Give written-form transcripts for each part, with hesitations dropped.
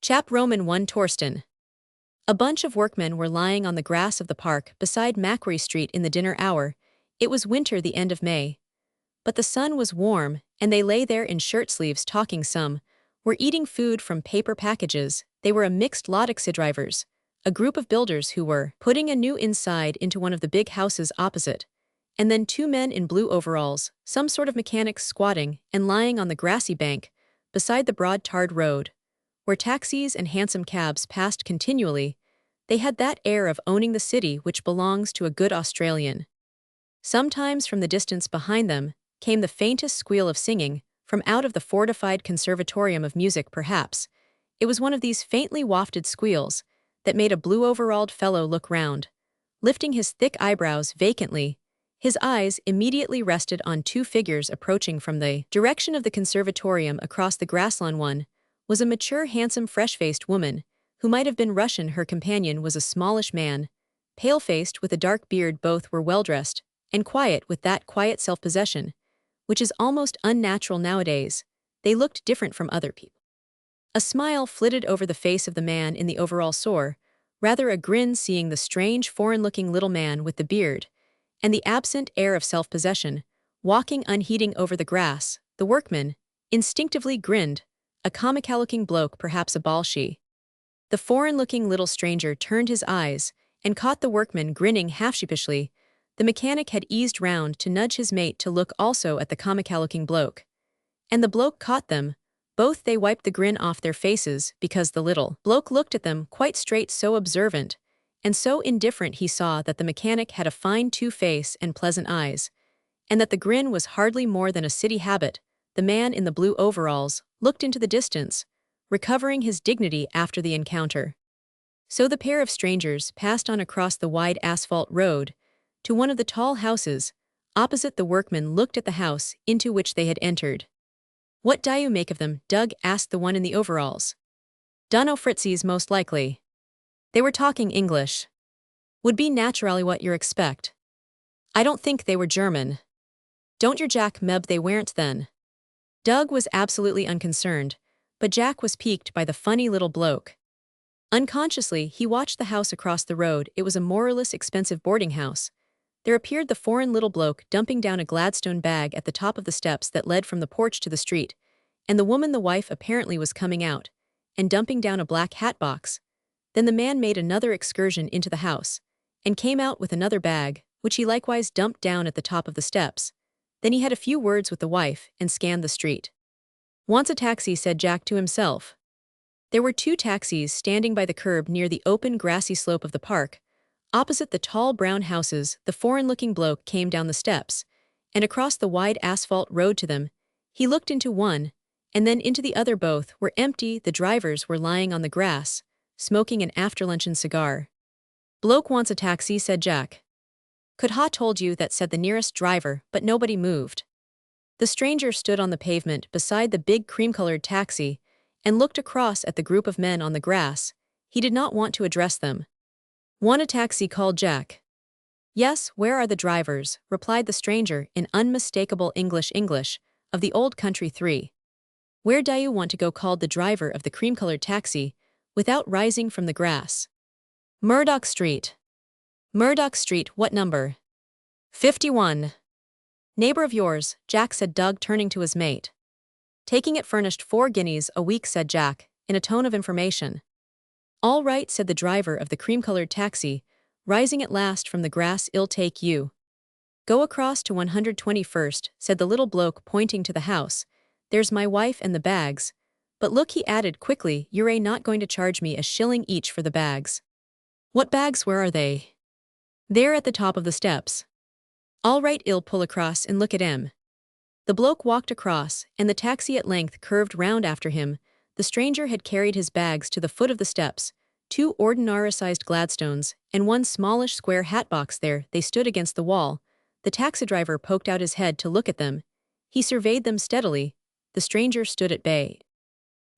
Chap Roman 1 Torsten. A bunch of workmen were lying on the grass of the park beside Macquarie Street in the dinner hour. It was winter, the end of May. But the sun was warm, and they lay there in shirt sleeves talking. Some were eating food from paper packages. They were a mixed lot drivers, a group of builders who were putting a new inside into one of the big houses opposite, and then two men in blue overalls, some sort of mechanics, squatting and lying on the grassy bank beside the broad tarred road, where taxis and hansom cabs passed continually. They had that air of owning the city which belongs to a good Australian. Sometimes from the distance behind them came the faintest squeal of singing, from out of the fortified conservatorium of music perhaps. It was one of these faintly wafted squeals that made a blue-overalled fellow look round, lifting his thick eyebrows vacantly. His eyes immediately rested on two figures approaching from the direction of the conservatorium across the grasslawn. One was a mature, handsome, fresh-faced woman, who might have been Russian. Her companion was a smallish man, pale-faced with a dark beard. Both were well-dressed and quiet, with that quiet self-possession which is almost unnatural nowadays. They looked different from other people. A smile flitted over the face of the man in the overall sore, rather a grin, seeing the strange, foreign-looking little man with the beard and the absent air of self-possession, walking unheeding over the grass. The workman instinctively grinned, a comical-looking bloke, perhaps a Bolshevik. The foreign-looking little stranger turned his eyes and caught the workman grinning half-sheepishly. The mechanic had eased round to nudge his mate to look also at the comical-looking bloke, and the bloke caught them. Both they wiped the grin off their faces because the little bloke looked at them quite straight, so observant and so indifferent. He saw that the mechanic had a fine two-face and pleasant eyes, and that the grin was hardly more than a city habit. The man in the blue overalls looked into the distance, recovering his dignity after the encounter. So the pair of strangers passed on across the wide asphalt road to one of the tall houses opposite. The workman looked at the house into which they had entered. "What do you make of them?" Doug asked the one in the overalls. "Dunno, Fritzies, most likely." They were talking English. "Would be naturally what you expect. I don't think they were German." "Don't your Jack meb they weren't then." Doug was absolutely unconcerned, but Jack was piqued by the funny little bloke. Unconsciously, he watched the house across the road. It was a moreless, expensive boarding house. There appeared the foreign little bloke dumping down a Gladstone bag at the top of the steps that led from the porch to the street, and the woman, the wife, apparently was coming out and dumping down a black hat box. Then the man made another excursion into the house and came out with another bag, which he likewise dumped down at the top of the steps. Then he had a few words with the wife and scanned the street. "Wants a taxi," said Jack to himself. There were two taxis standing by the curb near the open grassy slope of the park. Opposite the tall brown houses, the foreign-looking bloke came down the steps and across the wide asphalt road to them. He looked into one and then into the other. Both were empty. The drivers were lying on the grass, smoking an after-luncheon cigar. "Bloke wants a taxi," said Jack. "Could ha' told you that," said the nearest driver, but nobody moved. The stranger stood on the pavement beside the big cream-colored taxi and looked across at the group of men on the grass. He did not want to address them. "Want a taxi?" called Jack. "Yes, where are the drivers?" replied the stranger in unmistakable English of the old country. "3. "Where do you want to go?" called the driver of the cream-colored taxi, without rising from the grass. "Murdoch Street." "Murdoch Street, what number?" 51. "Neighbor of yours," Jack said. Doug turning to his mate. "Taking it furnished 4 guineas a week," said Jack, in a tone of information. "All right," said the driver of the cream-colored taxi, rising at last from the grass. "I'll take you." "Go across to 121st, said the little bloke, pointing to the house. "There's my wife and the bags. But look," he added quickly, "you're not going to charge me a shilling each for the bags." "What bags? Where are they?" "They're at the top of the steps." "All right, I'll pull across and look at 'em." The bloke walked across, and the taxi at length curved round after him. The stranger had carried his bags to the foot of the steps, 2 ordinary-sized Gladstones and 1 smallish square hat box. There they stood against the wall. The taxi driver poked out his head to look at them. He surveyed them steadily. The stranger stood at bay.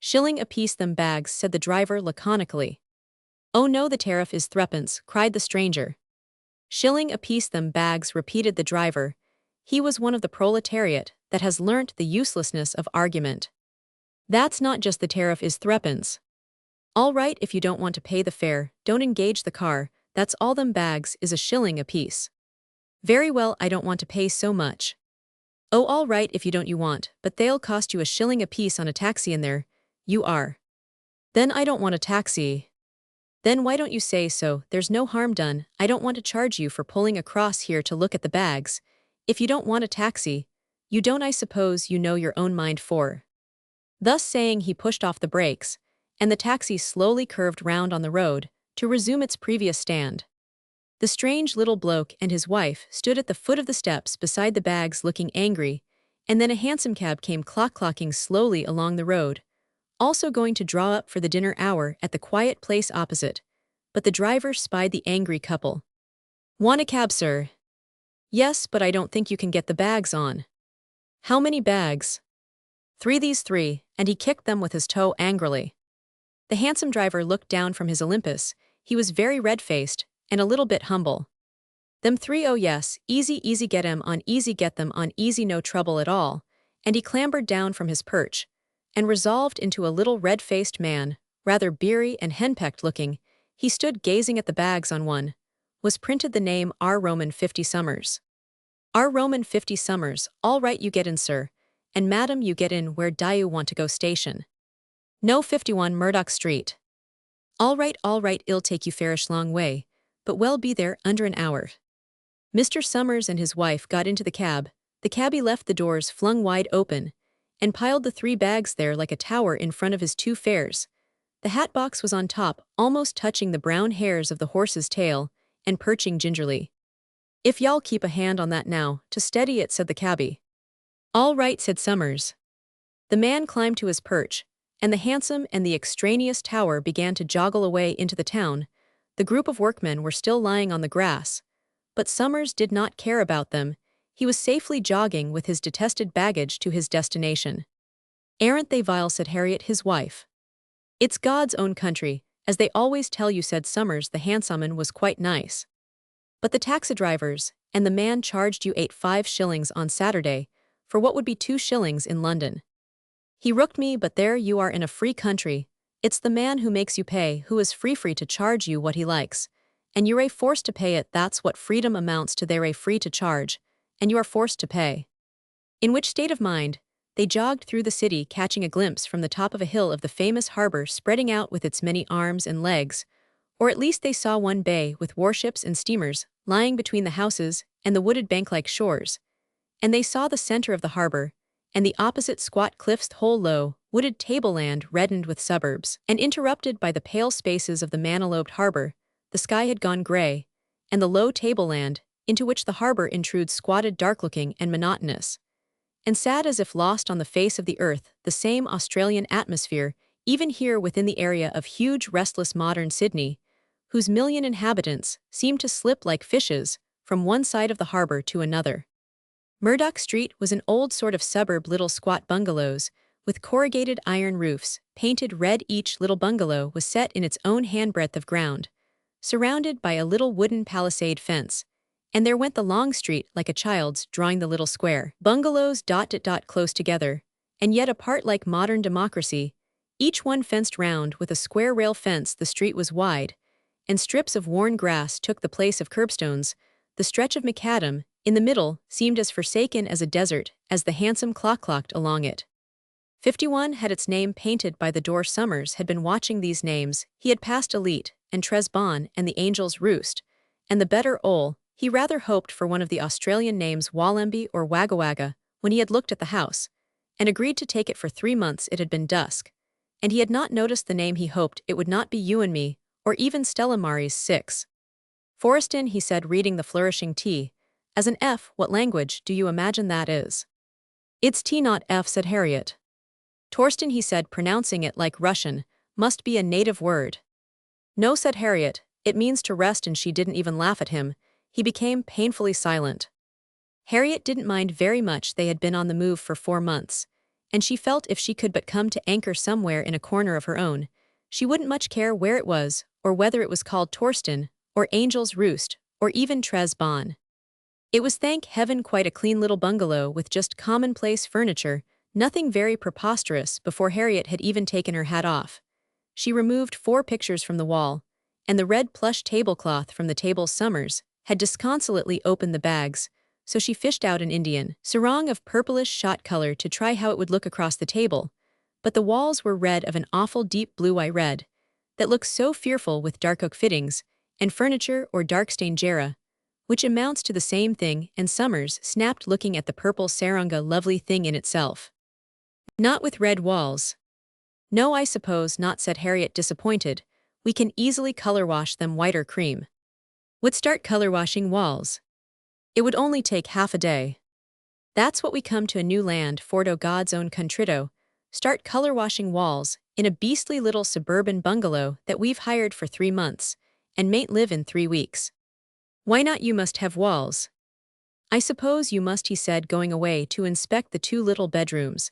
"Shilling apiece them bags," said the driver laconically. "Oh no, the tariff is 3pence, cried the stranger. "Shilling apiece them bags," repeated the driver. He was one of the proletariat that has learnt the uselessness of argument. "That's not just the tariff is 3pence. All right, if you don't want to pay the fare, don't engage the car, that's all them bags is a shilling apiece. Very well, I don't want to pay so much. Oh, all right if you don't you want, but they'll cost you a shilling apiece on a taxi in there, you are. Then I don't want a taxi. Then why don't you say so, there's no harm done, I don't want to charge you for pulling across here to look at the bags. If you don't want a taxi, you don't I suppose you know your own mind for. Thus saying he pushed off the brakes, and the taxi slowly curved round on the road, to resume its previous stand. The strange little bloke and his wife stood at the foot of the steps beside the bags looking angry, and then a hansom cab came clock-clocking slowly along the road, also going to draw up for the dinner hour at the quiet place opposite, but the driver spied the angry couple. Want a cab, sir? Yes, but I don't think you can get the bags on. How many bags? These three, and he kicked them with his toe angrily. The handsome driver looked down from his Olympus, he was very red-faced, and a little bit humble. Them three, oh yes, easy get 'em on, easy get them on, easy, no trouble at all, and he clambered down from his perch, and resolved into a little red-faced man, rather beery and henpecked looking, he stood gazing at the bags. On one was printed the name R. Roman 50 Summers. R. Roman 50 Summers, all right you get in sir, and madam you get in where do you want to go station? No 51 Murdoch Street. All right, it'll take you fairish long way, but well be there under an hour. Mr. Summers and his wife got into the cab, the cabby left the doors flung wide open, and piled the 3 bags there like a tower in front of his 2 fares. The hat box was on top, almost touching the brown hairs of the horse's tail, and perching gingerly. If y'all keep a hand on that now, to steady it, said the cabby. All right, said Summers. The man climbed to his perch, and the hansom and the extraneous tower began to joggle away into the town. The group of workmen were still lying on the grass, but Summers did not care about them, he was safely jogging with his detested baggage to his destination. Aren't they vile, said Harriet, his wife. It's God's own country, as they always tell you, said Summers. The hansoman was quite nice. But the taxi drivers, and the man charged you 5 shillings on Saturday, for what would be 2 shillings in London. He rooked me, but there you are in a free country, it's the man who makes you pay who is free to charge you what he likes, and you're forced to pay it, that's what freedom amounts to, they're free to charge, and you are forced to pay. In which state of mind, they jogged through the city, catching a glimpse from the top of a hill of the famous harbor spreading out with its many arms and legs, or at least they saw one bay with warships and steamers lying between the houses and the wooded bank-like shores, and they saw the center of the harbor, and the opposite squat cliffs, whole low, wooded tableland reddened with suburbs, and interrupted by the pale spaces of the man-lobed harbor. The sky had gone gray, and the low tableland, into which the harbor intrudes, squatted dark-looking and monotonous, and sad as if lost on the face of the earth, the same Australian atmosphere, even here within the area of huge restless modern Sydney, whose million inhabitants seemed to slip like fishes from one side of the harbor to another. Murdoch Street was an old sort of suburb, little squat bungalows, with corrugated iron roofs, painted red. Each little bungalow was set in its own handbreadth of ground, surrounded by a little wooden palisade fence, and there went the long street like a child's, drawing the little square bungalows close together, and yet apart like modern democracy, each one fenced round with a square rail fence. The street was wide, and strips of worn grass took the place of curbstones. The stretch of macadam, in the middle, seemed as forsaken as a desert as the hansom clocked along it. 51 had its name painted by the door. Summers had been watching these names. He had passed Elite, and Tresbon, and the Angel's Roost, and the Better Ole. He rather hoped for one of the Australian names, Wallemby or Wagga Wagga, when he had looked at the house, and agreed to take it for 3 months. It had been dusk, and he had not noticed the name. He hoped it would not be You and Me, or even Stella Maris 6. Forreston, he said, reading the flourishing T. As an F, what language do you imagine that is? It's T, not F, said Harriet. Torsten, he said, pronouncing it like Russian, must be a native word. No, said Harriet, it means to rest, and she didn't even laugh at him. He became painfully silent. Harriet didn't mind very much. They had been on the move for 4 months, and she felt if she could but come to anchor somewhere in a corner of her own, she wouldn't much care where it was, or whether it was called Torsten, or Angel's Roost, or even Tresbon. It was, thank heaven, quite a clean little bungalow with just commonplace furniture, nothing very preposterous. Before Harriet had even taken her hat off, She removed 4 pictures from the wall, and the red plush tablecloth from the table's summers had disconsolately opened the bags, so she fished out an Indian sarong of purplish shot color to try how it would look across the table, but the walls were red of an awful deep blue-eye red that looks so fearful with dark oak fittings and furniture or dark-stained jarrah, which amounts to the same thing, and Summers snapped looking at the purple sarunga lovely thing in itself. Not with red walls. No, I suppose not, said Harriet disappointed. We can easily color wash them white or cream. Would start color washing walls. It would only take half a day. That's what we come to a new land fordo God's own contrito, start color washing walls in a beastly little suburban bungalow that we've hired for 3 months, and mayn't live in 3 weeks. Why not? You must have walls. I suppose you must, he said, going away to inspect the 2 little bedrooms,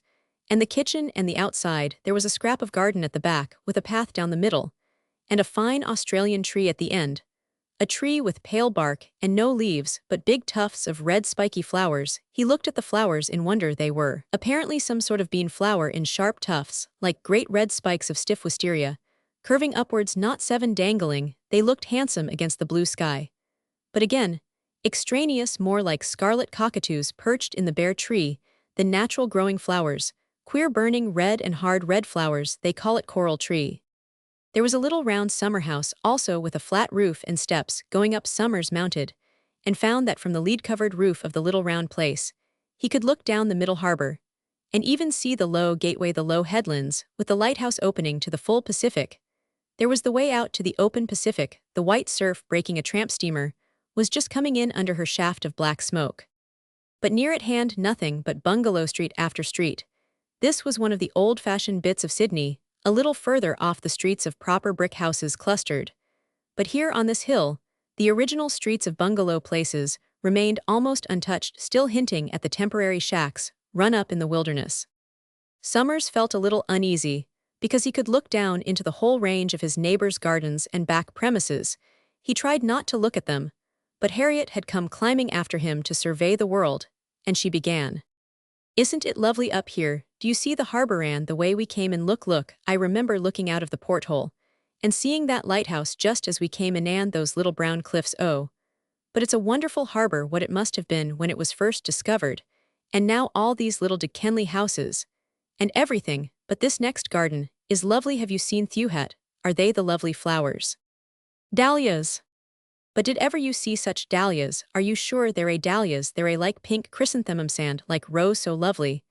and the kitchen and the outside. There was a scrap of garden at the back with a path down the middle, and a fine Australian tree at the end, a tree with pale bark and no leaves but big tufts of red spiky flowers. He looked at the flowers in wonder. They were apparently some sort of bean flower in sharp tufts, like great red spikes of stiff wisteria, curving upwards, not 7 dangling. They looked handsome against the blue sky. But again, extraneous, more like scarlet cockatoos perched in the bare tree than natural growing flowers, queer burning red and hard red flowers. They call it coral tree. There was a little round summer house also with a flat roof and steps going up. Summers mounted, and found that from the lead-covered roof of the little round place, he could look down the middle harbor, and even see the low gateway, the low headlands, with the lighthouse opening to the full Pacific. There was the way out to the open Pacific. The white surf breaking a tramp steamer was just coming in under her shaft of black smoke. But near at hand, nothing but bungalow street after street. This was one of the old-fashioned bits of Sydney. A little further off, the streets of proper brick houses clustered. But here on this hill, the original streets of bungalow places remained almost untouched, still hinting at the temporary shacks run up in the wilderness. Summers felt a little uneasy, because he could look down into the whole range of his neighbors' gardens and back premises. He tried not to look at them, but Harriet had come climbing after him to survey the world, and she began. Isn't it lovely up here? Do you see the harbor and the way we came in? Look, I remember looking out of the porthole and seeing that lighthouse just as we came in, and those little brown cliffs. Oh, but it's a wonderful harbor, what it must have been when it was first discovered, and now all these little Dickenley houses, and everything. But this next garden is lovely. Have you seen Thuhat? Are they the lovely flowers? Dahlias. But did ever you see such dahlias? Are you sure they're a dahlias? They're a like pink chrysanthemum sand, like rose, so lovely.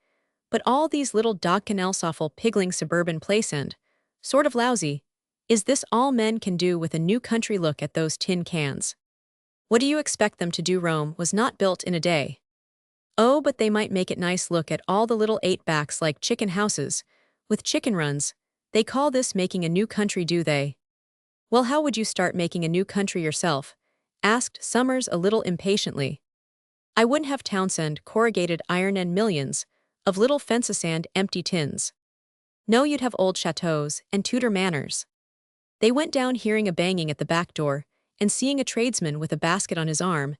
But all these little dog canals, awful pigling suburban place and sort of lousy. Is this all men can do with a new country? Look at those tin cans. What do you expect them to do? Rome was not built in a day. Oh, but they might make it nice. Look at all the little 8-backs like chicken houses, with chicken runs. They call this making a new country, do they? Well, how would you start making a new country yourself? Asked Summers a little impatiently. I wouldn't have Townsend corrugated iron and millions of little fences and empty tins. No, you'd have old chateaus and Tudor manors. They went down, hearing a banging at the back door and seeing a tradesman with a basket on his arm,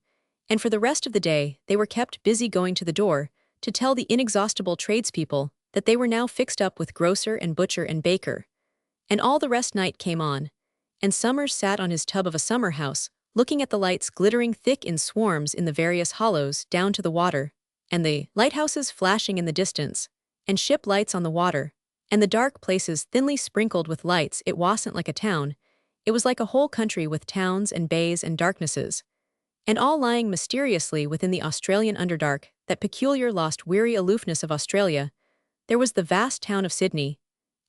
and for the rest of the day they were kept busy going to the door to tell the inexhaustible tradespeople that they were now fixed up with grocer and butcher and baker. And all the rest. Night came on, and Summers sat on his tub of a summer house, looking at the lights glittering thick in swarms in the various hollows down to the water, and the lighthouses flashing in the distance, and ship lights on the water, and the dark places thinly sprinkled with lights. It wasn't like a town, it was like a whole country with towns and bays and darknesses, and all lying mysteriously within the Australian underdark, that peculiar lost weary aloofness of Australia. There was the vast town of Sydney,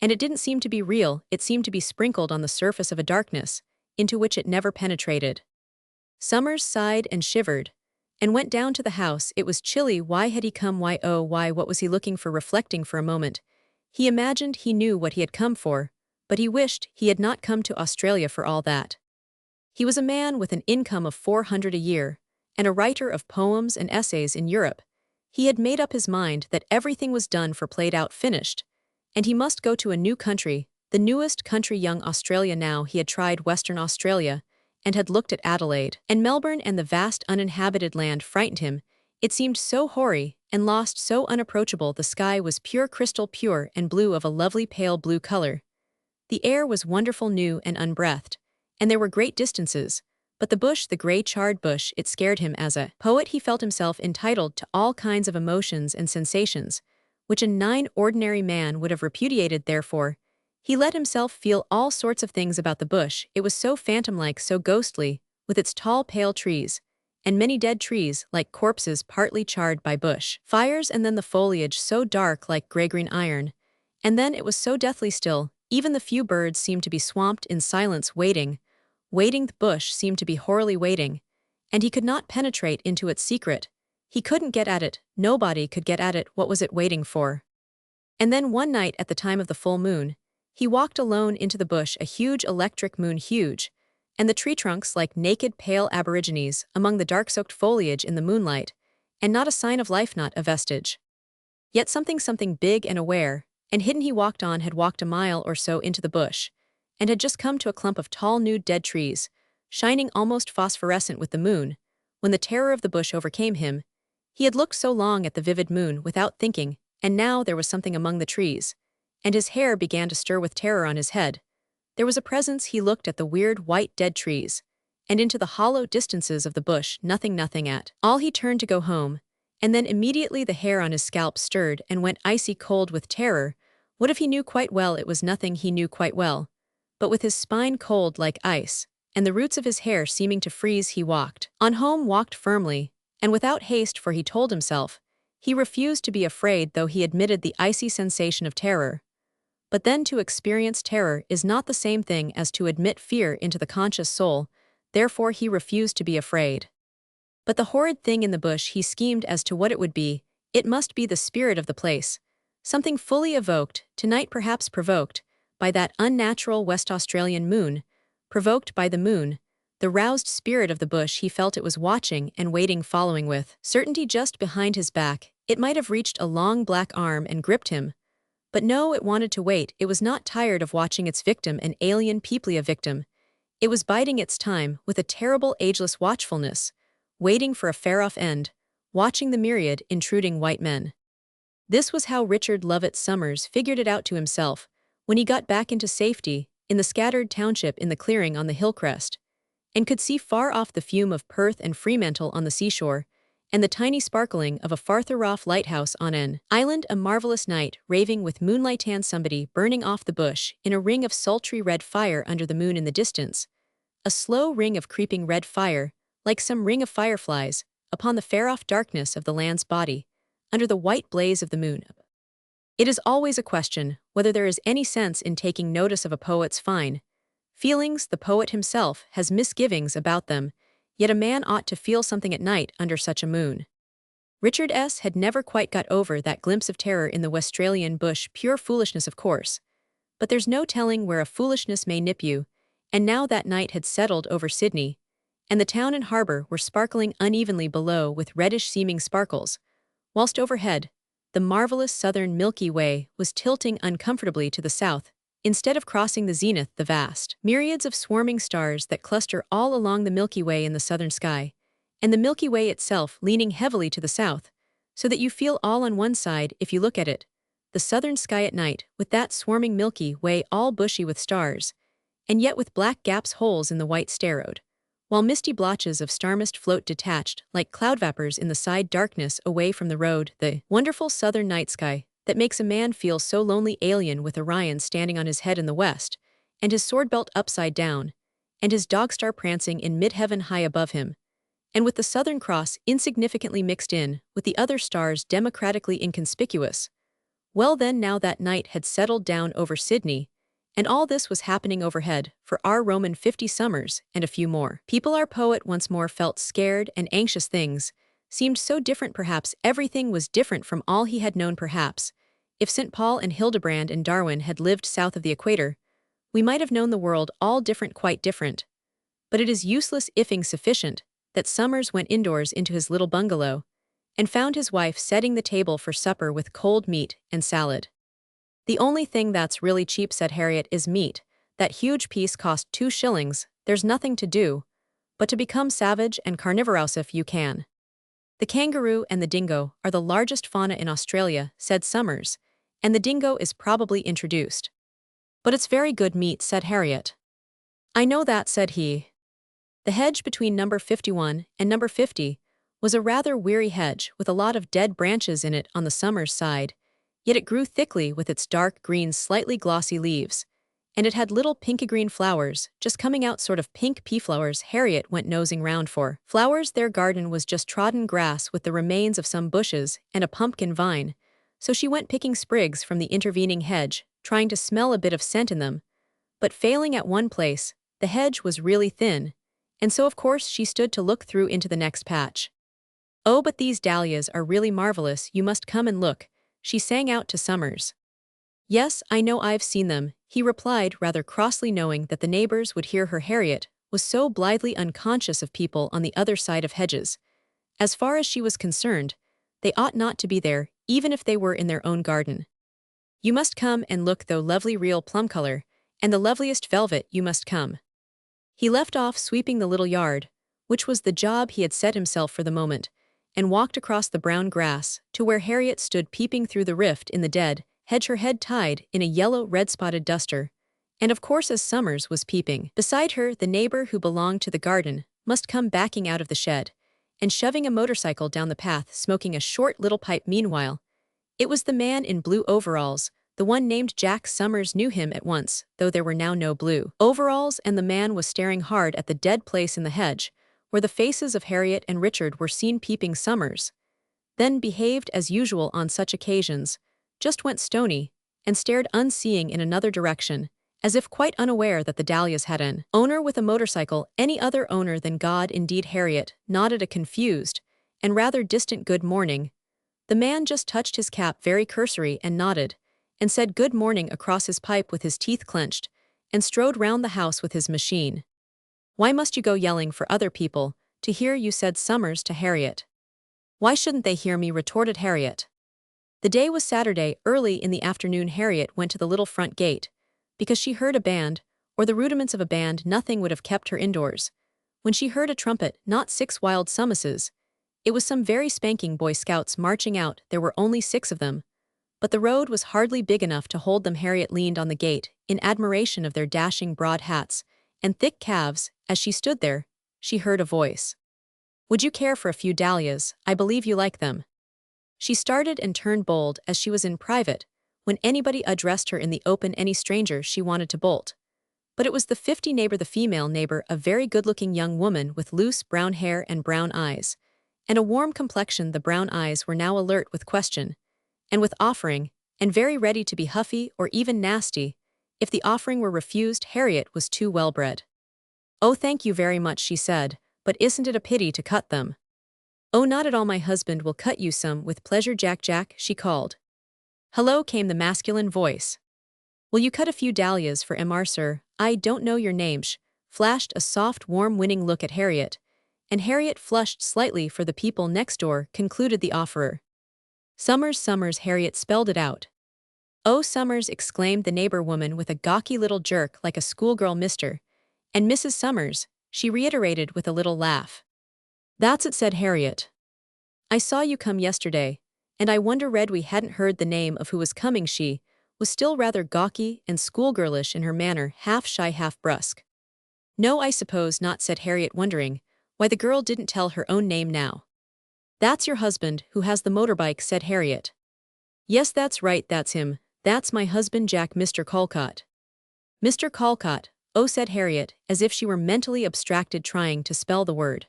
and it didn't seem to be real. It seemed to be sprinkled on the surface of a darkness into which it never penetrated. Summers sighed and shivered, and went down to the house. It was chilly. Why had he come? Why, oh, why, what was he looking for? Reflecting for a moment, he imagined he knew what he had come for, but he wished he had not come to Australia for all that. He was a man with an income of 400 a year, and a writer of poems and essays in Europe. He had made up his mind that everything was done for, played out, finished, and he must go to a new country, the newest country, young Australia. Now he had tried Western Australia, and had looked at Adelaide and Melbourne, and the vast uninhabited land frightened him. It seemed so hoary and lost, so unapproachable. The sky was pure crystal, pure and blue, of a lovely pale blue color. The air was wonderful, new and unbreathed, and there were great distances, but the bush, the gray charred bush, it scared him. As a poet he felt himself entitled to all kinds of emotions and sensations, which a ordinary man would have repudiated. Therefore, he let himself feel all sorts of things about the bush. It was so phantom-like, so ghostly, with its tall pale trees, and many dead trees like corpses partly charred by bush fires, and then the foliage so dark like gray-green iron, and then it was so deathly still, even the few birds seemed to be swamped in silence, waiting. The bush seemed to be horribly waiting, and he could not penetrate into its secret. He couldn't get at it, nobody could get at it. What was it waiting for? And then one night at the time of the full moon, he walked alone into the bush, a huge electric moon, huge, and the tree trunks like naked pale aborigines among the dark-soaked foliage in the moonlight, and not a sign of life, not a vestige. Yet something big and aware, and hidden. He walked on, had walked a mile or so into the bush, and had just come to a clump of tall nude dead trees, shining almost phosphorescent with the moon, when the terror of the bush overcame him. He had looked so long at the vivid moon without thinking, and now there was something among the trees, and his hair began to stir with terror on his head. There was a presence. He looked at the weird white dead trees, and into the hollow distances of the bush, nothing at all. He turned to go home, and then immediately the hair on his scalp stirred and went icy cold with terror. What if he knew quite well it was nothing, he knew quite well, but with his spine cold like ice, and the roots of his hair seeming to freeze, he walked on home, walked firmly, and without haste, for he told himself, he refused to be afraid, though he admitted the icy sensation of terror. But then to experience terror is not the same thing as to admit fear into the conscious soul, therefore he refused to be afraid. But the horrid thing in the bush, he schemed as to what it would be. It must be the spirit of the place, something fully evoked, tonight perhaps provoked, by that unnatural West Australian moon, provoked by the moon, the roused spirit of the bush. He felt it was watching and waiting, following with certainty just behind his back. It might have reached a long black arm and gripped him. But no, it wanted to wait. It was not tired of watching its victim, an alien peoply victim. It was biding its time with a terrible ageless watchfulness, waiting for a far-off end, watching the myriad intruding white men. This was how Richard Lovett Summers figured it out to himself, when he got back into safety, in the scattered township in the clearing on the hillcrest, and could see far off the fume of Perth and Fremantle on the seashore, and the tiny sparkling of a farther-off lighthouse on an island. A marvelous night, raving with moonlight, and somebody burning off the bush in a ring of sultry red fire under the moon in the distance. A slow ring of creeping red fire, like some ring of fireflies, upon the far-off darkness of the land's body, under the white blaze of the moon. It is always a question whether there is any sense in taking notice of a poet's fine feelings. The poet himself has misgivings about them, yet a man ought to feel something at night under such a moon. Richard S. had never quite got over that glimpse of terror in the Westralian bush, pure foolishness of course, but there's no telling where a foolishness may nip you, and now that night had settled over Sydney, and the town and harbour were sparkling unevenly below with reddish-seeming sparkles, whilst overhead, the marvellous southern Milky Way was tilting uncomfortably to the south, instead of crossing the zenith. The vast myriads of swarming stars that cluster all along the Milky Way in the southern sky, and the Milky Way itself leaning heavily to the south, so that you feel all on one side if you look at it, the southern sky at night, with that swarming Milky Way all bushy with stars, and yet with black gaps, holes in the white starroad, while misty blotches of star mist float detached like cloud vapors in the side darkness away from the road. The wonderful southern night sky that makes a man feel so lonely, alien, with Orion standing on his head in the west, and his sword belt upside down, and his dog star prancing in mid-heaven high above him, and with the Southern Cross insignificantly mixed in with the other stars democratically inconspicuous. Well then, now that night had settled down over Sydney, and all this was happening overhead for our Roman 50 summers and a few more. People, our poet once more felt scared and anxious. Things seemed so different. Perhaps everything was different from all he had known. Perhaps if St. Paul and Hildebrand and Darwin had lived south of the equator, we might have known the world all different, quite different. But it is useless ifing sufficient that Summers went indoors into his little bungalow and found his wife setting the table for supper with cold meat and salad. "The only thing that's really cheap," said Harriet, "is meat. That huge piece cost 2 shillings. There's nothing to do but to become savage and carnivorous if you can." "The kangaroo and the dingo are the largest fauna in Australia," said Summers, "and the dingo is probably introduced But it's very good meat, said Harriet. I know that, said he. The hedge between number 51 and number 50 was a rather weary hedge with a lot of dead branches in it on the summer's side, yet it grew thickly with its dark green, slightly glossy leaves, and it had little pinky-green flowers, just coming out, sort of pink pea flowers Harriet went nosing round for. Flowers. Their garden was just trodden grass with the remains of some bushes and a pumpkin vine, so she went picking sprigs from the intervening hedge, trying to smell a bit of scent in them, but failing at one place. The hedge was really thin, and so of course she stood to look through into the next patch. Oh, but these dahlias are really marvelous, you must come and look, she sang out to Summers. Yes, I know, I've seen them, he replied rather crossly, knowing that the neighbors would hear her. Harriet was so blithely unconscious of people on the other side of hedges. As far as she was concerned, they ought not to be there, even if they were in their own garden. You must come and look, though, lovely real plum color, and the loveliest velvet, you must come. He left off sweeping the little yard, which was the job he had set himself for the moment, and walked across the brown grass to where Harriet stood peeping through the rift in the dead hedge, her head tied in a yellow red-spotted duster, and of course as Summers was peeping beside her, the neighbor who belonged to the garden must come backing out of the shed, and shoving a motorcycle down the path, smoking a short little pipe. Meanwhile, it was the man in blue overalls, the one named Jack. Summers knew him at once, though there were now no blue overalls, and the man was staring hard at the dead place in the hedge, where the faces of Harriet and Richard were seen peeping. Summers then behaved as usual on such occasions, just went stony, and stared unseeing in another direction, as if quite unaware that the dahlias had an owner with a motorcycle. Any other owner than God, indeed. Harriet nodded a confused and rather distant good morning. The man just touched his cap very cursory and nodded, and said good morning across his pipe with his teeth clenched, and strode round the house with his machine. Why must you go yelling for other people to hear you, said Summers to Harriet. Why shouldn't they hear me, retorted Harriet. The day was Saturday. Early in the afternoon Harriet went to the little front gate, because she heard a band, or the rudiments of a band. Nothing would have kept her indoors. When she heard a trumpet, not 6 wild Summerses. It was some very spanking Boy Scouts marching out. There were only 6 of them, but the road was hardly big enough to hold them. Harriet leaned on the gate, in admiration of their dashing broad hats and thick calves. As she stood there, she heard a voice. Would you care for a few dahlias? I believe you like them. She started and turned bold, as she was in private. When anybody addressed her in the open, any stranger, she wanted to bolt. But it was the 50 neighbor, the female neighbor, a very good-looking young woman with loose brown hair and brown eyes, and a warm complexion. The brown eyes were now alert with question, and with offering, and very ready to be huffy or even nasty if the offering were refused. Harriet was too well-bred. Oh, thank you very much, she said, but isn't it a pity to cut them? Oh, not at all, my husband will cut you some with pleasure. Jack, Jack, she called. Hello, came the masculine voice. Will you cut a few dahlias for Mr. Sir? I don't know your name. Flashed a soft, warm, winning look at Harriet, and Harriet flushed slightly. For the people next door, concluded the offerer. Summers, Summers, Harriet spelled it out. Oh, Summers, exclaimed the neighbor woman with a gawky little jerk like a schoolgirl. Mr. and Mrs. Summers, she reiterated with a little laugh. That's it, said Harriet. I saw you come yesterday, and I wonder read we hadn't heard the name of who was coming. She was still rather gawky and schoolgirlish in her manner, half shy, half brusque. No, I suppose not, said Harriet, wondering why the girl didn't tell her own name now. That's your husband, who has the motorbike, said Harriet. Yes, that's right, that's him. That's my husband, Jack. Mr. Callcott. Mr. Callcott, oh, said Harriet, as if she were mentally abstracted trying to spell the word.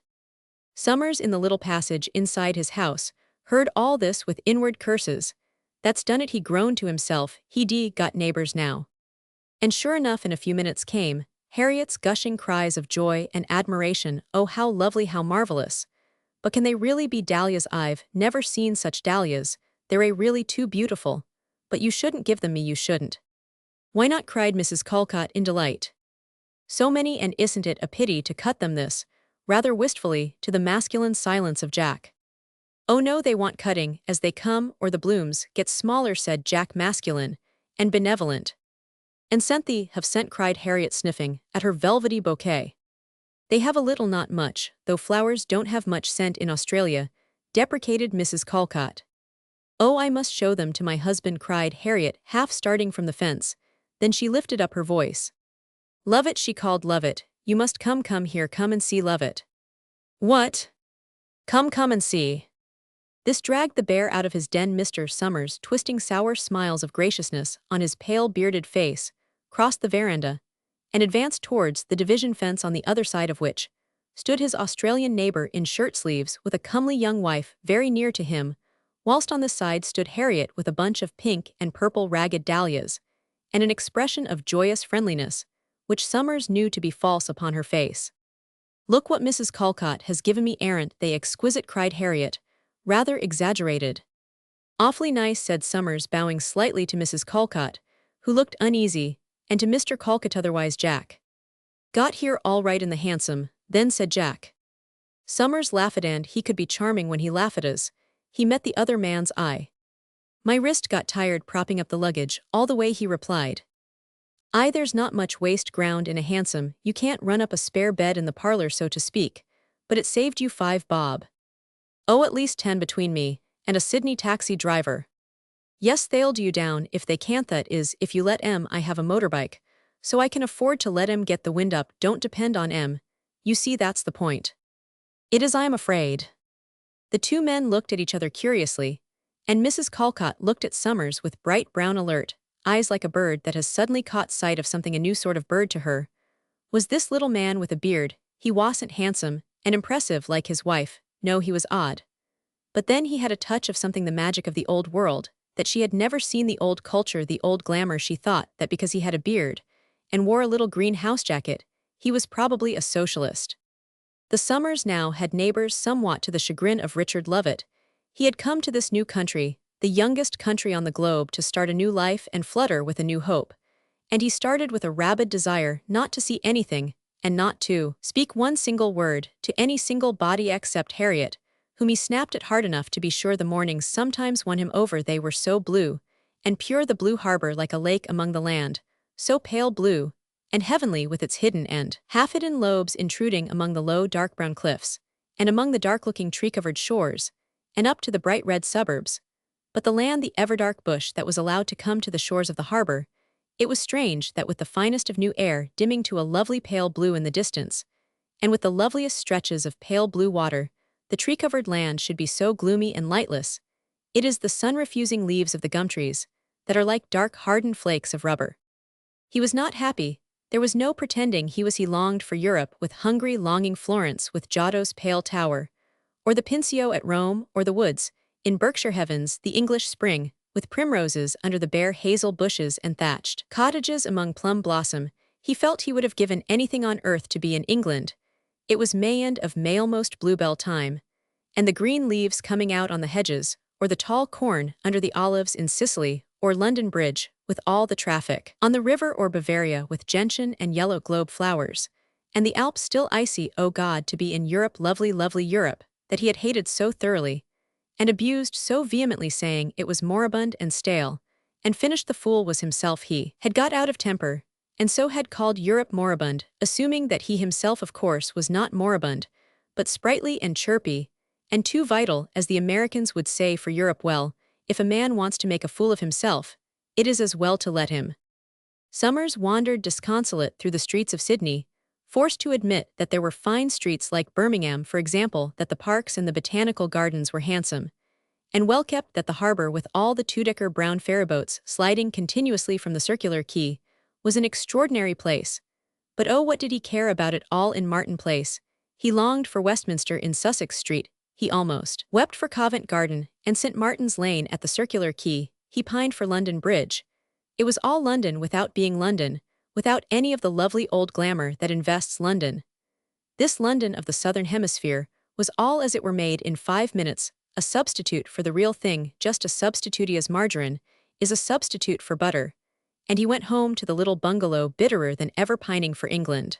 Summers, in the little passage inside his house, heard all this with inward curses. That's done it, he groaned to himself. He got neighbors now. And sure enough, in a few minutes came Harriet's gushing cries of joy and admiration. Oh, how lovely, how marvelous. But can they really be dahlias? I've never seen such dahlias. They're really too beautiful. But you shouldn't give them me, you shouldn't. Why not? Cried Mrs. Callcott in delight. So many, and isn't it a pity to cut them? This, rather wistfully, to the masculine silence of Jack. Oh no, they want cutting as they come, or the blooms get smaller, said Jack, masculine and benevolent. And sent have sent, cried Harriet, sniffing at her velvety bouquet. They have a little, not much, though flowers don't have much scent in Australia, deprecated Mrs. Callcott. Oh, I must show them to my husband, cried Harriet, half starting from the fence. Then she lifted up her voice. "Love it," she called, "love it. You must come here, come and see, love it." "What?" Come and see." This dragged the bear out of his den. Mr. Summers, twisting sour smiles of graciousness on his pale bearded face, crossed the veranda, and advanced towards the division fence, on the other side of which stood his Australian neighbor in shirt-sleeves with a comely young wife very near to him, whilst on this side stood Harriet with a bunch of pink and purple ragged dahlias, and an expression of joyous friendliness, which Summers knew to be false upon her face. "Look what Mrs. Callcott has given me, aren't they exquisite?" cried Harriet, rather exaggerated. "Awfully nice," said Summers, bowing slightly to Mrs. Callcott, who looked uneasy, and to Mr. Callcott, otherwise Jack. "Got here all right in the hansom, then," said Jack. Summers laughed, and he could be charming when he laughed as he met the other man's eye. "My wrist got tired propping up the luggage all the way," he replied. There's not much waste ground in a hansom, you can't run up a spare bed in the parlor, so to speak, but it saved you 5 bob. Oh, at least 10 between me and a Sydney taxi driver. Yes, they'll do you down if they can't, that is, if you let 'em. I have a motorbike, so I can afford to let 'em get the wind up, don't depend on 'em. You see, that's the point. It is, I am afraid." The two men looked at each other curiously, and Mrs. Callcott looked at Summers with bright brown alert eyes like a bird that has suddenly caught sight of something, a new sort of bird to her. Was this little man with a beard? He wasn't handsome and impressive like his wife, no, he was odd. But then he had a touch of something, the magic of the old world, that she had never seen, the old culture, the old glamour. She thought that because he had a beard and wore a little green house jacket, he was probably a socialist. The Summers now had neighbors, somewhat to the chagrin of Richard Lovett. He had come to this new country, the youngest country on the globe, to start a new life and flutter with a new hope. And he started with a rabid desire not to see anything, and not to speak one single word to any single body except Harriet, whom he snapped at hard enough to be sure the mornings sometimes won him over. They were so blue and pure, the blue harbor like a lake among the land, so pale blue and heavenly, with its hidden and half-hidden lobes intruding among the low dark brown cliffs, and among the dark-looking tree-covered shores, and up to the bright red suburbs. But the land, the ever-dark bush that was allowed to come to the shores of the harbor, it was strange that with the finest of new air dimming to a lovely pale blue in the distance, and with the loveliest stretches of pale blue water, the tree-covered land should be so gloomy and lightless. It is the sun-refusing leaves of the gum trees that are like dark hardened flakes of rubber. He was not happy. There was no pretending he was. He longed for Europe with hungry longing, Florence with Giotto's pale tower, or the Pincio at Rome, or the woods in Berkshire heavens, the English spring, with primroses under the bare hazel bushes and thatched cottages among plum blossom. He felt he would have given anything on earth to be in England. It was May, end of May, almost bluebell time, and the green leaves coming out on the hedges, or the tall corn under the olives in Sicily, or London Bridge, with all the traffic on the river, or Bavaria with gentian and yellow globe flowers, and the Alps still icy. Oh God, to be in Europe, lovely, lovely Europe, that he had hated so thoroughly, and abused so vehemently, saying it was moribund and stale, and finished the fool was himself. He had got out of temper, and so had called Europe moribund, assuming that he himself, of course, was not moribund, but sprightly and chirpy, and too vital, as the Americans would say, for Europe. Well, if a man wants to make a fool of himself, it is as well to let him. Summers wandered disconsolate through the streets of Sydney, forced to admit that there were fine streets like Birmingham, for example, that the parks and the botanical gardens were handsome and well-kept, that the harbor with all the two-decker brown ferryboats sliding continuously from the circular quay was an extraordinary place. But oh, what did he care about it all in Martin Place? He longed for Westminster in Sussex Street. He almost wept for Covent Garden and St. Martin's Lane at the circular quay. He pined for London Bridge. It was all London without being London, without any of the lovely old glamour that invests London. This London of the Southern Hemisphere was all as it were made in 5 minutes, a substitute for the real thing, just a substitute as margarine is a substitute for butter. And he went home to the little bungalow bitterer than ever, pining for England.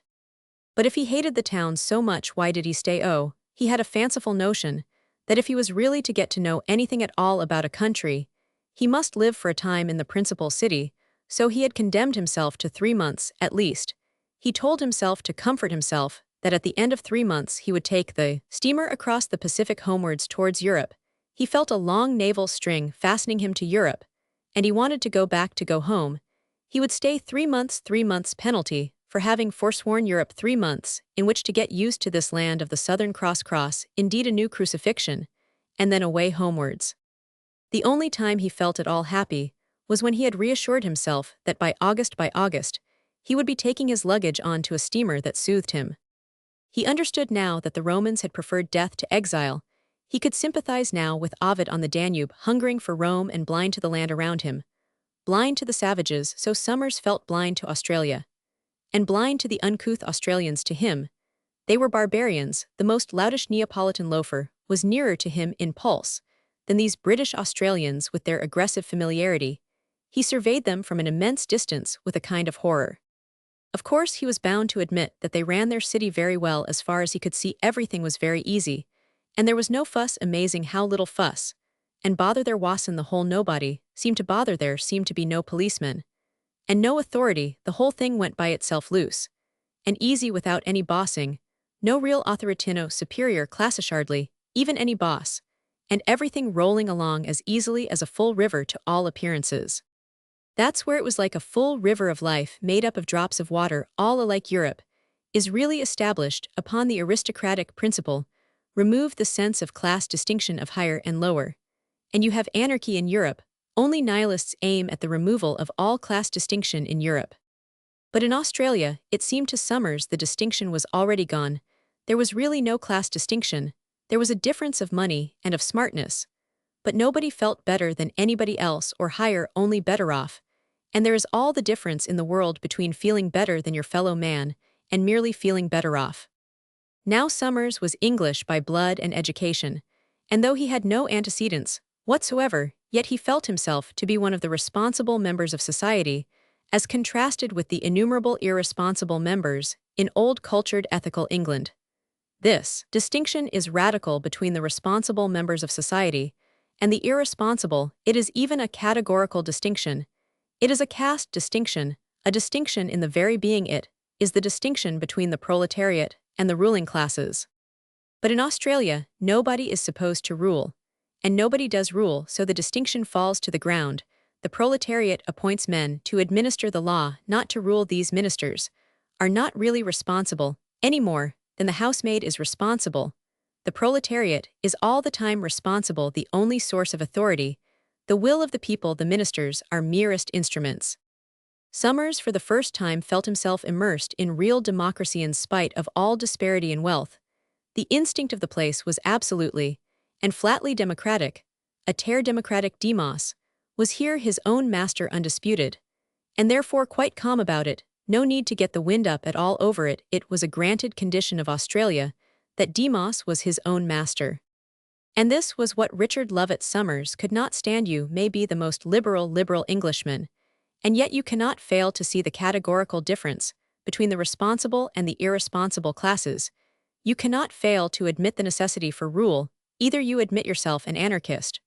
But if he hated the town so much, why did he stay? Oh, he had a fanciful notion that if he was really to get to know anything at all about a country, he must live for a time in the principal city, so he had condemned himself to 3 months, at least. He told himself to comfort himself that at the end of 3 months he would take the steamer across the Pacific homewards towards Europe. He felt a long naval string fastening him to Europe, and he wanted to go back, to go home. He would stay 3 months penalty for having forsworn Europe 3 months, in which to get used to this land of the Southern Cross, indeed a new crucifixion, and then away homewards. The only time he felt at all happy was when he had reassured himself that by August, he would be taking his luggage on to a steamer that soothed him. He understood now that the Romans had preferred death to exile. He could sympathize now with Ovid on the Danube, hungering for Rome and blind to the land around him. Blind to the savages, so Somers felt blind to Australia. And blind to the uncouth Australians to him. They were barbarians. The most loutish Neapolitan loafer was nearer to him in pulse than these British Australians with their aggressive familiarity. He surveyed them from an immense distance with a kind of horror. Of course, he was bound to admit that they ran their city very well. As far as he could see, everything was very easy, and there was no fuss. Amazing how little fuss. And bother there wasn't the whole nobody, seemed to bother there seemed to be no policeman. And no authority, the whole thing went by itself loose. And easy without any bossing, no real authoritino superior classicardly, even any boss. And everything rolling along as easily as a full river to all appearances. That's where it was like a full river of life made up of drops of water, all alike. Europe is really established upon the aristocratic principle. Remove the sense of class distinction of higher and lower, and you have anarchy in Europe. Only nihilists aim at the removal of all class distinction in Europe. But in Australia, it seemed to Somers the distinction was already gone. There was really no class distinction. There was a difference of money and of smartness. But nobody felt better than anybody else or higher, only better off. And there is all the difference in the world between feeling better than your fellow man and merely feeling better off. Now Somers was English by blood and education, and though he had no antecedents whatsoever, yet he felt himself to be one of the responsible members of society, as contrasted with the innumerable irresponsible members in old cultured ethical England. This distinction is radical between the responsible members of society and the irresponsible. It is even a categorical distinction. It is a caste distinction, a distinction in the very being. It is the distinction between the proletariat and the ruling classes. But in Australia, nobody is supposed to rule, and nobody does rule, so the distinction falls to the ground. The proletariat appoints men to administer the law, not to rule. These ministers are not really responsible, any more than the housemaid is responsible. The proletariat is all the time responsible, the only source of authority, the will of the people. The ministers are merest instruments. Somers for the first time felt himself immersed in real democracy in spite of all disparity in wealth. The instinct of the place was absolutely and flatly democratic. A terre democratic demos was here his own master, undisputed, and therefore quite calm about it. No need to get the wind up at all over it. It was a granted condition of Australia that demos was his own master. And this was what Richard Lovett Somers could not stand. You may be the most liberal Englishman, and yet you cannot fail to see the categorical difference between the responsible and the irresponsible classes. You cannot fail to admit the necessity for rule. Either you admit yourself an anarchist,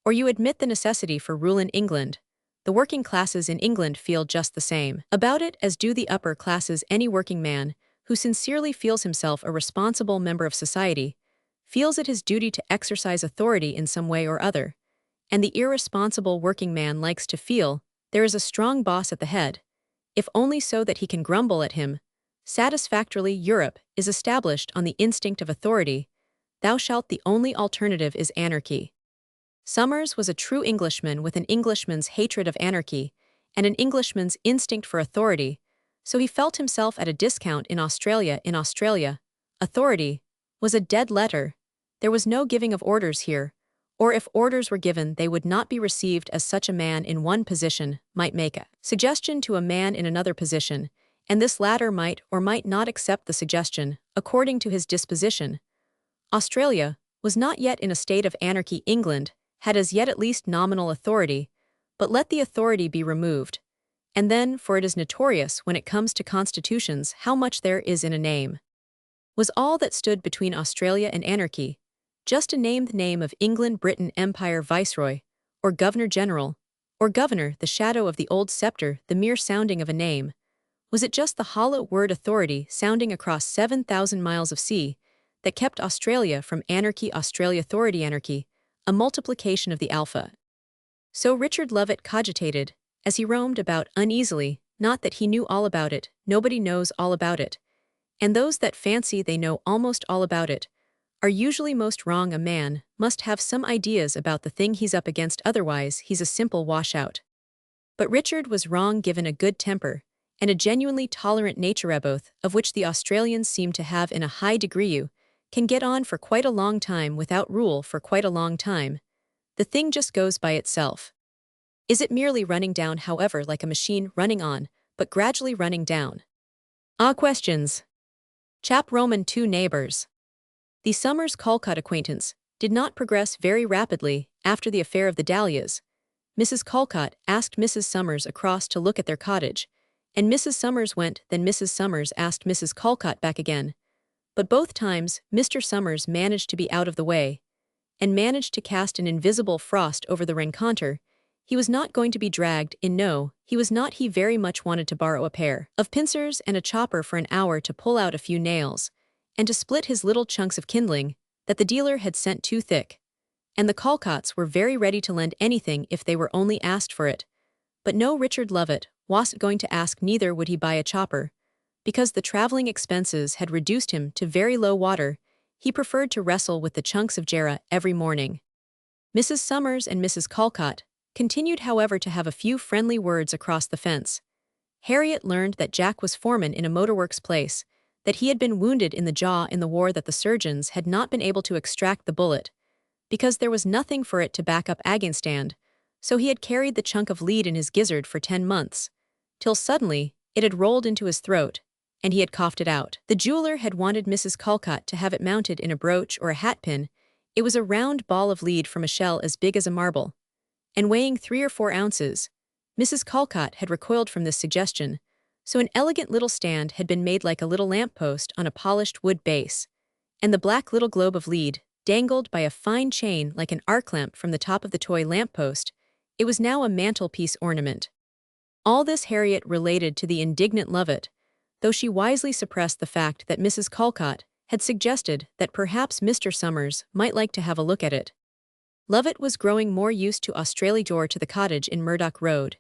or you admit the necessity for rule in England. The working classes in England feel just the same about it as do the upper classes. Any working man who sincerely feels himself a responsible member of society feels it his duty to exercise authority in some way or other. And the irresponsible working man likes to feel there is a strong boss at the head, if only so that he can grumble at him satisfactorily. Europe is established on the instinct of authority. Thou shalt. The only alternative is anarchy. Somers was a true Englishman with an Englishman's hatred of anarchy and an Englishman's instinct for authority, so he felt himself at a discount in Australia. In Australia, authority was a dead letter. There was no giving of orders here, or if orders were given, they would not be received as such. A man in one position might make a suggestion to a man in another position, and this latter might or might not accept the suggestion according to his disposition. Australia was not yet in a state of anarchy. England had as yet at least nominal authority, but let the authority be removed. And then, for it is notorious when it comes to constitutions how much there is in a name. Was all that stood between Australia and anarchy just a name? The name of England, Britain, Empire, Viceroy, or Governor-General, or Governor, the shadow of the old scepter, the mere sounding of a name? Was it just the hollow word authority sounding across 7,000 miles of sea that kept Australia from anarchy? Australia authority, anarchy, a multiplication of the alpha. So Richard Lovett cogitated, as he roamed about uneasily, not that he knew all about it, nobody knows all about it. And those that fancy they know almost all about it are usually most wrong. A man must have some ideas about the thing he's up against, otherwise he's a simple washout. But Richard was wrong. Given a good temper and a genuinely tolerant nature, both of which the Australians seem to have in a high degree, you can get on for quite a long time without rule for quite a long time. The thing just goes by itself. Is it merely running down, however, like a machine running on, but gradually running down? Questions. Chap Roman 2 neighbors. The Summers Calcott acquaintance did not progress very rapidly after the affair of the dahlias. Mrs. Calcott asked Mrs. Summers across to look at their cottage, and Mrs. Summers went. Then Mrs. Summers asked Mrs. Calcott back again. But both times Mr. Summers managed to be out of the way, and managed to cast an invisible frost over the rencontre. He was not going to be dragged in. No, he was not. He very much wanted to borrow a pair of pincers and a chopper for an hour to pull out a few nails, and to split his little chunks of kindling that the dealer had sent too thick. And the Calcotts were very ready to lend anything if they were only asked for it. But no, Richard Lovett wasn't going to ask, neither would he buy a chopper. Because the traveling expenses had reduced him to very low water, he preferred to wrestle with the chunks of jarrah every morning. Mrs. Summers and Mrs. Calcott continued, however, to have a few friendly words across the fence. Harriet learned that Jack was foreman in a motorworks place, that he had been wounded in the jaw in the war, that the surgeons had not been able to extract the bullet, because there was nothing for it to back up Aginstand, so he had carried the chunk of lead in his gizzard for 10 months, till suddenly it had rolled into his throat, and he had coughed it out. The jeweler had wanted Mrs. Calcott to have it mounted in a brooch or a hatpin. It was a round ball of lead from a shell as big as a marble, and weighing 3 or 4 ounces. Mrs. Calcott had recoiled from this suggestion, so an elegant little stand had been made like a little lamppost on a polished wood base, and the black little globe of lead dangled by a fine chain like an arc lamp from the top of the toy lamppost. It was now a mantelpiece ornament. All this Harriet related to the indignant Lovett, though she wisely suppressed the fact that Mrs. Calcott had suggested that perhaps Mr. Summers might like to have a look at it. Lovett was growing more used to Australia door to the cottage in Murdoch Road,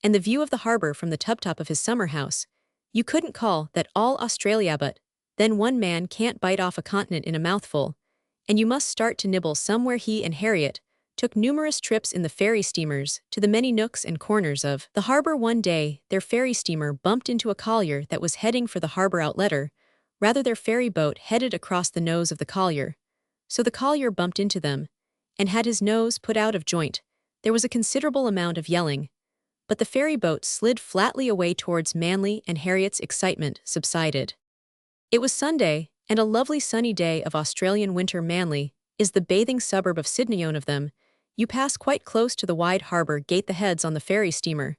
and the view of the harbour from the tub-top of his summer house. You couldn't call that all Australia, but then one man can't bite off a continent in a mouthful, and you must start to nibble somewhere. He and Harriet took numerous trips in the ferry steamers to the many nooks and corners of the harbour. One day, their ferry steamer bumped into a collier that was heading for the harbour outletter. Rather, their ferry boat headed across the nose of the collier. So the collier bumped into them, and had his nose put out of joint. There was a considerable amount of yelling, but the ferry boat slid flatly away towards Manly, and Harriet's excitement subsided. It was Sunday, and a lovely sunny day of Australian winter. Manly is the bathing suburb of Sydney. Of them, you pass quite close to the wide harbour gate, the heads on the ferry steamer.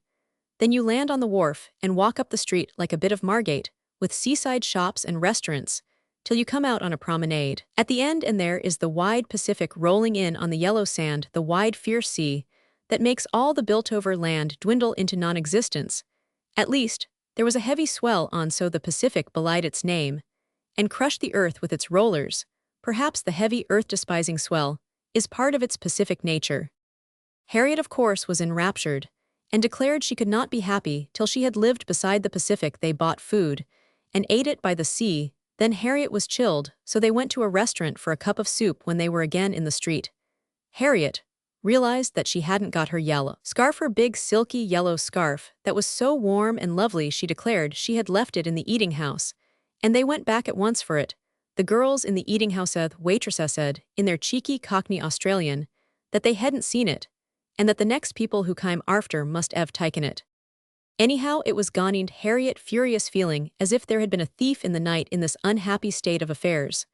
Then you land on the wharf and walk up the street like a bit of Margate, with seaside shops and restaurants, till you come out on a promenade. At the end, and there is the wide Pacific rolling in on the yellow sand, the wide fierce sea that makes all the built-over land dwindle into non-existence. At least, there was a heavy swell on, so the Pacific belied its name, and crushed the earth with its rollers. Perhaps the heavy earth-despising swell is part of its Pacific nature. Harriet, of course, was enraptured, and declared she could not be happy till she had lived beside the Pacific. They bought food, and ate it by the sea. Then Harriet was chilled, so they went to a restaurant for a cup of soup. When they were again in the street, Harriet realized that she hadn't got her yellow scarf, her big silky yellow scarf that was so warm and lovely. She declared she had left it in the eating house, and they went back at once for it. The girls in the eating house waitress said, in their cheeky Cockney Australian, that they hadn't seen it, and that the next people who came after must have taken it. Anyhow, it was gone. And Harriet, furious, feeling as if there had been a thief in the night in this unhappy state of affairs.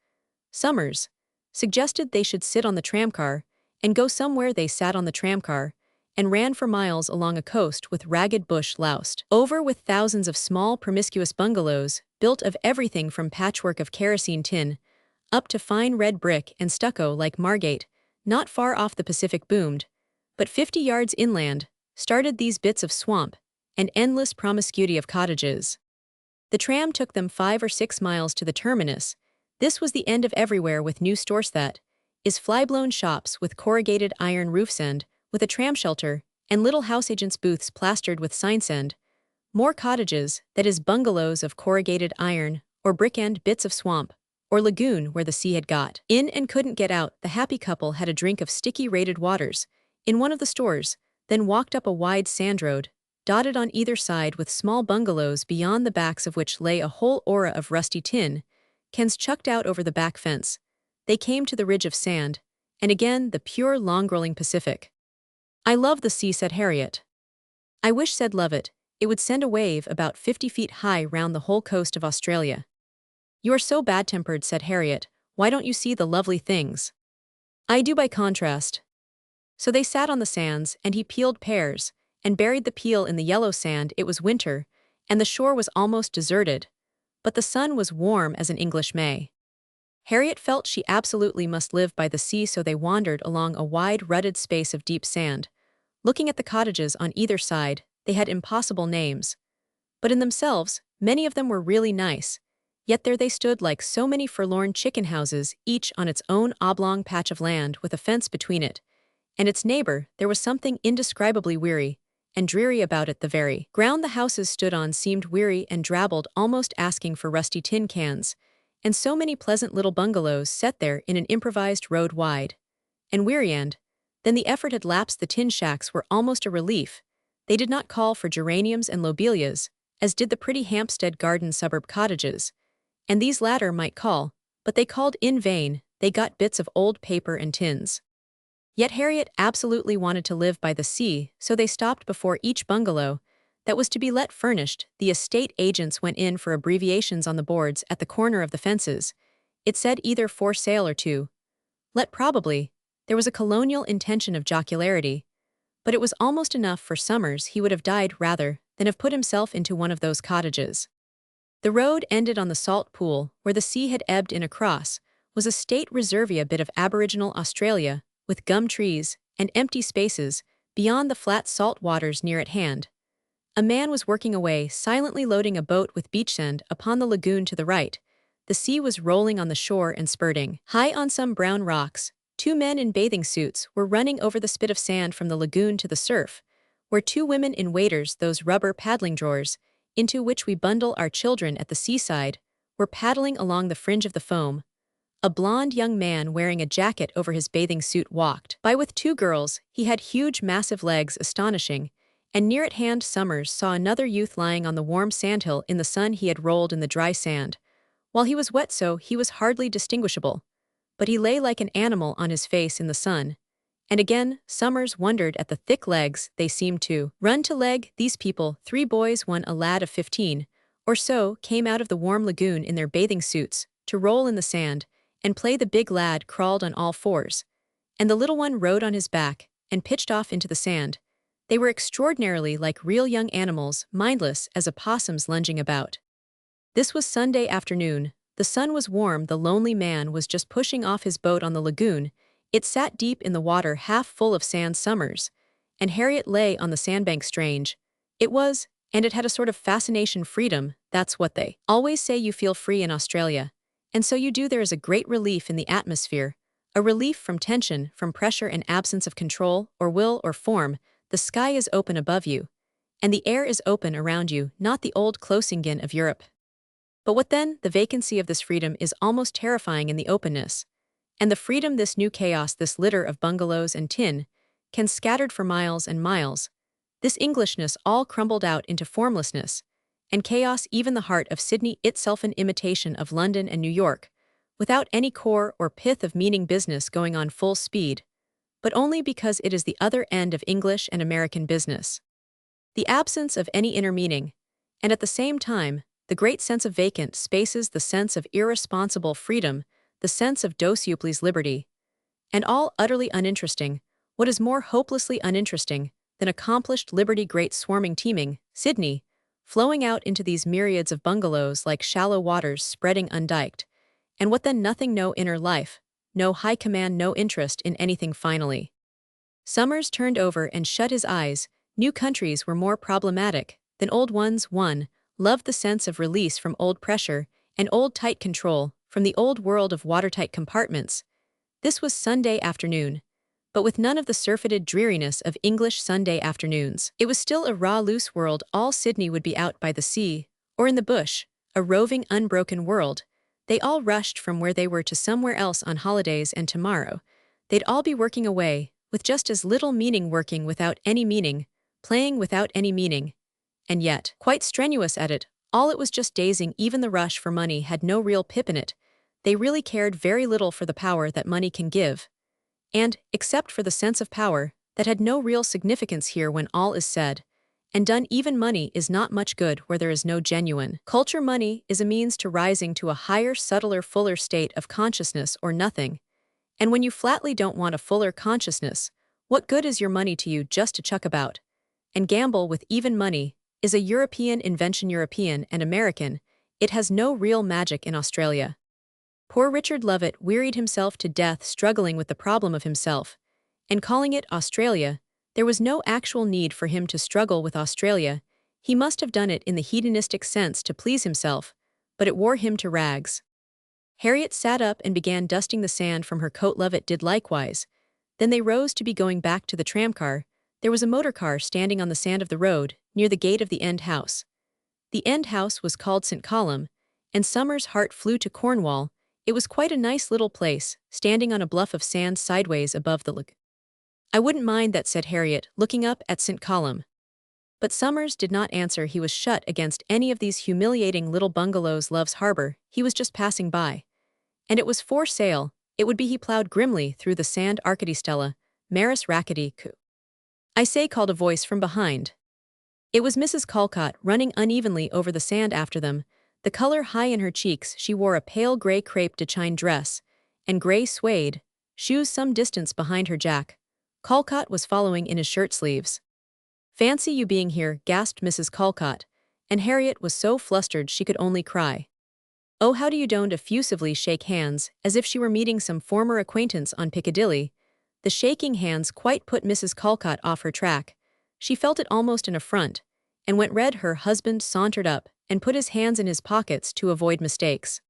Summers suggested they should sit on the tramcar and go somewhere. They sat on the tramcar and ran for miles along a coast with ragged bush loused over with thousands of small promiscuous bungalows built of everything from patchwork of kerosene tin up to fine red brick and stucco. Like Margate, not far off the Pacific boomed, but 50 yards inland started these bits of swamp and endless promiscuity of cottages. The tram took them 5 or 6 miles to the terminus. This was the end of everywhere, with new stores that is flyblown shops with corrugated iron roofs and with a tram shelter and little house agents' booths plastered with signs and more cottages, that is bungalows of corrugated iron, or brick-end bits of swamp, or lagoon where the sea had got in and couldn't get out. The happy couple had a drink of sticky rated waters in one of the stores, then walked up a wide sand road, dotted on either side with small bungalows beyond the backs of which lay a whole aura of rusty tin cans chucked out over the back fence. They came to the ridge of sand, and again the pure long-rolling Pacific. "I love the sea," said Harriet. "I wish said love it. It would send a wave about 50 feet high round the whole coast of Australia." "You are so bad-tempered," said Harriet. "Why don't you see the lovely things?" "I do by contrast." So they sat on the sands, and he peeled pears, and buried the peel in the yellow sand. It was winter, and the shore was almost deserted, but the sun was warm as an English May. Harriet felt she absolutely must live by the sea, so they wandered along a wide rutted space of deep sand. Looking at the cottages on either side, they had impossible names. But in themselves, many of them were really nice. Yet there they stood like so many forlorn chicken houses, each on its own oblong patch of land with a fence between it and its neighbor. There was something indescribably weary and dreary about it. The very ground the houses stood on seemed weary and drabbled, almost asking for rusty tin cans, and so many pleasant little bungalows set there in an improvised road wide and weary, and then the effort had lapsed. The tin shacks were almost a relief. They did not call for geraniums and lobelias, as did the pretty Hampstead Garden suburb cottages, and these latter might call, but they called in vain. They got bits of old paper and tins. Yet Harriet absolutely wanted to live by the sea, so they stopped before each bungalow that was to be let furnished. The estate agents went in for abbreviations on the boards at the corner of the fences. It said either for sale or to let. Probably there was a colonial intention of jocularity, but it was almost enough for Summers. He would have died rather than have put himself into one of those cottages. The road ended on the salt pool, where the sea had ebbed in across, was a state reserve, a bit of Aboriginal Australia, with gum trees and empty spaces beyond the flat salt waters near at hand. A man was working away, silently loading a boat with beach sand upon the lagoon to the right. The sea was rolling on the shore and spurting high on some brown rocks. Two men in bathing suits were running over the spit of sand from the lagoon to the surf, where two women in waders, those rubber paddling drawers, into which we bundle our children at the seaside, were paddling along the fringe of the foam. A blond young man wearing a jacket over his bathing suit walked by with two girls. He had huge, massive legs, astonishing, and near at hand Summers saw another youth lying on the warm sandhill in the sun. He had rolled in the dry sand, while he was wet, so he was hardly distinguishable, but he lay like an animal on his face in the sun. And again, Summers wondered at the thick legs. They seemed to run to leg. These people, three boys, one a lad of 15 or so, came out of the warm lagoon in their bathing suits to roll in the sand and play. The big lad crawled on all fours, and the little one rode on his back and pitched off into the sand. They were extraordinarily like real young animals, mindless as opossums lunging about. This was Sunday afternoon. The sun was warm. The lonely man was just pushing off his boat on the lagoon. It sat deep in the water, half full of sand. Summers and Harriet lay on the sandbank. Strange it was, and it had a sort of fascination. Freedom, that's what they always say. You feel free in Australia. And so you do. There is a great relief in the atmosphere, a relief from tension, from pressure and absence of control, or will, or form. The sky is open above you, and the air is open around you, not the old Closingen of Europe. But what then? The vacancy of this freedom is almost terrifying in the openness. And the freedom, this new chaos, this litter of bungalows and tin cans scattered for miles and miles, this Englishness all crumbled out into formlessness and chaos. Even the heart of Sydney itself, an imitation of London and New York, without any core or pith of meaning. Business going on full speed, but only because it is the other end of English and American business. The absence of any inner meaning, and at the same time, the great sense of vacant spaces, the sense of irresponsible freedom, the sense of Dosuples liberty, and all utterly uninteresting. What is more hopelessly uninteresting than accomplished liberty? Great swarming, teeming Sydney, flowing out into these myriads of bungalows like shallow waters spreading undiked. And what then? Nothing, no inner life, no high command, no interest in anything. Finally, Summers turned over and shut his eyes. New countries were more problematic than old ones. One loved the sense of release from old pressure and old tight control, from the old world of watertight compartments. This was Sunday afternoon. but with none of the surfeited dreariness of English Sunday afternoons. It was still a raw, loose world. All Sydney would be out by the sea, or in the bush, a roving, unbroken world. They all rushed from where they were to somewhere else on holidays, and tomorrow they'd all be working away, with just as little meaning, working without any meaning, playing without any meaning, and yet quite strenuous at it. All it was just dazing. Even the rush for money had no real pip in it. They really cared very little for the power that money can give. And, except for the sense of power, that had no real significance here when all is said and done. Even money is not much good where there is no genuine culture. Money is a means to rising to a higher, subtler, fuller state of consciousness, or nothing. And when you flatly don't want a fuller consciousness, what good is your money to you just to chuck about and gamble with? Even money is a European invention, European and American. It has no real magic in Australia. Poor Richard Lovett wearied himself to death struggling with the problem of himself and calling it Australia. There was no actual need for him to struggle with Australia. He must have done it in the hedonistic sense to please himself, but it wore him to rags. Harriet sat up and began dusting the sand from her coat. Lovett did likewise. Then they rose to be going back to the tramcar. There was a motor car standing on the sand of the road, near the gate of the end house. The end house was called St. Column, and Summer's heart flew to Cornwall. It was quite a nice little place, standing on a bluff of sand sideways above the lake. "I wouldn't mind that," said Harriet, looking up at St. Column. But Summers did not answer. He was shut against any of these humiliating little bungalows. Love's Harbor, he was just passing by. And it was for sale. It would be. He plowed grimly through the sand. "Arcady Stella, Maris Rackety Coo. I say," called a voice from behind. It was Mrs. Calcott, running unevenly over the sand after them, the color high in her cheeks. She wore a pale gray crepe de chine dress and gray suede shoes some distance behind her. Jack Calcott was following in his shirt sleeves. "Fancy you being here," gasped Mrs. Calcott, and Harriet was so flustered she could only cry. "Oh, how do you?" Don't effusively shake hands, as if she were meeting some former acquaintance on Piccadilly. The shaking hands quite put Mrs. Calcott off her track. She felt it almost an affront, and went red. Her husband sauntered up and put his hands in his pockets to avoid mistakes.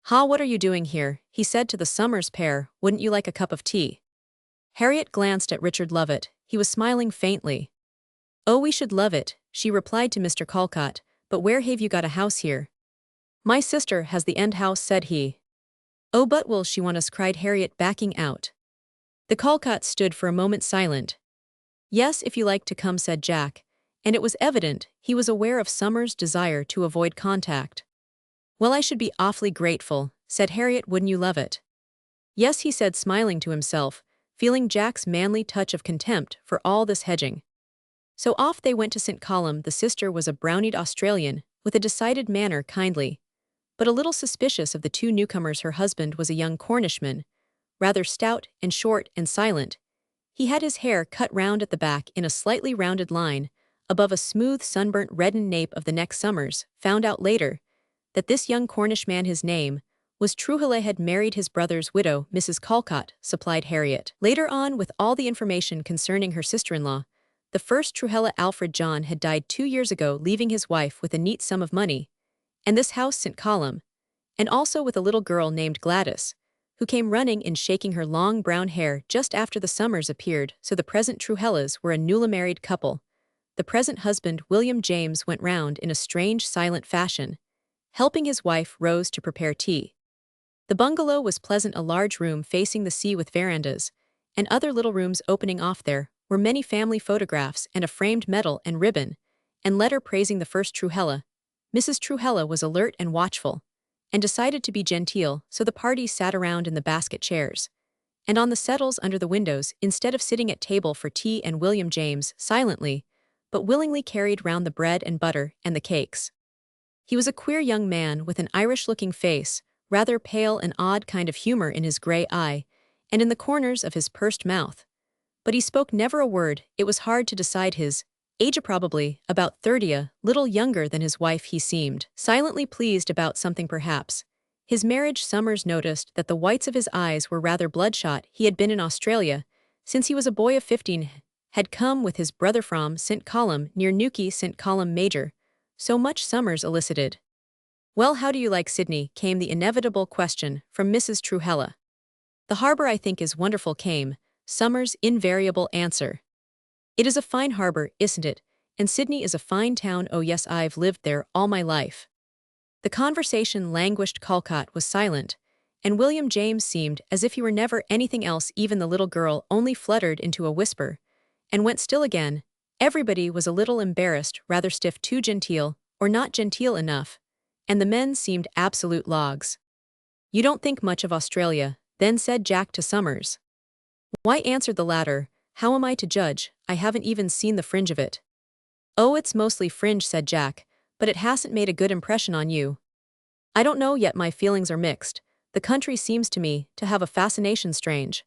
"Ha, what are you doing here?" he said to the Summers pair. "Wouldn't you like a cup of tea?" Harriet glanced at Richard Lovett. He was smiling faintly. "Oh, we should love it," she replied to Mr. Calcott, "but where have you got a house here?" "My sister has the end house," said he. "Oh, but will she want us?" cried Harriet, backing out. The Calcotts stood for a moment silent. "Yes, if you like to come," said Jack, and it was evident he was aware of Summers' desire to avoid contact. "Well, I should be awfully grateful," said Harriet. "Wouldn't you love it?" "Yes," he said, smiling to himself, feeling Jack's manly touch of contempt for all this hedging. So off they went to St. Column. The sister was a brownied Australian, with a decided manner, kindly, but a little suspicious of the two newcomers. Her husband was a young Cornishman, rather stout and short and silent. He had his hair cut round at the back in a slightly rounded line, above a smooth sunburnt reddened nape of the neck. Summers found out later that this young Cornish man, his name was Trewhill, had married his brother's widow. Mrs. Calcott supplied Harriet later on with all the information concerning her sister-in-law. The first Trewhill, Alfred John, had died 2 years ago, leaving his wife with a neat sum of money, and this house St. Column, and also with a little girl named Gladys, who came running in shaking her long brown hair just after the Summers appeared. So the present Trewhills were a newly married couple. The present husband, William James, went round in a strange silent fashion, helping his wife Rose to prepare tea. The bungalow was pleasant, a large room facing the sea with verandas, and other little rooms opening off. There were many family photographs and a framed medal and ribbon, and letter praising the first Trewhill. Mrs. Trewhill was alert and watchful, and decided to be genteel, so the party sat around in the basket chairs and on the settles under the windows, instead of sitting at table for tea, and William James silently but willingly carried round the bread and butter and the cakes. He was a queer young man with an Irish-looking face, rather pale, an odd kind of humor in his gray eye, and in the corners of his pursed mouth. But he spoke never a word. It was hard to decide his age, probably about 30, a little younger than his wife. He seemed silently pleased about something, perhaps his marriage. Summers noticed that the whites of his eyes were rather bloodshot. He had been in Australia since he was a boy of 15, had come with his brother from St. Column, near Newquay. St. Column Major. So much, Summers elicited. "Well, how do you like Sydney?" came the inevitable question from Mrs. Trewhill. "The harbor, I think, is wonderful," came Summer's invariable answer. It is a fine harbor, isn't it? And Sydney is a fine town. Oh yes, I've lived there all my life. The conversation languished. Calcott was silent, and William James seemed as if he were never anything else. Even the little girl only fluttered into a whisper, and went still again. Everybody was a little embarrassed, rather stiff, too genteel, or not genteel enough, and the men seemed absolute logs. You don't think much of Australia, then, said Jack to Summers. Why, answered the latter, how am I to judge? I haven't even seen the fringe of it. Oh, it's mostly fringe, said Jack, but it hasn't made a good impression on you. I don't know yet, my feelings are mixed. The country seems to me to have a fascination strange.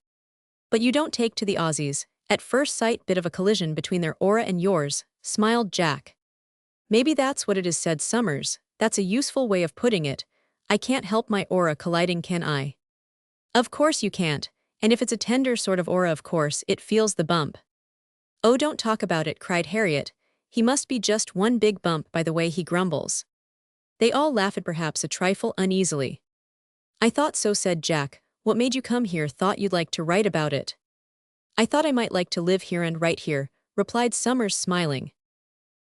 But you don't take to the Aussies. At first sight, bit of a collision between their aura and yours, smiled Jack. Maybe that's what it is, said Summers. That's a useful way of putting it. I can't help my aura colliding, can I? Of course you can't, and if it's a tender sort of aura, of course it feels the bump. Oh, don't talk about it, cried Harriet. He must be just one big bump by the way he grumbles. They all laughed, perhaps a trifle uneasily. I thought so, said Jack. What made you come here? Thought you'd like to write about it. I thought I might like to live here and write here, replied Summers, smiling.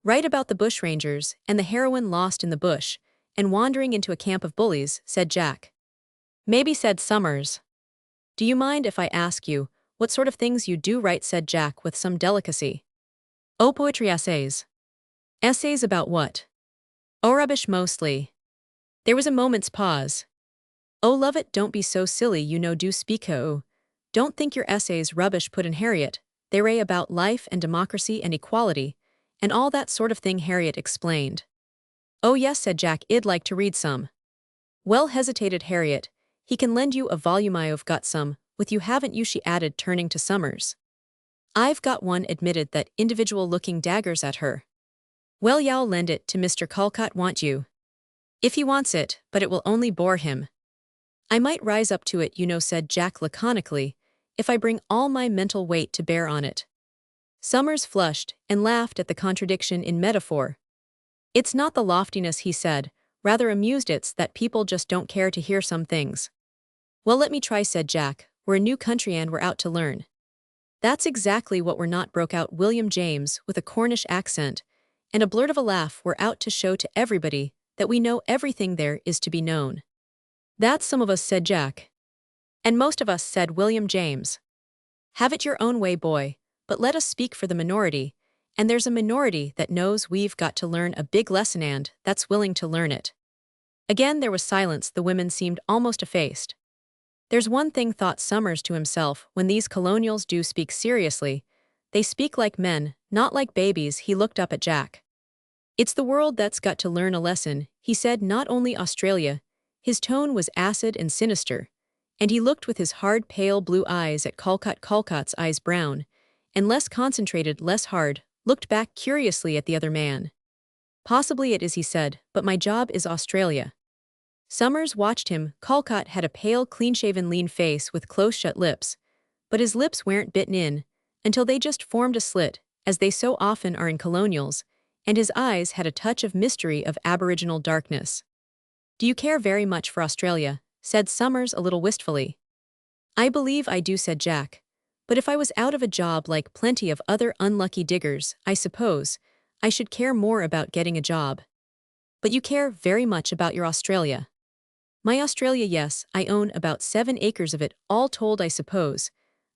Write about the bushrangers and the heroine lost in the bush and wandering into a camp of bullies, said Jack. Maybe, said Summers. Do you mind if I ask you what sort of things you do write? Said Jack with some delicacy. Oh, poetry essays. Essays about what? Oh, rubbish mostly. There was a moment's pause. Oh, love it, don't be so silly, you know, do speak. Oh, don't think your essays rubbish, put in Harriet. They're about life and democracy and equality, and all that sort of thing, Harriet explained. Oh yes, said Jack, I'd like to read some. Well, hesitated Harriet, he can lend you a volume. I've got some, with you, haven't you? She added, turning to Summers. I've got one, admitted that individual, looking daggers at her. Well, y'all lend it to Mr. Calcott, want you? If he wants it, but it will only bore him. I might rise up to it, you know, said Jack laconically, if I bring all my mental weight to bear on it. Summers flushed and laughed at the contradiction in metaphor. It's not the loftiness, he said, rather amused it's that people just don't care to hear some things. Well, let me try, said Jack. We're a new country and we're out to learn. That's exactly what we're not, broke out William James with a Cornish accent, and a blurt of a laugh. We're out to show to everybody that we know everything there is to be known. That's some of us, said Jack. And most of us, said William James. Have it your own way, boy, but let us speak for the minority, and there's a minority that knows we've got to learn a big lesson and that's willing to learn it. Again there was silence. The women seemed almost effaced. There's one thing, thought Summers to himself, when these colonials do speak seriously, they speak like men, not like babies. He looked up at Jack. It's the world that's got to learn a lesson, he said, not only Australia. His tone was acid and sinister, and he looked with his hard, pale blue eyes at Calcott. Calcott's eyes, brown and less concentrated, less hard, looked back curiously at the other man. Possibly it is, he said, but my job is Australia. Summers watched him. Calcott had a pale, clean-shaven, lean face with close-shut lips, but his lips weren't bitten in until they just formed a slit, as they so often are in colonials, and his eyes had a touch of mystery, of aboriginal darkness. Do you care very much for Australia? Said Summers a little wistfully. I believe I do, said Jack. But if I was out of a job like plenty of other unlucky diggers, I suppose I should care more about getting a job. But you care very much about your Australia. My Australia, yes, I own about 7 acres of it, all told, I suppose.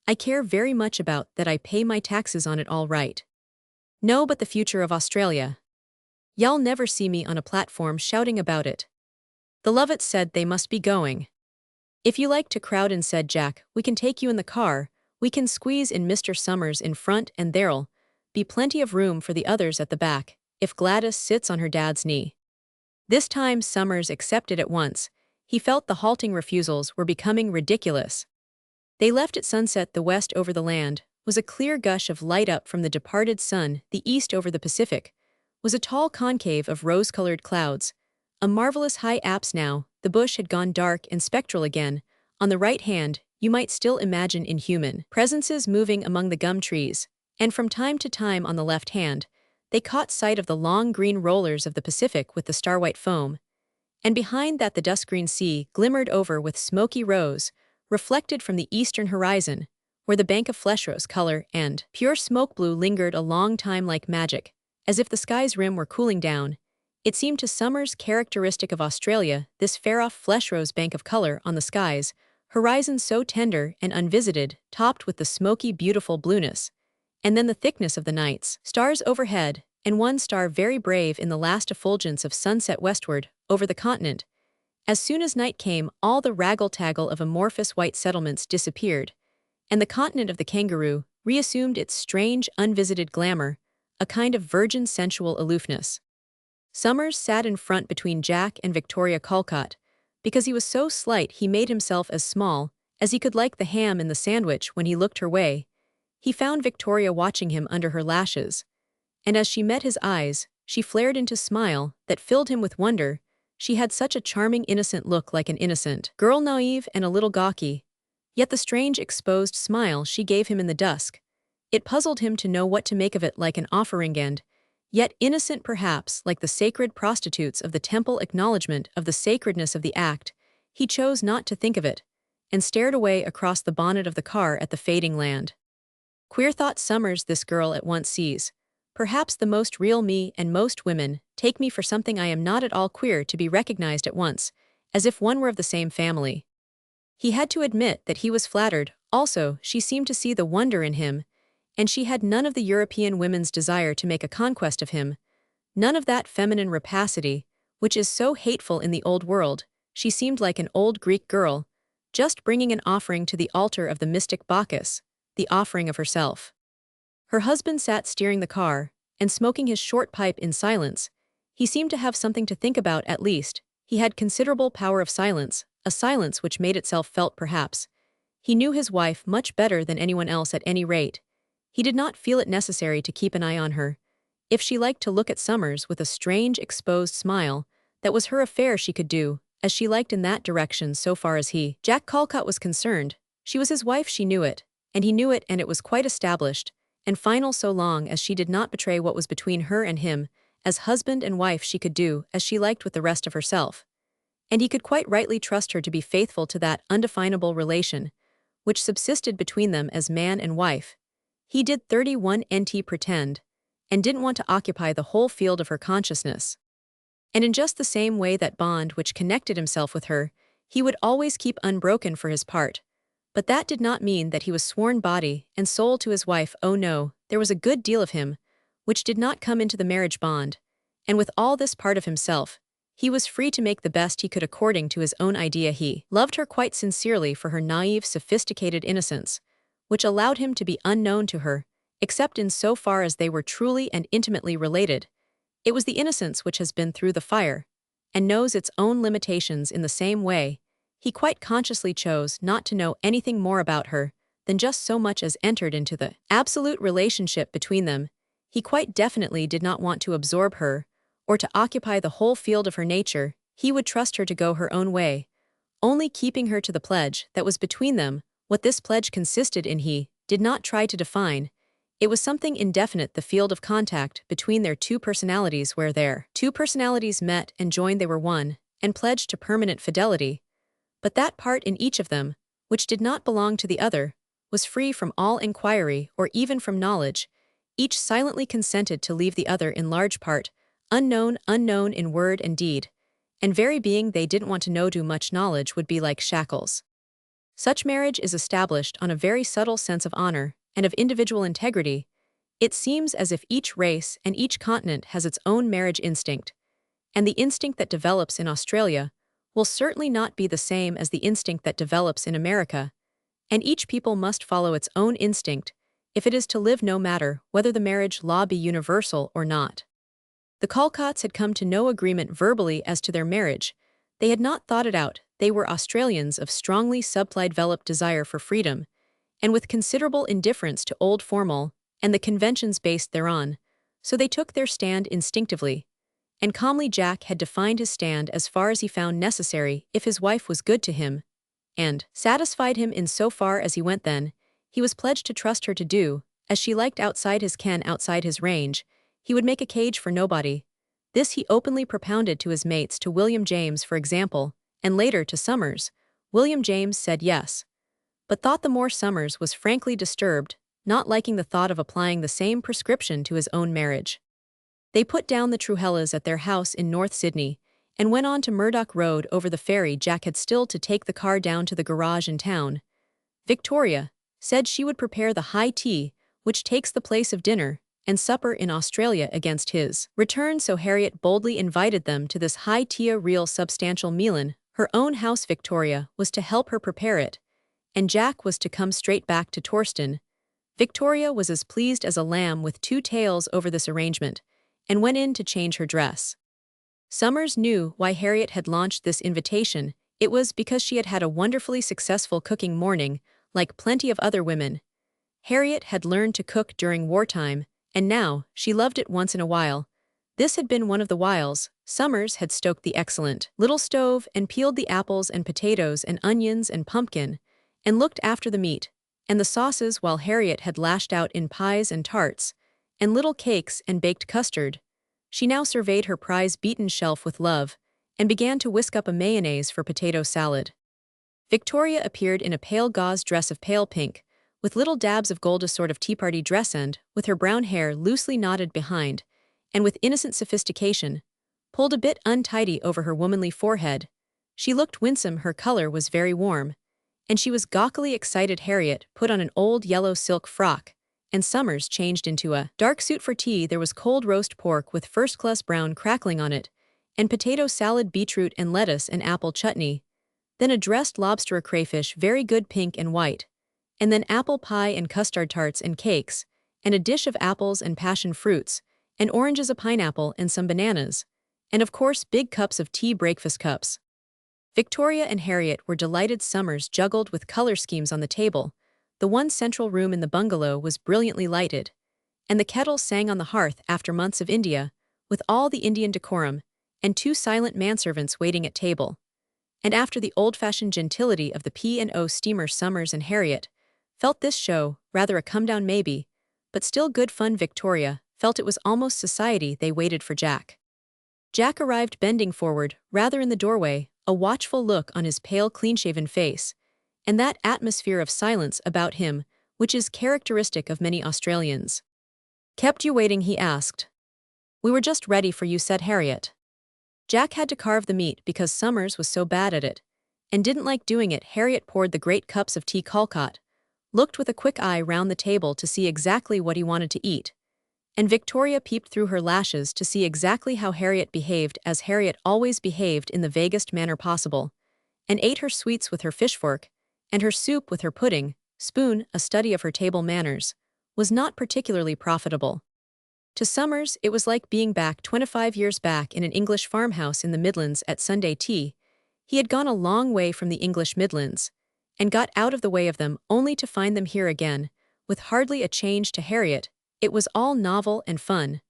I care very much about that. I pay my taxes on it, all right. No, but the future of Australia. Y'all never see me on a platform shouting about it. The Lovets said they must be going. If you like to crowd in, said Jack, we can take you in the car. We can squeeze in Mr. Summers in front, and there'll be plenty of room for the others at the back, if Gladys sits on her dad's knee. This time Summers accepted at once. He felt the halting refusals were becoming ridiculous. They left at sunset. The west over the land was a clear gush of light up from the departed sun. The east over the Pacific was a tall concave of rose-colored clouds, a marvelous high apse now. The bush had gone dark and spectral again. On the right hand, you might still imagine inhuman presences moving among the gum trees, and from time to time on the left hand, they caught sight of the long green rollers of the Pacific with the star-white foam, and behind that the dusk-green sea glimmered over with smoky rose, reflected from the eastern horizon, where the bank of flesh rose color and pure smoke blue lingered a long time like magic, as if the sky's rim were cooling down. It seemed to Summers characteristic of Australia, this fair-off flesh rose bank of color on the skies, horizon so tender and unvisited, topped with the smoky beautiful blueness, and then the thickness of the nights, stars overhead, and one star very brave in the last effulgence of sunset westward, over the continent. As soon as night came, all the raggle-taggle of amorphous white settlements disappeared, and the continent of the Kangaroo reassumed its strange, unvisited glamour, a kind of virgin sensual aloofness. Summers sat in front between Jack and Victoria Calcott. Because he was so slight he made himself as small as he could like the ham in the sandwich when he looked her way. He found Victoria watching him under her lashes, and as she met his eyes, she flared into a smile that filled him with wonder. She had such a charming innocent look, like an innocent girl, naive and a little gawky. Yet the strange exposed smile she gave him in the dusk, it puzzled him to know what to make of it, like an offering and yet innocent perhaps, like the sacred prostitutes of the temple acknowledgement of the sacredness of the act. He chose not to think of it, and stared away across the bonnet of the car at the fading land. Queer thought Summers, this girl at once sees perhaps the most real me, and most women take me for something I am not at all queer to be recognized at once, as if one were of the same family. He had to admit that he was flattered. Also, she seemed to see the wonder in him, and she had none of the European women's desire to make a conquest of him, none of that feminine rapacity, which is so hateful in the old world. She seemed like an old Greek girl, just bringing an offering to the altar of the mystic Bacchus, the offering of herself. Her husband sat steering the car, and smoking his short pipe in silence. He seemed to have something to think about, at least. He had considerable power of silence, a silence which made itself felt perhaps. He knew his wife much better than anyone else at any rate. He did not feel it necessary to keep an eye on her. If she liked to look at Summers with a strange exposed smile, that was her affair. She could do as she liked in that direction so far as Jack Calcott was concerned. She was his wife, she knew it, and he knew it, and it was quite established and final so long as she did not betray what was between her and him. As husband and wife she could do as she liked with the rest of herself. And he could quite rightly trust her to be faithful to that undefinable relation which subsisted between them as man and wife. He did 31 NT pretend, and didn't want to occupy the whole field of her consciousness. And in just the same way that bond which connected himself with her, he would always keep unbroken for his part. But that did not mean that he was sworn body and soul to his wife. Oh no, there was a good deal of him which did not come into the marriage bond, and with all this part of himself, he was free to make the best he could according to his own idea. He loved her quite sincerely for her naive, sophisticated innocence, which allowed him to be unknown to her, except in so far as they were truly and intimately related. It was the innocence which has been through the fire, and knows its own limitations in the same way. He quite consciously chose not to know anything more about her than just so much as entered into the absolute relationship between them. He quite definitely did not want to absorb her, or to occupy the whole field of her nature. He would trust her to go her own way, only keeping her to the pledge that was between them. What this pledge consisted in he did not try to define. It was something indefinite, the field of contact between their two personalities, where their two personalities met and joined they were one, and pledged to permanent fidelity. But that part in each of them, which did not belong to the other, was free from all inquiry or even from knowledge. Each silently consented to leave the other in large part unknown in word and deed, and very being they didn't want to know too much knowledge would be like shackles. Such marriage is established on a very subtle sense of honor and of individual integrity. It seems as if each race and each continent has its own marriage instinct, and the instinct that develops in Australia will certainly not be the same as the instinct that develops in America, and each people must follow its own instinct if it is to live, no matter whether the marriage law be universal or not. The Calcotts had come to no agreement verbally as to their marriage. They had not thought it out. They were Australians of strongly subdeveloped desire for freedom, and with considerable indifference to old formal and the conventions based thereon, so they took their stand instinctively. And calmly Jack had defined his stand as far as he found necessary. If his wife was good to him, and satisfied him in so far as he went, then he was pledged to trust her to do as she liked outside his ken, outside his range. He would make a cage for nobody. This he openly propounded to his mates, to William James for example, and later to Summers. William James said yes. but thought the more Summers was frankly disturbed, not liking the thought of applying the same prescription to his own marriage. They put down the Truhellas at their house in North Sydney and went on to Murdoch Road over the ferry. Jack had still to take the car down to the garage in town. Victoria said she would prepare the high tea, which takes the place of dinner and supper in Australia against his return, so Harriet boldly invited them to this high tea, a real substantial meal. Her own house. Victoria was to help her prepare it, and Jack was to come straight back to Torsten. Victoria was as pleased as a lamb with two tails over this arrangement, and went in to change her dress. Summers knew why Harriet had launched this invitation. It was because she had had a wonderfully successful cooking morning, like plenty of other women. Harriet had learned to cook during wartime, and now she loved it once in a while. This had been one of the whiles. Summers had stoked the excellent little stove and peeled the apples and potatoes and onions and pumpkin, and looked after the meat and the sauces, while Harriet had lashed out in pies and tarts, and little cakes and baked custard. She now surveyed her prize-beaten shelf with love, and began to whisk up a mayonnaise for potato salad. Victoria appeared in a pale gauze dress of pale pink, with little dabs of gold, a sort of tea-party dress, and, with her brown hair loosely knotted behind, and with innocent sophistication, pulled a bit untidy over her womanly forehead. She looked winsome, her color was very warm, and she was gawkily excited. Harriet put on an old yellow silk frock, and Summers changed into a dark suit for tea. There was cold roast pork with first-class brown crackling on it, and potato salad, beetroot and lettuce and apple chutney, then a dressed lobster, a crayfish, very good pink and white, and then apple pie and custard tarts and cakes, and a dish of apples and passion fruits, and oranges, a pineapple and some bananas, and of course big cups of tea, breakfast cups. Victoria and Harriet were delighted. Summers juggled with color schemes on the table. The one central room in the bungalow was brilliantly lighted, and the kettle sang on the hearth after months of India, with all the Indian decorum, and two silent manservants waiting at table. And after the old-fashioned gentility of the P&O steamer, Summers and Harriet felt this show rather a come-down maybe, but still good fun. Victoria felt it was almost society. They waited for Jack. Jack arrived bending forward, rather in the doorway, a watchful look on his pale, clean-shaven face, and that atmosphere of silence about him, which is characteristic of many Australians. "Kept you waiting?" he asked. "We were just ready for you," said Harriet. Jack had to carve the meat because Summers was so bad at it, and didn't like doing it. Harriet poured the great cups of tea Calcott, looked with a quick eye round the table to see exactly what he wanted to eat, and Victoria peeped through her lashes to see exactly how Harriet behaved, as Harriet always behaved in the vaguest manner possible, and ate her sweets with her fish fork, and her soup with her pudding spoon. A study of her table manners was not particularly profitable. To Summers, it was like being back 25 years back in an English farmhouse in the Midlands at Sunday tea. He had gone a long way from the English Midlands, and got out of the way of them, only to find them here again, with hardly a change. To Harriet, it was all novel and fun,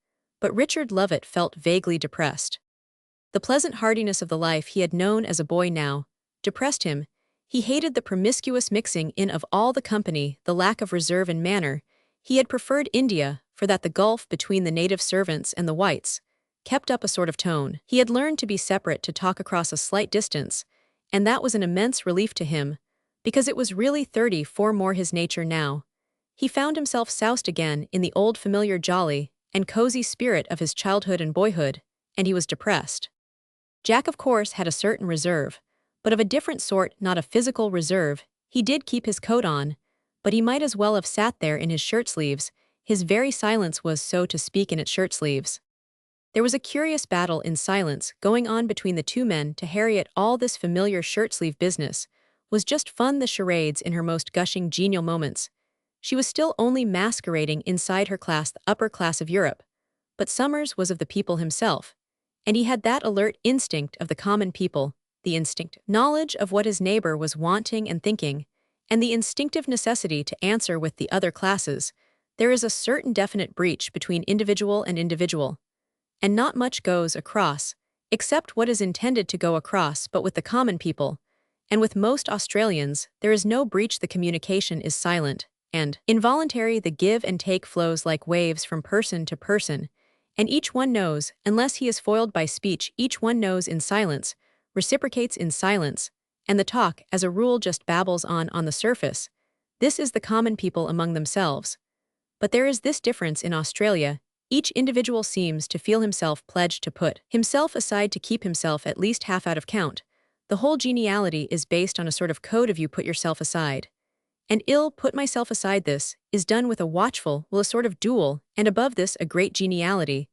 but Richard Lovett felt vaguely depressed. The pleasant hardiness of the life he had known as a boy now depressed him. He hated the promiscuous mixing in of all the company, the lack of reserve and manner. He had preferred India, for that the gulf between the native servants and the whites kept up a sort of tone. He had learned to be separate, to talk across a slight distance, and that was an immense relief to him, because it was really 34 more his nature now. He found himself soused again in the old familiar jolly and cozy spirit of his childhood and boyhood, and he was depressed. Jack, of course, had a certain reserve, but of a different sort, not a physical reserve. He did keep his coat on, but he might as well have sat there in his shirt sleeves. His very silence was, so to speak, in its shirt sleeves. There was a curious battle in silence going on between the two men. To Harriet, all this familiar shirt-sleeve business was just fun, the charades in her most gushing, genial moments. She was still only masquerading inside her class, the upper class of Europe. But Summers was of the people himself, and he had that alert instinct of the common people, the instinct knowledge of what his neighbor was wanting and thinking, and the instinctive necessity to answer with the other classes. There is a certain definite breach between individual and individual, and not much goes across, except what is intended to go across. But with the common people, and with most Australians, there is no breach. The communication is silent and involuntary. The give and take flows like waves from person to person, and each one knows, unless he is foiled by speech, each one knows in silence, reciprocates in silence, and the talk, as a rule, just babbles on the surface. This is the common people among themselves. But there is this difference in Australia: each individual seems to feel himself pledged to put himself aside to keep himself at least half out of count. The whole geniality is based on a sort of code of you put yourself aside. And ill put myself aside this is done with a watchful, a sort of duel, and above this a great geniality.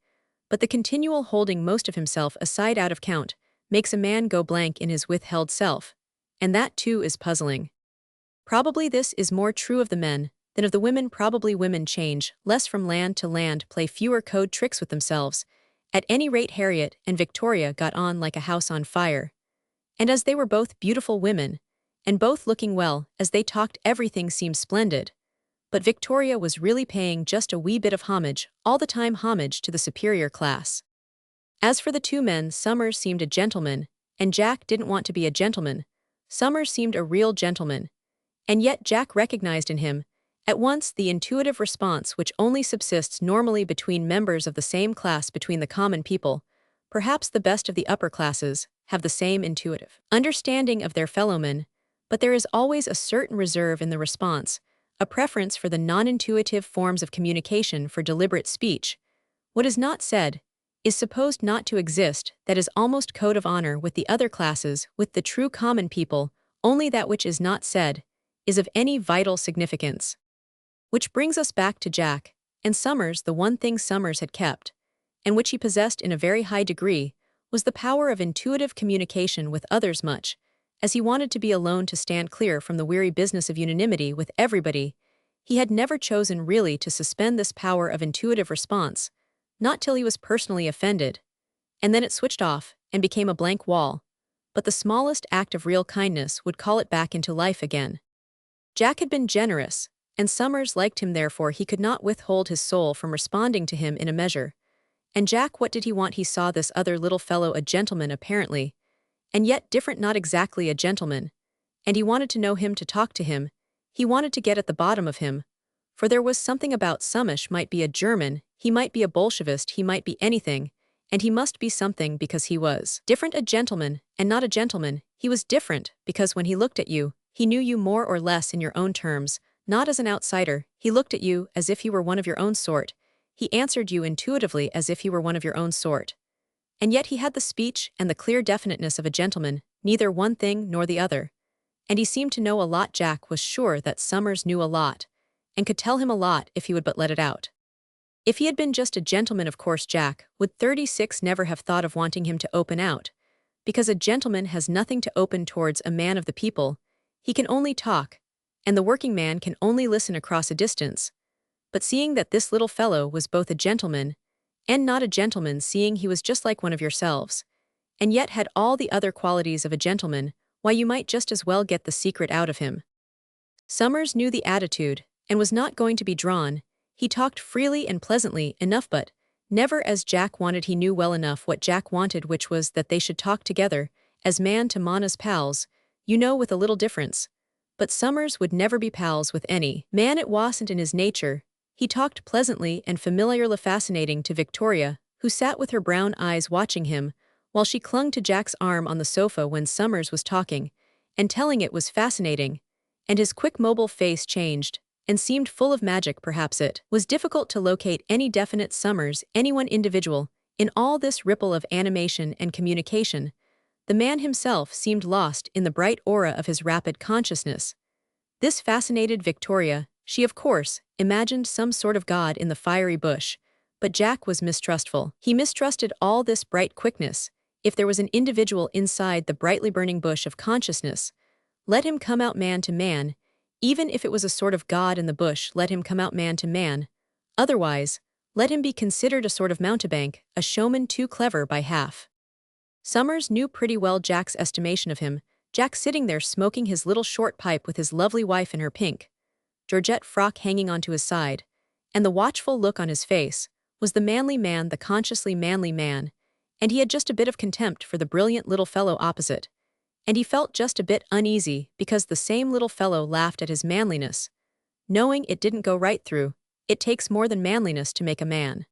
But the continual holding most of himself aside out of count makes a man go blank in his withheld self. And that too is puzzling. Probably this is more true of the men than of the women. Probably women change less from land to land, play fewer code tricks with themselves. At any rate, Harriet and Victoria got on like a house on fire. And as they were both beautiful women, and both looking well, as they talked everything seemed splendid. But Victoria was really paying just a wee bit of homage, all the time homage to the superior class. As for the two men, Summers seemed a gentleman, and Jack didn't want to be a gentleman. Summers seemed a real gentleman. And yet Jack recognized in him, at once, the intuitive response which only subsists normally between members of the same class. Between the common people, perhaps the best of the upper classes, have the same intuitive understanding of their fellowmen, but there is always a certain reserve in the response, a preference for the non-intuitive forms of communication for deliberate speech. What is not said is supposed not to exist. That is almost code of honor with the other classes. With the true common people, only that which is not said is of any vital significance. Which brings us back to Jack and Summers. The one thing Summers had kept, and which he possessed in a very high degree, was the power of intuitive communication with others. Much as he wanted to be alone, to stand clear from the weary business of unanimity with everybody, he had never chosen really to suspend this power of intuitive response, not till he was personally offended, and then it switched off and became a blank wall. But the smallest act of real kindness would call it back into life again. Jack had been generous, and Summers liked him, therefore he could not withhold his soul from responding to him in a measure. And Jack, what did he want? He saw this other little fellow a gentleman apparently, and yet different, not exactly a gentleman, and he wanted to know him, to talk to him. He wanted to get at the bottom of him, for there was something about Summers. Might be a German, he might be a Bolshevist, he might be anything, and he must be something because he was different. A gentleman, and not a gentleman. He was different because when he looked at you, he knew you more or less in your own terms, not as an outsider. He looked at you as if he were one of your own sort. He answered you intuitively as if he were one of your own sort. And yet he had the speech and the clear definiteness of a gentleman, neither one thing nor the other. And he seemed to know a lot. Jack was sure that Summers knew a lot, and could tell him a lot if he would but let it out. If he had been just a gentleman, of course Jack would 36 never have thought of wanting him to open out, because a gentleman has nothing to open towards a man of the people. He can only talk, and the working man can only listen across a distance. But seeing that this little fellow was both a gentleman and not a gentleman, seeing he was just like one of yourselves, and yet had all the other qualities of a gentleman, why, you might just as well get the secret out of him. Summers knew the attitude, and was not going to be drawn. He talked freely and pleasantly enough, but never as Jack wanted. He knew well enough what Jack wanted, which was that they should talk together, as man to man, as pals, you know, with a little difference. But Summers would never be pals with any man. It wasn't in his nature. He talked pleasantly and familiarly, fascinating to Victoria, who sat with her brown eyes watching him, while she clung to Jack's arm on the sofa when Summers was talking, and telling. It was fascinating, and his quick mobile face changed, and seemed full of magic. Perhaps it was difficult to locate any definite Summers, any one individual, in all this ripple of animation and communication. The man himself seemed lost in the bright aura of his rapid consciousness. This fascinated Victoria. She, of course, imagined some sort of god in the fiery bush, but Jack was mistrustful. He mistrusted all this bright quickness. If there was an individual inside the brightly burning bush of consciousness, let him come out man to man. Even if it was a sort of god in the bush, let him come out man to man. Otherwise, let him be considered a sort of mountebank, a showman too clever by half. Summers knew pretty well Jack's estimation of him. Jack sitting there smoking his little short pipe with his lovely wife in her pink georgette frock hanging onto his side, and the watchful look on his face, was the manly man, the consciously manly man, and he had just a bit of contempt for the brilliant little fellow opposite, and he felt just a bit uneasy because the same little fellow laughed at his manliness, knowing it didn't go right through. It takes more than manliness to make a man.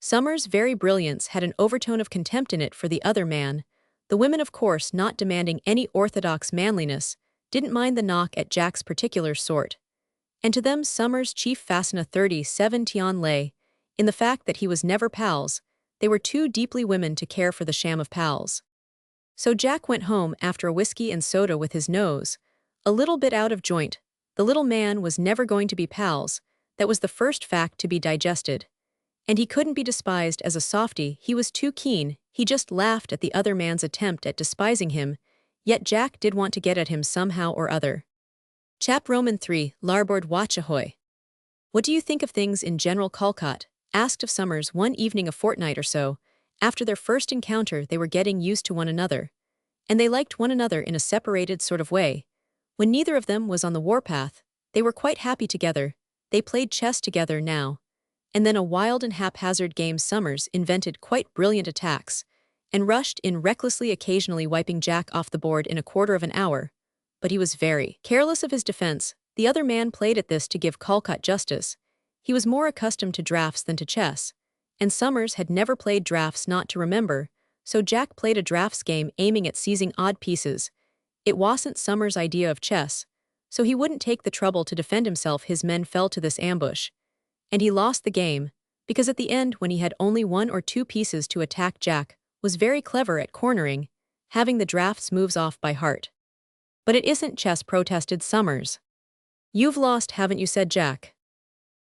Summers' very brilliance had an overtone of contempt in it for the other man, The women, of course, not demanding any orthodox manliness, didn't mind the knock at Jack's particular sort. And to them Summer's chief fascina 37 Tian lay, in the fact that he was never pals, they were too deeply women to care for the sham of pals. So Jack went home after a whiskey and soda with his nose a little bit out of joint. The little man was never going to be pals, that was the first fact to be digested. And he couldn't be despised as a softy, he was too keen, he just laughed at the other man's attempt at despising him, yet Jack did want to get at him somehow or other. Chap Roman 3, Larboard Watch Ahoy. What do you think of things in general? Calcott asked of Summers one evening a fortnight or so. After their first encounter they were getting used to one another. And they liked one another in a separated sort of way. When neither of them was on the warpath, they were quite happy together, they played chess together now. And then a wild and haphazard game. Summers invented quite brilliant attacks, and rushed in recklessly, occasionally wiping Jack off the board in a quarter of an hour. But he was very careless of his defense. The other man played at this to give Calcott justice. He was more accustomed to drafts than to chess, and Summers had never played drafts not to remember, so Jack played a drafts game aiming at seizing odd pieces. It wasn't Summers' idea of chess, so he wouldn't take the trouble to defend himself. His men fell to this ambush. And he lost the game, because at the end, when he had only one or two pieces to attack, Jack was very clever at cornering, having the draft's moves off by heart. But it isn't chess, protested Summers. You've lost, haven't you, said Jack.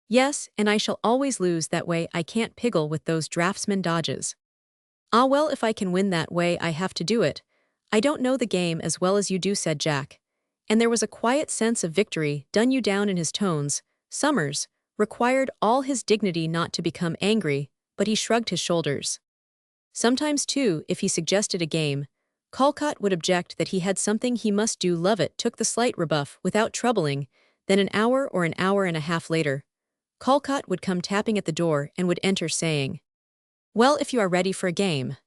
Yes, and I shall always lose that way. I can't piggle with those draftsman dodges. Ah well, if I can win that way I have to do it. I don't know the game as well as you do, said Jack. And there was a quiet sense of victory done you down in his tones. Summers required all his dignity not to become angry, but he shrugged his shoulders. Sometimes, too, if he suggested a game, Calcott would object that he had something he must do. Lovett took the slight rebuff without troubling. Then an hour or an hour and a half later, Calcott would come tapping at the door and would enter saying, "Well, if you are ready for a game."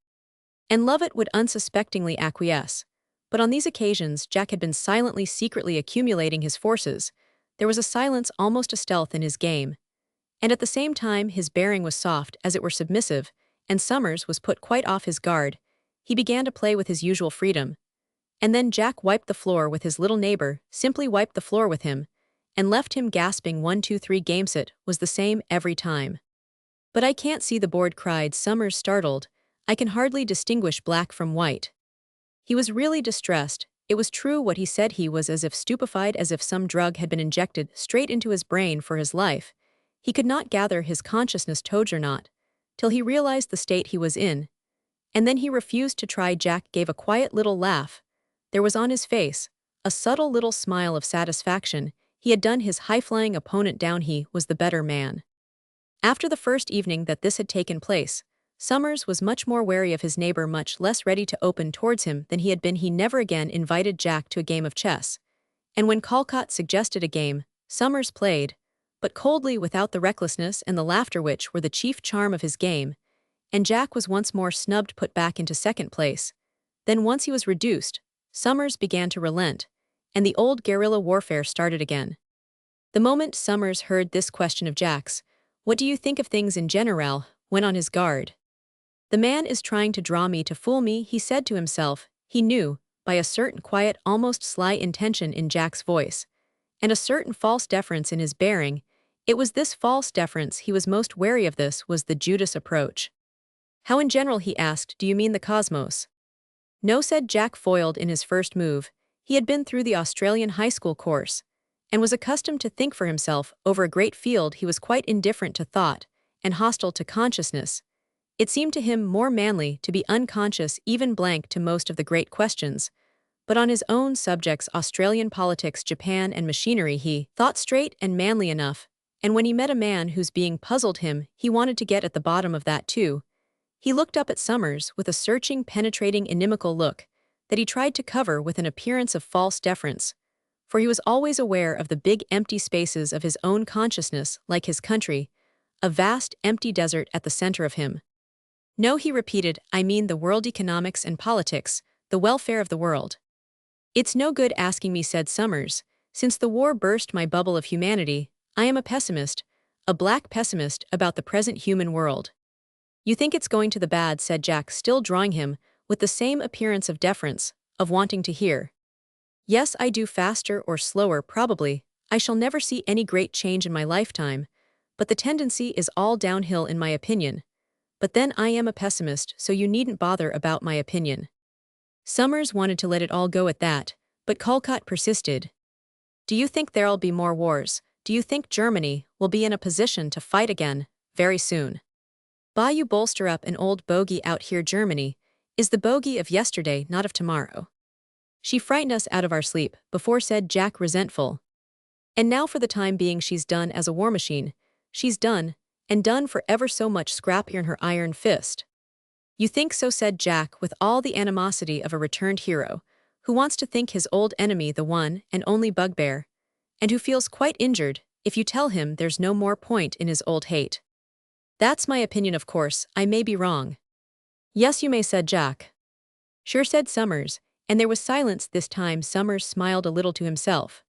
And Lovett would unsuspectingly acquiesce. But on these occasions Jack had been silently, secretly accumulating his forces. There was a silence, almost a stealth, in his game. And at the same time his bearing was soft, as it were submissive, and Summers was put quite off his guard. He began to play with his usual freedom. And then Jack wiped the floor with his little neighbor, simply wiped the floor with him, and left him gasping. 1, 2, 3 games. It was the same every time. But I can't see the board, cried Summers, startled. I can hardly distinguish black from white. He was really distressed. It was true what he said. He was as if stupefied, as if some drug had been injected straight into his brain for his life. He could not gather his consciousness, toad or not, till he realized the state he was in. And then he refused to try. Jack gave a quiet little laugh. There was on his face a subtle little smile of satisfaction. He had done his high-flying opponent down. He was the better man. After the first evening that this had taken place, Summers was much more wary of his neighbor, much less ready to open towards him than he had been. He never again invited Jack to a game of chess. And when Calcott suggested a game, Summers played, but coldly, without the recklessness and the laughter which were the chief charm of his game, and Jack was once more snubbed, put back into second place. Then once he was reduced, Summers began to relent, and the old guerrilla warfare started again. The moment Summers heard this question of Jack's, "What do you think of things in general?" went on his guard. The man is trying to draw me, to fool me, he said to himself. He knew, by a certain quiet, almost sly intention in Jack's voice, and a certain false deference in his bearing. It was this false deference he was most wary of. This was the Judas approach. How in general, he asked, do you mean the cosmos? No, said Jack, foiled in his first move. He had been through the Australian high school course, and was accustomed to think for himself over a great field. He was quite indifferent to thought, and hostile to consciousness. It seemed to him more manly to be unconscious, even blank, to most of the great questions. But on his own subjects, Australian politics, Japan, and machinery, he thought straight and manly enough, and when he met a man whose being puzzled him, he wanted to get at the bottom of that too. He looked up at Summers with a searching, penetrating, inimical look that he tried to cover with an appearance of false deference, for he was always aware of the big empty spaces of his own consciousness, like his country, a vast empty desert at the center of him. No, he repeated, I mean the world, economics and politics, the welfare of the world. It's no good asking me, said Summers. Since the war burst my bubble of humanity, I am a pessimist, a black pessimist about the present human world. You think it's going to the bad, said Jack, still drawing him. with the same appearance of deference, of wanting to hear. Yes, I do faster or slower probably, I shall never see any great change in my lifetime, but the tendency is all downhill in my opinion. But then I am a pessimist, so you needn't bother about my opinion. Summers wanted to let it all go at that, but Callcott persisted. Do you think there'll be more wars? Do you think Germany will be in a position to fight again, very soon? Bah, you bolster up an old bogey out here. Germany is the bogey of yesterday, not of tomorrow. She frightened us out of our sleep, before, said Jack, resentful. And now for the time being she's done as a war machine. She's done, and done for ever so much scrap in her iron fist. You think so, said Jack, with all the animosity of a returned hero, who wants to think his old enemy the one and only bugbear, and who feels quite injured if you tell him there's no more point in his old hate. That's my opinion, of course, I may be wrong. Yes, you may, said Jack. Sure, said Summers, and there was silence this time. Summers smiled a little to himself.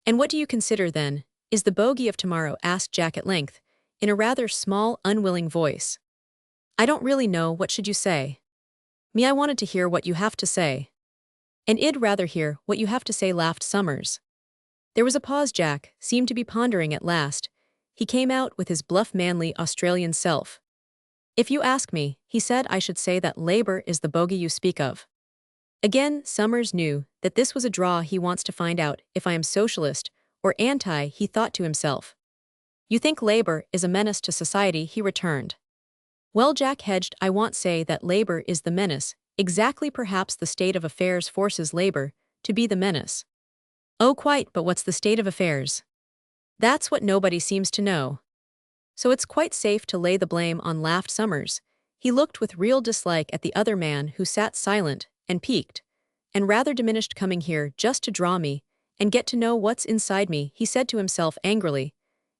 And what do you consider, then, is the bogey of tomorrow? Asked Jack at length, in a rather small, unwilling voice. I don't really know. What should you say? Me, I wanted to hear what you have to say. And I'd rather hear what you have to say, laughed Summers. There was a pause. Jack seemed to be pondering at last. He came out with his bluff, manly Australian self. If you ask me, he said, I should say that labor is the bogey you speak of. Again, Summers knew that this was a draw. He wants to find out if I am socialist or anti, he thought to himself. You think labor is a menace to society, he returned. Well, Jack hedged, I won't say that labor is the menace, exactly. Perhaps the state of affairs forces labor to be the menace. Oh, quite, but what's the state of affairs? That's what nobody seems to know. So it's quite safe to lay the blame on, laughed Summers. He looked with real dislike at the other man, who sat silent and piqued, and rather diminished. Coming here just to draw me and get to know what's inside me, he said to himself angrily,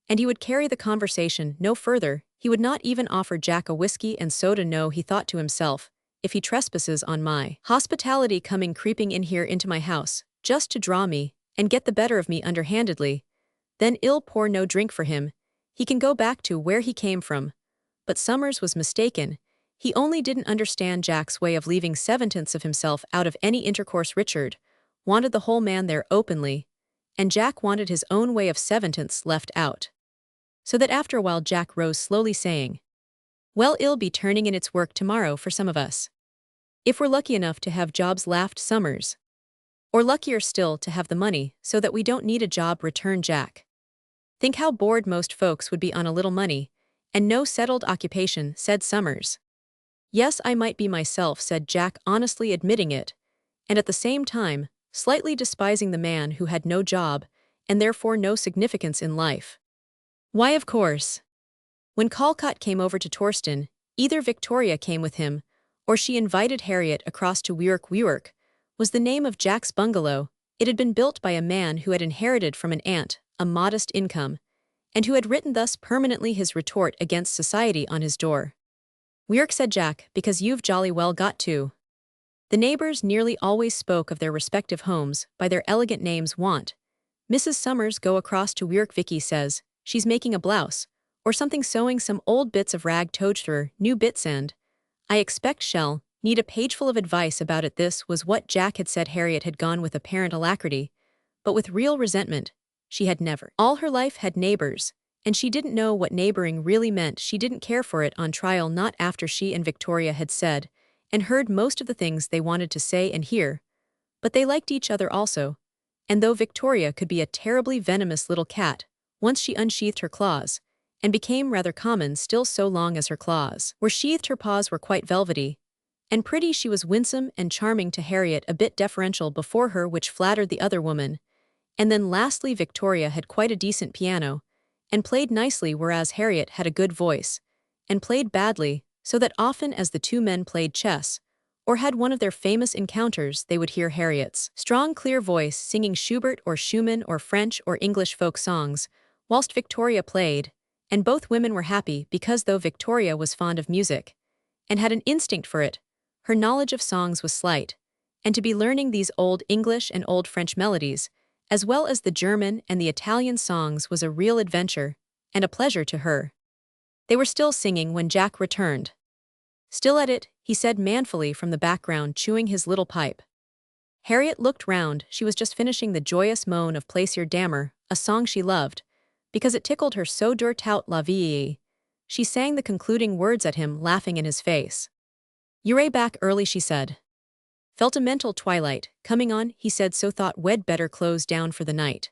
and he would carry the conversation no further. He would not even offer Jack a whiskey and soda. No, he thought to himself, if he trespasses on my hospitality, coming creeping in here into my house just to draw me and get the better of me underhandedly, then I'll pour no drink for him. He can go back to where he came from. But Summers was mistaken. He only didn't understand Jack's way of leaving 7/10 of himself out of any intercourse. Richard wanted the whole man there openly, and Jack wanted his own way of 7/10 left out. So that after a while Jack rose slowly, saying, well, it'll be turning in its work tomorrow for some of us. If we're lucky enough to have jobs, laughed Summers. Or luckier still to have the money so that we don't need a job, returned Jack. Think how bored most folks would be on a little money and no settled occupation, said Summers. Yes, I might be myself, said Jack, honestly admitting it, and at the same time slightly despising the man who had no job and therefore no significance in life. Why, of course. When Callcott came over to Torsten, either Victoria came with him, or she invited Harriet across to Weirk. Weirk was the name of Jack's bungalow. It had been built by a man who had inherited from an aunt a modest income, and who had written thus permanently his retort against society on his door. Weirk, said Jack, because you've jolly well got to. The neighbors nearly always spoke of their respective homes by their elegant names. Want Mrs. Summers go across to Weirk? Vicky says she's making a blouse or something, sewing some old bits of rag told through new bits, and I expect shall need a pageful of advice about it. This was what Jack had said. Harriet had gone with apparent alacrity, but with real resentment. She had never all her life had neighbors, and she didn't know what neighboring really meant. She didn't care for it on trial, not after she and Victoria had said and heard most of the things they wanted to say and hear. But they liked each other also, and though Victoria could be a terribly venomous little cat, once she unsheathed her claws, and became rather common, still so long as her claws were sheathed her paws were quite velvety and pretty. She was winsome and charming to Harriet, a bit deferential before her, which flattered the other woman. And then lastly, Victoria had quite a decent piano, and played nicely, whereas Harriet had a good voice, and played badly, so that often as the two men played chess, or had one of their famous encounters, they would hear Harriet's strong, clear voice singing Schubert or Schumann or French or English folk songs, whilst Victoria played, and both women were happy because though Victoria was fond of music, and had an instinct for it, her knowledge of songs was slight, and to be learning these old English and old French melodies, as well as the German and the Italian songs, was a real adventure and a pleasure to her. They were still singing when Jack returned. Still at it, he said manfully from the background, chewing his little pipe. Harriet looked round. She was just finishing the joyous moan of Plaisir Dammer, a song she loved, because it tickled her so dur tout la vie. She sang the concluding words at him, laughing in his face. "You're back early," she said. Felt a mental twilight coming on, he said, so thought we'd better close down for the night.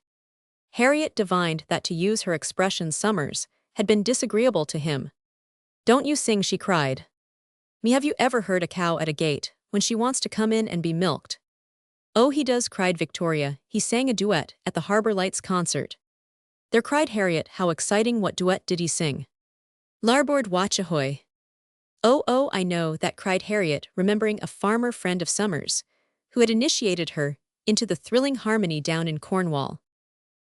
Harriet divined that, to use her expression, Summers had been disagreeable to him. "Don't you sing," she cried. "Me, have you ever heard a cow at a gate when she wants to come in and be milked?" "Oh, he does," cried Victoria. "He sang a duet at the Harbor Lights concert." "There," cried Harriet. "How exciting! What duet did he sing?" "Larboard watch ahoy." Oh, I know that," cried Harriet, remembering a farmer friend of Summers, who had initiated her into the thrilling harmony down in Cornwall.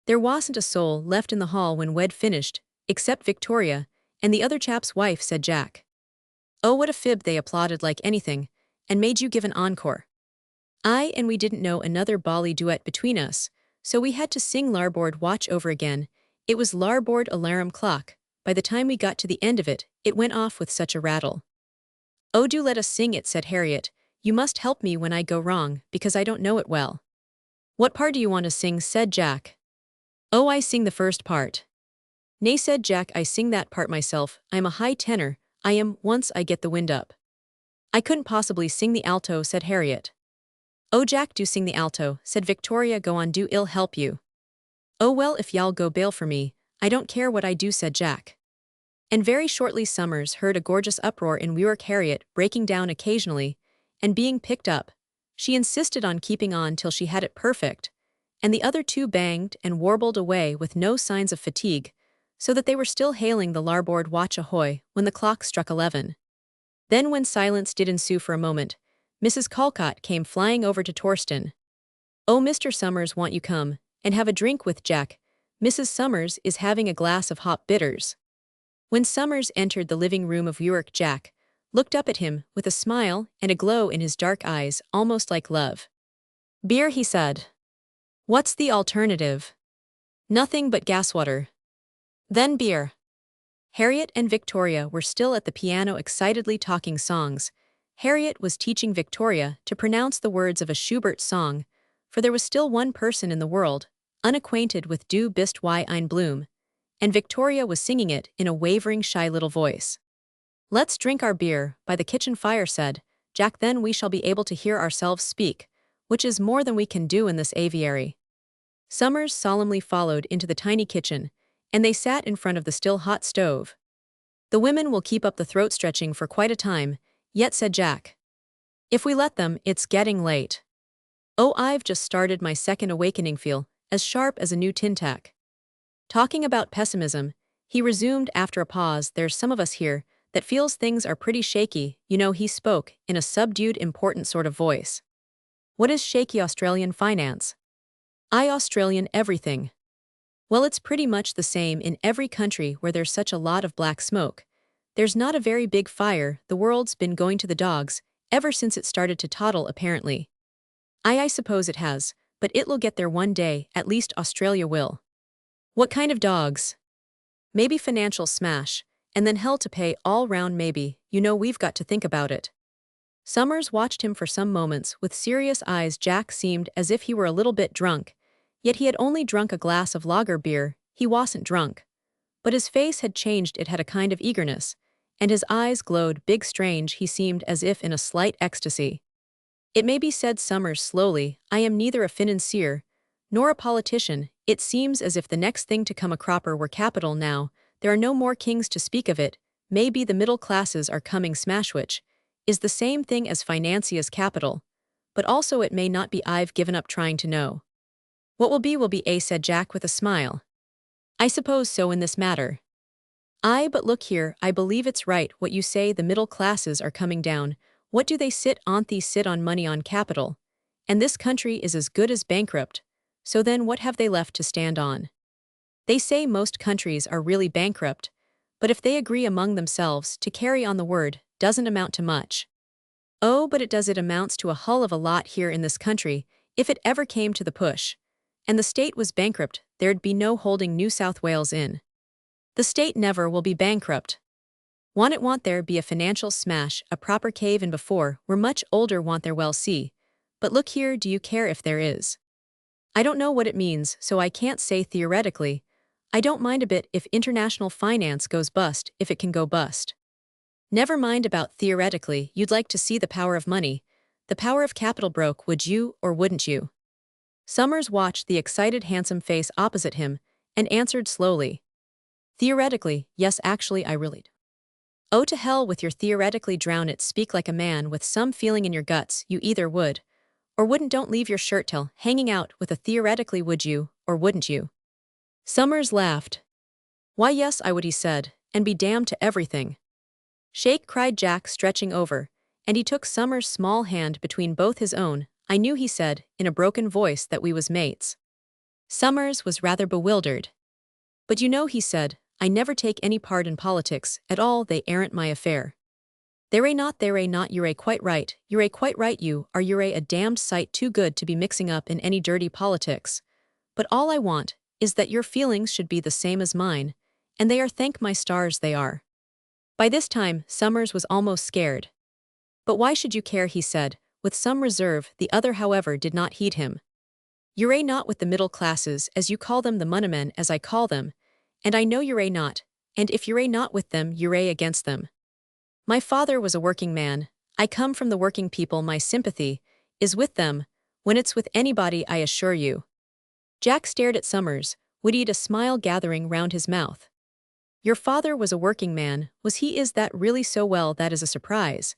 "There wasn't a soul left in the hall when we'd finished, except Victoria and the other chap's wife," said Jack. "Oh, what a fib!" They applauded like anything, and made you give an encore. "Aye, and we didn't know another bally duet between us, so we had to sing Larboard Watch over again. It was Larboard Alarum Clock. By the time we got to the end of it, it went off with such a rattle." "Oh, do let us sing it," said Harriet. "You must help me when I go wrong, because I don't know it well." "What part do you want to sing?" said Jack. "Oh, I sing the first part." "Nay," said Jack, "I sing that part myself. I am a high tenor, I am, once I get the wind up." "I couldn't possibly sing the alto," said Harriet. "Oh, Jack, do sing the alto," said Victoria. "Go on, do, I'll help you." "Oh, well, if y'all go bail for me, I don't care what I do," said Jack. And very shortly Summers heard a gorgeous uproar in Weirk, Harriet breaking down occasionally and being picked up. She insisted on keeping on till she had it perfect, and the other two banged and warbled away with no signs of fatigue, so that they were still hailing the Larboard Watch ahoy when the clock struck 11. Then, when silence did ensue for a moment, Mrs. Calcott came flying over to Torsten. "Oh, Mr. Summers, want you come and have a drink with Jack? Mrs. Summers is having a glass of hop bitters." When Summers entered the living room of Weirk, Jack looked up at him with a smile and a glow in his dark eyes, almost like love. "Beer," he said. "What's the alternative?" "Nothing but gaswater." "Then beer." Harriet and Victoria were still at the piano, excitedly talking songs. Harriet was teaching Victoria to pronounce the words of a Schubert song, for there was still one person in the world unacquainted with Du bist wie ein Blume, and Victoria was singing it in a wavering, shy little voice. "Let's drink our beer by the kitchen fire," said Jack. "Then we shall be able to hear ourselves speak, which is more than we can do in this aviary." Summers solemnly followed into the tiny kitchen, and they sat in front of the still hot stove. "The women will keep up the throat stretching for quite a time yet," said Jack. "If we let them, it's getting late." "Oh, I've just started my second awakening, feel as sharp as a new tin tack." "Talking about pessimism," he resumed after a pause, "there's some of us here that feels things are pretty shaky, you know." He spoke in a subdued, important sort of voice. "What is shaky Australian finance?" "I Australian everything." "Well, it's pretty much the same in every country where there's such a lot of black smoke. There's not a very big fire. The world's been going to the dogs ever since it started to toddle, apparently." I suppose it has, but it'll get there one day, at least Australia will." "What kind of dogs?" "Maybe financial smash, and then hell to pay all round maybe. You know, we've got to think about it." Summers watched him for some moments with serious eyes. Jack seemed as if he were a little bit drunk, yet he had only drunk a glass of lager beer. He wasn't drunk. But his face had changed. It had a kind of eagerness, and his eyes glowed big, strange. He seemed as if in a slight ecstasy. "It may be," said Summers slowly, "I am neither a financier nor a politician. It seems as if the next thing to come a cropper were capital. Now there are no more kings to speak of. It maybe the middle classes are coming smash, which is the same thing as financiers capital, but also it may not be. I've given up trying to know. What will be, said Jack with a smile. "I suppose so in this matter." "Aye, but look here, I believe it's right what you say, the middle classes are coming down. What do they sit on? They sit on money, on capital. And this country is as good as bankrupt. So then what have they left to stand on? They say most countries are really bankrupt, but if they agree among themselves to carry on, the word doesn't amount to much." "Oh, but it does. It amounts to a hull of a lot here in this country, if it ever came to the push. And the state was bankrupt, there'd be no holding New South Wales in." "The state never will be bankrupt." Want there be a financial smash, a proper cave in before, we're much older want there well see. But look here, do you care if there is? I don't know what it means, so I can't say theoretically. I don't mind a bit if international finance goes bust, if it can go bust. Never mind about theoretically, you'd like to see the power of money. The power of capital broke, would you or wouldn't you? Summers watched the excited handsome face opposite him, and answered slowly. Theoretically, yes actually I really do. Oh to hell with your theoretically drown it, speak like a man with some feeling in your guts, you either would, or wouldn't, don't leave your shirt tail hanging out with a theoretically would you, or wouldn't you? Summers laughed. Why yes I would, he said, and be damned to everything. Shake, cried Jack, stretching over, and he took Summers' small hand between both his own. I knew, he said, in a broken voice, that we was mates. Summers was rather bewildered. But you know, he said, I never take any part in politics, at all, they aren't my affair. There not, you're quite right, you are a damned sight too good to be mixing up in any dirty politics. But all I want is that your feelings should be the same as mine, and they are, thank my stars they are. By this time, Summers was almost scared. But why should you care, he said, with some reserve. The other, however, did not heed him. You're not with the middle classes, as you call them, the moneymen as I call them, and I know you're not, and if you're not with them, you're against them. My father was a working man, I come from the working people, my sympathy is with them, when it's with anybody, I assure you. Jack stared at Summers, witty, a smile gathering round his mouth. Your father was a working man, was he? Is that really so? Well, that is a surprise.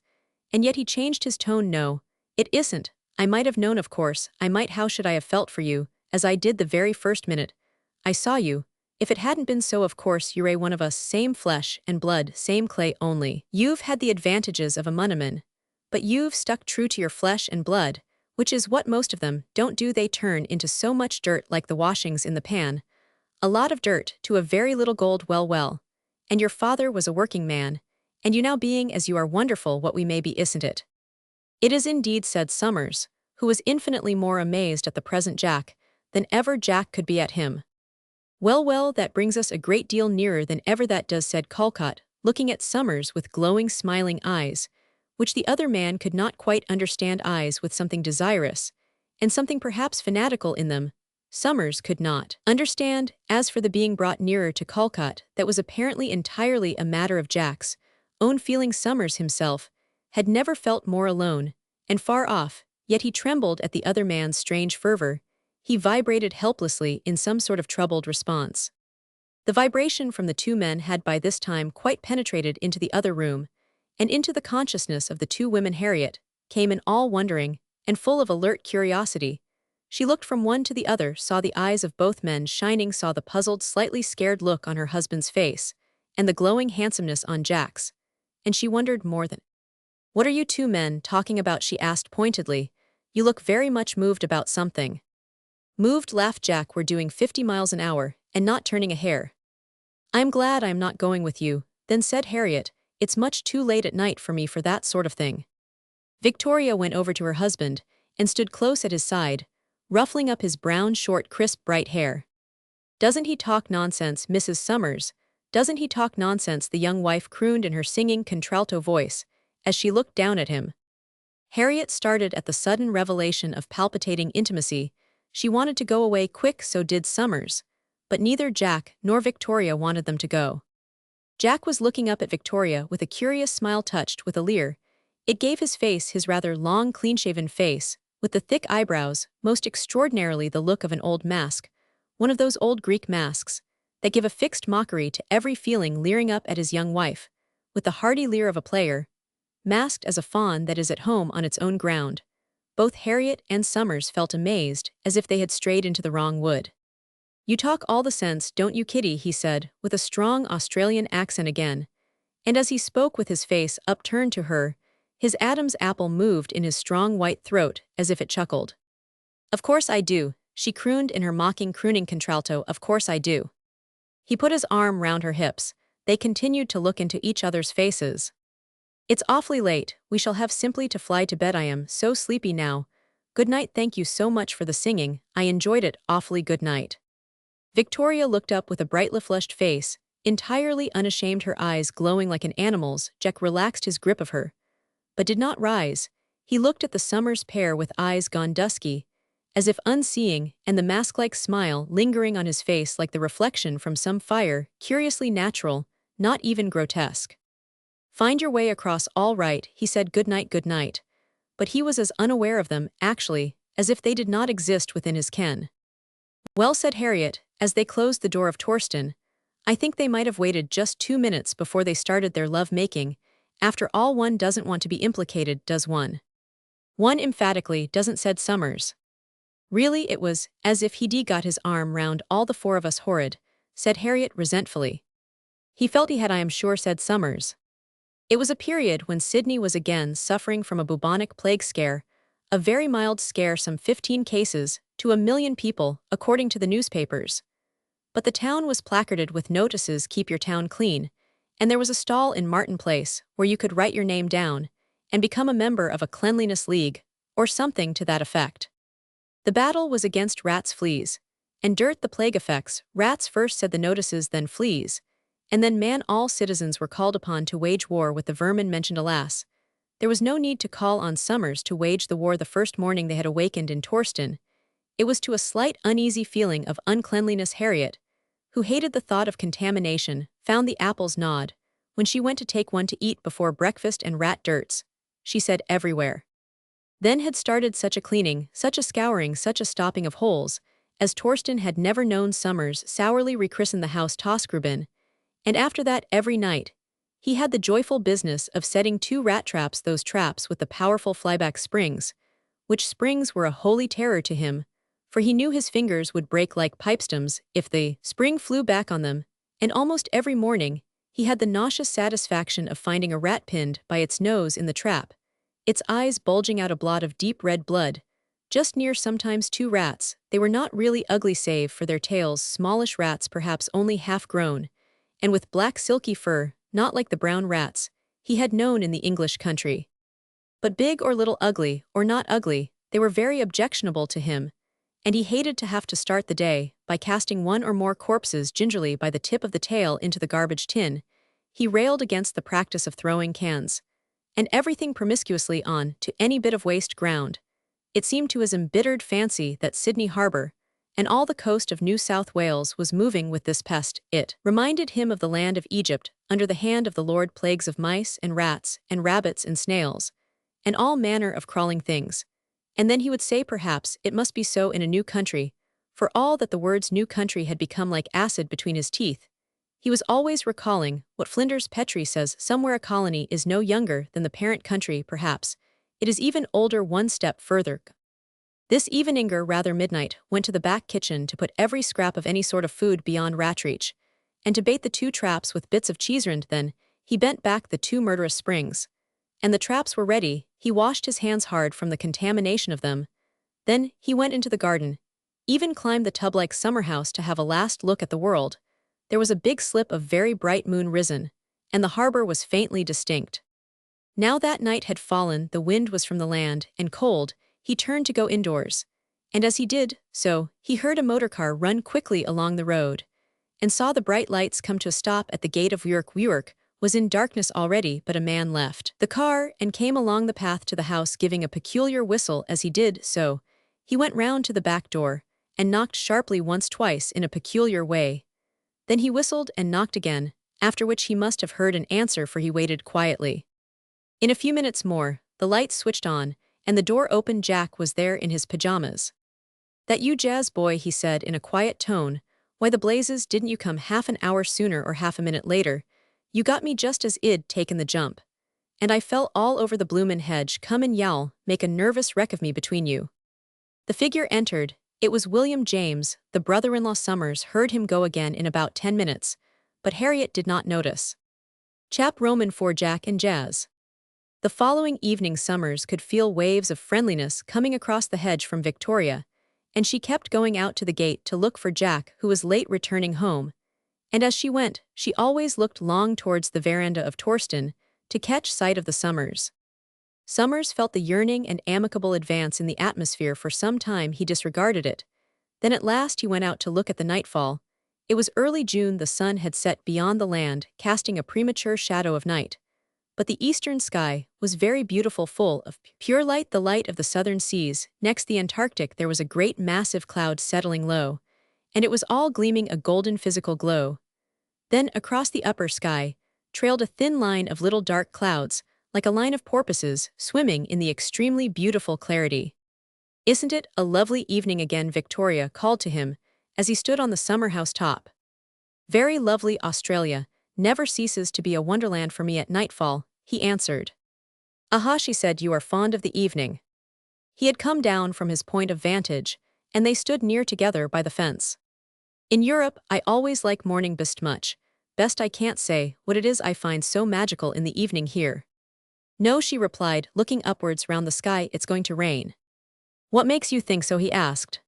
And yet he changed his tone. No, it isn't. I might have known, of course, I might. How should I have felt for you, as I did the very first minute I saw you, if it hadn't been so? Of course you're one of us, same flesh and blood, same clay, only you've had the advantages of a moneyman, but you've stuck true to your flesh and blood, which is what most of them don't do. They turn into so much dirt, like the washings in the pan. A lot of dirt to a very little gold. Well, and your father was a working man, and you now being as you are, wonderful what we may be, isn't it? It is indeed, said Summers, who was infinitely more amazed at the present Jack than ever Jack could be at him. Well, that brings us a great deal nearer than ever that does, said Callcott, looking at Summers with glowing, smiling eyes, which the other man could not quite understand, eyes with something desirous, and something perhaps fanatical in them. Summers could not understand. As for the being brought nearer to Callcott, that was apparently entirely a matter of Jack's own feeling. Summers himself had never felt more alone and far off, yet he trembled at the other man's strange fervor. He vibrated helplessly in some sort of troubled response. The vibration from the two men had by this time quite penetrated into the other room, and into the consciousness of the two women. Harriet came in, all wondering and full of alert curiosity. She looked from one to the other, saw the eyes of both men shining, saw the puzzled, slightly scared look on her husband's face, and the glowing handsomeness on Jack's, and she wondered more than. What are you two men talking about? She asked pointedly. You look very much moved about something. Moved, laughed Jack. We're doing 50 miles an hour, and not turning a hair. I'm glad I'm not going with you, then, said Harriet. It's much too late at night for me for that sort of thing. Victoria went over to her husband, and stood close at his side, ruffling up his brown, short, crisp, bright hair. Doesn't he talk nonsense, Mrs. Summers? Doesn't he talk nonsense? The young wife crooned in her singing contralto voice, as she looked down at him. Harriet started at the sudden revelation of palpitating intimacy. She wanted to go away quick, so did Summers, but neither Jack nor Victoria wanted them to go. Jack was looking up at Victoria with a curious smile touched with a leer. It gave his face, his rather long, clean-shaven face, with the thick eyebrows, most extraordinarily the look of an old mask, one of those old Greek masks, that give a fixed mockery to every feeling, leering up at his young wife, with the hearty leer of a player, masked as a fawn that is at home on its own ground. Both Harriet and Summers felt amazed, as if they had strayed into the wrong wood. You talk all the sense, don't you, Kitty? He said, with a strong Australian accent again, and as he spoke with his face upturned to her, his Adam's apple moved in his strong white throat as if it chuckled. Of course I do, she crooned in her mocking crooning contralto. Of course I do. He put his arm round her hips. They continued to look into each other's faces. It's awfully late, we shall have simply to fly to bed. I am so sleepy now. Good night. Thank you so much for the singing, I enjoyed it awfully. Good night. Victoria looked up with a brightly flushed face, Entirely unashamed, her eyes glowing like an animal's, Jack relaxed his grip of her, but did not rise. He looked at the Summers pair with eyes gone dusky, as if unseeing, and the mask-like smile lingering on his face like the reflection from some fire, curiously natural, not even grotesque. "Find your way across all right," he said, "good night," but he was as unaware of them, actually, as if they did not exist within his ken. "Well," said Harriet, as they closed the door of Torsten, "I think they might have waited just 2 minutes before they started their love-making. After all, one doesn't want to be implicated, does one?" "One emphatically doesn't," said Summers. "Really, it was as if he'd got his arm round all the four of us. Horrid," said Harriet resentfully. "He felt he had, I am sure," said Summers. It was a period when Sydney was again suffering from a bubonic plague scare, a very mild scare, some 15 cases to 1 million people, according to the newspapers. But the town was placarded with notices, "Keep your town clean," and there was a stall in Martin Place where you could write your name down and become a member of a cleanliness league, or something to that effect. The battle was against rats, fleas, and dirt, the plague effects. Rats first, said the notices, then fleas, and then man. All citizens were called upon to wage war with the vermin mentioned. Alas, there was no need to call on Summers to wage the war the first morning they had awakened in Torsten. It was to a slight uneasy feeling of uncleanliness Harriet, who hated the thought of contamination, found the apples gnawed when she went to take one to eat before breakfast, and rat dirts, she said, everywhere. Then had started such a cleaning, such a scouring, such a stopping of holes, as Torsten had never known. Summers sourly rechristened the house Tosgruben, and after that, every night, he had the joyful business of setting 2 rat traps, those traps with the powerful flyback springs, which springs were a holy terror to him, for he knew his fingers would break like pipestems if the spring flew back on them, and almost every morning, he had the nauseous satisfaction of finding a rat pinned by its nose in the trap, its eyes bulging out a blot of deep red blood, just near. Sometimes 2 rats, they were not really ugly save for their tails, smallish rats, perhaps only half grown, and with black silky fur, not like the brown rats he had known in the English country. But big or little, ugly or not ugly, they were very objectionable to him, and he hated to have to start the day by casting 1 or more corpses gingerly by the tip of the tail into the garbage tin. He railed against the practice of throwing cans and everything promiscuously on to any bit of waste ground. It seemed to his embittered fancy that Sydney Harbour and all the coast of New South Wales was moving with this pest. It reminded him of the land of Egypt under the hand of the Lord, plagues of mice and rats and rabbits and snails, and all manner of crawling things. And then he would say, perhaps it must be so in a new country, for all that the words new country had become like acid between his teeth. He was always recalling what Flinders Petrie says, somewhere a colony is no younger than the parent country, perhaps. It is even older, one step further. This eveninger, rather midnight, went to the back kitchen to put every scrap of any sort of food beyond rat reach, and to bait the 2 traps with bits of cheeserind. Then he bent back the 2 murderous springs, and the traps were ready. He washed his hands hard from the contamination of them. Then he went into the garden, even climbed the tub-like summer house to have a last look at the world. There was a big slip of very bright moon risen, and the harbor was faintly distinct. Now that night had fallen, the wind was from the land, and cold. He turned to go indoors, and as he did so, he heard a motorcar run quickly along the road, and saw the bright lights come to a stop at the gate of York. York was in darkness already, but a man left the car and came along the path to the house, giving a peculiar whistle as he did so. He went round to the back door and knocked sharply once, twice in a peculiar way. Then he whistled and knocked again, after which he must have heard an answer, for he waited quietly. In a few minutes more, the lights switched on, and the door opened. Jack was there in his pajamas. "That you, Jazz boy?" he said in a quiet tone. "Why the blazes didn't you come half an hour sooner or half a minute later? You got me just as I'd taken the jump. And I fell all over the bloomin' hedge. Come and y'all make a nervous wreck of me between you." The figure entered. It was William James, the brother-in-law. Summers heard him go again in about 10 minutes, but Harriet did not notice. Chap Roman for Jack and Jazz. The following evening Summers could feel waves of friendliness coming across the hedge from Victoria, and she kept going out to the gate to look for Jack, who was late returning home. And as she went, she always looked long towards the veranda of Torsten to catch sight of the Summers. Summers felt the yearning and amicable advance in the atmosphere. For some time he disregarded it. Then at last he went out to look at the nightfall, It was early June, the sun had set beyond the land, casting a premature shadow of night. But the eastern sky was very beautiful, full of pure light, the light of the southern seas. Next the Antarctic there was a great massive cloud settling low, and it was all gleaming a golden physical glow. Then, across the upper sky, trailed a thin line of little dark clouds, like a line of porpoises, swimming in the extremely beautiful clarity. "Isn't it a lovely evening again?" Victoria called to him, as he stood on the summer house top. "Very lovely. Australia never ceases to be a wonderland for me at nightfall," he answered. "Aha," she said, "you are fond of the evening." He had come down from his point of vantage, and they stood near together by the fence. "In Europe, I always like morning best much. Best I can't say what it is I find so magical in the evening here." "No," she replied, looking upwards round the sky, "it's going to rain." "What makes you think so?" he asked.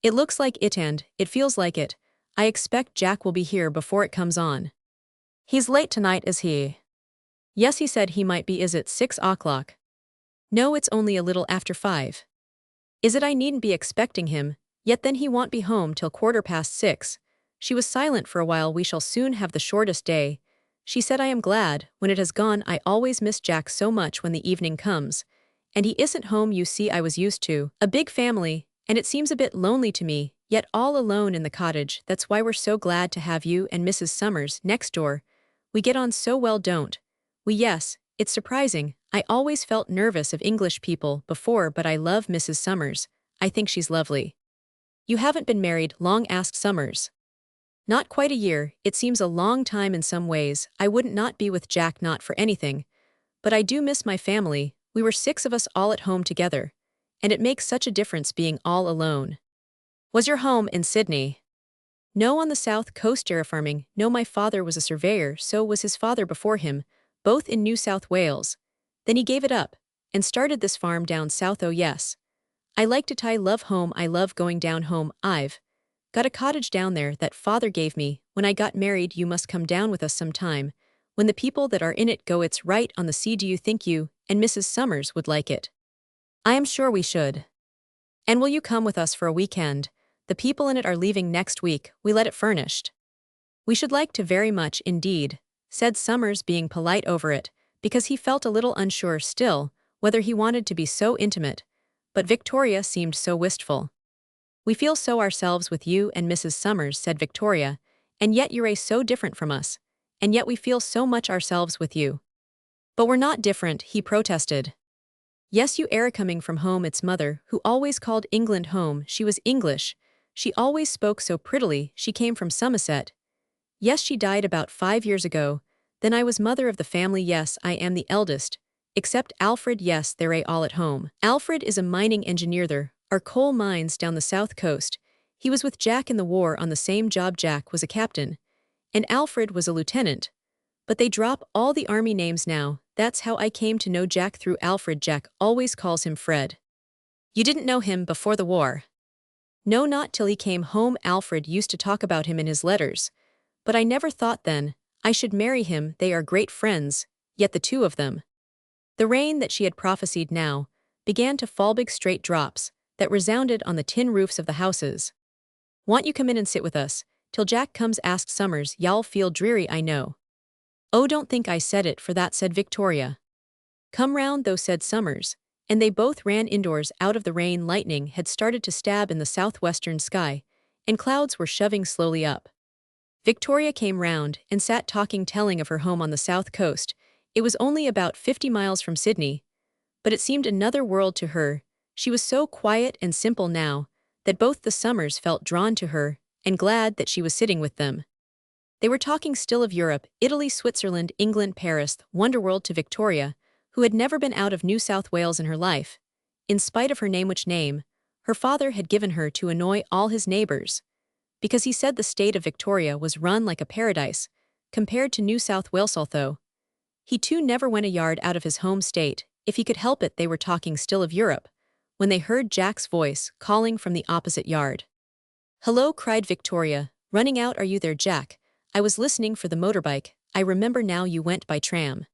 "It looks like it and it feels like it. I expect Jack will be here before it comes on." "He's late tonight, is he?" "Yes," he said he might be. "Is it 6 o'clock?" "No, it's only a little after 5. "Is it? I needn't be expecting him, yet then he won't be home till 6:15. She was silent for a while. "We shall soon have the shortest day," she said. "I am glad when it has gone. I always miss Jack so much when the evening comes. And he isn't home. You see, I was used to a big family, and it seems a bit lonely to me, yet all alone in the cottage. That's why we're so glad to have you and Mrs. Summers next door. We get on so well, don't we?" "Yes, it's surprising. I always felt nervous of English people before, but I love Mrs. Summers. I think she's lovely." "You haven't been married long?" asked Summers. "Not quite a year. It seems a long time in some ways. I wouldn't not be with Jack, not for anything. But I do miss my family. We were 6 of us all at home together. And it makes such a difference being all alone." "Was your home in Sydney?" "No, on the south coast, dairy farming. No, my father was a surveyor, so was his father before him, both in New South Wales. Then he gave it up, and started this farm down south. Oh yes. I liked it. I love home. I love going down home. I've got a cottage down there that father gave me when I got married. You must come down with us sometime. When the people that are in it go, it's right on the sea. Do you think you and Mrs. Summers would like it?" "I am sure we should." "And will you come with us for a weekend? The people in it are leaving next week. We let it furnished." "We should like to very much indeed," said Summers, being polite over it, because he felt a little unsure still whether he wanted to be so intimate. But Victoria seemed so wistful. "We feel so ourselves with you and Mrs. Summers," said Victoria, "and yet you're so different from us. And yet we feel so much ourselves with you." "But we're not different," he protested. "Yes, you are coming from home. It's mother who always called England home. She was English. She always spoke so prettily. She came from Somerset. Yes, she died about 5 years ago. Then I was mother of the family. Yes, I am the eldest. Except Alfred. Yes, they're all at home. Alfred is a mining engineer. There are coal mines down the south coast. He was with Jack in the war on the same job. Jack was a captain, and Alfred was a lieutenant. But they drop all the army names now. That's how I came to know Jack, through Alfred. Jack always calls him Fred." "You didn't know him before the war?" "No, not till he came home. Alfred used to talk about him in his letters. But I never thought then I should marry him. They are great friends, yet the two of them." The rain that she had prophesied now began to fall, big straight drops that resounded on the tin roofs of the houses. "Want you come in and sit with us till Jack comes?" asked Summers. "Y'all feel dreary, I know." "Oh, don't think I said it for that," said Victoria. "Come round though," said Summers, and they both ran indoors out of the rain. Lightning had started to stab in the southwestern sky, and clouds were shoving slowly up. Victoria came round and sat talking, telling of her home on the south coast. It was only about 50 miles from Sydney, but it seemed another world to her. She was so quiet and simple now that both the Summers felt drawn to her and glad that she was sitting with them. They were talking still of Europe, Italy, Switzerland, England, Paris, Wonderworld, to Victoria, who had never been out of New South Wales in her life, in spite of her name, which name her father had given her to annoy all his neighbors, because he said the state of Victoria was run like a paradise compared to New South Wales. Although he too never went a yard out of his home state, if he could help it. They were talking still of Europe when they heard Jack's voice calling from the opposite yard. "Hello," cried Victoria, running out. "Are you there, Jack? I was listening for the motorbike. I remember now, you went by tram."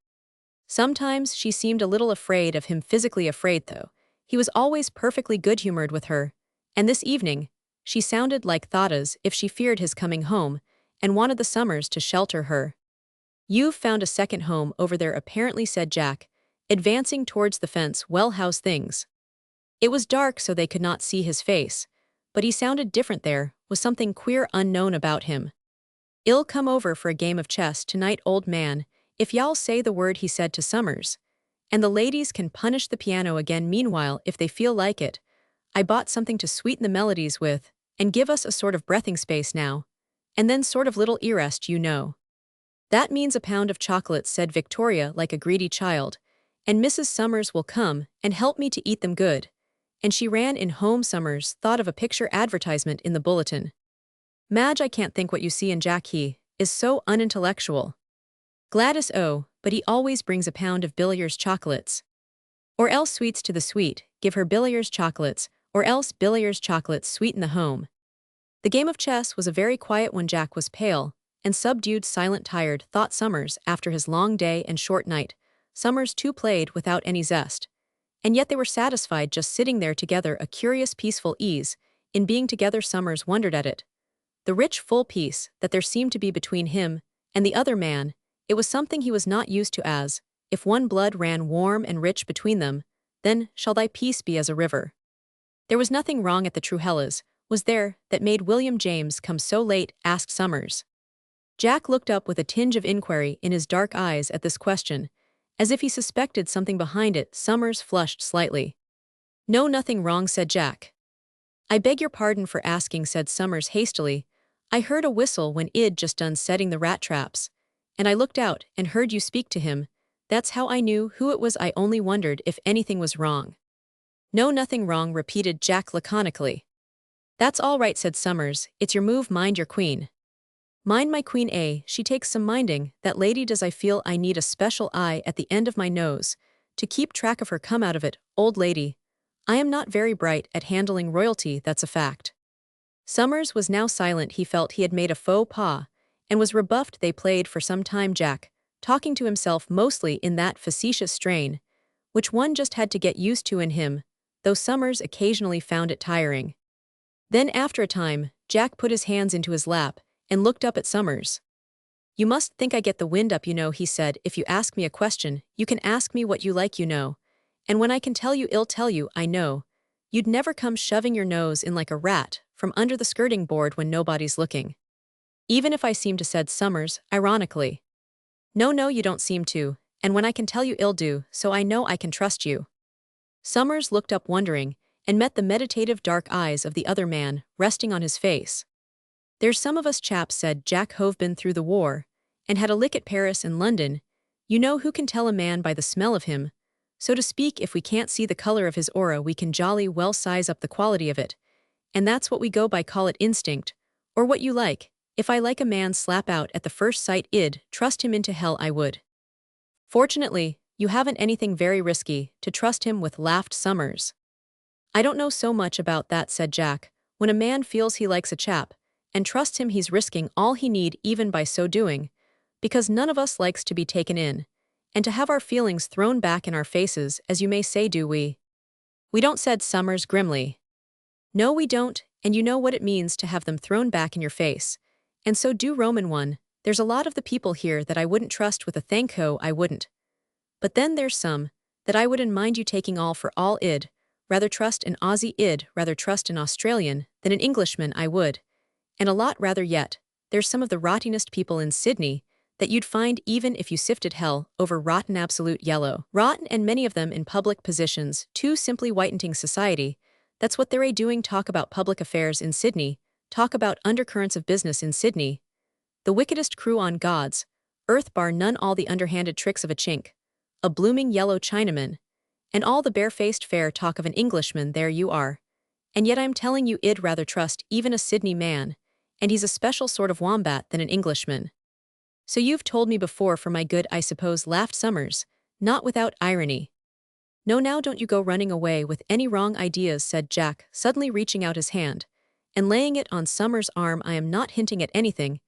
Sometimes she seemed a little afraid of him, physically afraid though. He was always perfectly good-humored with her, and this evening She sounded like thought as if she feared his coming home and wanted the Summers to shelter her. "You've found a second home over there apparently," said Jack, advancing towards the fence. "Well, how's things?" It was dark so they could not see his face, but he sounded different. There was something queer unknown about him. "I'll come over for a game of chess tonight, old man, if y'all say the word," he said to Summers. "And the ladies can punish the piano again meanwhile if they feel like it. I bought something to sweeten the melodies with, and give us a sort of breathing space now. And then sort of little earrest, you know." "That means a pound of chocolates," said Victoria like a greedy child. "And Mrs. Summers will come and help me to eat them good." And she ran in home. Summers thought of a picture advertisement in the bulletin. "Madge, I can't think what you see in Jack. He is so unintellectual." Gladys, "Oh, but he always brings a pound of Billiers chocolates. Or else sweets to the sweet, give her Billiers chocolates, or else Billiers chocolates sweeten the home." The game of chess was a very quiet one. Jack was pale and subdued, silent, tired, thought Summers, after his long day and short night. Summers too played without any zest. And yet they were satisfied just sitting there together, a curious peaceful ease in being together. Summers wondered at it. The rich full peace that there seemed to be between him and the other man. It was something he was not used to. As if one blood ran warm and rich between them, then shall thy peace be as a river. There was nothing wrong at the Truhellas, was there, that made William James come so late? Asked Summers. Jack looked up with a tinge of inquiry in his dark eyes at this question, as if he suspected something behind it. Summers flushed slightly. "No, nothing wrong," said Jack. "I beg your pardon for asking," said Summers hastily. "I heard a whistle when I'd just done setting the rat traps, and I looked out and heard you speak to him. That's how I knew who it was. I only wondered if anything was wrong." "No, nothing wrong," repeated Jack laconically. "That's all right," said Summers. "It's your move. Mind your queen." "Mind my queen, eh? She takes some minding, that lady does. I feel I need a special eye at the end of my nose to keep track of her. Come out of it, old lady. I am not very bright at handling royalty, that's a fact." Summers was now silent. He felt he had made a faux pas and was rebuffed. They played for some time, Jack talking to himself mostly in that facetious strain, which one just had to get used to in him, though Summers occasionally found it tiring. Then after a time, Jack put his hands into his lap and looked up at Summers. "You must think I get the wind up, you know," he said. "If you ask me a question, you can ask me what you like, you know. And when I can tell you, I'll tell you. I know you'd never come shoving your nose in like a rat from under the skirting board when nobody's looking. Even if I seem to," said Summers, ironically. "No, no, you don't seem to, and when I can tell you, I'll do, so I know I can trust you." Summers looked up wondering, and met the meditative dark eyes of the other man resting on his face. "There's some of us chaps," said Jack, "who've been through the war and had a lick at Paris and London, you know, who can tell a man by the smell of him. So to speak, if we can't see the color of his aura, we can jolly well size up the quality of it. And that's what we go by. Call it instinct, or what you like. If I like a man slap out at the first sight, I'd trust him into hell, I would." "Fortunately, you haven't anything very risky to trust him with," laughed Summers. "I don't know so much about that," said Jack. "When a man feels he likes a chap and trusts him, he's risking all he need even by so doing, because none of us likes to be taken in and to have our feelings thrown back in our faces, as you may say, do we?" "We don't," said Summers grimly. "No, we don't, and you know what it means to have them thrown back in your face. And so do Roman one. There's a lot of the people here that I wouldn't trust with a thanko, I wouldn't. But then there's some that I wouldn't mind you taking all for all. I'd rather trust an Aussie, I'd rather trust an Australian than an Englishman, I would. And a lot rather yet, there's some of the rottenest people in Sydney that you'd find even if you sifted hell over rotten, absolute yellow. Rotten, and many of them in public positions, too, simply whitening society. That's what they're doing. Talk about public affairs in Sydney, talk about undercurrents of business in Sydney. The wickedest crew on God's earth, bar none, all the underhanded tricks of a chink, a blooming yellow Chinaman, and all the barefaced fair talk of an Englishman. There you are. And yet I'm telling you, I'd rather trust even a Sydney man, and he's a special sort of wombat, than an Englishman." "So you've told me before for my good, I suppose," laughed Summers, not without irony. "No, now don't you go running away with any wrong ideas," said Jack, suddenly reaching out his hand and laying it on Summers' arm. "I am not hinting at anything.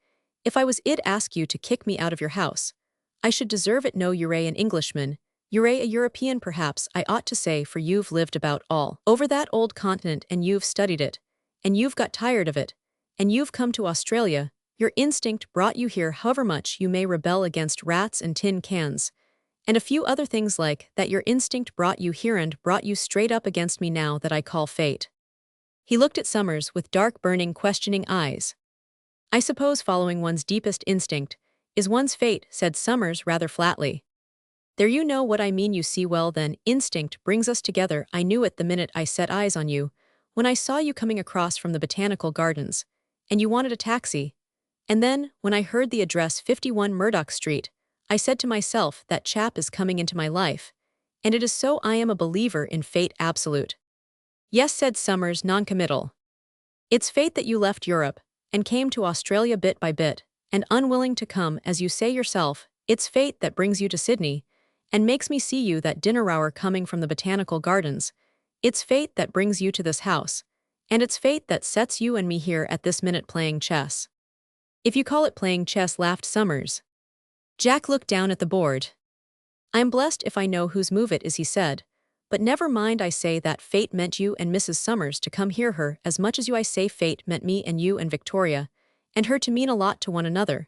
If I was, I'd ask you to kick me out of your house. I should deserve it. No, you're an Englishman. You're a European, perhaps I ought to say, for you've lived about all over that old continent and you've studied it. and you've got tired of it, and you've come to Australia. Your instinct brought you here, however much you may rebel against rats and tin cans, and a few other things like that. Your instinct brought you here and brought you straight up against me now that I call fate." He looked at Summers with dark, burning, questioning eyes. "I suppose following one's deepest instinct is one's fate," said Summers rather flatly. "There, you know what I mean. You see, well then, instinct brings us together. I knew it the minute I set eyes on you, when I saw you coming across from the botanical gardens, and you wanted a taxi. And then, when I heard the address 51 Murdoch Street, I said to myself, that chap is coming into my life. And it is so. I am a believer in fate absolute." "Yes," said Summers, noncommittal. "It's fate that you left Europe and came to Australia bit by bit, and unwilling to come, as you say yourself. It's fate that brings you to Sydney and makes me see you that dinner hour coming from the botanical gardens. It's fate that brings you to this house, and it's fate that sets you and me here at this minute playing chess." "If you call it playing chess," laughed Summers. Jack looked down at the board. "I'm blessed if I know whose move it is," he said. "But never mind, I say that fate meant you and Mrs. Summers to come here her as much as you. I say fate meant me and you and Victoria and her to mean a lot to one another.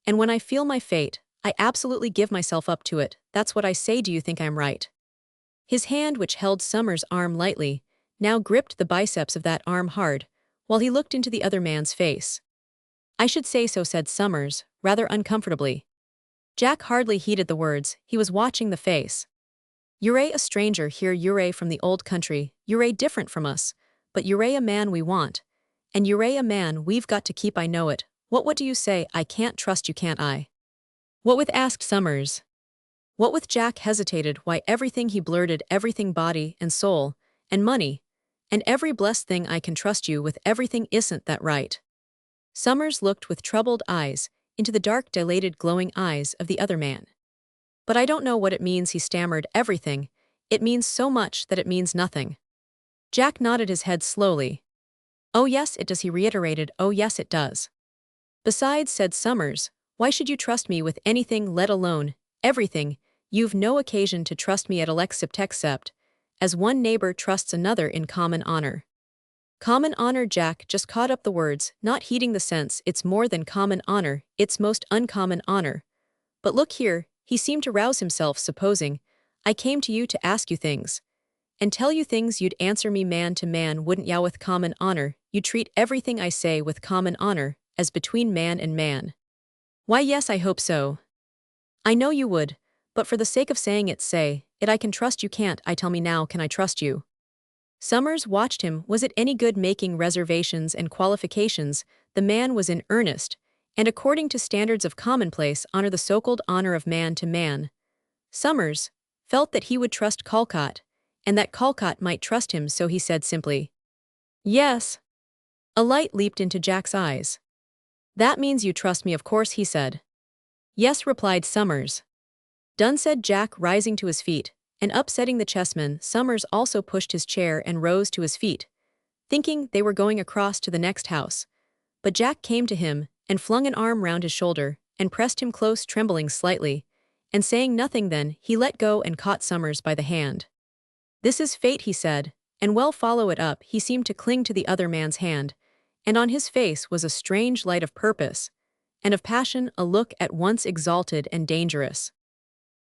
And when I feel my fate, I absolutely give myself up to it. That's what I say. Do you think I'm right?" His hand, which held Summers' arm lightly, now gripped the biceps of that arm hard, while he looked into the other man's face. "I should say so," said Summers, rather uncomfortably. Jack hardly heeded the words. He was watching the face. "You're a stranger here. You're from the old country. You're different from us. But you're a man we want. And you're a man we've got to keep. I know it. What do you say? I can't trust you, can't I?" "What with?" asked Summers. "What with?" Jack hesitated. "Why, everything," he blurted. "Everything, body and soul and money and every blessed thing. I can trust you with everything. Isn't that right?" Summers looked with troubled eyes into the dark, dilated, glowing eyes of the other man. "But I don't know what it means," he stammered. "Everything. It means so much that it means nothing." Jack nodded his head slowly. "Oh yes, it does," he reiterated. "Oh yes, it does." "Besides," said Summers, "why should you trust me with anything, let alone everything? You've no occasion to trust me at all except as one neighbor trusts another in common honor." "Common honor?" Jack just caught up the words, not heeding the sense. "It's more than common honor, it's most uncommon honor. But look here," he seemed to rouse himself. "Supposing I came to you to ask you things and tell you things, you'd answer me man to man, wouldn't ya? With common honor, you'd treat everything I say with common honor, as between man and man." "Why yes, I hope so. I know you would, but for the sake of saying it, say it. I can trust you, can't I? Tell me now, can I trust you?" Summers watched him. Was it any good making reservations and qualifications? The man was in earnest, and according to standards of commonplace honor, the so-called honor of man to man. Summers felt that he would trust Calcott, and that Calcott might trust him, so he said simply, "Yes." A light leaped into Jack's eyes. "That means you trust me, of course," he said. "Yes," replied Summers. "Done," said Jack, rising to his feet and upsetting the chessman. Summers also pushed his chair and rose to his feet, thinking they were going across to the next house. But Jack came to him and flung an arm round his shoulder and pressed him close, trembling slightly, and saying nothing. Then he let go and caught Summers by the hand. "This is fate," he said, and well, follow it up. He seemed to cling to the other man's hand, and on his face was a strange light of purpose and of passion, a look at once exalted and dangerous.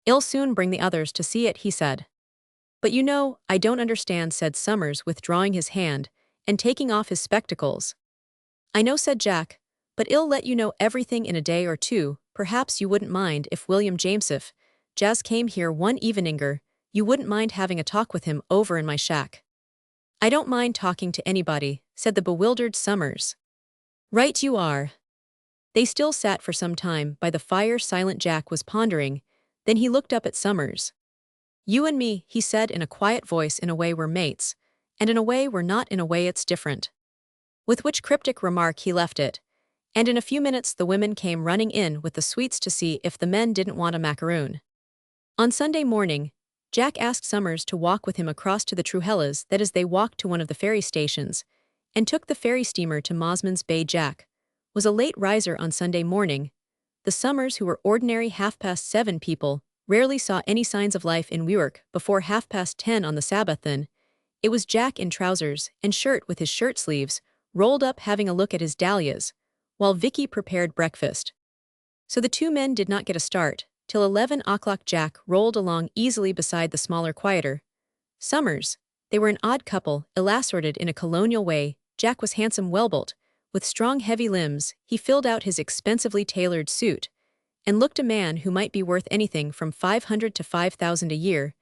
"I'll soon bring the others to see it," he said. "But you know, I don't understand," said Summers, withdrawing his hand and taking off his spectacles. "I know," said Jack, "but I'll let you know everything in a day or two. Perhaps you wouldn't mind if William Jamesif Jazz came here one eveninger. You wouldn't mind having a talk with him over in my shack." "I don't mind talking to anybody," said the bewildered Summers. "Right you are." They still sat for some time by the fire, silent. Jack was pondering. Then he looked up at Summers. "You and me," he said in a quiet voice. "In a way we're mates, and in a way we're not. In a way it's different." With which cryptic remark he left it, and in a few minutes the women came running in with the sweets to see if the men didn't want a macaroon. On Sunday morning, Jack asked Summers to walk with him across to the Truhellas. That is, they walked to one of the ferry stations and took the ferry steamer to Mosman's Bay. Jack was a late riser on Sunday morning. The Summers, who were ordinary 7:30 people, rarely saw any signs of life in Newark before 10:30 on the Sabbath. Then it was Jack in trousers and shirt with his shirt sleeves rolled up having a look at his dahlias, while Vicky prepared breakfast. So the two men did not get a start, till 11 o'clock. Jack rolled along easily beside the smaller, quieter Summers. They were an odd couple, ill-assorted in a colonial way. Jack was handsome, well-built, with strong, heavy limbs. He filled out his expensively tailored suit, and looked a man who might be worth anything from 500 to 5,000 a year.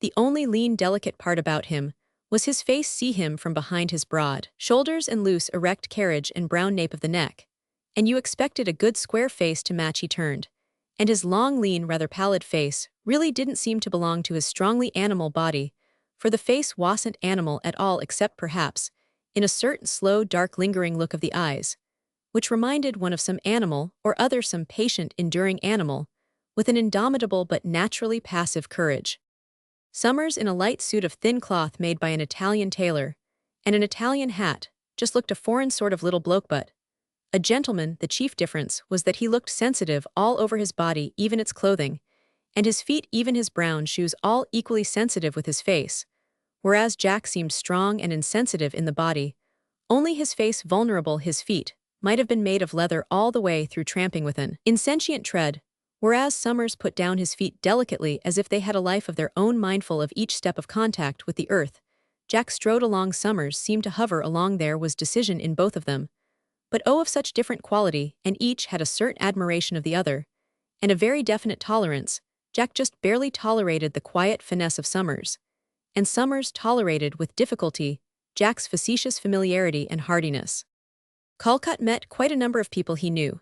The only lean, delicate part about him was his face. See him from behind his broad shoulders and loose, erect carriage and brown nape of the neck, and you expected a good square face to match. He turned, and his long, lean, rather pallid face really didn't seem to belong to his strongly animal body, for the face wasn't animal at all, except perhaps in a certain slow, dark, lingering look of the eyes, which reminded one of some animal or other, some patient, enduring animal, with an indomitable but naturally passive courage. Summers, in a light suit of thin cloth made by an Italian tailor, and an Italian hat, just looked a foreign sort of little bloke, but a gentleman. The chief difference was that he looked sensitive all over his body, even its clothing, and his feet, even his brown shoes, all equally sensitive with his face, whereas Jack seemed strong and insensitive in the body, only his face vulnerable. His feet might have been made of leather all the way through, tramping with an insentient tread, whereas Summers put down his feet delicately as if they had a life of their own, mindful of each step of contact with the earth. Jack strode along. Summers seemed to hover along. There was decision in both of them, but oh, of such different quality, and each had a certain admiration of the other, and a very definite tolerance. Jack just barely tolerated the quiet finesse of Summers, and Summers tolerated with difficulty Jack's facetious familiarity and heartiness. Calcott met quite a number of people he knew,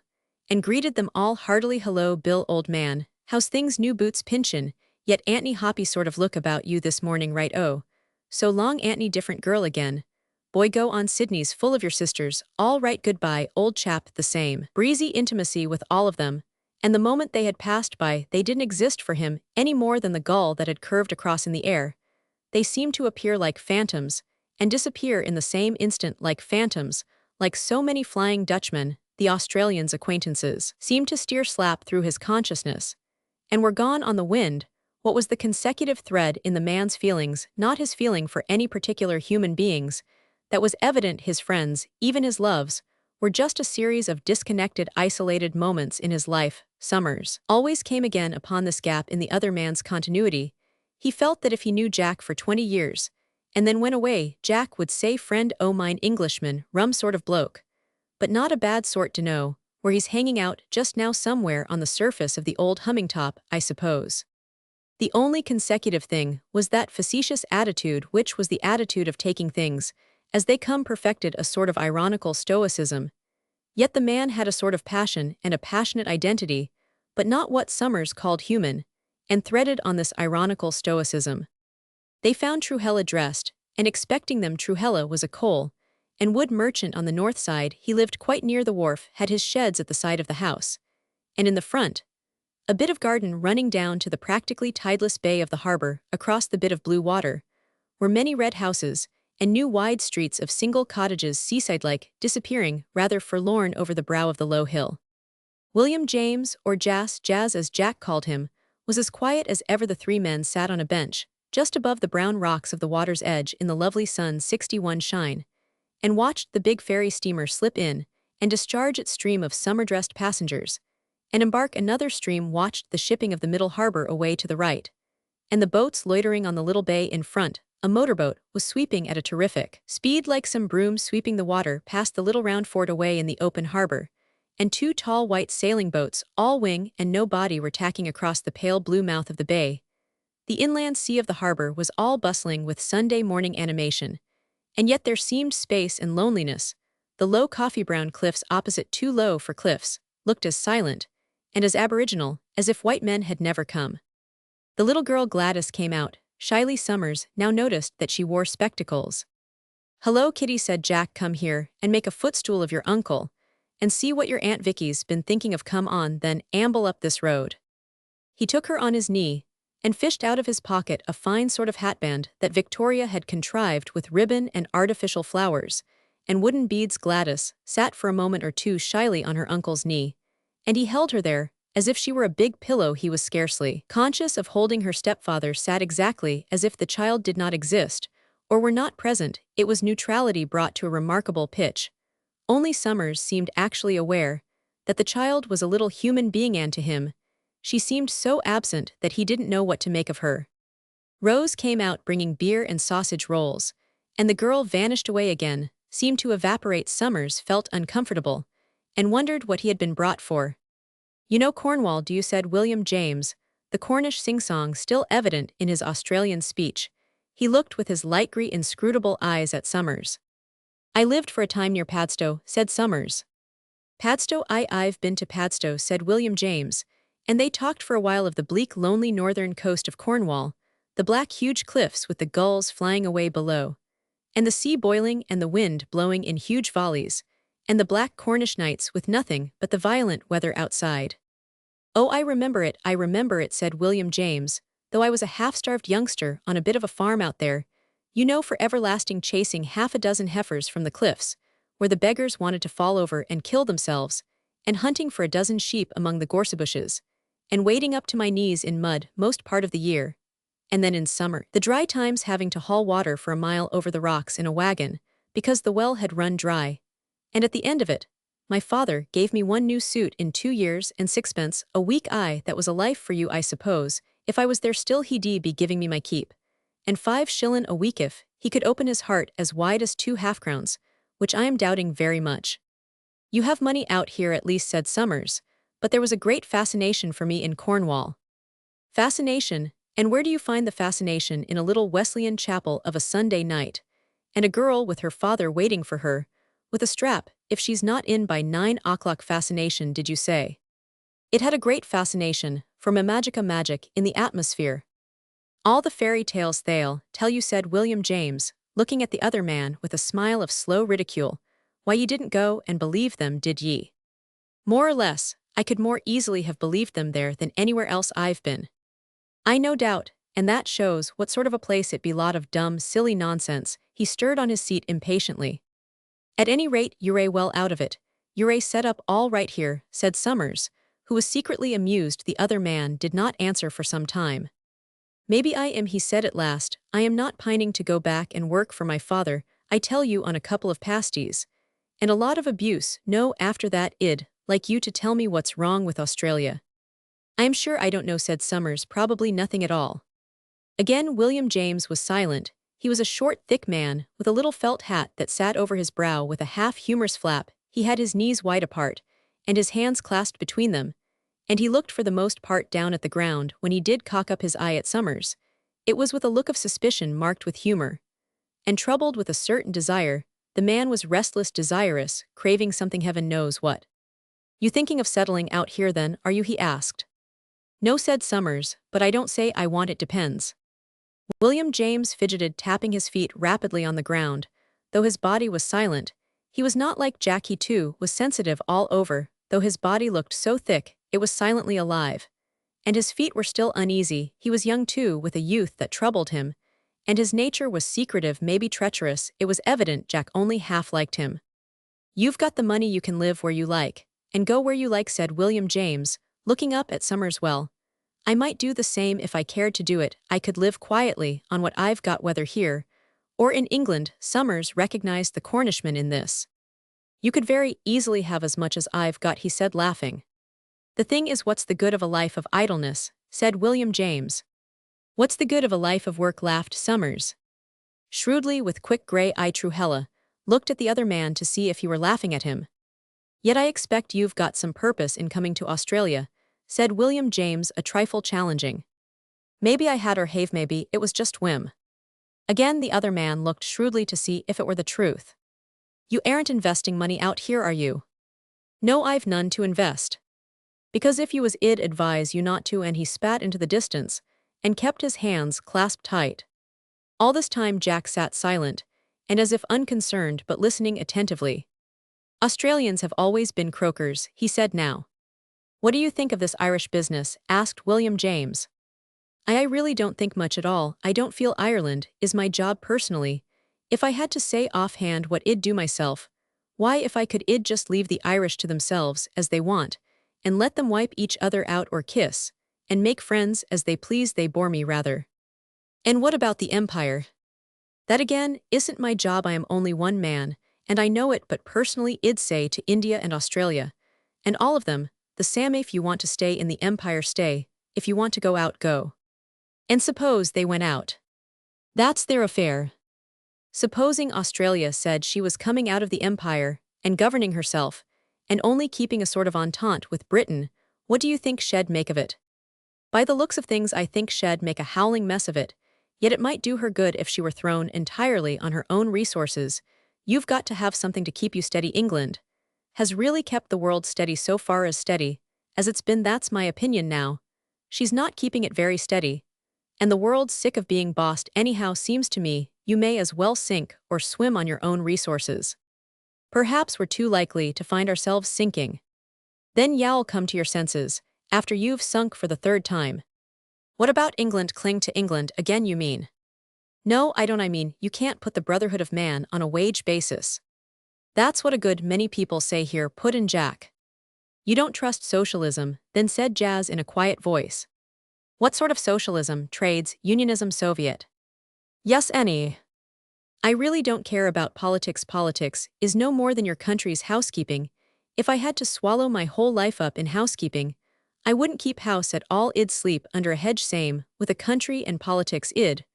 and greeted them all heartily. "Hello, Bill, old man. How's things? New boots, pinchin', yet Antony hoppy sort of look about you this morning, right? Oh, so long, Antony. Different girl again. Boy, go on. Sydney's full of your sisters. All right, goodbye, old chap." The same breezy intimacy with all of them, and the moment they had passed by, they didn't exist for him any more than the gull that had curved across in the air. They seemed to appear like phantoms, and disappear in the same instant like phantoms, like so many Flying Dutchmen. The Australian's acquaintances seemed to steer slap through his consciousness, and were gone on the wind. What was the consecutive thread in the man's feelings? Not his feeling for any particular human beings. That was evident. His friends, even his loves, were just a series of disconnected, isolated moments in his life. Summers always came again upon this gap in the other man's continuity. He felt that if he knew Jack for 20 years, and then went away, Jack would say, "Friend o' mine, Englishman, rum sort of bloke, but not a bad sort to know where he's hanging out just now, somewhere on the surface of the old humming top, I suppose." The only consecutive thing was that facetious attitude, which was the attitude of taking things as they come, perfected, a sort of ironical stoicism. Yet the man had a sort of passion and a passionate identity, but not what Summers called human, and threaded on this ironical stoicism. They found Truhella dressed, and expecting them. Truhella was a coal and wood merchant on the north side. He lived quite near the wharf, had his sheds at the side of the house, and in the front, a bit of garden running down to the practically tideless bay of the harbor. Across the bit of blue water were many red houses, and new wide streets of single cottages, seaside-like, disappearing, rather forlorn, over the brow of the low hill. William James, or Jazz as Jack called him, was as quiet as ever. The three men sat on a bench just above the brown rocks of the water's edge in the lovely sun 61 shine, and watched the big ferry steamer slip in and discharge its stream of summer-dressed passengers, and embark another stream. Watched the shipping of the middle harbor away to the right, and the boats loitering on the little bay in front. A motorboat was sweeping at a terrific speed, like some broom sweeping the water past the little round fort away in the open harbor, and two tall white sailing boats, all wing and no body, were tacking across the pale blue mouth of the bay. The inland sea of the harbor was all bustling with Sunday morning animation, and yet there seemed space and loneliness. The low coffee-brown cliffs opposite, too low for cliffs, looked as silent and as aboriginal as if white men had never come. The little girl Gladys came out shyly. Summers now noticed that she wore spectacles. "Hello, Kitty," said Jack. "Come here and make a footstool of your uncle, and see what your Aunt Vicky's been thinking of. Come on, then, amble up this road." He took her on his knee and fished out of his pocket a fine sort of hatband that Victoria had contrived with ribbon and artificial flowers and wooden beads. Gladys sat for a moment or two shyly on her uncle's knee, and he held her there as if she were a big pillow. He was scarcely conscious of holding her. Stepfather sat exactly as if the child did not exist, or were not present, it was neutrality brought to a remarkable pitch. Only Summers seemed actually aware that the child was a little human being, and to him, she seemed so absent that he didn't know what to make of her. Rose came out bringing beer and sausage rolls, and the girl vanished away again, seemed to evaporate. Summers felt uncomfortable, and wondered what he had been brought for. "You know Cornwall, do you?" said William James, the Cornish sing-song still evident in his Australian speech. He looked with his light grey inscrutable eyes at Summers. "I lived for a time near Padstow," said Summers. "Padstow? I've been to Padstow," said William James, and they talked for a while of the bleak lonely northern coast of Cornwall, the black huge cliffs with the gulls flying away below, and the sea boiling and the wind blowing in huge volleys, and the black Cornish nights with nothing but the violent weather outside. "Oh, I remember it," said William James, "though I was a half-starved youngster on a bit of a farm out there, you know, for everlasting, chasing half a dozen heifers from the cliffs, where the beggars wanted to fall over and kill themselves, and hunting for a dozen sheep among the gorsebushes, and wading up to my knees in mud most part of the year, and then in summer, the dry times having to haul water for a mile over the rocks in a wagon, because the well had run dry. And at the end of it, my father gave me one new suit in 2 years and 6pence a week. That was a life for you, I suppose. If I was there still, he'd be giving me my keep. And 5 shillin' a week if he could open his heart as wide as 2 half-crowns, which I am doubting very much." "You have money out here at least," said Summers, "but there was a great fascination for me in Cornwall." "Fascination? And where do you find the fascination in a little Wesleyan chapel of a Sunday night, and a girl with her father waiting for her, with a strap, if she's not in by 9 o'clock? Fascination, did you say?" "It had a great fascination, from a magic in the atmosphere. All the fairy tales they'll tell you," said William James, looking at the other man with a smile of slow ridicule. "Why, ye didn't go and believe them, did ye?" "More or less. I could more easily have believed them there than anywhere else I've been." "I no doubt, and that shows what sort of a place it be. Lot of dumb, silly nonsense." He stirred on his seat impatiently. "At any rate, you're well out of it. You're set up all right here," said Summers, who was secretly amused. The other man did not answer for some time. "Maybe I am," he said at last. "I am not pining to go back and work for my father, I tell you, on a couple of pasties. And a lot of abuse, no, after that, id like you to tell me what's wrong with Australia." "I am sure I don't know," said Summers. "Probably nothing at all." Again William James was silent. He was a short, thick man, with a little felt hat that sat over his brow with a half-humorous flap. He had his knees wide apart, and his hands clasped between them, and he looked for the most part down at the ground. When he did cock up his eye at Summers, it was with a look of suspicion marked with humor, and troubled with a certain desire. The man was restless, desirous, craving something, heaven knows what. "You thinking of settling out here then, are you?" he asked. "No," said Summers, "but I don't say I want, it depends." William James fidgeted, tapping his feet rapidly on the ground. Though his body was silent, he was not like Jack. He too was sensitive all over. Though his body looked so thick, it was silently alive. And his feet were still uneasy. He was young too, with a youth that troubled him, and his nature was secretive, maybe treacherous. It was evident Jack only half liked him. "You've got the money, you can live where you like, and go where you like," said William James, looking up at Summers. "Well, I might do the same if I cared to do it. I could live quietly on what I've got, whether here or in England." Summers recognized the Cornishman in this. "You could very easily have as much as I've got," he said, laughing. "The thing is, what's the good of a life of idleness?" said William James. "What's the good of a life of work?" laughed Summers. Shrewdly, with quick gray eye, Truhella looked at the other man to see if he were laughing at him. "Yet I expect you've got some purpose in coming to Australia," said William James, a trifle challenging. "Maybe I had, or have maybe it was just whim." Again the other man looked shrewdly to see if it were the truth. "You aren't investing money out here, are you?" "No, I've none to invest." "Because if you was, I'd advise you not to," and he spat into the distance, and kept his hands clasped tight. All this time Jack sat silent, and as if unconcerned, but listening attentively. "Australians have always been croakers," he said now. "What do you think of this Irish business?" asked William James. I really don't think much at all. I don't feel Ireland is my job personally. If I had to say offhand what I'd do myself, why, if I could, I'd just leave the Irish to themselves as they want, and let them wipe each other out or kiss, and make friends as they please. They bore me rather." "And what about the Empire?" That again isn't my job. I am only one man, and I know it, but personally I'd say to India and Australia, and all of them, the same. If you want to stay in the empire, stay, if you want to go out, go. And suppose they went out. That's their affair. Supposing Australia said she was coming out of the empire and governing herself, and only keeping a sort of entente with Britain, what do you think she'd make of it? By the looks of things, I think she'd make a howling mess of it, yet it might do her good if she were thrown entirely on her own resources. You've got to have something to keep you steady. England has really kept the world steady so far as steady as it's been. That's my opinion now. She's not keeping it very steady. And the world's sick of being bossed anyhow. Seems to me you may as well sink or swim on your own resources. Perhaps we're too likely to find ourselves sinking. Then you'll come to your senses, after you've sunk for the third time. What about England? Cling to England again, you mean? No, I don't. I mean, you can't put the brotherhood of man on a wage basis. That's what a good many people say here, put in Jack. You don't trust socialism, then, said Jazz in a quiet voice. What sort of socialism? Trades, unionism, Soviet? Yes, any. I really don't care about politics. Politics is no more than your country's housekeeping. If I had to swallow my whole life up in housekeeping, I wouldn't keep house at all. I'd sleep under a hedge. Same with a country and politics. I'd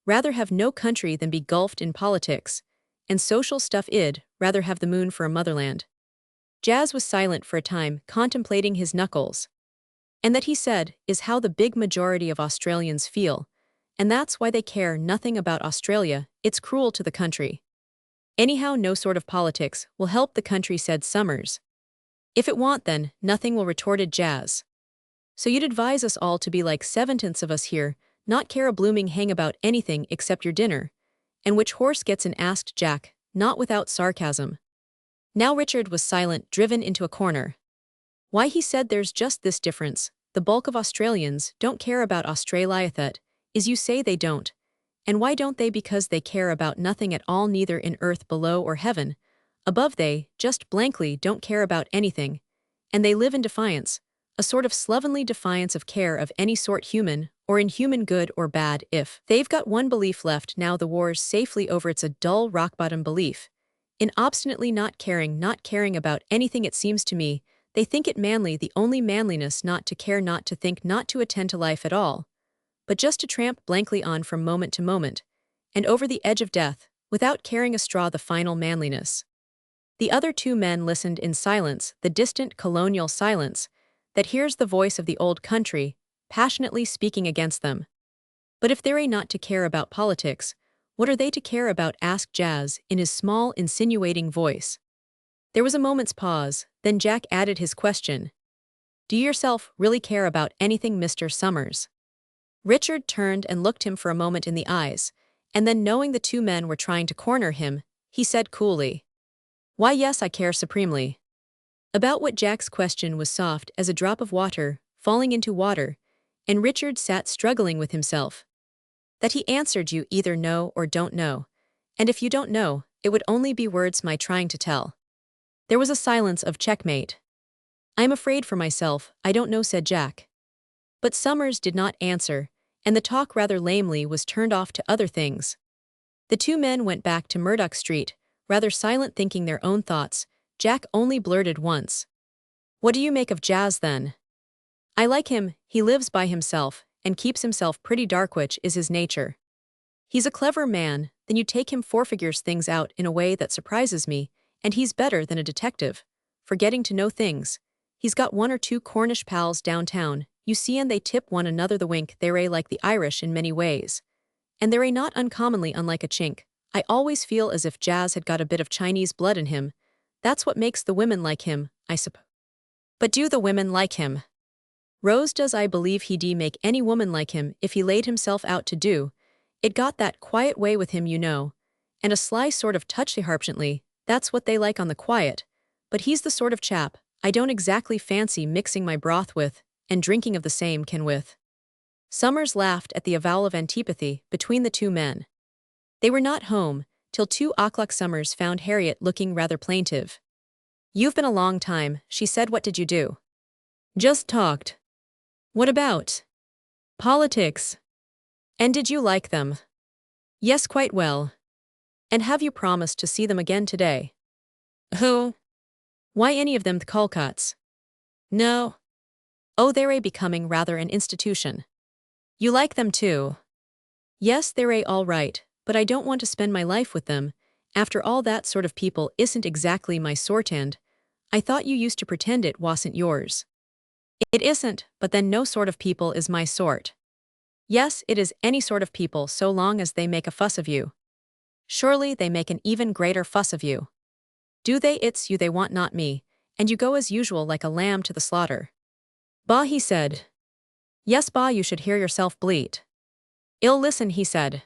rather have no country than be gulfed in politics and social stuff. I'd rather have the moon for a motherland. Jazz was silent for a time, contemplating his knuckles. And that, he said, is how the big majority of Australians feel, and that's why they care nothing about Australia. It's cruel to the country. Anyhow, no sort of politics will help the country, said Summers. If it won't, then nothing will, retorted Jazz. So you'd advise us all to be like 7/10 of us here, not care a blooming hang about anything except your dinner. And which horse gets in? Asked Jack, not without sarcasm. Now Richard was silent, driven into a corner. Why, he said, there's just this difference. The bulk of Australians don't care about Australia. That is, you say they don't. And why don't they? Because they care about nothing at all, neither in earth below or heaven above. They just blankly don't care about anything. And they live in defiance, a sort of slovenly defiance of care of any sort, human or inhuman, good or bad. If they've got one belief left now, the war's safely over. It's a dull rock-bottom belief in obstinately not caring about anything. It seems to me they think it manly, the only manliness, not to care, not to think, not to attend to life at all, but just to tramp blankly on from moment to moment, and over the edge of death, without caring a straw. The final manliness. The other two men listened in silence, the distant colonial silence that hears the voice of the old country passionately speaking against them. But if they're not to care about politics, what are they to care about? Asked Jazz in his small, insinuating voice. There was a moment's pause, then Jack added his question. Do you yourself really care about anything, Mr. Summers? Richard turned and looked him for a moment in the eyes, and then, knowing the two men were trying to corner him, he said coolly, why, yes, I care supremely. About what? Jack's question was soft as a drop of water falling into water, and Richard sat struggling with himself. That, he answered, you either know or don't know, and if you don't know, it would only be words my trying to tell. There was a silence of checkmate. I'm afraid for myself, I don't know, said Jack. But Summers did not answer, and the talk, rather lamely, was turned off to other things. The two men went back to Murdoch Street, rather silent, thinking their own thoughts. Jack only blurted once. What do you make of Jazz, then? I like him. He lives by himself, and keeps himself pretty dark, which is his nature. He's a clever man, then you take him figures things out in a way that surprises me, and he's better than a detective, for getting to know things. He's got one or two Cornish pals downtown, you see, and they tip one another the wink. They're like the Irish in many ways. And they're not uncommonly unlike a Chink. I always feel as if Jazz had got a bit of Chinese blood in him. That's what makes the women like him, I suppose. But do the women like him? Rose does. I believe he'd make any woman like him if he laid himself out to do. It got that quiet way with him, you know, and a sly sort of touchy harpently. That's what they like on the quiet. But he's the sort of chap I don't exactly fancy mixing my broth with, and drinking of the same can with. Summers laughed at the avowal of antipathy between the two men. They were not home till 2 o'clock. Summers found Harriet looking rather plaintive. You've been a long time, she said. What did you do? Just talked. What about? Politics. And did you like them? Yes, quite well. And have you promised to see them again today? Who? Why any of them the Calcutts? No. Oh, they're becoming rather an institution. You like them too? Yes, they're all right, but I don't want to spend my life with them. After all, that sort of people isn't exactly my sort, and I thought you used to pretend it wasn't yours. It isn't, but then no sort of people is my sort. Yes, it is any sort of people so long as they make a fuss of you. Surely they make an even greater fuss of you. Do they? It's you they want, not me, and you go as usual like a lamb to the slaughter. Bah, he said. Yes, bah, you should hear yourself bleat. Ill listen, he said.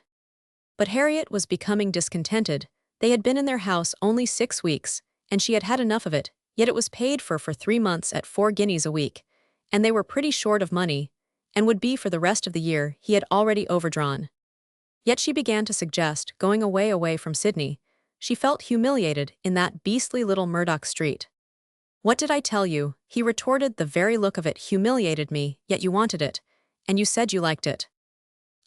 But Harriet was becoming discontented. They had been in their house only 6 weeks, and she had had enough of it, yet it was paid for 3 months at 4 guineas a week, and they were pretty short of money, and would be for the rest of the year. He had already overdrawn. Yet she began to suggest going away from Sydney. She felt humiliated in that beastly little Murdoch Street. What did I tell you? He retorted. The very look of it humiliated me, yet you wanted it, and you said you liked it.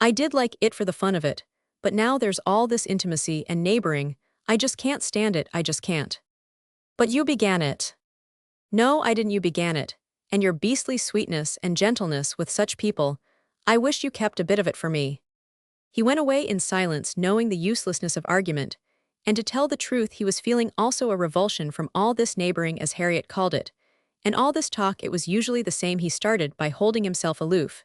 I did like it for the fun of it, but now there's all this intimacy and neighboring. I just can't stand it, I just can't. But you began it. No, I didn't. You began it, and your beastly sweetness and gentleness with such people. I wish you kept a bit of it for me. He went away in silence, knowing the uselessness of argument, and to tell the truth he was feeling also a revulsion from all this neighboring, as Harriet called it, and all this talk. It was usually the same. He started by holding himself aloof.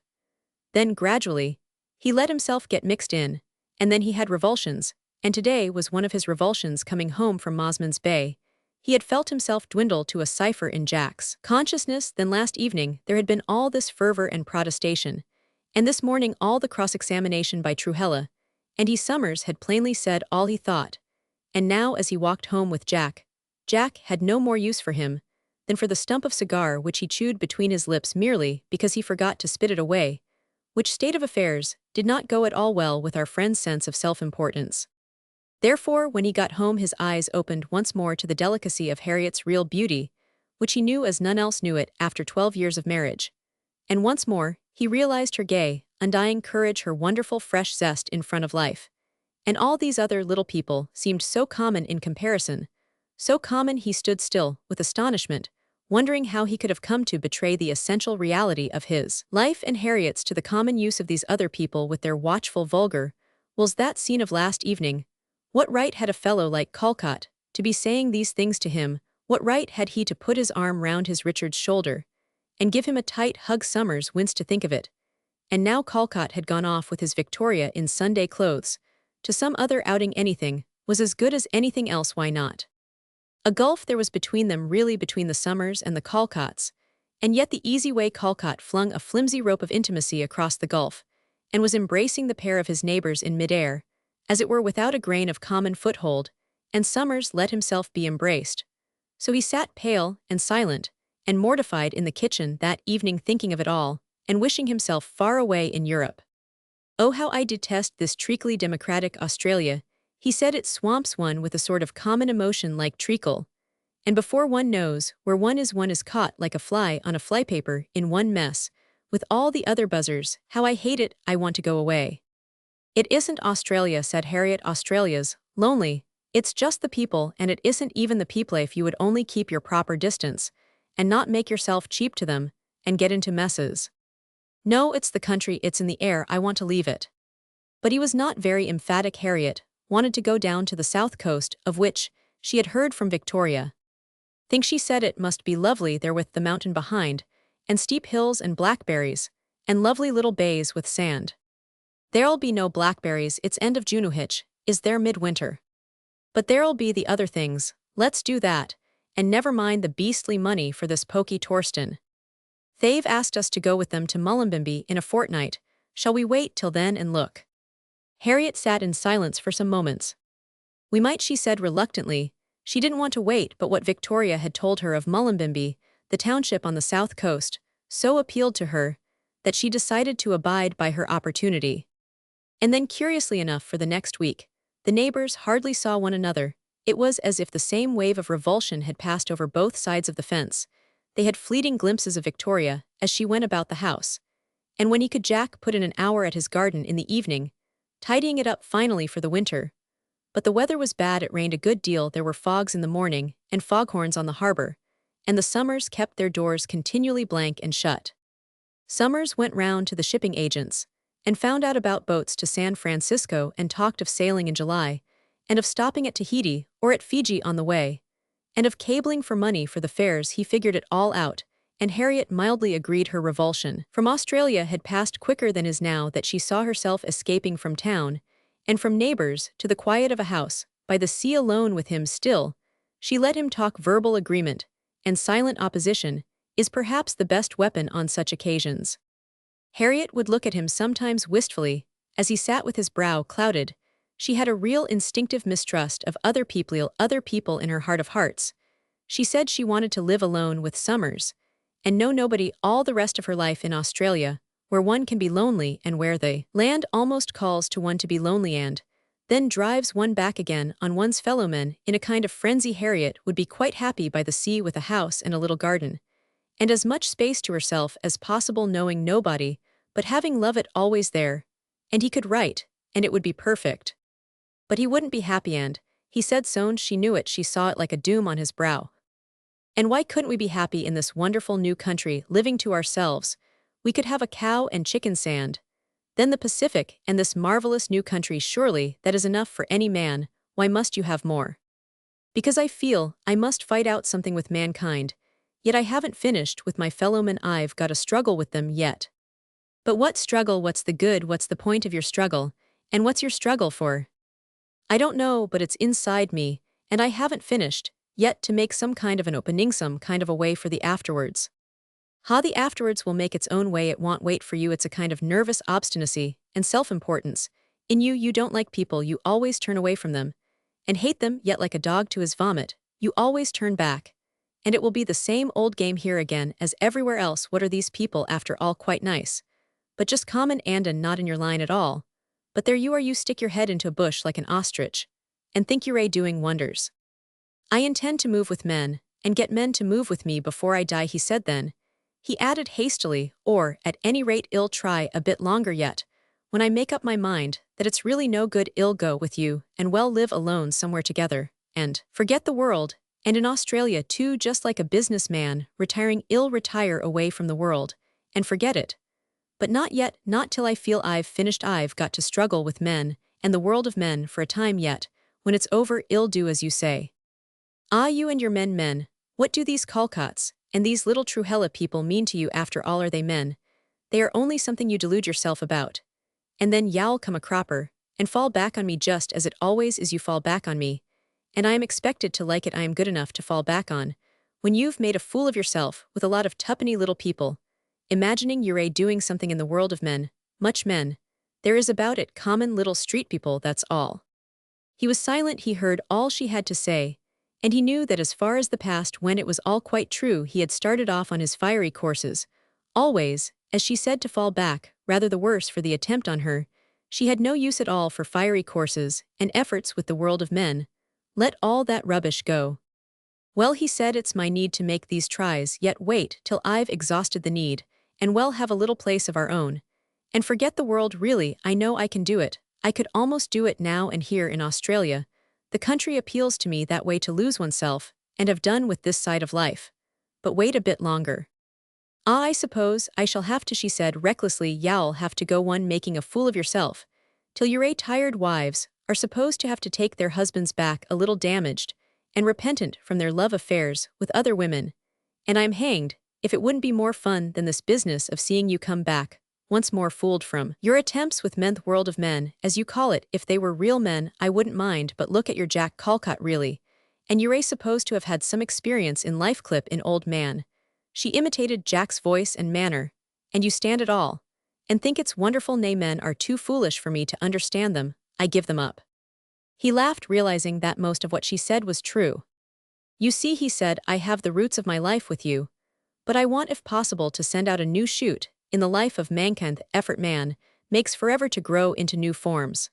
Then, gradually, he let himself get mixed in, and then he had revulsions, and today was one of his revulsions. Coming home from Mosman's Bay, he had felt himself dwindle to a cipher in Jack's consciousness. Then last evening there had been all this fervor and protestation, and this morning all the cross-examination by Truhella, and he Summers had plainly said all he thought. And now as he walked home with Jack had no more use for him than for the stump of cigar which he chewed between his lips merely because he forgot to spit it away, which state of affairs did not go at all well with our friend's sense of self-importance. Therefore, when he got home, his eyes opened once more to the delicacy of Harriet's real beauty, which he knew as none else knew it after 12 years of marriage. And once more, he realized her gay, undying courage, her wonderful fresh zest in front of life. And all these other little people seemed so common in comparison. So common. He stood still, with astonishment, wondering how he could have come to betray the essential reality of his life and Harriet's to the common use of these other people with their watchful vulgar. Was that scene of last evening? What right had a fellow like Calcott to be saying these things to him? What right had he to put his arm round his Richard's shoulder and give him a tight hug? Summers winced to think of it. And now Calcott had gone off with his Victoria in Sunday clothes to some other outing. Anything was as good as anything else. Why not? A gulf there was between them, really, between the Summers and the Calcotts, and yet the easy way Calcott flung a flimsy rope of intimacy across the gulf, and was embracing the pair of his neighbors in midair, as it were without a grain of common foothold, and Summers let himself be embraced. So he sat pale and silent and mortified in the kitchen that evening, thinking of it all, and wishing himself far away in Europe. Oh, how I detest this treacly democratic Australia, he said. It swamps one with a sort of common emotion like treacle, and before one knows where one is caught like a fly on a flypaper in one mess, with all the other buzzers. How I hate it, I want to go away. It isn't Australia, said Harriet. Australia's lonely. It's just the people, and it isn't even the people. If you would only keep your proper distance, and not make yourself cheap to them, and get into messes. No, it's the country, it's in the air, I want to leave it. But he was not very emphatic. Harriet wanted to go down to the south coast, of which she had heard from Victoria. Think, she said, it must be lovely there with the mountain behind, and steep hills and blackberries, and lovely little bays with sand. There'll be no blackberries, it's end of Junihitch, is there midwinter. But there'll be the other things, let's do that, and never mind the beastly money for this pokey Torsten. They've asked us to go with them to Mullumbimby in a fortnight. Shall we wait till then and look? Harriet sat in silence for some moments. We might, she said reluctantly. She didn't want to wait, but what Victoria had told her of Mullumbimby, the township on the south coast, so appealed to her that she decided to abide by her opportunity. And then, curiously enough, for the next week, the neighbors hardly saw one another. It was as if the same wave of revulsion had passed over both sides of the fence. They had fleeting glimpses of Victoria as she went about the house, and when he could, Jack put in an hour at his garden in the evening, tidying it up finally for the winter. But the weather was bad, it rained a good deal, there were fogs in the morning, and foghorns on the harbor, and the Summers kept their doors continually blank and shut. Summers went round to the shipping agents, and found out about boats to San Francisco and talked of sailing in July, and of stopping at Tahiti or at Fiji on the way, and of cabling for money for the fares. He figured it all out, and Harriet mildly agreed. Her revulsion from Australia had passed quicker than is now that she saw herself escaping from town, and from neighbors to the quiet of a house, by the sea alone with him still. She let him talk. Verbal agreement, and silent opposition, is perhaps the best weapon on such occasions. Harriet would look at him sometimes wistfully, as he sat with his brow clouded. She had a real instinctive mistrust of other people in her heart of hearts. She said she wanted to live alone with Summers, and know nobody all the rest of her life in Australia, where one can be lonely and where the land almost calls to one to be lonely and then drives one back again on one's fellowmen in a kind of frenzy. Harriet would be quite happy by the sea with a house and a little garden, and as much space to herself as possible, knowing nobody, but having Lovett always there, and he could write, and it would be perfect. But he wouldn't be happy, and he said so. She knew it, she saw it like a doom on his brow. And why couldn't we be happy in this wonderful new country, living to ourselves? We could have a cow and chicken sand, then the Pacific and this marvelous new country. Surely that is enough for any man. Why must you have more? Because I feel I must fight out something with mankind, yet I haven't finished with my fellowmen. I've got a struggle with them yet. But what struggle? What's the good? What's the point of your struggle? And what's your struggle for? I don't know, but it's inside me, and I haven't finished yet to make some kind of an opening, some kind of a way for the afterwards. The afterwards will make its own way, it won't wait for you. It's a kind of nervous obstinacy and self-importance. In you, you don't like people, you always turn away from them, and hate them, yet like a dog to his vomit, you always turn back. And it will be the same old game here again as everywhere else. What are these people after all? Quite nice, but just common and not in your line at all. But there you are, you stick your head into a bush like an ostrich, and think you're doing wonders. I intend to move with men, and get men to move with me before I die, he said then. He added hastily, or, at any rate, I'll try a bit longer yet, when I make up my mind that it's really no good. I'll go with you, and well live alone somewhere together, and forget the world, and in Australia too, just like a businessman, retiring. I'll retire away from the world, and forget it. But not yet, not till I feel I've finished. I've got to struggle with men, and the world of men for a time yet. When it's over, I'll do as you say. You and your men, what do these Calcotts and these little Truhella people mean to you after all? Are they men? They are only something you delude yourself about. And then you'll come a cropper, and fall back on me just as it always is. You fall back on me, and I am expected to like it. I am good enough to fall back on, when you've made a fool of yourself with a lot of tuppenny little people, imagining you're doing something in the world of men, much men. There is about it, common little street people, that's all. He was silent. He heard all she had to say, and he knew that as far as the past, when it was all quite true, he had started off on his fiery courses, always, as she said, to fall back, rather the worse for the attempt on her. She had no use at all for fiery courses and efforts with the world of men. Let all that rubbish go. Well, he said, it's my need to make these tries, yet wait till I've exhausted the need, and well have a little place of our own, and forget the world. Really, I know I can do it. I could almost do it now and here in Australia. The country appeals to me that way, to lose oneself, and have done with this side of life. But wait a bit longer. I suppose I shall have to, she said recklessly. You'll have to go on making a fool of yourself, till your tired wives are supposed to have to take their husbands back a little damaged and repentant from their love affairs with other women. And I'm hanged if it wouldn't be more fun than this business of seeing you come back once more fooled from your attempts with men, the world of men, as you call it. If they were real men, I wouldn't mind, but look at your Jack Calcott, really. And you're supposed to have had some experience in life. Clip in old man. She imitated Jack's voice and manner. And you stand it all, and think it's wonderful. Nay, men are too foolish for me to understand them. I give them up. He laughed, realizing that most of what she said was true. You see, he said, I have the roots of my life with you, but I want, if possible, to send out a new shoot in the life of mankind. The effort man makes forever to grow into new forms.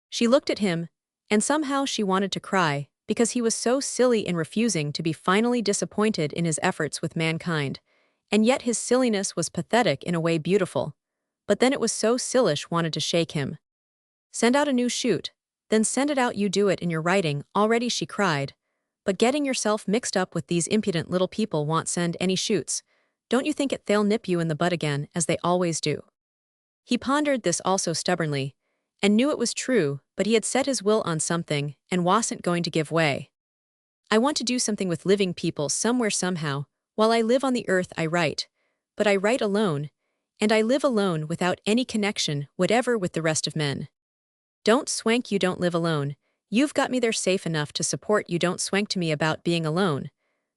She looked at him, and somehow she wanted to cry, because he was so silly in refusing to be finally disappointed in his efforts with mankind, and yet his silliness was pathetic in a way beautiful. But then it was so sillish, wanted to shake him. Send out a new shoot. Then send it out, you do it in your writing already, she cried. But getting yourself mixed up with these impudent little people won't send any shoots. Don't you think it they'll nip you in the bud again, as they always do? He pondered this also stubbornly, and knew it was true, but he had set his will on something, and wasn't going to give way. I want to do something with living people somewhere somehow. While I live on the earth I write. But I write alone, and I live alone without any connection whatever with the rest of men. Don't swank, you don't live alone. You've got me there safe enough to support you. Don't swank to me about being alone.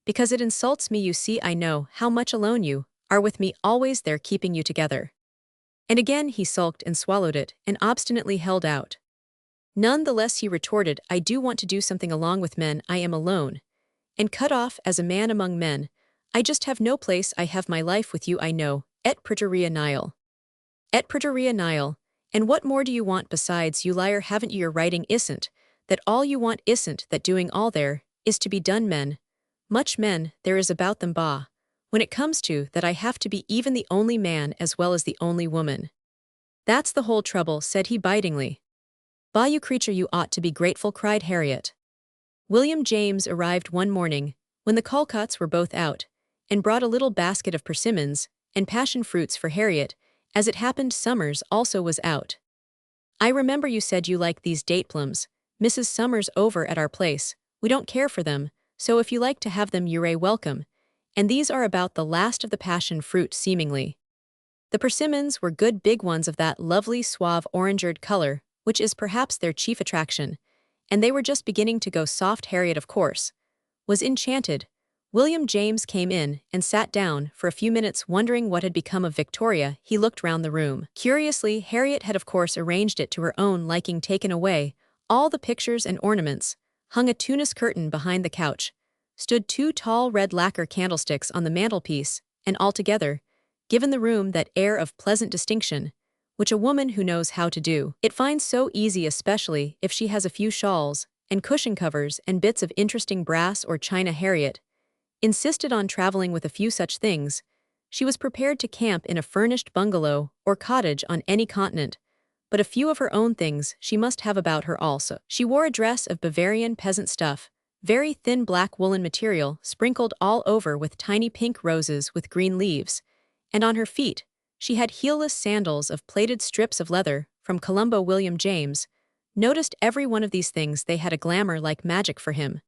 Because it insults me, you see. I know how much alone you are with me, always there keeping you together. And again he sulked and swallowed it, and obstinately held out. None the less he retorted, I do want to do something along with men. I am alone. And cut off as a man among men. I just have no place. I have my life with you, I know. Et praeterea nihil. Et praeterea nihil. And what more do you want besides, you liar? Haven't you your writing? Isn't that all you want? Isn't that doing all there is to be done? Men, much men there is about them, bah. When it comes to that, I have to be even the only man as well as the only woman. That's the whole trouble, said he bitingly. Bah, you creature, you ought to be grateful, cried Harriet. William James arrived one morning, when the Calcotts were both out, and brought a little basket of persimmons and passion fruits for Harriet. As it happened, Summers also was out. I remember you said you liked these date plums, Mrs. Summers, over at our place. We don't care for them, so if you like to have them, you're welcome. And these are about the last of the passion fruit, seemingly. The persimmons were good big ones of that lovely suave orangered color, which is perhaps their chief attraction, and they were just beginning to go soft. Harriet, of course, was enchanted. William James came in and sat down for a few minutes, wondering what had become of Victoria. He looked round the room. Curiously, Harriet had of course arranged it to her own liking, taken away all the pictures and ornaments, hung a Tunis curtain behind the couch, stood 2 tall red lacquer candlesticks on the mantelpiece, and altogether given the room that air of pleasant distinction, which a woman who knows how to do it finds so easy, especially if she has a few shawls and cushion covers and bits of interesting brass or china. Harriet insisted on traveling with a few such things. She was prepared to camp in a furnished bungalow or cottage on any continent, but a few of her own things she must have about her also. She wore a dress of Bavarian peasant stuff, very thin black woolen material sprinkled all over with tiny pink roses with green leaves, and on her feet she had heelless sandals of plaited strips of leather from Colombo. William James noticed every one of these things. They had a glamour like magic for him.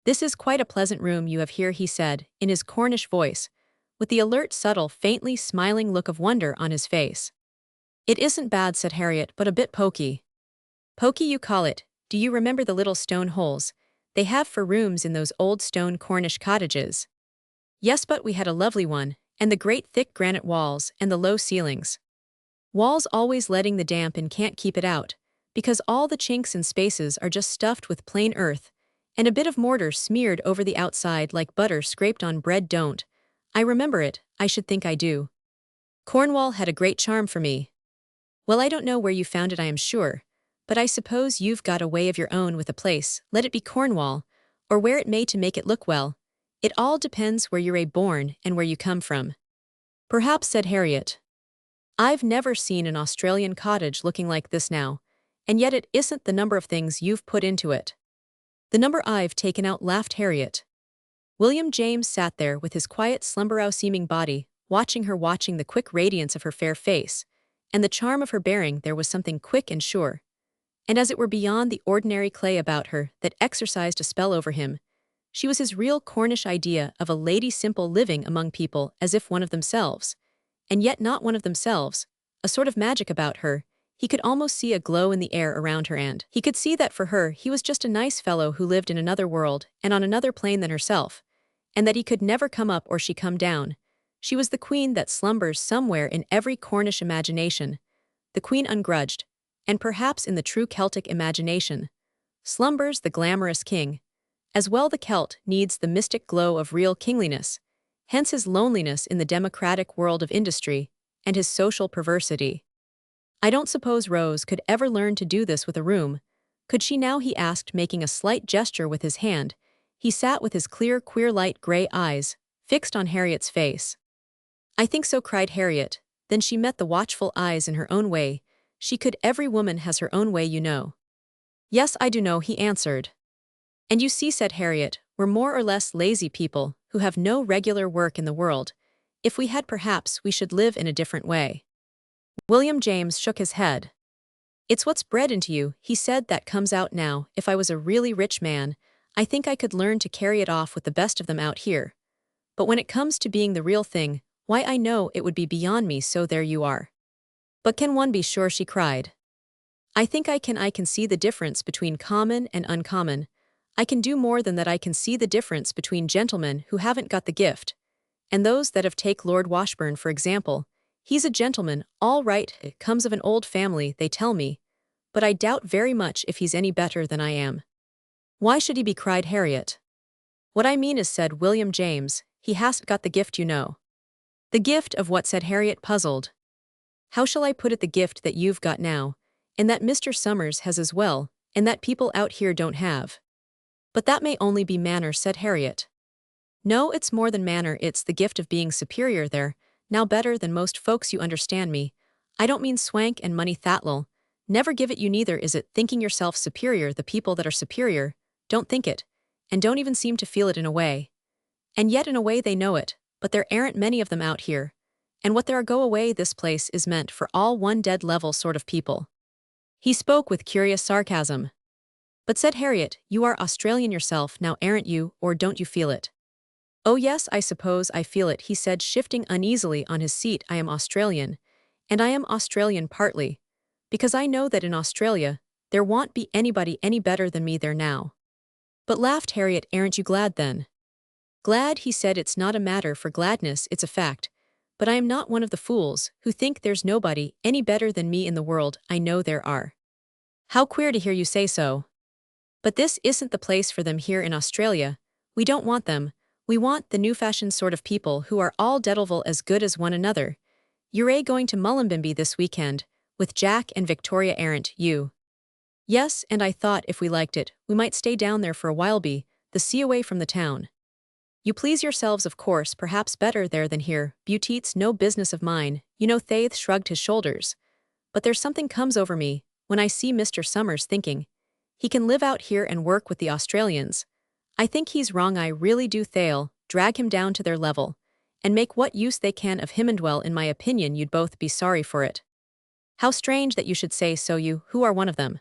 This is quite a pleasant room you have here, he said, in his Cornish voice, with the alert, subtle, faintly smiling look of wonder on his face. It isn't bad, said Harriet, but a bit poky. Poky, you call it? Do you remember the little stone holes they have for rooms in those old stone Cornish cottages? Yes, but we had a lovely one, and the great thick granite walls and the low ceilings. Walls always letting the damp in, can't keep it out, because all the chinks and spaces are just stuffed with plain earth, and a bit of mortar smeared over the outside like butter scraped on bread. Don't I remember it? I should think I do. Cornwall had a great charm for me. Well, I don't know where you found it, I am sure, but I suppose you've got a way of your own with a place, let it be Cornwall, or where it may, to make it look well. It all depends where you're born and where you come from. Perhaps, said Harriet. I've never seen an Australian cottage looking like this now, and yet it isn't the number of things you've put into it. The number I've taken out, laughed Harriet. William James sat there with his quiet, slumberow-seeming body, watching her, watching the quick radiance of her fair face, and the charm of her bearing. There was something quick and sure, and as it were beyond the ordinary clay about her, that exercised a spell over him. She was his real Cornish idea of a lady, simple, living among people as if one of themselves, and yet not one of themselves, a sort of magic about her. He could almost see a glow in the air around her, and he could see that for her he was just a nice fellow who lived in another world and on another plane than herself, and that he could never come up or she come down. She was the queen that slumbers somewhere in every Cornish imagination, the queen ungrudged, and perhaps in the true Celtic imagination slumbers the glamorous king. As well, the Celt needs the mystic glow of real kingliness, hence his loneliness in the democratic world of industry, and his social perversity. I don't suppose Rose could ever learn to do this with a room. Could she now, he asked, making a slight gesture with his hand. He sat with his clear, queer, light gray eyes fixed on Harriet's face. I think so, cried Harriet. Then she met the watchful eyes in her own way. She could. Every woman has her own way, you know. Yes, I do know, he answered. And you see, said Harriet, we're more or less lazy people who have no regular work in the world. If we had, perhaps we should live in a different way. William James shook his head. It's what's bred into you, he said, that comes out now. If I was a really rich man, I think I could learn to carry it off with the best of them out here. But when it comes to being the real thing, why, I know it would be beyond me, so there you are. But can one be sure, she cried. I think I can see the difference between common and uncommon. I can do more than that. I can see the difference between gentlemen who haven't got the gift and those that have. Take Lord Washburn, for example. He's a gentleman, all right, comes of an old family, they tell me, but I doubt very much if he's any better than I am. Why should he be? Cried Harriet. What I mean is, said William James, he hasn't got the gift, you know. The gift of what? Said Harriet, puzzled. How shall I put it? The gift that you've got now, and that Mr. Summers has as well, and that people out here don't have. But that may only be manner, said Harriet. No, it's more than manner, it's the gift of being superior there, now better than most folks, you understand me. I don't mean swank and money, Thatlel. Never give it you, neither is it thinking yourself superior. The people that are superior don't think it, and don't even seem to feel it in a way. And yet in a way they know it, but there aren't many of them out here. And what there are go away, this place is meant for all one dead level sort of people. He spoke with curious sarcasm. But, said Harriet, you are Australian yourself now, aren't you, or don't you feel it? Oh yes, I suppose I feel it, he said, shifting uneasily on his seat. I am Australian, and I am Australian partly because I know that in Australia there won't be anybody any better than me there now. But, laughed Harriet, aren't you glad then? Glad, he said, it's not a matter for gladness, it's a fact. But I am not one of the fools who think there's nobody any better than me in the world. I know there are. How queer to hear you say so. But this isn't the place for them here in Australia. We don't want them. We want the new-fashioned sort of people who are all deadful as good as one another. You're going to Mullumbimby this weekend, with Jack and Victoria, aren't you? Yes, and I thought if we liked it, we might stay down there for a while, be the sea away from the town. You please yourselves, of course, perhaps better there than here. Beauteet's no business of mine, you know. Thaith shrugged his shoulders. But there's something comes over me when I see Mr. Summers, thinking he can live out here and work with the Australians. I think he's wrong, I really do. They'll drag him down to their level and make what use they can of him, and well, in my opinion, you'd both be sorry for it. How strange that you should say so. You, who are one of them?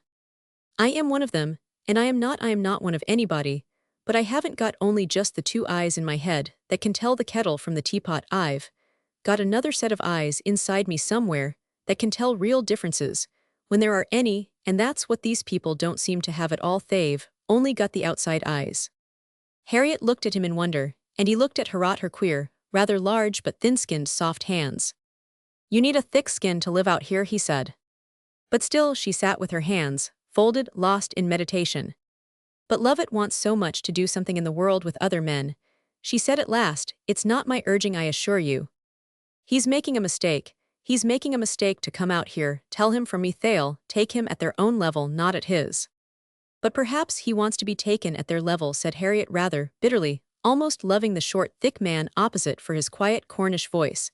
I am one of them, and I am not one of anybody, but I haven't got only just the two eyes in my head that can tell the kettle from the teapot. I've got another set of eyes inside me somewhere that can tell real differences, when there are any, and that's what these people don't seem to have at all. They've only got the outside eyes. Harriet looked at him in wonder, and he looked at her queer, rather large but thin-skinned, soft hands. You need a thick skin to live out here, he said. But still she sat with her hands folded, lost in meditation. But Lovett wants so much to do something in the world with other men, she said at last. It's not my urging, I assure you. He's making a mistake. He's making a mistake to come out here. Tell him from me they'll take him at their own level, not at his. But perhaps he wants to be taken at their level, said Harriet rather bitterly, almost loving the short, thick man opposite for his quiet Cornish voice,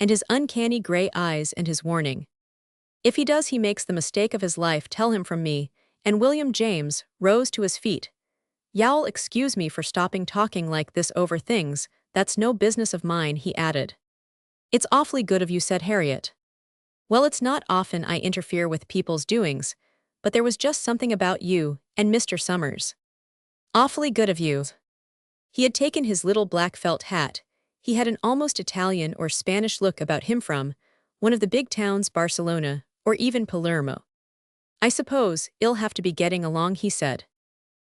and his uncanny gray eyes and his warning. If he does, he makes the mistake of his life. Tell him from me. And William James rose to his feet. You'll excuse me for stopping talking like this over things, that's no business of mine, he added. It's awfully good of you, said Harriet. Well, it's not often I interfere with people's doings, but there was just something about you and Mr. Summers. Awfully good of you. He had taken his little black felt hat. He had an almost Italian or Spanish look about him, from one of the big towns, Barcelona, or even Palermo. I suppose you'll have to be getting along, he said.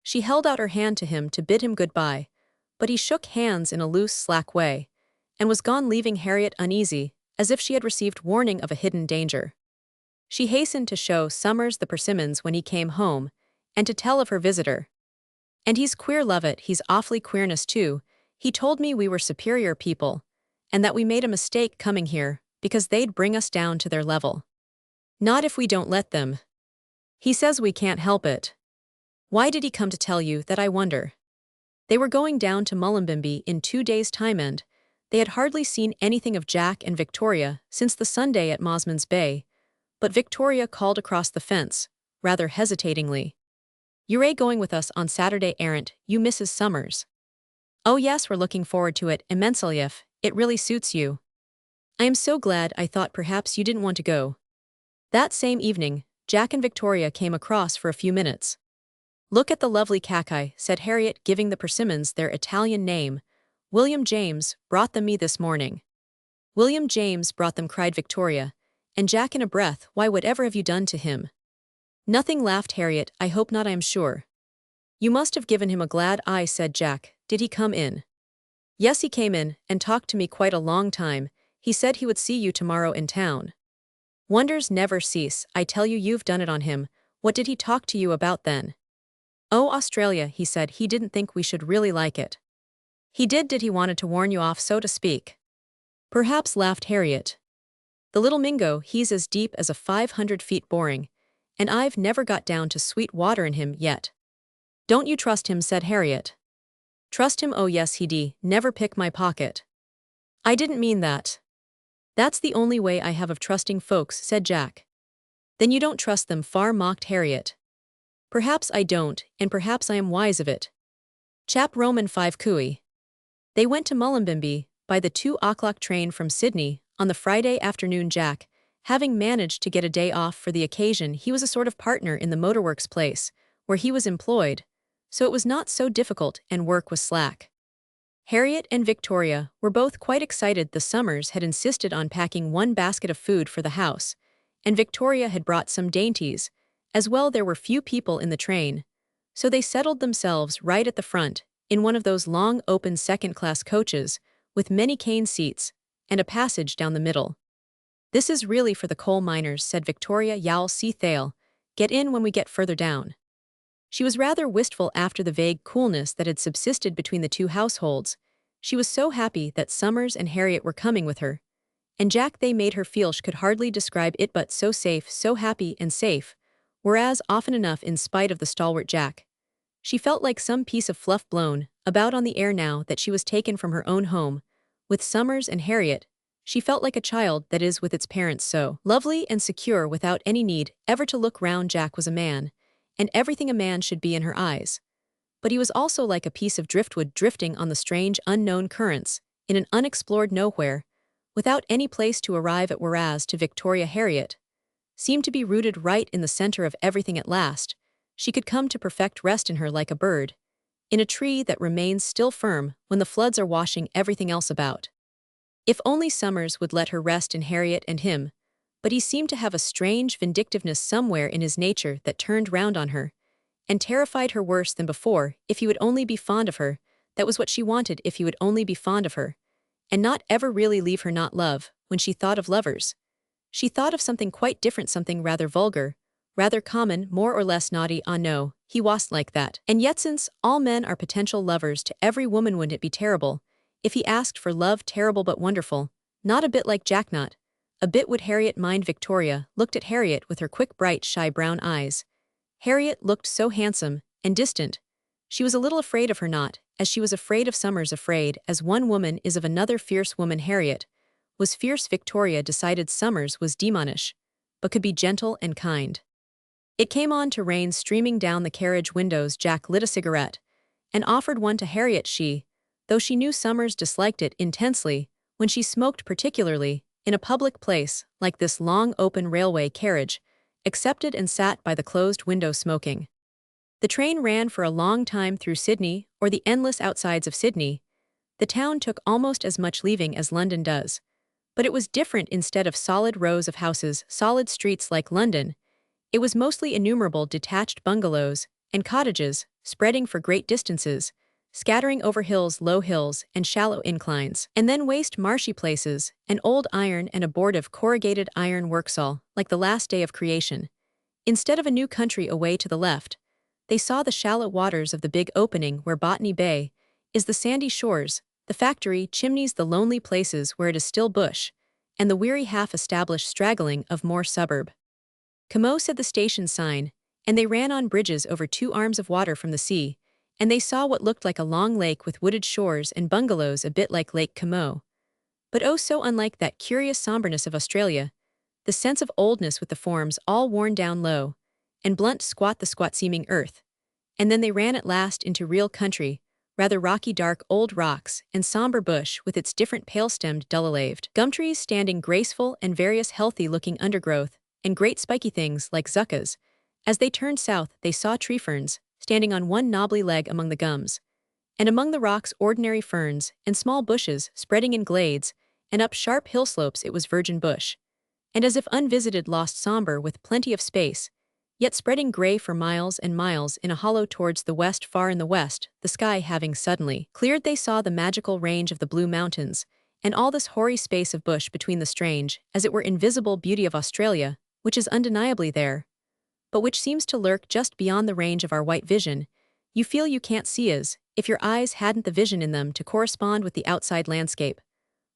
She held out her hand to him to bid him goodbye, but he shook hands in a loose, slack way, and was gone, leaving Harriet uneasy, as if she had received warning of a hidden danger. She hastened to show Summers the persimmons when he came home, and to tell of her visitor. And he's queer, Lovett, he's awfully queerness too. He told me we were superior people, and that we made a mistake coming here, because they'd bring us down to their level. Not if we don't let them. He says we can't help it. Why did he come to tell you that, I wonder? They were going down to Mullumbimby in 2 days' time, and they had hardly seen anything of Jack and Victoria since the Sunday at Mosman's Bay, but Victoria called across the fence, rather hesitatingly. You're going with us on Saturday, aren't you, Mrs. Summers? Oh yes, we're looking forward to it immensely if it really suits you. I am so glad. I thought perhaps you didn't want to go. That same evening, Jack and Victoria came across for a few minutes. Look at the lovely cacti, said Harriet, giving the persimmons their Italian name. William James brought them me this morning. William James brought them, cried Victoria, and Jack in a breath. Why, whatever have you done to him? Nothing, laughed Harriet. I hope not, I am sure. You must have given him a glad eye, said Jack. Did he come in? Yes, he came in, and talked to me quite a long time. He said he would see you tomorrow in town. Wonders never cease. I tell you, you've done it on him. What did he talk to you about then? Oh, Australia, he said. He didn't think we should really like it. He did he wanted to warn you off, so to speak. Perhaps, laughed Harriet. The little Mingo, he's as deep as a 500 feet boring, and I've never got down to sweet water in him yet. Don't you trust him, said Harriet. Trust him? Oh yes, he'd never pick my pocket. I didn't mean that. That's the only way I have of trusting folks, said Jack. Then you don't trust them, far mocked Harriet. Perhaps I don't, and perhaps I am wise of it. Chap Roman 5 cooey. They went to Mullumbimby by the 2 o'clock train from Sydney on the Friday afternoon. Jack, having managed to get a day off for the occasion, he was a sort of partner in the motorworks place where he was employed, so it was not so difficult and work was slack. Harriet and Victoria were both quite excited. The Summers had insisted on packing 1 basket of food for the house, and Victoria had brought some dainties. As well, there were few people in the train, so they settled themselves right at the front, in one of those long open second-class coaches, with many cane seats, and a passage down the middle. This is really for the coal miners, said Victoria. You'll see they'll get in when we get further down. She was rather wistful after the vague coolness that had subsisted between the 2 households. She was so happy that Summers and Harriet were coming with her, and Jack, they made her feel she could hardly describe it, but so safe, so happy and safe, whereas often enough, in spite of the stalwart Jack, she felt like some piece of fluff blown about on the air. Now that she was taken from her own home, with Summers and Harriet, she felt like a child that is with its parents, so lovely and secure without any need ever to look round. Jack was a man, and everything a man should be in her eyes. But he was also like a piece of driftwood drifting on the strange unknown currents, in an unexplored nowhere, without any place to arrive at, whereas to Victoria, Harriet seemed to be rooted right in the center of everything. At last, she could come to perfect rest in her, like a bird in a tree that remains still firm when the floods are washing everything else about. If only Summers would let her rest in Harriet and him, but he seemed to have a strange vindictiveness somewhere in his nature that turned round on her and terrified her worse than before. If he would only be fond of her, that was what she wanted. If he would only be fond of her, and not ever really leave her. Not love. When she thought of lovers, she thought of something quite different, something rather vulgar, rather common, more or less naughty. Ah no, he wasn't like that. And yet, since all men are potential lovers to every woman, wouldn't it be terrible if he asked for love? Terrible but wonderful. Not a bit like Jack, not a bit would Harriet mind. Victoria looked at Harriet with her quick, bright, shy brown eyes. Harriet looked so handsome and distant. She was a little afraid of her, not as she was afraid of Summers, afraid as one woman is of another fierce woman. Harriet was fierce. Victoria decided Summers was demonish, but could be gentle and kind. It came on to rain, streaming down the carriage windows. Jack lit a cigarette and offered one to Harriet. She, though she knew Summers disliked it intensely when she smoked, particularly in a public place like this long open railway carriage, accepted and sat by the closed window smoking. The train ran for a long time through Sydney, or the endless outsides of Sydney. The town took almost as much leaving as London does, but it was different. Instead of solid rows of houses, solid streets like London, it was mostly innumerable detached bungalows and cottages, spreading for great distances, scattering over hills, low hills, and shallow inclines, and then waste marshy places, an old iron and abortive corrugated iron worksall, like the last day of creation. Instead of a new country away to the left, they saw the shallow waters of the big opening where Botany Bay is, the sandy shores, the factory chimneys, the lonely places where it is still bush, and the weary half-established straggling of more suburb. Como, said the station sign, and they ran on bridges over 2 arms of water from the sea, and they saw what looked like a long lake with wooded shores and bungalows, a bit like Lake Como. But oh, so unlike that curious somberness of Australia, the sense of oldness with the forms all worn down low and blunt, squat, the squat seeming earth, And then they ran at last into real country, rather rocky dark old rocks, and somber bush with its different pale-stemmed dull-laved gum trees standing graceful and various healthy-looking undergrowth, and great spiky things like zuccas. As they turned south, they saw tree ferns, standing on one knobbly leg among the gums, and among the rocks ordinary ferns, and small bushes spreading in glades, and up sharp hill slopes it was virgin bush. And as if unvisited lost somber with plenty of space, yet spreading gray for miles and miles in a hollow towards the west far in the west, the sky having suddenly cleared they saw the magical range of the Blue Mountains, and all this hoary space of bush between the strange, as it were invisible beauty of Australia, which is undeniably there, but which seems to lurk just beyond the range of our white vision. You feel you can't see as, if your eyes hadn't the vision in them to correspond with the outside landscape.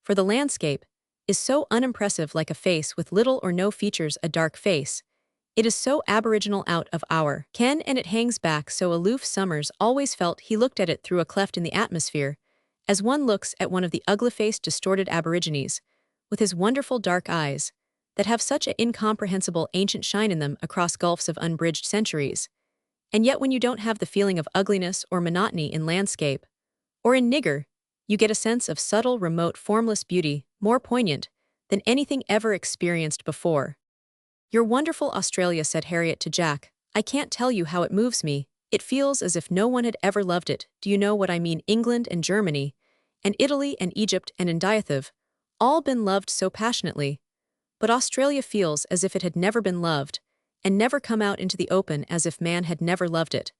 For the landscape is so unimpressive like a face with little or no features, a dark face. It is so aboriginal out of our ken, and it hangs back so aloof. Summers always felt he looked at it through a cleft in the atmosphere, as one looks at one of the ugly-faced distorted aborigines, with his wonderful dark eyes, that have such an incomprehensible ancient shine in them across gulfs of unbridged centuries. And yet when you don't have the feeling of ugliness or monotony in landscape, or in nigger, you get a sense of subtle, remote, formless beauty, more poignant than anything ever experienced before. "You're wonderful, Australia," said Harriet to Jack. "I can't tell you how it moves me. It feels as if no one had ever loved it. Do you know what I mean? England and Germany, and Italy and Egypt and Indiative, all been loved so passionately. But Australia feels as if it had never been loved, and never come out into the open, as if man had never loved it,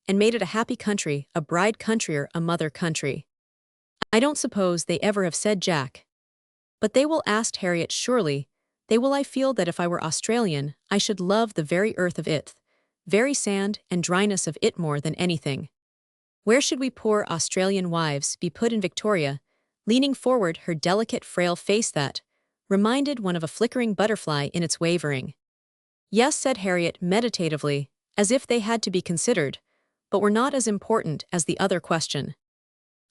and made it a happy country, a bride country or a mother country." "I don't suppose they ever have," said Jack. "But they will," asked Harriet. "Surely they will. I feel that if I were Australian, I should love the very earth of it, very sand and dryness of it more than anything." "Where should we poor Australian wives be put in?" Victoria, leaning forward, her delicate frail face that reminded one of a flickering butterfly in its wavering. "Yes," said Harriet meditatively, "as if they had to be considered, but were not as important as the other question.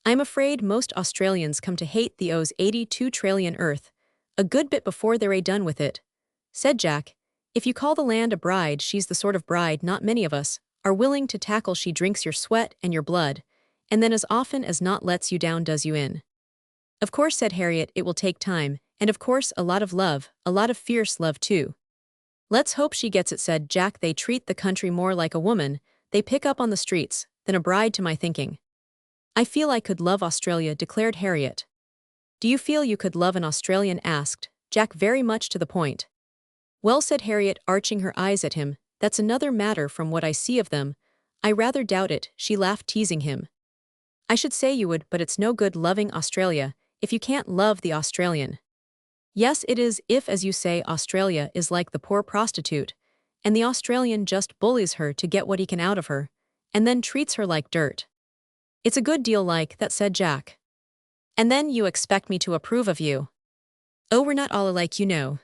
I'm afraid most Australians come to hate the O's 82 trillion earth a good bit before they're done with it," said Jack. "If you call the land a bride, she's the sort of bride not many of us are willing to tackle. She drinks your sweat and your blood, and then as often as not lets you down, does you in." "Of course," said Harriet, "it will take time, and of course a lot of love, a lot of fierce love too." "Let's hope she gets it," said Jack. "They treat the country more like a woman they pick up on the streets than a bride to my thinking." "I feel I could love Australia," declared Harriet. "Do you feel you could love an Australian?" asked Jack, very much to the point. "Well," said Harriet, arching her eyes at him, "that's another matter. From what I see of them, I rather doubt it." She laughed, teasing him. "I should say you would, but it's no good loving Australia if you can't love the Australian." "Yes, it is, if, as you say, Australia is like the poor prostitute, and the Australian just bullies her to get what he can out of her, and then treats her like dirt." "It's a good deal like that," said Jack. "And then you expect me to approve of you?" "Oh, we're not all alike, you know."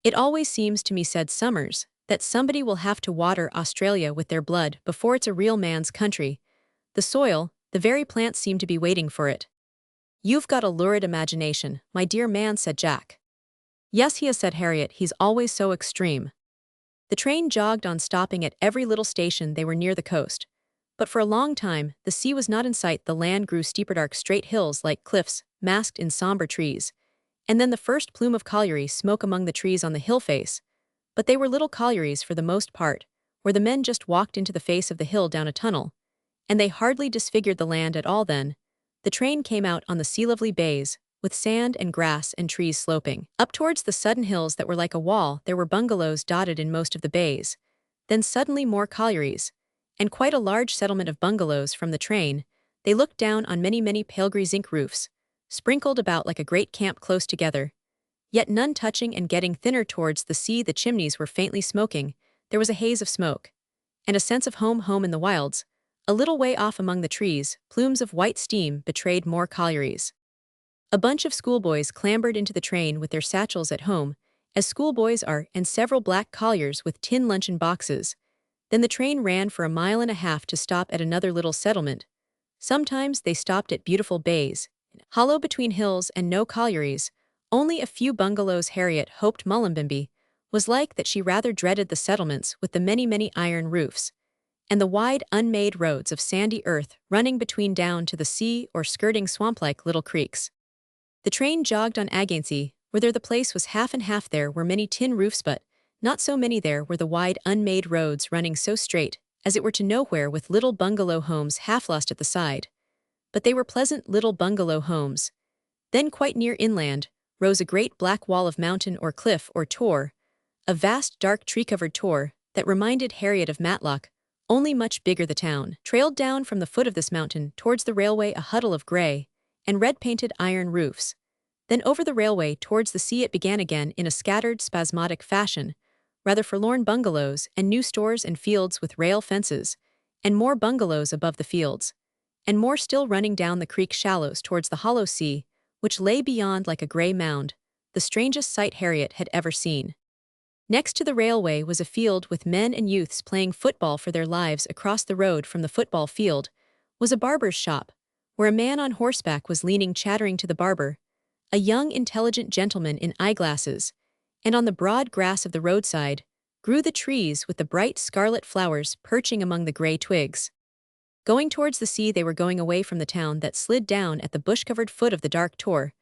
"It always seems to me," said Summers, "that somebody will have to water Australia with their blood before it's a real man's country. The soil, the very plants seem to be waiting for it." "You've got a lurid imagination, my dear man," said Jack. "Yes, he has," said Harriet. "He's always so extreme." The train jogged on, stopping at every little station. They were near the coast, but for a long time the sea was not in sight. The land grew steeper, dark straight hills like cliffs, masked in somber trees, and then the first plume of colliery smoke among the trees on the hill face. But they were little collieries for the most part, where the men just walked into the face of the hill down a tunnel, and they hardly disfigured the land at all. Then the train came out on the sea-lovely bays, with sand and grass and trees sloping up towards the sudden hills that were like a wall. There were bungalows dotted in most of the bays, then suddenly more collieries, and quite a large settlement of bungalows. From the train they looked down on many, many pale grey zinc roofs, sprinkled about like a great camp close together, yet none touching and getting thinner towards the sea. The chimneys were faintly smoking. There was a haze of smoke, and a sense of home in the wilds. A little way off among the trees, plumes of white steam betrayed more collieries. A bunch of schoolboys clambered into the train with their satchels at home, as schoolboys are, and several black colliers with tin luncheon boxes. Then the train ran for a mile and a half to stop at another little settlement. Sometimes they stopped at beautiful bays, hollow between hills, and no collieries, only a few bungalows. Harriet hoped Mullumbimby was like that. She rather dreaded the settlements with the many, many iron roofs, and the wide, unmade roads of sandy earth running between down to the sea or skirting swamp-like little creeks. The train jogged on Agansea, where there the place was half and half. There were many tin roofs, but not so many there were the wide, unmade roads running so straight, as it were to nowhere, with little bungalow homes half lost at the side. But they were pleasant little bungalow homes. Then quite near inland rose a great black wall of mountain or cliff or tor, a vast dark tree-covered tor that reminded Harriet of Matlock, only much bigger. The town trailed down from the foot of this mountain towards the railway, a huddle of grey and red-painted iron roofs. Then over the railway towards the sea it began again in a scattered, spasmodic fashion, rather forlorn bungalows and new stores and fields with rail fences, and more bungalows above the fields, and more still running down the creek shallows towards the hollow sea, which lay beyond like a grey mound, the strangest sight Harriet had ever seen. Next to the railway was a field with men and youths playing football for their lives. Across the road from the football field was a barber's shop, where a man on horseback was leaning chattering to the barber, a young intelligent gentleman in eyeglasses, and on the broad grass of the roadside grew the trees with the bright scarlet flowers perching among the grey twigs. Going towards the sea they were going away from the town that slid down at the bush-covered foot of the dark tor.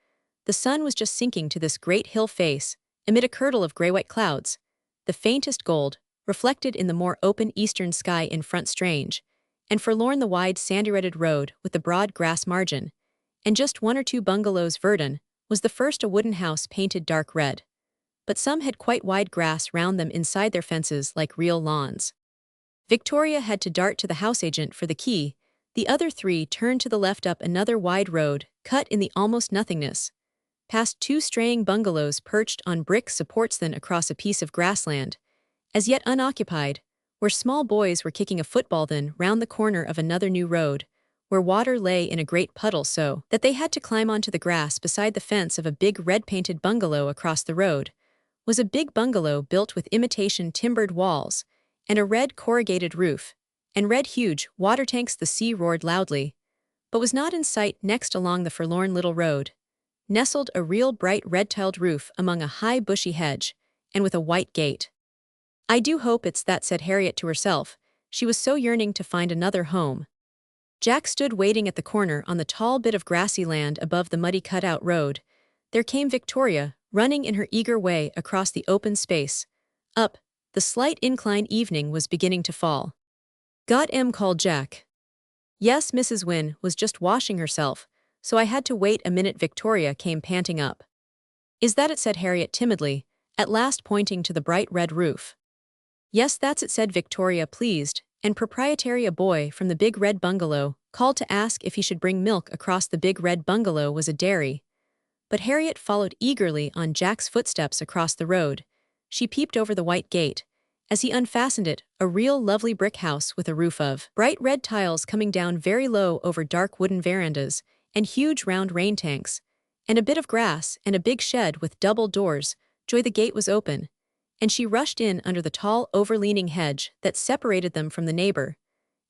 The sun was just sinking to this great hill face, amid a girdle of grey-white clouds, the faintest gold, reflected in the more open eastern sky in front. Strange and forlorn the wide sandy-rutted road with the broad grass margin, and just one or two bungalows. Verdun was the first, a wooden house painted dark red, but some had quite wide grass round them inside their fences like real lawns. Victoria had to dart to the house agent for the key. The other three turned to the left up another wide road, cut in the almost nothingness, past two straying bungalows perched on brick supports, then across a piece of grassland, as yet unoccupied, where small boys were kicking a football, then round the corner of another new road, where water lay in a great puddle so that they had to climb onto the grass beside the fence of a big red-painted bungalow. Across the road was a big bungalow built with imitation timbered walls and a red corrugated roof, and red huge water tanks. The sea roared loudly, but was not in sight. Next along the forlorn little road nestled a real bright red-tiled roof among a high bushy hedge, and with a white gate. "I do hope it's that," said Harriet to herself. She was so yearning to find another home. Jack stood waiting at the corner on the tall bit of grassy land above the muddy cut-out road. There came Victoria, running in her eager way across the open space. Up the slight incline evening was beginning to fall. "Got 'em?" called Jack. "Yes, Mrs. Wynne was just washing herself, so I had to wait a minute." Victoria came panting up. "Is that it?" said Harriet timidly, at last pointing to the bright red roof. "Yes, that's it," said Victoria, pleased, and proprietary. A boy from the big red bungalow called to ask if he should bring milk. Across the big red bungalow was a dairy, but Harriet followed eagerly on Jack's footsteps across the road. She peeped over the white gate. As he unfastened it, a real lovely brick house with a roof of bright red tiles coming down very low over dark wooden verandas, and huge round rain tanks, and a bit of grass, and a big shed with double doors. The gate was open, and she rushed in under the tall overleaning hedge that separated them from the neighbor,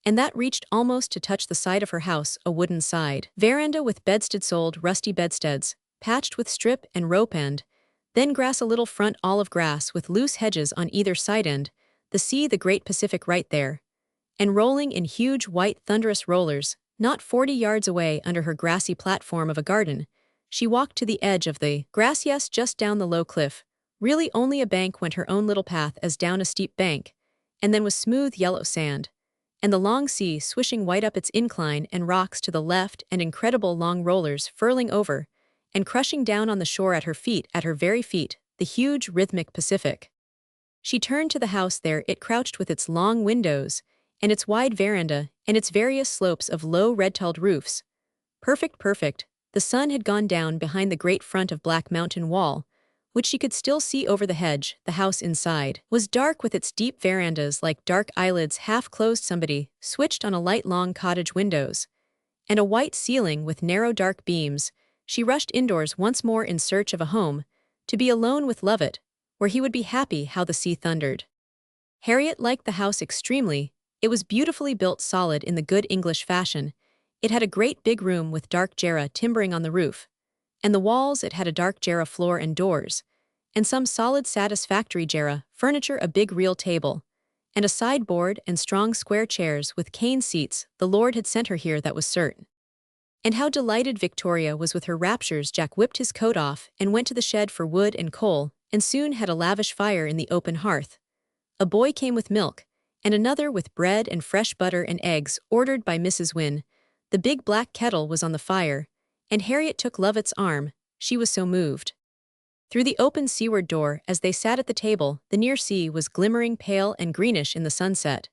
and that reached almost to touch the side of her house, a wooden side veranda with bedsteads, old rusty bedsteads, patched with strip and rope end, then grass, a little front olive grass with loose hedges on either side, and the sea, the great Pacific right there, and rolling in huge white thunderous rollers, not 40 yards away under her grassy platform of a garden. She walked to the edge of the grass, yes, just down the low cliff. Really only a bank went her own little path as down a steep bank, and then was smooth yellow sand, and the long sea swishing white up its incline, and rocks to the left, and incredible long rollers furling over and crushing down on the shore at her feet, at her very feet, the huge rhythmic Pacific. She turned to the house. There it crouched with its long windows, and its wide veranda, and its various slopes of low red-tiled roofs. Perfect, perfect. The sun had gone down behind the great front of black mountain wall, which she could still see over the hedge. The house inside was dark with its deep verandas like dark eyelids half closed. Somebody switched on a light long cottage windows, and a white ceiling with narrow dark beams. She rushed indoors once more in search of a home, to be alone with Lovett, where he would be happy. How the sea thundered! Harriet liked the house extremely. It was beautifully built, solid in the good English fashion. It had a great big room with dark jarrah timbering on the roof, and the walls it had a dark jarrah floor and doors, and some solid satisfactory jarrah furniture, a big real table, and a sideboard and strong square chairs with cane seats. The Lord had sent her here, that was certain. And how delighted Victoria was with her raptures. Jack whipped his coat off and went to the shed for wood and coal, and soon had a lavish fire in the open hearth. A boy came with milk, and another with bread and fresh butter and eggs, ordered by Mrs. Wynne. The big black kettle was on the fire, and Harriet took Lovett's arm, she was so moved. Through the open seaward door, as they sat at the table, the near sea was glimmering pale and greenish in the sunset,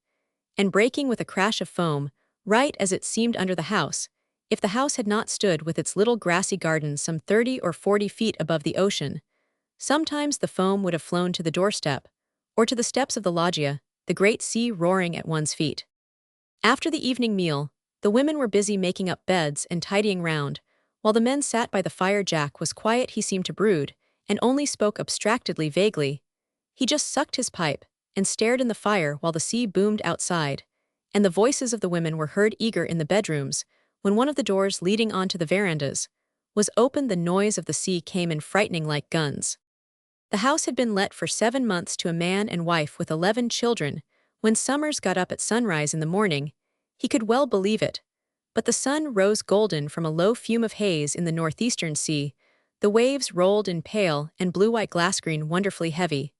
and breaking with a crash of foam, right as it seemed under the house, if the house had not stood with its little grassy garden some 30 or 40 feet above the ocean. Sometimes the foam would have flown to the doorstep, or to the steps of the loggia, the great sea roaring at one's feet. After the evening meal, the women were busy making up beds and tidying round, while the men sat by the fire. Jack was quiet. He seemed to brood, and only spoke abstractedly, vaguely. He just sucked his pipe and stared in the fire while the sea boomed outside, and the voices of the women were heard eager in the bedrooms. When one of the doors leading onto the verandas was opened, the noise of the sea came in frightening like guns. The house had been let for 7 months to a man and wife with 11 children. When Summers got up at sunrise in the morning, he could well believe it. But the sun rose golden from a low fume of haze in the northeastern sea. The waves rolled in pale and blue-white glass-green, wonderfully heavy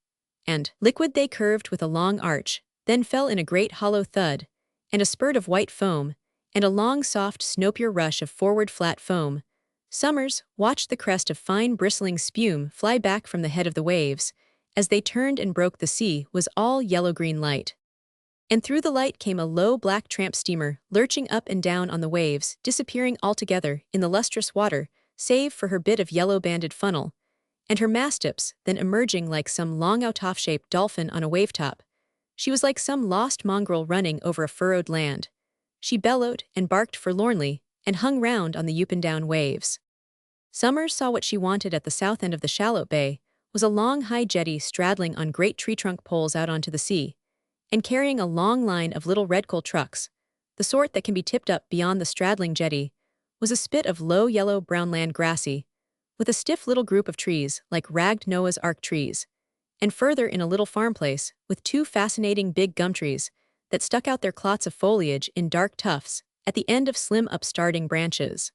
and liquid. They curved with a long arch, then fell in a great hollow thud, and a spurt of white foam, and a long soft snowpure rush of forward flat foam. Summers watched the crest of fine bristling spume fly back from the head of the waves. As they turned and broke, the sea was all yellow-green light. And through the light came a low black tramp steamer, lurching up and down on the waves, disappearing altogether in the lustrous water, save for her bit of yellow-banded funnel, and her mast-tips, then emerging like some long out-off-shaped dolphin on a wavetop. She was like some lost mongrel running over a furrowed land. She bellowed and barked forlornly, and hung round on the up-and-down waves. Summers saw what she wanted. At the south end of the shallow bay was a long high jetty straddling on great tree-trunk poles out onto the sea, and carrying a long line of little red coal trucks, the sort that can be tipped up beyond the straddling jetty, was a spit of low yellow-brown land, grassy, with a stiff little group of trees like ragged Noah's Ark trees, and further in a little farm place with 2 fascinating big gum trees that stuck out their clots of foliage in dark tufts at the end of slim upstarting branches.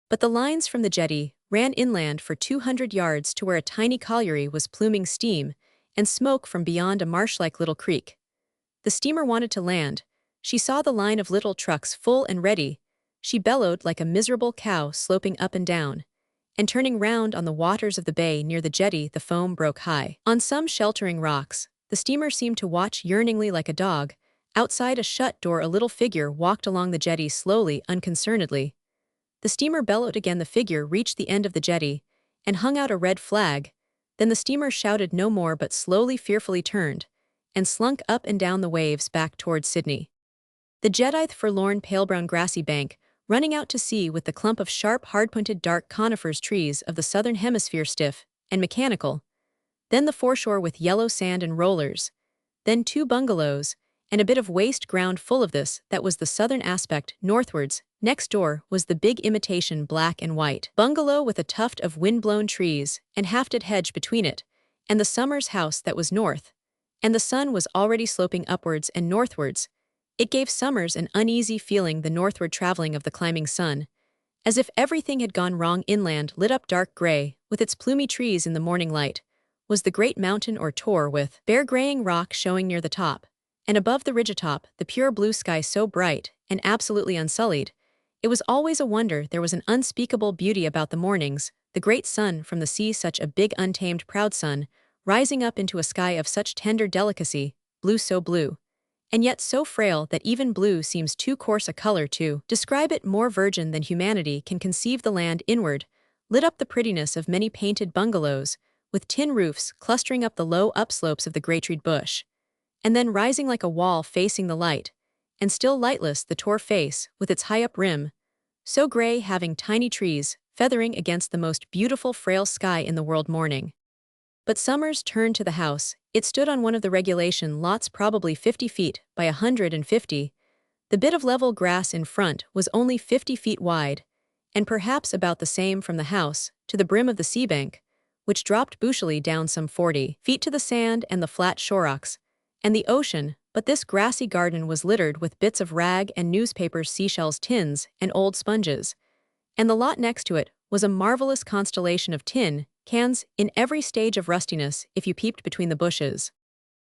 But the lines from the jetty ran inland for 200 yards to where a tiny colliery was pluming steam and smoke from beyond a marsh-like little creek. The steamer wanted to land. She saw the line of little trucks full and ready. She bellowed like a miserable cow, sloping up and down, and turning round on the waters of the bay near the jetty. The foam broke high. On some sheltering rocks, the steamer seemed to watch yearningly like a dog. Outside a shut door, a little figure walked along the jetty slowly, unconcernedly. The steamer bellowed again. The figure reached the end of the jetty and hung out a red flag. Then the steamer shouted no more, but slowly, fearfully turned and slunk up and down the waves back towards Sydney. The jetty, forlorn, pale-brown grassy bank, running out to sea with the clump of sharp, hard-pointed dark conifers trees of the southern hemisphere, stiff and mechanical. Then the foreshore with yellow sand and rollers. Then 2 bungalows, and a bit of waste ground full of this. That was the southern aspect. Northwards, next door, was the big imitation black and white bungalow with a tuft of wind-blown trees and hafted hedge between it, and the Summers house that was north. And the sun was already sloping upwards and northwards. It gave Summers an uneasy feeling, the northward traveling of the climbing sun, as if everything had gone wrong. Inland, lit up dark gray, with its plumy trees in the morning light, was the great mountain or tor with bare graying rock showing near the top, and above the ridge atop, the pure blue sky so bright and absolutely unsullied. It was always a wonder. There was an unspeakable beauty about the mornings, the great sun from the sea, such a big, untamed, proud sun, rising up into a sky of such tender delicacy, blue so blue, and yet so frail that even blue seems too coarse a color to describe it. More virgin than humanity can conceive the land inward, lit up the prettiness of many painted bungalows, with tin roofs clustering up the low upslopes of the grey-treed bush, and then rising like a wall facing the light, and still lightless the tor face with its high-up rim, so grey, having tiny trees feathering against the most beautiful frail sky in the world. Morning. But Summers turned to the house. It stood on one of the regulation lots, probably 50 feet by 150. The bit of level grass in front was only 50 feet wide, and perhaps about the same from the house to the brim of the sea bank, which dropped bushily down some 40 feet to the sand and the flat shorocks, and the ocean, But this grassy garden was littered with bits of rag and newspapers, seashells, tins, and old sponges. And the lot next to it was a marvelous constellation of tin cans in every stage of rustiness if you peeped between the bushes.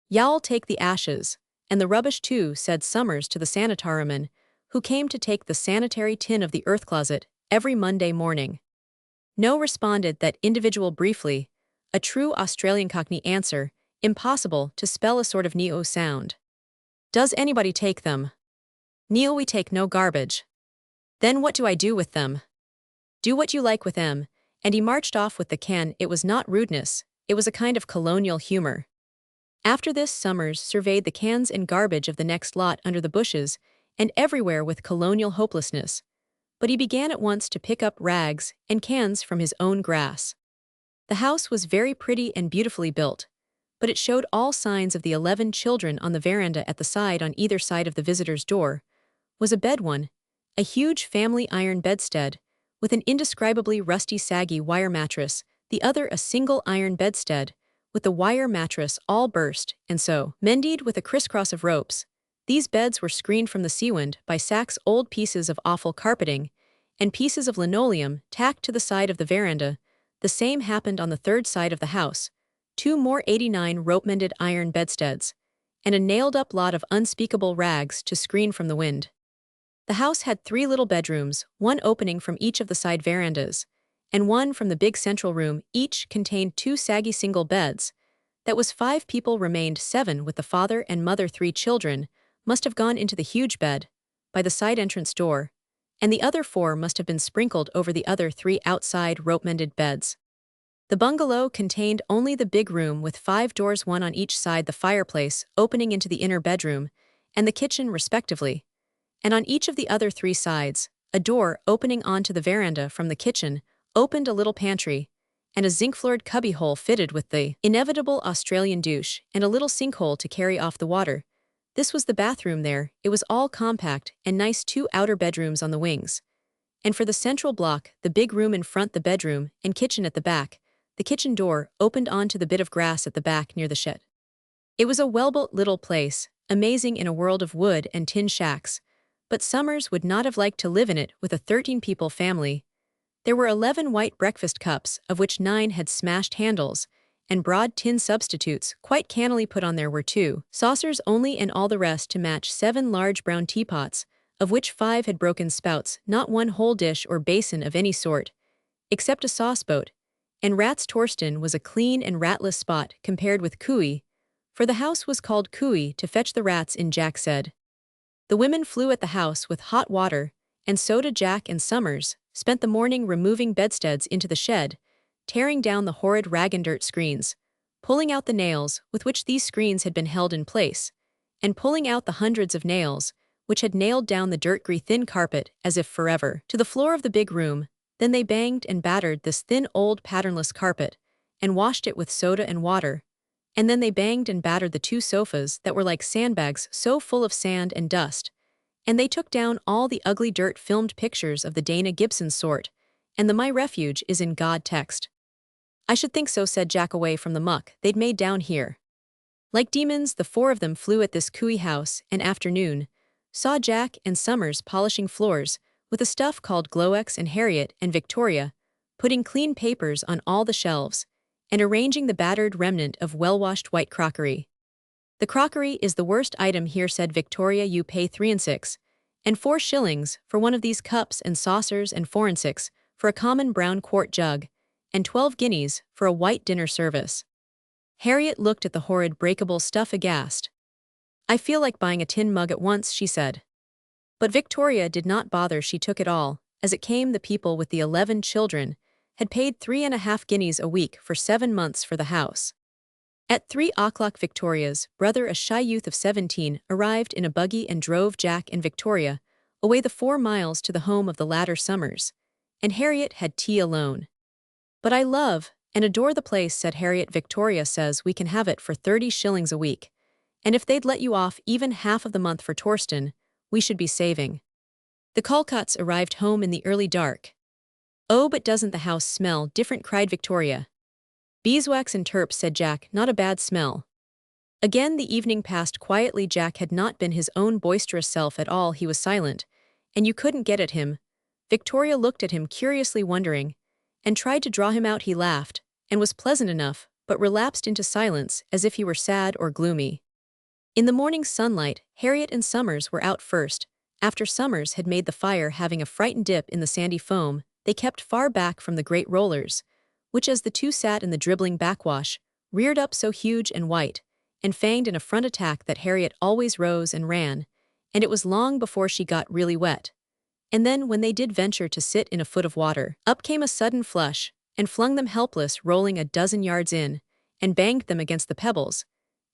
"Y'all take the ashes, and the rubbish too," said Summers to the sanitariman, who came to take the sanitary tin of the earth closet every Monday morning. "No," responded that individual briefly, a true Australian Cockney answer, impossible to spell, a sort of neo sound. "Does anybody take them?" "Neil, we take no garbage." "Then what do I do with them?" "Do what you like with them," and he marched off with the can. It was not rudeness, it was a kind of colonial humor. After this, Summers surveyed the cans and garbage of the next lot under the bushes and everywhere with colonial hopelessness, but he began at once to pick up rags and cans from his own grass. The house was very pretty and beautifully built, but it showed all signs of the 11 children. On the veranda at the side, on either side of the visitor's door, was a bed, one, a huge family iron bedstead, with an indescribably rusty saggy wire mattress, the other a single iron bedstead, with the wire mattress all burst and so mended with a crisscross of ropes. These beds were screened from the seawind by sacks, old pieces of awful carpeting, and pieces of linoleum tacked to the side of the veranda. The same happened on the third side of the house, 2 more 89 rope-mended iron bedsteads, and a nailed-up lot of unspeakable rags to screen from the wind. The house had 3 little bedrooms, one opening from each of the side verandas, and one from the big central room. Each contained 2 saggy single beds. That was 5 people remained. 7 with the father and mother. 3 children must have gone into the huge bed by the side entrance door, and the other 4 must have been sprinkled over the other 3 outside rope-mended beds. The bungalow contained only the big room with 5 doors, one on each side, the fireplace opening into the inner bedroom and the kitchen respectively, and on each of the other 3 sides, a door opening onto the veranda. From the kitchen opened a little pantry, and a zinc-floored cubbyhole fitted with the inevitable Australian douche and a little sinkhole to carry off the water. This was the bathroom there. It was all compact and nice, 2 outer bedrooms on the wings. And for the central block, the big room in front, the bedroom and kitchen at the back. The kitchen door opened onto the bit of grass at the back near the shed. It was a well-built little place, amazing in a world of wood and tin shacks, but Summers would not have liked to live in it with a 13-people family. There were 11 white breakfast cups, of which 9 had smashed handles, and broad tin substitutes quite cannily put on. There were 2 saucers only, and all the rest to match 7 large brown teapots, of which 5 had broken spouts, not one whole dish or basin of any sort, except a sauceboat. And Rats Torsten was a clean and ratless spot compared with Cooey, for the house was called Cooey to fetch the rats in, Jack said. The women flew at the house with hot water, and so did Jack, and Summers spent the morning removing bedsteads into the shed, tearing down the horrid rag and dirt screens, pulling out the nails with which these screens had been held in place, and pulling out the hundreds of nails which had nailed down the dirt-grey thin carpet as if forever to the floor of the big room. Then they banged and battered this thin old patternless carpet, and washed it with soda and water, and then they banged and battered the 2 sofas that were like sandbags, so full of sand and dust, and they took down all the ugly dirt-filmed pictures of the Dana Gibson sort, and the "My Refuge is in God" text. "I should think so," said Jack, away from the muck they'd made down here. Like demons, the 4 of them flew at this Cooey house, and afternoon saw Jack and Summers polishing floors with the stuff called Glowex, and Harriet and Victoria putting clean papers on all the shelves, and arranging the battered remnant of well-washed white crockery. "The crockery is the worst item here," said Victoria. "You pay 3 and 6 and 4 shillings for one of these cups and saucers, and 4 and 6 for a common brown quart jug, and 12 guineas for a white dinner service." Harriet looked at the horrid breakable stuff aghast. "I feel like buying a tin mug at once," she said. But Victoria did not bother. She took it all. As it came, the people with the 11 children had paid 3.5 guineas a week for 7 months for the house. At 3 o'clock, Victoria's brother, a shy youth of 17, arrived in a buggy and drove Jack and Victoria away the 4 miles to the home of the latter Summers, and Harriet had tea alone. "But I love and adore the place," said Harriet. "Victoria says we can have it for 30 shillings a week, and if they'd let you off even half of the month for Torsten, we should be saving." The Colcotts arrived home in the early dark. "Oh, but doesn't the house smell different?" cried Victoria. "Beeswax and turps," said Jack. "Not a bad smell." Again the evening passed quietly. Jack had not been his own boisterous self at all. He was silent, and you couldn't get at him. Victoria looked at him curiously, wondering, and tried to draw him out. He laughed, and was pleasant enough, but relapsed into silence as if he were sad or gloomy. In the morning sunlight, Harriet and Summers were out first. After Summers had made the fire, having a frightened dip in the sandy foam, they kept far back from the great rollers, which, as the two sat in the dribbling backwash, reared up so huge and white and fanged in a front attack that Harriet always rose and ran, and it was long before she got really wet. And then, when they did venture to sit in a foot of water, up came a sudden flush, and flung them helpless, rolling a dozen yards in, and banged them against the pebbles.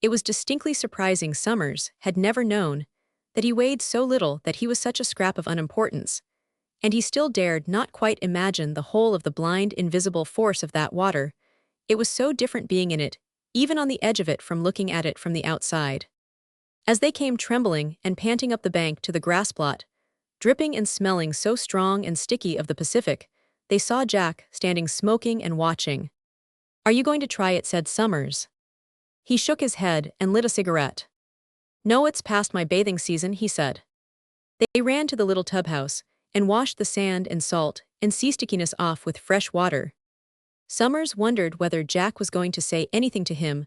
It was distinctly surprising. Summers had never known that he weighed so little, that he was such a scrap of unimportance, and he still dared not quite imagine the whole of the blind, invisible force of that water. It was so different being in it, even on the edge of it, from looking at it from the outside. As they came trembling and panting up the bank to the grass plot, dripping and smelling so strong and sticky of the Pacific, they saw Jack standing smoking and watching. "Are you going to try it?" said Summers. He shook his head and lit a cigarette. "No, it's past my bathing season," he said. They ran to the little tub house and washed the sand and salt and sea stickiness off with fresh water. Summers wondered whether Jack was going to say anything to him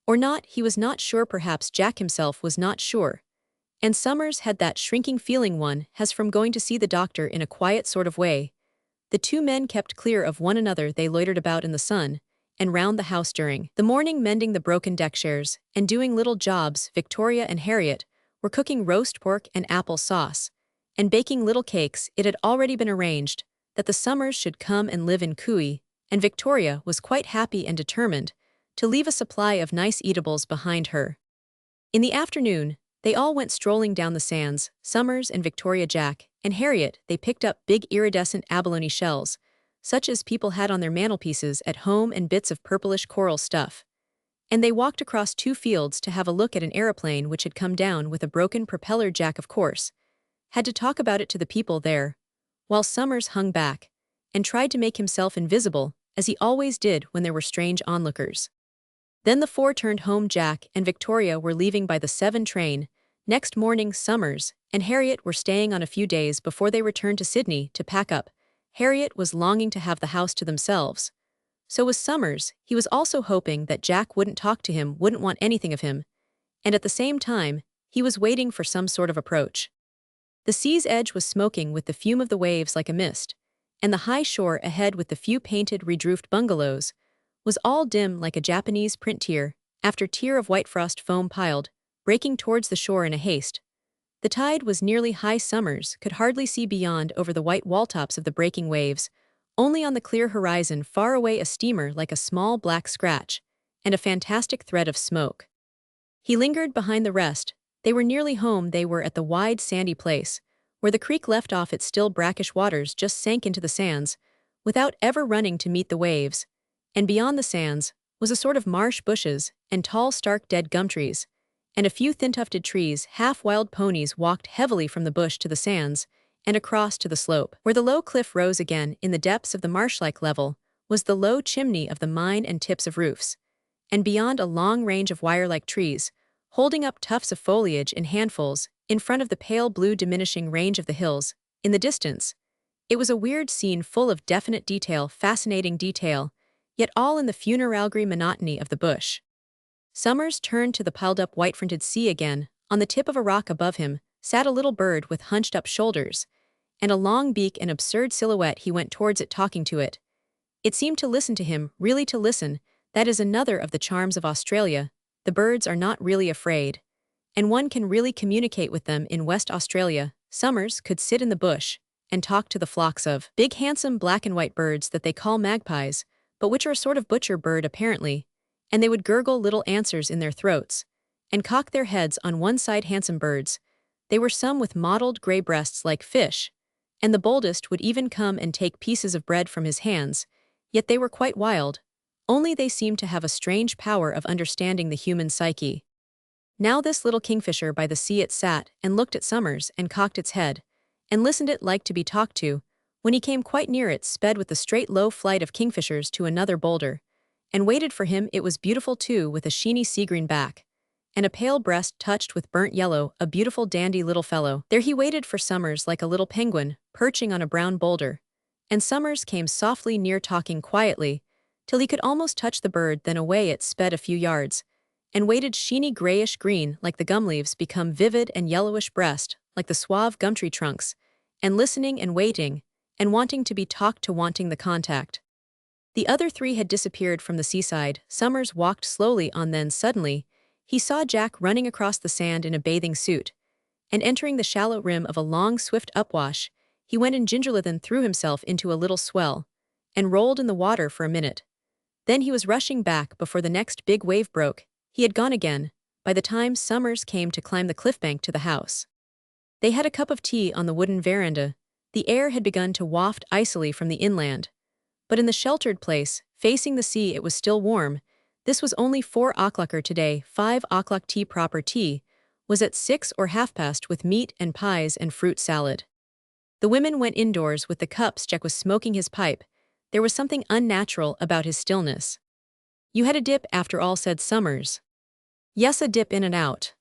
or not. He was not sure. Perhaps Jack himself was not sure. And Summers had that shrinking feeling one has from going to see the doctor in a quiet sort of way. The two men kept clear of one another. They loitered about in the sun and round the house during the morning, mending the broken deck chairs and doing little jobs. Victoria and Harriet were cooking roast pork and apple sauce and baking little cakes. It had already been arranged that the Summers should come and live in Kui, and Victoria was quite happy and determined to leave a supply of nice eatables behind her. In the afternoon, they all went strolling down the sands. Summers and Victoria, Jack and Harriet. They picked up big iridescent abalone shells, such as people had on their mantelpieces at home, and bits of purplish coral stuff. And they walked across 2 fields to have a look at an aeroplane which had come down with a broken propeller. Jack, of course, had to talk about it to the people there, while Summers hung back and tried to make himself invisible, as he always did when there were strange onlookers. Then the 4 turned home. Jack and Victoria were leaving by the 7 train. Next morning, Summers and Harriet were staying on a few days before they returned to Sydney to pack up. Harriet was longing to have the house to themselves. So was Summers. He was also hoping that Jack wouldn't talk to him, wouldn't want anything of him. And at the same time, he was waiting for some sort of approach. The sea's edge was smoking with the fume of the waves like a mist, and the high shore ahead, with the few painted, redroofed bungalows, was all dim like a Japanese print, tier after tier of white frost foam piled, breaking towards the shore in a haste. The tide was nearly high. Summers could hardly see beyond over the white walltops of the breaking waves. Only on the clear horizon far away a steamer like a small black scratch, and a fantastic thread of smoke. He lingered behind the rest. They were nearly home. They were at the wide sandy place, where the creek left off its still brackish waters, just sank into the sands, without ever running to meet the waves. And beyond the sands was a sort of marsh, bushes and tall stark dead gum trees, and a few thin-tufted trees. Half-wild ponies walked heavily from the bush to the sands and across to the slope. Where the low cliff rose again in the depths of the marsh-like level was the low chimney of the mine and tips of roofs, and beyond a long range of wire-like trees, holding up tufts of foliage in handfuls, in front of the pale blue diminishing range of the hills. In the distance, it was a weird scene full of definite detail, fascinating detail, yet all in the funereal monotony of the bush. Summers turned to the piled-up white-fronted sea again. On the tip of a rock above him sat a little bird with hunched-up shoulders and a long beak, an absurd silhouette. He went towards it, talking to it. It seemed to listen to him, really to listen. That is another of the charms of Australia. The birds are not really afraid, and one can really communicate with them in West Australia. Summers could sit in the bush and talk to the flocks of big, handsome black and white birds that they call magpies, but which are a sort of butcher bird apparently, and they would gurgle little answers in their throats and cock their heads on one side. Handsome birds. They were some with mottled gray breasts like fish, and the boldest would even come and take pieces of bread from his hands, yet they were quite wild. Only they seemed to have a strange power of understanding the human psyche. Now this little kingfisher by the sea, it sat and looked at Summers and cocked its head, and listened. It liked to be talked to. When he came quite near, it sped with the straight low flight of kingfishers to another boulder, and waited for him. It was beautiful too, with a sheeny sea-green back, and a pale breast touched with burnt yellow, a beautiful dandy little fellow. There he waited for Summers like a little penguin, perching on a brown boulder. And Summers came softly near, talking quietly, till he could almost touch the bird, then away it sped a few yards, and waited, sheeny grayish-green like the gum leaves become vivid, and yellowish breast like the suave gumtree trunks, and listening and waiting, and wanting to be talked to, wanting the contact. The other three had disappeared from the seaside. Summers walked slowly on, then suddenly, he saw Jack running across the sand in a bathing suit, and entering the shallow rim of a long, swift upwash, he went in gingerly, then threw himself into a little swell, and rolled in the water for a minute. Then he was rushing back before the next big wave broke. He had gone again, by the time Summers came to climb the cliff bank to the house. They had a cup of tea on the wooden veranda. The air had begun to waft icily from the inland. But in the sheltered place, facing the sea, it was still warm. This was only 4 o'clock today. 5 o'clock tea, proper tea, was at 6 or half past, with meat and pies and fruit salad. The women went indoors with the cups. Jack was smoking his pipe. There was something unnatural about his stillness. "You had a dip after all," said Summers. "Yes, a dip in and out."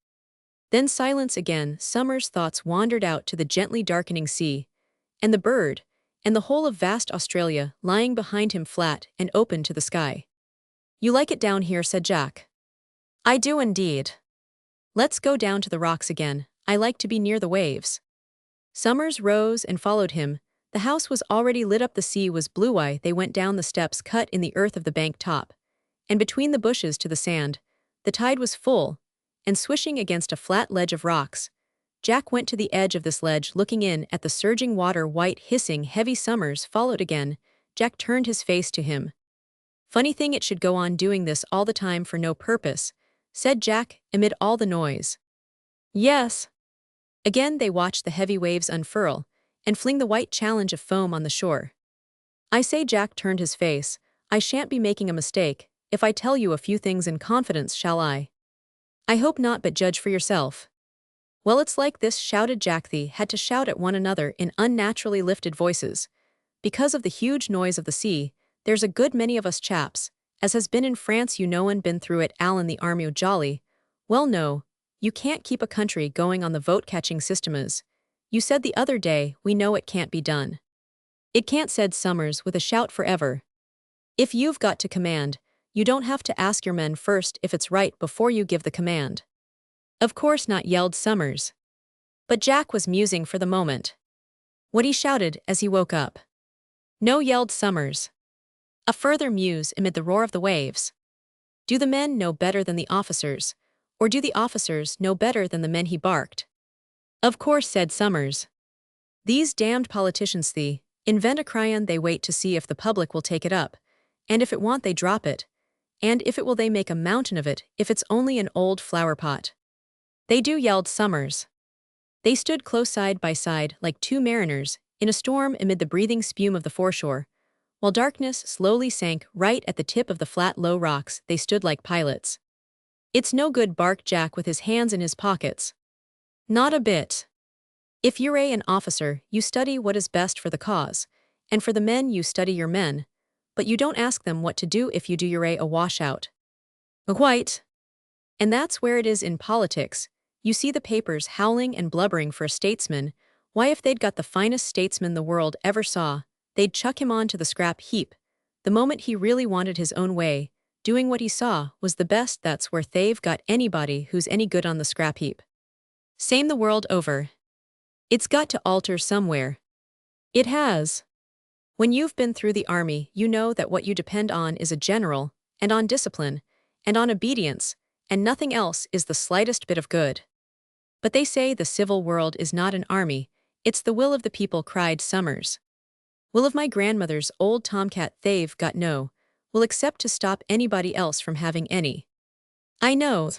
Then silence again. Summers' thoughts wandered out to the gently darkening sea, and the bird, and the whole of vast Australia lying behind him, flat and open to the sky. "You like it down here," said Jack. "I do indeed. Let's go down to the rocks again. I like to be near the waves." Summers rose and followed him. The house was already lit up. The sea was blue-eye. They went down the steps cut in the earth of the bank top, and between the bushes to the sand. The tide was full, and swishing against a flat ledge of rocks. Jack went to the edge of this ledge, looking in at the surging water, white, hissing, heavy. Summers followed again. Jack turned his face to him. "Funny thing it should go on doing this all the time for no purpose," said Jack, amid all the noise. "Yes." Again they watched the heavy waves unfurl, and fling the white challenge of foam on the shore. "I say," Jack turned his face, "I shan't be making a mistake if I tell you a few things in confidence, shall I?" "I hope not, but judge for yourself." "Well, it's like this," shouted Jack. They had to shout at one another in unnaturally lifted voices. "Because of the huge noise of the sea, there's a good many of us chaps, as has been in France, you know, and been through it. Alan, the army, jolly. Well, no, you can't keep a country going on the vote-catching system as you said the other day. We know it can't be done." "It can't," said Summers with a shout, "forever. If you've got to command, you don't have to ask your men first if it's right before you give the command." "Of course not," yelled Summers. But Jack was musing for the moment. What, he shouted as he woke up. "No," yelled Summers. A further muse amid the roar of the waves. "Do the men know better than the officers, or do the officers know better than the men?" he barked. "Of course," said Summers. "These damned politicians, they invent a cryon, they wait to see if the public will take it up, and if it won't they drop it, and if it will they make a mountain of it, if it's only an old flower pot." "They do," yelled Summers. They stood close side by side like two mariners in a storm amid the breathing spume of the foreshore. While darkness slowly sank right at the tip of the flat low rocks, they stood like pilots. "It's no good," barked Jack with his hands in his pockets. "Not a bit. If you're an officer, you study what is best for the cause, and for the men you study your men, but you don't ask them what to do. If you do, you're a washout." "Quite. And that's where it is in politics. You see the papers howling and blubbering for a statesman. Why, if they'd got the finest statesman the world ever saw, they'd chuck him on to the scrap heap. The moment he really wanted his own way, doing what he saw was the best, that's where they've got anybody who's any good on the scrap heap. Same the world over. It's got to alter somewhere." "It has. When you've been through the army, you know that what you depend on is a general, and on discipline, and on obedience, and nothing else is the slightest bit of good." "But they say the civil world is not an army, it's the will of the people," cried Summers. "Will of my grandmother's old tomcat, they've got no will except to stop anybody else from having any. I know.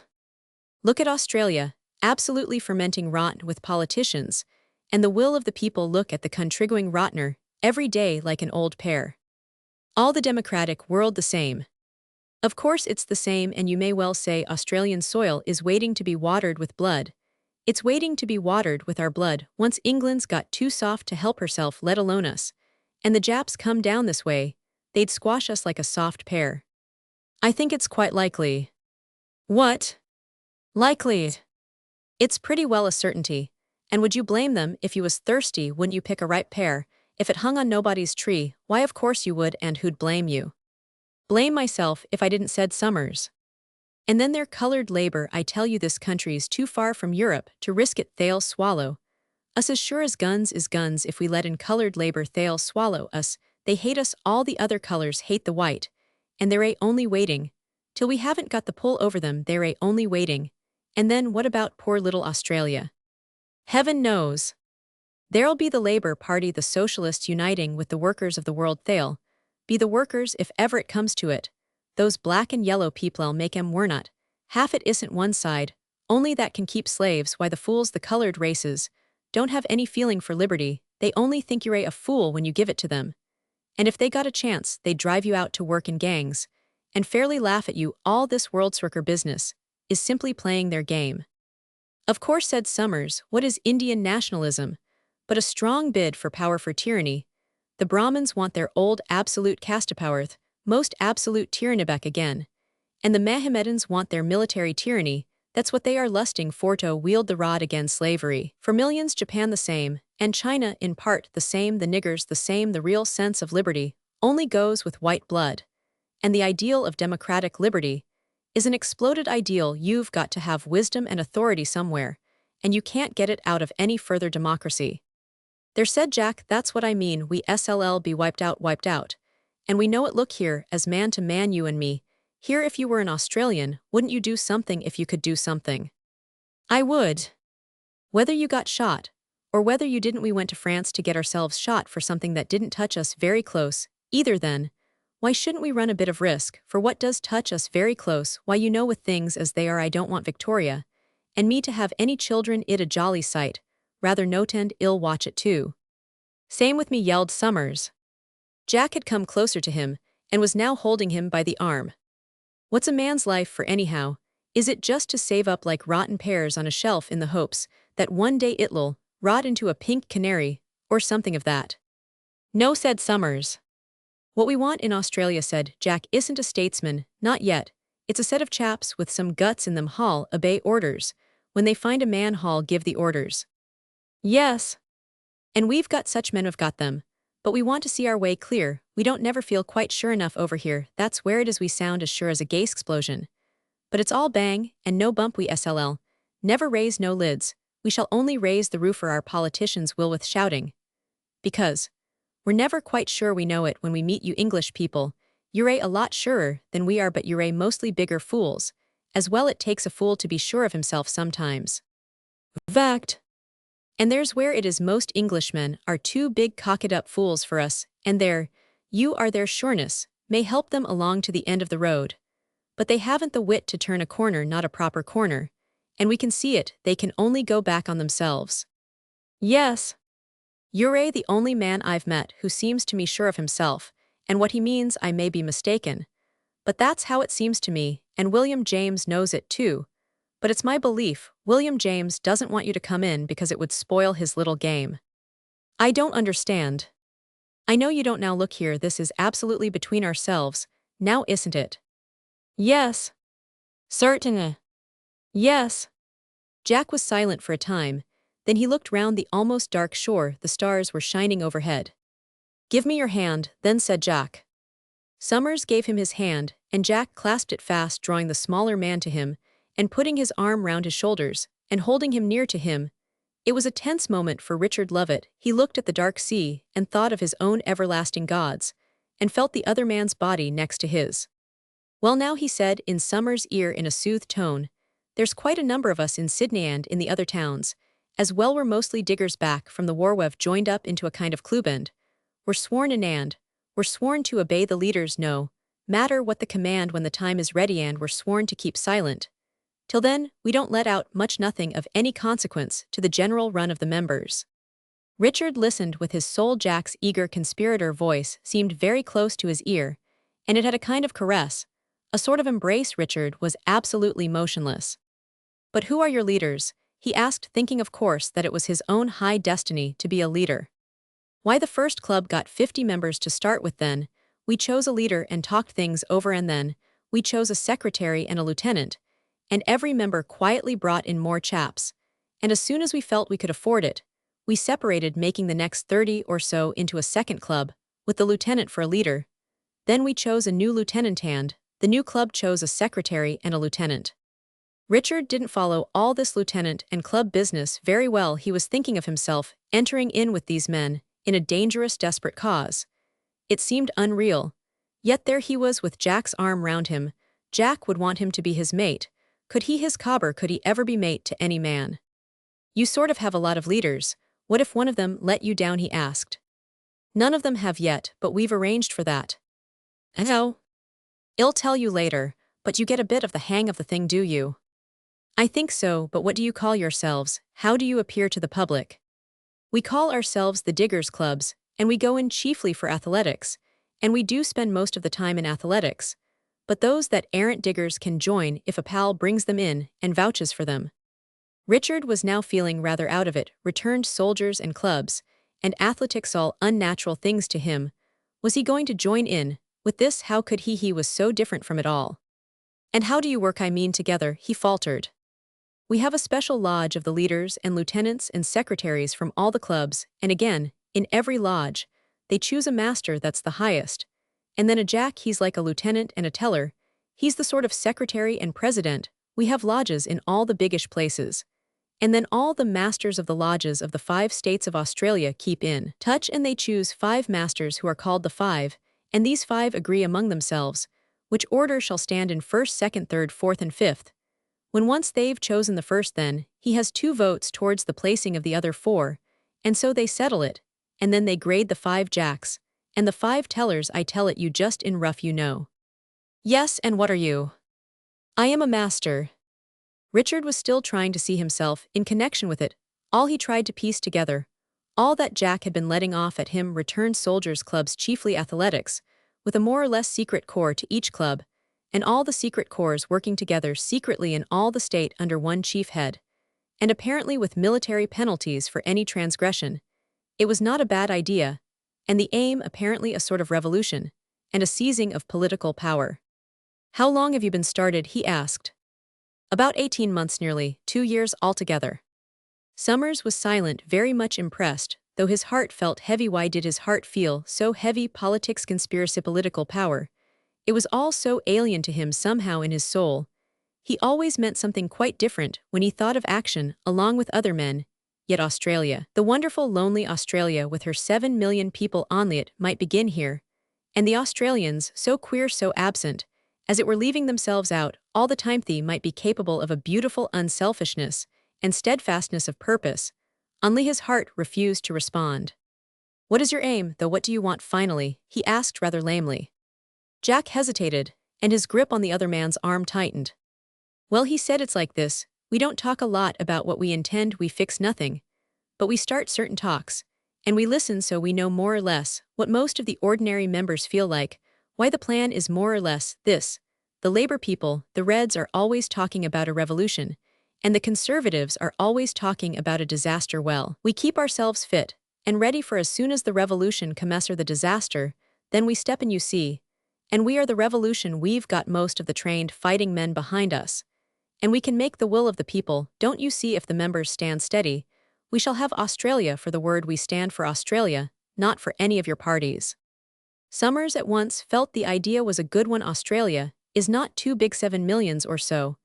Look at Australia, absolutely fermenting rotten with politicians, and the will of the people. Look at the contriguing rottener, every day like an old pear. All the democratic world the same. Of course it's the same, and you may well say Australian soil is waiting to be watered with blood. It's waiting to be watered with our blood. Once England's got too soft to help herself, let alone us, and the Japs come down this way, they'd squash us like a soft pear. I think it's quite likely." "What?" Likely. It's pretty well a certainty. And would you blame them if you was thirsty, wouldn't you pick a ripe pear? If it hung on nobody's tree, why of course you would, and who'd blame you? Blame myself if I didn't said Summers. And then their colored labor, I tell you this country's too far from Europe to risk it they'll swallow. Us as sure as guns is guns if we let in colored labor they'll swallow us, they hate us all the other colors hate the white. And they're only waiting. Till we haven't got the pull over them they're only waiting. And then what about poor little Australia? Heaven knows. There'll be the Labour Party, the socialists uniting with the workers of the world. They'll be the workers if ever it comes to it. Those black and yellow people'll make 'em we're not. Half it isn't one side, only that can keep slaves. Why the fools, the colored races, don't have any feeling for liberty, they only think you're a fool when you give it to them. And if they got a chance, they'd drive you out to work in gangs, and fairly laugh at you. All this world's worker business is simply playing their game. Of course, said Summers, what is Indian nationalism? But a strong bid for power for tyranny. The Brahmins want their old absolute castepower, most absolute tyranny back again. And the Mohammedans want their military tyranny, that's what they are lusting for, to wield the rod against slavery. For millions, Japan the same, and China in part the same, the niggers the same. The real sense of liberty only goes with white blood. And the ideal of democratic liberty is an exploded ideal. You've got to have wisdom and authority somewhere, and you can't get it out of any further democracy. There, said Jack, that's what I mean. We SLL be wiped out. And we know it. Look here, as man to man, you and me. Here, if you were an Australian, wouldn't you do something if you could do something? I would. Whether you got shot, or whether you didn't, we went to France to get ourselves shot for something that didn't touch us very close. Either then, why shouldn't we run a bit of risk for what does touch us very close? Why, you know, with things as they are, I don't want Victoria and me to have any children. It a jolly sight. Rather no tend ill watch it too. Same with me, yelled Summers. Jack had come closer to him and was now holding him by the arm. What's a man's life for anyhow? Is it just to save up like rotten pears on a shelf in the hopes that one day it'll rot into a pink canary, or something of that? No, said Summers. What we want in Australia, said Jack, isn't a statesman, not yet. It's a set of chaps with some guts in them. Hall obey orders. When they find a man, Hall give the orders. Yes. And we've got such men, we've got them. But we want to see our way clear. We don't never feel quite sure enough over here. That's where it is we sound as sure as a gas explosion. But it's all bang and no bump. We SLL never raise no lids. We shall only raise the roof, or our politicians will, with shouting. Because we're never quite sure. We know it when we meet you English people. You're a lot surer than we are, but you're mostly bigger fools. As well, it takes a fool to be sure of himself sometimes. Fact. And there's where it is most Englishmen are too big cocked up fools for us, and you are their sureness, may help them along to the end of the road. But they haven't the wit to turn a corner, not a proper corner. And we can see it, they can only go back on themselves. Yes. You're the only man I've met who seems to me sure of himself, and what he means I may be mistaken. But that's how it seems to me, and William James knows it too. But it's my belief, William James doesn't want you to come in because it would spoil his little game. I don't understand. I know you don't. Now look here, this is absolutely between ourselves, now isn't it? Yes. Certainly. Yes. Jack was silent for a time, then he looked round the almost dark shore. The stars were shining overhead. Give me your hand, then, said Jack. Summers gave him his hand, and Jack clasped it fast, drawing the smaller man to him, and putting his arm round his shoulders, and holding him near to him. It was a tense moment for Richard Lovett. He looked at the dark sea, and thought of his own everlasting gods, and felt the other man's body next to his. Well now, he said in Summers' ear in a soothed tone, there's quite a number of us in Sydney and in the other towns. As well, we're mostly diggers back from the war. We've joined up into a kind of cluband. We're sworn in, and we're sworn to obey the leaders, no matter what the command, when the time is ready, and we're sworn to keep silent. Till then, we don't let out much nothing of any consequence to the general run of the members. Richard listened with his soul. Jack's eager conspirator voice seemed very close to his ear, and it had a kind of caress, a sort of embrace. Richard was absolutely motionless. But who are your leaders? He asked, thinking of course that it was his own high destiny to be a leader. Why, the first club got 50 members to start with. Then we chose a leader and talked things over, and then we chose a secretary and a lieutenant, and every member quietly brought in more chaps. And as soon as we felt we could afford it, we separated, making the next 30 or so into a second club, with the lieutenant for a leader. Then we chose a new lieutenant and the new club chose a secretary and a lieutenant. Richard didn't follow all this lieutenant and club business very well. He was thinking of himself entering in with these men in a dangerous, desperate cause. It seemed unreal. Yet there he was with Jack's arm round him. Jack would want him to be his mate. Could he his cobber? Could he ever be mate to any man? You sort of have a lot of leaders. What if one of them let you down? He asked. None of them have yet, but we've arranged for that. No. I'll tell you later, but you get a bit of the hang of the thing, do you? I think so, but what do you call yourselves? How do you appear to the public? We call ourselves the Diggers Clubs, and we go in chiefly for athletics, and we do spend most of the time in athletics. But those that aren't diggers can join if a pal brings them in and vouches for them. Richard was now feeling rather out of it, returned soldiers and clubs, and athletics all unnatural things to him. Was he going to join in with this? How could he? He was so different from it all. And how do you work, I mean together? He faltered. We have a special lodge of the leaders and lieutenants and secretaries from all the clubs, and again, in every lodge, they choose a master that's the highest. And then a jack, he's like a lieutenant and a teller. He's the sort of secretary and president. We have lodges in all the biggish places. And then all the masters of the lodges of the 5 states of Australia keep in touch, and they choose 5 masters who are called the 5, and these 5 agree among themselves which order shall stand in 1st, 2nd, 3rd, 4th, and 5th. When once they've chosen the first, then he has 2 votes towards the placing of the other 4, and so they settle it, and then they grade the 5 jacks, and the 5 tellers. I tell it you just in rough, you know. Yes, and what are you? I am a master. Richard was still trying to see himself in connection with it, all he tried to piece together. All that Jack had been letting off at him returned soldiers' clubs, chiefly athletics, with a more or less secret corps to each club, and all the secret corps working together secretly in all the state under one chief head, and apparently with military penalties for any transgression. It was not a bad idea, and the aim apparently a sort of revolution, and a seizing of political power. How long have you been started? He asked. About 18 months, nearly 2 years altogether. Summers was silent, very much impressed, though his heart felt heavy. Why did his heart feel so heavy? Politics, conspiracy, political power. It was all so alien to him somehow in his soul. He always meant something quite different when he thought of action along with other men. Yet Australia, the wonderful lonely Australia with her 7 million people only, it might begin here. And the Australians, so queer, so absent, as it were leaving themselves out all the time. They might be capable of a beautiful unselfishness and steadfastness of purpose. Only his heart refused to respond. What is your aim, though? What do you want finally? He asked rather lamely. Jack hesitated, and his grip on the other man's arm tightened. Well, he said, it's like this. We don't talk a lot about what we intend, we fix nothing. But we start certain talks, and we listen so we know more or less what most of the ordinary members feel like. Why, the plan is more or less this. The Labour people, the Reds, are always talking about a revolution, and the Conservatives are always talking about a disaster. Well, we keep ourselves fit and ready for as soon as the revolution comes or the disaster, then we step in, you see. And we are the revolution. We've got most of the trained fighting men behind us. And we can make the will of the people, don't you see? If the members stand steady, we shall have Australia for the word. We stand for Australia, not for any of your parties. Summers at once felt the idea was a good one. Australia is not too big, 7 millions or so,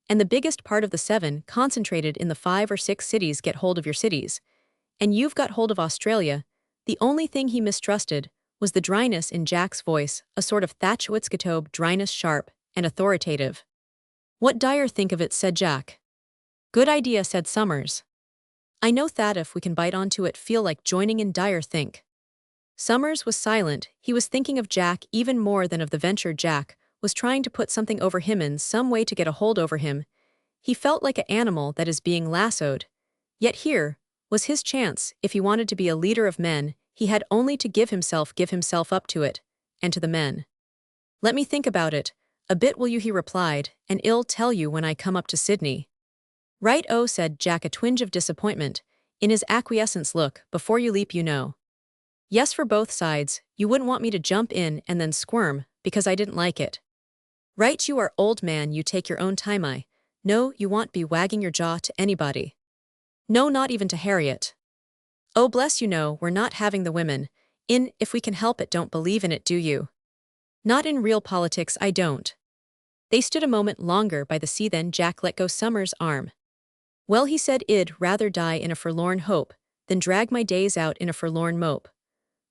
and the biggest part of the 7 concentrated in the 5 or 6 cities. Get hold of your cities, and you've got hold of Australia. The only thing he mistrusted was the dryness in Jack's voice, a sort of Thatchwitzkatobe dryness, sharp and authoritative. What dire think of it, said Jack. Good idea, said Summers. I know that if we can bite onto it, feel like joining in. Dire think. Summers was silent. He was thinking of Jack even more than of the venture. Jack was trying to put something over him, in some way to get a hold over him. He felt like an animal that is being lassoed. Yet here was his chance. If he wanted to be a leader of men, he had only to give himself up to it, and to the men. Let me think about it a bit, will you? He replied, and I'll tell you when I come up to Sydney. Right, oh, said Jack, a twinge of disappointment in his acquiescence. Look, before you leap, you know. Yes, for both sides. You wouldn't want me to jump in and then squirm because I didn't like it. Right, you are, old man, you take your own time. I No, you won't be wagging your jaw to anybody. No, not even to Harriet. Oh, bless you, no, we're not having the women in, if we can help it. Don't believe in it, do you? Not in real politics, I don't. They stood a moment longer by the sea, then Jack let go Summer's arm. Well, he said, I'd rather die in a forlorn hope than drag my days out in a forlorn mope.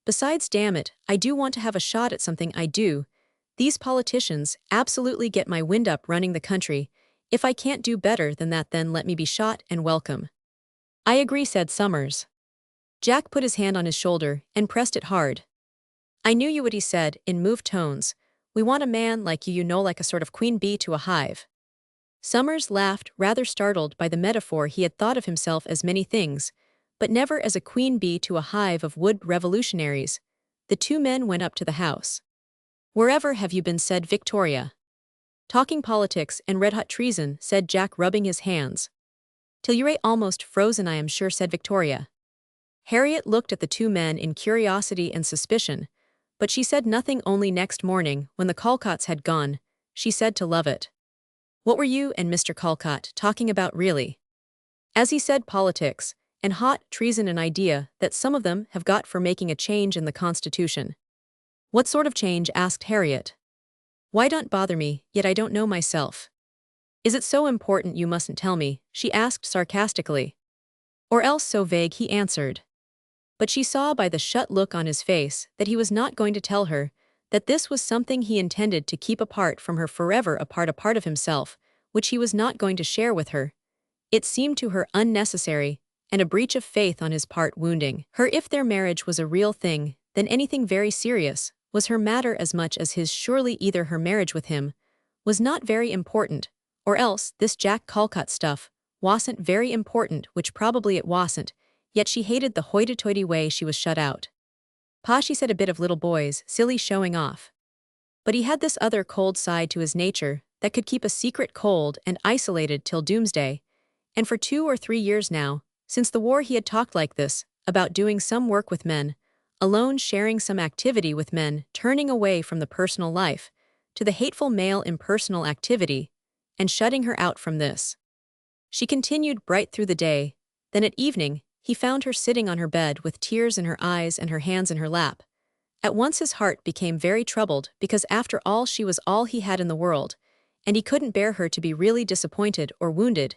Besides, damn it, I do want to have a shot at something, I do. These politicians absolutely get my wind up running the country. If I can't do better than that, then let me be shot and welcome. I agree, said Summers. Jack put his hand on his shoulder and pressed it hard. I knew you would, he said, in moved tones. We want a man like you know, like a sort of queen bee to a hive. Summers laughed, rather startled by the metaphor. He had thought of himself as many things, but never as a queen bee to a hive of wood revolutionaries. The two men went up to the house. Wherever have you been, said Victoria. Talking politics and red-hot treason, said Jack, rubbing his hands. Till you're almost frozen, I am sure, said Victoria. Harriet looked at the two men in curiosity and suspicion, but she said nothing. Only next morning, when the Calcotts had gone, she said to Lovett, What were you and Mr. Calcott talking about, really? As he said, politics, and hot treason, an idea that some of them have got for making a change in the Constitution. What sort of change? Asked Harriet. Why don't bother me, yet I don't know myself. Is it so important you mustn't tell me? She asked sarcastically. Or else so vague, he answered. But she saw by the shut look on his face that he was not going to tell her, that this was something he intended to keep apart from her forever, a part of himself, which he was not going to share with her. It seemed to her unnecessary, and a breach of faith on his part, wounding her. If their marriage was a real thing, then anything very serious was her matter as much as his. Surely either her marriage with him was not very important, or else this Jack Calcott stuff wasn't very important, which probably it wasn't, yet she hated the hoity-toity way she was shut out. Pa, she said, a bit of little boys, silly showing off. But he had this other cold side to his nature that could keep a secret cold and isolated till doomsday, and for 2 or 3 years now, since the war, he had talked like this, about doing some work with men, alone, sharing some activity with men, turning away from the personal life, to the hateful male impersonal activity, and shutting her out from this. She continued bright through the day, then at evening, he found her sitting on her bed with tears in her eyes and her hands in her lap. At once his heart became very troubled, because after all she was all he had in the world, and he couldn't bear her to be really disappointed or wounded.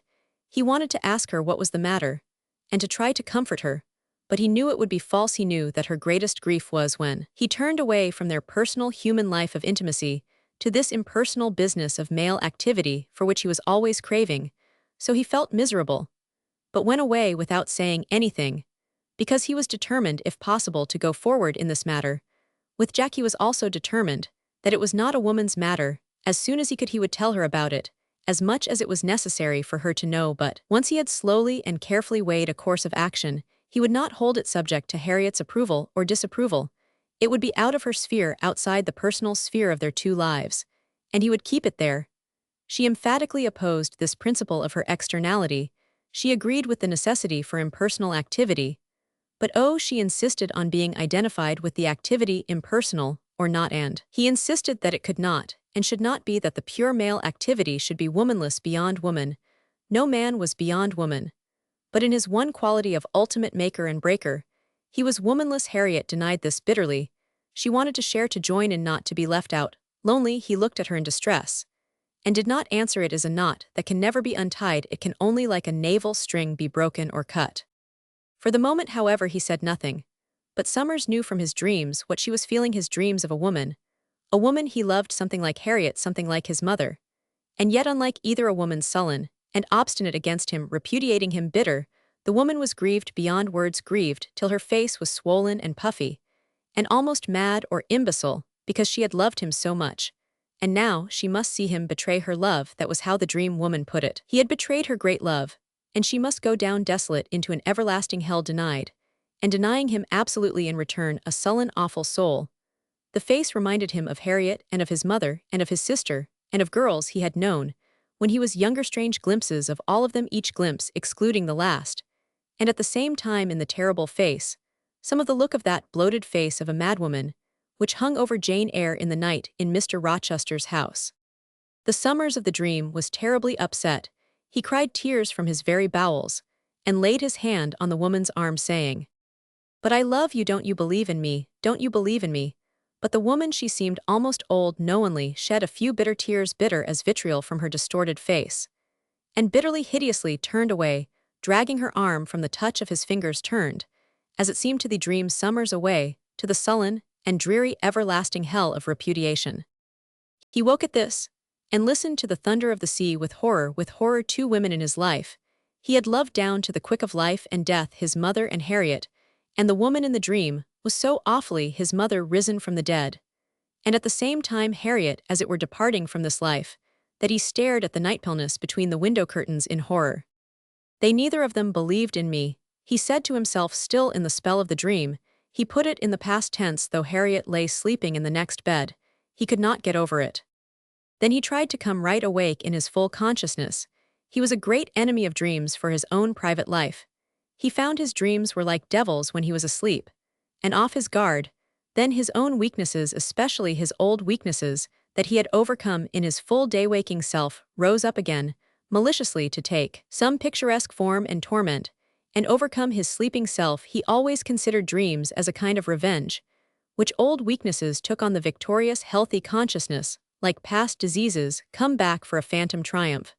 He wanted to ask her what was the matter, and to try to comfort her, but he knew it would be false. He knew that her greatest grief was when he turned away from their personal human life of intimacy to this impersonal business of male activity for which he was always craving, so he felt miserable, but went away without saying anything, because he was determined, if possible, to go forward in this matter. With Jack he was also determined that it was not a woman's matter. As soon as he could, he would tell her about it, as much as it was necessary for her to know. But once he had slowly and carefully weighed a course of action, he would not hold it subject to Harriet's approval or disapproval. It would be out of her sphere, outside the personal sphere of their two lives, and he would keep it there. She emphatically opposed this principle of her externality. She agreed with the necessity for impersonal activity, but she insisted on being identified with the activity, impersonal or not, and he insisted that it could not and should not be, that the pure male activity should be womanless, beyond woman. No man was beyond woman, but in his one quality of ultimate maker and breaker, he was womanless. Harriet denied this bitterly. She wanted to share, to join in, not to be left out. Lonely, he looked at her in distress, and did not answer. It is a knot that can never be untied. It can only, like a navel string, be broken or cut. For the moment, however, he said nothing, but Summers knew from his dreams what she was feeling, his dreams of a woman he loved, something like Harriet, something like his mother, and yet unlike either. A woman sullen and obstinate against him, repudiating him, bitter. The woman was grieved beyond words, grieved till her face was swollen and puffy, and almost mad or imbecile, because she had loved him so much, and now she must see him betray her love. That was how the dream woman put it. He had betrayed her great love, and she must go down desolate into an everlasting hell, denied, and denying him absolutely in return, a sullen, awful soul. The face reminded him of Harriet and of his mother and of his sister and of girls he had known when he was younger, strange glimpses of all of them, each glimpse excluding the last, and at the same time in the terrible face, some of the look of that bloated face of a madwoman, which hung over Jane Eyre in the night in Mr. Rochester's house. The Summers of the dream was terribly upset. He cried tears from his very bowels, and laid his hand on the woman's arm saying, "But I love you, don't you believe in me, don't you believe in me?" But the woman, she seemed almost old, knowingly shed a few bitter tears, bitter as vitriol, from her distorted face, and bitterly, hideously turned away, dragging her arm from the touch of his fingers, turned, as it seemed to the dream summers away, to the sullen and dreary everlasting hell of repudiation. He woke at this, and listened to the thunder of the sea with horror, two women in his life. He had loved down to the quick of life and death his mother and Harriet, and the woman in the dream was so awfully his mother risen from the dead, and at the same time Harriet, as it were departing from this life, that he stared at the nightpaleness between the window curtains in horror. They neither of them believed in me, he said to himself, still in the spell of the dream. He put it in the past tense, though Harriet lay sleeping in the next bed. He could not get over it. Then he tried to come right awake in his full consciousness. He was a great enemy of dreams for his own private life. He found his dreams were like devils when he was asleep, and off his guard. Then his own weaknesses, especially his old weaknesses, that he had overcome in his full day-waking self, rose up again, maliciously to take some picturesque form and torment, and overcome his sleeping self. He always considered dreams as a kind of revenge, which old weaknesses took on the victorious, healthy consciousness, like past diseases, come back for a phantom triumph.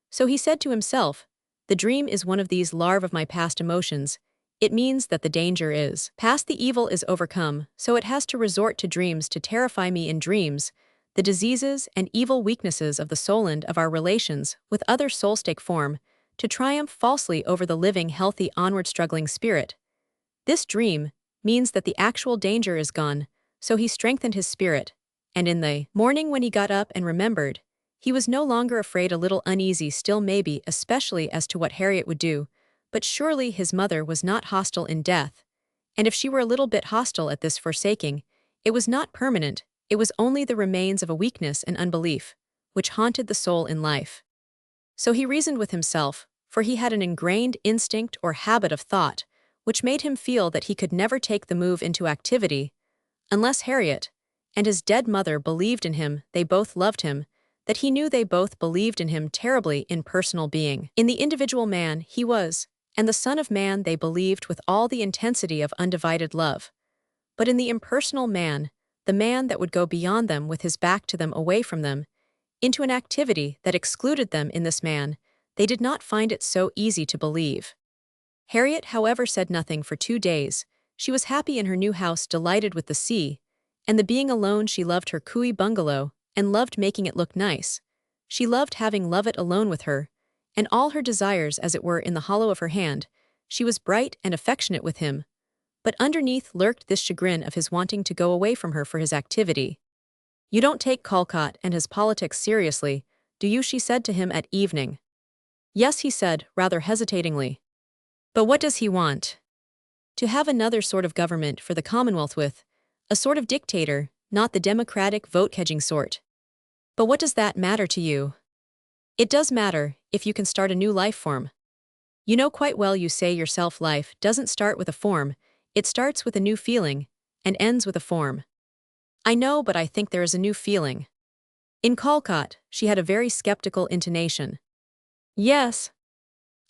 So he said to himself, "The dream is one of these larvae of my past emotions. It means that the danger is past, the evil is overcome, so it has to resort to dreams to terrify me. In dreams, the diseases and evil weaknesses of the soul and of our relations with other souls take form, to triumph falsely over the living, healthy, onward struggling spirit. This dream means that the actual danger is gone." So he strengthened his spirit, and in the morning when he got up and remembered, he was no longer afraid, a little uneasy still maybe, especially as to what Harriet would do, but surely his mother was not hostile in death, and if she were a little bit hostile at this forsaking, it was not permanent, it was only the remains of a weakness and unbelief, which haunted the soul in life. So he reasoned with himself, for he had an ingrained instinct or habit of thought, which made him feel that he could never take the move into activity, unless Harriet and his dead mother believed in him. They both loved him, that he knew they both believed in him terribly, in personal being. In the individual man he was, and the Son of Man they believed with all the intensity of undivided love. But in the impersonal man, the man that would go beyond them with his back to them, away from them, into an activity that excluded them, in this man, they did not find it so easy to believe. Harriet, however, said nothing for 2 days. She was happy in her new house, delighted with the sea, and the being alone. She loved her cooey bungalow, and loved making it look nice. She loved having Lovett alone with her, and all her desires as it were in the hollow of her hand. She was bright and affectionate with him, but underneath lurked this chagrin of his wanting to go away from her for his activity. "You don't take Callcott and his politics seriously, do you?" she said to him at evening. "Yes," he said, rather hesitatingly. "But what does he want?" "To have another sort of government for the Commonwealth, with a sort of dictator, not the democratic vote-hedging sort." "But what does that matter to you?" "It does matter, if you can start a new life form. You know quite well, you say yourself, life doesn't start with a form, it starts with a new feeling, and ends with a form." "I know, but I think there is a new feeling." In Callcott, she had a very skeptical intonation. "Yes.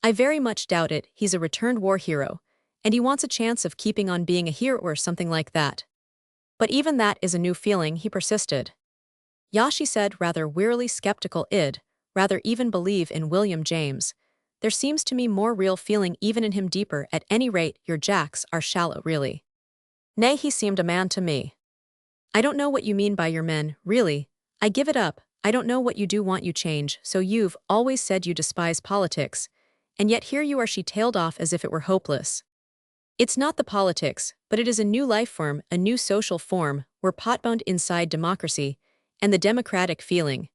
I very much doubt it. He's a returned war hero, and he wants a chance of keeping on being a hero or something like that." "But even that is a new feeling," he persisted. "Ya," she said, rather wearily skeptical. "Id rather even believe in William James. There seems to me more real feeling even in him, deeper. At any rate, your Jacks are shallow, really." "Nay, he seemed a man to me." "I don't know what you mean by your men, really. I give it up. I don't know what you do want. You change, so you've always said you despise politics, and yet here you are." She tailed off as if it were hopeless. "It's not the politics, but it is a new life form, a new social form. We're potbound inside democracy, and the democratic feeling.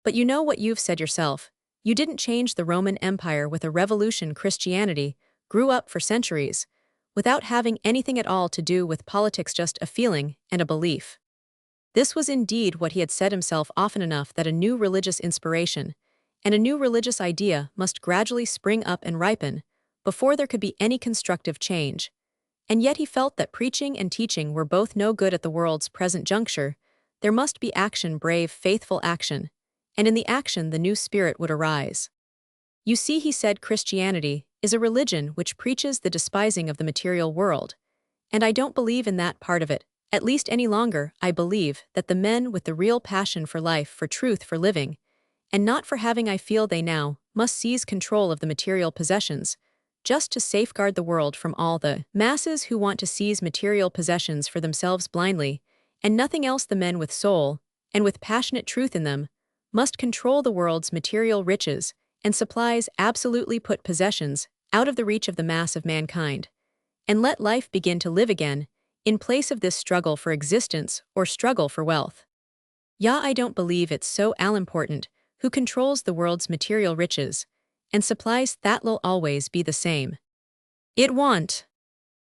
But you know what you've said yourself. You didn't change the Roman Empire with a revolution. Christianity grew up for centuries, without having anything at all to do with politics, just a feeling and a belief." This was indeed what he had said himself often enough, that a new religious inspiration and a new religious idea must gradually spring up and ripen before there could be any constructive change. And yet he felt that preaching and teaching were both no good at the world's present juncture. There must be action, brave, faithful action, and in the action the new spirit would arise. You see, he said, Christianity is a religion which preaches the despising of the material world, and I don't believe in that part of it, at least any longer. I believe that the men with the real passion for life, for truth, for living, and not for having, I feel they now must seize control of the material possessions, just to safeguard the world from all the masses who want to seize material possessions for themselves blindly, and nothing else. The men with soul, and with passionate truth in them, must control the world's material riches and supplies, absolutely put possessions out of the reach of the mass of mankind, and let life begin to live again, in place of this struggle for existence or struggle for wealth. Yeah, I don't believe it's so all-important who controls the world's material riches and supplies. That'll always be the same. It won't.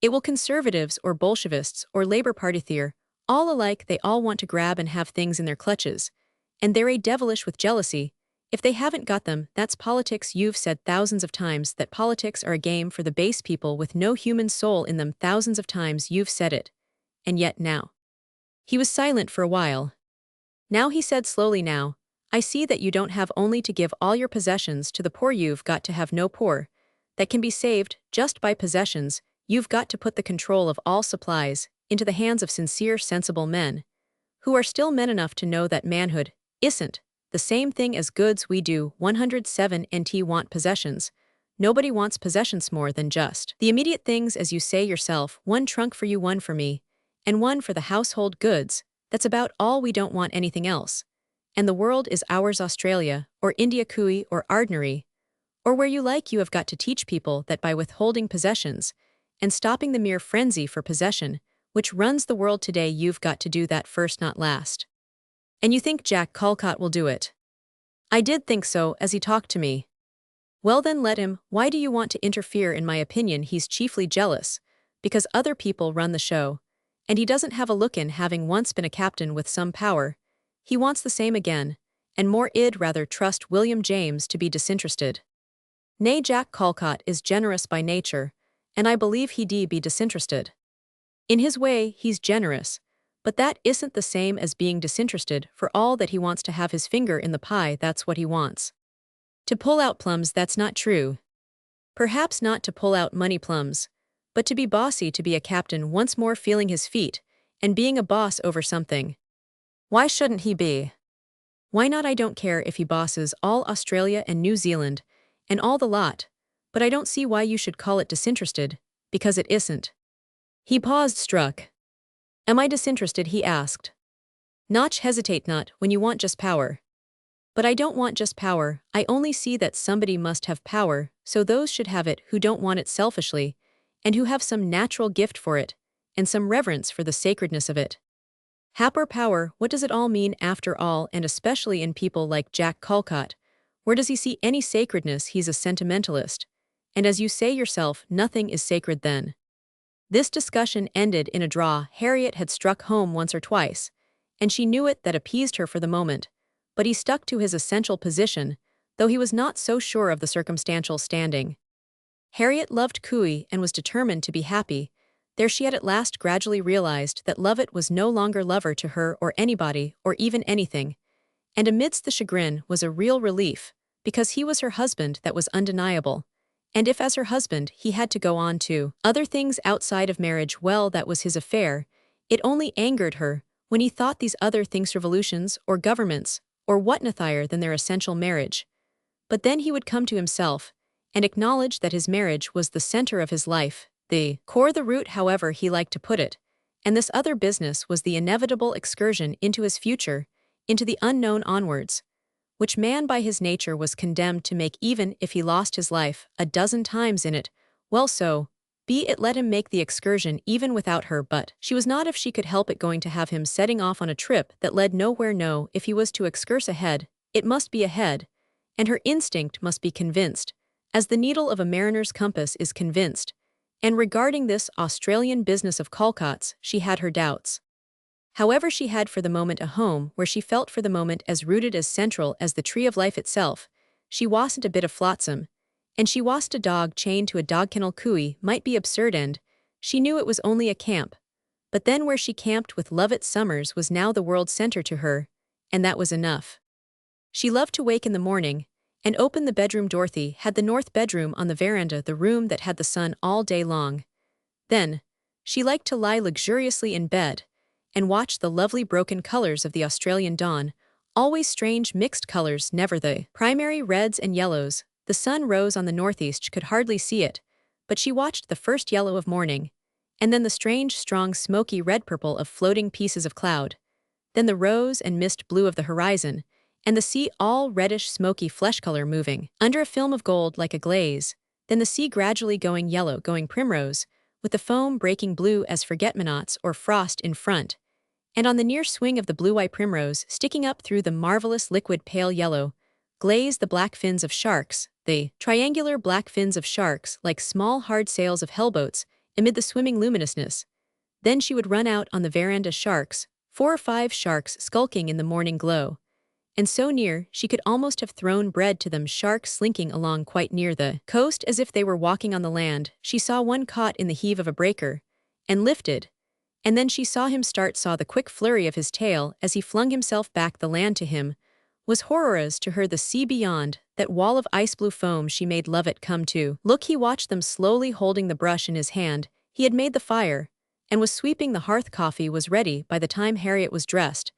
It will. Conservatives or Bolshevists or Labor Party theor, all alike, they all want to grab and have things in their clutches, and they're a devilish with jealousy if they haven't got them. That's politics. You've said thousands of times that politics are a game for the base people with no human soul in them. Thousands of times you've said it. And yet now. He was silent for a while. Now he said slowly, now, I see that you don't have only to give all your possessions to the poor, you've got to have no poor that can be saved just by possessions. You've got to put the control of all supplies into the hands of sincere, sensible men, who are still men enough to know that manhood isn't the same thing as goods. We do 107 NT want possessions. Nobody wants possessions more than just the immediate things, as you say yourself, one trunk for you, one for me, and one for the household goods. That's about all. We don't want anything else. And the world is ours. Australia, or India, Kui, or Ardnary, or where you like. You have got to teach people that by withholding possessions and stopping the mere frenzy for possession, which runs the world today, you've got to do that first, not last. And you think Jack Colcott will do it? I did think so, as he talked to me. Well then, let him. Why do you want to interfere? In my opinion, he's chiefly jealous because other people run the show, and he doesn't have a look in, having once been a captain with some power. He wants the same again, and more. I'd rather trust William James to be disinterested. Nay, Jack Colcott is generous by nature, and I believe he'd be disinterested. In his way, he's generous, but that isn't the same as being disinterested. For all that he wants to have his finger in the pie, that's what he wants. To pull out plums, that's not true. Perhaps not to pull out money plums, but to be bossy, to be a captain once more, feeling his feet, and being a boss over something. Why shouldn't he be? Why not? I don't care if he bosses all Australia and New Zealand, and all the lot, but I don't see why you should call it disinterested, because it isn't. He paused, struck. Am I disinterested? He asked. Notch, hesitate not, when you want just power. But I don't want just power. I only see that somebody must have power, so those should have it who don't want it selfishly, and who have some natural gift for it, and some reverence for the sacredness of it. Happer power, what does it all mean after all, and especially in people like Jack Colcott? Where does he see any sacredness? He's a sentimentalist. And as you say yourself, nothing is sacred then. This discussion ended in a draw. Harriet had struck home once or twice, and she knew it. That appeased her for the moment, but he stuck to his essential position, though he was not so sure of the circumstantial standing. Harriet loved Kui and was determined to be happy. There she had at last gradually realized that Lovett was no longer lover to her or anybody or even anything, and amidst the chagrin was a real relief, because he was her husband. That was undeniable. And if as her husband he had to go on to other things outside of marriage, well, that was his affair. It only angered her when he thought these other things revolutions or governments or what nothier than their essential marriage. But then he would come to himself and acknowledge that his marriage was the center of his life, the core, the root, however he liked to put it, and this other business was the inevitable excursion into his future, into the unknown onwards, which man by his nature was condemned to make even if he lost his life a dozen times in it. Well, so be it. Let him make the excursion even without her, but she was not, if she could help it, going to have him setting off on a trip that led nowhere. No, if he was to excurse ahead, it must be ahead, and her instinct must be convinced, as the needle of a mariner's compass is convinced, and regarding this Australian business of Colcott's, she had her doubts. However, she had for the moment a home where she felt for the moment as rooted, as central as the tree of life itself. She wasn't a bit of flotsam, and she wasn't a dog chained to a dog kennel. Kui might be absurd, and she knew it was only a camp, but then where she camped with Lovett Summers was now the world center to her, and that was enough. She loved to wake in the morning and opened the bedroom. Dorothy had the north bedroom on the veranda, the room that had the sun all day long. Then, she liked to lie luxuriously in bed and watch the lovely broken colors of the Australian dawn, always strange mixed colors, never the primary reds and yellows. The sun rose on the northeast, she could hardly see it, but she watched the first yellow of morning, and then the strange, strong, smoky red-purple of floating pieces of cloud, then the rose and mist blue of the horizon, and the sea all reddish, smoky flesh color moving under a film of gold like a glaze, then the sea gradually going yellow, going primrose, with the foam breaking blue as forget-me-nots or frost in front, and on the near swing of the blue-eye primrose sticking up through the marvelous liquid pale yellow, glaze the black fins of sharks, the triangular black fins of sharks like small hard sails of hellboats amid the swimming luminousness. Then she would run out on the veranda, sharks, 4 or 5 sharks skulking in the morning glow, and so near she could almost have thrown bread to them, sharks slinking along quite near the coast as if they were walking on the land. She saw one caught in the heave of a breaker, and lifted, and then she saw him start, saw the quick flurry of his tail as he flung himself back. The land to him was horrors, to her the sea beyond, that wall of ice-blue foam. She made love it come to look. He watched them slowly, holding the brush in his hand. He had made the fire, and was sweeping the hearth. Coffee was ready by the time Harriet was dressed,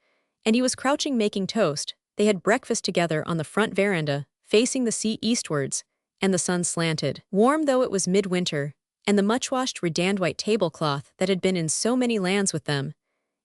and he was crouching making toast. They had breakfast together on the front veranda, facing the sea eastwards, and the sun slanted, warm though it was midwinter, and the much-washed redand white tablecloth that had been in so many lands with them,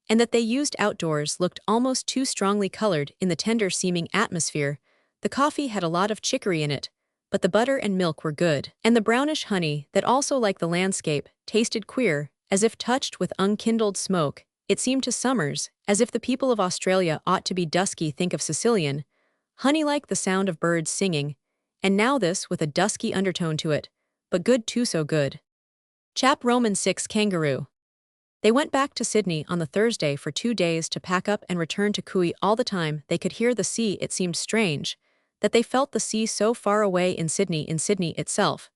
and that they used outdoors, looked almost too strongly colored in the tender-seeming atmosphere. The coffee had a lot of chicory in it, but the butter and milk were good, and the brownish honey, that also, like the landscape, tasted queer, as if touched with unkindled smoke. It seemed to Summers as if the people of Australia ought to be dusky. Think of Sicilian honey, like the sound of birds singing, and now this with a dusky undertone to it, but good too, so good. Chap Roman 6 Kangaroo. They went back to Sydney on the Thursday for 2 days to pack up and return to Kui. All the time they could hear the sea. It seemed strange that they felt the sea so far away in Sydney itself.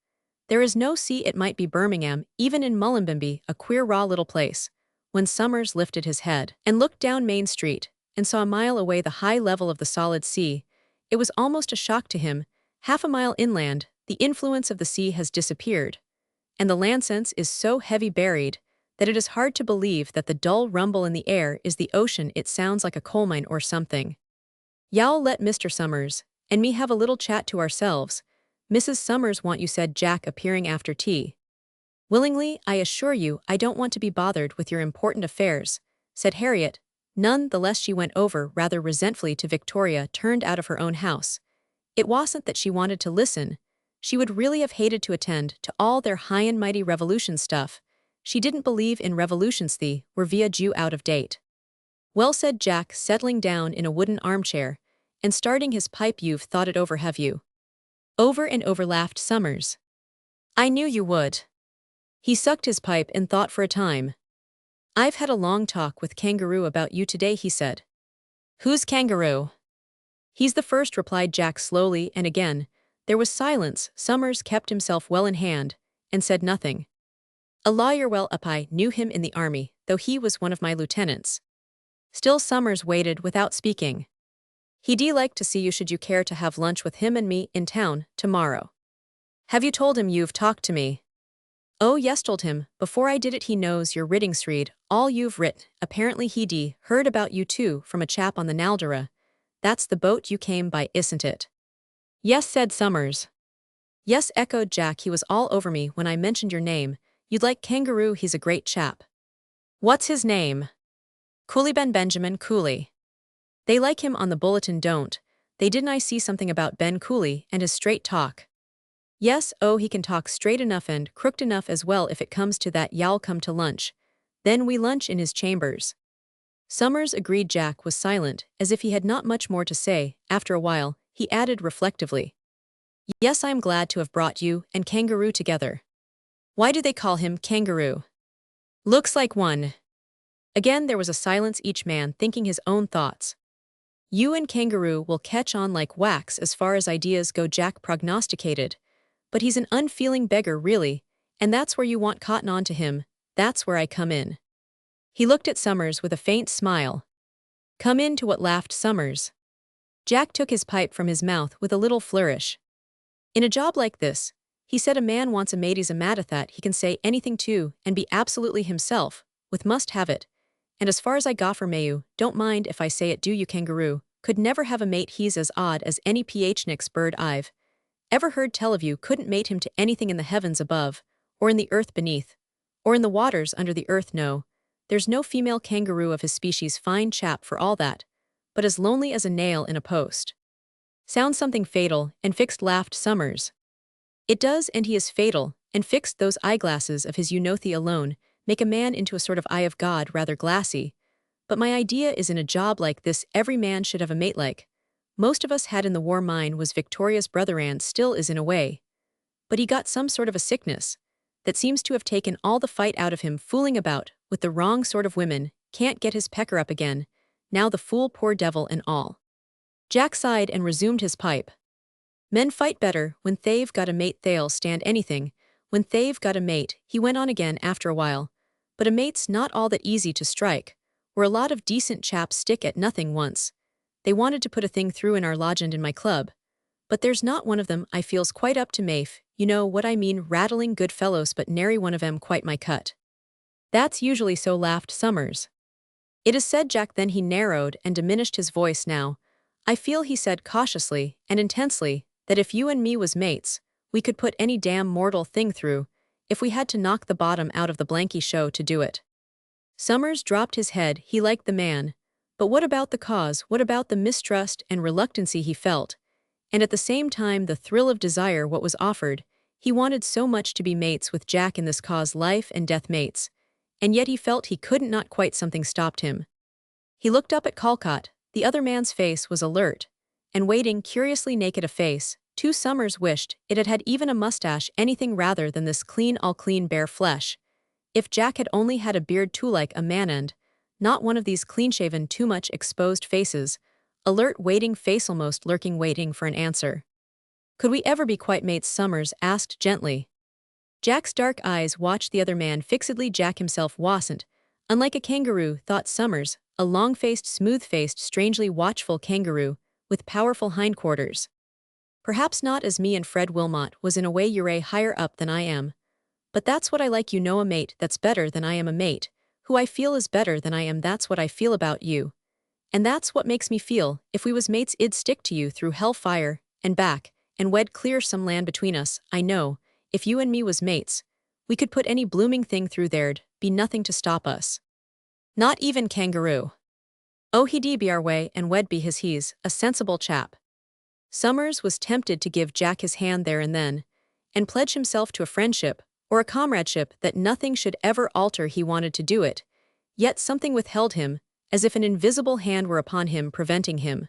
There is no sea. It might be Birmingham, even in Mullumbimby, a queer raw little place. When Summers lifted his head and looked down Main Street and saw a mile away the high level of the solid sea, it was almost a shock to him. Half a mile inland, the influence of the sea has disappeared, and the land sense is so heavy buried that it is hard to believe that the dull rumble in the air is the ocean. It sounds like a coal mine or something. Y'all let Mr. Summers and me have a little chat to ourselves. Mrs. Summers want you, said Jack, appearing after tea. Willingly, I assure you. I don't want to be bothered with your important affairs, said Harriet. None the less she went over rather resentfully to Victoria, turned out of her own house. It wasn't that she wanted to listen. She would really have hated to attend to all their high and mighty revolution stuff. She didn't believe in revolutions. They were via Jew out of date. Well, said Jack, settling down in a wooden armchair and starting his pipe. You've thought it over, have you? Over and over, laughed Summers. I knew you would. He sucked his pipe and thought for a time. I've had a long talk with Kangaroo about you today, he said. Who's Kangaroo? He's the first, replied Jack slowly, and again there was silence. Summers kept himself well in hand and said nothing. A lawyer. Well, up, I knew him in the army, though he was one of my lieutenants. Still Summers waited without speaking. He'd like to see you. Should you care to have lunch with him and me in town tomorrow? Have you told him you've talked to me? Oh yes, told him before I did it. He knows your Riddingsreed, all you've writ. Apparently he'd heard about you too from a chap on the Naldera. That's the boat you came by, isn't it? Yes, said Summers. Yes, echoed Jack. He was all over me when I mentioned your name. You'd like Kangaroo. He's a great chap. What's his name? Cooley, Benjamin Cooley. They like him on the bulletin, don't they? Didn't I see something about Ben Cooley and his straight talk? Yes, oh, he can talk straight enough and crooked enough as well. If it comes to that, y'all come to lunch. Then we lunch in his chambers. Summers agreed. Jack was silent, as if he had not much more to say. After a while, he added reflectively, Yes, I'm glad to have brought you and Kangaroo together. Why do they call him Kangaroo? Looks like one. Again there was a silence, each man thinking his own thoughts. You and Kangaroo will catch on like wax as far as ideas go, Jack prognosticated. But he's an unfeeling beggar, really, and that's where you want cotton on to him. That's where I come in. He looked at Summers with a faint smile. Come in to what? Laughed Summers. Jack took his pipe from his mouth with a little flourish. In a job like this, he said, a man wants a mate he's a mad at that he can say anything to and be absolutely himself, with must have it. And as far as I goffer mayu, don't mind if I say it, do you kangaroo, could never have a mate he's as odd as any phnix bird I've ever heard tell of. You couldn't mate him to anything in the heavens above, or in the earth beneath, or in the waters under the earth. No, there's no female kangaroo of his species, fine chap for all that, but as lonely as a nail in a post. Sounds something fatal and fixed, laughed Summers. It does, and he is fatal and fixed. Those eyeglasses of his Eunothi alone make a man into a sort of eye of God, rather glassy. But my idea is, in a job like this every man should have a mate like most of us had in the war. Mine was Victoria's brother and still is in a way. But he got some sort of a sickness that seems to have taken all the fight out of him, fooling about with the wrong sort of women, can't get his pecker up again, now the fool, poor devil and all. Jack sighed and resumed his pipe. Men fight better when they've got a mate, they'll stand anything when they've got a mate, he went on again after a while. But a mate's not all that easy to strike, where a lot of decent chaps stick at nothing once. They wanted to put a thing through in our lodgend in my club, but there's not one of them I feels quite up to mafe, you know what I mean, rattling good fellows, but nary one of 'em quite my cut. That's usually so, laughed Summers. It is said, Jack. Then he narrowed and diminished his voice. Now, I feel, he said cautiously and intensely, that if you and me was mates, we could put any damn mortal thing through, if we had to knock the bottom out of the blanky show to do it. Summers dropped his head. He liked the man, but what about the cause? What about the mistrust and reluctancy he felt? And at the same time the thrill of desire what was offered. He wanted so much to be mates with Jack in this cause, life and death mates, and yet he felt he couldn't. Not quite. Something stopped him. He looked up at Calcott. The other man's face was alert and waiting, curiously naked a face. Too, Summers wished it had had even a mustache, anything rather than this clean, all clean bare flesh. If Jack had only had a beard too like a man, and not one of these clean-shaven, too much exposed faces, alert, waiting face, almost lurking, waiting for an answer. Could we ever be quite mates? Summers asked gently. Jack's dark eyes watched the other man fixedly. Jack himself wasn't unlike a kangaroo, thought Summers, a long-faced, smooth-faced, strangely watchful kangaroo, with powerful hindquarters. Perhaps not as me and Fred Wilmot was in a way. You're a higher up than I am. But that's what I like, you know, a mate that's better than I am, a mate who I feel is better than I am. That's what I feel about you. And that's what makes me feel, if we was mates I'd stick to you through hellfire and back, and we'd clear some land between us. I know, if you and me was mates, we could put any blooming thing through, there'd be nothing to stop us. Not even Kangaroo. Oh, he'd be our way, and we'd be his. He's a sensible chap. Summers was tempted to give Jack his hand there and then, and pledge himself to a friendship, or a comradeship that nothing should ever alter. He wanted to do it, yet something withheld him, as if an invisible hand were upon him, preventing him.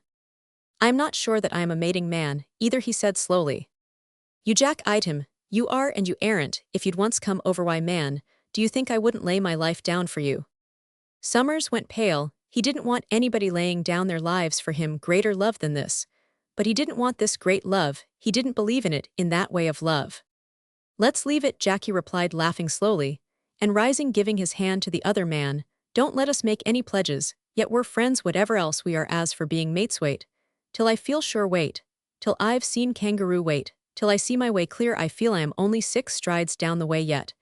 I'm not sure that I am a mating man, either, he said slowly. You Jack eyed him. You are and you aren't. If you'd once come over, why, man, do you think I wouldn't lay my life down for you? Summers went pale. He didn't want anybody laying down their lives for him. Greater love than this. But he didn't want this great love. He didn't believe in it, in that way of love. Let's leave it, Jack, he replied, laughing slowly, and rising, giving his hand to the other man. Don't let us make any pledges, yet we're friends whatever else we are. As for being mates, wait till I feel sure, wait till I've seen Kangaroo, wait till I see my way clear. I feel I am only 6 strides down the way yet,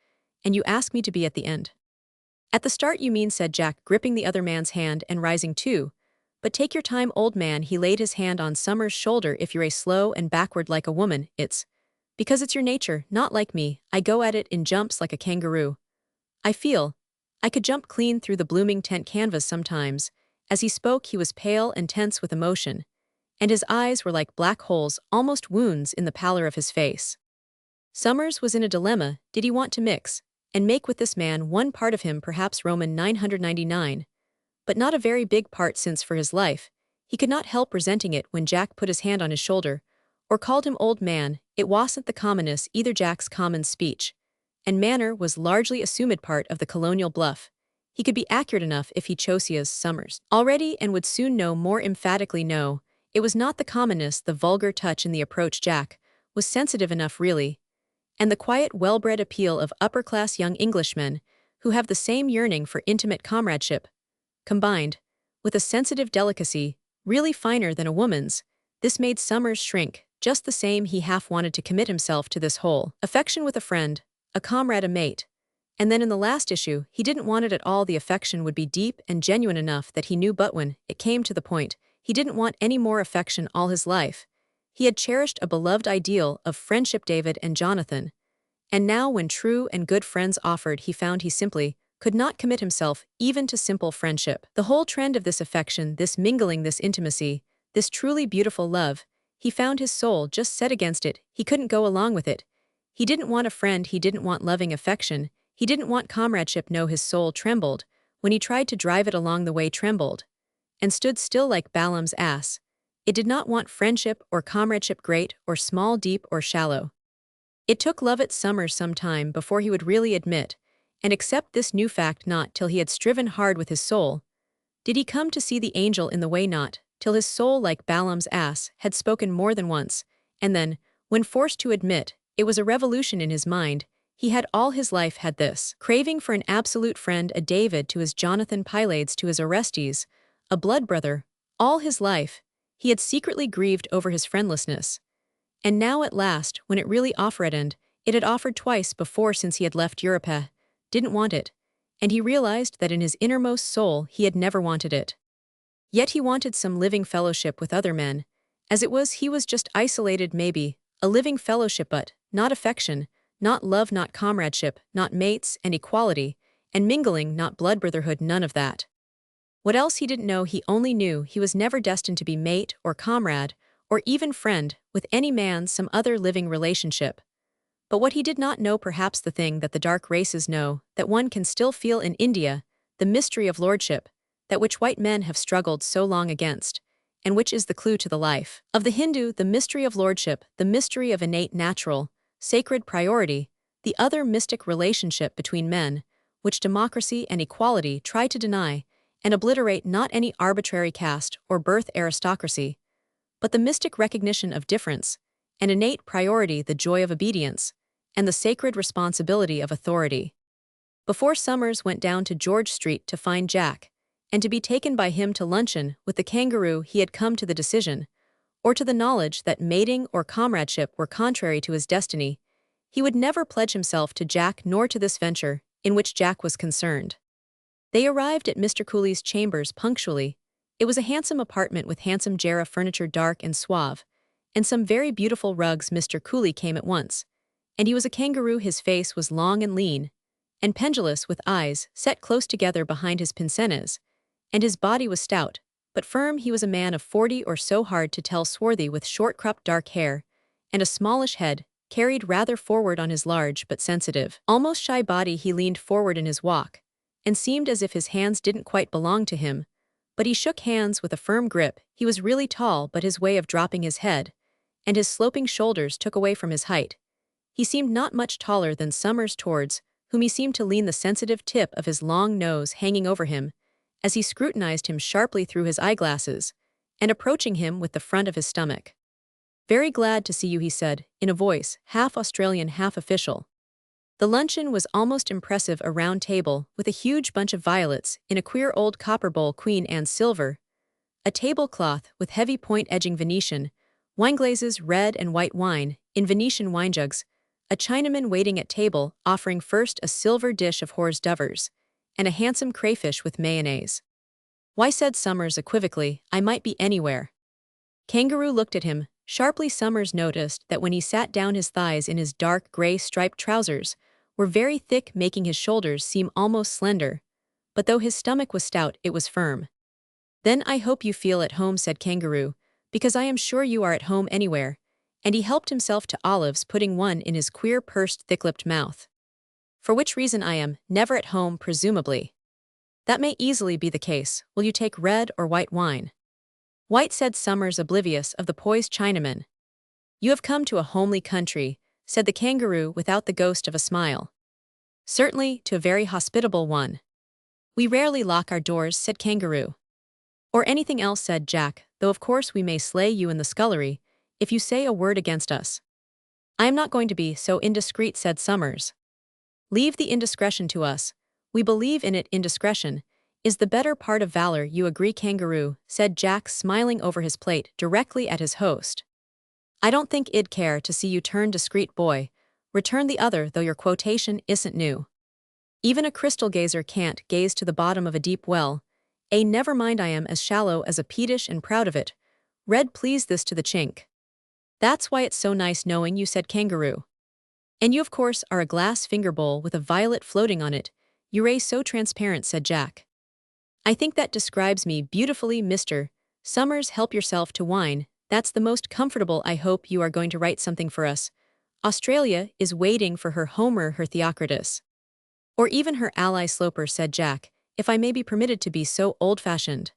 and you ask me to be at the end. At the start, you mean, said Jack, gripping the other man's hand and rising too. But take your time, old man. He laid his hand on Summers' shoulder. If you're a slow and backward like a woman, it's because it's your nature, not like me. I go at it in jumps like a kangaroo. I feel I could jump clean through the blooming tent canvas sometimes. As he spoke, he was pale and tense with emotion, and his eyes were like black holes, almost wounds, in the pallor of his face. Summers was in a dilemma. Did he want to mix and make with this man, one part of him perhaps Roman 999, but not a very big part, since for his life he could not help resenting it when Jack put his hand on his shoulder, or called him old man. It wasn't the commonness either. Jack's common speech and manner was largely assumed part of the colonial bluff. He could be accurate enough if he chose. As Summers already and would soon know more emphatically, no, it was not the commonness, the vulgar touch in the approach. Jack was sensitive enough, really, and the quiet, well-bred appeal of upper-class young Englishmen who have the same yearning for intimate comradeship, combined with a sensitive delicacy, really finer than a woman's. This made Summers shrink, just the same he half wanted to commit himself to this whole affection with a friend, a comrade, a mate. And then in the last issue, he didn't want it at all. The affection would be deep and genuine enough that he knew, but when it came to the point, he didn't want any more affection all his life. He had cherished a beloved ideal of friendship, David and Jonathan. And now when true and good friends offered, he found he simply could not commit himself even to simple friendship. The whole trend of this affection, this mingling, this intimacy, this truly beautiful love, he found his soul just set against it. He couldn't go along with it. He didn't want a friend, he didn't want loving affection, he didn't want comradeship. No, his soul trembled when he tried to drive it along the way, trembled and stood still like Balaam's ass. It did not want friendship or comradeship, great or small, deep or shallow. It took Lovett Summers some time before he would really admit and accept this new fact. Not till he had striven hard with his soul did he come to see the angel in the way, not till his soul, like Balaam's ass, had spoken more than once, and then, when forced to admit, it was a revolution in his mind. He had all his life had this craving for an absolute friend, a David to his Jonathan, Pylades to his Orestes, a blood brother. All his life, he had secretly grieved over his friendlessness. And now at last, when it really offered, and it had offered twice before since he had left Europe, didn't want it, and he realized that in his innermost soul he had never wanted it. Yet he wanted some living fellowship with other men. As it was, he was just isolated, maybe, a living fellowship, but not affection, not love, not comradeship, not mates and equality, and mingling, not blood brotherhood, none of that. What else he didn't know. He only knew he was never destined to be mate or comrade, or even friend, with any man, some other living relationship. But what he did not know, perhaps the thing that the dark races know, that one can still feel in India, the mystery of lordship, that which white men have struggled so long against, and which is the clue to the life of the Hindu, the mystery of lordship, the mystery of innate natural, sacred priority, the other mystic relationship between men, which democracy and equality try to deny and obliterate. Not any arbitrary caste or birth aristocracy, but the mystic recognition of difference, an innate priority, the joy of obedience, and the sacred responsibility of authority. Before Summers went down to George Street to find Jack, and to be taken by him to luncheon with the Kangaroo, he had come to the decision, or to the knowledge, that mating or comradeship were contrary to his destiny. He would never pledge himself to Jack nor to this venture, in which Jack was concerned. They arrived at Mr. Cooley's chambers punctually. It was a handsome apartment with handsome Jarrah furniture, dark and suave, and some very beautiful rugs. Mr. Cooley came at once, and he was a kangaroo. His face was long and lean, and pendulous, with eyes set close together behind his pince-nez, and his body was stout, but firm. He was a man of 40 or so, hard to tell, swarthy, with short cropped dark hair, and a smallish head, carried rather forward on his large but sensitive, almost shy body. He leaned forward in his walk, and seemed as if his hands didn't quite belong to him, but he shook hands with a firm grip. He was really tall, but his way of dropping his head and his sloping shoulders took away from his height. He seemed not much taller than Summers, towards whom he seemed to lean, the sensitive tip of his long nose hanging over him, as he scrutinized him sharply through his eyeglasses, and approaching him with the front of his stomach. "Very glad to see you," he said, in a voice half Australian, half official. The luncheon was almost impressive, a round table, with a huge bunch of violets in a queer old copper bowl, Queen Anne's silver, a tablecloth with heavy point-edging Venetian, wineglasses, red and white wine, in Venetian winejugs, a Chinaman waiting at table, offering first a silver dish of hors d'oeuvres, and a handsome crayfish with mayonnaise. "Why," said Summers equivocally, "I might be anywhere." Kangaroo looked at him sharply. Summers noticed that when he sat down, his thighs, in his dark gray striped trousers, were very thick, making his shoulders seem almost slender, but though his stomach was stout, it was firm. "Then I hope you feel at home," said Kangaroo, "because I am sure you are at home anywhere," and he helped himself to olives, putting one in his queer, pursed, thick-lipped mouth. "For which reason I am never at home, presumably." "That may easily be the case. Will you take red or white wine?" "White," said Summers, oblivious of the poised Chinaman. "You have come to a homely country," said the Kangaroo without the ghost of a smile. "Certainly, to a very hospitable one." "We rarely lock our doors," said Kangaroo. "Or anything else," said Jack, "though of course we may slay you in the scullery if you say a word against us." "I am not going to be so indiscreet," said Summers. "Leave the indiscretion to us. We believe in it, indiscretion. Is the better part of valor, you agree, Kangaroo, said Jack, smiling over his plate directly at his host. I don't think I'd care to see you turn discreet boy, returned the other, though your quotation isn't new. Even a crystal gazer can't gaze to the bottom of a deep well. Never mind, I am as shallow as a peatish and proud of it. Read please this to the chink. That's why it's so nice knowing you, said Kangaroo. And you of course are a glass finger bowl with a violet floating on it. You're so transparent, said Jack. I think that describes me beautifully, Mr. Summers. Help yourself to wine. That's the most comfortable. I hope you are going to write something for us. Australia is waiting for her Homer, her Theocritus. Or even her ally Sloper, said Jack, if I may be permitted to be so old-fashioned.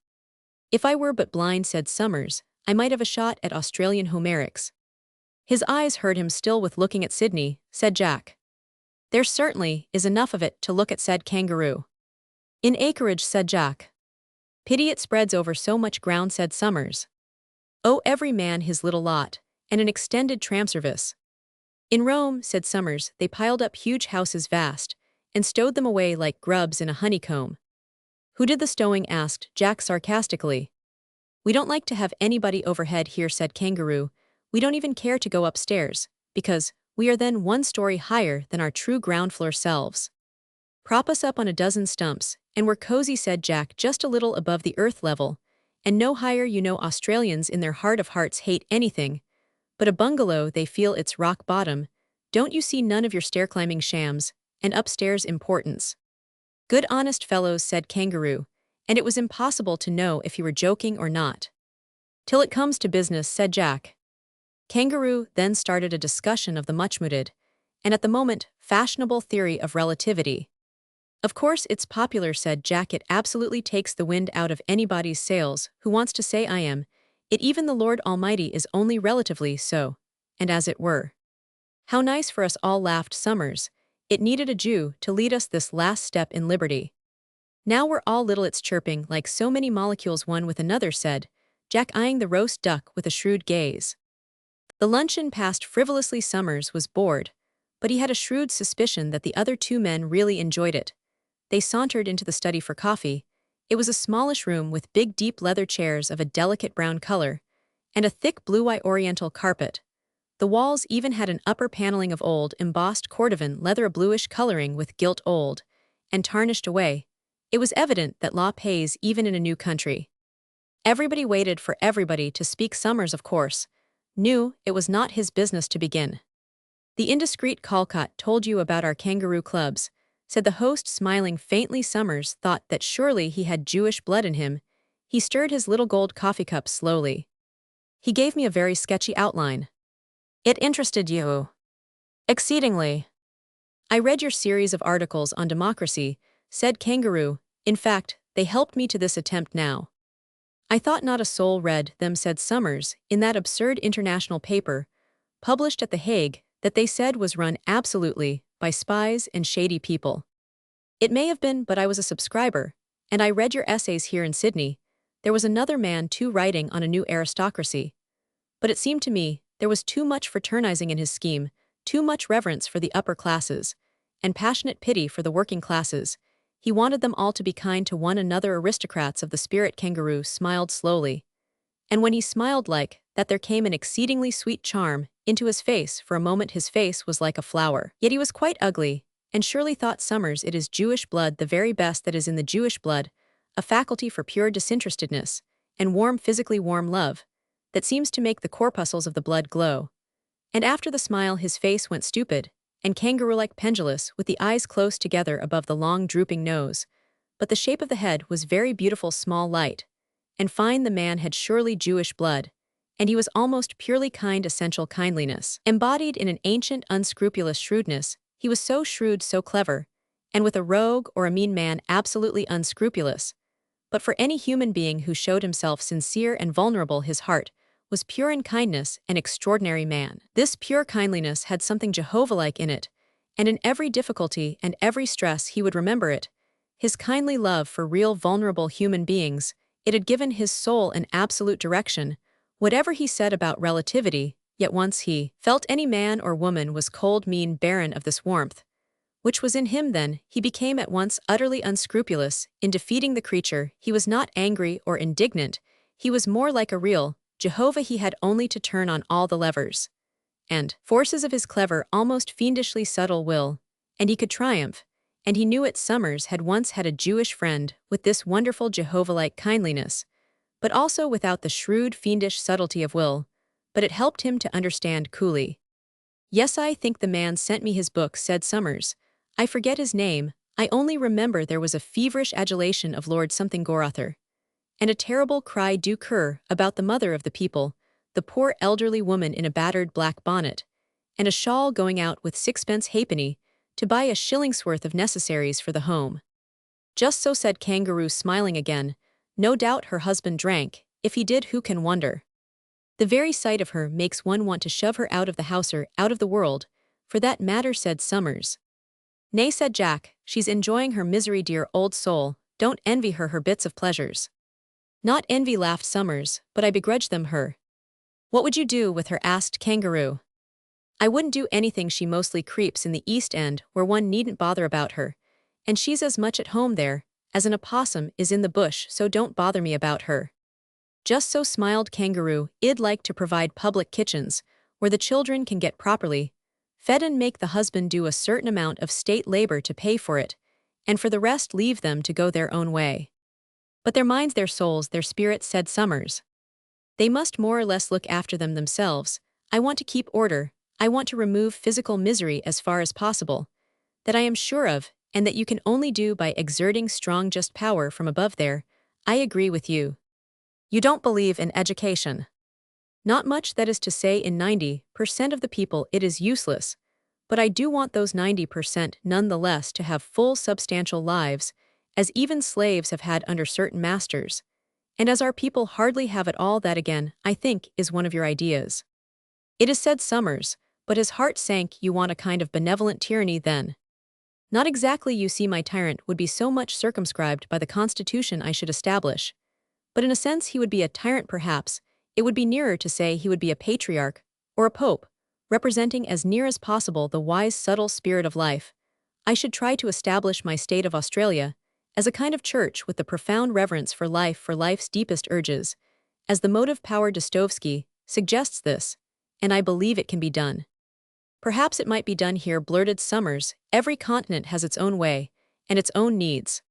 If I were but blind, said Summers, I might have a shot at Australian Homerics. His eyes heard him still with looking at Sydney, said Jack. There certainly is enough of it to look at, said Kangaroo. In acreage, said Jack. Pity it spreads over so much ground, said Summers. Oh, every man his little lot, and an extended tram service. In Rome, said Summers, they piled up huge houses vast, and stowed them away like grubs in a honeycomb. Who did the stowing, asked Jack sarcastically. We don't like to have anybody overhead here, said Kangaroo. We don't even care to go upstairs, because we are then 1 story higher than our true ground floor selves. Prop us up on a dozen stumps, and we're cozy, said Jack, just a little above the earth level, and no higher. You know Australians in their heart of hearts hate anything but a bungalow. They feel it's rock bottom. Don't you see? None of your stair-climbing shams, and upstairs importance. Good honest fellows, said Kangaroo, and it was impossible to know if he were joking or not. Till it comes to business, said Jack. Kangaroo then started a discussion of the much-mooted, and at the moment, fashionable theory of relativity. Of course it's popular, said Jack. It absolutely takes the wind out of anybody's sails who wants to say I am. It even the Lord Almighty is only relatively so, and as it were. How nice for us all, laughed Summers. It needed a Jew to lead us this last step in liberty. Now we're all little, it's chirping like so many molecules one with another, said Jack, eyeing the roast duck with a shrewd gaze. The luncheon passed frivolously. Summers was bored, but he had a shrewd suspicion that the other 2 men really enjoyed it. They sauntered into the study for coffee. It was a smallish room with big deep leather chairs of a delicate brown color, and a thick blue-eye oriental carpet. The walls even had an upper paneling of old embossed Cordovan leather, a bluish coloring with gilt old and tarnished away. It was evident that law pays even in a new country. Everybody waited for everybody to speak. Summers, of course, knew it was not his business to begin. The indiscreet Calcott told you about our kangaroo clubs, said the host, smiling faintly. Summers thought that surely he had Jewish blood in him. He stirred his little gold coffee cup slowly. He gave me a very sketchy outline. It interested you? Exceedingly. I read your series of articles on democracy, said Kangaroo. In fact, they helped me to this attempt now. I thought not a soul read them, said Summers, in that absurd international paper, published at The Hague, that they said was run absolutely by spies and shady people. It may have been, but I was a subscriber, and I read your essays here in Sydney. There was another man too writing on a new aristocracy. But it seemed to me there was too much fraternizing in his scheme, too much reverence for the upper classes, and passionate pity for the working classes. He wanted them all to be kind to one another, aristocrats of the spirit. Kangaroo smiled slowly. And when he smiled like that, there came an exceedingly sweet charm into his face. For a moment his face was like a flower. Yet he was quite ugly, and surely, thought Summers, it is Jewish blood, the very best that is in the Jewish blood, a faculty for pure disinterestedness, and warm, physically warm love, that seems to make the corpuscles of the blood glow. And after the smile his face went stupid, and kangaroo-like pendulous, with the eyes close together above the long drooping nose. But the shape of the head was very beautiful, small, light, and fine. The man had surely Jewish blood, and he was almost purely kind, essential kindliness, embodied in an ancient, unscrupulous shrewdness. He was so shrewd, so clever, and with a rogue or a mean man absolutely unscrupulous. But for any human being who showed himself sincere and vulnerable, his heart was pure in kindness, an extraordinary man. This pure kindliness had something Jehovah-like in it, and in every difficulty and every stress he would remember it. His kindly love for real vulnerable human beings, it had given his soul an absolute direction. Whatever he said about relativity, yet once he felt any man or woman was cold, mean, barren of this warmth, which was in him then, he became at once utterly unscrupulous. In defeating the creature, he was not angry or indignant, he was more like a real Jehovah. He had only to turn on all the levers and forces of his clever, almost fiendishly subtle will, and he could triumph. And he knew it. Summers had once had a Jewish friend with this wonderful Jehovah-like kindliness, but also without the shrewd, fiendish subtlety of will, but it helped him to understand coolly. Yes, I think the man sent me his book, said Summers. I forget his name, I only remember there was a feverish adulation of Lord something Gorauthor, and a terrible cry du cœur about the mother of the people, the poor elderly woman in a battered black bonnet, and a shawl going out with sixpence halfpenny to buy a shilling's worth of necessaries for the home. Just so, said Kangaroo, smiling again. No doubt her husband drank. If he did, who can wonder? The very sight of her makes one want to shove her out of the house or out of the world, for that matter, said Summers. Nay, said Jack, she's enjoying her misery, dear old soul, don't envy her bits of pleasures. Not envy, laughed Summers, but I begrudge them her. What would you do with her, asked Kangaroo. I wouldn't do anything. She mostly creeps in the East End, where one needn't bother about her, and she's as much at home there as an opossum is in the bush, so don't bother me about her. Just so, smiled Kangaroo. I'd like to provide public kitchens, where the children can get properly fed, and make the husband do a certain amount of state labor to pay for it, and for the rest leave them to go their own way. But their minds, their souls, their spirits, said Summers. They must more or less look after them themselves. I want to keep order, I want to remove physical misery as far as possible, that I am sure of, and that you can only do by exerting strong just power from above there. I agree with you. You don't believe in education. Not much, that is to say in 90% of the people it is useless, but I do want those 90% nonetheless to have full substantial lives, as even slaves have had under certain masters, and as our people hardly have it all. That again, I think, is one of your ideas. It is, said Summers, but his heart sank. You want a kind of benevolent tyranny then? Not exactly. You see, my tyrant would be so much circumscribed by the constitution I should establish. But in a sense he would be a tyrant perhaps. It would be nearer to say he would be a patriarch, or a pope, representing as near as possible the wise, subtle spirit of life. I should try to establish my state of Australia as a kind of church with the profound reverence for life's deepest urges, as the motive power. Dostoevsky suggests this, and I believe it can be done. Perhaps it might be done here, blurted Summers. Every continent has its own way, and its own needs.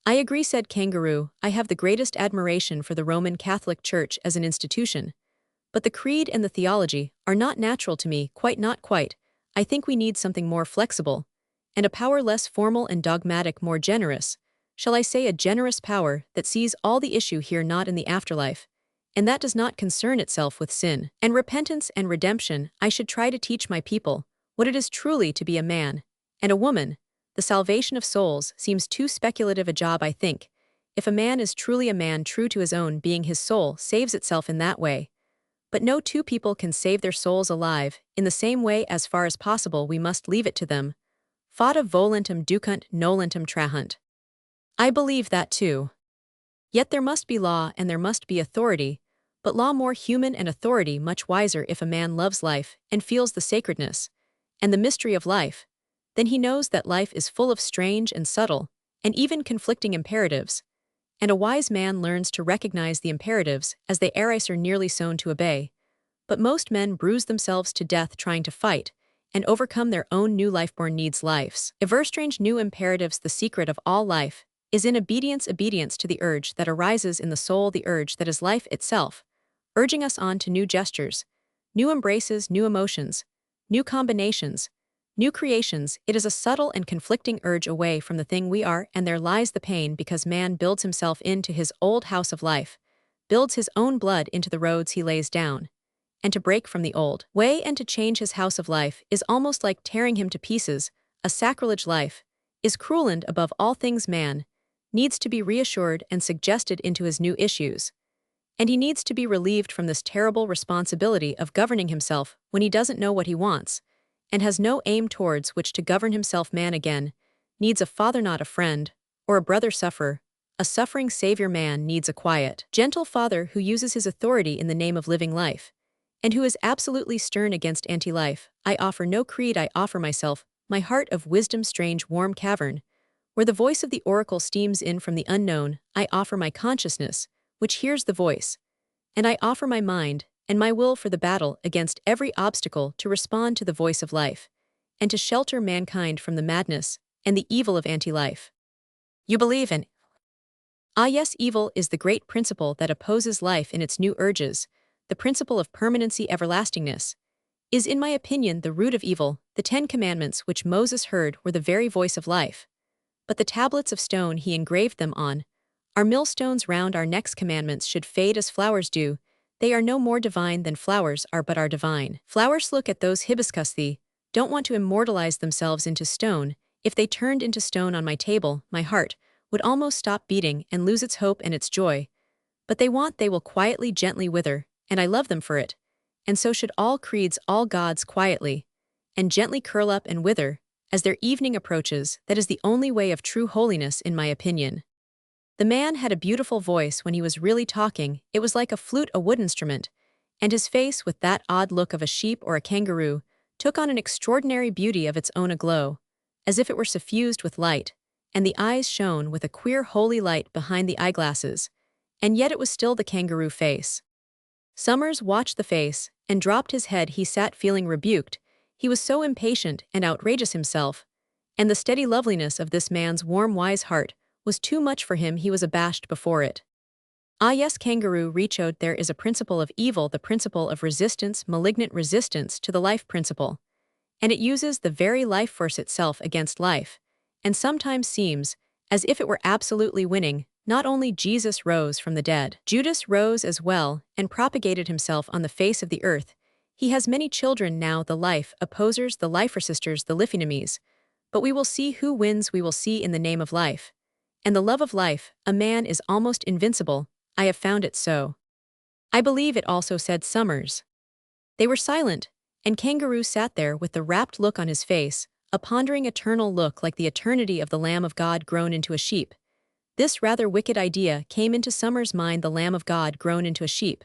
I agree, said Kangaroo. I have the greatest admiration for the Roman Catholic Church as an institution, but the creed and the theology are not natural to me, not quite. I think we need something more flexible, and a power less formal and dogmatic, more generous. Shall I say a generous power that sees all the issue here, not in the afterlife, and that does not concern itself with sin and repentance and redemption. I should try to teach my people what it is truly to be a man and a woman. The salvation of souls seems too speculative a job, I think. If a man is truly a man, true to his own being, his soul saves itself in that way. But no two people can save their souls alive in the same way. As far as possible we must leave it to them. Fata volentem ducunt nolentem trahunt. I believe that too. Yet there must be law and there must be authority, but law more human and authority much wiser. If a man loves life and feels the sacredness and the mystery of life, then he knows that life is full of strange and subtle and even conflicting imperatives, and a wise man learns to recognize the imperatives as they are nearly sown to obey. But most men bruise themselves to death trying to fight and overcome their own new life-born needs. Life's ever-strange new imperatives. The secret of all life is in obedience to the urge that arises in the soul, the urge that is life itself, urging us on to new gestures, new embraces, new emotions, new combinations, new creations. It is a subtle and conflicting urge away from the thing we are, and there lies the pain, because man builds himself into his old house of life, builds his own blood into the roads he lays down, and to break from the old way and to change his house of life is almost like tearing him to pieces, a sacrilege. Life is cruel, and above all things man needs to be reassured and suggested into his new issues, and he needs to be relieved from this terrible responsibility of governing himself when he doesn't know what he wants, and has no aim towards which to govern himself. Man again needs a father, not a friend, or a brother sufferer. A suffering Savior. Man needs a quiet, gentle Father who uses his authority in the name of living life, and who is absolutely stern against anti-life. I offer no creed, I offer myself, my heart of wisdom's strange warm cavern, where the voice of the oracle steams in from the unknown, I offer my consciousness, which hears the voice, and I offer my mind and my will for the battle against every obstacle to respond to the voice of life, and to shelter mankind from the madness and the evil of anti-life. You believe in? Ah yes, evil is the great principle that opposes life in its new urges, the principle of permanency everlastingness, is in my opinion the root of evil. The 10 Commandments which Moses heard were the very voice of life, but the tablets of stone he engraved them on are millstones round our next commandments should fade as flowers do, they are no more divine than flowers are but are divine. Flowers look at those hibiscus thee, don't want to immortalize themselves into stone, if they turned into stone on my table, my heart would almost stop beating and lose its hope and its joy, but they will quietly gently wither, and I love them for it, and so should all creeds all gods quietly, and gently curl up and wither, as their evening approaches. That is the only way of true holiness in my opinion. The man had a beautiful voice when he was really talking, it was like a flute, a wood instrument, and his face, with that odd look of a sheep or a kangaroo, took on an extraordinary beauty of its own aglow, as if it were suffused with light, and the eyes shone with a queer holy light behind the eyeglasses, and yet it was still the kangaroo face. Summers watched the face, and dropped his head. He sat feeling rebuked, he was so impatient and outrageous himself, and the steady loveliness of this man's warm wise heart was too much for him. He was abashed before it. Ah yes, Kangaroo rechoed, there is a principle of evil, the principle of resistance, malignant resistance to the life principle, and it uses the very life force itself against life, and sometimes seems as if it were absolutely winning. Not only Jesus rose from the dead, Judas rose as well and propagated himself on the face of the earth. He has many children now, the life opposers, the life resistors, the life enemies, but we will see who wins. We will see in the name of life and the love of life, a man is almost invincible. I have found it so. I believe it also, said Summers. They were silent, and Kangaroo sat there with the rapt look on his face, a pondering eternal look like the eternity of the Lamb of God grown into a sheep. This rather wicked idea came into Summers' mind, the Lamb of God grown into a sheep.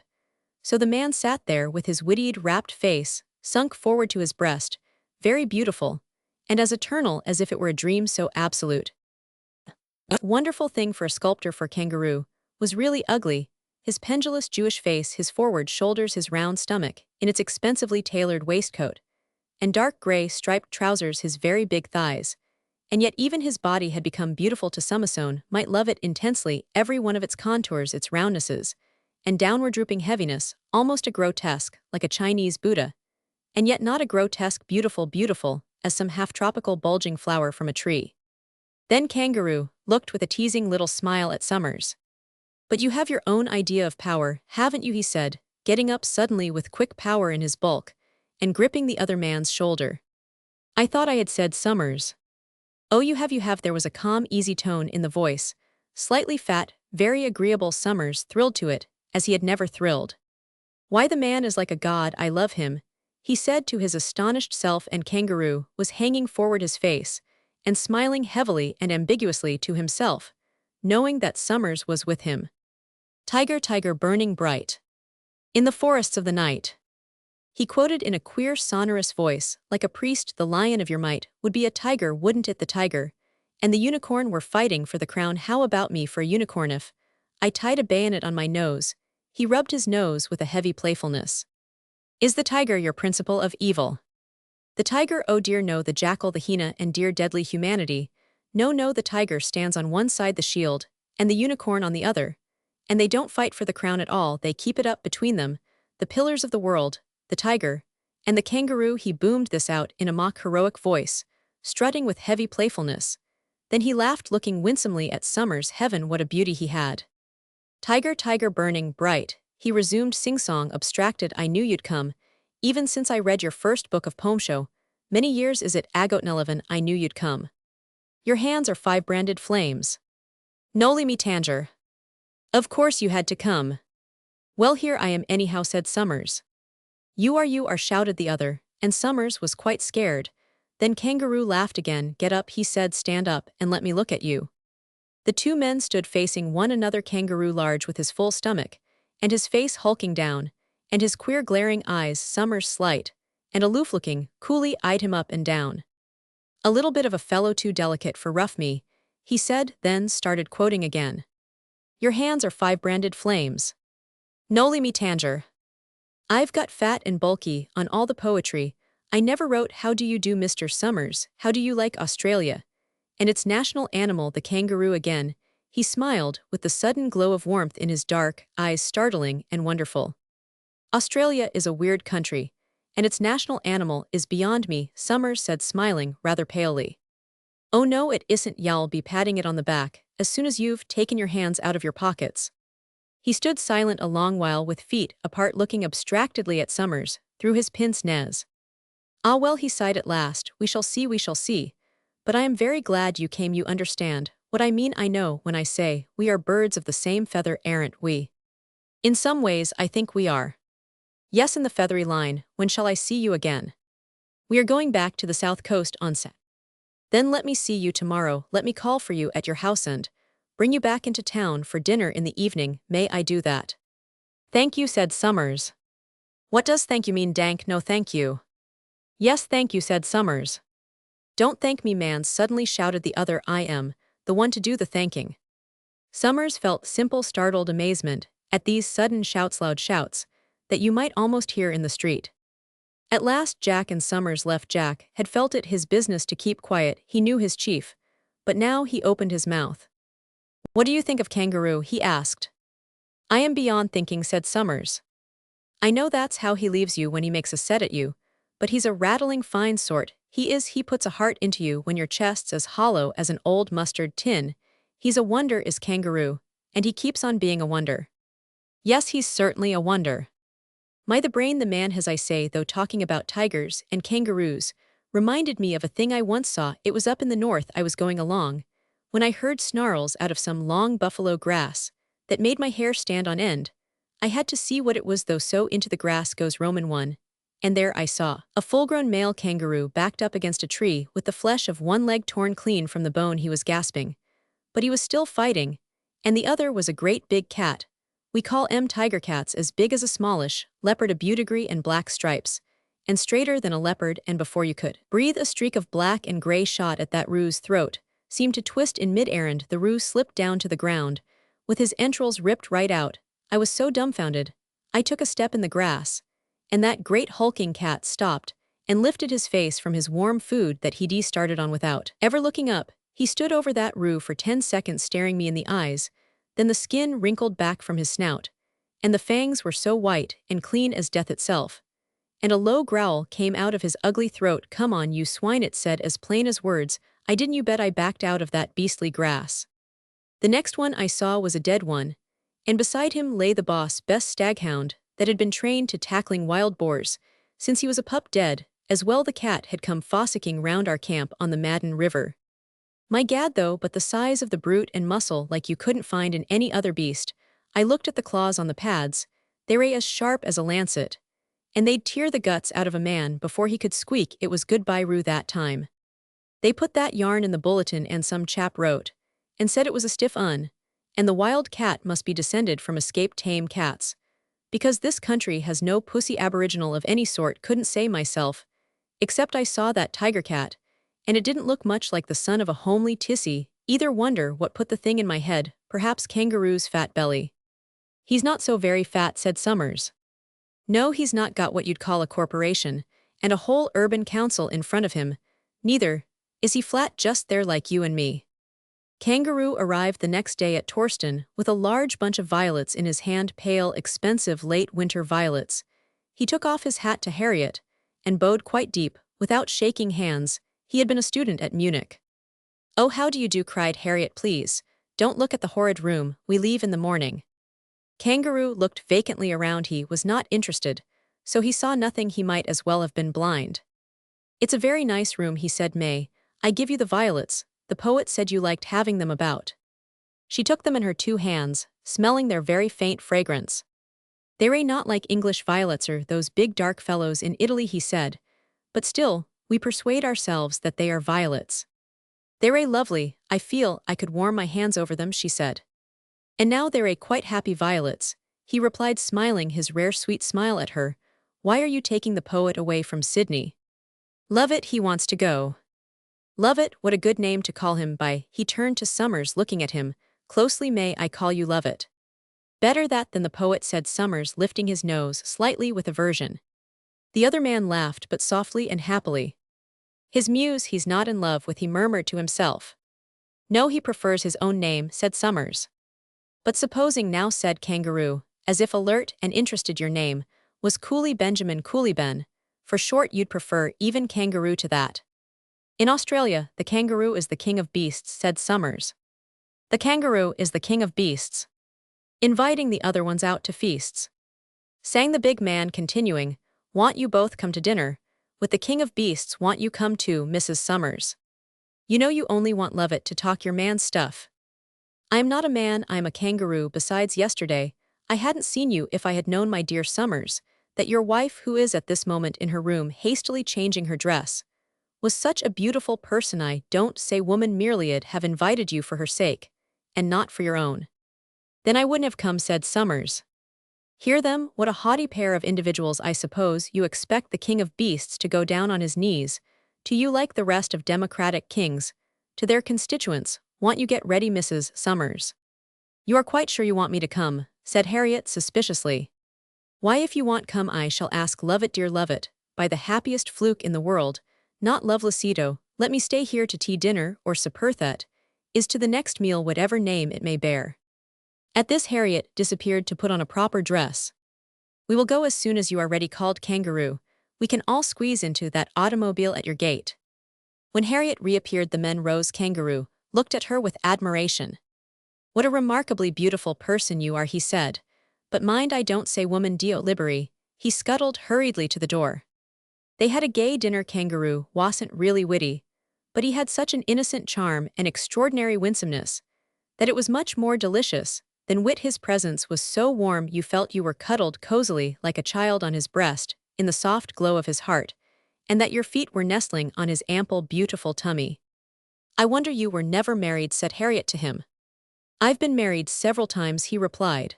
So the man sat there with his wittied, rapt face, sunk forward to his breast, very beautiful, and as eternal as if it were a dream so absolute. A wonderful thing for a sculptor, for Kangaroo was really ugly, his pendulous Jewish face, his forward shoulders, his round stomach, in its expensively tailored waistcoat, and dark gray striped trousers, his very big thighs, and yet even his body had become beautiful to Summison, might love it intensely, every one of its contours, its roundnesses, and downward drooping heaviness, almost a grotesque, like a Chinese Buddha, and yet not a grotesque beautiful, as some half-tropical bulging flower from a tree. Then Kangaroo looked with a teasing little smile at Summers. But you have your own idea of power, haven't you, he said, getting up suddenly with quick power in his bulk, and gripping the other man's shoulder. I thought I had said Summers. Oh, you have, there was a calm, easy tone in the voice, slightly fat, very agreeable. Summers thrilled to it, as he had never thrilled. Why, the man is like a god, I love him, he said to his astonished self, and Kangaroo was hanging forward his face, and smiling heavily and ambiguously to himself, knowing that Summers was with him. Tiger, tiger burning bright in the forests of the night. He quoted in a queer sonorous voice, like a priest, the lion of your might would be a tiger, wouldn't it, the tiger, and the unicorn were fighting for the crown. How about me for a unicorn if I tied a bayonet on my nose? He rubbed his nose with a heavy playfulness. Is the tiger your principle of evil? The tiger, oh dear no, the jackal, the hyena, and dear deadly humanity. No, the tiger stands on one side, the shield, and the unicorn on the other, and they don't fight for the crown at all, they keep it up between them, the pillars of the world, the tiger, and the kangaroo. He boomed this out in a mock heroic voice, strutting with heavy playfulness. Then he laughed, looking winsomely at Summers. Heaven, what a beauty he had. Tiger, tiger burning bright, he resumed sing-song abstracted, I knew you'd come, even since I read your first book of poem show. Many years is it, Agotneleven, I knew you'd come. Your hands are 5 branded flames. Noli me tanger. Of course you had to come. Well, here I am anyhow, said Summers. You are, shouted the other, and Summers was quite scared. Then Kangaroo laughed again. Get up, he said, stand up, and let me look at you. The two men stood facing one another, Kangaroo large with his full stomach, and his face hulking down, and his queer glaring eyes, Summers slight, and aloof-looking, coolly eyed him up and down. A little bit of a fellow too delicate for rough me, he said, then started quoting again. Your hands are 5 branded flames. Noli me tangere. I've got fat and bulky on all the poetry. I never wrote how do you do Mr. Summers, how do you like Australia? And its national animal the kangaroo again. He smiled, with the sudden glow of warmth in his dark eyes startling and wonderful. Australia is a weird country, and its national animal is beyond me, Summers said smiling rather palely. Oh no it isn't, y'all be patting it on the back, as soon as you've taken your hands out of your pockets. He stood silent a long while with feet apart looking abstractedly at Summers, through his pince-nez. Ah well he sighed at last, we shall see. But I am very glad you came, you understand what I mean. I know when I say we are birds of the same feather, aren't we? In some ways I think we are. Yes, in the feathery line. When shall I see you again? We are going back to the south coast on Sat. Then let me see you tomorrow, let me call for you at your house and bring you back into town for dinner in the evening. May I do that? Thank you, said Summers. What does thank you mean? Dank no thank you. Yes thank you, said Summers. Don't thank me, man, suddenly shouted the other. I am the one to do the thanking. Summers felt simple startled amazement at these sudden shouts, loud shouts that you might almost hear in the street. At last Jack and Summers left. Jack had felt it his business to keep quiet, he knew his chief, but now he opened his mouth. What do you think of Kangaroo? He asked. I am beyond thinking, said Summers. I know that's how he leaves you when he makes a set at you, but he's a rattling fine sort, he puts a heart into you when your chest's as hollow as an old mustard tin. He's a wonder is Kangaroo, and he keeps on being a wonder. Yes, he's certainly a wonder. My the brain the man has, I say, though talking about tigers and kangaroos reminded me of a thing I once saw. It was up in the north I was going along, when I heard snarls out of some long buffalo grass that made my hair stand on end. I had to see what it was though, so into the grass goes Roman 1, and there I saw a full-grown male kangaroo backed up against a tree with the flesh of one leg torn clean from the bone. He was gasping, but he was still fighting, and the other was a great big cat. We call tiger cats, as big as a smallish leopard, a beaudegree and black stripes, and straighter than a leopard, and before you could breathe a streak of black and gray shot at that roo's throat, seemed to twist in mid-air. The roo slipped down to the ground, with his entrails ripped right out. I was so dumbfounded. I took a step in the grass, and that great hulking cat stopped and lifted his face from his warm food that he'd started on without ever looking up. He stood over that roo for 10 seconds staring me in the eyes, then the skin wrinkled back from his snout, and the fangs were so white and clean as death itself. And a low growl came out of his ugly throat. Come on, you swine, it said as plain as words. I didn't you bet I backed out of that beastly grass. The next one I saw was a dead one, and beside him lay the boss best staghound that had been trained to tackling wild boars since he was a pup, dead as well. The cat had come fossicking round our camp on the Madden River. My gad though, but the size of the brute and muscle like you couldn't find in any other beast. I looked at the claws on the pads, they were as sharp as a lancet, and they'd tear the guts out of a man before he could squeak. It was goodbye roo that time. They put that yarn in the bulletin and some chap wrote, and said it was a stiff un, and the wild cat must be descended from escaped tame cats, because this country has no pussy aboriginal of any sort. Couldn't say myself, except I saw that tiger cat, and it didn't look much like the son of a homely tissy. Either wonder what put the thing in my head, perhaps Kangaroo's fat belly. He's not so very fat, said Summers. No, he's not got what you'd call a corporation, and a whole urban council in front of him. Neither is he flat just there like you and me. Kangaroo arrived the next day at Torsten with a large bunch of violets in his hand, pale, expensive late winter violets. He took off his hat to Harriet and bowed quite deep, without shaking hands. He had been a student at Munich. Oh, how do you do, cried Harriet. Please, don't look at the horrid room, we leave in the morning. Kangaroo looked vacantly around. He was not interested, so he saw nothing. He might as well have been blind. It's a very nice room, he said. May I give you the violets? The poet said you liked having them about. She took them in her 2 hands, smelling their very faint fragrance. They're not like English violets or those big dark fellows in Italy, he said, but still, we persuade ourselves that they are violets. They're lovely, I feel I could warm my hands over them, she said. And now they're quite happy violets, he replied, smiling his rare sweet smile at her. Why are you taking the poet away from Sydney? Love it, he wants to go. Love it, what a good name to call him by. He turned to Summers, looking at him closely. May I call you Love it? Better that than the poet, said Summers, lifting his nose slightly with aversion. The other man laughed, but softly and happily. His muse he's not in love with, he murmured to himself. No, he prefers his own name, said Summers. But supposing now, said Kangaroo, as if alert and interested, your name was Cooley Benjamin Cooleyben. For short, you'd prefer even Kangaroo to that. In Australia, the kangaroo is the king of beasts, said Summers. The kangaroo is the king of beasts. Inviting the other ones out to feasts. Sang the big man, continuing, want you both come to dinner, with the king of beasts want you come too, Mrs. Summers. You know you only want Love it to talk your man's stuff. I am not a man, I am a kangaroo. Besides, yesterday, I hadn't seen you. If I had known, my dear Summers, that your wife, who is at this moment in her room hastily changing her dress, was such a beautiful person, I don't say woman merely'd have invited you for her sake, and not for your own. Then I wouldn't have come, said Summers. Hear them, what a haughty pair of individuals. I suppose you expect the king of beasts to go down on his knees to you like the rest of democratic kings, to their constituents. Want you get ready, Mrs. Summers. You are quite sure you want me to come, said Harriet suspiciously. Why, if you want come, I shall ask Love it, dear Love it, by the happiest fluke in the world, not Lovelessito, let me stay here to tea, dinner, or superthet, is to the next meal, whatever name it may bear. At this Harriet disappeared to put on a proper dress. We will go as soon as you are ready, called Kangaroo. We can all squeeze into that automobile at your gate. When Harriet reappeared, the men rose. Kangaroo looked at her with admiration. What a remarkably beautiful person you are, he said. But mind, I don't say woman, Dio Liberi. He scuttled hurriedly to the door. They had a gay dinner. Kangaroo wasn't really witty, but he had such an innocent charm and extraordinary winsomeness that it was much more delicious than wit. His presence was so warm you felt you were cuddled cozily like a child on his breast in the soft glow of his heart, and that your feet were nestling on his ample, beautiful tummy. I wonder you were never married, said Harriet to him. I've been married several times, he replied.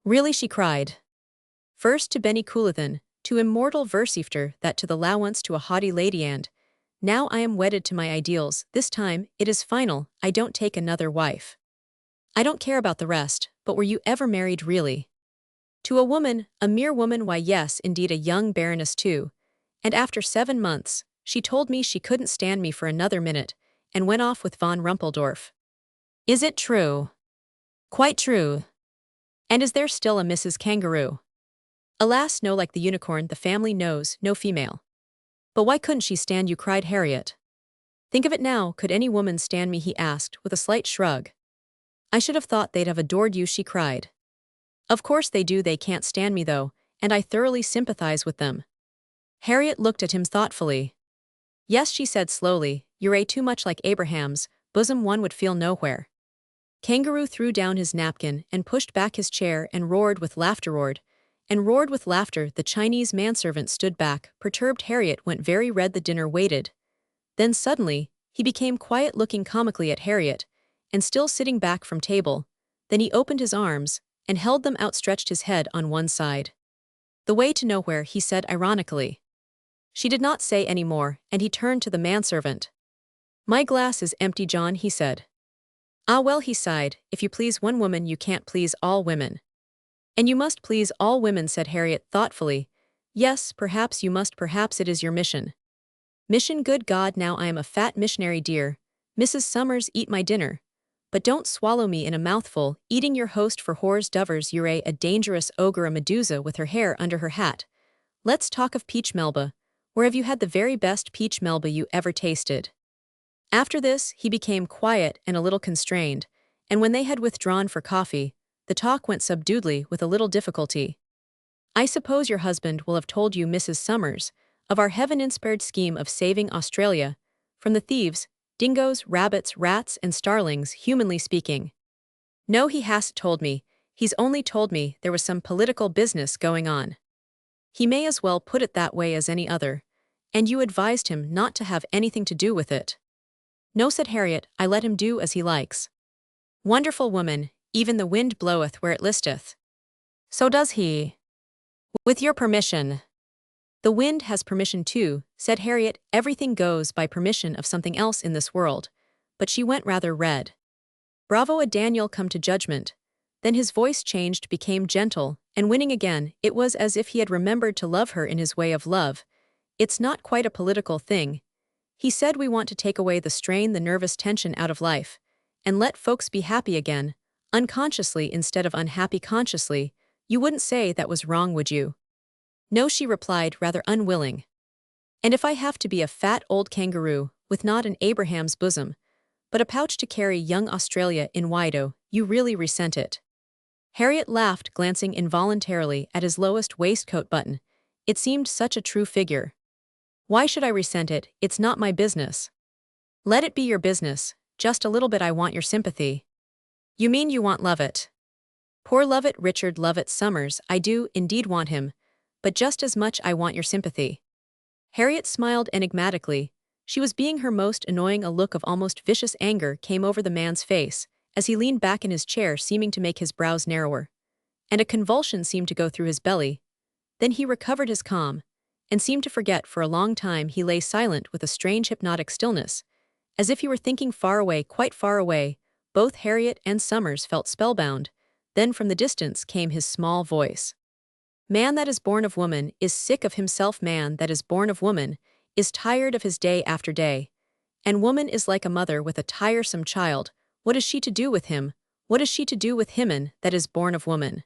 Really, she cried. First to Benny Coolithan, to immortal versifter, that to the allowance to a haughty lady, and now I am wedded to my ideals. This time, it is final, I don't take another wife. I don't care about the rest, but were you ever married really? To a woman, a mere woman? Why yes, indeed, a young baroness too, and after 7 months, she told me she couldn't stand me for another minute, and went off with von Rumpeldorf. Is it true? Quite true. And is there still a Mrs. Kangaroo? Alas, no, like the unicorn, the family knows no female. But why couldn't she stand you, cried Harriet. Think of it now, could any woman stand me, he asked, with a slight shrug. I should have thought they'd have adored you, she cried. Of course they do, they can't stand me though, and I thoroughly sympathize with them. Harriet looked at him thoughtfully. Yes, she said slowly, you're too much like Abraham's bosom, one would feel nowhere. Kangaroo threw down his napkin and pushed back his chair and roared with laughter. The Chinese manservant stood back, perturbed. Harriet went very red. The dinner waited. Then suddenly, he became quiet, looking comically at Harriet, and still sitting back from table. Then he opened his arms and held them outstretched, his head on one side. The way to nowhere, he said ironically. She did not say any more, and he turned to the manservant. My glass is empty, John, he said. Ah well, he sighed, if you please one woman you can't please all women. And you must please all women, said Harriet thoughtfully. Yes, perhaps you must, perhaps it is your mission. Mission, good God, now I am a fat missionary, dear. Mrs. Summers, eat my dinner. But don't swallow me in a mouthful, eating your host for whores dovers. You're a dangerous ogre, a Medusa with her hair under her hat. Let's talk of peach melba. Where have you had the very best peach melba you ever tasted? After this, he became quiet and a little constrained, and when they had withdrawn for coffee, the talk went subduedly with a little difficulty. I suppose your husband will have told you, Mrs. Summers, of our heaven-inspired scheme of saving Australia from the thieves, dingoes, rabbits, rats, and starlings, humanly speaking. No, he hasn't told me. He's only told me there was some political business going on. He may as well put it that way as any other. And you advised him not to have anything to do with it. No, said Harriet, I let him do as he likes. Wonderful woman, even the wind bloweth where it listeth. So does he. With your permission. The wind has permission too, said Harriet. Everything goes by permission of something else in this world. But she went rather red. Bravo, a Daniel come to judgment. Then his voice changed, became gentle, and winning again. It was as if he had remembered to love her in his way of love. It's not quite a political thing. He said we want to take away the strain, the nervous tension out of life, and let folks be happy again, unconsciously instead of unhappy consciously. You wouldn't say that was wrong, would you? No, she replied, rather unwilling. And if I have to be a fat old kangaroo, with not an Abraham's bosom, but a pouch to carry young Australia in wido, you really resent it. Harriet laughed, glancing involuntarily at his lowest waistcoat button. It seemed such a true figure. Why should I resent it? It's not my business. Let it be your business. Just a little bit. I want your sympathy. You mean you want Lovett? Poor Lovett, Richard Lovett Summers. I do indeed want him, but just as much I want your sympathy. Harriet smiled enigmatically. She was being her most annoying. A look of almost vicious anger came over the man's face, as he leaned back in his chair, seeming to make his brows narrower. And a convulsion seemed to go through his belly. Then he recovered his calm, and seemed to forget. For a long time he lay silent with a strange hypnotic stillness, as if he were thinking far away, quite far away. Both Harriet and Summers felt spellbound. Then from the distance came his small voice. Man that is born of woman is sick of himself. Man that is born of woman is tired of his day after day. And woman is like a mother with a tiresome child. What is she to do with him? What is she to do with him that is born of woman?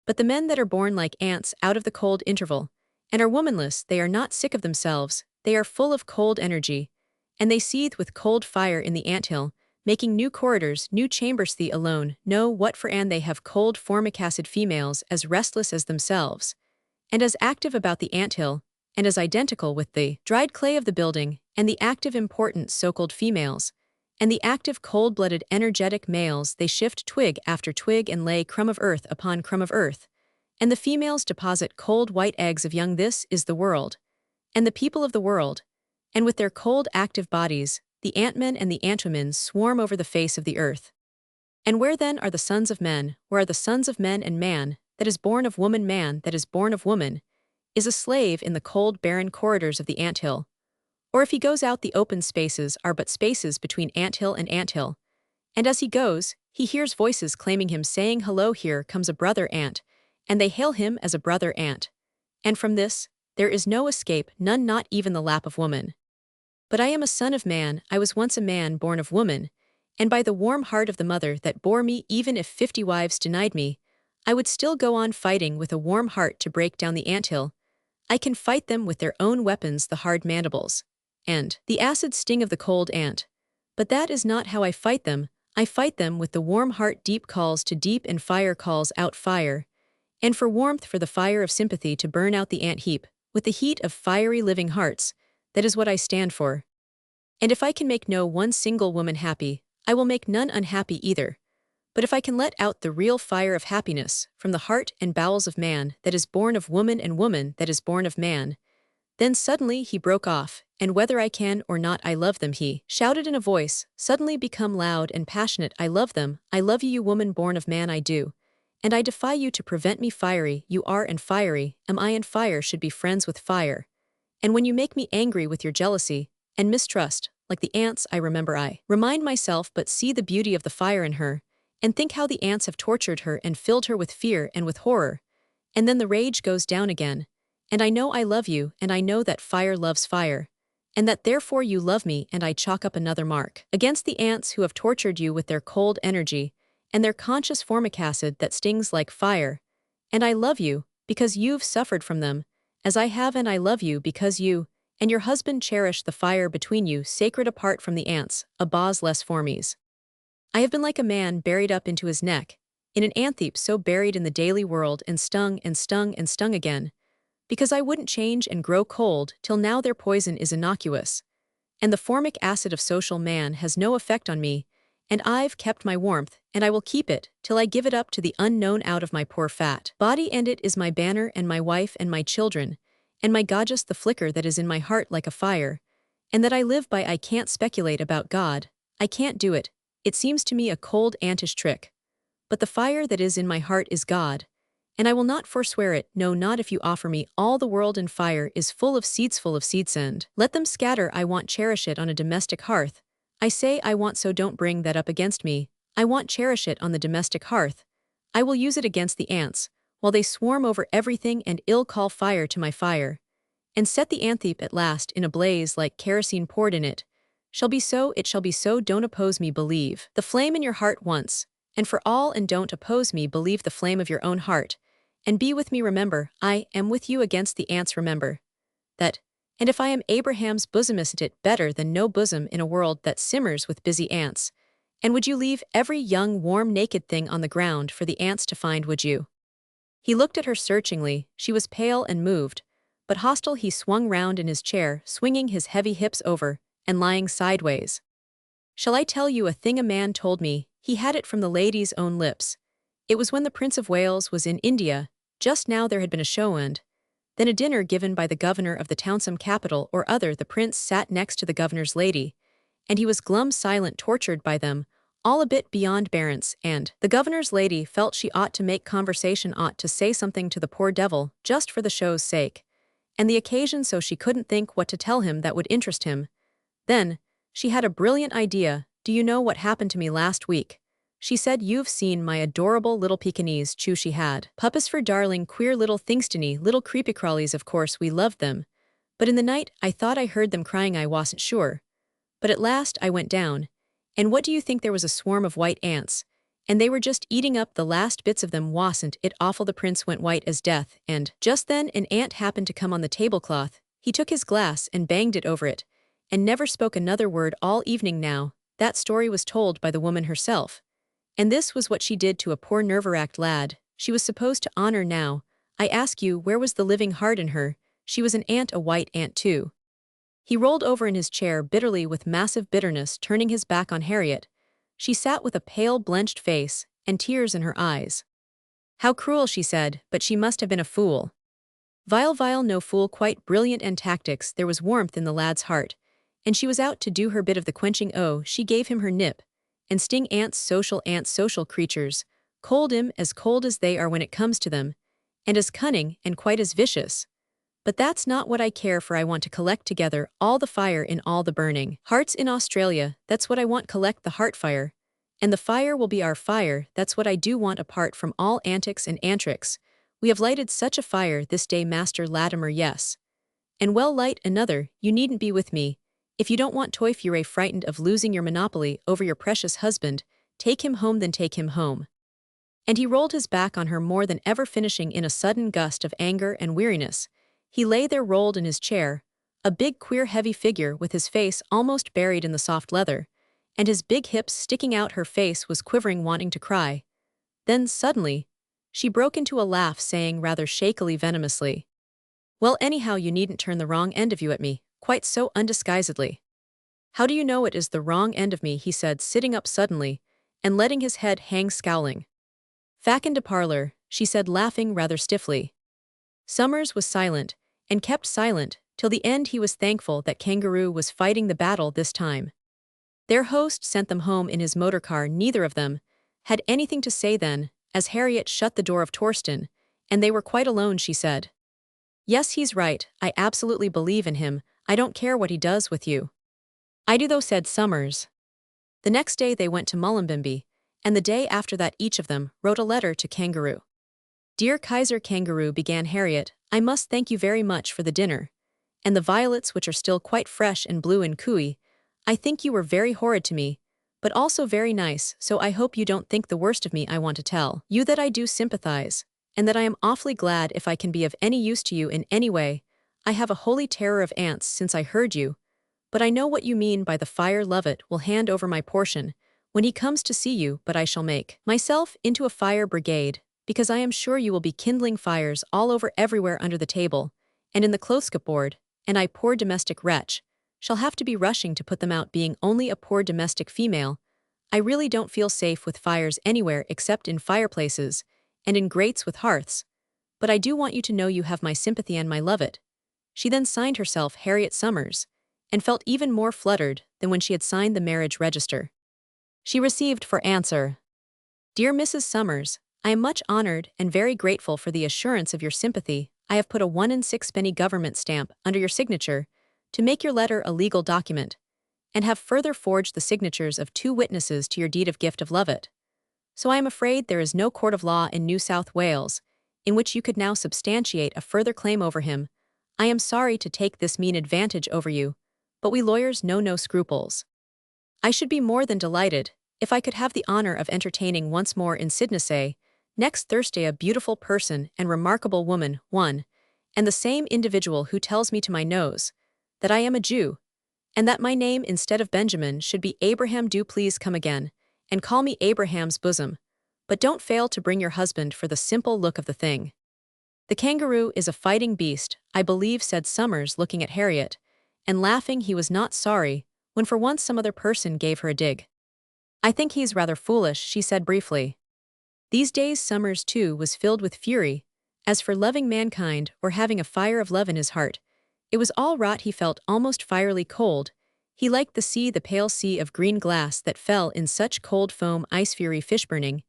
But the men that are born like ants out of the cold interval, and are womanless, they are not sick of themselves, they are full of cold energy, and they seethe with cold fire in the anthill, making new corridors, new chambers. The alone know what for, and they have cold formic acid females as restless as themselves, and as active about the anthill, and as identical with the dried clay of the building, and the active important so-called females, and the active cold-blooded energetic males. They shift twig after twig and lay crumb of earth upon crumb of earth, and the females deposit cold white eggs of young. This is the world, and the people of the world, and with their cold active bodies, the antmen and the antwomen swarm over the face of the earth. And where then are the sons of men? Where are the sons of men? And man that is born of woman, man that is born of woman, is a slave in the cold barren corridors of the anthill. Or if he goes out, the open spaces are but spaces between anthill and anthill. And as he goes, he hears voices claiming him, saying, hello, here comes a brother ant, and they hail him as a brother ant. And from this, there is no escape, none, not even the lap of woman. But I am a son of man. I was once a man born of woman, and by the warm heart of the mother that bore me, even if 50 wives denied me, I would still go on fighting with a warm heart to break down the anthill. I can fight them with their own weapons, the hard mandibles, and the acid sting of the cold ant. But that is not how I fight them. I fight them with the warm heart. Deep calls to deep, and fire calls out fire. And for warmth, for the fire of sympathy to burn out the ant heap, with the heat of fiery living hearts. That is what I stand for. And if I can make no one single woman happy, I will make none unhappy either. But if I can let out the real fire of happiness from the heart and bowels of man that is born of woman, and woman that is born of man, then suddenly he broke off, and whether I can or not, I love them, he shouted in a voice suddenly become loud and passionate. I love them. I love you, you woman born of man, I do. And I defy you to prevent me. Fiery you are, and fiery am I, and fire should be friends with fire. And when you make me angry with your jealousy and mistrust, like the ants, I remind myself, but see the beauty of the fire in her, and think how the ants have tortured her and filled her with fear and with horror. And then the rage goes down again. And I know I love you, and I know that fire loves fire, and that therefore you love me, and I chalk up another mark against the ants who have tortured you with their cold energy and their conscious formic acid that stings like fire. And I love you because you've suffered from them, as I have, and I love you because you and your husband cherish the fire between you, sacred apart from the ants, a bos less formies. I have been like a man buried up into his neck, in an ant heap, so buried in the daily world, and stung and stung and stung again, because I wouldn't change and grow cold till now. Their poison is innocuous, and the formic acid of social man has no effect on me, and I've kept my warmth, and I will keep it till I give it up to the unknown out of my poor fat body, and it is my banner and my wife and my children, and my God, just the flicker that is in my heart like a fire, and that I live by. I can't speculate about God, I can't do it, it seems to me a cold antish trick. But the fire that is in my heart is God, And I will not forswear it, no, not if you offer me all the world and fire is full of seeds, and let them scatter, I want cherish it on a domestic hearth. I say I want, so don't bring that up against me. I want cherish it on the domestic hearth. I will use it against the ants, while they swarm over everything and ill call fire to my fire. And set the antheap at last in a blaze like kerosene poured in it. Shall be so, it shall be so, don't oppose me, believe the flame in your heart once, and for all, and don't oppose me, believe the flame of your own heart. And be with me, remember, I am with you against the ants, remember that. And if I am Abraham's bosom, isn't it better than no bosom in a world that simmers with busy ants? And would you leave every young, warm, naked thing on the ground for the ants to find, would you? He looked at her searchingly, she was pale and moved, but hostile. He swung round in his chair, swinging his heavy hips over, and lying sideways. Shall I tell you a thing a man told me? He had it from the lady's own lips. It was when the Prince of Wales was in India. Just now there had been a show and then a dinner given by the governor of the townsome capital or other. The prince sat next to the governor's lady, and he was glum, silent, tortured by them, all a bit beyond bearance, and the governor's lady felt she ought to make conversation, ought to say something to the poor devil, just for the show's sake, and the occasion, so she couldn't think what to tell him that would interest him. Then, she had a brilliant idea. Do you know what happened to me last week? She said, you've seen my adorable little Pekingese chew. She had puppies for darling, queer little thingstony, little creepy crawlies. Of course we loved them. But in the night, I thought I heard them crying. I wasn't sure. But at last I went down. And what do you think? There was a swarm of white ants. And they were just eating up the last bits of them. Wasn't it awful? The prince went white as death, and just then an ant happened to come on the tablecloth. He took his glass and banged it over it, and never spoke another word all evening. Now, that story was told by the woman herself. And this was what she did to a poor nerve-racked lad. She was supposed to honor. Now, I ask you, where was the living heart in her? She was an ant, a white ant too. He rolled over in his chair bitterly, with massive bitterness, turning his back on Harriet. She sat with a pale, blenched face, and tears in her eyes. How cruel, she said, but she must have been a fool. Vile, no fool, quite brilliant, and tactics. There was warmth in the lad's heart, and she was out to do her bit of the quenching. Oh, she gave him her nip. And sting ants, social creatures, cold as they are when it comes to them, and as cunning and quite as vicious. But that's not what I care for. I want to collect together all the fire in all the burning hearts in Australia. That's what I want. Collect the heart fire. And the fire will be our fire. That's what I do want, apart from all antics and antrics. We have lighted such a fire this day, Master Latimer. Yes. And well, light another. You needn't be with me. If you don't want toy fury, frightened of losing your monopoly over your precious husband, take him home, then take him home. And he rolled his back on her more than ever, finishing in a sudden gust of anger and weariness. He lay there rolled in his chair, a big, queer, heavy figure with his face almost buried in the soft leather, and his big hips sticking out. Her face was quivering, wanting to cry. Then, suddenly, she broke into a laugh, saying rather shakily, venomously, well, anyhow, you needn't turn the wrong end of you at me, quite so undisguisedly. How do you know it is the wrong end of me? He said, sitting up suddenly, and letting his head hang, scowling. Fac in de parlor, she said, laughing rather stiffly. Summers was silent, and kept silent, till the end. He was thankful that Kangaroo was fighting the battle this time. Their host sent them home in his motor car. Neither of them had anything to say then, as Harriet shut the door of Torsten, and they were quite alone. She said, yes, he's right, I absolutely believe in him. I don't care what he does with you. I do though, said Summers. The next day they went to Mullumbimby, and the day after that each of them wrote a letter to Kangaroo. Dear Kaiser Kangaroo, began Harriet, I must thank you very much for the dinner, and the violets, which are still quite fresh and blue and cooey. I think you were very horrid to me, but also very nice, so I hope you don't think the worst of me. I want to tell you that I do sympathize, and that I am awfully glad if I can be of any use to you in any way. I have a holy terror of ants since I heard you, but I know what you mean by the fire. Lovett will hand over my portion when he comes to see you, but I shall make myself into a fire brigade, because I am sure you will be kindling fires all over, everywhere, under the table, and in the clothescapboard, and I, poor domestic wretch, shall have to be rushing to put them out. Being only a poor domestic female, I really don't feel safe with fires anywhere except in fireplaces and in grates with hearths, but I do want you to know you have my sympathy and my Lovett. She then signed herself Harriet Summers, and felt even more fluttered than when she had signed the marriage register. She received for answer, Dear Mrs. Summers, I am much honored and very grateful for the assurance of your sympathy. I have put a 1 and 6 penny government stamp under your signature to make your letter a legal document, and have further forged the signatures of 2 witnesses to your deed of gift of Lovat. So I am afraid there is no court of law in New South Wales in which you could now substantiate a further claim over him. I am sorry to take this mean advantage over you, but we lawyers know no scruples. I should be more than delighted if I could have the honor of entertaining once more in Sydney next Thursday a beautiful person and remarkable woman, one, and the same individual who tells me to my nose that I am a Jew, and that my name instead of Benjamin should be Abraham. Do please come again, and call me Abraham's bosom, but don't fail to bring your husband for the simple look of the thing. The kangaroo is a fighting beast, I believe, said Summers, looking at Harriet, and laughing. He was not sorry when for once some other person gave her a dig. I think he's rather foolish, she said briefly. These days Summers, too, was filled with fury. As for loving mankind or having a fire of love in his heart, it was all rot. He felt almost fierily cold. He liked the sea, the pale sea of green glass that fell in such cold foam, ice fury, fish burning.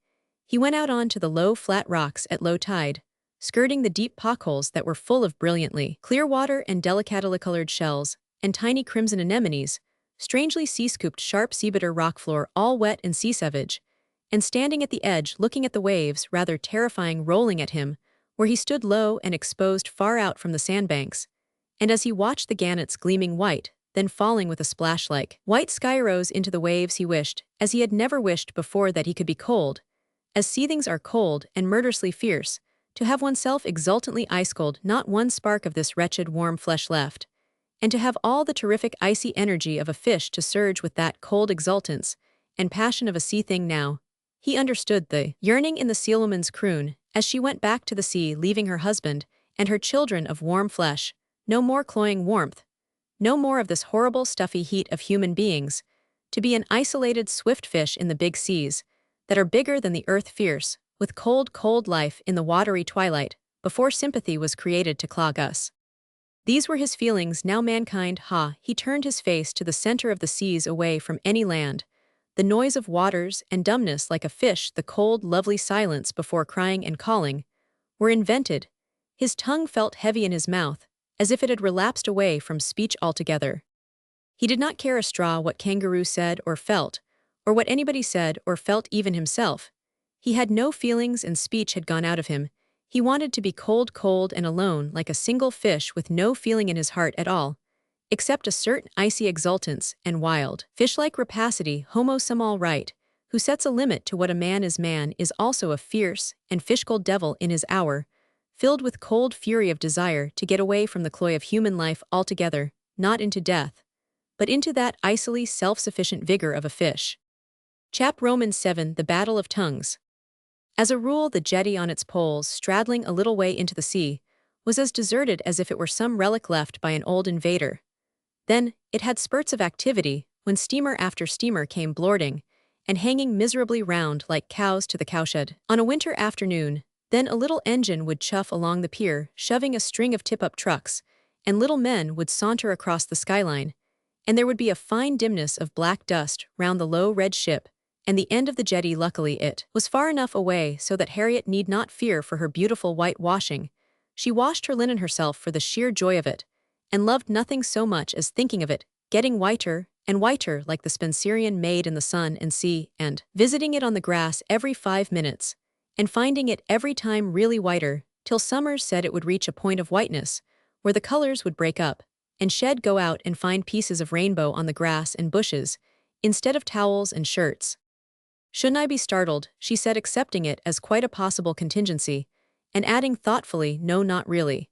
He went out on to the low, flat rocks at low tide, skirting the deep pockholes that were full of brilliantly clear water and delicately colored shells, and tiny crimson anemones, strangely sea-scooped sharp sea-bitter rock floor all wet and sea-savage, and standing at the edge looking at the waves, rather terrifying, rolling at him, where he stood low and exposed far out from the sandbanks, and as he watched the gannets gleaming white, then falling with a splash like white sky rose into the waves, he wished, as he had never wished before, that he could be cold, as seethings are cold and murderously fierce, to have oneself exultantly ice-cold, not one spark of this wretched warm flesh left, and to have all the terrific icy energy of a fish to surge with that cold exultance and passion of a sea thing. Now he understood the yearning in the sealwoman's croon as she went back to the sea, leaving her husband and her children of warm flesh. No more cloying warmth, no more of this horrible stuffy heat of human beings, to be an isolated swift fish in the big seas that are bigger than the earth, fierce with cold, cold life in the watery twilight, before sympathy was created to clog us. These were his feelings now. Mankind, he turned his face to the center of the seas, away from any land, the noise of waters and dumbness like a fish, the cold, lovely silence before crying and calling, were invented. His tongue felt heavy in his mouth, as if it had relapsed away from speech altogether. He did not care a straw what Kangaroo said or felt, or what anybody said or felt, even himself. He had no feelings, and speech had gone out of him. He wanted to be cold, cold and alone, like a single fish with no feeling in his heart at all, except a certain icy exultance and wild, fish-like rapacity. Homo sum, all right, who sets a limit to what a man is also a fierce and fish-cold devil in his hour, filled with cold fury of desire to get away from the cloy of human life altogether, not into death, but into that icily self-sufficient vigor of a fish. Chap Romans 7, the Battle of Tongues. As a rule, the jetty on its poles, straddling a little way into the sea, was as deserted as if it were some relic left by an old invader. Then, it had spurts of activity, when steamer after steamer came blorting and hanging miserably round like cows to the cowshed. On a winter afternoon, then a little engine would chuff along the pier, shoving a string of tip-up trucks, and little men would saunter across the skyline, and there would be a fine dimness of black dust round the low red ship, and the end of the jetty. Luckily it was far enough away so that Harriet need not fear for her beautiful white washing. She washed her linen herself for the sheer joy of it, and loved nothing so much as thinking of it, getting whiter and whiter like the Spencerian maid in the sun and sea, and visiting it on the grass every 5 minutes, and finding it every time really whiter, till Summers said it would reach a point of whiteness, where the colors would break up, and she'd go out and find pieces of rainbow on the grass and bushes, instead of towels and shirts. Shouldn't I be startled, she said, accepting it as quite a possible contingency, and adding thoughtfully, no, not really.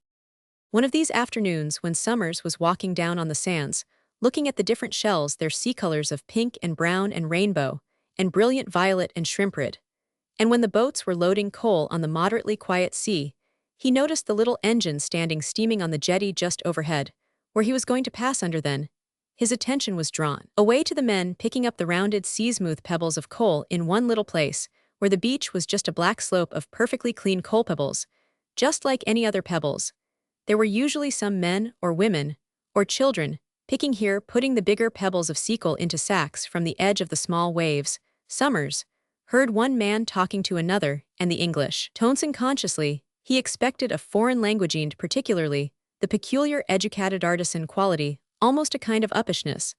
One of these afternoons when Summers was walking down on the sands, looking at the different shells, their sea colors of pink and brown and rainbow, and brilliant violet and shrimp red, and when the boats were loading coal on the moderately quiet sea, he noticed the little engine standing steaming on the jetty just overhead, where he was going to pass under. Then his attention was drawn away to the men picking up the rounded sea-smooth pebbles of coal in one little place, where the beach was just a black slope of perfectly clean coal pebbles, just like any other pebbles. There were usually some men or women or children picking here, putting the bigger pebbles of seacoal into sacks from the edge of the small waves. Summers, heard one man talking to another, and the English tones unconsciously, he expected a foreign language and particularly, the peculiar educated artisan quality, almost a kind of uppishness,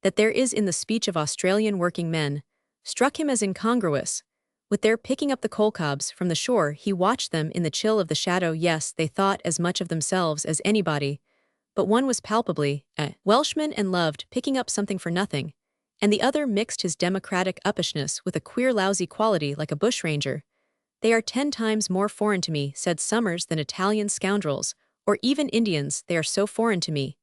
that there is in the speech of Australian working men, struck him as incongruous. With their picking up the coal cobs from the shore, he watched them in the chill of the shadow. Yes, they thought as much of themselves as anybody, but one was palpably a Welshman and loved picking up something for nothing, and the other mixed his democratic uppishness with a queer lousy quality like a bushranger. They are 10 times more foreign to me, said Summers, than Italian scoundrels, or even Indians. They are so foreign to me.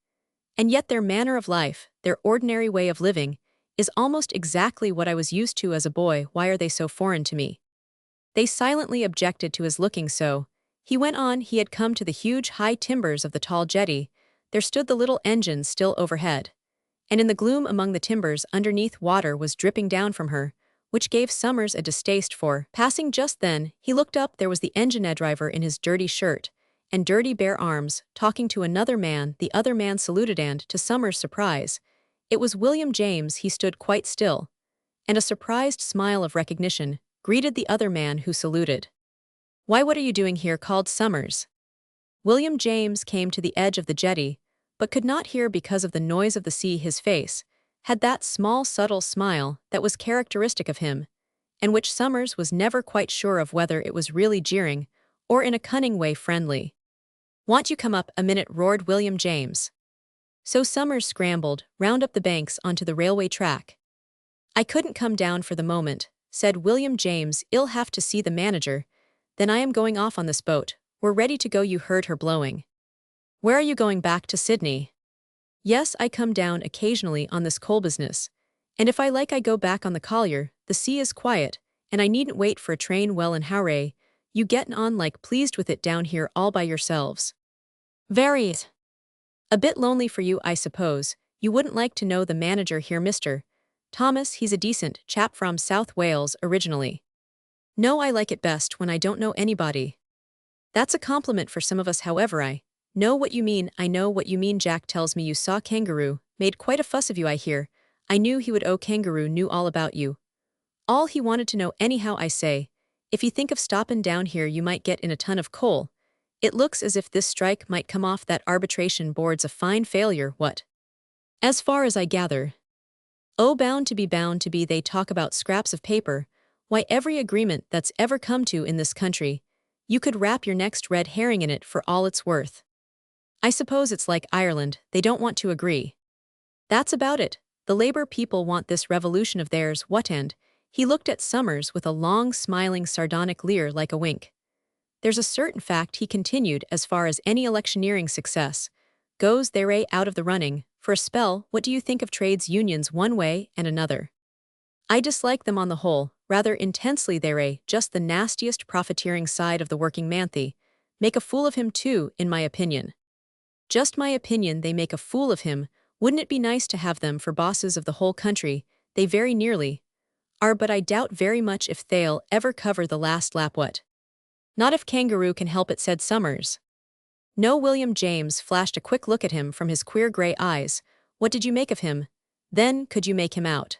And yet their manner of life, their ordinary way of living, is almost exactly what I was used to as a boy. Why are they so foreign to me? They silently objected to his looking so. He went on. He had come to the huge high timbers of the tall jetty. There stood the little engine still overhead. And in the gloom among the timbers underneath, water was dripping down from her, which gave Summers a distaste for passing. Just then, he looked up. There was the engine driver in his dirty shirt and dirty bare arms, talking to another man. The other man saluted, and, to Summers' surprise, it was William James. He stood quite still, and a surprised smile of recognition greeted the other man who saluted. "Why, what are you doing here?" called Summers. William James came to the edge of the jetty, but could not hear because of the noise of the sea. His face had that small subtle smile that was characteristic of him, and which Summers was never quite sure of whether it was really jeering or in a cunning way friendly. "Won't you come up a minute?" roared William James. So Summers scrambled round up the banks onto the railway track. "I couldn't come down for the moment," said William James. "I'll have to see the manager. Then I am going off on this boat. We're ready to go." "You heard her blowing." "Where are you going? Back to Sydney?" "Yes, I come down occasionally on this coal business, and if I like I go back on the collier. The sea is quiet, and I needn't wait for a train. Well, and howray, you gettin' on? Like pleased with it down here all by yourselves?" "Very. A bit lonely for you, I suppose. You wouldn't like to know the manager here, Mr. Thomas. He's a decent chap from South Wales originally." "No, I like it best when I don't know anybody." "That's a compliment for some of us. However, I know what you mean. I know what you mean. Jack tells me you saw Kangaroo, made quite a fuss of you, I hear. I knew he would. Oh, Kangaroo knew all about you. All he wanted to know anyhow. I say, if you think of stoppin' down here you might get in a ton of coal. It looks as if this strike might come off. That arbitration board's a fine failure. What? As far as I gather. Oh, bound to be. They talk about scraps of paper. Why, every agreement that's ever come to in this country, you could wrap your next red herring in it for all it's worth. I suppose it's like Ireland. They don't want to agree. That's about it. The Labour people want this revolution of theirs. What end?" He looked at Summers with a long, smiling, sardonic leer like a wink. "There's a certain fact," he continued, "as far as any electioneering success goes, they're out of the running for a spell. What do you think of trades unions one way and another?" "I dislike them on the whole, rather intensely. They're just the nastiest profiteering side of the working man. They make a fool of him too, in my opinion." "Just my opinion. They make a fool of him. Wouldn't it be nice to have them for bosses of the whole country? They very nearly are, but I doubt very much if they'll ever cover the last lap." "What? Not if Kangaroo can help it," said Summers. "No." William James flashed a quick look at him from his queer gray eyes. "What did you make of him? Then, could you make him out?"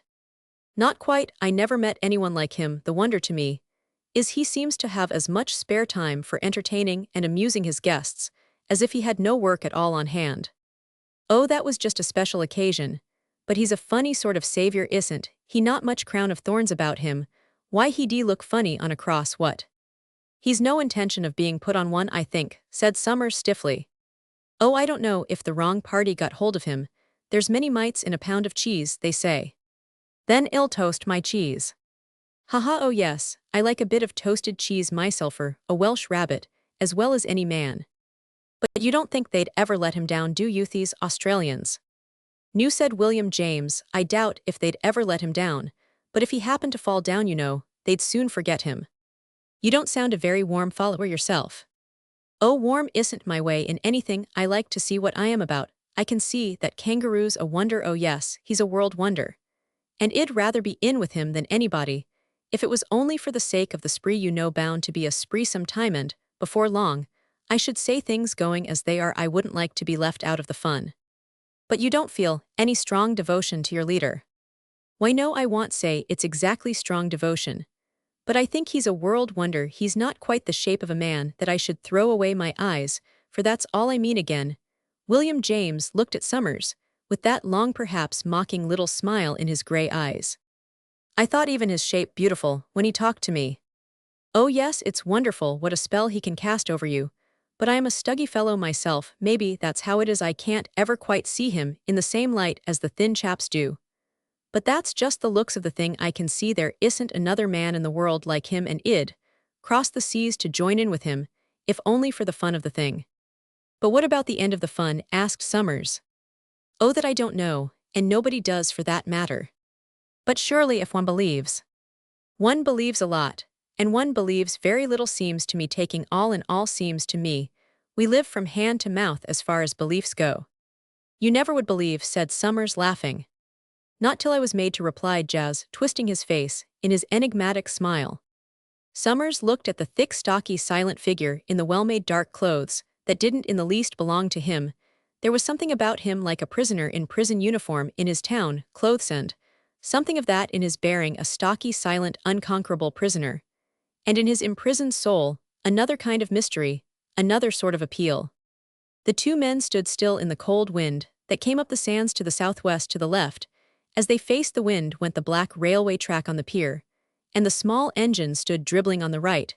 "Not quite. I never met anyone like him. The wonder to me is he seems to have as much spare time for entertaining and amusing his guests as if he had no work at all on hand." "Oh, that was just a special occasion. But he's a funny sort of savior, isn't he? Not much crown of thorns about him. Why, he'd look funny on a cross. What? He's no intention of being put on one, I think," said Summers stiffly. "Oh, I don't know if the wrong party got hold of him. There's many mites in a pound of cheese, they say." "Then I'll toast my cheese." "Haha, oh yes, I like a bit of toasted cheese myself, or a Welsh rabbit, as well as any man." "But you don't think they'd ever let him down, do you, these Australians?" "No," said William James. "I doubt if they'd ever let him down, but if he happened to fall down, they'd soon forget him." "You don't sound a very warm follower yourself." "Oh, warm isn't my way in anything. I like to see what I am about. I can see that Kangaroo's a wonder. Oh yes, he's a world wonder. And I'd rather be in with him than anybody, if it was only for the sake of the spree. Bound to be a spree some time, and, before long, I should say, things going as they are, I wouldn't like to be left out of the fun." "But you don't feel any strong devotion to your leader?" "Why, no, I won't say it's exactly strong devotion. But I think he's a world wonder. He's not quite the shape of a man that I should throw away my eyes, for that's all I mean again. William James looked at Summers, with that long perhaps mocking little smile in his gray eyes. I thought even his shape beautiful when he talked to me. Oh yes, it's wonderful what a spell he can cast over you. But I am a stuggy fellow myself, maybe that's how it is I can't ever quite see him in the same light as the thin chaps do. But that's just the looks of the thing. I can see there isn't another man in the world like him, and I'd cross the seas to join in with him, if only for the fun of the thing. But what about the end of the fun? Asked Summers. Oh, that I don't know, and nobody does for that matter. But surely if one believes a lot, and one believes very little. Seems to me, taking all in all, seems to me, we live from hand to mouth as far as beliefs go. You never would believe, said Summers, laughing. Not till I was made to, replied Jazz, twisting his face in his enigmatic smile. Summers looked at the thick, stocky, silent figure in the well-made dark clothes that didn't in the least belong to him. There was something about him like a prisoner in prison uniform in his town clothes, and something of that in his bearing, a stocky, silent, unconquerable prisoner. And in his imprisoned soul, another kind of mystery, another sort of appeal. The two men stood still in the cold wind that came up the sands to the southwest. To the left, as they faced the wind, went the black railway track on the pier, and the small engine stood dribbling on the right.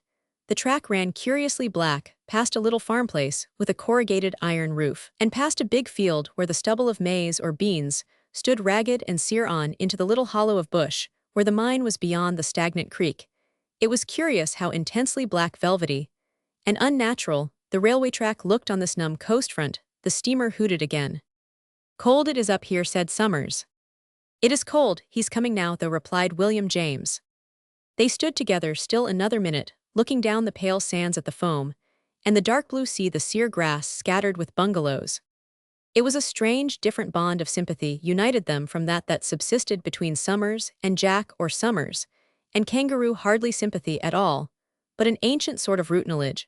The track ran curiously black, past a little farm place with a corrugated iron roof, and past a big field where the stubble of maize or beans stood ragged and sere, on into the little hollow of bush where the mine was beyond the stagnant creek. It was curious how intensely black, velvety, and unnatural the railway track looked on this numb coastfront. The steamer hooted again. Cold it is up here, said Summers. It is cold. He's coming now, though, replied William James. They stood together still another minute, looking down the pale sands at the foam and the dark blue sea, the sere grass scattered with bungalows. It was a strange, different bond of sympathy united them from that subsisted between Summers and Jack, or Summers and Kangaroo. Hardly sympathy at all, but an ancient sort of rootinage.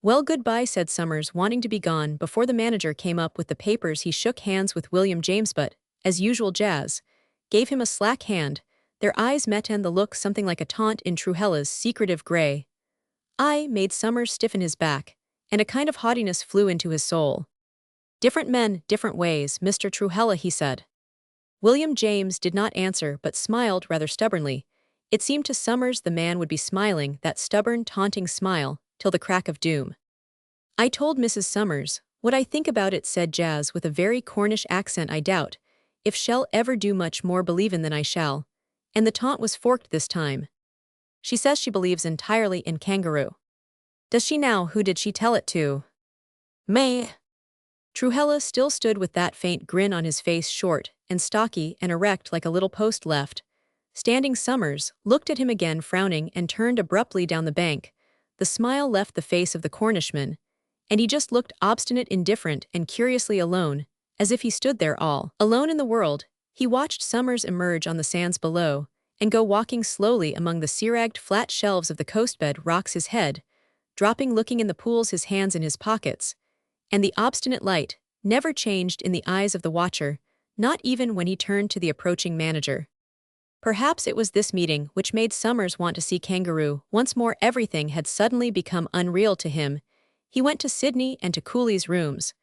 Well, goodbye, said Summers, wanting to be gone before the manager came up with the papers. He shook hands with William James, but, as usual, Jazz gave him a slack hand. Their eyes met, and the look, something like a taunt in Truhella's secretive gray eye, made Summers stiffen his back, and a kind of haughtiness flew into his soul. Different men, different ways, Mr. Truhella, he said. William James did not answer, but smiled rather stubbornly. It seemed to Summers the man would be smiling, that stubborn, taunting smile, till the crack of doom. I told Mrs. Summers what I think about it, said Jazz with a very Cornish accent. I doubt if she'll ever do much more believin' than I shall. And the taunt was forked this time. She says she believes entirely in Kangaroo. Does she now? Who did she tell it to? Me. Truhella still stood with that faint grin on his face, short and stocky and erect like a little post left standing. Summers looked at him again, frowning, and turned abruptly down the bank. The smile left the face of the Cornishman, and he just looked obstinate, indifferent, and curiously alone, as if he stood there all alone in the world. He watched Summers emerge on the sands below and go walking slowly among the seragged flat shelves of the coastbed, rocks, his head dropping, looking in the pools, his hands in his pockets. And the obstinate light never changed in the eyes of the watcher, not even when he turned to the approaching manager. Perhaps it was this meeting which made Summers want to see Kangaroo once more. Everything had suddenly become unreal to him. He went to Sydney and to Cooley's rooms,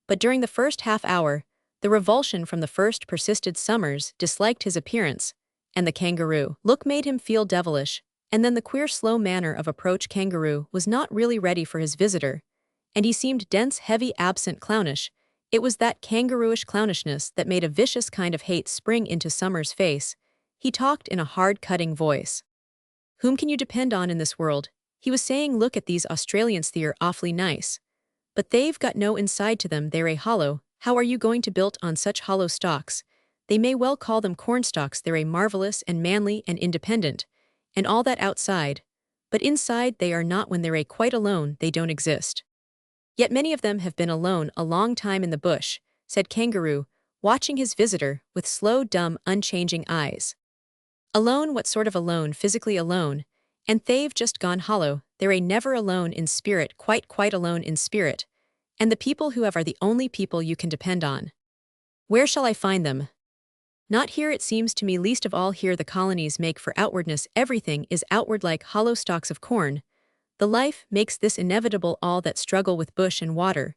but during the first half-hour, the revulsion from the first persisted. Summers disliked his appearance, and the Kangaroo look made him feel devilish, and then the queer, slow manner of approach. Kangaroo was not really ready for his visitor, and he seemed dense, heavy, absent, clownish. It was that kangarooish clownishness that made a vicious kind of hate spring into Summers' face. He talked in a hard, cutting voice. Whom can you depend on in this world? He was saying, look at these Australians, they're awfully nice, but they've got no inside to them, they're a hollow. How are you going to build on such hollow stalks? They may well call them cornstalks. They're a marvelous and manly and independent, and all that outside, but inside they are not. When they're a quite alone, they don't exist. Yet many of them have been alone a long time in the bush, said Kangaroo, watching his visitor with slow, dumb, unchanging eyes. Alone? What sort of alone? Physically alone, and they've just gone hollow. They're a never alone in spirit, quite alone in spirit. And the people who have are the only people you can depend on. Where shall I find them? Not here it seems to me, least of all here the colonies make for outwardness everything is outward like hollow stalks of corn. The life makes this inevitable all that struggle with bush and water,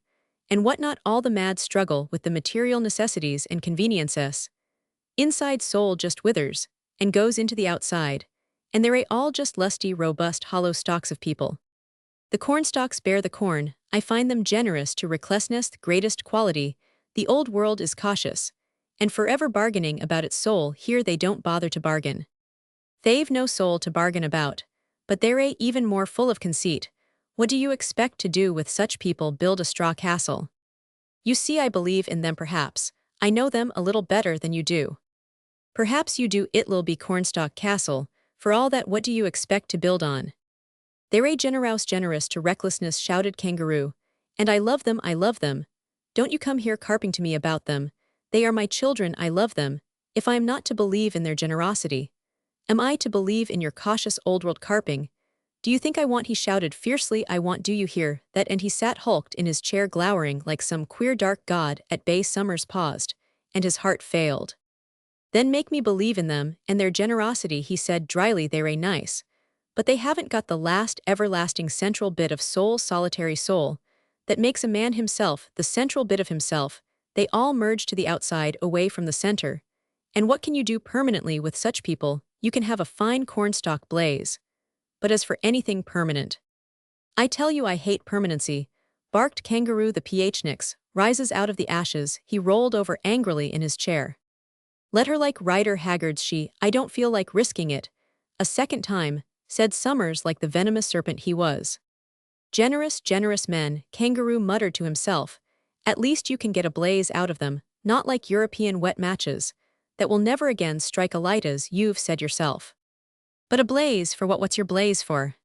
and what not all the mad struggle with the material necessities and conveniences. Inside soul just withers, and goes into the outside, and they're all just lusty robust hollow stalks of people. The cornstalks bear the corn, I find them generous to recklessness greatest quality, the old world is cautious, and forever bargaining about its soul here they don't bother to bargain. They've no soul to bargain about, but they're even more full of conceit. What do you expect to do with such people? Build a straw castle. You see I believe in them perhaps, I know them a little better than you do. Perhaps you do it'll be cornstalk castle, for all that what do you expect to build on? They're generous to recklessness shouted Kangaroo, and I love them, don't you come here carping to me about them, they are my children, I love them, if I am not to believe in their generosity. Am I to believe in your cautious old-world carping? Do you think I want, he shouted fiercely, I want, do you hear that? And he sat hulked in his chair glowering like some queer dark god at bay. Summers paused, and his heart failed. Then make me believe in them and their generosity, he said dryly, they're nice, but they haven't got the last everlasting central bit of soul, solitary soul, that makes a man himself, the central bit of himself. They all merge to the outside away from the center. And what can you do permanently with such people? You can have a fine cornstalk blaze. But as for anything permanent, I tell you I hate permanency, barked Kangaroo. The PHNix rises out of the ashes, he rolled over angrily in his chair. Let her like Rider Haggard's she, I don't feel like risking it. A second time, said Summers like the venomous serpent he was. Generous men, Kangaroo muttered to himself. At least you can get a blaze out of them, not like European wet matches, that will never again strike a light as you've said yourself. But a blaze for what? What's your blaze for?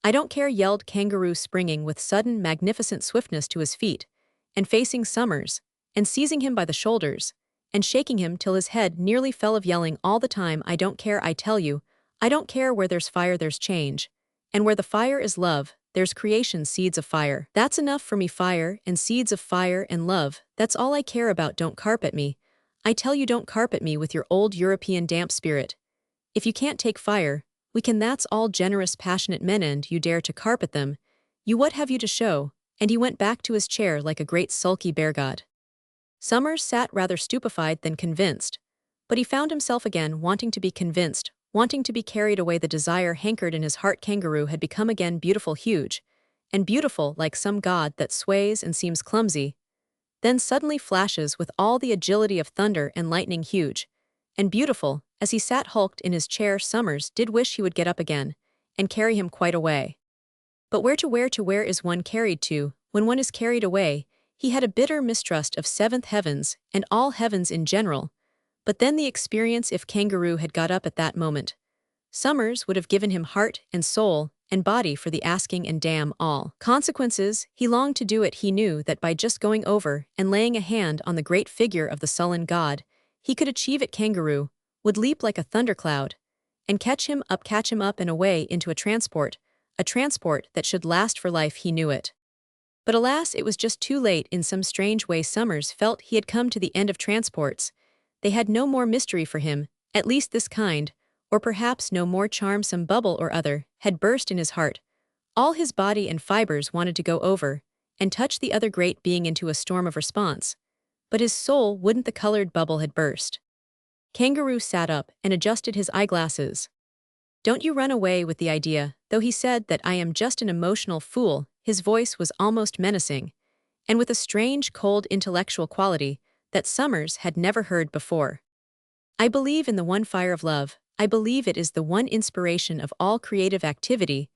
I don't care, yelled Kangaroo, springing with sudden magnificent swiftness to his feet, and facing Summers, and seizing him by the shoulders, and shaking him till his head nearly fell of yelling all the time. I don't care, I tell you, I don't care. Where there's fire there's change, and where the fire is love, there's creation. Seeds of fire. That's enough for me, fire and seeds of fire and love, that's all I care about. Don't carp at me. I tell you, don't carp at me with your old European damp spirit. If you can't take fire, we can. That's all generous passionate men, and you dare to carp at them. You, what have you to show? And he went back to his chair like a great sulky bear god. Summers sat rather stupefied than convinced, but he found himself again wanting to be convinced, wanting to be carried away. The desire hankered in his heart. Kangaroo had become again beautiful, huge, and beautiful like some god that sways and seems clumsy, then suddenly flashes with all the agility of thunder and lightning, huge and beautiful. As he sat hulked in his chair, Summers did wish he would get up again and carry him quite away. But where is one carried to when one is carried away? He had a bitter mistrust of seventh heavens and all heavens in general. But then the experience, if Kangaroo had got up at that moment, Summers would have given him heart and soul and body for the asking, and damn all consequences. He longed to do it. He knew that by just going over and laying a hand on the great figure of the sullen god, he could achieve it. Kangaroo would leap like a thundercloud and catch him up and away into a transport that should last for life. He knew it. But alas, it was just too late. In some strange way Summers felt he had come to the end of transports. They had no more mystery for him, at least this kind, or perhaps no more charm. Some bubble or other had burst in his heart. All his body and fibers wanted to go over and touch the other great being into a storm of response. But his soul wouldn't. The colored bubble had burst. Kangaroo sat up and adjusted his eyeglasses. Don't you run away with the idea, though he said that I am just an emotional fool. His voice was almost menacing, and with a strange cold intellectual quality that Summers had never heard before. I believe in the one fire of love. I believe it is the one inspiration of all creative activity.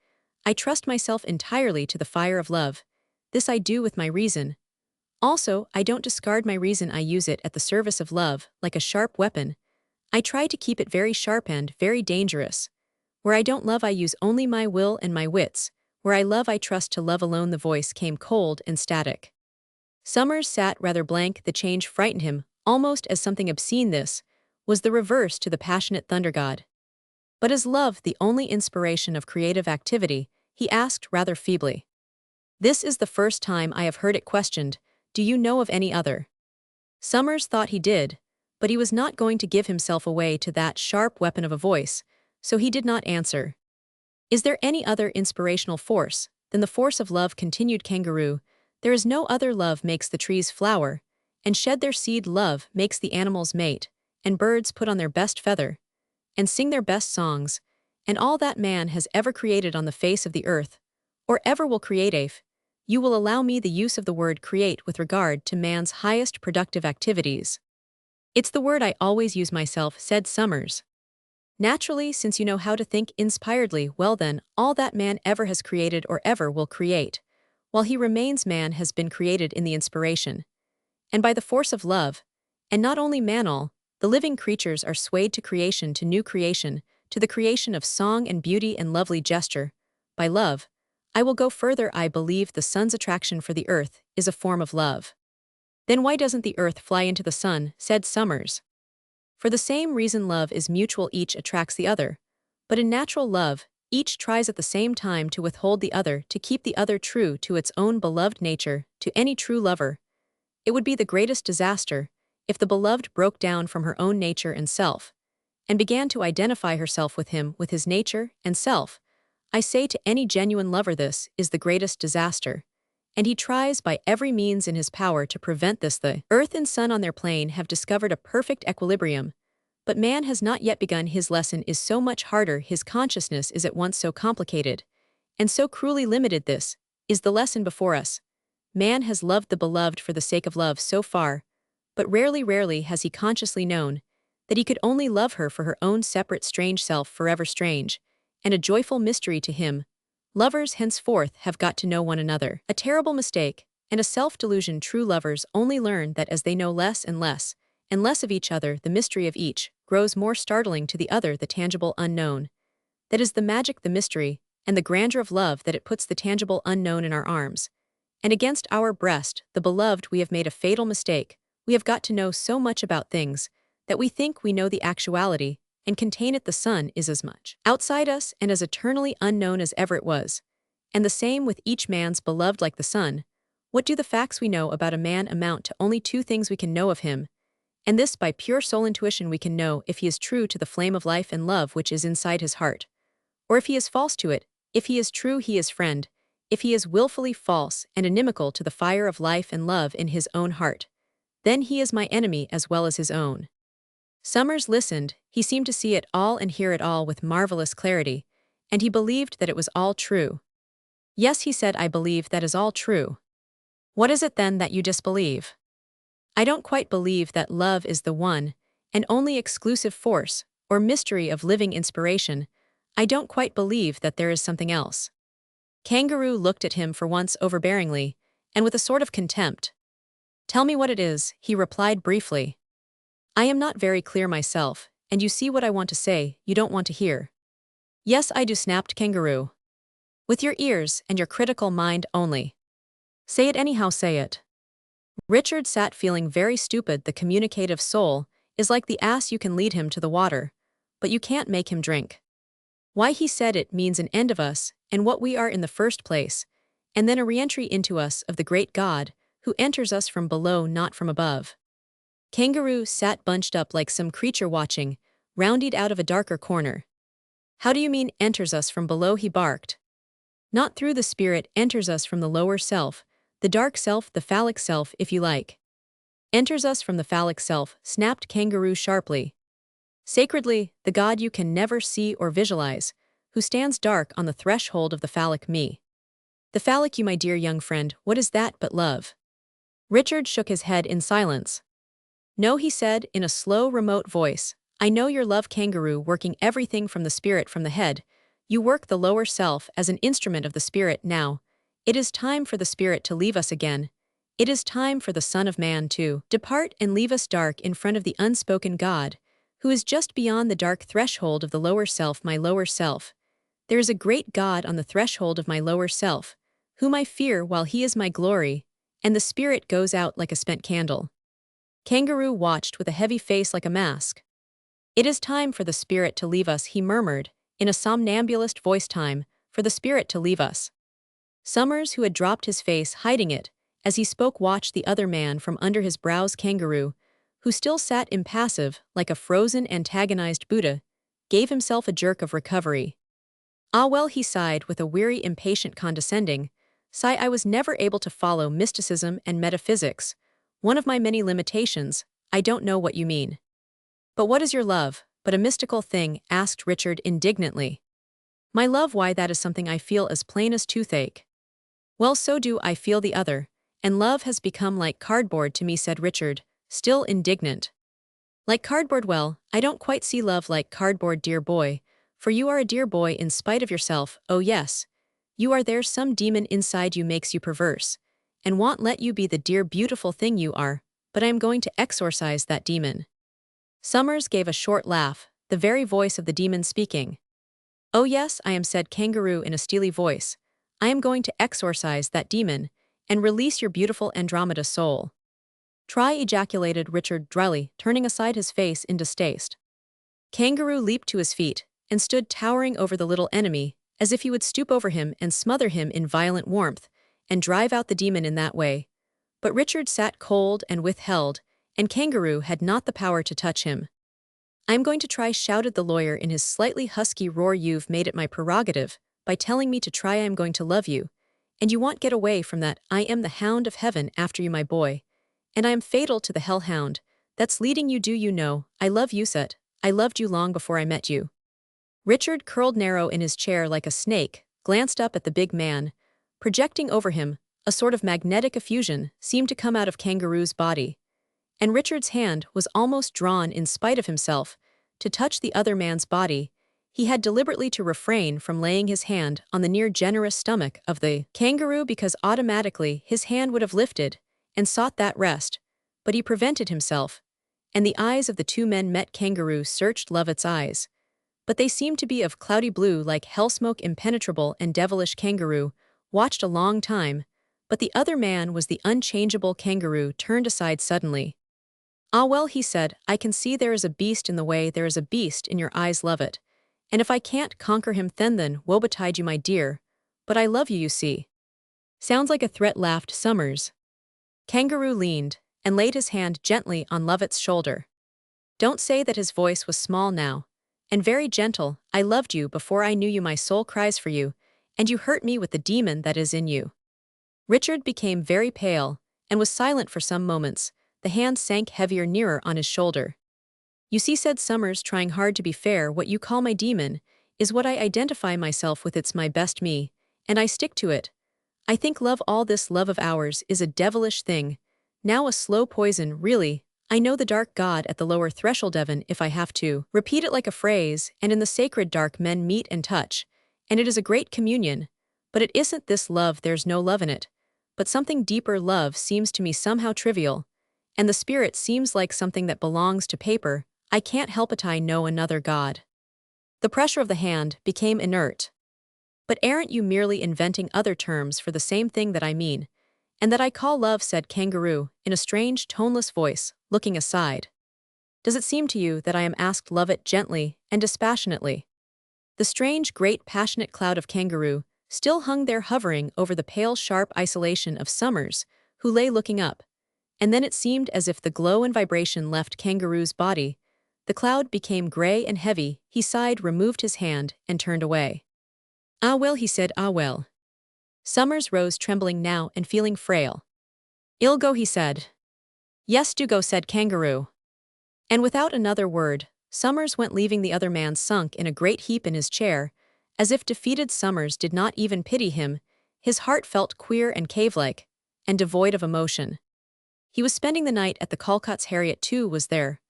I trust myself entirely to the fire of love. This I do with my reason. Also, I don't discard my reason. I use it at the service of love, like a sharp weapon. I try to keep it very sharp and very dangerous. Where I don't love, I use only my will and my wits. Where I love, I trust to love alone. The voice came cold and static. Summers sat rather blank. The change frightened him, almost as something obscene. This was the reverse to the passionate thunder god. But is love the only inspiration of creative activity? He asked rather feebly. This is the first time I have heard it questioned. Do you know of any other? Summers thought he did, but he was not going to give himself away to that sharp weapon of a voice, so he did not answer. Is there any other inspirational force than the force of love? Continued Kangaroo. There is no other. Love makes the trees flower, and shed their seed. Love makes the animals mate, and birds put on their best feather, and sing their best songs, and all that man has ever created on the face of the earth, or ever will create. If you will allow me the use of the word create with regard to man's highest productive activities. It's the word I always use myself, said Summers. Naturally, since you know how to think inspiredly, well then, all that man ever has created or ever will create, while he remains man, has been created in the inspiration, and by the force of love, and not only man, all the living creatures are swayed to creation, to new creation, to the creation of song and beauty and lovely gesture, by love. I will go further. I believe the sun's attraction for the earth is a form of love. Then why doesn't the earth fly into the sun, said Summers. For the same reason. Love is mutual, each attracts the other. But in natural love, each tries at the same time to withhold the other, to keep the other true to its own beloved nature. To any true lover, it would be the greatest disaster if the beloved broke down from her own nature and self, and began to identify herself with him, with his nature and self. I say to any genuine lover, this is the greatest disaster, and he tries by every means in his power to prevent this. The earth and sun on their plane have discovered a perfect equilibrium, but man has not yet begun. His lesson is so much harder, his consciousness is at once so complicated, and so cruelly limited. This is the lesson before us. Man has loved the beloved for the sake of love so far, but rarely has he consciously known that he could only love her for her own separate strange self, forever strange, and a joyful mystery to him. Lovers henceforth have got to know one another. A terrible mistake, and a self-delusion. True lovers only learn that as they know less and less of each other, the mystery of each grows more startling to the other, the tangible unknown. That is the magic, the mystery, and the grandeur of love, that it puts the tangible unknown in our arms, and against our breast, the beloved. We have made a fatal mistake. We have got to know so much about things that we think we know the actuality, and contain it. The sun is as much outside us and as eternally unknown as ever it was. And the same with each man's beloved. Like the sun, what do the facts we know about a man amount to? Only two things we can know of him, and this by pure soul intuition. We can know if he is true to the flame of life and love which is inside his heart, or if he is false to it. If he is true, he is friend. If he is willfully false and inimical to the fire of life and love in his own heart, then he is my enemy as well as his own. Summers listened. He seemed to see it all and hear it all with marvelous clarity, and he believed that it was all true. Yes, he said, I believe that is all true. What is it then that you disbelieve? I don't quite believe that love is the one and only exclusive force or mystery of living inspiration. I don't quite believe that there is something else. Kangaroo looked at him for once overbearingly, and with a sort of contempt. Tell me what it is, he replied briefly. I am not very clear myself, and you see what I want to say, you don't want to hear. Yes, I do, snapped Kangaroo. With your ears and your critical mind only. Say it anyhow, say it. Richard sat feeling very stupid. The communicative soul is like the ass. You can lead him to the water, but you can't make him drink. Why, he said, it means an end of us and what we are in the first place, and then a re-entry into us of the great God, who enters us from below, not from above. Kangaroo sat bunched up like some creature watching, rounded out of a darker corner. How do you mean, enters us from below? He barked. Not through the spirit, enters us from the lower self, the dark self, the phallic self, if you like. Enters us from the phallic self, snapped Kangaroo sharply. Sacredly, the God you can never see or visualize, who stands dark on the threshold of the phallic me. The phallic you, my dear young friend, what is that but love? Richard shook his head in silence. No, he said, in a slow, remote voice, I know your love, Kangaroo, working everything from the spirit, from the head. You work the lower self as an instrument of the spirit. Now, it is time for the spirit to leave us again. It is time for the Son of Man to depart and leave us dark in front of the unspoken God, who is just beyond the dark threshold of the lower self, my lower self. There is a great God on the threshold of my lower self, whom I fear while he is my glory, and the spirit goes out like a spent candle. Kangaroo watched with a heavy face like a mask. It is time for the spirit to leave us, he murmured, in a somnambulist voice. Time for the spirit to leave us. Summers, who had dropped his face, hiding it, as he spoke, watched the other man from under his brows. Kangaroo, who still sat impassive like a frozen antagonized Buddha, gave himself a jerk of recovery. "Ah well," he sighed with a weary impatient condescending, "sigh, I was never able to follow mysticism and metaphysics. One of my many limitations. I don't know what you mean." "But what is your love, but a mystical thing?" asked Richard indignantly. "My love, why, that is something I feel as plain as toothache." "Well, so do I feel the other, and love has become like cardboard to me," said Richard, still indignant. "Like cardboard? Well, I don't quite see love like cardboard, dear boy, for you are a dear boy in spite of yourself. Oh yes, you are. There's some demon inside you makes you perverse, and won't let you be the dear beautiful thing you are, but I am going to exorcise that demon." Summers gave a short laugh, the very voice of the demon speaking. "Oh yes, I am," said Kangaroo in a steely voice. "I am going to exorcise that demon, and release your beautiful Andromeda soul." "Try," ejaculated Richard dryly, turning aside his face in distaste. Kangaroo leaped to his feet, and stood towering over the little enemy, as if he would stoop over him and smother him in violent warmth, and drive out the demon in that way. But Richard sat cold and withheld, and Kangaroo had not the power to touch him. "I'm going to try," shouted the lawyer in his slightly husky roar. "You've made it my prerogative, by telling me to try. I am going to love you, and you won't get away from that. I am the hound of heaven after you, my boy, and I am fatal to the hellhound that's leading you. Do you know, I love you, Set. I loved you long before I met you." Richard curled narrow in his chair like a snake, glanced up at the big man. Projecting over him, a sort of magnetic effusion seemed to come out of Kangaroo's body, and Richard's hand was almost drawn in spite of himself to touch the other man's body. He had deliberately to refrain from laying his hand on the near generous stomach of the Kangaroo because automatically his hand would have lifted and sought that rest, but he prevented himself, and the eyes of the two men met. Kangaroo searched Lovett's eyes, but they seemed to be of cloudy blue like hell smoke, impenetrable and devilish. Kangaroo watched a long time, but the other man was the unchangeable. Kangaroo turned aside suddenly. "Ah well," he said, "I can see there is a beast in the way. There is a beast in your eyes, Lovett, and if I can't conquer him then woe betide you, my dear, but I love you, you see." "Sounds like a threat," laughed Summers. Kangaroo leaned and laid his hand gently on Lovett's shoulder. Don't say that. His voice was small now, and very gentle. "I loved you before I knew you. My soul cries for you, and you hurt me with the demon that is in you." Richard became very pale, and was silent for some moments. The hand sank heavier nearer on his shoulder. "You see," said Summers, trying hard to be fair, "what you call my demon is what I identify myself with. It's my best me, and I stick to it. I think love, all this love of ours, is a devilish thing. Now a slow poison, really. I know the dark god at the lower threshold, Evan, if I have to repeat it like a phrase, and in the sacred dark men meet and touch, and it is a great communion. But it isn't this love, there's no love in it. But something deeper. Love seems to me somehow trivial, and the spirit seems like something that belongs to paper. I can't help it. I know another god." The pressure of the hand became inert. "But aren't you merely inventing other terms for the same thing that I mean, and that I call love?" said Kangaroo, in a strange, toneless voice, looking aside. "Does it seem to you that I am?" asked Lovett gently and dispassionately. The strange, great, passionate cloud of Kangaroo still hung there, hovering over the pale, sharp isolation of Summers, who lay looking up, and then it seemed as if the glow and vibration left Kangaroo's body. The cloud became gray and heavy. He sighed, removed his hand, and turned away. "Ah well," he said, "ah well." Summers rose, trembling now and feeling frail. "I'll go," he said. "Yes, do go," said Kangaroo. And without another word, Summers went, leaving the other man sunk in a great heap in his chair, as if defeated. Summers did not even pity him. His heart felt queer and cave-like, and devoid of emotion. He was spending the night at the Calcott's. Harriet, too, was there,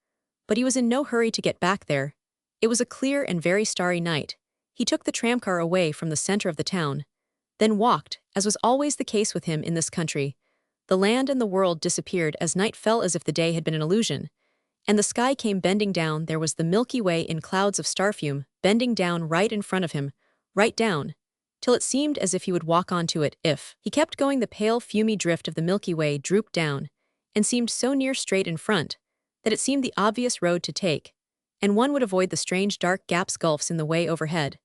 but he was in no hurry to get back there. It was a clear and very starry night. He took the tramcar away from the center of the town, then walked, as was always the case with him in this country. The land and the world disappeared as night fell, as if the day had been an illusion, and the sky came bending down. There was the Milky Way in clouds of starfume, bending down right in front of him, right down, till it seemed as if he would walk onto it if he kept going. The pale, fumy drift of the Milky Way drooped down, and seemed so near, straight in front, that it seemed the obvious road to take, and one would avoid the strange dark gaps, gulfs in the way overhead,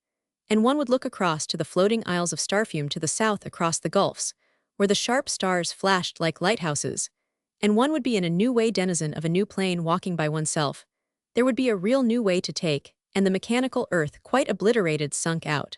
and one would look across to the floating isles of starfume to the south, across the gulfs, where the sharp stars flashed like lighthouses, and one would be in a new way denizen of a new plane walking by oneself. There would be a real new way to take, and the mechanical earth quite obliterated sunk out.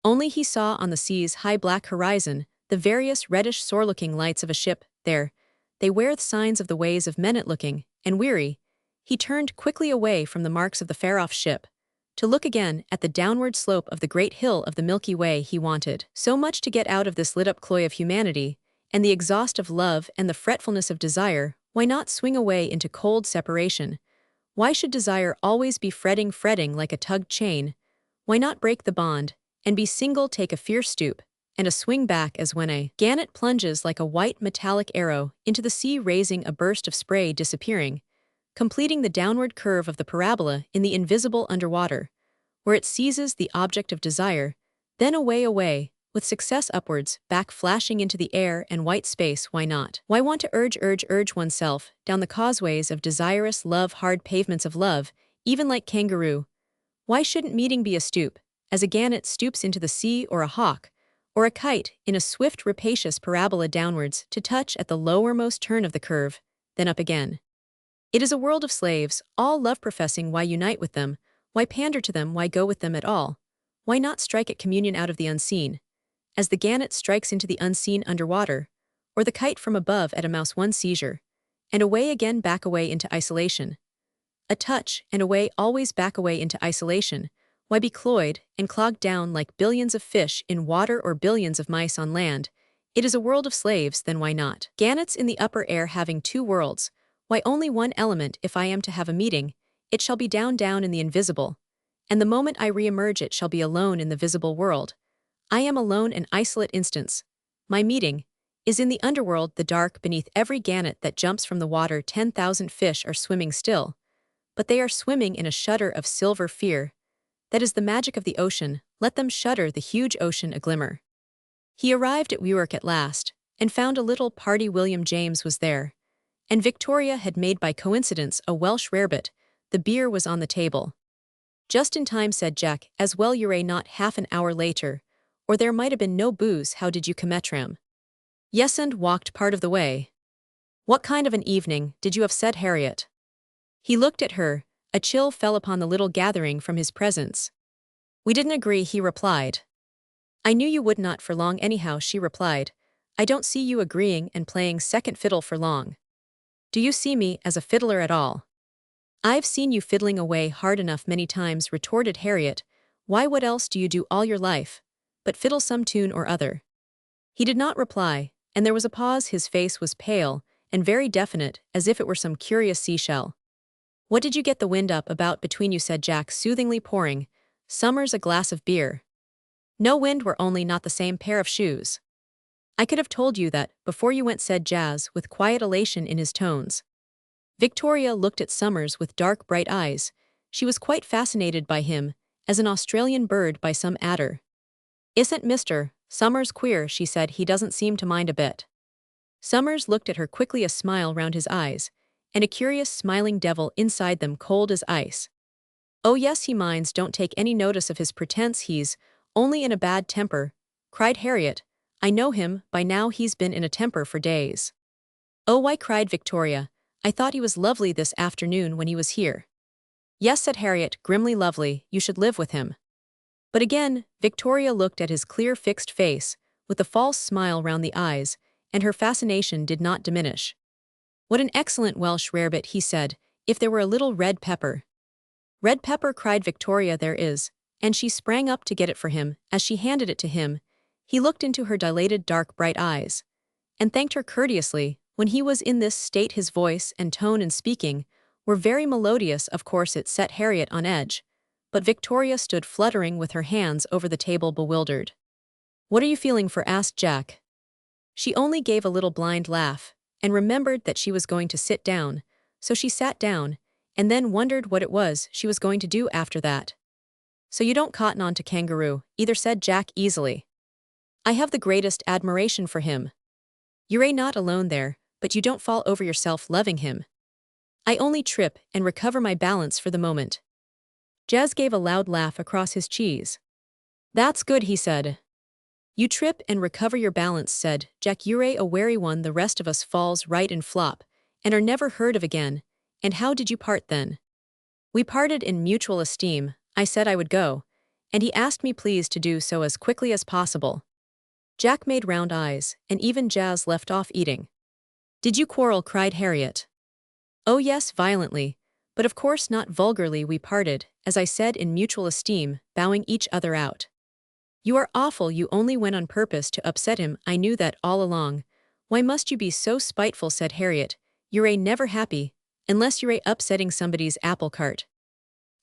Only he saw on the sea's high black horizon the various reddish sore-looking lights of a ship. There, they wear the signs of the ways of men at looking, and weary, he turned quickly away from the marks of the far-off ship, to look again at the downward slope of the great hill of the Milky Way. He wanted so much to get out of this lit-up cloy of humanity, and the exhaust of love and the fretfulness of desire. Why not swing away into cold separation? Why should desire always be fretting like a tugged chain? Why not break the bond, and be single, take a fierce stoop, and a swing back as when a gannet plunges like a white metallic arrow into the sea, raising a burst of spray, disappearing, completing the downward curve of the parabola in the invisible underwater, where it seizes the object of desire, then away, with success upwards, back flashing into the air and white space. Why not? Why want to urge oneself down the causeways of desirous love, hard pavements of love, even like Kangaroo? Why shouldn't meeting be a stoop, as a gannet stoops into the sea, or a hawk, or a kite, in a swift rapacious parabola downwards, to touch at the lowermost turn of the curve, then up again? It is a world of slaves, all love-professing. Why unite with them? Why pander to them? Why go with them at all? Why not strike at communion out of the unseen, as the gannet strikes into the unseen underwater, or the kite from above at a mouse one seizure, and away again, back away into isolation? A touch, and away, always back away into isolation. Why be cloyed and clogged down like billions of fish in water or billions of mice on land? It is a world of slaves. Then why not? Gannets in the upper air having two worlds. Why only one element? If I am to have a meeting, it shall be down in the invisible, and the moment I re-emerge it shall be alone in the visible world. I am alone, an isolate instance. My meeting is in the underworld, the dark. Beneath every gannet that jumps from the water 10,000 fish are swimming still, but they are swimming in a shudder of silver fear. That is the magic of the ocean. Let them shudder, the huge ocean a glimmer. He arrived at Newark at last, and found a little party. William James was there, and Victoria had made by coincidence a Welsh rarebit. The beer was on the table. Just in time, said Jack, as well you're not half an hour later, or there might have been no booze. How did you cometram? Yes, and walked part of the way. What kind of an evening did you have, said Harriet. He looked at her. A chill fell upon the little gathering from his presence. We didn't agree, he replied. I knew you would not for long anyhow, she replied. I don't see you agreeing and playing second fiddle for long. Do you see me as a fiddler at all? I've seen you fiddling away hard enough many times, retorted Harriet. Why, what else do you do all your life but fiddle some tune or other? He did not reply, and there was a pause. His face was pale and very definite, as if it were some curious seashell. What did you get the wind up about between you, said Jack, soothingly, pouring Summers a glass of beer. No wind, we're only not the same pair of shoes. I could have told you that before you went, said Jazz, with quiet elation in his tones. Victoria looked at Summers with dark, bright eyes. She was quite fascinated by him, as an Australian bird by some adder. Isn't Mr. Summers queer, she said. He doesn't seem to mind a bit. Summers looked at her quickly, a smile round his eyes, and a curious smiling devil inside them, cold as ice. Oh yes, he minds, don't take any notice of his pretense, he's only in a bad temper, cried Harriet. I know him, by now he's been in a temper for days. Oh why, cried Victoria, I thought he was lovely this afternoon when he was here. Yes, said Harriet, grimly lovely, you should live with him. But again, Victoria looked at his clear fixed face, with a false smile round the eyes, and her fascination did not diminish. What an excellent Welsh rarebit, he said, if there were a little red pepper. Red pepper, cried Victoria, there is, and she sprang up to get it for him. As she handed it to him, he looked into her dilated dark bright eyes, and thanked her courteously. When he was in this state his voice and tone in speaking were very melodious. Of course it set Harriet on edge, but Victoria stood fluttering with her hands over the table, bewildered. What are you feeling for? asked Jack. She only gave a little blind laugh, and remembered that she was going to sit down, so she sat down, and then wondered what it was she was going to do after that. So you don't cotton on to Kangaroo, either, said Jack easily. I have the greatest admiration for him. You're not alone there, but you don't fall over yourself loving him. I only trip and recover my balance for the moment. Jazz gave a loud laugh across his cheese. That's good, he said. You trip and recover your balance, said Jack. You're a wary one, the rest of us falls right and flop, and are never heard of again. And how did you part then? We parted in mutual esteem. I said I would go, and he asked me please to do so as quickly as possible. Jack made round eyes, and even Jazz left off eating. Did you quarrel? Cried Harriet. Oh yes, violently, but of course not vulgarly. We parted, as I said, in mutual esteem, bowing each other out. You are awful. You only went on purpose to upset him. I knew that all along. Why must you be so spiteful? Said Harriet. You're never happy, unless you're upsetting somebody's apple cart.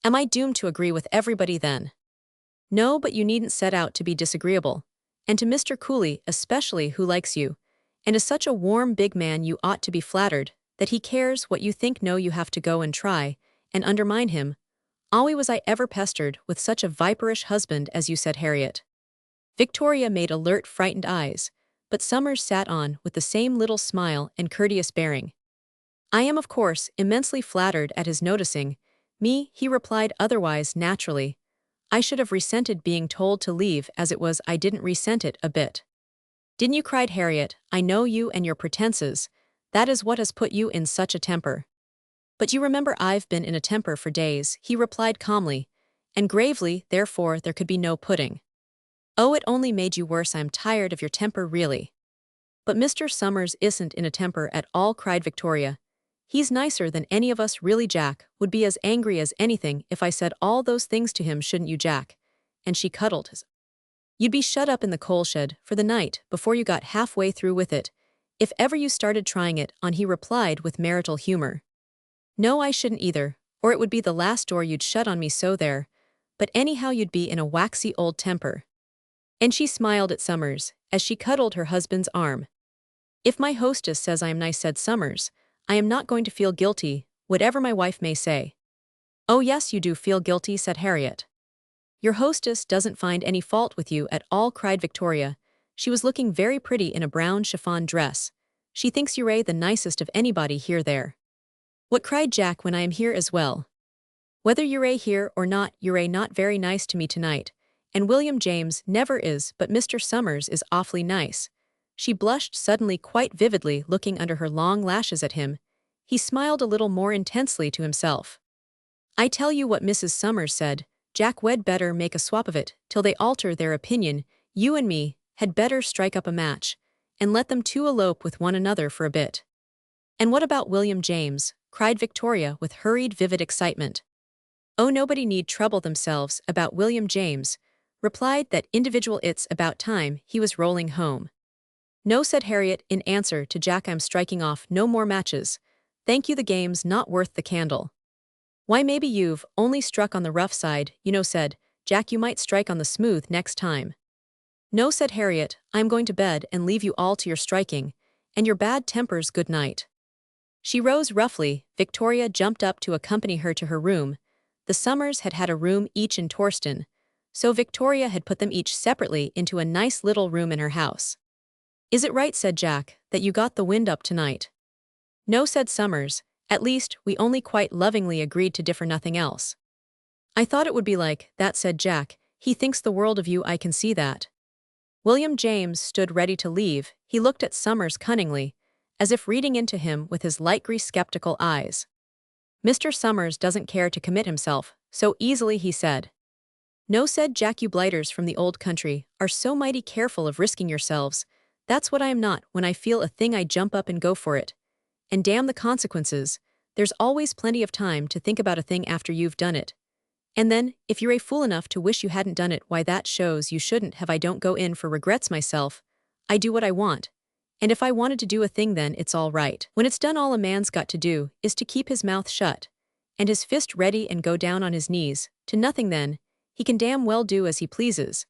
Am I doomed to agree with everybody then? No, but you needn't set out to be disagreeable. And to Mr. Cooley especially, who likes you, and is such a warm big man, you ought to be flattered that he cares what you think. No, you have to go and try and undermine him. Always was I ever pestered with such a viperish husband as you, said Harriet. Victoria made alert, frightened eyes, but Summers sat on with the same little smile and courteous bearing. I am, of course, immensely flattered at his noticing me, he replied, otherwise, naturally, I should have resented being told to leave. As it was, I didn't resent it a bit. Didn't you? Cried Harriet. I know you and your pretenses. That is what has put you in such a temper. But you remember I've been in a temper for days, he replied calmly, and gravely, therefore there could be no pudding. Oh, it only made you worse. I'm tired of your temper, really. But Mr. Summers isn't in a temper at all, cried Victoria. He's nicer than any of us, really. Jack would be as angry as anything if I said all those things to him, shouldn't you, Jack? And she cuddled his. You'd be shut up in the coal shed for the night before you got halfway through with it, if ever you started trying it on, he replied with marital humor. No, I shouldn't either, or it would be the last door you'd shut on me, so there. But anyhow, you'd be in a waxy old temper. And she smiled at Summers as she cuddled her husband's arm. If my hostess says I am nice, said Summers, I am not going to feel guilty, whatever my wife may say. Oh yes, you do feel guilty, said Harriet. Your hostess doesn't find any fault with you at all, cried Victoria. She was looking very pretty in a brown chiffon dress. She thinks you're the nicest of anybody here there. What? Cried Jack. When I am here as well. Whether you're here or not, you're not very nice to me tonight, and William James never is, but Mr. Summers is awfully nice. She blushed suddenly, quite vividly, looking under her long lashes at him. He smiled a little more intensely to himself. I tell you what Mrs. Summers said, Jack, we'd better make a swap of it, till they alter their opinion. You and me had better strike up a match, and let them two elope with one another for a bit. And what about William James? Cried Victoria with hurried, vivid excitement. Oh, nobody need trouble themselves about William James, replied that individual. It's about time he was rolling home. No, said Harriet in answer to Jack, I'm striking off no more matches. Thank you, the game's not worth the candle. Why, maybe you've only struck on the rough side, you know, said Jack. You might strike on the smooth next time. No, said Harriet, I'm going to bed and leave you all to your striking, and your bad tempers. Good night. She rose roughly. Victoria jumped up to accompany her to her room. The Summers had had a room each in Torsten, so Victoria had put them each separately into a nice little room in her house. Is it right, said Jack, that you got the wind up tonight? No, said Summers, at least we only quite lovingly agreed to differ, nothing else. I thought it would be like that, said Jack. He thinks the world of you, I can see that. William James stood ready to leave. He looked at Summers cunningly, as if reading into him with his light-gray skeptical eyes. Mr. Summers doesn't care to commit himself so easily, he said. No, said Jack, you blighters from the old country are so mighty careful of risking yourselves. That's what I am not. When I feel a thing I jump up and go for it. And damn the consequences, there's always plenty of time to think about a thing after you've done it. And then, if you're a fool enough to wish you hadn't done it, why that shows you shouldn't have. I don't go in for regrets myself. I do what I want. And if I wanted to do a thing, then it's all right. When it's done, all a man's got to do is to keep his mouth shut and his fist ready and go down on his knees to nothing. Then he can damn well do as he pleases.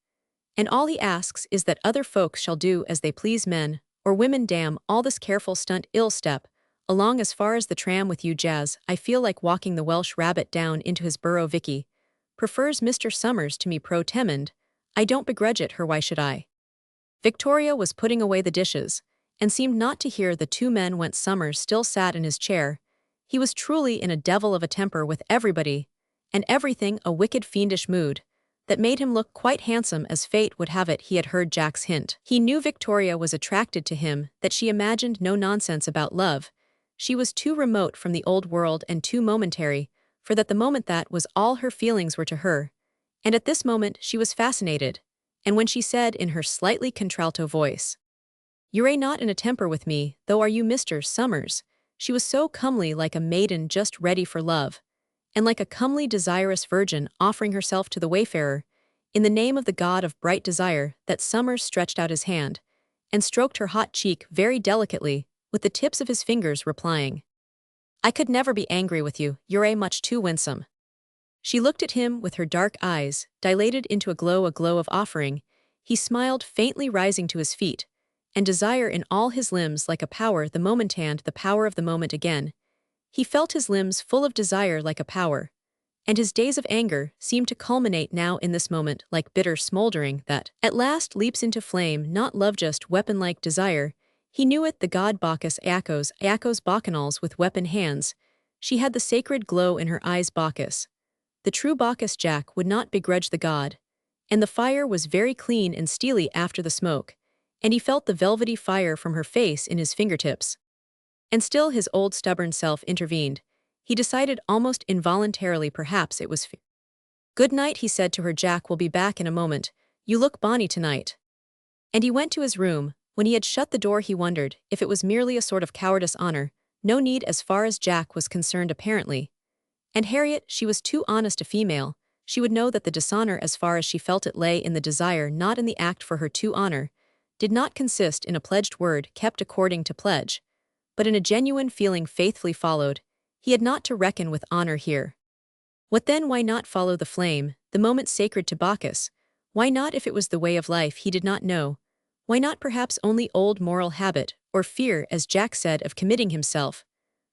And all he asks is that other folks shall do as they please, men or women. Damn all this careful stunt, ill step along as far as the tram with you, Jazz. I feel like walking the Welsh rabbit down into his burrow. Vicky prefers Mr. Summers to me, pro temend. I don't begrudge it her, why should I? Victoria was putting away the dishes and seemed not to hear the two men. Went. Summers still sat in his chair. He was truly in a devil of a temper with everybody and everything, a wicked, fiendish mood that made him look quite handsome as fate would have it he had heard Jack's hint. He knew Victoria was attracted to him, that she imagined no nonsense about love. She was too remote from the old world and too momentary, for that the moment that was all her feelings were to her. And at this moment she was fascinated, and when she said in her slightly contralto voice, "You're not in a temper with me, though are you Mr. Summers?" She was so comely, like a maiden just ready for love, and like a comely desirous virgin offering herself to the wayfarer, in the name of the god of bright desire, that Summers stretched out his hand, and stroked her hot cheek very delicately, with the tips of his fingers, replying, "I could never be angry with you, you're much too winsome." She looked at him with her dark eyes, dilated into a glow of offering. He smiled faintly, rising to his feet, and desire in all his limbs like a power the moment, and the power of the moment again. He felt his limbs full of desire like a power, and his days of anger seemed to culminate now in this moment like bitter smoldering that at last leaps into flame, not love, just weapon-like desire. He knew it, the god Bacchus, Iacchos bacchanals with weapon hands. She had the sacred glow in her eyes, Bacchus. The true Bacchus. Jack would not begrudge the god, and the fire was very clean and steely after the smoke, and he felt the velvety fire from her face in his fingertips. And still his old stubborn self intervened. He decided almost involuntarily perhaps it was fear. "Good night," he said to her. "Jack will be back in a moment. You look bonny tonight." And he went to his room. When he had shut the door he wondered if it was merely a sort of cowardice honor, no need as far as Jack was concerned apparently. And Harriet, she was too honest a female, she would know that the dishonor as far as she felt it lay in the desire, not in the act, for her to honor did not consist in a pledged word kept according to pledge, but in a genuine feeling faithfully followed. He had not to reckon with honor here. What then? Why not follow the flame, the moment sacred to Bacchus? Why not, if it was the way of life? He did not know. Why not? Perhaps only old moral habit, or fear, as Jack said, of committing himself.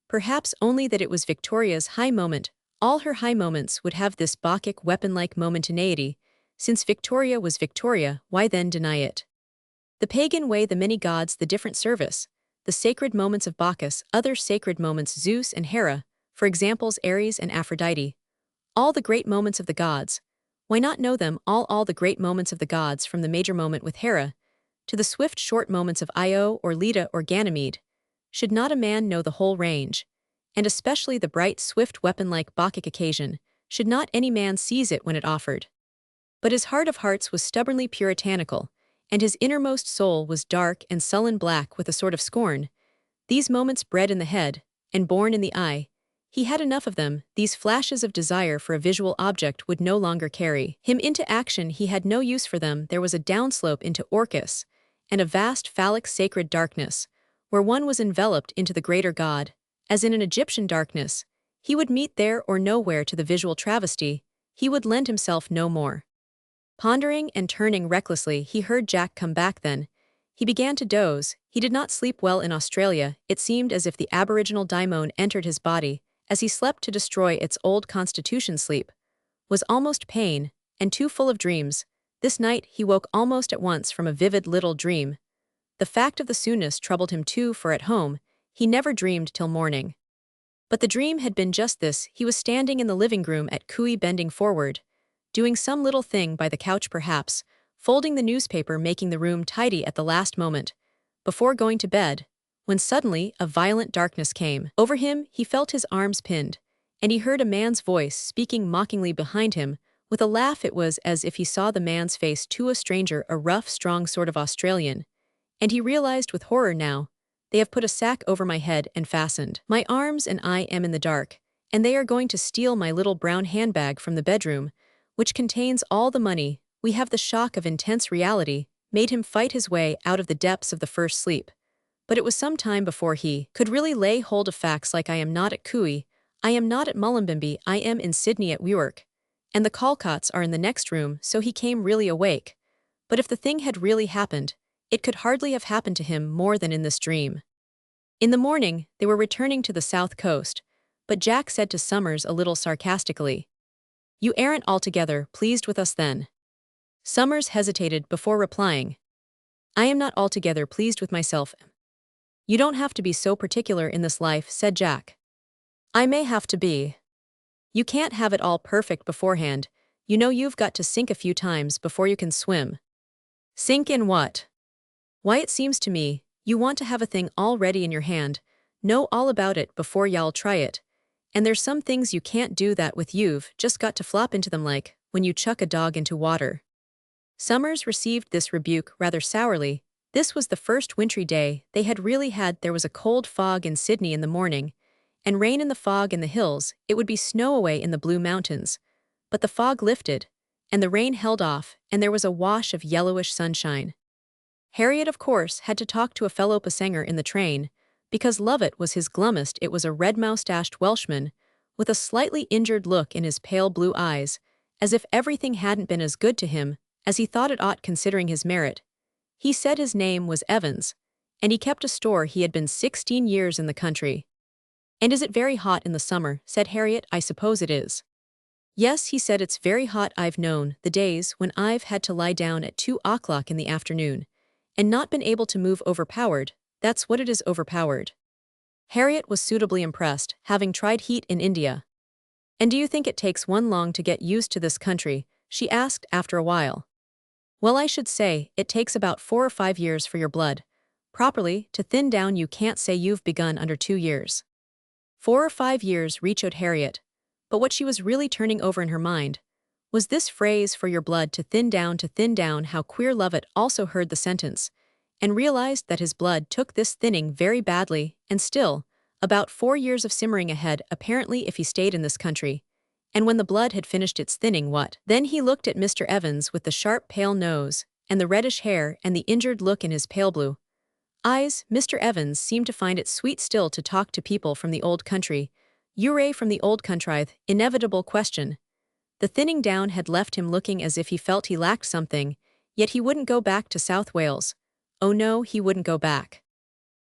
Perhaps only that it was Victoria's high moment. All her high moments would have this Bacchic weapon-like momentaneity. Since Victoria was Victoria, why then deny it? The pagan way, the many gods, the different service, the sacred moments of Bacchus, other sacred moments, Zeus and Hera, for examples, Ares and Aphrodite. All the great moments of the gods. Why not know them all the great moments of the gods, from the major moment with Hera to the swift short moments of Io or Leda or Ganymede? Should not a man know the whole range, and especially the bright, swift, weapon-like Bacchic occasion? Should not any man seize it when it offered? But his heart of hearts was stubbornly puritanical, and his innermost soul was dark and sullen black with a sort of scorn. These moments, bred in the head and born in the eye, he had enough of them. These flashes of desire for a visual object would no longer carry him into action. He had no use for them. There was a downslope into Orcus, and a vast phallic sacred darkness, where one was enveloped into the greater God, as in an Egyptian darkness. He would meet there or nowhere to the visual travesty. He would lend himself no more. Pondering and turning recklessly, he heard Jack come back. Then he began to doze. He did not sleep well in Australia. It seemed as if the aboriginal daimon entered his body, as he slept to destroy its old constitution. Sleep was almost pain, and too full of dreams. This night he woke almost at once from a vivid little dream. The fact of the soonness troubled him too, for at home he never dreamed till morning. But the dream had been just this. He was standing in the living room at Cooey, bending forward, doing some little thing by the couch perhaps, folding the newspaper, making the room tidy at the last moment, before going to bed, when suddenly a violent darkness came over him. He felt his arms pinned, and he heard a man's voice speaking mockingly behind him, with a laugh. It was as if he saw the man's face to a stranger, a rough, strong sort of Australian, and he realized with horror now, "They have put a sack over my head and fastened my arms, and I am in the dark, and they are going to steal my little brown handbag from the bedroom, which contains all the money." We have the shock of intense reality, made him fight his way out of the depths of the first sleep. But it was some time before he could really lay hold of facts like, "I am not at Cooey, I am not at Mullumbimby, I am in Sydney at Wewark, and the Calcotts are in the next room." So he came really awake. But if the thing had really happened, it could hardly have happened to him more than in this dream. In the morning, they were returning to the south coast, but Jack said to Summers a little sarcastically, "You aren't altogether pleased with us then?" Summers hesitated before replying, "I am not altogether pleased with myself." "You don't have to be so particular in this life," said Jack. "I may have to be. You can't have it all perfect beforehand. you know you've got to sink a few times before you can swim. Sink in what? Why, it seems to me, you want to have a thing all ready in your hand, know all about it before y'all try it. And there's some things you can't do that with, you've just got to flop into them like when you chuck a dog into water. Summers received this rebuke rather sourly. This was the first wintry day they had really had. There was a cold fog in Sydney in the morning, and rain in the fog in the hills. It would be snow away in the Blue Mountains. But the fog lifted, and the rain held off, and there was a wash of yellowish sunshine. Harriet, of course, had to talk to a fellow passenger in the train, because Lovett was his glummest. It was a red-moustached Welshman, with a slightly injured look in his pale blue eyes, as if everything hadn't been as good to him as he thought it ought considering his merit. He said his name was Evans, and he kept a store. He had been 16 years in the country. "And is it very hot in the summer?" said Harriet. "I suppose it is." "Yes," he said, "it's very hot. I've known the days when I've had to lie down at 2 o'clock in the afternoon, and not been able to move. Overpowered, that's what it is, overpowered." Harriet was suitably impressed, having tried heat in India. "And do you think it takes one long to get used to this country?" she asked after a while. "Well, I should say it takes about 4 or 5 years for your blood properly to thin down. You can't say you've begun under 2 years. 4 or 5 years," echoed Harriet. But what she was really turning over in her mind was this phrase, "for your blood to thin down, to thin down." How queer! Lovett also heard the sentence, and realized that his blood took this thinning very badly, and still, about 4 years of simmering ahead, apparently, if he stayed in this country. And when the blood had finished its thinning, what? Then he looked at Mr. Evans with the sharp pale nose, and the reddish hair, and the injured look in his pale blue eyes. Mr. Evans seemed to find it sweet still to talk to people from the old country. "You're from the old country?" Inevitable question. The thinning down had left him looking as if he felt he lacked something, yet he wouldn't go back to South Wales. Oh no, he wouldn't go back.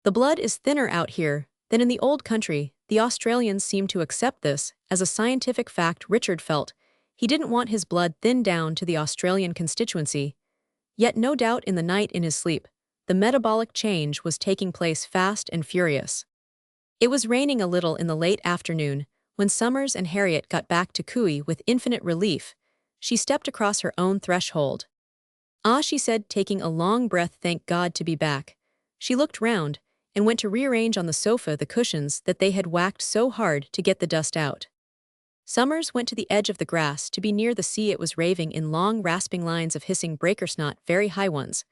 "The blood is thinner out here than in the old country." The Australians seemed to accept this as a scientific fact. Richard felt he didn't want his blood thinned down to the Australian constituency. Yet no doubt in the night in his sleep, the metabolic change was taking place fast and furious. It was raining a little in the late afternoon when Summers and Harriet got back to Kui. With infinite relief, she stepped across her own threshold. "Ah," she said, taking a long breath, "thank God to be back." She looked round and went to rearrange on the sofa the cushions that they had whacked so hard to get the dust out. Summers went to the edge of the grass to be near the sea. It was raving in long rasping lines of hissing breakers, not very high ones,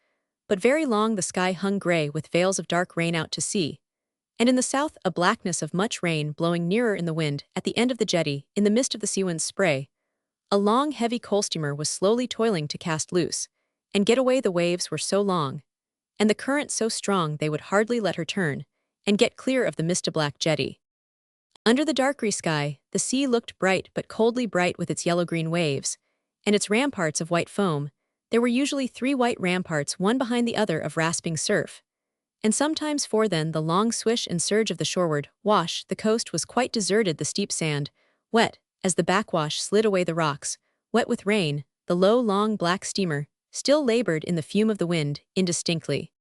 but very long. The sky hung gray with veils of dark rain out to sea, and in the south a blackness of much rain blowing nearer in the wind. At the end of the jetty, in the mist of the seawind's spray, a long heavy coal steamer was slowly toiling to cast loose and get away. The waves were so long, and the current so strong, they would hardly let her turn and get clear of the mist-black jetty. Under the dark gray sky, the sea looked bright, but coldly bright, with its yellow-green waves and its ramparts of white foam. There were usually 3 white ramparts, one behind the other, of rasping surf, and sometimes 4. Then the long swish and surge of the shoreward wash. The coast was quite deserted, the steep sand wet as the backwash slid away, the rocks wet with rain. The low, long black steamer still labored in the fume of the wind, indistinctly.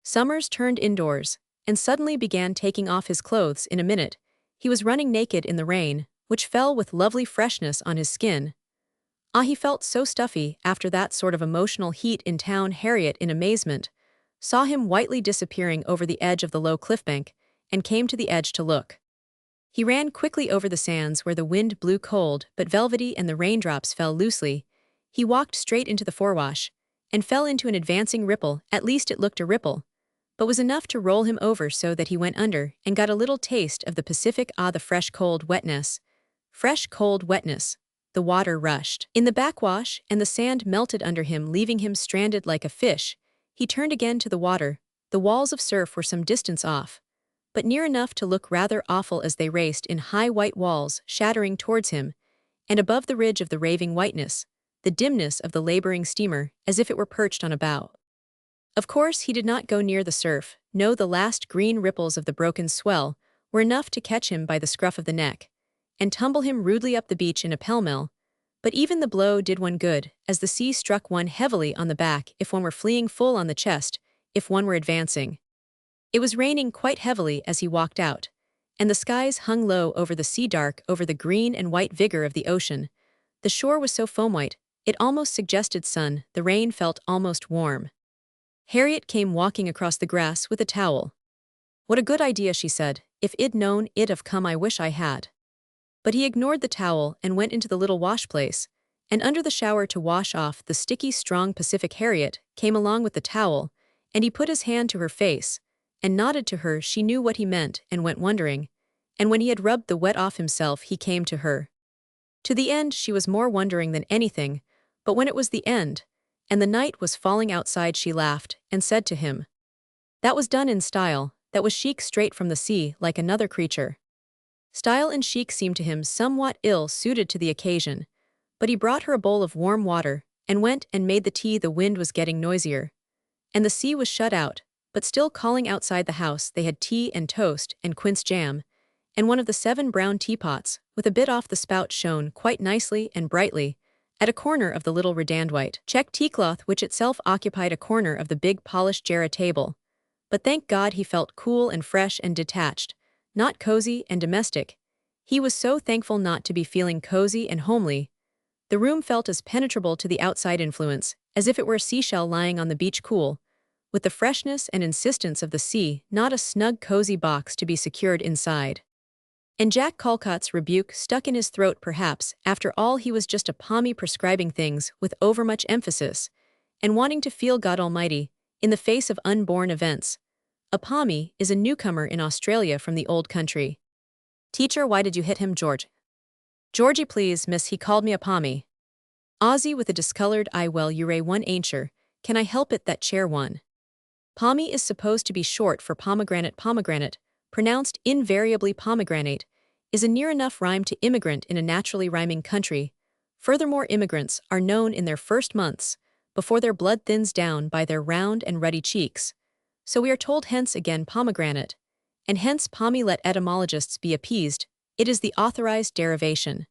Summers turned indoors and suddenly began taking off his clothes. In a minute, he was running naked in the rain, which fell with lovely freshness on his skin. Ah, he felt so stuffy after that sort of emotional heat in town. Harriet, in amazement, saw him whitely disappearing over the edge of the low cliff bank, and came to the edge to look. He ran quickly over the sands where the wind blew cold but velvety and the raindrops fell loosely. He walked straight into the forewash and fell into an advancing ripple. At least it looked a ripple, but was enough to roll him over so that he went under and got a little taste of the Pacific. Ah, the fresh cold wetness. Fresh cold wetness. The water rushed in the backwash, and the sand melted under him, leaving him stranded like a fish. He turned again to the water. The walls of surf were some distance off, but near enough to look rather awful as they raced in high white walls, shattering towards him, and above the ridge of the raving whiteness, the dimness of the laboring steamer, as if it were perched on a bow. Of course he did not go near the surf. No, the last green ripples of the broken swell were enough to catch him by the scruff of the neck and tumble him rudely up the beach in a pell-mell. But even the blow did one good, as the sea struck one heavily on the back if one were fleeing, full on the chest if one were advancing. It was raining quite heavily as he walked out, and the skies hung low over the sea, dark over the green and white vigor of the ocean. The shore was so foam-white, it almost suggested sun, the rain felt almost warm. Harriet came walking across the grass with a towel. "What a good idea," she said. "If I'd known it'd have come, I wish I had." But he ignored the towel and went into the little wash place, and under the shower to wash off the sticky, strong Pacific. Harriet came along with the towel, and he put his hand to her face, and nodded to her. She knew what he meant and went wondering, and when he had rubbed the wet off himself he came to her. To the end she was more wondering than anything, but when it was the end, and the night was falling outside, she laughed, and said to him, "That was done in style, that was chic, straight from the sea, like another creature." Style and chic seemed to him somewhat ill-suited to the occasion, but he brought her a bowl of warm water, and went and made the tea. The wind was getting noisier, and the sea was shut out, but still calling outside the house. They had tea and toast and quince jam, and one of the 7 brown teapots, with a bit off the spout, shone quite nicely and brightly at a corner of the little redand white check teacloth, which itself occupied a corner of the big polished Jarrah table. But thank God he felt cool and fresh and detached, not cozy and domestic. He was so thankful not to be feeling cozy and homely. The room felt as penetrable to the outside influence as if it were a seashell lying on the beach, cool, with the freshness and insistence of the sea, not a snug cozy box to be secured inside. And Jack Calcott's rebuke stuck in his throat. Perhaps, after all, he was just a pommy prescribing things with overmuch emphasis, and wanting to feel God Almighty in the face of unborn events. A pommy is a newcomer in Australia from the old country. "Teacher, why did you hit him, George?" "Georgie, please, miss, he called me a pommy." Ozzy with a discolored eye, "Well, you're one, ain't sure. Can I help it, that chair one?" Pommy is supposed to be short for pomegranate. Pomegranate, pronounced invariably pomegranate, is a near enough rhyme to immigrant in a naturally rhyming country. Furthermore, immigrants are known in their first months, before their blood thins down by their round and ruddy cheeks. So we are told, hence again pomegranate, and hence pommy. Let etymologists be appeased, it is the authorized derivation.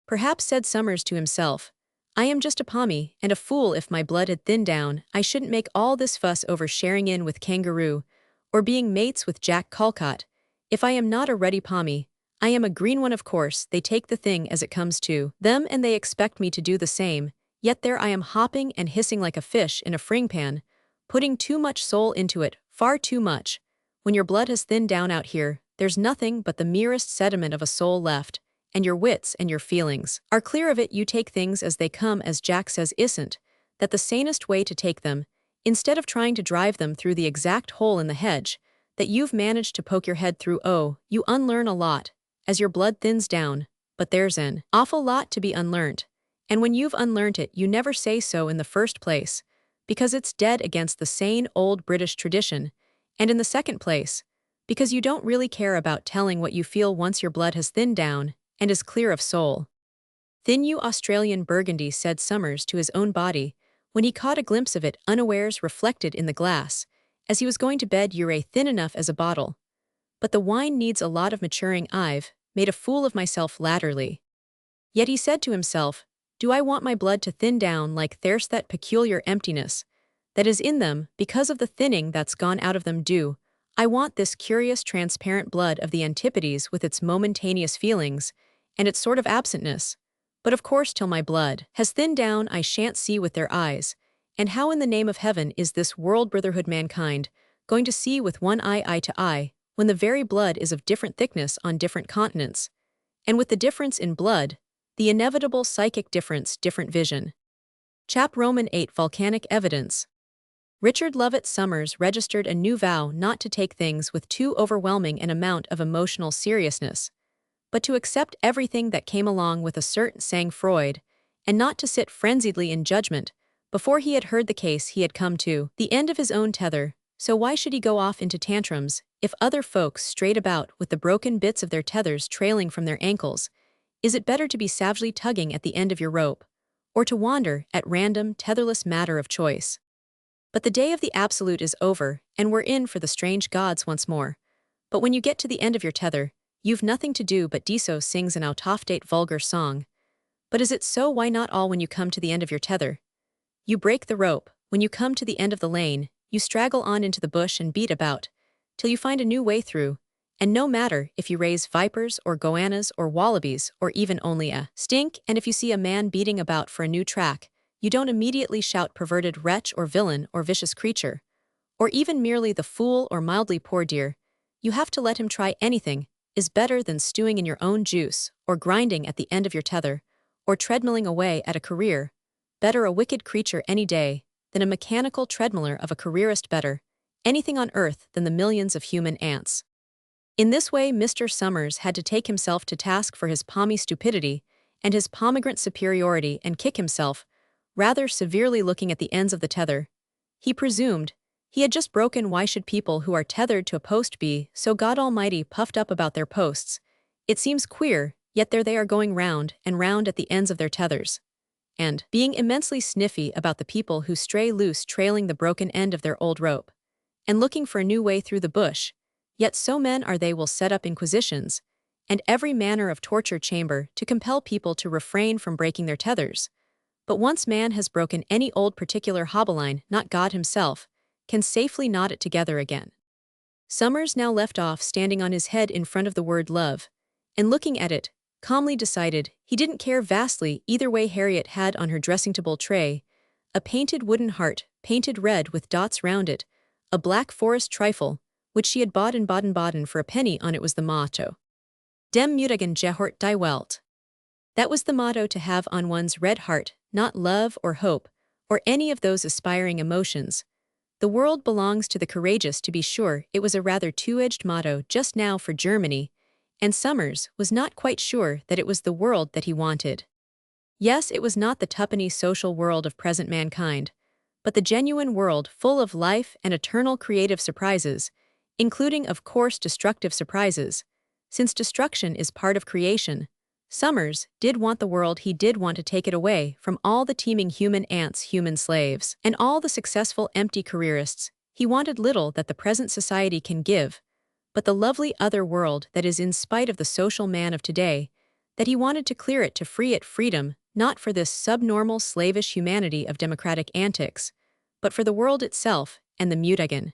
Perhaps, said Summers to himself, I am just a pommy, and a fool. If my blood had thinned down, I shouldn't make all this fuss over sharing in with Kangaroo, or being mates with Jack Calcott. If I am not a ruddy pommy, I am a green one. Of course, they take the thing as it comes to them, and they expect me to do the same, yet there I am hopping and hissing like a fish in a frying pan, putting too much soul into it, far too much. When your blood has thinned down out here, there's nothing but the merest sediment of a soul left, and your wits and your feelings are clear of it. You take things as they come, as Jack says, isn't that the sanest way to take them, instead of trying to drive them through the exact hole in the hedge that you've managed to poke your head through? Oh, you unlearn a lot as your blood thins down, but there's an awful lot to be unlearned, and when you've unlearned it, you never say so in the first place, because it's dead against the sane old British tradition, and in the second place, because you don't really care about telling what you feel once your blood has thinned down and is clear of soul. "Thin, you Australian burgundy," said Summers to his own body, when he caught a glimpse of it unawares reflected in the glass, as he was going to bed. "You're thin enough as a bottle. But the wine needs a lot of maturing. I've made a fool of myself latterly." Yet he said to himself, do I want my blood to thin down like thirst, that peculiar emptiness that is in them because of the thinning that's gone out of them? Do I want this curious transparent blood of the antipodes with its momentaneous feelings and its sort of absentness? But of course, till my blood has thinned down, I shan't see with their eyes. And how in the name of heaven is this world brotherhood mankind going to see with one eye to eye, when the very blood is of different thickness on different continents? And with the difference in blood, the inevitable psychic difference, different vision. Chap Roman 8, Volcanic Evidence. Richard Lovett Summers registered a new vow not to take things with too overwhelming an amount of emotional seriousness, but to accept everything that came along with a certain sang-froid, and not to sit frenziedly in judgment before he had heard the case. He had come to the end of his own tether, so why should he go off into tantrums if other folks strayed about with the broken bits of their tethers trailing from their ankles? Is it better to be savagely tugging at the end of your rope, or to wander at random, tetherless matter of choice? But the day of the absolute is over, and we're in for the strange gods once more. But when you get to the end of your tether, you've nothing to do but Diso sings an out-of-date vulgar song. But is it so? Why not all? When you come to the end of your tether, you break the rope. When you come to the end of the lane, you straggle on into the bush and beat about till you find a new way through, And no matter if you raise vipers or goannas or wallabies or even only a stink, and if you see a man beating about for a new track, you don't immediately shout perverted wretch or villain or vicious creature, or even merely the fool or mildly poor dear. You have to let him try anything, is better than stewing in your own juice, or grinding at the end of your tether, or treadmilling away at a career. Better a wicked creature any day than a mechanical treadmiller of a careerist, better anything on earth than the millions of human ants. In this way Mr. Summers had to take himself to task for his pommy stupidity and his pomegranate superiority and kick himself, rather severely, looking at the ends of the tether. He presumed he had just broken. Why should people who are tethered to a post be so God Almighty puffed up about their posts? It seems queer, yet there they are going round and round at the ends of their tethers, and being immensely sniffy about the people who stray loose, trailing the broken end of their old rope, and looking for a new way through the bush. Yet so men are they will set up inquisitions, and every manner of torture chamber to compel people to refrain from breaking their tethers. But once man has broken any old particular hobbleline, not God himself can safely knot it together again. Summers now left off standing on his head in front of the word love, and looking at it, calmly decided he didn't care vastly either way. Harriet had on her dressing table tray a painted wooden heart, painted red with dots round it, a black forest trifle, which she had bought in Baden-Baden for a penny. On it was the motto, Dem Mutigen Gehort die Welt. That was the motto to have on one's red heart, not love or hope, or any of those aspiring emotions. The world belongs to the courageous, to be sure. It was a rather two-edged motto just now for Germany, and Summers was not quite sure that it was the world that he wanted. Yes, it was not the tuppenny social world of present mankind, but the genuine world full of life and eternal creative surprises, including, of course, destructive surprises. Since destruction is part of creation, Summers did want the world. He did want to take it away from all the teeming human ants, human slaves, and all the successful empty careerists. He wanted little that the present society can give, but the lovely other world that is in spite of the social man of today, that he wanted to clear it, to free it, freedom, not for this subnormal slavish humanity of democratic antics, but for the world itself, and the mutagen.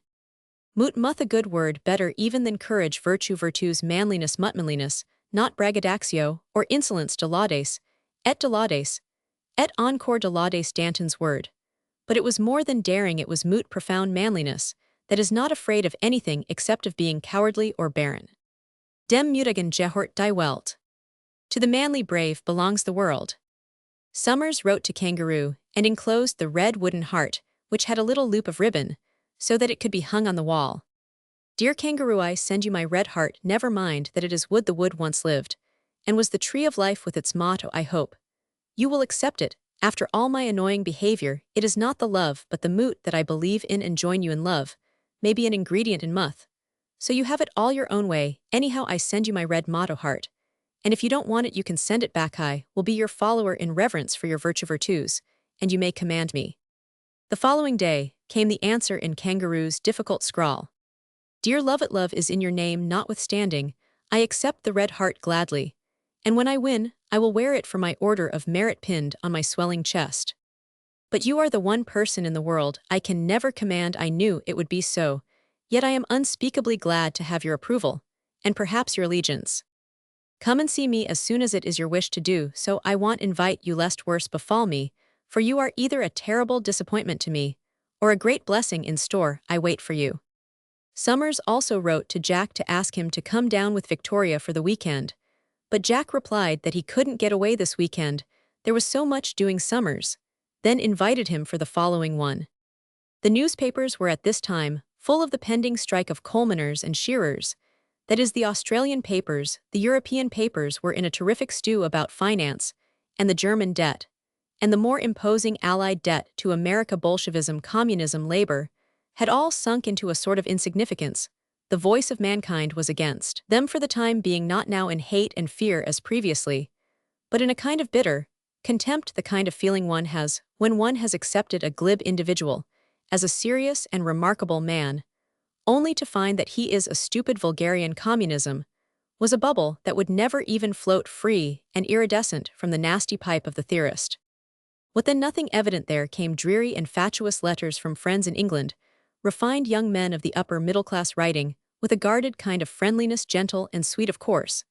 Mut muth, a good word, better even than courage, virtue, virtues, manliness, mutmanliness, not braggadocio, or insolence, delaudes, et encore delaudes, Danton's word. But it was more than daring, it was mut, profound manliness, that is not afraid of anything except of being cowardly or barren. Dem mutigen Gehort die Welt. To the manly brave belongs the world. Summers wrote to Kangaroo, and enclosed the red wooden heart, which had a little loop of ribbon, so that it could be hung on the wall. Dear Kangaroo, I send you my red heart. Never mind that it is wood. The wood once lived, and was the tree of life with its motto. I hope you will accept it. After all my annoying behavior, it is not the love but the moot that I believe in and join you in love, may be an ingredient in muth. So you have it all your own way. Anyhow, I send you my red motto heart, and if you don't want it you can send it back. I will be your follower in reverence for your virtues, and you may command me. The following day came the answer in Kangaroo's difficult scrawl. Dear love, it love is in your name. Notwithstanding, I accept the red heart gladly, and when I win, I will wear it for my order of merit pinned on my swelling chest. But you are the one person in the world I can never command. I knew it would be so, yet I am unspeakably glad to have your approval, and perhaps your allegiance. Come and see me as soon as it is your wish to do so. I want invite you lest worse befall me, for you are either a terrible disappointment to me, or a great blessing in store. I wait for you. Summers also wrote to Jack to ask him to come down with Victoria for the weekend, but Jack replied that he couldn't get away this weekend, there was so much doing. Summers then invited him for the following one. The newspapers were at this time full of the pending strike of coal miners and shearers. That is, the Australian papers, the European papers were in a terrific stew about finance, and the German debt, and the more imposing allied debt to America. Bolshevism, communism, labor, had all sunk into a sort of insignificance. The voice of mankind was against them for the time being, not now in hate and fear as previously, but in a kind of bitter contempt, the kind of feeling one has when one has accepted a glib individual as a serious and remarkable man, only to find that he is a stupid vulgarian. Communism was a bubble that would never even float free and iridescent from the nasty pipe of the theorist. What then? Nothing evident. There came dreary and fatuous letters from friends in England, refined young men of the upper middle class writing, with a guarded kind of friendliness, gentle and sweet of course,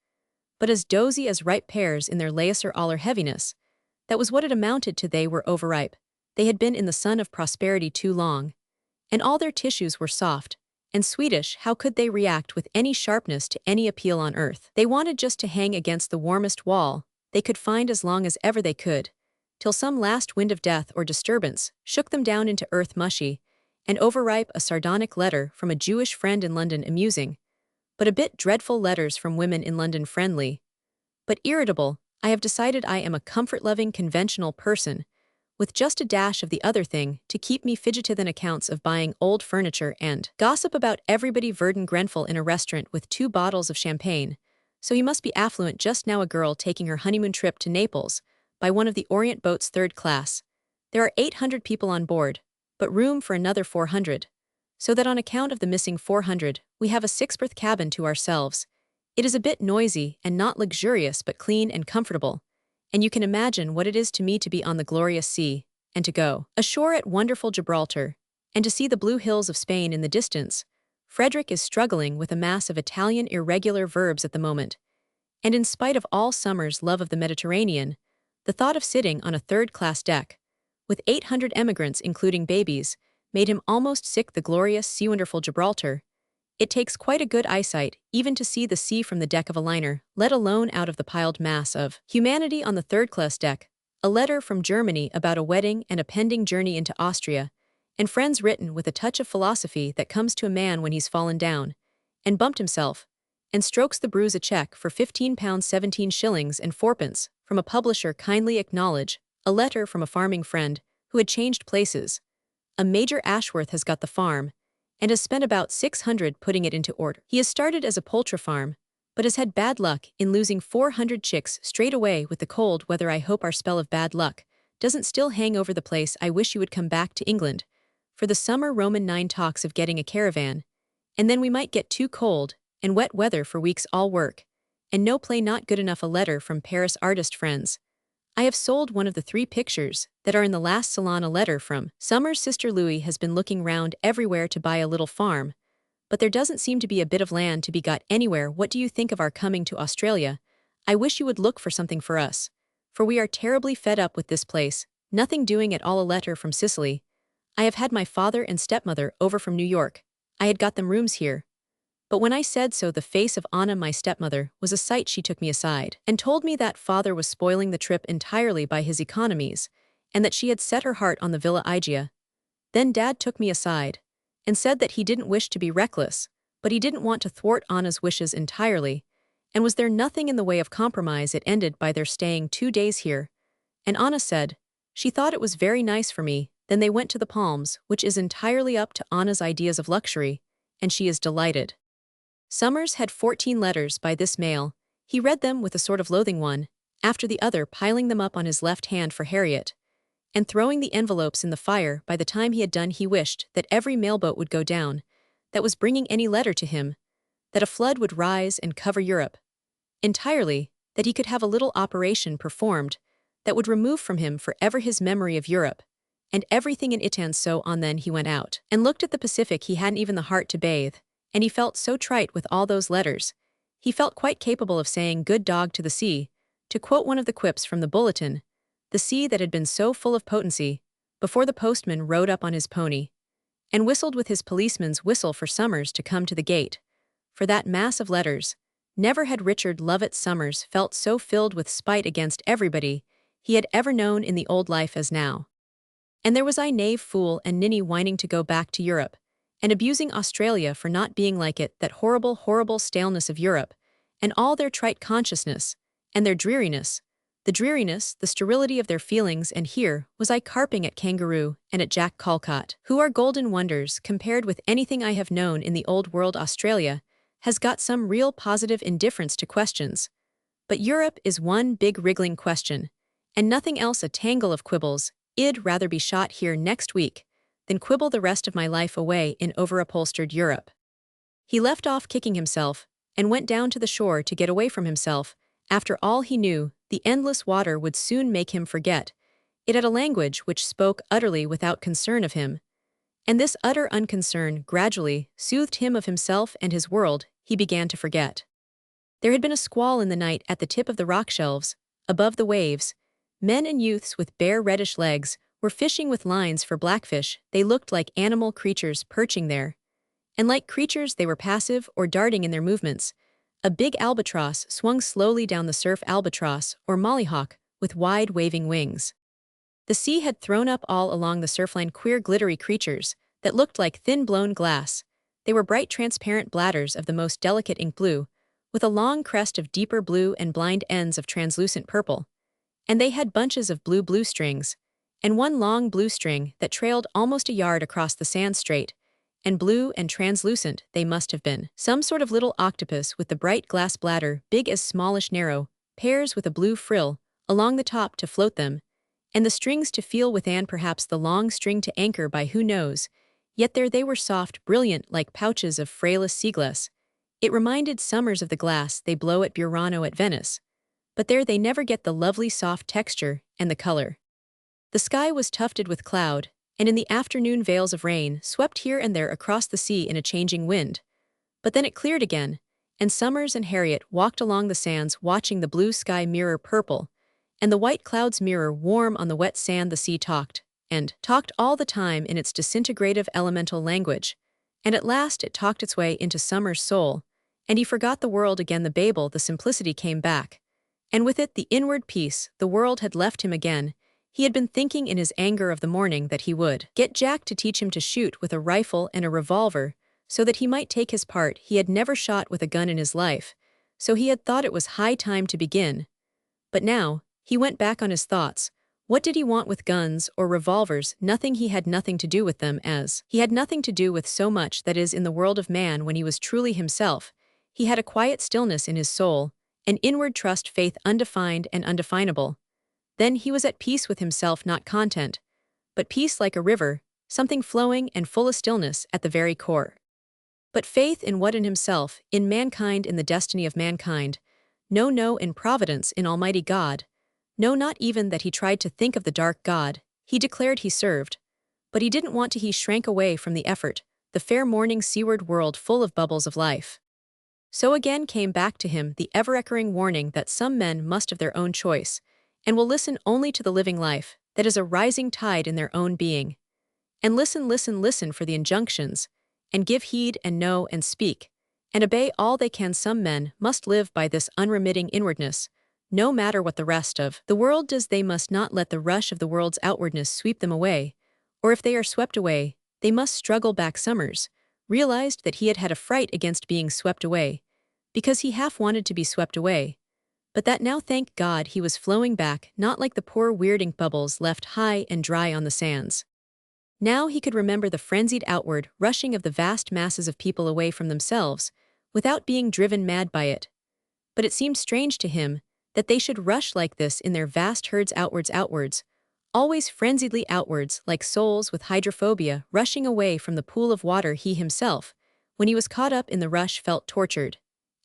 but as dozy as ripe pears in their lacer aller heaviness. That was what it amounted to. They were overripe. They had been in the sun of prosperity too long, and all their tissues were soft and sweetish. How could they react with any sharpness to any appeal on earth? They wanted just to hang against the warmest wall they could find as long as ever they could, till some last wind of death or disturbance shook them down into earth mushy and overripe. A sardonic letter from a Jewish friend in London amusing, but a bit dreadful. Letters from women in London friendly, but irritable. I have decided I am a comfort-loving, conventional person, with just a dash of the other thing to keep me fidgeted than accounts of buying old furniture and gossip about everybody. Verdon Grenfell in a restaurant with 2 bottles of champagne, so he must be affluent just now. A girl taking her honeymoon trip to Naples by one of the Orient boats 3rd class. There are 800 people on board, but room for another 400, so that on account of the missing 400, we have a 6th cabin to ourselves. It is a bit noisy and not luxurious, but clean and comfortable, and you can imagine what it is to me to be on the glorious sea, and to go ashore at wonderful Gibraltar, and to see the blue hills of Spain in the distance. Frederick is struggling with a mass of Italian irregular verbs at the moment, and in spite of all Summer's love of the Mediterranean, the thought of sitting on a 3rd-class deck, with 800 emigrants including babies, made him almost sick. The glorious sea, wonderful Gibraltar. It takes quite a good eyesight even to see the sea from the deck of a liner, let alone out of the piled mass of humanity on the 3rd-class deck. A letter from Germany about a wedding and a pending journey into Austria, and friends, written with a touch of philosophy that comes to a man when he's fallen down and bumped himself, and strokes the bruise. A check for £15 17 shillings and 4pence from a publisher. Kindly acknowledge. A letter from a farming friend who had changed places. A Major Ashworth has got the farm, and has spent about 600 putting it into order. He has started as a poultry farm, but has had bad luck in losing 400 chicks straight away with the cold weather. I hope our spell of bad luck doesn't still hang over the place. I wish you would come back to England for the summer. Roman 9 talks of getting a caravan, and then we might get too cold and wet weather for weeks. All work and no play not good enough. A letter from Paris artist friends. I have sold one of the 3 pictures that are in the last salon. A letter from Summer's sister. Louis has been looking round everywhere to buy a little farm, but there doesn't seem to be a bit of land to be got anywhere. What do you think of our coming to Australia? I wish you would look for something for us, for we are terribly fed up with this place. Nothing doing at all. A letter from Sicily. I have had my father and stepmother over from New York. I had got them rooms here, but when I said so, the face of Anna, my stepmother, was a sight. She took me aside and told me that father was spoiling the trip entirely by his economies, and that she had set her heart on the Villa Igia. Then Dad took me aside and said that he didn't wish to be reckless, but he didn't want to thwart Anna's wishes entirely, and was there nothing in the way of compromise. It ended by their staying 2 days here, and Anna said she thought it was very nice for me. Then they went to the Palms, which is entirely up to Anna's ideas of luxury, and she is delighted. Summers had 14 letters by this mail. He read them with a sort of loathing, one after the other, piling them up on his left hand for Harriet, and throwing the envelopes in the fire. By the time he had done, he wished that every mailboat would go down that was bringing any letter to him, that a flood would rise and cover Europe entirely, that he could have a little operation performed that would remove from him forever his memory of Europe and everything in it. And so on. Then he went out and looked at the Pacific. He hadn't even the heart to bathe, and he felt so trite with all those letters. He felt quite capable of saying good dog to the sea, to quote one of the quips from the Bulletin, the sea that had been so full of potency, before the postman rode up on his pony and whistled with his policeman's whistle for Summers to come to the gate. For that mass of letters, never had Richard Lovett Summers felt so filled with spite against everybody he had ever known in the old life as now. And there was I, knave, fool, and ninny, whining to go back to Europe, and abusing Australia for not being like it. That horrible, horrible staleness of Europe, and all their trite consciousness, and their dreariness, the sterility of their feelings. And here was I carping at Kangaroo and at Jack Calcott, who are golden wonders compared with anything I have known in the old world. Australia has got some real positive indifference to questions, but Europe is one big wriggling question, and nothing else. A tangle of quibbles. I'd rather be shot here next week than quibble the rest of my life away in overupholstered Europe. He left off kicking himself and went down to the shore to get away from himself. After all, he knew the endless water would soon make him forget. It had a language which spoke utterly without concern of him, And this utter unconcern gradually soothed him of himself and his world. He began to forget. There had been a squall in the night at the tip of the rock shelves, above the waves. Men and youths with bare reddish legs were fishing with lines for blackfish. They looked like animal creatures perching there. And like creatures they were passive or darting in their movements. A big albatross swung slowly down the surf, albatross or mollyhawk with wide waving wings. The sea had thrown up all along the surfline queer glittery creatures that looked like thin blown glass. They were bright transparent bladders of the most delicate ink blue, with a long crest of deeper blue and blind ends of translucent purple. And they had bunches of blue strings, and one long blue string that trailed almost a yard across the sand straight, and blue and translucent they must have been. Some sort of little octopus with the bright glass bladder, big as smallish narrow, pears with a blue frill along the top to float them, and the strings to feel within, perhaps the long string to anchor by, who knows. Yet there they were, soft, brilliant, like pouches of frailest seaglass. It reminded summers of the glass they blow at Burano at Venice. But there they never get the lovely soft texture and the color. The sky was tufted with cloud, and in the afternoon veils of rain swept here and there across the sea in a changing wind. But then it cleared again, and Summers and Harriet walked along the sands watching the blue sky mirror purple, and the white clouds mirror warm on the wet sand. The sea talked, and talked all the time in its disintegrative elemental language, and at last it talked its way into Summers' soul, and he forgot the world again. The Babel, the simplicity came back, and with it the inward peace. The world had left him again. He had been thinking in his anger of the morning that he would get Jack to teach him to shoot with a rifle and a revolver, so that he might take his part. He had never shot with a gun in his life, so he had thought it was high time to begin. But now, he went back on his thoughts. What did he want with guns or revolvers? Nothing. He had nothing to do with them, as he had nothing to do with so much that is in the world of man. When he was truly himself, he had a quiet stillness in his soul, an inward trust, faith undefined and undefinable. Then he was at peace with himself, not content, but peace like a river, something flowing and full of stillness at the very core. But faith in what? In himself, in mankind, in the destiny of mankind. No, in providence, in Almighty God. No, not even that. He tried to think of the dark God he declared he served, but he didn't want to. He shrank away from the effort, the fair morning seaward world full of bubbles of life. So again came back to him the ever-echoing warning that some men must of their own choice, and will listen only to the living life that is a rising tide in their own being. And listen for the injunctions, and give heed and know and speak, and obey all they can. Some men must live by this unremitting inwardness, no matter what the rest of the world does. They must not let the rush of the world's outwardness sweep them away, or if they are swept away, they must struggle back. Summers realized that he had had a fright against being swept away, because he half wanted to be swept away, but that now, thank God, he was flowing back, not like the poor weird ink bubbles left high and dry on the sands. Now he could remember the frenzied outward rushing of the vast masses of people away from themselves, without being driven mad by it. But it seemed strange to him that they should rush like this in their vast herds outwards, always frenziedly outwards, like souls with hydrophobia rushing away from the pool of water. He himself, when he was caught up in the rush, felt tortured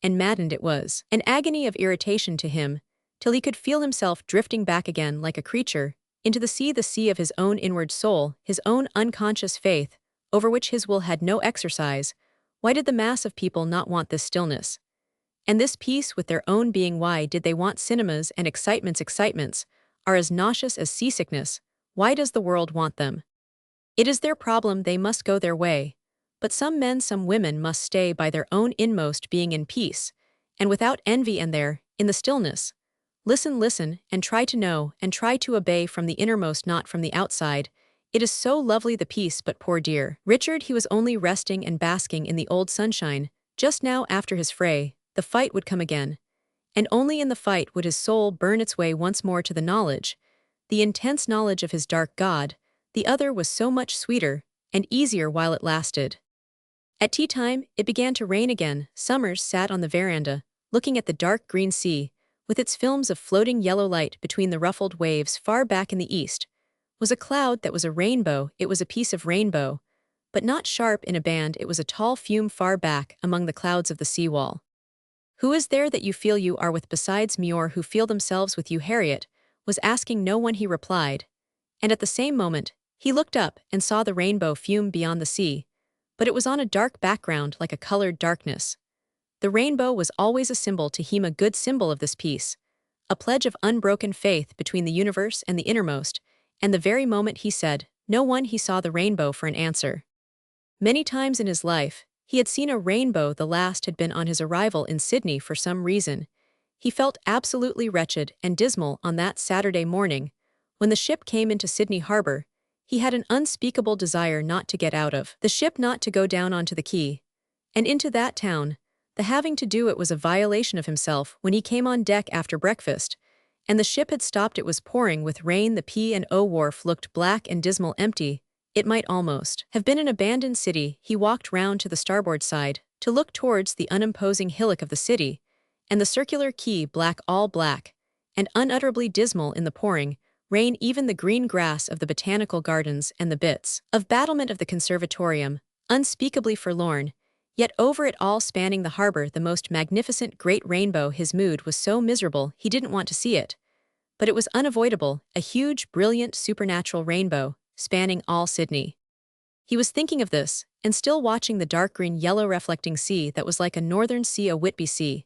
and maddened. It was an agony of irritation to him, till he could feel himself drifting back again like a creature into the sea of his own inward soul, his own unconscious faith, over which his will had no exercise. Why did the mass of people not want this stillness and this peace with their own being? Why did they want cinemas and excitements? Excitements are as nauseous as seasickness. Why does the world want them? It is their problem. They must go their way. But some men, some women must stay by their own inmost being in peace, and without envy, and there, in the stillness, listen, and try to know, and try to obey from the innermost, not from the outside. It is so lovely, the peace. But poor dear Richard, he was only resting and basking in the old sunshine. Just now, after his fray, the fight would come again, and only in the fight would his soul burn its way once more to the knowledge, the intense knowledge of his dark God. The other was so much sweeter and easier while it lasted. At tea time, it began to rain again. Summers sat on the veranda, looking at the dark green sea, with its films of floating yellow light between the ruffled waves. Far back in the east was a cloud that was a rainbow. It was a piece of rainbow, but not sharp in a band. It was a tall fume far back among the clouds of the seawall. Who is there that you feel you are with besides me, or who feel themselves with you? Harriet was asking. No one, he replied. And at the same moment, He looked up and saw the rainbow fume beyond the sea, but it was on a dark background like a colored darkness. The rainbow was always a symbol to him, a good symbol of this peace, a pledge of unbroken faith between the universe and the innermost, and the very moment he said, no one, he saw the rainbow for an answer. Many times in his life, he had seen a rainbow. The last had been on his arrival in Sydney. For some reason, he felt absolutely wretched and dismal on that Saturday morning. When the ship came into Sydney Harbour, he had an unspeakable desire not to get out of the ship, not to go down onto the quay, and into that town. The having to do it was a violation of himself. When he came on deck after breakfast, and the ship had stopped, it was pouring with rain. The P&O wharf looked black and dismal, empty. It might almost have been an abandoned city. He walked round to the starboard side, to look towards the unimposing hillock of the city, and the circular quay, black, all black, and unutterably dismal in the pouring rain. Even the green grass of the botanical gardens and the bits of battlement of the conservatorium, unspeakably forlorn, yet over it all, spanning the harbour, the most magnificent great rainbow. His mood was so miserable he didn't want to see it, but it was unavoidable, a huge, brilliant, supernatural rainbow, spanning all Sydney. He was thinking of this, and still watching the dark green-yellow reflecting sea that was like a northern sea, a Whitby sea,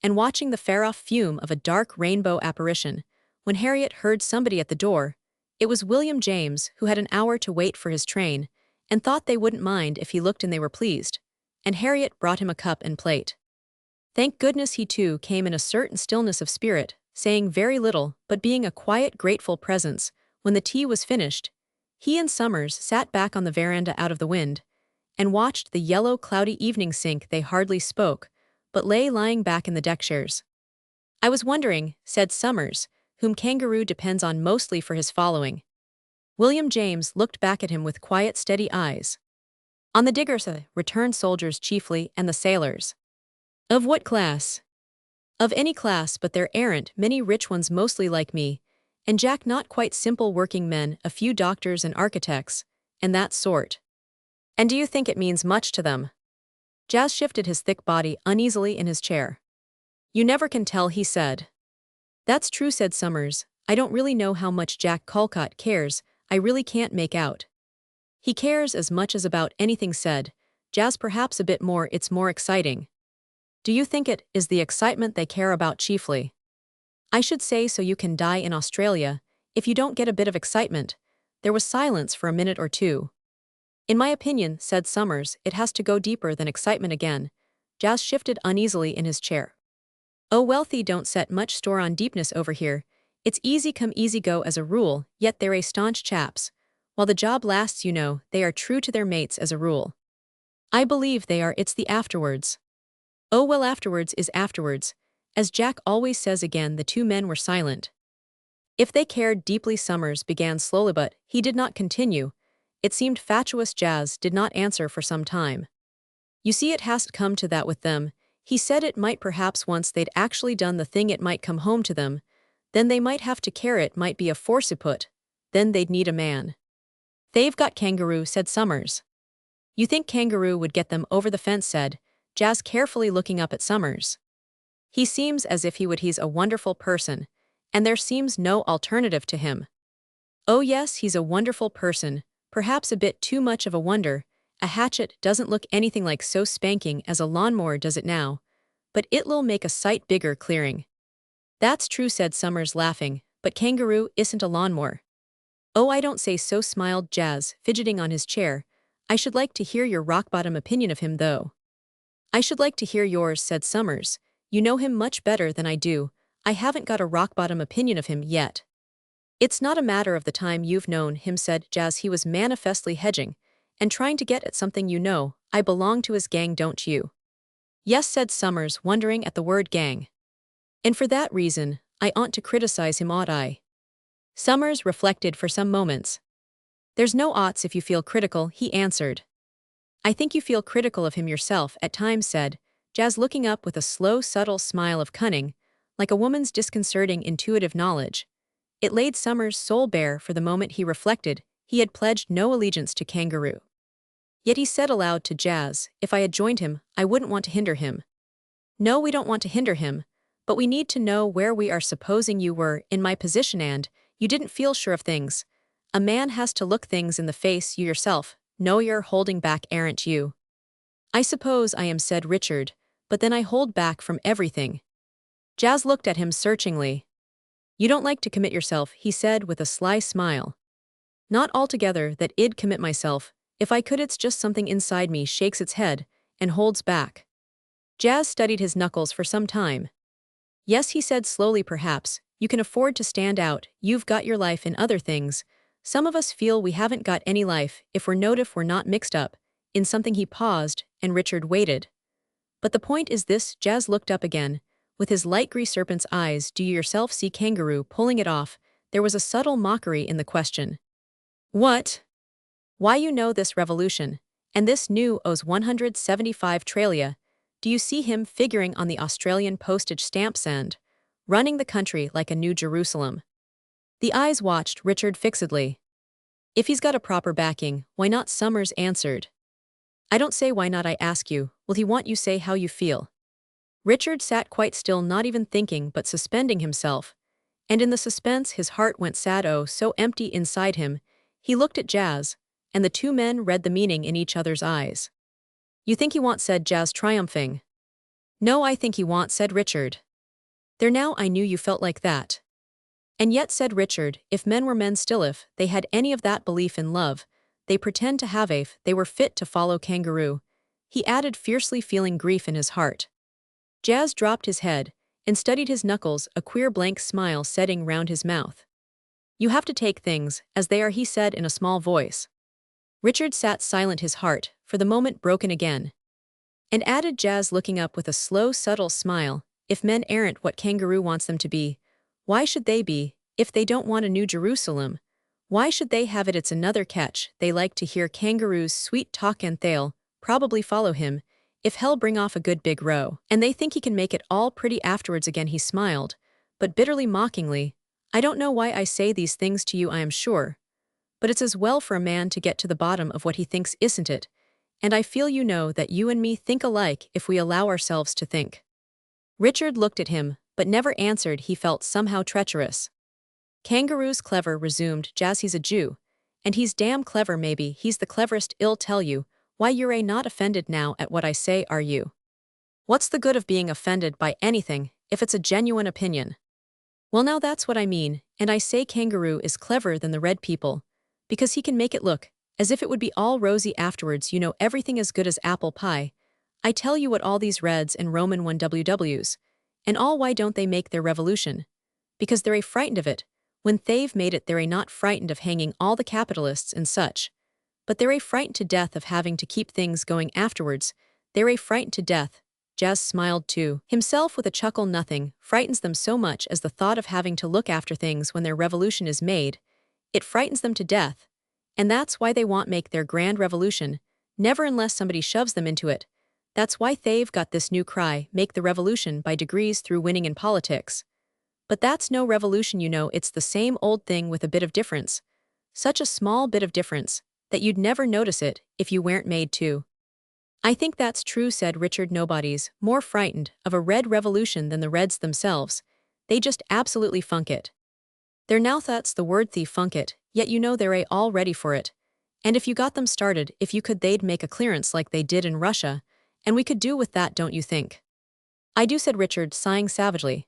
and watching the far-off fume of a dark rainbow apparition, when Harriet heard somebody at the door. It was William James, who had an hour to wait for his train, and thought they wouldn't mind if he looked, and they were pleased, and Harriet brought him a cup and plate. Thank goodness he too came in a certain stillness of spirit, saying very little, but being a quiet, grateful presence. When the tea was finished, he and Summers sat back on the veranda out of the wind, and watched the yellow, cloudy evening sink. They hardly spoke, but lay lying back in the deck chairs. I was wondering, said Summers, whom Kangaroo depends on mostly for his following. William James looked back at him with quiet, steady eyes. On the diggers, returned soldiers chiefly, and the sailors. Of what class? Of any class, but there aren't many rich ones, mostly like me, and Jack, not quite simple working men, a few doctors and architects, and that sort. And do you think it means much to them? Jazz shifted his thick body uneasily in his chair. You never can tell, he said. That's true, said Summers. I don't really know how much Jack Colcott cares. I really can't make out. He cares as much as about anything, said Jazz, perhaps a bit more. It's more exciting. Do you think it is the excitement they care about chiefly? I should say so. You can die in Australia if you don't get a bit of excitement. There was silence for a minute or two. In my opinion, said Summers, it has to go deeper than excitement again. Jazz shifted uneasily in his chair. Oh, wealthy don't set much store on deepness over here. It's easy come easy go as a rule, yet they're a staunch chaps. While the job lasts, you know, they are true to their mates as a rule. I believe they are. It's the afterwards. Oh well, afterwards is afterwards. As Jack always says. Again the two men were silent. If they cared deeply, Summers began slowly, but he did not continue. It seemed fatuous. Jazz did not answer for some time. You see, it has come to that with them. He said it might, perhaps once they'd actually done the thing, it might come home to them. Then they might have to care. It might be a forciput. Then they'd need a man. They've got Kangaroo, said Summers. You think Kangaroo would get them over the fence, said Jazz, carefully looking up at Summers. He seems as if he would. He's a wonderful person, and there seems no alternative to him. Oh yes, he's a wonderful person, perhaps a bit too much of a wonder. A hatchet doesn't look anything like so spanking as a lawnmower, does it now? But it'll make a sight bigger clearing. That's true, said Summers, laughing, but Kangaroo isn't a lawnmower. Oh, I don't say so, smiled Jazz, fidgeting on his chair. I should like to hear your rock-bottom opinion of him, though. I should like to hear yours, said Summers. You know him much better than I do. I haven't got a rock-bottom opinion of him yet. It's not a matter of the time you've known him, said Jazz. He was manifestly hedging, and trying to get at something. You know, I belong to his gang, don't you? Yes, said Summers, wondering at the word gang. And for that reason, I ought to criticize him, ought I? Summers reflected for some moments. There's no oughts if you feel critical, he answered. I think you feel critical of him yourself at times, said Jazz, looking up with a slow, subtle smile of cunning, like a woman's disconcerting intuitive knowledge. It laid Summers' soul bare. For the moment he reflected. He had pledged no allegiance to Kangaroo. Yet he said aloud to Jazz, if I had joined him, I wouldn't want to hinder him. No, we don't want to hinder him, but we need to know where we are. Supposing you were in my position and you didn't feel sure of things. A man has to look things in the face you yourself, know you're holding back aren't you? I suppose I am said Richard, but then I hold back from everything. Jazz looked at him searchingly. You don't like to commit yourself, he said with a sly smile. Not altogether that I'd commit myself, if I could it's just something inside me shakes its head, and holds back. Jazz studied his knuckles for some time. Yes, he said slowly perhaps, you can afford to stand out, you've got your life in other things. Some of us feel we haven't got any life if we're not mixed up. In something he paused, and Richard waited. But the point is this, Jazz looked up again. With his light grey serpent's eyes, do you yourself see Kangaroo pulling it off? There was a subtle mockery in the question. What? Why you know this revolution? And this new O's 175 Tralia? Do you see him figuring on the Australian postage stamp send? Running the country like a new Jerusalem. The eyes watched Richard fixedly. If he's got a proper backing, why not? Summers answered. I don't say why not, I ask you, will he want you say how you feel? Richard sat quite still, not even thinking but suspending himself. And in the suspense his heart went sad, oh so empty inside him. He looked at Jazz, and the two men read the meaning in each other's eyes. You think he wants, said Jazz, triumphing. No, I think he wants, said Richard. There now, I knew you felt like that. And yet, said Richard, if men were men still, if they had any of that belief in love, they pretend to have if they were fit to follow Kangaroo. He added fiercely, feeling grief in his heart. Jazz dropped his head, and studied his knuckles, a queer blank smile setting round his mouth. You have to take things as they are, he said in a small voice. Richard sat silent, his heart, for the moment broken again. And added Jazz, looking up with a slow, subtle smile, if men aren't what Kangaroo wants them to be, why should they be, if they don't want a new Jerusalem? Why should they have it? It's another catch. They like to hear Kangaroo's sweet talk and they'll probably follow him, if hell bring off a good big row. And they think he can make it all pretty afterwards. Again he smiled, but bitterly mockingly. I don't know why I say these things to you, I am sure. But it's as well for a man to get to the bottom of what he thinks, isn't it? And I feel you know that you and me think alike if we allow ourselves to think. Richard looked at him, but never answered. He felt somehow treacherous. Kangaroo's clever, resumed Jazz. He's a Jew. And he's damn clever, maybe he's the cleverest. I'll tell you. Why, you're not offended now at what I say, are you? What's the good of being offended by anything, if it's a genuine opinion? Well, now that's what I mean, and I say Kangaroo is cleverer than the red people, because he can make it look as if it would be all rosy afterwards, you know, everything as good as apple pie. I tell you what, all these Reds and Roman 1WWs, and all, why don't they make their revolution? Because they're frightened of it. When they've made it, they're not frightened of hanging all the capitalists and such. But they're frightened to death of having to keep things going afterwards. They're frightened to death. Jazz smiled too, himself with a chuckle. Nothing frightens them so much as the thought of having to look after things when their revolution is made. It frightens them to death. And that's why they won't make their grand revolution, never unless somebody shoves them into it. That's why they've got this new cry, make the revolution by degrees through winning in politics. But that's no revolution, you know, it's the same old thing with a bit of difference. Such a small bit of difference that you'd never notice it if you weren't made to. I think that's true, said Richard. Nobody's more frightened of a red revolution than the Reds themselves. They just absolutely funk it. They're now, that's the word, thief, funk it, yet you know they're all ready for it. And if you got them started, if you could, they'd make a clearance like they did in Russia, and we could do with that, don't you think? I do, said Richard, sighing savagely.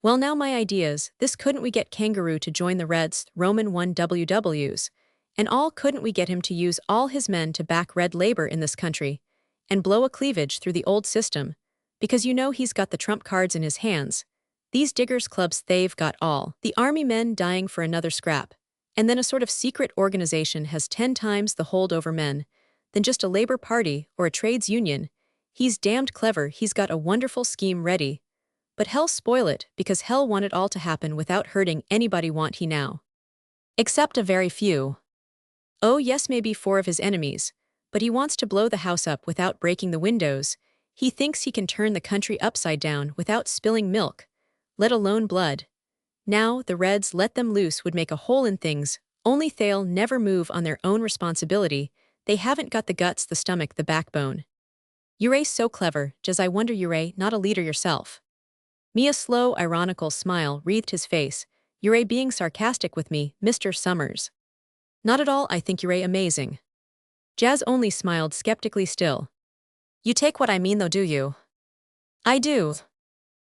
Well, now my ideas, this, couldn't we get Kangaroo to join the Reds, Roman 1WWs? And all, couldn't we get him to use all his men to back red labor in this country, and blow a cleavage through the old system? Because you know he's got the trump cards in his hands. These diggers' clubs, they've got all the army men dying for another scrap, and then a sort of secret organization has 10 times the holdover men than just a labor party or a trades union. He's damned clever, he's got a wonderful scheme ready. But hell spoil it, because hell want it all to happen without hurting anybody, want he now? Except a very few. Oh yes, maybe 4 of his enemies, but he wants to blow the house up without breaking the windows. He thinks he can turn the country upside down without spilling milk, let alone blood. Now, the Reds, let them loose, would make a hole in things, only they'll never move on their own responsibility. They haven't got the guts, the stomach, the backbone. You're so clever, Jazz, I wonder you're not a leader yourself. Me, a slow, ironical smile wreathed his face. You're being sarcastic with me, Mr. Summers. Not at all, I think you're amazing. Jazz only smiled skeptically still. You take what I mean though, do you? I do.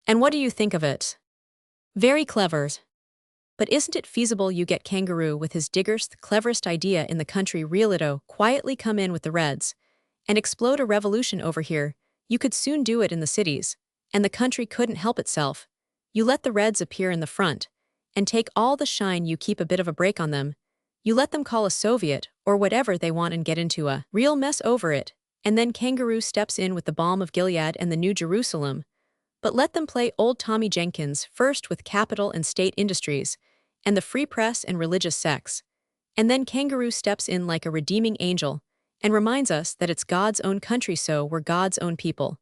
And what do you think of it? Very clever. But isn't it feasible you get Kangaroo with his diggerst, cleverest idea in the country realito quietly come in with the Reds and explode a revolution over here? You could soon do it in the cities, and the country couldn't help itself. You let the Reds appear in the front and take all the shine, you keep a bit of a break on them. You let them call a Soviet or whatever they want and get into a real mess over it, and then Kangaroo steps in with the balm of Gilead and the New Jerusalem. But let them play old Tommy Jenkins first with capital and state industries, and the free press and religious sects. And then Kangaroo steps in like a redeeming angel, and reminds us that it's God's own country, so we're God's own people,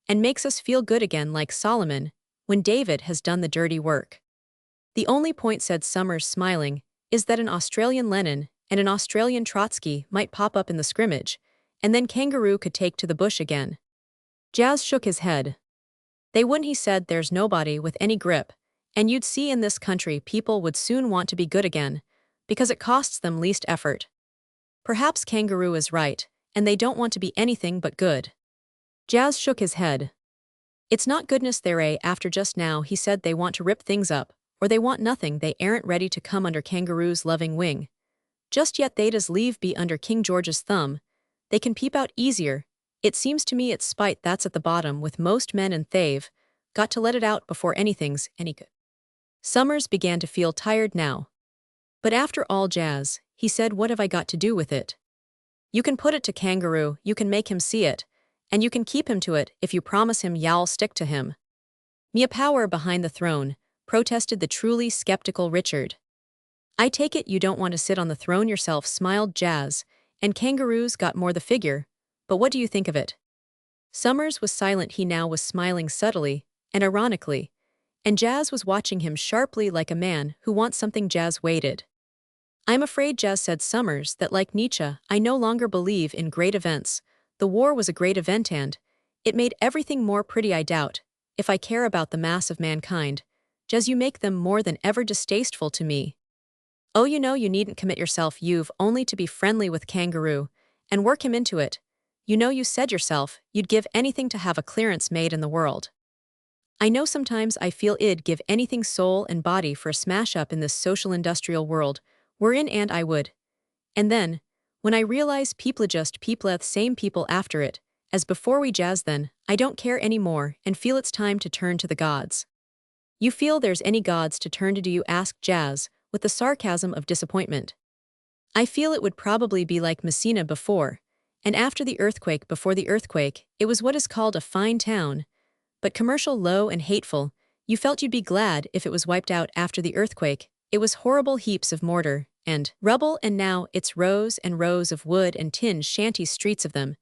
and makes us feel good again like Solomon, when David has done the dirty work. The only point, said Summers smiling, is that an Australian Lenin and an Australian Trotsky might pop up in the scrimmage, and then Kangaroo could take to the bush again. Jazz shook his head. They wouldn't, he said. There's nobody with any grip, and you'd see in this country people would soon want to be good again, because it costs them least effort. Perhaps Kangaroo is right, and they don't want to be anything but good. Jazz shook his head. It's not goodness they're after just now, he said. They want to rip things up, or they want nothing. They aren't ready to come under Kangaroo's loving wing. Just yet they'd as leave be under King George's thumb. They can peep out easier. It seems to me it's spite that's at the bottom with most men, and they've got to let it out before anything's any good. Summers began to feel tired now. But after all, Jazz, he said, what have I got to do with it? You can put it to Kangaroo, you can make him see it, and you can keep him to it if you promise him you'll stick to him. Me a power behind the throne, protested the truly skeptical Richard. I take it you don't want to sit on the throne yourself, smiled Jazz, and Kangaroo's got more the figure, but what do you think of it? Summers was silent. He now was smiling subtly and ironically, and Jazz was watching him sharply like a man who wants something. Jazz waited. I'm afraid, Jazz, said Summers, that like Nietzsche, I no longer believe in great events. The war was a great event and it made everything more pretty. I doubt if I care about the mass of mankind. Jazz, you make them more than ever distasteful to me. Oh, you know, you needn't commit yourself. You've only to be friendly with Kangaroo and work him into it. You know, you said yourself you'd give anything to have a clearance made in the world. I know sometimes I feel I'd give anything, soul and body, for a smash-up in this social-industrial world we're in, and I would. And then, when I realize people just peopleth same people after it, as before we, Jazz, then I don't care anymore and feel it's time to turn to the gods. You feel there's any gods to turn to, do you? Asked Jazz, with the sarcasm of disappointment. I feel it would probably be like Messina before, and after the earthquake. Before the earthquake, it was what is called a fine town, but commercial, low and hateful. You felt you'd be glad if it was wiped out. After the earthquake, it was horrible heaps of mortar and rubble, and now it's rows and rows of wood and tin shanty streets of them,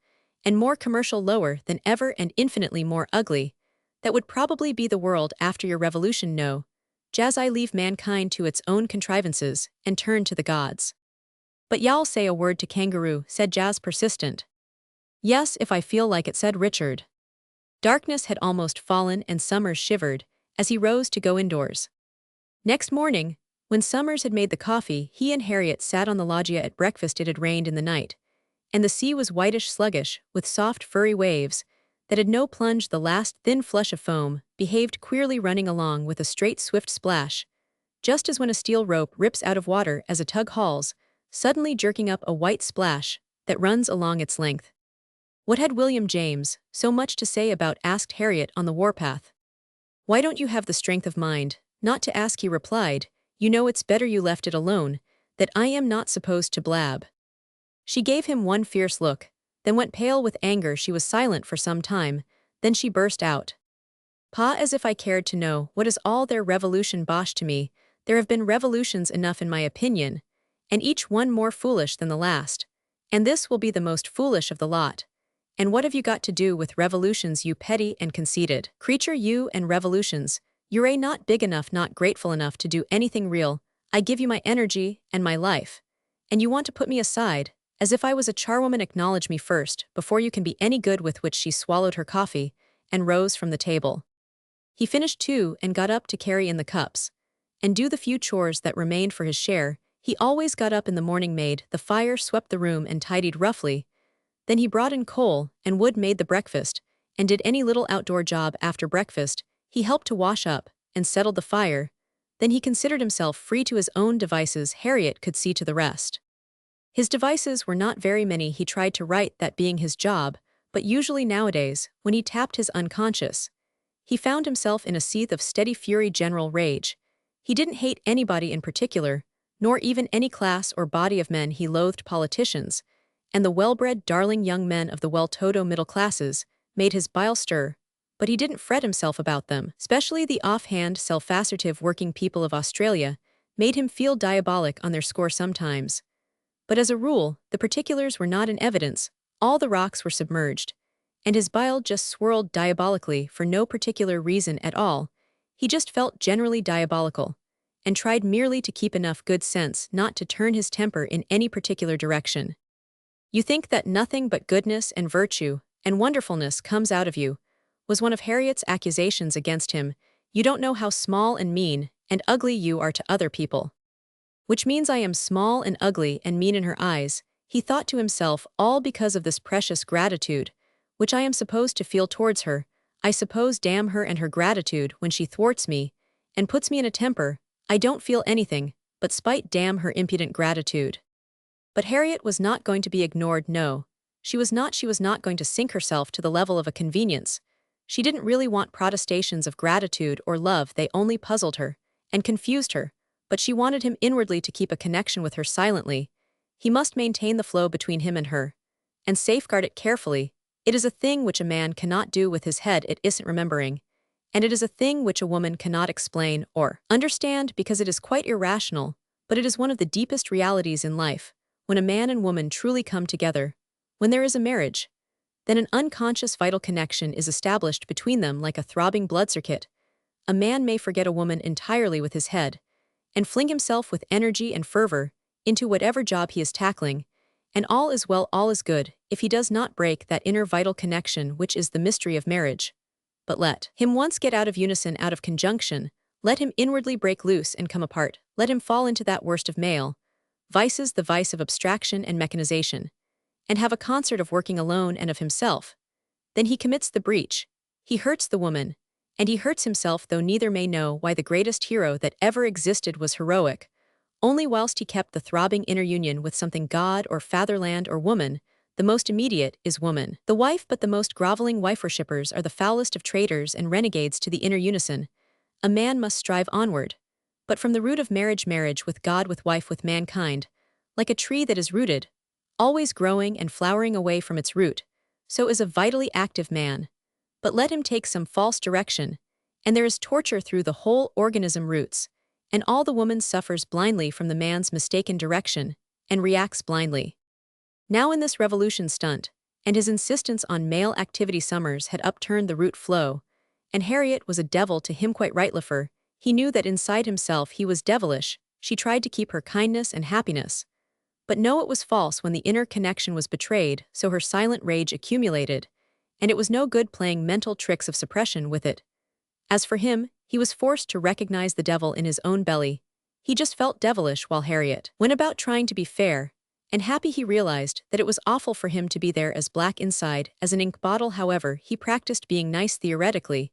and more commercial, lower than ever and infinitely more ugly. That would probably be the world after your revolution. No, Jazz, I leave mankind to its own contrivances and turn to the gods. But y'all say a word to Kangaroo, said Jazz, persistent. Yes, if I feel like it, said Richard. Darkness had almost fallen and Summers shivered as he rose to go indoors. Next morning, when Summers had made the coffee, he and Harriet sat on the loggia at breakfast. It had rained in the night, and the sea was whitish sluggish with soft furry waves that had no plunge. The last thin flush of foam behaved queerly, running along with a straight swift splash, just as when a steel rope rips out of water as a tug hauls, suddenly jerking up a white splash that runs along its length. What had William James so much to say about? Asked Harriet on the warpath. Why don't you have the strength of mind not to ask? He replied. You know, it's better you left it alone, that I am not supposed to blab. She gave him one fierce look, then went pale with anger. She was silent for some time, then she burst out. Pa, as if I cared to know what is all their revolution bosh to me. There have been revolutions enough in my opinion, and each one more foolish than the last, and this will be the most foolish of the lot. And what have you got to do with revolutions, you petty and conceited creature? You and revolutions. You're not big enough, not grateful enough to do anything real. I give you my energy and my life, and you want to put me aside, as if I was a charwoman. Acknowledge me first, before you can be any good. With which she swallowed her coffee and rose from the table. He finished too and got up to carry in the cups and do the few chores that remained for his share. He always got up in the morning, made the fire, swept the room, and tidied roughly. Then he brought in coal and wood, made the breakfast, and did any little outdoor job after breakfast. He helped to wash up and settled the fire. Then he considered himself free to his own devices. Harriet could see to the rest. His devices were not very many. He tried to write, that being his job, but usually nowadays, when he tapped his unconscious, he found himself in a seeth of steady fury, general rage. He didn't hate anybody in particular, nor even any class or body of men. He loathed politicians, and the well-bred, darling young men of the well-to-do middle classes made his bile stir, but he didn't fret himself about them. Especially the offhand, self-assertive working people of Australia made him feel diabolic on their score sometimes. But as a rule, the particulars were not in evidence. All the rocks were submerged, and his bile just swirled diabolically for no particular reason at all. He just felt generally diabolical, and tried merely to keep enough good sense not to turn his temper in any particular direction. "You think that nothing but goodness and virtue and wonderfulness comes out of you," was one of Harriet's accusations against him. "You don't know how small and mean and ugly you are to other people." Which means I am small and ugly and mean in her eyes, he thought to himself, all because of this precious gratitude, which I am supposed to feel towards her. I suppose, damn her and her gratitude, when she thwarts me and puts me in a temper, I don't feel anything but spite. Damn her impudent gratitude. But Harriet was not going to be ignored. No, she was not going to sink herself to the level of a convenience. She didn't really want protestations of gratitude or love. They only puzzled her and confused her, but she wanted him inwardly to keep a connection with her silently. He must maintain the flow between him and her, and safeguard it carefully. It is a thing which a man cannot do with his head, it isn't remembering, and it is a thing which a woman cannot explain or understand because it is quite irrational, but it is one of the deepest realities in life. When a man and woman truly come together, when there is a marriage, then an unconscious vital connection is established between them like a throbbing blood circuit. A man may forget a woman entirely with his head, and fling himself with energy and fervor into whatever job he is tackling, and all is well, all is good, if he does not break that inner vital connection which is the mystery of marriage. But let him once get out of unison, out of conjunction, let him inwardly break loose and come apart, let him fall into that worst of male vices, the vice of abstraction and mechanization, and have a concert of working alone and of himself. Then he commits the breach. He hurts the woman, and he hurts himself, though neither may know why. The greatest hero that ever existed was heroic only whilst he kept the throbbing inner union with something, God or fatherland or woman. The most immediate is woman, the wife, but the most groveling wife-worshippers are the foulest of traitors and renegades to the inner unison. A man must strive onward, but from the root of marriage, marriage with God, with wife, with mankind, like a tree that is rooted, always growing and flowering away from its root, so is a vitally active man. But let him take some false direction, and there is torture through the whole organism, roots, and all the woman suffers blindly from the man's mistaken direction, and reacts blindly. Now in this revolution stunt, and his insistence on male activity, Summers had upturned the root flow, and Harriet was a devil to him, quite right. He knew that inside himself he was devilish. She tried to keep her kindness and happiness, but no, it was false when the inner connection was betrayed, so her silent rage accumulated, and it was no good playing mental tricks of suppression with it. As for him, he was forced to recognize the devil in his own belly. He just felt devilish while Harriet went about trying to be fair and happy. He realized that it was awful for him to be there, as black inside as an ink bottle. However, he practiced being nice theoretically.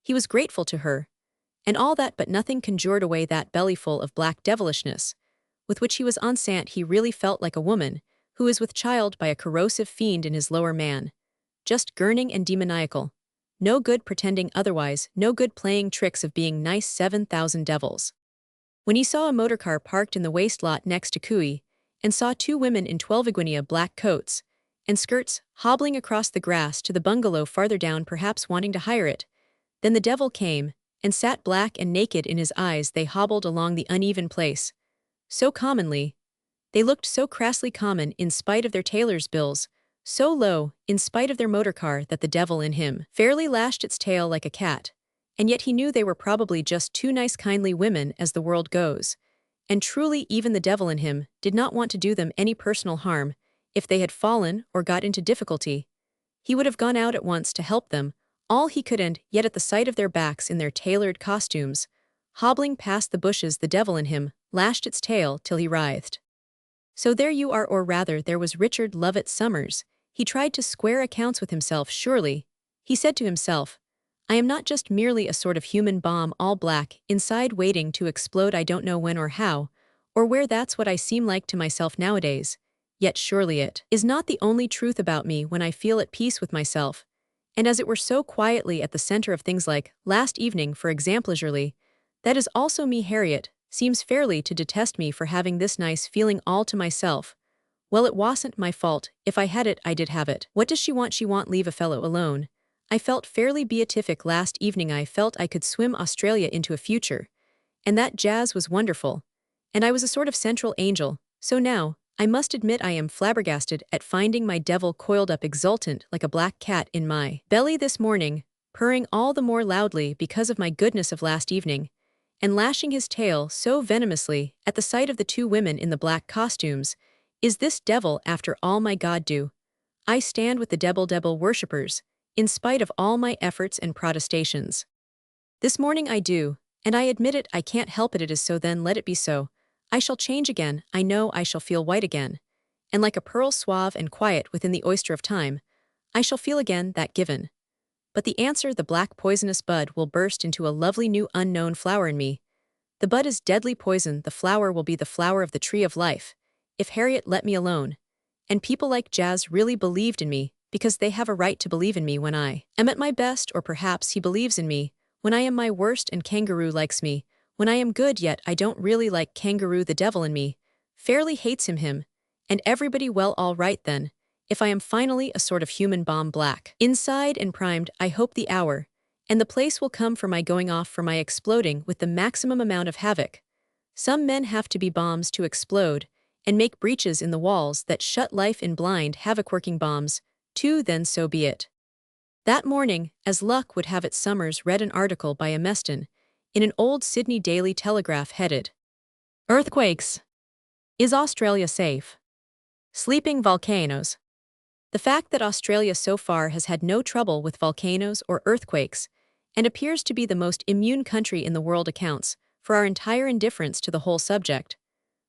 He was grateful to her, and all that, but nothing conjured away that bellyful of black devilishness with which he was enceinte. He really felt like a woman who is with child by a corrosive fiend in his lower man, just gurning and demoniacal. No good pretending otherwise, no good playing tricks of being nice. 7,000 devils. When he saw a motorcar parked in the waste lot next to Kui, and saw two women in 12 black coats and skirts hobbling across the grass to the bungalow farther down, perhaps wanting to hire it, then the devil came and sat black and naked in his eyes. They hobbled along the uneven place so commonly. They looked so crassly common in spite of their tailor's bills, so low in spite of their motorcar, that the devil in him fairly lashed its tail like a cat. And yet he knew they were probably just two nice, kindly women, as the world goes. And truly, even the devil in him did not want to do them any personal harm. If they had fallen or got into difficulty, he would have gone out at once to help them all he could, and yet at the sight of their backs in their tailored costumes, hobbling past the bushes, the devil in him lashed its tail till he writhed. So there you are, or rather there was Richard Lovett Summers. He tried to square accounts with himself, surely. He said to himself, I am not just merely a sort of human bomb, all black, inside waiting to explode. I don't know when or how, or where. That's what I seem like to myself nowadays. Yet surely it is not the only truth about me when I feel at peace with myself, and as it were so quietly at the center of things, like last evening, for example. That is also me. Harriet seems fairly to detest me for having this nice feeling all to myself. Well, it wasn't my fault. If I had it, I did have it. What does she want? She won't leave a fellow alone. I felt fairly beatific last evening. I felt I could swim Australia into a future. And that jazz was wonderful. And I was a sort of central angel. So now, I must admit I am flabbergasted at finding my devil coiled up exultant like a black cat in my belly this morning, purring all the more loudly because of my goodness of last evening, and lashing his tail so venomously at the sight of the two women in the black costumes. Is this devil after all my God do? I stand with the devil worshippers, in spite of all my efforts and protestations. This morning I do, and I admit it. I can't help it. It is so, then let it be so. I shall change again. I know I shall feel white again. And like a pearl suave and quiet within the oyster of time, I shall feel again that given. But the answer, the black poisonous bud will burst into a lovely new unknown flower in me. The bud is deadly poison. The flower will be the flower of the tree of life, if Harriet let me alone. And people like Jazz really believed in me, because they have a right to believe in me when I am at my best, or perhaps he believes in me when I am my worst, and Kangaroo likes me when I am good. Yet I don't really like Kangaroo. The devil in me fairly hates him, and everybody. Well, all right then, if I am finally a sort of human bomb, black inside and primed. I hope the hour and the place will come for my going off, for my exploding with the maximum amount of havoc. Some men have to be bombs to explode and make breaches in the walls that shut life in, blind havoc-working bombs, too. Then so be it. That morning, as luck would have it, Summers read an article by a Meston in an old Sydney Daily Telegraph headed, Earthquakes. Is Australia safe? Sleeping volcanoes. The fact that Australia so far has had no trouble with volcanoes or earthquakes, and appears to be the most immune country in the world, accounts for our entire indifference to the whole subject.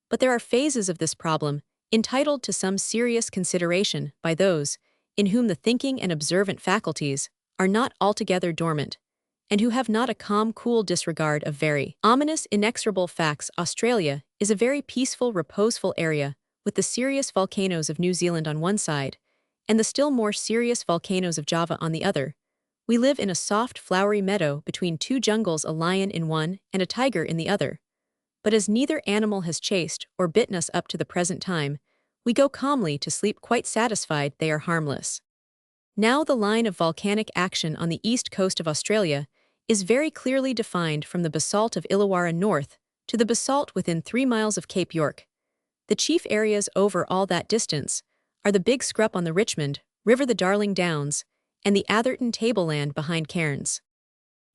But there are phases of this problem entitled to some serious consideration by those in whom the thinking and observant faculties are not altogether dormant, and who have not a calm, cool disregard of very ominous, inexorable facts. Australia is a very peaceful, reposeful area, with the serious volcanoes of New Zealand on one side, and the still more serious volcanoes of Java on the other. We live in a soft, flowery meadow between two jungles, a lion in one and a tiger in the other. But as neither animal has chased or bitten us up to the present time, we go calmly to sleep, quite satisfied they are harmless. Now the line of volcanic action on the east coast of Australia is very clearly defined from the basalt of Illawarra north to the basalt within 3 miles of Cape York. The chief areas over all that distance are the Big Scrup on the Richmond River, the Darling Downs, and the Atherton tableland behind Cairns.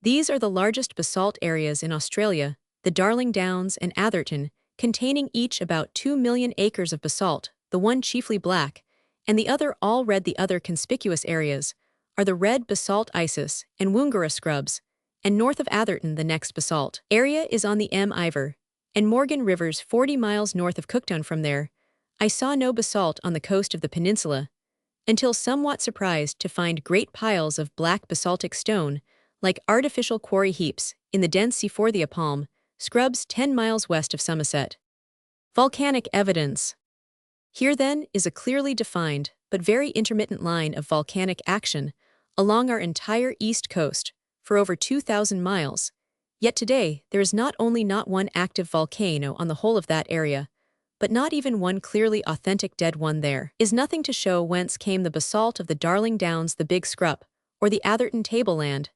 These are the largest basalt areas in Australia, the Darling Downs and Atherton, containing each about 2 million acres of basalt, the one chiefly black, and the other all red. The other conspicuous areas are the red basalt Isis and Woongarra scrubs, and north of Atherton the next basalt area is on the Ivor and Morgan Rivers, 40 miles north of Cooktown. From there, I saw no basalt on the coast of the peninsula, until somewhat surprised to find great piles of black basaltic stone, like artificial quarry heaps, in the dense Seaforthia palm scrubs 10 miles west of Somerset. Volcanic evidence. Here then is a clearly defined but very intermittent line of volcanic action along our entire east coast for over 2,000 miles. Yet today there is not only not one active volcano on the whole of that area, but not even one clearly authentic dead one. There is nothing to show whence came the basalt of the Darling Downs, the Big Scrup, or the Atherton tableland,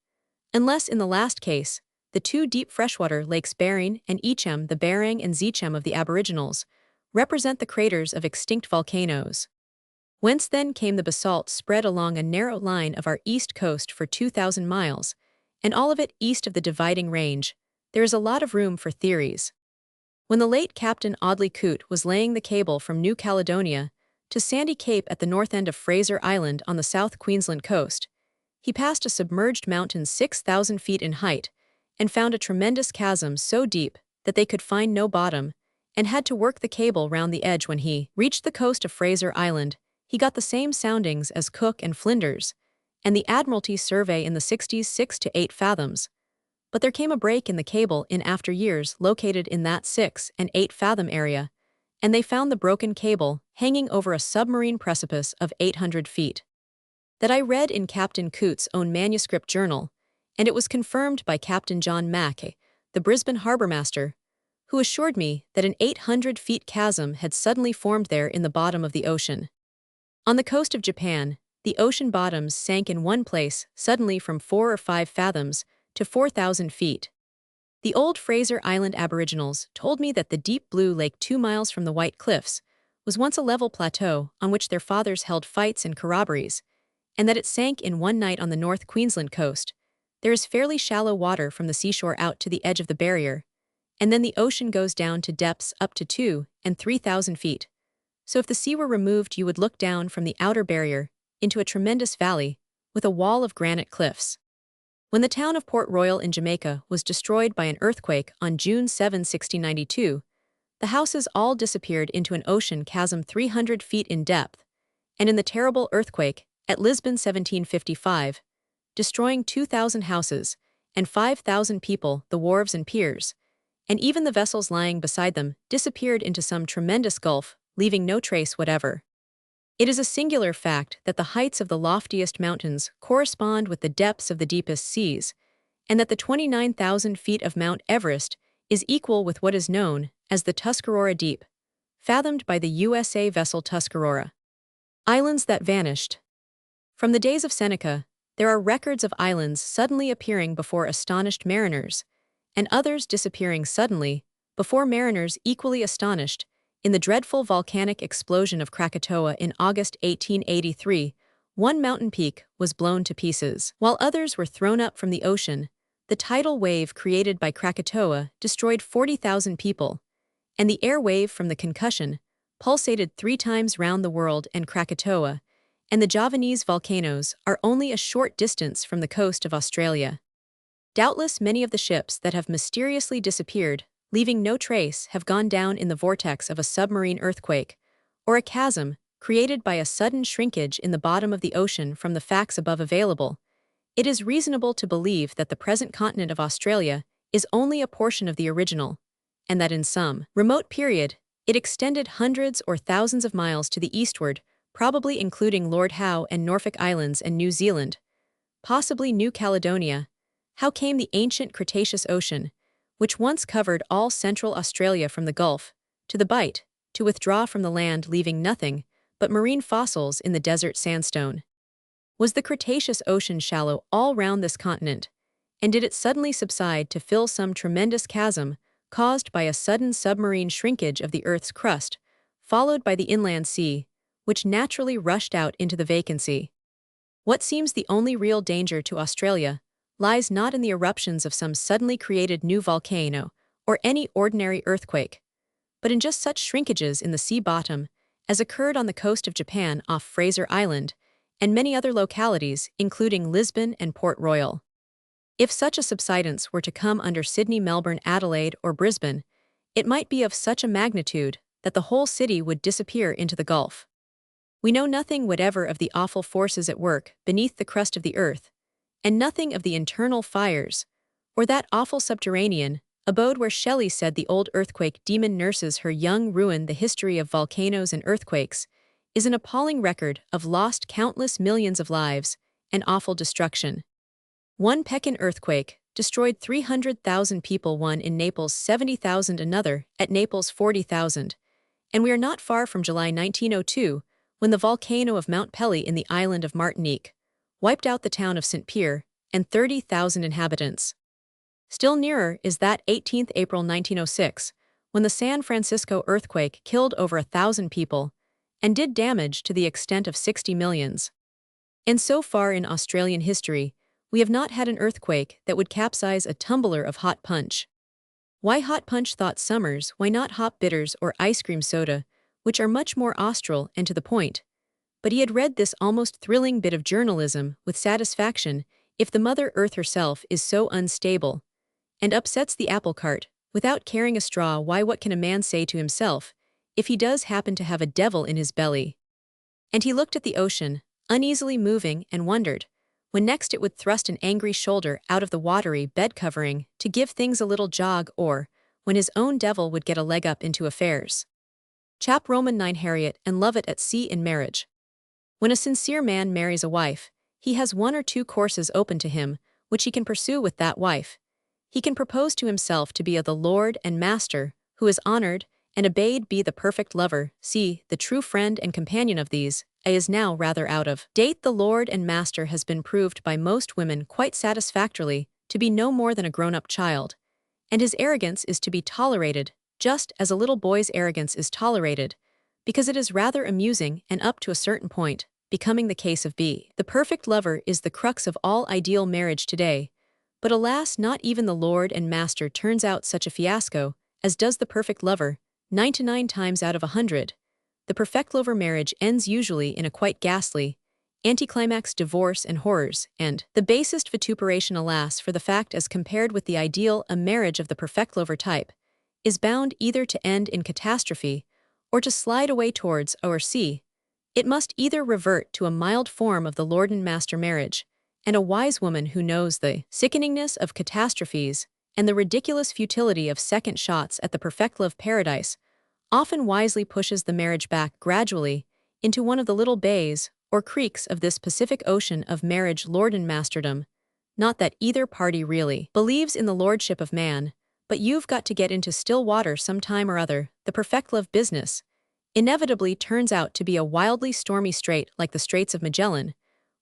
unless in the last case, the two deep freshwater lakes Barring and Eacham, the Barang and Zeecham of the Aboriginals, represent the craters of extinct volcanoes. Whence then came the basalt spread along a narrow line of our east coast for 2,000 miles, and all of it east of the dividing range? There is a lot of room for theories. When the late Captain Audley Coote was laying the cable from New Caledonia to Sandy Cape at the north end of Fraser Island on the South Queensland coast, he passed a submerged mountain 6,000 feet in height and found a tremendous chasm so deep that they could find no bottom, and had to work the cable round the edge. When he reached the coast of Fraser Island, he got the same soundings as Cook and Flinders, and the Admiralty survey in the 60s 6 to 8 fathoms. But there came a break in the cable in after years located in that 6 and 8 fathom area, and they found the broken cable hanging over a submarine precipice of 800 feet. That I read in Captain Coote's own manuscript journal, and it was confirmed by Captain John Mackay, the Brisbane harbourmaster, who assured me that an 800 feet chasm had suddenly formed there in the bottom of the ocean. On the coast of Japan, the ocean bottoms sank in one place suddenly from 4 or 5 fathoms to 4,000 feet. The old Fraser Island Aboriginals told me that the deep blue lake 2 miles from the White Cliffs was once a level plateau on which their fathers held fights and corroborees, and that it sank in one night on the North Queensland coast. There is fairly shallow water from the seashore out to the edge of the barrier, and then the ocean goes down to depths up to 2 and 3,000 feet. So if the sea were removed, you would look down from the outer barrier into a tremendous valley with a wall of granite cliffs. When the town of Port Royal in Jamaica was destroyed by an earthquake on June 7, 1692, the houses all disappeared into an ocean chasm 300 feet in depth, and in the terrible earthquake at Lisbon 1755, destroying 2,000 houses and 5,000 people, the wharves and piers, and even the vessels lying beside them disappeared into some tremendous gulf, leaving no trace whatever. It is a singular fact that the heights of the loftiest mountains correspond with the depths of the deepest seas, and that the 29,000 feet of Mount Everest is equal with what is known as the Tuscarora Deep, fathomed by the USA vessel Tuscarora. Islands that vanished. From the days of Seneca, there are records of islands suddenly appearing before astonished mariners, and others disappearing suddenly before mariners equally astonished. In the dreadful volcanic explosion of Krakatoa in August 1883, one mountain peak was blown to pieces. While others were thrown up from the ocean, the tidal wave created by Krakatoa destroyed 40,000 people, and the air wave from the concussion pulsated 3 times round the world. And Krakatoa and the Javanese volcanoes are only a short distance from the coast of Australia. Doubtless many of the ships that have mysteriously disappeared, leaving no trace, have gone down in the vortex of a submarine earthquake, or a chasm created by a sudden shrinkage in the bottom of the ocean. From the facts above available, it is reasonable to believe that the present continent of Australia is only a portion of the original, and that in some remote period, it extended hundreds or thousands of miles to the eastward, probably including Lord Howe and Norfolk Islands and New Zealand, possibly New Caledonia. How came the ancient Cretaceous Ocean, which once covered all central Australia from the Gulf to the Bight, to withdraw from the land, leaving nothing but marine fossils in the desert sandstone? Was the Cretaceous Ocean shallow all round this continent, and did it suddenly subside to fill some tremendous chasm caused by a sudden submarine shrinkage of the Earth's crust, followed by the inland sea, which naturally rushed out into the vacancy? What seems the only real danger to Australia lies not in the eruptions of some suddenly created new volcano or any ordinary earthquake, but in just such shrinkages in the sea bottom as occurred on the coast of Japan off Fraser Island and many other localities, including Lisbon and Port Royal. If such a subsidence were to come under Sydney, Melbourne, Adelaide, or Brisbane, it might be of such a magnitude that the whole city would disappear into the Gulf. We know nothing whatever of the awful forces at work beneath the crust of the earth, and nothing of the internal fires, or that awful subterranean abode where Shelley said the old earthquake demon nurses her young ruin. The history of volcanoes and earthquakes is an appalling record of lost countless millions of lives and awful destruction. One Pekin earthquake destroyed 300,000 people, one in Naples 70,000, another at Naples 40,000, and we are not far from July 1902, when the volcano of Mount Pelly in the island of Martinique wiped out the town of Saint-Pierre and 30,000 inhabitants. Still nearer is that 18th April 1906, when the San Francisco earthquake killed over 1,000 people and did damage to the extent of 60 millions. And so far in Australian history, we have not had an earthquake that would capsize a tumbler of hot punch. Why hot punch, thought Summers, why not hop bitters or ice cream soda, which are much more austral and to the point? But he had read this almost thrilling bit of journalism with satisfaction. If the Mother Earth herself is so unstable and upsets the apple cart, without caring a straw why what can a man say to himself, if he does happen to have a devil in his belly. And he looked at the ocean, uneasily moving, and wondered, when next it would thrust an angry shoulder out of the watery bed covering to give things a little jog, or when his own devil would get a leg up into affairs. Chap Roman 9 Harriet and love it at sea in marriage. When a sincere man marries a wife, he has one or two courses open to him, which he can pursue with that wife. He can propose to himself to be the Lord and Master, who is honored and obeyed, be the perfect lover, c. the true friend and companion of these, a is now rather out of date. The Lord and Master has been proved by most women quite satisfactorily to be no more than a grown-up child, and his arrogance is to be tolerated, just as a little boy's arrogance is tolerated, because it is rather amusing and up to a certain point, becoming the case of B. The perfect lover is the crux of all ideal marriage today, but alas, not even the Lord and Master turns out such a fiasco, as does the perfect lover. 99 times out of 100, the perfect lover marriage ends usually in a quite ghastly, anticlimax divorce and horrors, and the basest vituperation, alas, for the fact as compared with the ideal, a marriage of the perfect lover type is bound either to end in catastrophe or to slide away towards O or C. It must either revert to a mild form of the Lord and Master marriage, and a wise woman who knows the sickeningness of catastrophes and the ridiculous futility of second shots at the perfect love paradise, often wisely pushes the marriage back gradually into one of the little bays or creeks of this Pacific Ocean of marriage lord and masterdom. Not that either party really believes in the lordship of man, but you've got to get into still water some time or other. The perfect love business inevitably turns out to be a wildly stormy strait like the Straits of Magellan,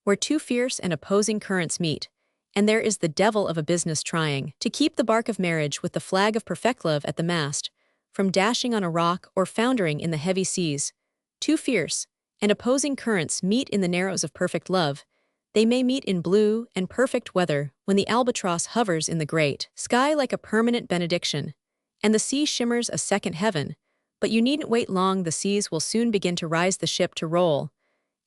where two fierce and opposing currents meet, and there is the devil of a business trying to keep the bark of marriage with the flag of perfect love at the mast from dashing on a rock or foundering in the heavy seas. Two fierce and opposing currents meet in the narrows of perfect love. They may meet in blue and perfect weather when the albatross hovers in the great sky like a permanent benediction, and the sea shimmers a second heaven, but you needn't wait long. The seas will soon begin to rise the ship to roll,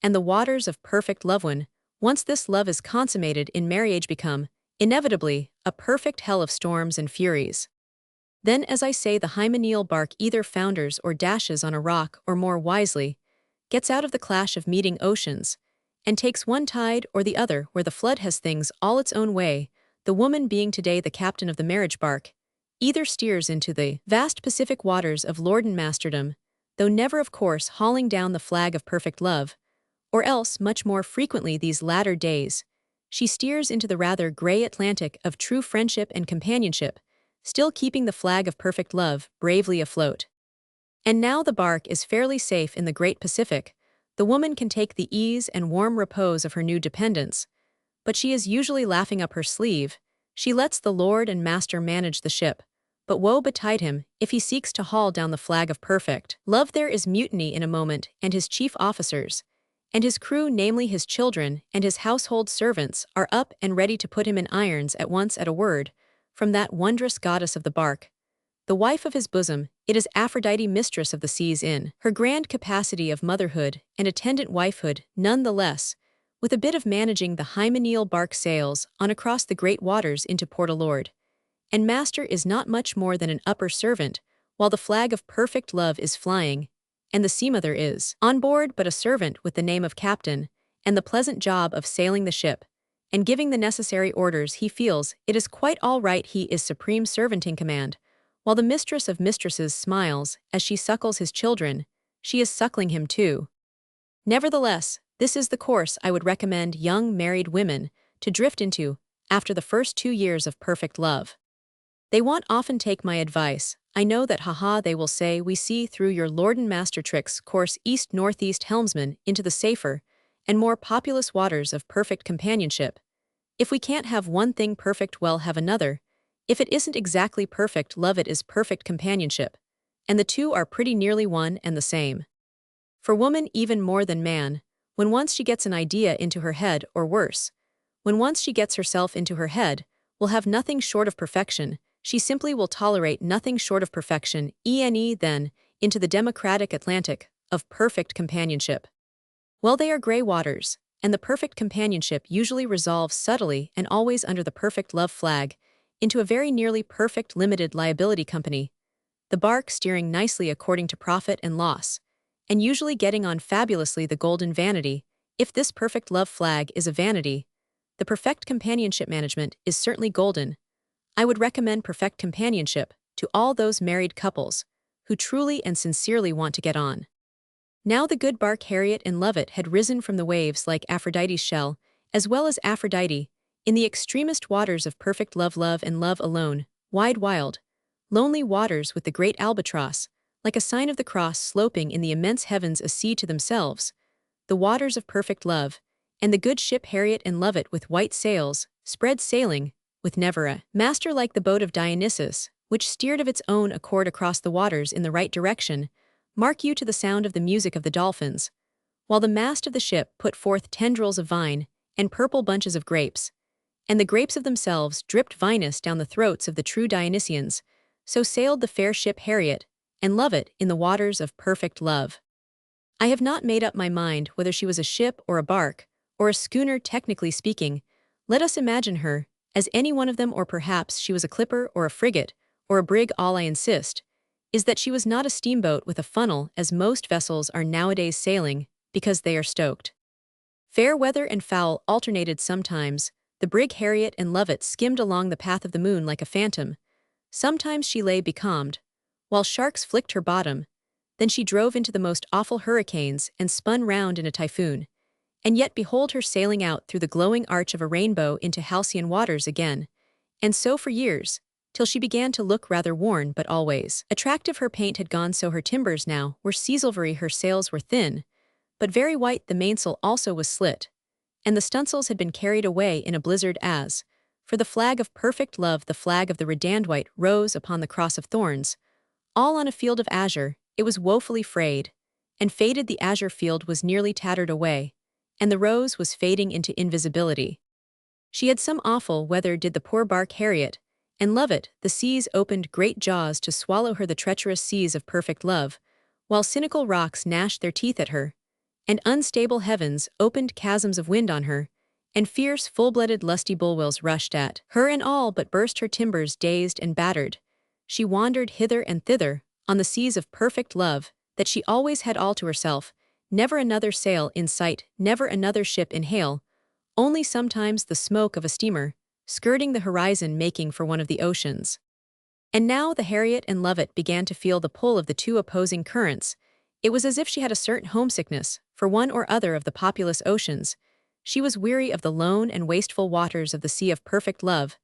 and the waters of perfect love, when once this love is consummated in marriage, become, inevitably, a perfect hell of storms and furies. Then, as I say, the hymeneal bark either founders or dashes on a rock, or more wisely, gets out of the clash of meeting oceans, and takes one tide or the other where the flood has things all its own way. The woman, being today the captain of the marriage bark, either steers into the vast Pacific waters of lord and masterdom, though never of course hauling down the flag of perfect love, or else, much more frequently these latter days, she steers into the rather gray Atlantic of true friendship and companionship, still keeping the flag of perfect love bravely afloat. And now the bark is fairly safe in the great Pacific. The woman can take the ease and warm repose of her new dependence, but she is usually laughing up her sleeve. She lets the Lord and Master manage the ship, but woe betide him if he seeks to haul down the flag of perfect love. There is mutiny in a moment, and his chief officers and his crew, namely his children and his household servants, are up and ready to put him in irons at once at a word from that wondrous goddess of the bark, the wife of his bosom. It is Aphrodite, mistress of the seas, in her grand capacity of motherhood and attendant wifehood. None the less, with a bit of managing, the hymeneal bark sails on across the great waters into Port. A lord and master is not much more than an upper servant, while the flag of perfect love is flying, and the sea mother is on board but a servant with the name of captain, and the pleasant job of sailing the ship and giving the necessary orders. He feels it is quite all right. He is supreme servant in command, while the mistress of mistresses smiles as she suckles his children. She is suckling him too. Nevertheless, this is the course I would recommend young married women to drift into after the first 2 years of perfect love. They won't often take my advice. I know that, haha, they will say, we see through your lord and master tricks. Course east-northeast helmsman into the safer and more populous waters of perfect companionship. If we can't have one thing perfect, well, have another. If it isn't exactly perfect love, it is perfect companionship, and the two are pretty nearly one and the same. For woman even more than man, when once she gets an idea into her head, or worse, when once she gets herself into her head, will have nothing short of perfection. She simply will tolerate nothing short of perfection, then, into the democratic Atlantic of perfect companionship. Well, they are gray waters, and the perfect companionship usually resolves subtly and always under the perfect love flag, into a very nearly perfect limited liability company, the bark steering nicely according to profit and loss, and usually getting on fabulously the golden vanity. If this perfect love flag is a vanity, the perfect companionship management is certainly golden. I would recommend perfect companionship to all those married couples who truly and sincerely want to get on. Now the good bark Harriet and Lovett had risen from the waves like Aphrodite's shell, as well as Aphrodite, in the extremest waters of perfect love and love alone, wide wild, lonely waters with the great albatross, like a sign of the cross sloping in the immense heavens a sea to themselves, the waters of perfect love, and the good ship Harriet and Lovett with white sails, spread sailing, with never a master like the boat of Dionysus, which steered of its own accord across the waters in the right direction, mark you to the sound of the music of the dolphins, while the mast of the ship put forth tendrils of vine and purple bunches of grapes, and the grapes of themselves dripped vinous down the throats of the true Dionysians, so sailed the fair ship Harriet and Lovett in the waters of perfect love. I have not made up my mind whether she was a ship or a bark, or a schooner technically speaking. Let us imagine her as any one of them, or perhaps she was a clipper or a frigate, or a brig. All I insist is that she was not a steamboat with a funnel as most vessels are nowadays sailing, because they are stoked. Fair weather and foul alternated sometimes. The brig Harriet and Lovett skimmed along the path of the moon like a phantom. Sometimes she lay becalmed, while sharks flicked her bottom. Then she drove into the most awful hurricanes and spun round in a typhoon. And yet behold her sailing out through the glowing arch of a rainbow into halcyon waters again. And so for years, till she began to look rather worn but always attractive. Her paint had gone, so her timbers now were sea-silvery, her sails were thin, but very white. The mainsail also was slit, and the stunsails had been carried away in a blizzard as, for the flag of perfect love, the flag of the redandwhite, rose upon the cross of thorns, all on a field of azure. It was woefully frayed, and faded. The azure field was nearly tattered away, and the rose was fading into invisibility. She had some awful weather, did the poor bark Harriet and Lovett. The seas opened great jaws to swallow her, the treacherous seas of perfect love, while cynical rocks gnashed their teeth at her, and unstable heavens opened chasms of wind on her, and fierce full-blooded lusty bullwhales rushed at her and all but burst her timbers. Dazed and battered, she wandered hither and thither on the seas of perfect love, that she always had all to herself, never another sail in sight, never another ship in hail, only sometimes the smoke of a steamer, skirting the horizon, making for one of the oceans. And now the Harriet and Lovett began to feel the pull of the two opposing currents. It was as if she had a certain homesickness for one or other of the populous oceans. She was weary of the lone and wasteful waters of the sea of perfect love.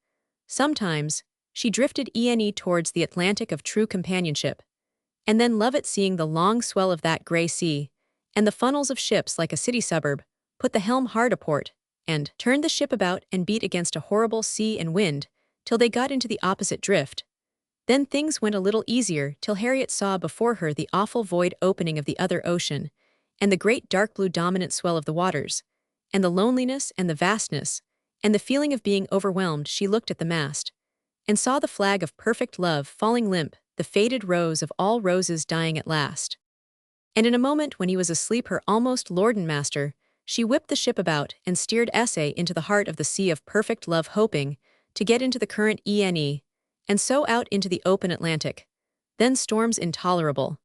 Sometimes she drifted towards the Atlantic of true companionship, and then Lovett, seeing the long swell of that grey sea, and the funnels of ships like a city suburb, put the helm hard a port, and turned the ship about and beat against a horrible sea and wind, till they got into the opposite drift. Then things went a little easier, till Harriet saw before her the awful void opening of the other ocean, and the great dark blue dominant swell of the waters, and the loneliness and the vastness, and the feeling of being overwhelmed. She looked at the mast, and saw the flag of perfect love falling limp, the faded rose of all roses dying at last. And in a moment, when he was asleep, her almost lord and master, she whipped the ship about and steered essay into the heart of the sea of perfect love, hoping to get into the current and so out into the open Atlantic. Then storms intolerable.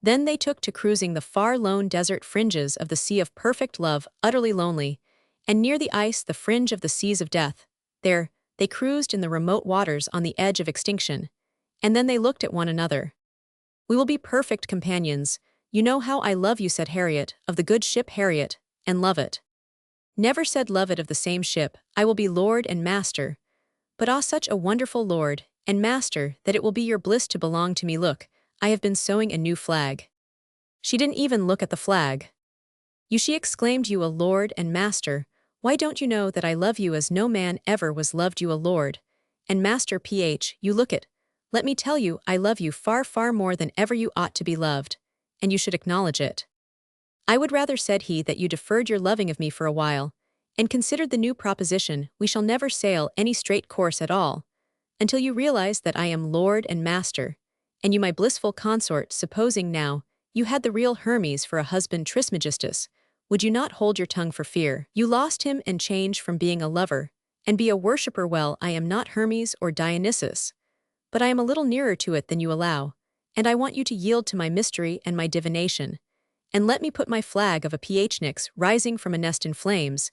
Then they took to cruising the far lone desert fringes of the sea of perfect love, utterly lonely, and near the ice, the fringe of the seas of death. There, they cruised in the remote waters on the edge of extinction, and then they looked at one another. "We will be perfect companions. You know how I love you," said Harriet, of the good ship Harriet and Lovett. Never said Lovett of the same ship, "I will be lord and master." But ah, such a wonderful lord and master that it will be your bliss to belong to me. Look, I have been sewing a new flag. She didn't even look at the flag. "You," she exclaimed, "you a lord and master. Why don't you know that I love you as no man ever was loved, you a lord and master you look it. Let me tell you, I love you far, far more than ever you ought to be loved, and you should acknowledge it. I would rather," said he, "that you deferred your loving of me for a while, and considered the new proposition. We shall never sail any straight course at all, until you realize that I am lord and master, and you my blissful consort. Supposing now you had the real Hermes for a husband, Trismegistus, would you not hold your tongue for fear you lost him and change from being a lover and be a worshipper. Well, I am not Hermes or Dionysus, but I am a little nearer to it than you allow, and I want you to yield to my mystery and my divination, and let me put my flag of a paternix rising from a nest in flames.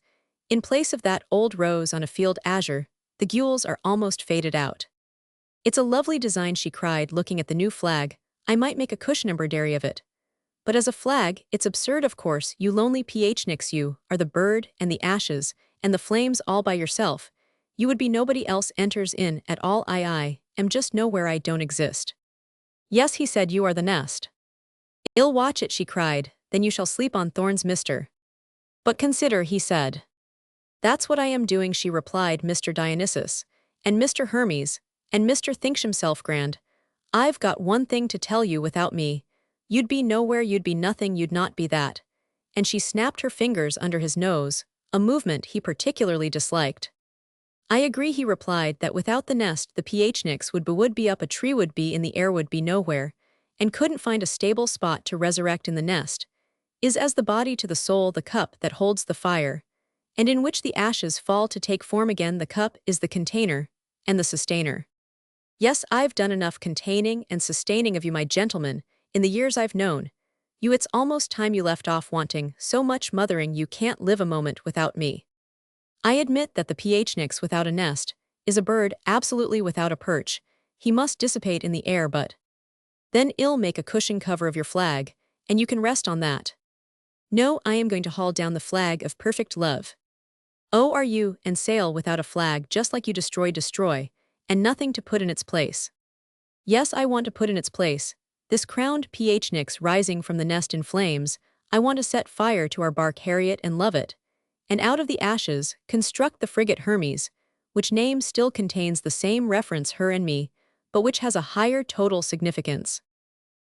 In place of that old rose on a field azure, the gules are almost faded out. It's a lovely design, she cried, looking at the new flag. I might make a cushion embroidery of it. But as a flag, it's absurd, of course. You lonely paternix, you are the bird and the ashes and the flames all by yourself. You would be nobody else enters in at all. I am just nowhere. I don't exist. Yes, he said, you are the nest. Ill watch it, she cried, then you shall sleep on thorns, mister. But consider, he said. That's what I am doing, she replied, Mr. Dionysus, and Mr. Hermes, and Mr. thinks himself grand. I've got one thing to tell you, without me, you'd be nowhere, you'd be nothing, you'd not be that. And she snapped her fingers under his nose, a movement he particularly disliked. I agree, he replied, that without the nest the paternix would be up a tree, would be in the air, would be nowhere, and couldn't find a stable spot to resurrect. In the nest is as the body to the soul the cup that holds the fire, and in which the ashes fall to take form again. The cup is the container, and the sustainer. Yes, I've done enough containing and sustaining of you, my gentleman, in the years I've known you. It's almost time you left off wanting so much mothering. You can't live a moment without me. I admit that the paternix without a nest is a bird absolutely without a perch. He must dissipate in the air, but then I'll make a cushion cover of your flag, and you can rest on that. No, I am going to haul down the flag of perfect love. Oh, are you, and sail without a flag, just like you destroy, and nothing to put in its place. Yes, I want to put in its place this crowned paternix rising from the nest in flames. I want to set fire to our bark Harriet and love it, and out of the ashes construct the frigate Hermes, which name still contains the same reference, her and me, but which has a higher total significance.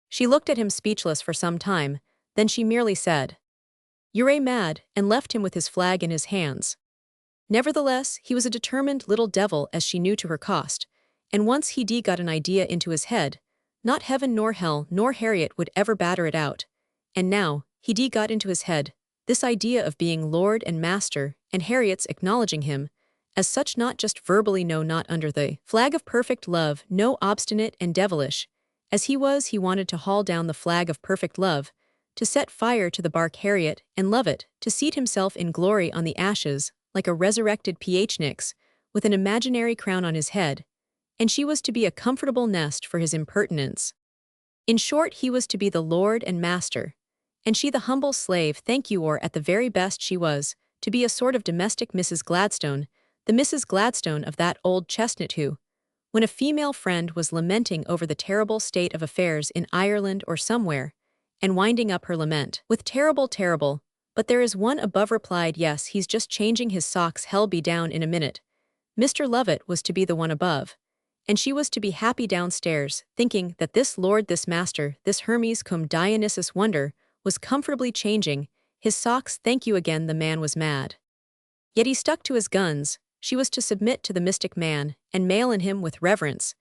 She looked at him speechless for some time, then she merely said, You're mad, and left him with his flag in his hands. Nevertheless, he was a determined little devil, as she knew to her cost, and once he got an idea into his head, not heaven nor hell nor Harriet would ever batter it out. And now, he got into his head this idea of being lord and master, and Harriet's acknowledging him as such, not just verbally, no, not under the flag of perfect love, no, obstinate and devilish as he was. He wanted to haul down the flag of perfect love, to set fire to the bark Harriet and love it, to seat himself in glory on the ashes like a resurrected paternix with an imaginary crown on his head, and she was to be a comfortable nest for his impertinence. In short, he was to be the lord and master, and she the humble slave. Thank you. Or at the very best she was to be a sort of domestic Mrs. Gladstone, the Mrs. Gladstone of that old chestnut who, when a female friend was lamenting over the terrible state of affairs in Ireland or somewhere, and winding up her lament with terrible, but there is one above, replied, yes, he's just changing his socks, hell be down in a minute. Mr. Lovett was to be the one above, and she was to be happy downstairs, thinking that this lord, this master, this Hermes cum Dionysus wonder, was comfortably changing his socks. Thank you again. The man was mad. Yet he stuck to his guns. She was to submit to the mystic man, and mail in him with reverence,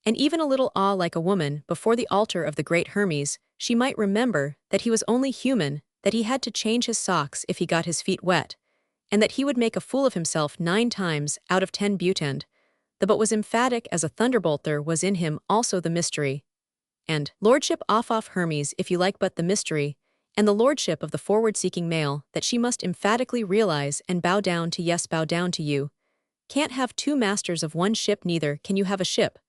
and even a little awe, like a woman before the altar of the great Hermes. She might remember that he was only human, that he had to change his socks if he got his feet wet, and that he would make a fool of himself 9 times out of 10. Butend, the but was emphatic as a thunderbolt. There was in him also the mystery, and lordship off Hermes, if you like, but the mystery and the lordship of the forward-seeking male that she must emphatically realize and bow down to. Yes, bow down to. You can't have 2 masters of one ship, neither can you have a ship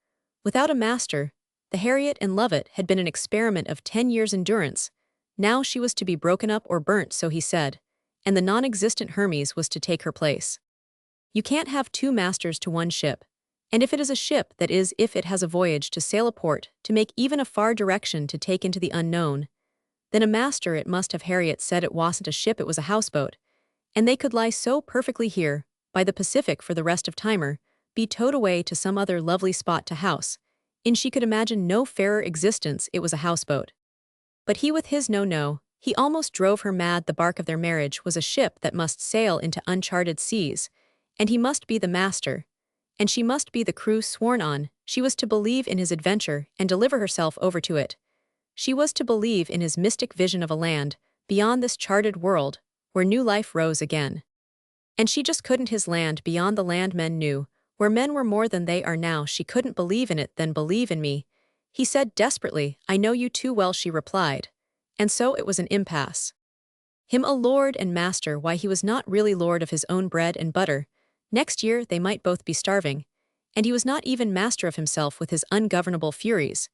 without a master. The Harriet and Lovett had been an experiment of 10 years' endurance. Now she was to be broken up or burnt, so he said, and the non-existent Hermes was to take her place. You can't have 2 masters to one ship, and if it is a ship, that is, if it has a voyage to sail a port, to make even a far direction to take into the unknown, then a master it must have. Harriet said it wasn't a ship, it was a houseboat, and they could lie so perfectly here, by the Pacific for the rest of timer, be towed away to some other lovely spot to house in. She could imagine no fairer existence. It was a houseboat. But he with his no, he almost drove her mad. The bark of their marriage was a ship that must sail into uncharted seas, and he must be the master, and she must be the crew sworn on. She was to believe in his adventure and deliver herself over to it. She was to believe in his mystic vision of a land beyond this charted world, where new life rose again. And she just couldn't his land beyond the land men knew, where men were more than they are now. She couldn't believe in it, then believe in me. He said desperately. I know you too well, she replied. And so it was an impasse. Him a lord and master, why he was not really lord of his own bread and butter. Next year they might both be starving. And he was not even master of himself with his ungovernable furies.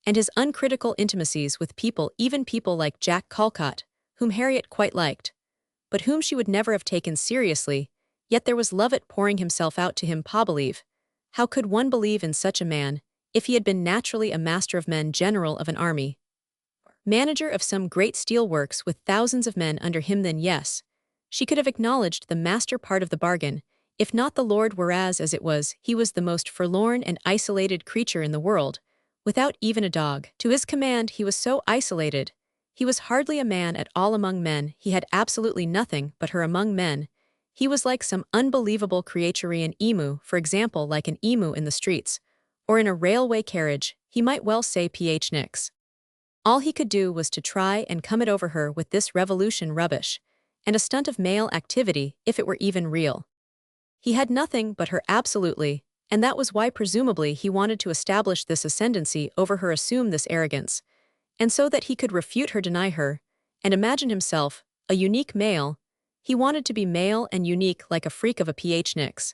And his uncritical intimacies with people, even people like Jack Calcott, whom Harriet quite liked, but whom she would never have taken seriously, yet there was Lovett pouring himself out to him. Believe. How could one believe in such a man, if he had been naturally a master of men, general of an army, manager of some great steel works with thousands of men under him? Then yes, she could have acknowledged the master part of the bargain, if not the lord, whereas as it was, he was the most forlorn and isolated creature in the world, without even a dog to his command. He was so isolated. He was hardly a man at all among men. He had absolutely nothing but her among men. He was like some unbelievable creature, an emu, for example, like an emu in the streets, or in a railway carriage. He might well say phnix. All he could do was to try and come it over her with this revolution rubbish, and a stunt of male activity, if it were even real. He had nothing but her absolutely, and that was why presumably he wanted to establish this ascendancy over her, assume this arrogance, and so that he could refute her, deny her, and imagine himself a unique male. He wanted to be male and unique like a freak of a phnix,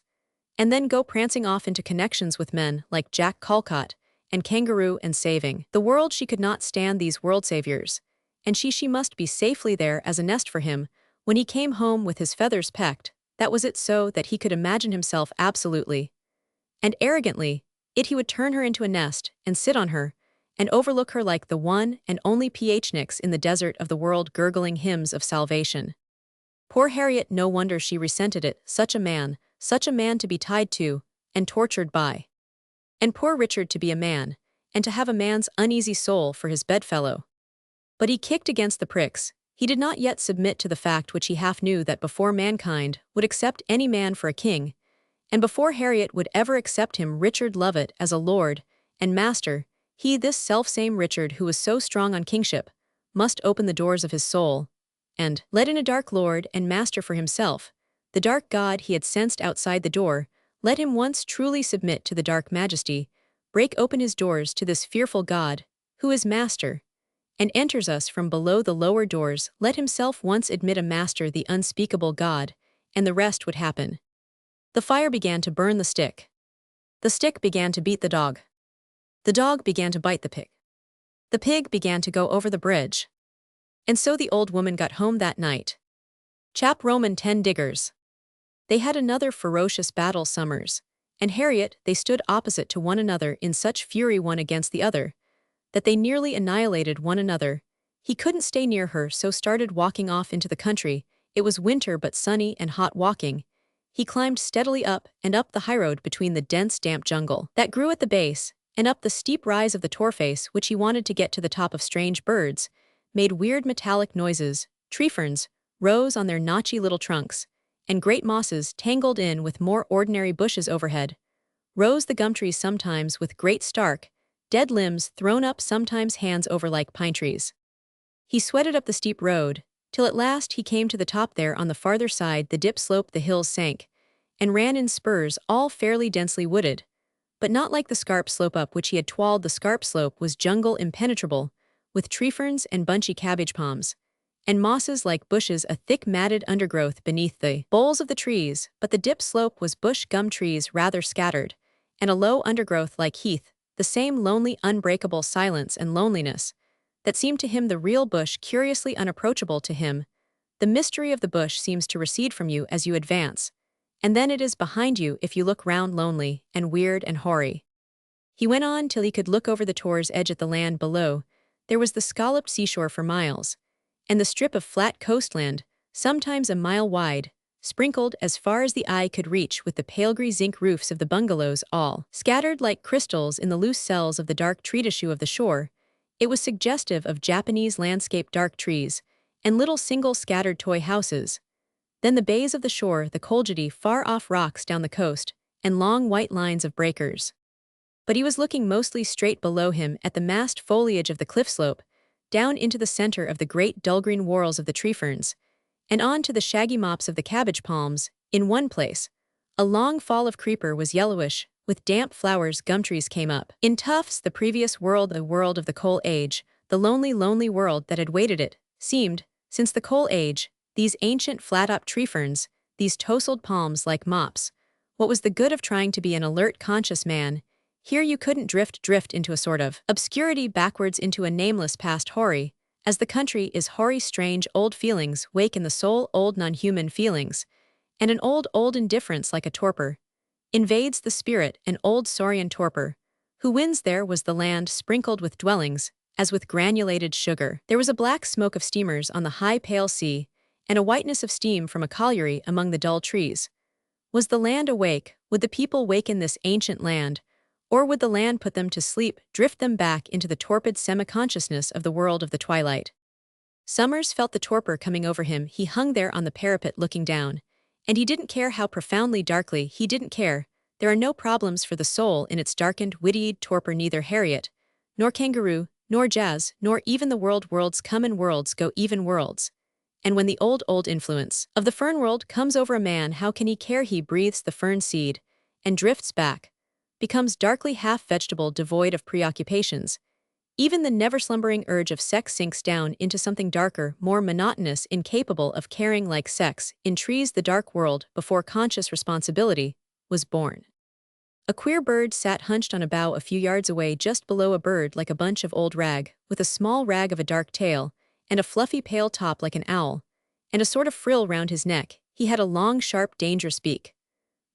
and then go prancing off into connections with men like Jack Calcott and Kangaroo and saving the world. She could not stand these world saviors, and she must be safely there as a nest for him when he came home with his feathers pecked. That was it, so that he could imagine himself absolutely and arrogantly he would turn her into a nest and sit on her and overlook her like the one and only phnix in the desert of the world, gurgling hymns of salvation. Poor Harriet, no wonder she resented it. Such a man to be tied to and tortured by. And poor Richard to be a man, and to have a man's uneasy soul for his bedfellow. But he kicked against the pricks. He did not yet submit to the fact which he half knew, that before mankind would accept any man for a king, and before Harriet would ever accept him, Richard Lovett, as a lord and master, he, this self-same Richard who was so strong on kingship, must open the doors of his soul and let in a dark lord and master for himself. The dark god he had sensed outside the door. Let him once truly submit to the dark majesty, break open his doors to this fearful God, who is master, and enters us from below the lower doors. Let himself once admit a master, the unspeakable God, and the rest would happen. The fire began to burn the stick. The stick began to beat the dog. The dog began to bite the pig. The pig began to go over the bridge. And so the old woman got home that night. Chap Roman 10 diggers. They had another ferocious battle, Summers and Harriet. They stood opposite to one another in such fury, one against the other, that they nearly annihilated one another. He couldn't stay near her, so started walking off into the country. It was winter but sunny and hot walking. He climbed steadily up and up the highroad between the dense damp jungle that grew at the base, and up the steep rise of the torface, which he wanted to get to the top of. Strange birds made weird metallic noises. Tree ferns rose on their notchy little trunks, and great mosses tangled in with more ordinary bushes overhead. Rose the gum trees, sometimes with great stark, dead limbs thrown up, sometimes hands over like pine trees. He sweated up the steep road, till at last he came to the top. There on the farther side the dip sloped, the hills sank, and ran in spurs, all fairly densely wooded, but not like the scarp slope up which he had twalled. The scarp slope was jungle impenetrable, with tree ferns and bunchy cabbage palms, and mosses like bushes, a thick matted undergrowth beneath the boles of the trees. But the dip slope was bush gum trees rather scattered, and a low undergrowth like heath, the same lonely unbreakable silence and loneliness that seemed to him the real bush, curiously unapproachable to him. The mystery of the bush seems to recede from you as you advance, and then it is behind you if you look round, lonely and weird and hoary. He went on till he could look over the tor's edge at the land below. There was the scalloped seashore for miles, and the strip of flat coastland, sometimes a mile wide, sprinkled as far as the eye could reach with the pale grey zinc roofs of the bungalows, all scattered like crystals in the loose cells of the dark treetissue of the shore. It was suggestive of Japanese landscape, dark trees, and little single scattered toy houses. Then the bays of the shore, the colgity far off rocks down the coast, and long white lines of breakers. But he was looking mostly straight below him at the massed foliage of the cliff slope, down into the center of the great dull green whorls of the tree ferns, and on to the shaggy mops of the cabbage palms. In one place, a long fall of creeper was yellowish, with damp flowers. Gum trees came up. In tufts, the previous world, the world of the coal age, the lonely, lonely world that had waited it, seemed, since the coal age, these ancient flat-up tree ferns, these tousled palms like mops. What was the good of trying to be an alert, conscious man? Here you couldn't drift into a sort of obscurity backwards into a nameless past hoary, as the country is hoary. Strange old feelings wake in the soul, old non-human feelings, and an old indifference like a torpor invades the spirit, an old saurian torpor. Who wins there was the land sprinkled with dwellings, as with granulated sugar. There was a black smoke of steamers on the high pale sea, and a whiteness of steam from a colliery among the dull trees. Was the land awake? Would the people waken this ancient land? Or would the land put them to sleep, drift them back into the torpid semi-consciousness of the world of the twilight? Summers felt the torpor coming over him. He hung there on the parapet looking down. And he didn't care how profoundly darkly, he didn't care. There are no problems for the soul in its darkened, witty torpor. Neither Harriet, nor Kangaroo, nor Jazz, nor even the worlds come and worlds go, even worlds. And when the old influence of the fern world comes over a man, how can he care? He breathes the fern seed and drifts back, becomes darkly half vegetable, devoid of preoccupations. Even the never-slumbering urge of sex sinks down into something darker, more monotonous, incapable of caring. Like sex, in trees the dark world, before conscious responsibility, was born. A queer bird sat hunched on a bough a few yards away, just below a bird like a bunch of old rag, with a small rag of a dark tail, and a fluffy pale top like an owl, and a sort of frill round his neck. He had a long, sharp, dangerous beak.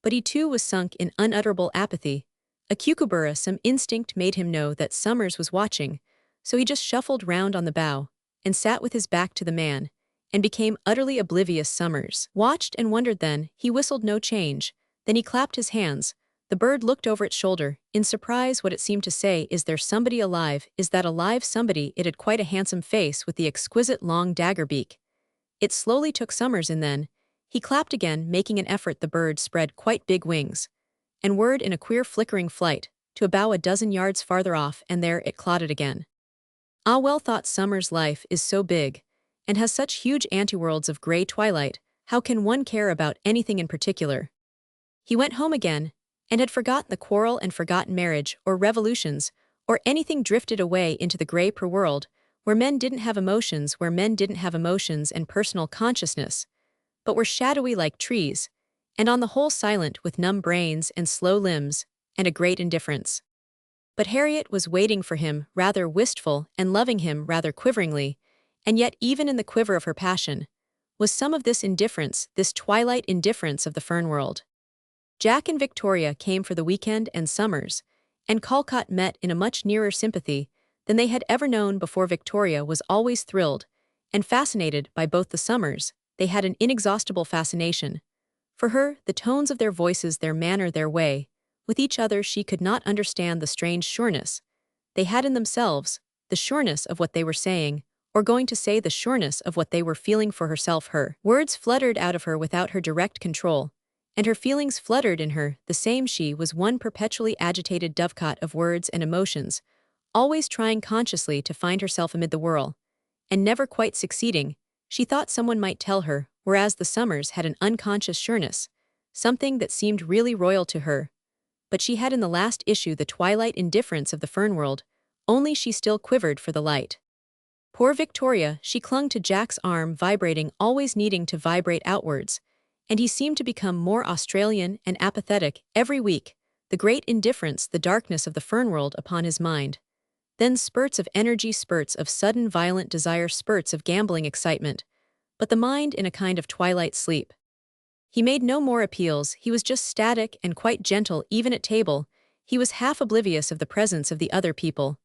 But he too was sunk in unutterable apathy. A kookaburra, some instinct made him know that Summers was watching, so he just shuffled round on the bough, and sat with his back to the man, and became utterly oblivious. Summers watched and wondered. Then he whistled no change. Then he clapped his hands. The bird looked over its shoulder, in surprise. What it seemed to say, is there somebody alive? Is that alive somebody? It had quite a handsome face with the exquisite long dagger beak. It slowly took Summers in. Then he clapped again, making an effort. The bird spread quite big wings, and whirred in a queer flickering flight, to a bough a dozen yards farther off, and there it clotted again. Ah well, thought Summers, life is so big, and has such huge antiworlds of grey twilight, how can one care about anything in particular? He went home again, and had forgotten the quarrel and forgotten marriage, or revolutions, or anything. Drifted away into the grey world, where men didn't have emotions, and personal consciousness, but were shadowy like trees, and on the whole silent, with numb brains and slow limbs, and a great indifference. But Harriet was waiting for him, rather wistful, and loving him rather quiveringly, and yet even in the quiver of her passion was some of this indifference, this twilight indifference of the fern world. Jack and Victoria came for the weekend, and Summers and Callcott met in a much nearer sympathy than they had ever known before. Victoria was always thrilled and fascinated by both the Summers. They had an inexhaustible fascination for her, the tones of their voices, their manner, their way. With each other she could not understand the strange sureness they had in themselves, the sureness of what they were saying, or going to say, the sureness of what they were feeling for herself. Her words fluttered out of her without her direct control, and her feelings fluttered in her, the same. She was one perpetually agitated dovecot of words and emotions, always trying consciously to find herself amid the whirl, and never quite succeeding. She thought someone might tell her, whereas the Summers had an unconscious sureness, something that seemed really royal to her. But she had in the last issue the twilight indifference of the fern world, only she still quivered for the light. Poor Victoria, she clung to Jack's arm, vibrating, always needing to vibrate outwards, and he seemed to become more Australian and apathetic every week, the great indifference, the darkness of the fern world upon his mind. Then spurts of energy, spurts of sudden violent desire, spurts of gambling excitement, but the mind in a kind of twilight sleep. He made no more appeals, he was just static and quite gentle. Even at table, he was half oblivious of the presence of the other people.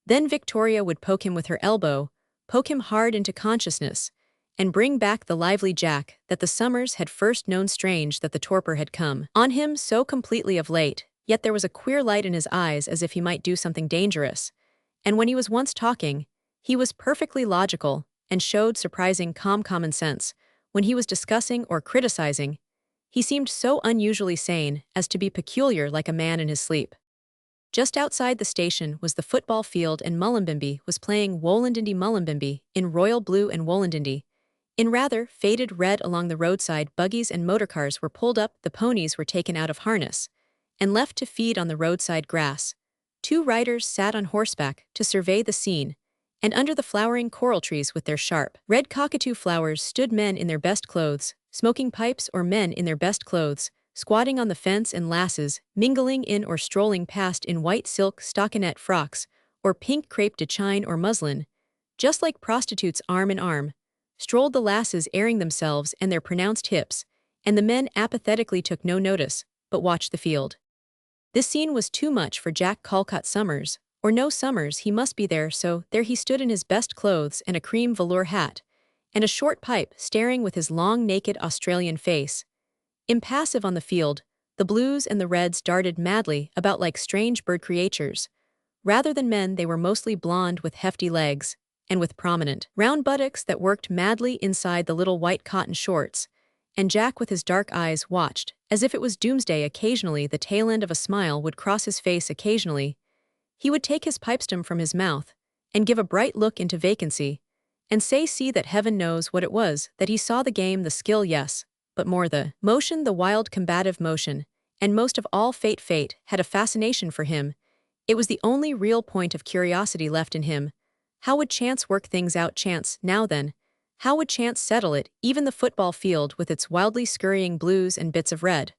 Then Victoria would poke him with her elbow, poke him hard into consciousness, and bring back the lively Jack that the Summers had first known. Strange that the torpor had come on him so completely of late, yet there was a queer light in his eyes, as if he might do something dangerous. And when he was once talking, he was perfectly logical, and showed surprising calm common sense. When he was discussing or criticizing, he seemed so unusually sane as to be peculiar, like a man in his sleep. Just outside the station was the football field, and Mullumbimby was playing Wollondindy. Mullumbimby, in royal blue and Wollondindy, In rather faded red along the roadside, buggies and motorcars were pulled up, the ponies were taken out of harness, and left to feed on the roadside grass. Two riders sat on horseback to survey the scene, and under the flowering coral trees with their sharp, red cockatoo flowers stood men in their best clothes, smoking pipes, or men in their best clothes, squatting on the fence, and lasses, mingling in or strolling past in white silk stockinette frocks, or pink crepe de chine or muslin, just like prostitutes arm in arm, strolled the lasses airing themselves and their pronounced hips, and the men apathetically took no notice, but watched the field. This scene was too much for Jack Calcott Summers, or no Summers, he must be there, so there he stood in his best clothes and a cream velour hat, and a short pipe, staring with his long naked Australian face. Impassive on the field, the blues and the reds darted madly about like strange bird creatures. Rather than men, they were mostly blonde with hefty legs, and with prominent, round buttocks that worked madly inside the little white cotton shorts, and Jack with his dark eyes watched, as if it was doomsday. Occasionally the tail end of a smile would cross his face. Occasionally he would take his pipestem from his mouth, and give a bright look into vacancy, and say, see, that heaven knows what it was, that he saw the game, the skill, yes, but more the motion, the wild combative motion, and most of all fate had a fascination for him. It was the only real point of curiosity left in him. How would chance work things out? Chance, now then, how would chance settle it? Even the football field with its wildly scurrying blues and bits of red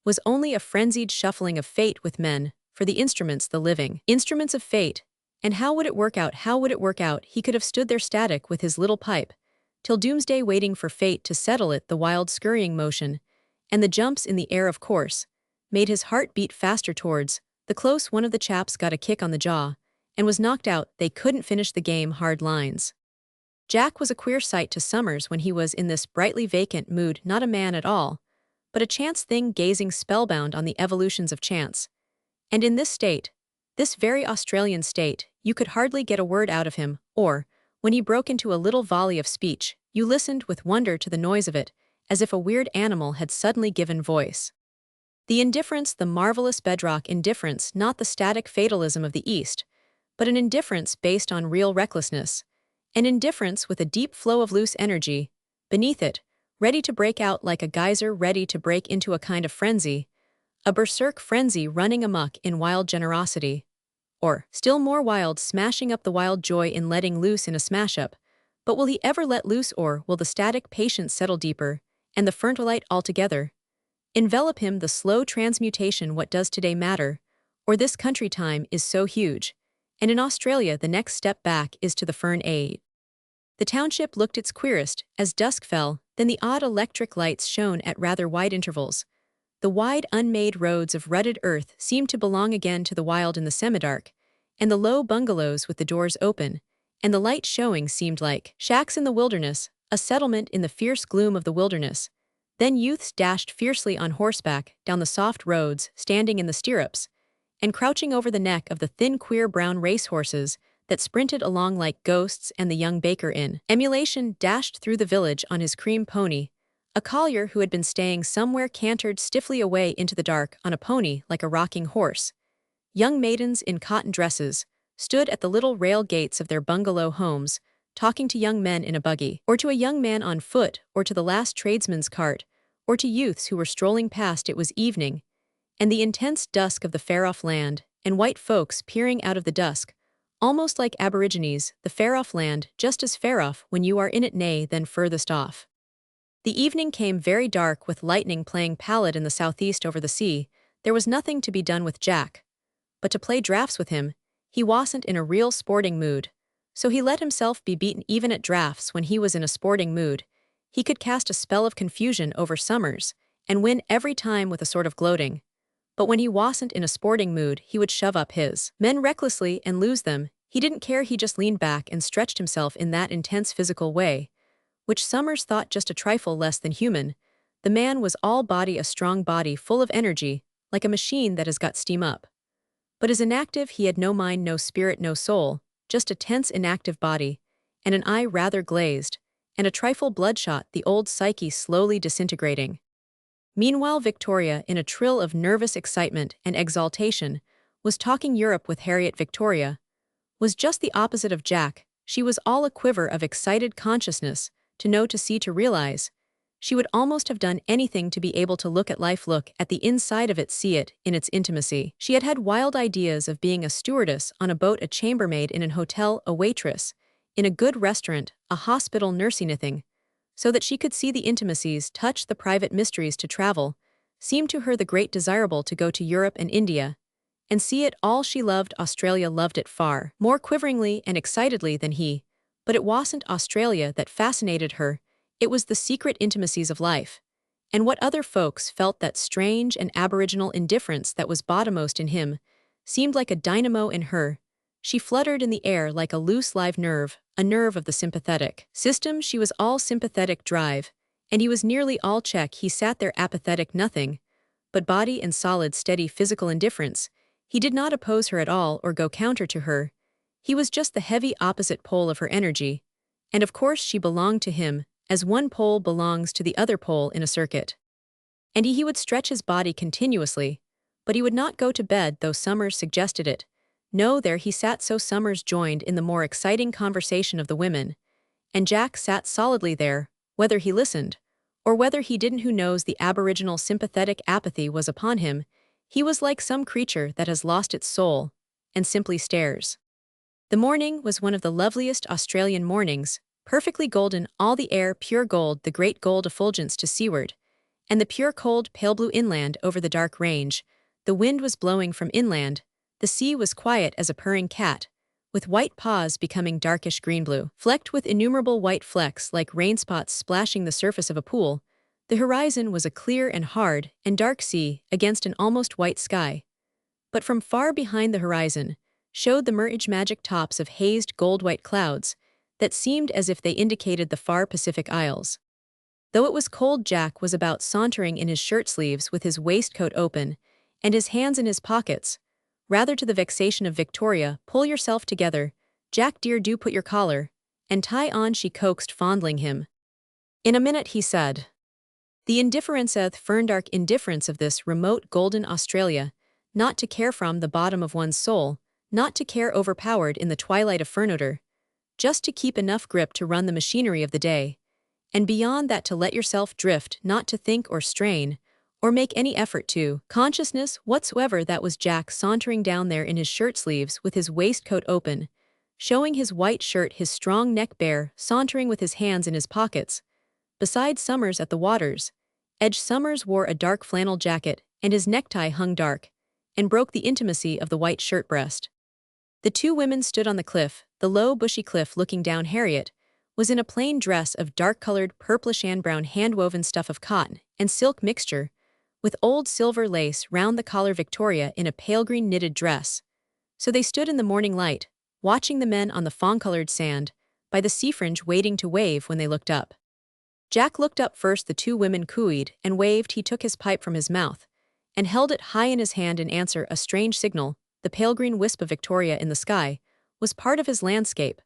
was only a frenzied shuffling of fate with men, for the instruments, the living instruments of fate. And how would it work out? How would it work out? He could have stood there static with his little pipe, till doomsday, waiting for fate to settle it. The wild scurrying motion, and the jumps in the air, of course, made his heart beat faster. Towards the close, one of the chaps got a kick on the jaw, and was knocked out. They couldn't finish the game. Hard lines. Jack was a queer sight to Summers when he was in this brightly vacant mood, not a man at all, but a chance thing gazing spellbound on the evolutions of chance. And in this state, this very Australian state, you could hardly get a word out of him, or, when he broke into a little volley of speech, you listened with wonder to the noise of it, as if a weird animal had suddenly given voice. The indifference, the marvelous bedrock indifference, not the static fatalism of the East, but an indifference based on real recklessness, an indifference with a deep flow of loose energy beneath it, ready to break out like a geyser, ready to break into a kind of frenzy, a berserk frenzy running amok in wild generosity, or, still more wild, smashing up the wild joy in letting loose in a smash-up. But will he ever let loose, or will the static patience settle deeper, and the fertilite altogether envelop him? The slow transmutation, what does today matter? Or this country time is so huge, and in Australia the next step back is to the fern age. The township looked its queerest as dusk fell, then the odd electric lights shone at rather wide intervals. The wide unmade roads of rutted earth seemed to belong again to the wild in the semidark, and the low bungalows with the doors open, and the light showing seemed like shacks in the wilderness, a settlement in the fierce gloom of the wilderness. Then youths dashed fiercely on horseback down the soft roads, standing in the stirrups, and crouching over the neck of the thin queer brown racehorses that sprinted along like ghosts, and the young baker in emulation dashed through the village on his cream pony. A collier who had been staying somewhere cantered stiffly away into the dark on a pony like a rocking horse. Young maidens in cotton dresses stood at the little rail gates of their bungalow homes, talking to young men in a buggy, or to a young man on foot, or to the last tradesman's cart, or to youths who were strolling past. It was evening, and the intense dusk of the far-off land, and white folks peering out of the dusk, almost like aborigines, the far-off land, just as far-off when you are in it, nay, then furthest off. The evening came very dark, with lightning playing pallid in the southeast over the sea. There was nothing to be done with Jack, but to play draughts with him. He wasn't in a real sporting mood, so he let himself be beaten even at draughts. When he was in a sporting mood, he could cast a spell of confusion over Summers, and win every time with a sort of gloating. But when he wasn't in a sporting mood, he would shove up his men recklessly and lose them. He didn't care, he just leaned back and stretched himself in that intense physical way, which Summers thought just a trifle less than human. The man was all body, a strong body full of energy, like a machine that has got steam up. But as inactive, he had no mind, no spirit, no soul, just a tense, inactive body, and an eye rather glazed, and a trifle bloodshot, the old psyche slowly disintegrating. Meanwhile Victoria, in a trill of nervous excitement and exaltation, was talking Europe with Harriet. Victoria was just the opposite of Jack. She was all a quiver of excited consciousness, to know, to see, to realize. She would almost have done anything to be able to look at life, look at the inside of it, see it in its intimacy. She had had wild ideas of being a stewardess on a boat, a chambermaid in an hotel, a waitress in a good restaurant, a hospital, nursing anything, so that she could see the intimacies, touch the private mysteries. To travel seemed to her the great desirable, to go to Europe and India and see it all. She loved Australia, loved it far more quiveringly and excitedly than he, but it wasn't Australia that fascinated her. It was the secret intimacies of life, and what other folks felt. That strange and aboriginal indifference that was bottommost in him seemed like a dynamo in her. She fluttered in the air like a loose live nerve, a nerve of the sympathetic system. She was all sympathetic drive, and he was nearly all check. He sat there apathetic, nothing but body and solid, steady physical indifference. He did not oppose her at all or go counter to her. He was just the heavy opposite pole of her energy, and of course she belonged to him, as one pole belongs to the other pole in a circuit. And he would stretch his body continuously, but he would not go to bed, though Summers suggested it. No, there he sat. So Summers joined in the more exciting conversation of the women, and Jack sat solidly there, whether he listened or whether he didn't. Who knows? The aboriginal sympathetic apathy was upon him. He was like some creature that has lost its soul and simply stares. The morning was one of the loveliest Australian mornings, perfectly golden, all the air pure gold, the great gold effulgence to seaward, and the pure cold pale blue inland over the dark range. The wind was blowing from inland. The sea was quiet as a purring cat, with white paws becoming darkish green-blue, flecked with innumerable white flecks like rainspots splashing the surface of a pool. The horizon was a clear and hard and dark sea against an almost white sky. But from far behind the horizon showed the merged magic tops of hazed gold-white clouds that seemed as if they indicated the far Pacific Isles. Though it was cold, Jack was about sauntering in his shirt sleeves with his waistcoat open and his hands in his pockets, rather to the vexation of Victoria. Pull yourself together, Jack dear, do put your collar and tie on, she coaxed, fondling him. In a minute, he said. The indifference, ferndark indifference of this remote golden Australia, not to care from the bottom of one's soul, not to care overpowered in the twilight of fernoder, just to keep enough grip to run the machinery of the day, and beyond that to let yourself drift, not to think or strain, or make any effort to consciousness whatsoever. That was Jack sauntering down there in his shirt sleeves with his waistcoat open, showing his white shirt, his strong neck bare, sauntering with his hands in his pockets, beside Summers at the water's edge. Summers wore a dark flannel jacket, and his necktie hung dark and broke the intimacy of the white shirt breast. The two women stood on the cliff, the low bushy cliff, looking down. Harriet was in a plain dress of dark-colored purplish and brown hand-woven stuff of cotton and silk mixture, with old silver lace round the collar. Victoria in a pale green knitted dress. So they stood in the morning light, watching the men on the fawn-colored sand by the sea fringe, waiting to wave when they looked up. Jack looked up first. The two women cooed and waved. He took his pipe from his mouth and held it high in his hand in answer, a strange signal. The pale green wisp of Victoria in the sky was part of his landscape,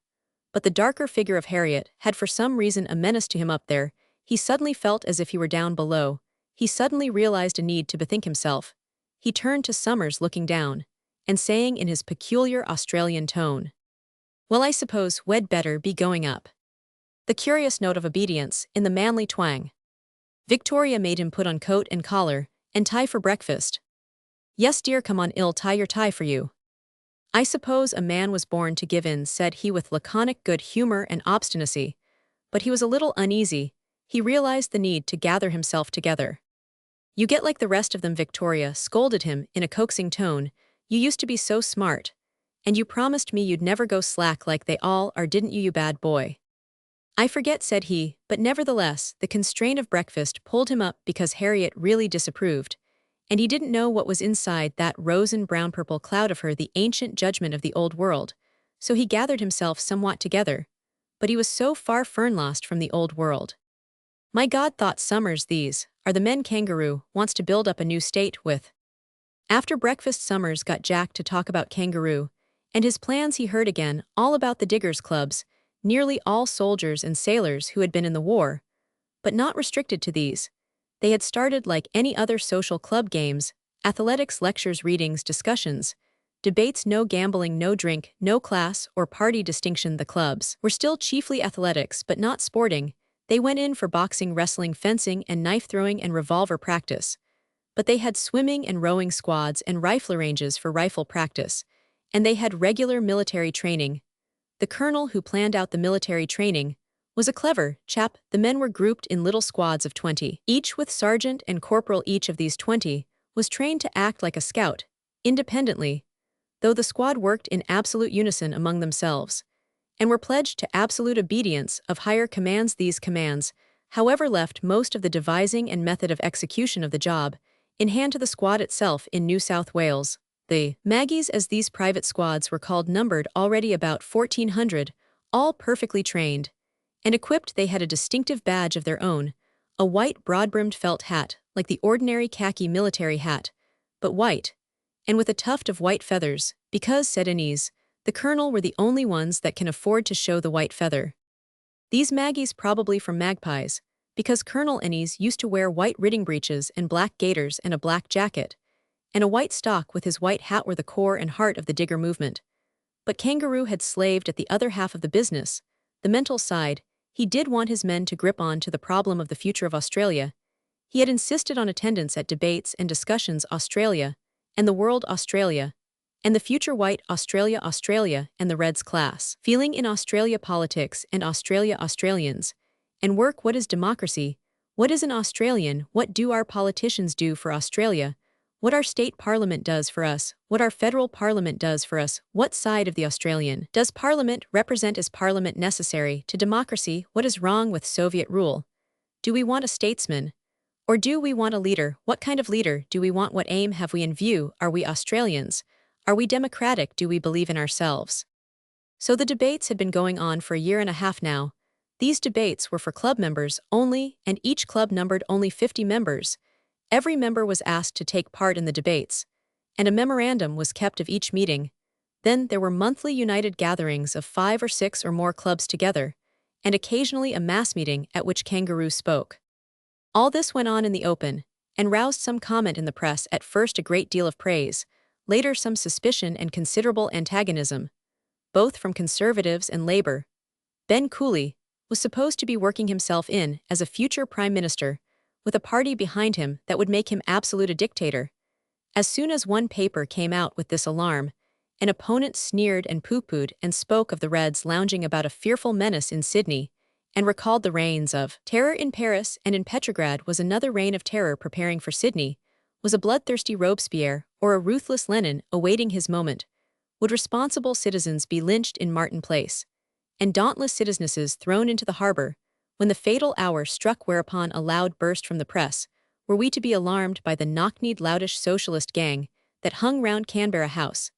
but the darker figure of Harriet had for some reason a menace to him up there. He suddenly felt as if he were down below. He suddenly realized a need to bethink himself. He turned to Summers, looking down, and saying in his peculiar Australian tone, "Well, I suppose we'd better be going up." The curious note of obedience in the manly twang. Victoria made him put on coat and collar and tie for breakfast. "Yes, dear, come on, I'll tie your tie for you." "I suppose a man was born to give in," said he with laconic good humor and obstinacy, but he was a little uneasy. He realized the need to gather himself together. "You get like the rest of them," Victoria scolded him in a coaxing tone. "You used to be so smart, and you promised me you'd never go slack like they all are, didn't you, you bad boy?" "I forget," said he, but nevertheless, the constraint of breakfast pulled him up because Harriet really disapproved, and he didn't know what was inside that rose and brown-purple cloud of her, the ancient judgment of the old world, so he gathered himself somewhat together. But he was so far fern-lost from the old world. "My God," thought Summers, "these are the men Kangaroo wants to build up a new state with." After breakfast, Summers got Jack to talk about Kangaroo and his plans. He heard again all about the diggers' clubs, nearly all soldiers and sailors who had been in the war, but not restricted to these. They had started like any other social club: games, athletics, lectures, readings, discussions, debates, no gambling, no drink, no class or party distinction. The clubs were still chiefly athletics but not sporting. They went in for boxing, wrestling, fencing, and knife-throwing and revolver practice. But they had swimming and rowing squads and rifle ranges for rifle practice. And they had regular military training. The colonel who planned out the military training was a clever chap. The men were grouped in little squads of 20, each with sergeant and corporal. Each of these 20 was trained to act like a scout, independently, though the squad worked in absolute unison among themselves, and were pledged to absolute obedience of higher commands. These commands, however, left most of the devising and method of execution of the job in hand to the squad itself. In New South Wales, the Maggies, as these private squads were called, numbered already about 1,400, all perfectly trained and equipped. They had a distinctive badge of their own, a white broad-brimmed felt hat, like the ordinary khaki military hat, but white, and with a tuft of white feathers, because, said Innes, the colonel were the only ones that can afford to show the white feather. These Maggies probably from magpies, because Colonel Innes used to wear white riding breeches and black gaiters and a black jacket, and a white stock with his white hat were the core and heart of the digger movement. But Kangaroo had slaved at the other half of the business, the mental side. He did want his men to grip on to the problem of the future of Australia. He had insisted on attendance at debates and discussions. Australia, and the world. Australia, and the future. White Australia. Australia, and the Reds class. Feeling in Australia. Politics and Australia. Australians. And work. What is democracy? What is an Australian? What do our politicians do for Australia? What our state parliament does for us? What our federal parliament does for us? What side of the Australian does parliament represent? Is parliament necessary to democracy? What is wrong with Soviet rule? Do we want a statesman? Or do we want a leader? What kind of leader do we want? What aim have we in view? Are we Australians? Are we democratic? Do we believe in ourselves? So the debates had been going on for a year and a half now. These debates were for club members only, and each club numbered only 50 members. Every member was asked to take part in the debates, and a memorandum was kept of each meeting. Then there were monthly united gatherings of 5 or 6 or more clubs together, and occasionally a mass meeting at which Kangaroo spoke. All this went on in the open, and roused some comment in the press. At first a great deal of praise, later some suspicion and considerable antagonism, both from Conservatives and Labour. Ben Cooley was supposed to be working himself in as a future Prime Minister, with a party behind him that would make him absolute a dictator. As soon as one paper came out with this alarm, an opponent sneered and pooh-poohed and spoke of the Reds lounging about a fearful menace in Sydney, and recalled the reigns of terror in Paris, and in Petrograd was another reign of terror preparing for Sydney. Was a bloodthirsty Robespierre or a ruthless Lenin awaiting his moment? Would responsible citizens be lynched in Martin Place, and dauntless citizenesses thrown into the harbour, when the fatal hour struck? Whereupon a loud burst from the press. Were we to be alarmed by the knock-kneed loutish socialist gang that hung round Canberra House?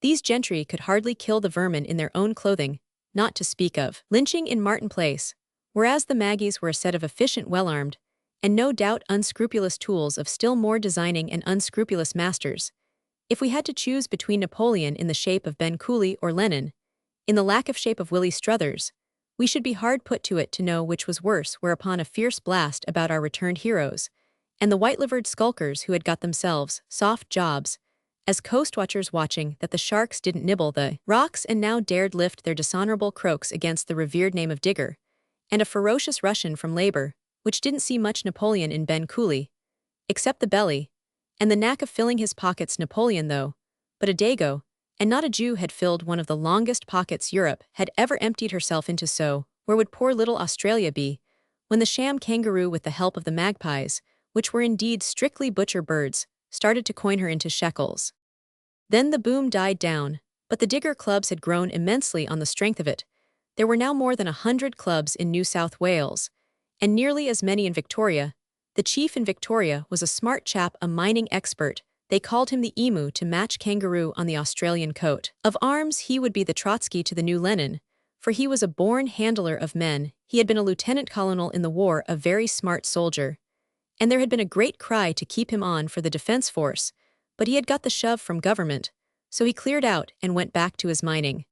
These gentry could hardly kill the vermin in their own clothing, not to speak of lynching in Martin Place, whereas the Maggies were a set of efficient, well-armed, and no doubt unscrupulous tools of still more designing and unscrupulous masters. If we had to choose between Napoleon in the shape of Ben Cooley or Lenin, in the lack of shape of Willie Struthers, we should be hard put to it to know which was worse. Whereupon a fierce blast about our returned heroes, and the white-livered skulkers who had got themselves soft jobs as coast-watchers, watching that the sharks didn't nibble the rocks, and now dared lift their dishonorable croaks against the revered name of Digger, and a ferocious Russian from Labour, which didn't see much Napoleon in Ben Cooley, except the belly, and the knack of filling his pockets. Napoleon, though but a Dago, and not a Jew, had filled one of the longest pockets Europe had ever emptied herself into. So where would poor little Australia be, when the sham Kangaroo, with the help of the magpies, which were indeed strictly butcher birds, started to coin her into shekels? Then the boom died down, but the digger clubs had grown immensely on the strength of it. There were now more than 100 clubs in New South Wales, and nearly as many in Victoria. The chief in Victoria was a smart chap, a mining expert. They called him the Emu to match Kangaroo on the Australian coat of arms. He would be the Trotsky to the new Lenin, for he was a born handler of men. He had been a lieutenant colonel in the war, a very smart soldier, and there had been a great cry to keep him on for the defence force, but he had got the shove from government, so he cleared out and went back to his mining.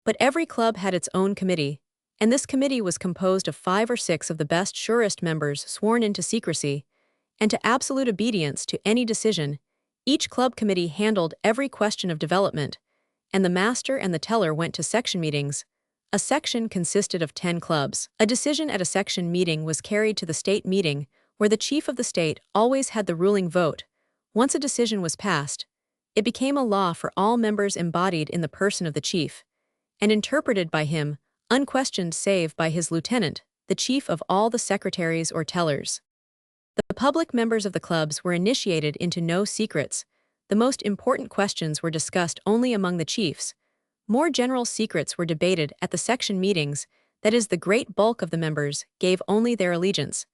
But every club had its own committee, and this committee was composed of 5 or 6 of the best, surest members, sworn into secrecy and to absolute obedience to any decision. Each club committee handled every question of development, and the master and the teller went to section meetings. A section consisted of 10 clubs. A decision at a section meeting was carried to the state meeting, where the chief of the state always had the ruling vote. Once a decision was passed, it became a law for all members embodied in the person of the chief, and interpreted by him, unquestioned save by his lieutenant, the chief of all the secretaries or tellers. The public members of the clubs were initiated into no secrets. The most important questions were discussed only among the chiefs. More general secrets were debated at the section meetings, that is, the great bulk of the members gave only their allegiance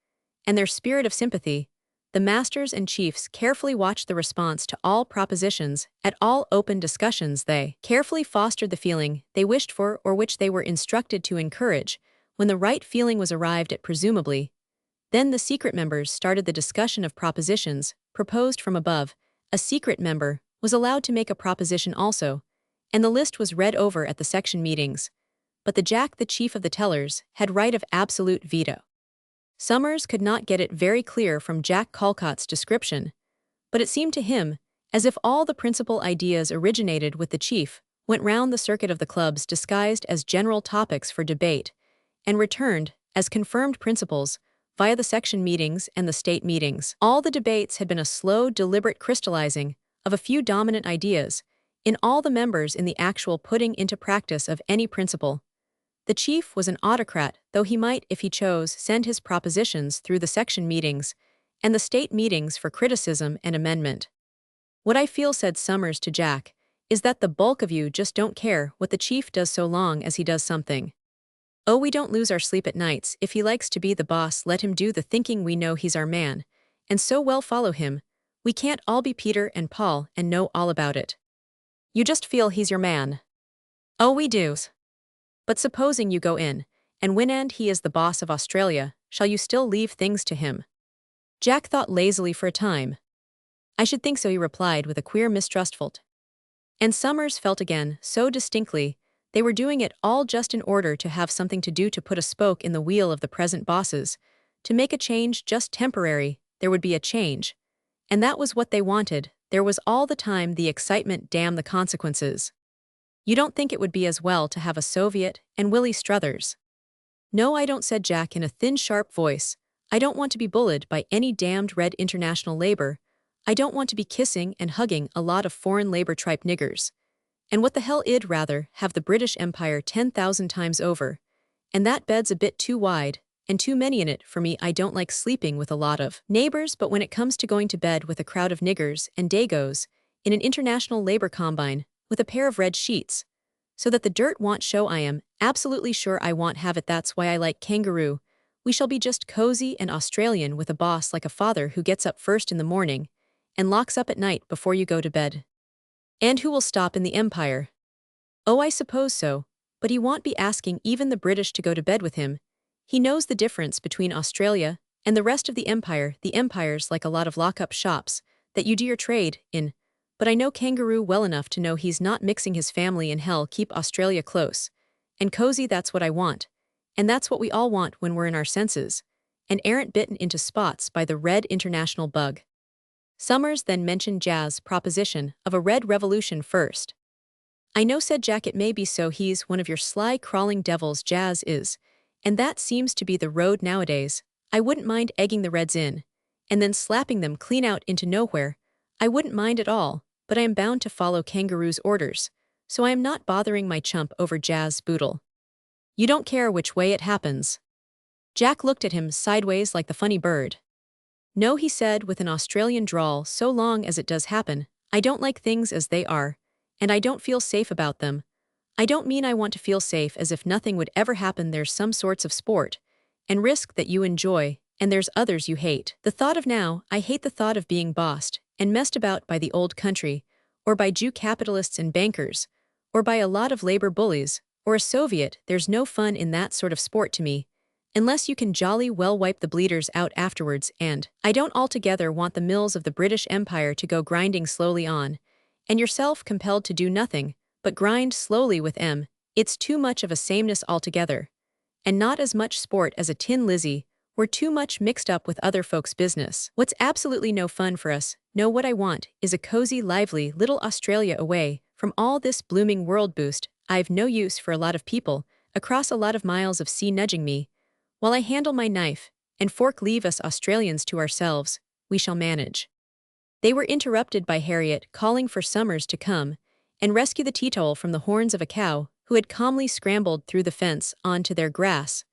and their spirit of sympathy. The masters and chiefs carefully watched the response to all propositions. At all open discussions they carefully fostered the feeling they wished for or which they were instructed to encourage. When the right feeling was arrived at presumably, then the secret members started the discussion of propositions proposed from above. A secret member was allowed to make a proposition also, and the list was read over at the section meetings. But the chief of the tellers, had right of absolute veto. Summers could not get it very clear from Jack Calcott's description, but it seemed to him as if all the principal ideas originated with the chief, went round the circuit of the clubs disguised as general topics for debate, and returned, as confirmed principles, via the section meetings and the state meetings. All the debates had been a slow, deliberate crystallizing of a few dominant ideas in all the members in the actual putting into practice of any principle. The chief was an autocrat, though he might, if he chose, send his propositions through the section meetings and the state meetings for criticism and amendment. What I feel, said Summers to Jack, is that the bulk of you just don't care what the chief does so long as he does something. Oh, we don't lose our sleep at nights. If he likes to be the boss, let him do the thinking. We know he's our man, and so well follow him. We can't all be Peter and Paul and know all about it. You just feel he's your man. Oh, we do. But supposing you go in, and win and he is the boss of Australia, shall you still leave things to him? Jack thought lazily for a time. I should think so, he replied with a queer mistrustful tone. And Summers felt again, so distinctly, they were doing it all just in order to have something to do, to put a spoke in the wheel of the present bosses, to make a change just temporary. There would be a change. And that was what they wanted. There was all the time the excitement, damn the consequences. You don't think it would be as well to have a Soviet and Willie Struthers? No, I don't, said Jack in a thin, sharp voice. I don't want to be bullied by any damned red international labor. I don't want to be kissing and hugging a lot of foreign labor tripe niggers. And what the hell, I'd rather have the British Empire 10,000 times over. And that bed's a bit too wide, and too many in it for me. I don't like sleeping with a lot of neighbors, but when it comes to going to bed with a crowd of niggers and dagos, in an international labor combine, with a pair of red sheets, so that the dirt won't show, I am absolutely sure I won't have it. That's why I like Kangaroo. We shall be just cozy and Australian, with a boss like a father who gets up first in the morning and locks up at night before you go to bed. And who will stop in the Empire? Oh, I suppose so, but he won't be asking even the British to go to bed with him. He knows the difference between Australia and the rest of the Empire. The Empire's like a lot of lock-up shops that you do your trade in. But I know Kangaroo well enough to know he's not mixing his family in hell. Keep Australia close and cozy, that's what I want. And that's what we all want when we're in our senses and aren't bitten into spots by the red international bug. Summers then mentioned Jazz's proposition of a red revolution first. I know, said Jack, it may be so. He's one of your sly crawling devils, Jazz is, and that seems to be the road nowadays. I wouldn't mind egging the Reds in and then slapping them clean out into nowhere. I wouldn't mind at all. But I am bound to follow Kangaroo's orders, so I am not bothering my chump over Jazz's boodle. You don't care which way it happens? Jack looked at him sideways like the funny bird. No, he said with an Australian drawl, so long as it does happen. I don't like things as they are, and I don't feel safe about them. I don't mean I want to feel safe as if nothing would ever happen. There's some sorts of sport and risk that you enjoy, and there's others you hate. The thought of now, I hate the thought of being bossed and messed about by the old country, or by Jew capitalists and bankers, or by a lot of labor bullies, or a Soviet. There's no fun in that sort of sport to me, unless you can jolly well wipe the bleeders out afterwards. And I don't altogether want the mills of the British Empire to go grinding slowly on, and yourself compelled to do nothing but grind slowly with M. It's too much of a sameness altogether, and not as much sport as a Tin Lizzie. We're too much mixed up with other folks' business. What's absolutely no fun for us, no, what I want is a cozy, lively little Australia away from all this blooming world boost. I've no use for a lot of people across a lot of miles of sea nudging me, while I handle my knife, and fork leave us Australians to ourselves, we shall manage. They were interrupted by Harriet calling for Summers to come and rescue the teetotal from the horns of a cow who had calmly scrambled through the fence onto their grass.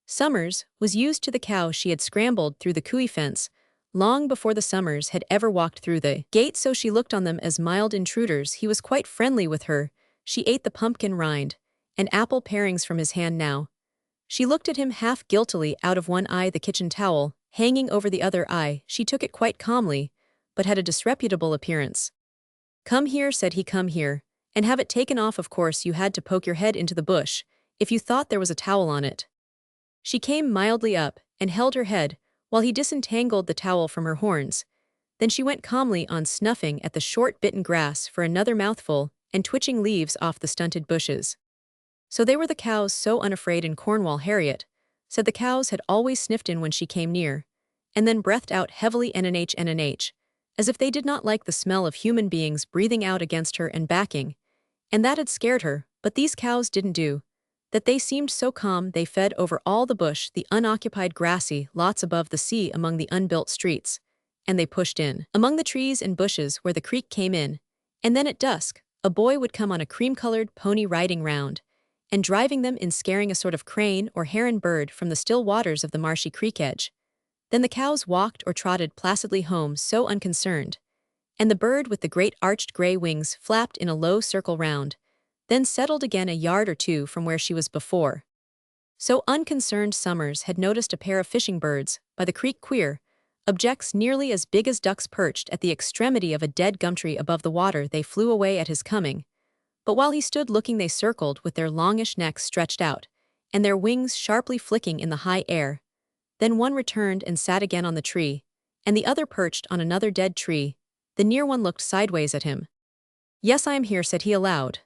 Summers was used to the cow. She had scrambled through the cooey fence long before the Summers had ever walked through the gate, so she looked on them as mild intruders. He was quite friendly with her. She ate the pumpkin rind and apple parings from his hand now. She looked at him half guiltily out of one eye, the kitchen towel hanging over the other eye. She took it quite calmly, but had a disreputable appearance. "Come here," said he, "come here, and have it taken off. Of course you had to poke your head into the bush if you thought there was a towel on it." She came mildly up and held her head while he disentangled the towel from her horns. Then she went calmly on, snuffing at the short bitten grass for another mouthful and twitching leaves off the stunted bushes. So they were the cows, so unafraid in Cornwall. Harriet said the cows had always sniffed in when she came near, and then breathed out heavily NNH, as if they did not like the smell of human beings breathing out against her and backing, and that had scared her. But these cows didn't do that. They seemed so calm. They fed over all the bush, the unoccupied grassy lots above the sea, among the unbuilt streets, and they pushed in among the trees and bushes where the creek came in. And then at dusk, a boy would come on a cream-colored pony riding round and driving them in, scaring a sort of crane or heron bird from the still waters of the marshy creek edge. Then the cows walked or trotted placidly home, so unconcerned, and the bird with the great arched gray wings flapped in a low circle round, then settled again a yard or two from where she was before. So unconcerned. Summers had noticed a pair of fishing birds by the creek, queer objects nearly as big as ducks perched at the extremity of a dead gum tree above the water. They flew away at his coming, but while he stood looking they circled with their longish necks stretched out and their wings sharply flicking in the high air. Then one returned and sat again on the tree, and the other perched on another dead tree. The near one looked sideways at him. "Yes, I am here," said he aloud.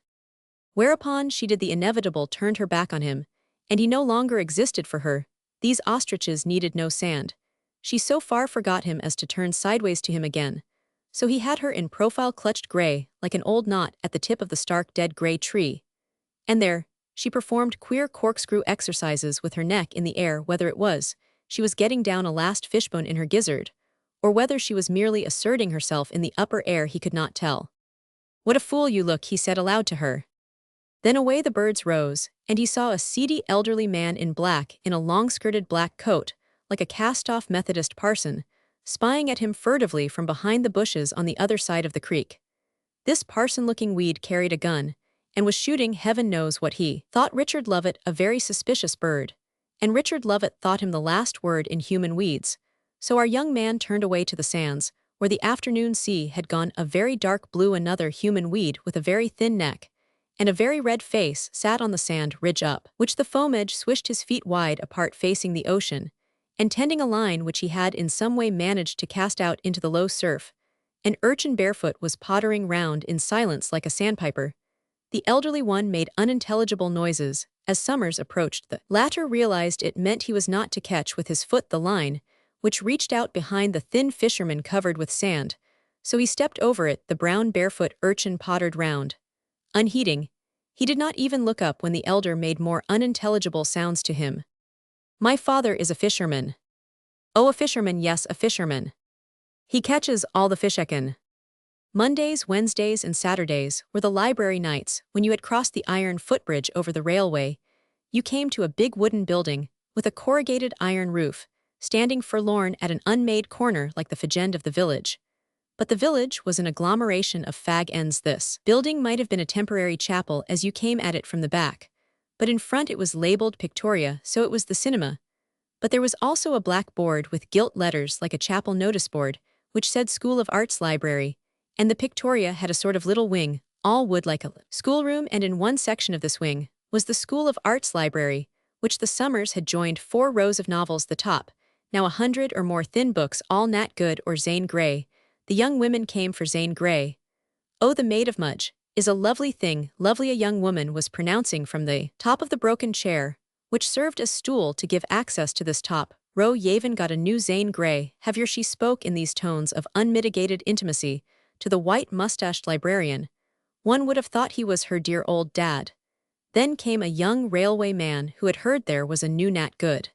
Whereupon she did the inevitable, turned her back on him, and he no longer existed for her. These ostriches needed no sand. She so far forgot him as to turn sideways to him again. So he had her in profile, clutched gray, like an old knot at the tip of the stark dead gray tree. And there, she performed queer corkscrew exercises with her neck in the air, whether it was she was getting down a last fishbone in her gizzard, or whether she was merely asserting herself in the upper air, he could not tell. "What a fool you look," he said aloud to her. Then away the birds rose, and he saw a seedy elderly man in black, in a long-skirted black coat, like a cast-off Methodist parson, spying at him furtively from behind the bushes on the other side of the creek. This parson-looking weed carried a gun, and was shooting heaven knows what. He thought Richard Lovett a very suspicious bird, and Richard Lovett thought him the last word in human weeds. So our young man turned away to the sands, where the afternoon sea had gone a very dark blue. Another human weed with a very thin neck and a very red face sat on the sand ridge up which the foam edge swished his feet wide apart, facing the ocean, and tending a line which he had in some way managed to cast out into the low surf. An urchin barefoot was pottering round in silence like a sandpiper. The elderly one made unintelligible noises. As Summers approached, the latter realized it meant he was not to catch with his foot the line, which reached out behind the thin fisherman covered with sand. So he stepped over it. The brown barefoot urchin pottered round. Unheeding, he did not even look up when the elder made more unintelligible sounds to him. "My father is a fisherman." "Oh, a fisherman, yes, a fisherman. He catches all the fishekin." Mondays, Wednesdays, and Saturdays were the library nights. When you had crossed the iron footbridge over the railway, you came to a big wooden building with a corrugated iron roof, standing forlorn at an unmade corner like the fagend of the village. But the village was an agglomeration of fag ends. This building might have been a temporary chapel as you came at it from the back, but in front it was labeled Pictoria, so it was the cinema. But there was also a black board with gilt letters like a chapel notice board, which said School of Arts Library, and the Pictoria had a sort of little wing, all wood like a schoolroom, and in one section of this wing was the School of Arts Library, which the Summers had joined. 4 rows of novels, the top, now 100 or more thin books, all Nat Good or Zane Grey. The young women came for Zane Grey. "Oh, the Maid of Mudge is a lovely thing, lovely," a young woman was pronouncing from the top of the broken chair, which served as stool to give access to this top row. "Yavin got a new Zane Grey, have yer?" She spoke in these tones of unmitigated intimacy to the white-mustached librarian. One would have thought he was her dear old dad. Then came a young railway man who had heard there was a new Nat Good.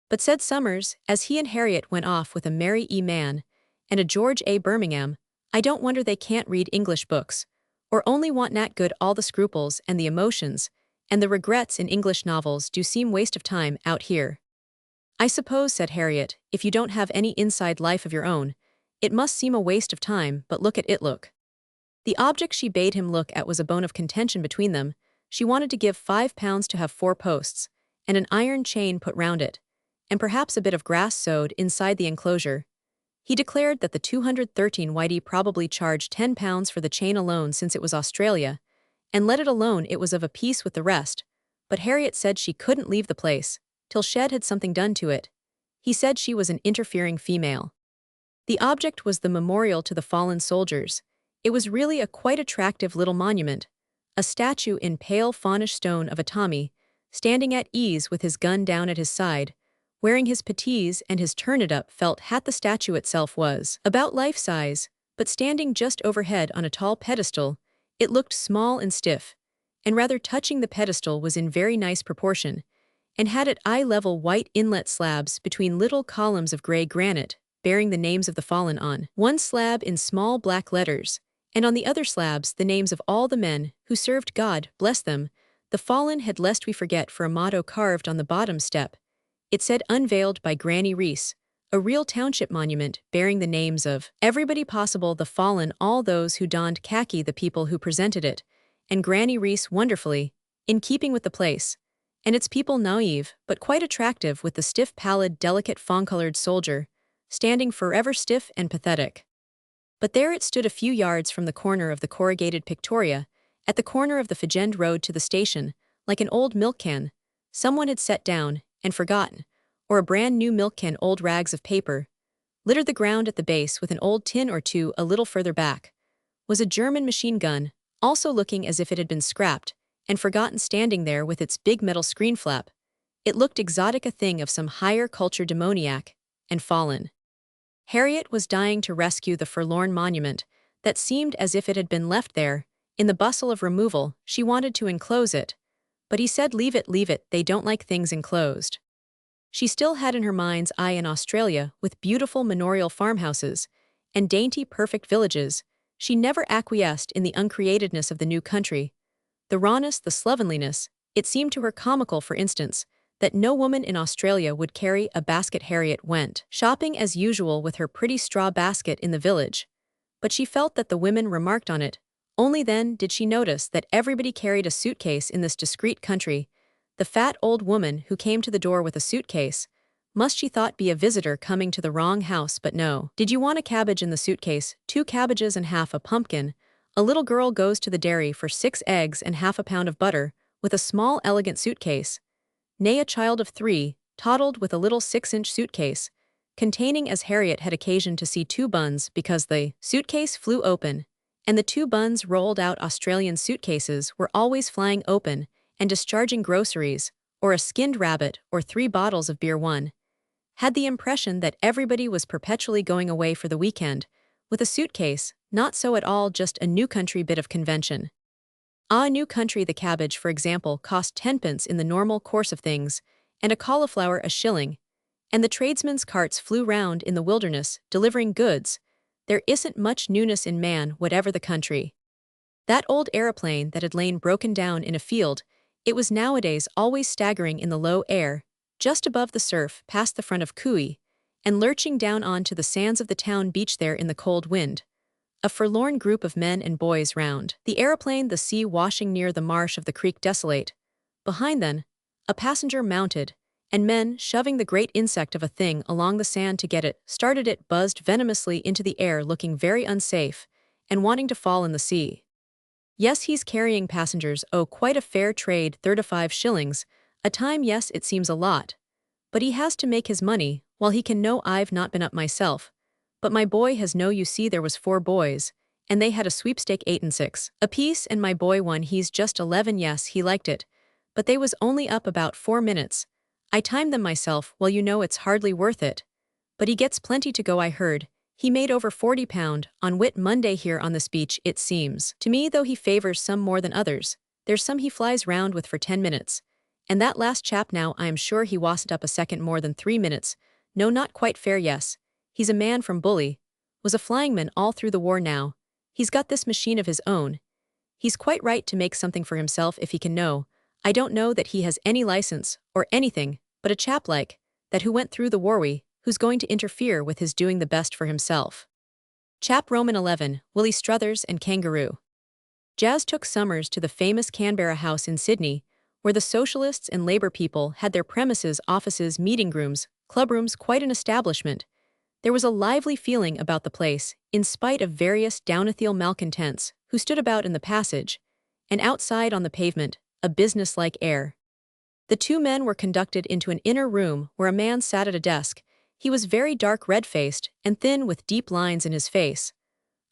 But said Summers, as he and Harriet went off with a Mary E. Mann and a George A. Birmingham, I don't wonder they can't read English books, or only want Nat Good. All the scruples and the emotions and the regrets in English novels do seem waste of time out here. I suppose, said Harriet, if you don't have any inside life of your own, it must seem a waste of time, but look at it look. The object she bade him look at was a bone of contention between them. She wanted to give £5 to have 4 posts, and an iron chain put round it, and perhaps a bit of grass sowed inside the enclosure. He declared that the 213 Whitey probably charged £10 for the chain alone since it was Australia, and let it alone it was of a piece with the rest, but Harriet said she couldn't leave the place till Shed had something done to it. He said she was an interfering female. The object was the memorial to the fallen soldiers. It was really a quite attractive little monument, a statue in pale faunish stone of a Tommy, standing at ease with his gun down at his side, wearing his puttees and his turn-it-up felt hat. The statue itself was about life-size, but standing just overhead on a tall pedestal, it looked small and stiff, and rather touching. The pedestal was in very nice proportion, and had at eye-level white inlet slabs between little columns of gray granite, bearing the names of the fallen on one slab in small black letters, and on the other slabs the names of all the men who served God, bless them, the fallen had lest we forget for a motto carved on the bottom step. It said unveiled by Granny Reese, a real township monument bearing the names of everybody possible, the fallen, all those who donned khaki, the people who presented it, and Granny Reese wonderfully, in keeping with the place, and its people naive but quite attractive with the stiff pallid delicate fawn-colored soldier, standing forever stiff and pathetic. But there it stood a few yards from the corner of the corrugated Pictoria, at the corner of the Fagend Road to the station, like an old milk can someone had set down and forgotten, or a brand new milk can. Old rags of paper littered the ground at the base, with an old tin or two a little further back was a German machine gun, also looking as if it had been scrapped and forgotten, standing there with its big metal screen flap. It looked exotic, a thing of some higher culture, demoniac and fallen. Harriet was dying to rescue the forlorn monument that seemed as if it had been left there. In the bustle of removal, she wanted to enclose it, but he said, leave it, they don't like things enclosed. She still had in her mind's eye an Australia with beautiful manorial farmhouses and dainty perfect villages. She never acquiesced in the uncreatedness of the new country, the rawness, the slovenliness. It seemed to her comical, for instance, that no woman in Australia would carry a basket. Harriet went shopping as usual with her pretty straw basket in the village, but she felt that the women remarked on it. Only then did she notice that everybody carried a suitcase in this discreet country. The fat old woman who came to the door with a suitcase must, she thought, be a visitor coming to the wrong house, but no. Did you want a cabbage in the suitcase, 2 cabbages and half a pumpkin? A little girl goes to the dairy for 6 eggs and half a pound of butter, with a small elegant suitcase. Nay, a child of 3 toddled with a little 6-inch suitcase, containing, as Harriet had occasion to see, 2 buns, because the suitcase flew open, and the 2 buns rolled out. Australian suitcases were always flying open and discharging groceries, or a skinned rabbit, or 3 bottles of beer. One had the impression that everybody was perpetually going away for the weekend with a suitcase. Not so at all, just a new country bit of convention. A new country. The cabbage, for example, cost 10p in the normal course of things, and a cauliflower a shilling, and the tradesmen's carts flew round in the wilderness, delivering goods. There isn't much newness in man, whatever the country. That old aeroplane that had lain broken down in a field, it was nowadays always staggering in the low air, just above the surf, past the front of Kui, and lurching down onto the sands of the town beach there in the cold wind. A forlorn group of men and boys round the aeroplane, the sea washing near the marsh of the creek desolate. Behind them, a passenger mounted, and men shoving the great insect of a thing along the sand to get it started. It buzzed venomously into the air, looking very unsafe, and wanting to fall in the sea. Yes, he's carrying passengers. Oh, quite a fair trade, 35 shillings a time. Yes, it seems a lot, but he has to make his money while he can. No, I've not been up myself, but my boy has. No, you see, there was 4 boys, and they had a sweepstake 8 and 6 apiece, and my boy won. He's just 11. Yes, he liked it, but they was only up about 4 minutes. I timed them myself. Well, you know, it's hardly worth it, but he gets plenty to go. I heard he made over £40 on Whit Monday here on this beach. It seems to me, though, he favors some more than others. There's some he flies round with for 10 minutes. And that last chap now I am sure he wasn't up a second more than 3 minutes. No, not quite fair, yes. He's a man from Bully. Was a flyingman all through the war now. He's got this machine of his own. He's quite right to make something for himself if he can know. I don't know that he has any license, or anything, but a chap like that who went through the warwe, who's going to interfere with his doing the best for himself. Chap Roman 11, Willie Struthers and Kangaroo. Jazz took Summers to the famous Canberra House in Sydney, where the socialists and Labour people had their premises, offices, meeting rooms, clubrooms, quite an establishment. There was a lively feeling about the place, in spite of various Downethiel malcontents who stood about in the passage, and outside on the pavement, a business-like air. The two men were conducted into an inner room where a man sat at a desk. He was very dark, red-faced, and thin with deep lines in his face.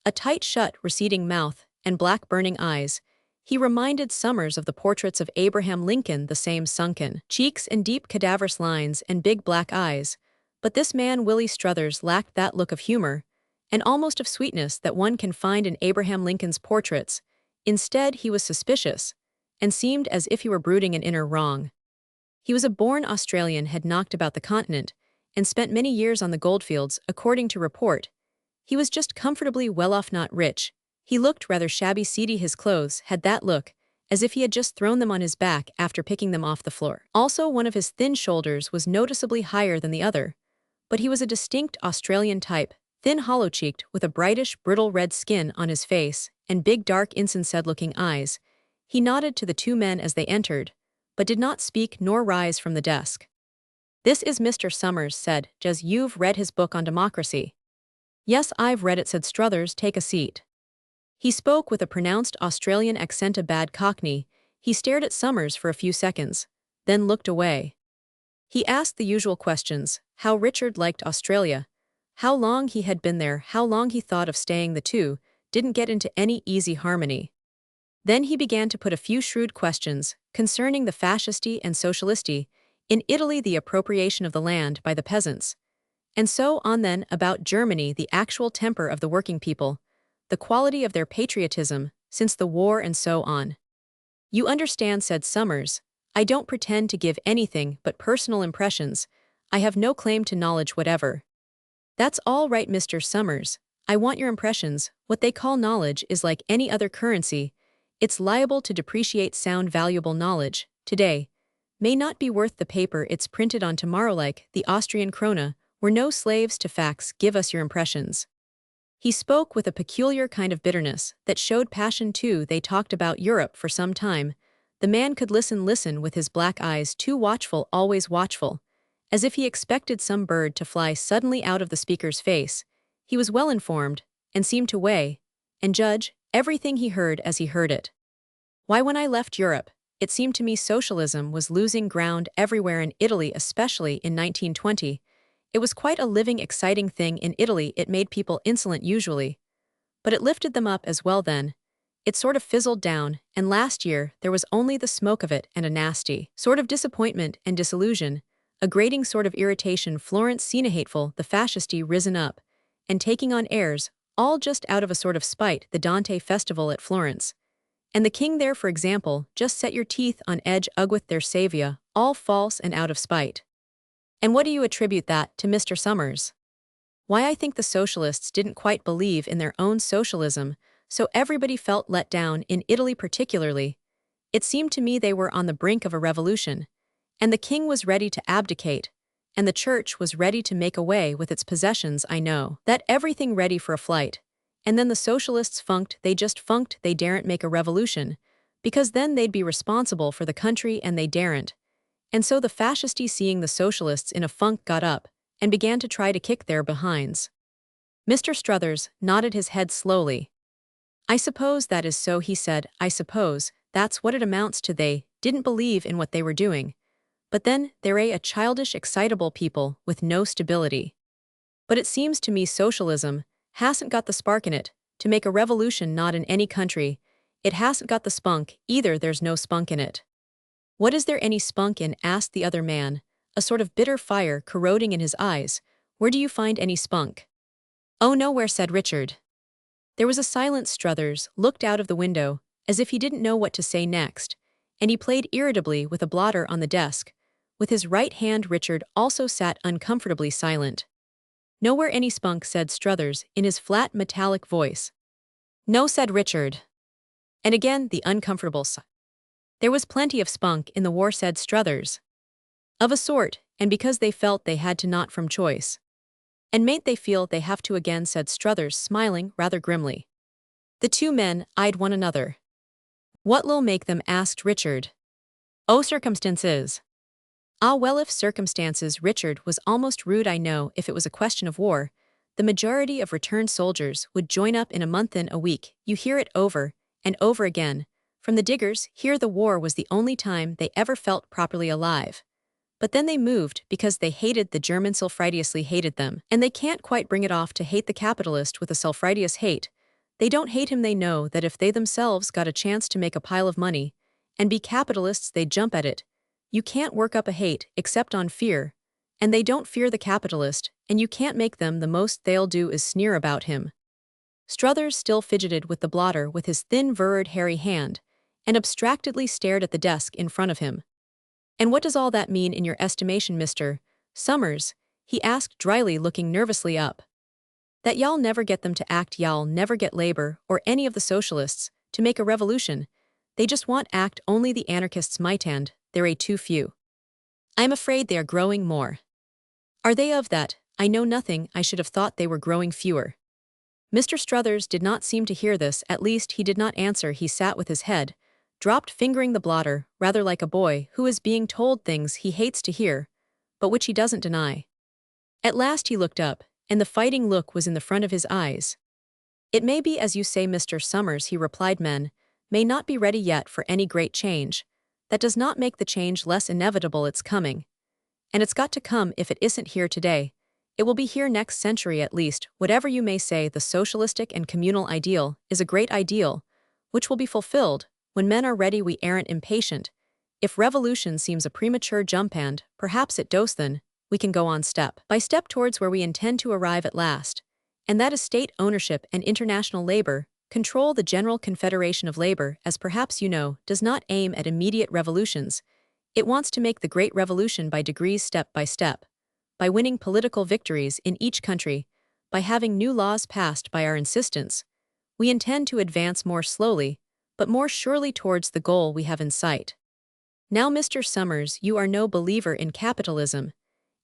A tight-shut, receding mouth, and black burning eyes. He reminded Summers of the portraits of Abraham Lincoln, the same sunken cheeks and deep cadaverous lines and big black eyes. But this man Willie Struthers lacked that look of humor, and almost of sweetness that one can find in Abraham Lincoln's portraits. Instead, he was suspicious, and seemed as if he were brooding an inner wrong. He was a born Australian, had knocked about the continent, and spent many years on the goldfields, according to report. He was just comfortably well off, not rich. He looked rather shabby, seedy. His clothes had that look, as if he had just thrown them on his back after picking them off the floor. Also, one of his thin shoulders was noticeably higher than the other, but he was a distinct Australian type, thin, hollow-cheeked, with a brightish, brittle red skin on his face, and big, dark, insensate-looking eyes. He nodded to the two men as they entered, but did not speak nor rise from the desk. "This is Mr. Summers," said Jez. "You've read his book on democracy." "Yes, I've read it," said Struthers. "Take a seat." He spoke with a pronounced Australian accent, a bad Cockney. He stared at Summers for a few seconds, then looked away. He asked the usual questions: how Richard liked Australia, how long he had been there, how long he thought of staying. The two didn't get into any easy harmony. Then he began to put a few shrewd questions concerning the fascisti and socialisti, in Italy the appropriation of the land by the peasants, and so on. Then about Germany, the actual temper of the working people, the quality of their patriotism since the war, and so on. "You understand," said Summers, "I don't pretend to give anything but personal impressions. I have no claim to knowledge whatever." "That's all right, Mr. Summers. I want your impressions. What they call knowledge is like any other currency. It's liable to depreciate. Sound, valuable knowledge, today, may not be worth the paper it's printed on tomorrow. Like the Austrian krone, we're no slaves to facts. Give us your impressions." He spoke with a peculiar kind of bitterness that showed passion too. They talked about Europe for some time. The man could listen with his black eyes, too watchful, always watchful, as if he expected some bird to fly suddenly out of the speaker's face. He was well informed, and seemed to weigh and judge everything he heard as he heard it. "Why, when I left Europe, it seemed to me socialism was losing ground everywhere, in Italy especially in 1920. It was quite a living, exciting thing in Italy. It made people insolent usually, but it lifted them up as well. Then it sort of fizzled down, and last year there was only the smoke of it, and a nasty sort of disappointment and disillusion, a grating sort of irritation. Florence seen a hateful, the fascisti risen up, and taking on airs, all just out of a sort of spite. The Dante festival at Florence, and the king there, for example, just set your teeth on edge. With their savia, all false and out of spite." "And what do you attribute that to, Mr. Summers?" "Why, I think the socialists didn't quite believe in their own socialism, so everybody felt let down, in Italy particularly. It seemed to me they were on the brink of a revolution, and the king was ready to abdicate, and the church was ready to make away with its possessions. I know that, everything ready for a flight. And then the socialists funked. They just funked. They daren't make a revolution, because then they'd be responsible for the country, and they daren't. And so the fascisti, seeing the socialists in a funk, got up and began to try to kick their behinds." Mr. Struthers nodded his head slowly. "I suppose that is so," he said. "I suppose that's what it amounts to. They didn't believe in what they were doing. But then they're a childish, excitable people with no stability. But it seems to me socialism hasn't got the spark in it to make a revolution, not in any country. It hasn't got the spunk either. There's no spunk in it." "What is there any spunk in?" asked the other man, a sort of bitter fire corroding in his eyes. "Where do you find any spunk?" "Oh, nowhere," said Richard. There was a silence. Struthers looked out of the window, as if he didn't know what to say next, and he played irritably with a blotter on the desk. With his right hand Richard also sat uncomfortably silent. "Nowhere any spunk," said Struthers in his flat metallic voice. "No," said Richard. And again the uncomfortable sigh. "There was plenty of spunk in the war," said Struthers. "Of a sort, and because they felt they had to, not from choice." "And mayn't they feel they have to again," said Struthers, smiling rather grimly. The two men eyed one another. "What'll make them?" asked Richard. "Oh, circumstances." "Ah, well, if circumstances," Richard was almost rude. "I know if it was a question of war, the majority of returned soldiers would join up in a month, in a week. You hear it over and over again from the diggers here. The war was the only time they ever felt properly alive. But then they moved because they hated the German, self-righteously hated them, and they can't quite bring it off to hate the capitalist with a self-righteous hate. They don't hate him. They know that if they themselves got a chance to make a pile of money and be capitalists, they'd jump at it. You can't work up a hate except on fear, and they don't fear the capitalist, and you can't make them. The most they'll do is sneer about him." Struthers still fidgeted with the blotter with his thin, furrowed, hairy hand, and abstractedly stared at the desk in front of him. "And what does all that mean in your estimation, Mr. Summers?" he asked dryly, looking nervously up. "That y'all never get them to act. Y'all never get labor, or any of the socialists, to make a revolution. They just want act. Only the anarchists might, and they're a too few. I'm afraid they are growing more." "Are they of that? I know nothing. I should have thought they were growing fewer." Mr. Struthers did not seem to hear this. At least he did not answer. He sat with his head dropped, fingering the blotter, rather like a boy who is being told things he hates to hear, but which he doesn't deny. At last he looked up, and the fighting look was in the front of his eyes. "It may be as you say, Mr. Summers," he replied. "Men may not be ready yet for any great change. That does not make the change less inevitable. It's coming. And it's got to come. If it isn't here today, it will be here next century at least. Whatever you may say, the socialistic and communal ideal is a great ideal, which will be fulfilled when men are ready. We aren't impatient. If revolution seems a premature jump, and perhaps it does, then we can go on step by step towards where we intend to arrive at last, and that is state ownership and international labor control. The General Confederation of Labor, as perhaps you know, does not aim at immediate revolutions. It wants to make the great revolution by degrees, step by step, by winning political victories in each country, by having new laws passed by our insistence. We intend to advance more slowly, but more surely towards the goal we have in sight. Now, Mr. Summers, you are no believer in capitalism,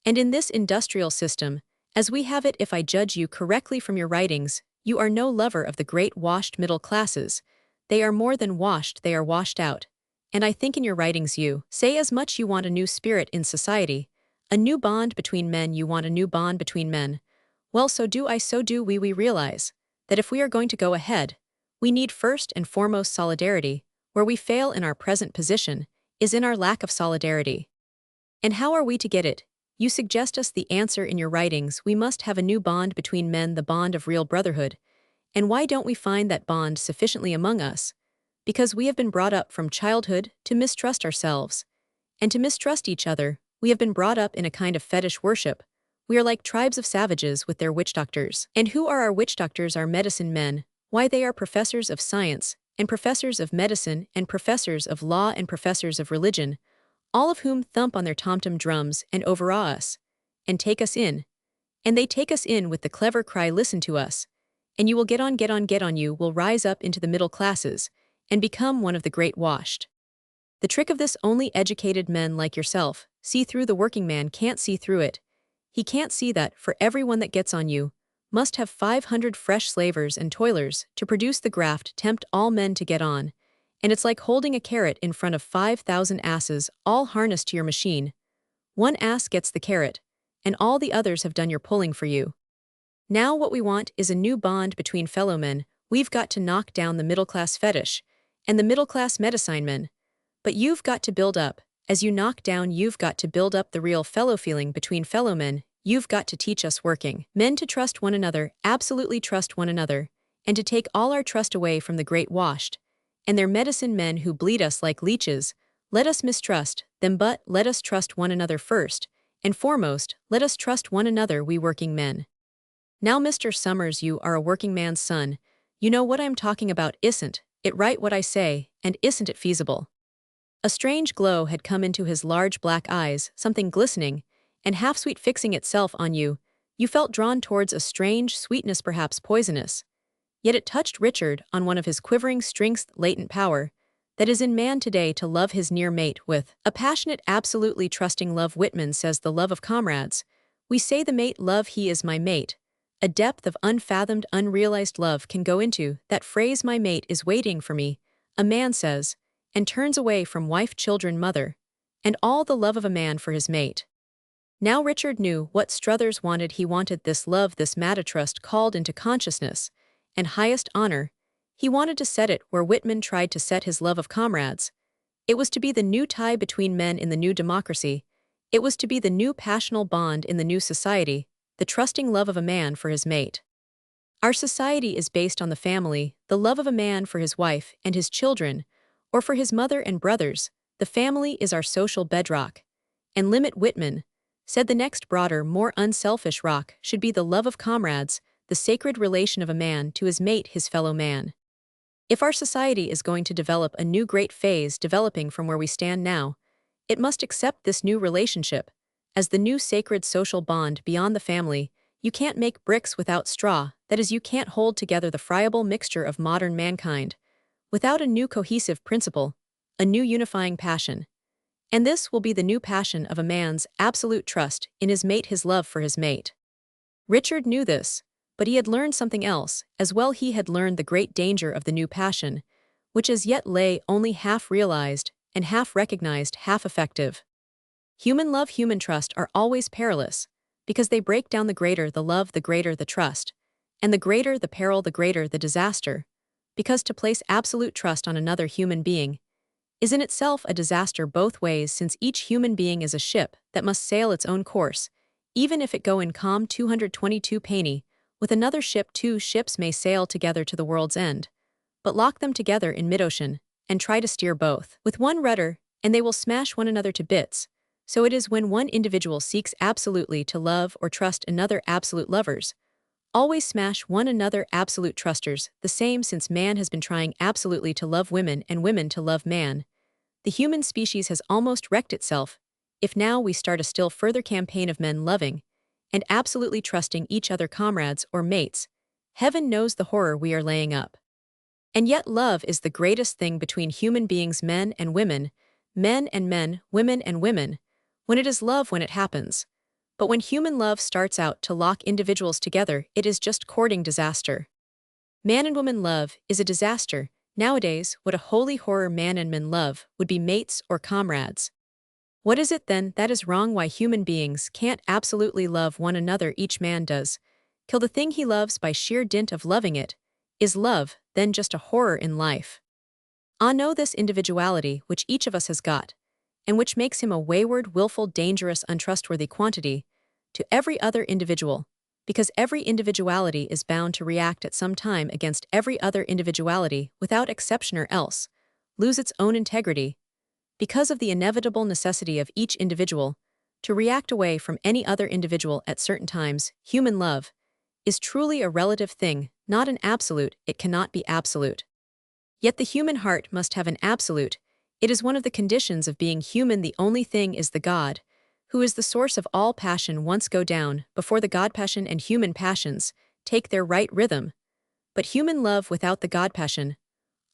and in this industrial system, as we have it. If I judge you correctly from your writings, you are no lover of the great washed middle classes. They are more than washed, they are washed out. And I think in your writings you say as much. You want a new spirit in society, a new bond between men. You want a new bond between men. Well, so do I, so do we. We realize that if we are going to go ahead, we need first and foremost solidarity. Where we fail in our present position is in our lack of solidarity. And how are we to get it? You suggest us the answer in your writings. We must have a new bond between men, the bond of real brotherhood. And why don't we find that bond sufficiently among us? Because we have been brought up from childhood to mistrust ourselves, and to mistrust each other. We have been brought up in a kind of fetish worship. We are like tribes of savages with their witch doctors. And who are our witch doctors? Our medicine men. Why, they are professors of science, and professors of medicine, and professors of law, and professors of religion, all of whom thump on their tom-tom drums and overawe us, and take us in. And they take us in with the clever cry, listen to us, and you will get on, get on, get on. You will rise up into the middle classes, and become one of the great washed. The trick of this, only educated men like yourself see through. The working man can't see through it. He can't see that for everyone that gets on, you must have 500 fresh slavers and toilers to produce the graft. Tempt all men to get on, and it's like holding a carrot in front of 5,000 asses all harnessed to your machine. One ass gets the carrot, and all the others have done your pulling for you. Now what we want is a new bond between fellow men. We've got to knock down the middle-class fetish and the middle-class medicine men. But you've got to build up. As you knock down, you've got to build up the real fellow feeling between fellow men. You've got to teach us working men to trust one another, absolutely trust one another, and to take all our trust away from the great washed and their medicine men who bleed us like leeches. Let us mistrust them, but let us trust one another first and foremost. Let us trust one another, we working men. Now, Mr. Summers, you are a working man's son. You know what I'm talking about, isn't it right what I say, and isn't it feasible? A strange glow had come into his large black eyes, something glistening, and half-sweet fixing itself on you. You felt drawn towards a strange sweetness, perhaps poisonous. Yet it touched Richard on one of his quivering strengths, latent power, that is in man today to love his near mate with a passionate, absolutely trusting love. Whitman says the love of comrades. We say the mate love, he is my mate. A depth of unfathomed, unrealized love can go into that phrase, my mate is waiting for me, a man says, and turns away from wife, children, mother, and all the love of a man for his mate. Now Richard knew what Struthers wanted. He wanted this love, this matatrust called into consciousness, and highest honor. He wanted to set it where Whitman tried to set his love of comrades. It was to be the new tie between men in the new democracy. It was to be the new passional bond in the new society, the trusting love of a man for his mate. Our society is based on the family, the love of a man for his wife and his children, or for his mother and brothers. The family is our social bedrock. And limit Whitman said the next broader, more unselfish rock should be the love of comrades, the sacred relation of a man to his mate, his fellow man. If our society is going to develop a new great phase developing from where we stand now, it must accept this new relationship as the new sacred social bond beyond the family. You can't make bricks without straw, that is, you can't hold together the friable mixture of modern mankind without a new cohesive principle, a new unifying passion. And this will be the new passion of a man's absolute trust in his mate, his love for his mate. Richard knew this, but he had learned something else as well. He had learned the great danger of the new passion, which as yet lay only half realized and half recognized, half effective. Human love, human trust are always perilous, because they break down. The greater the love, the greater the trust, and the greater the peril, the greater the disaster, because to place absolute trust on another human being is in itself a disaster both ways, since each human being is a ship that must sail its own course, even if it go in calm 222 penny. With another ship, two ships may sail together to the world's end, but lock them together in mid-ocean and try to steer both with one rudder, and they will smash one another to bits. So it is when one individual seeks absolutely to love or trust another, absolute lovers always smash one another, absolute trusters. The same, since man has been trying absolutely to love women and women to love man. The human species has almost wrecked itself. If now we start a still further campaign of men loving and absolutely trusting each other, comrades or mates, heaven knows the horror we are laying up. And yet love is the greatest thing between human beings, men and women, men and men, women and women, when it is love, when it happens. But when human love starts out to lock individuals together, it is just courting disaster. Man and woman love is a disaster. Nowadays, what a holy horror. Man and men love would be mates or comrades. What is it then that is wrong? Why human beings can't absolutely love one another? Each man does kill the thing he loves by sheer dint of loving it. Is love then just a horror in life? Ah, no, this individuality which each of us has got, and which makes him a wayward, willful, dangerous, untrustworthy quantity to every other individual, because every individuality is bound to react at some time against every other individuality without exception, or else lose its own integrity, because of the inevitable necessity of each individual to react away from any other individual at certain times. Human love is truly a relative thing, not an absolute. It cannot be absolute. Yet the human heart must have an absolute. It is one of the conditions of being human. The only thing is the God, who is the source of all passion. Once go down before the God passion, and human passions take their right rhythm. But human love without the God passion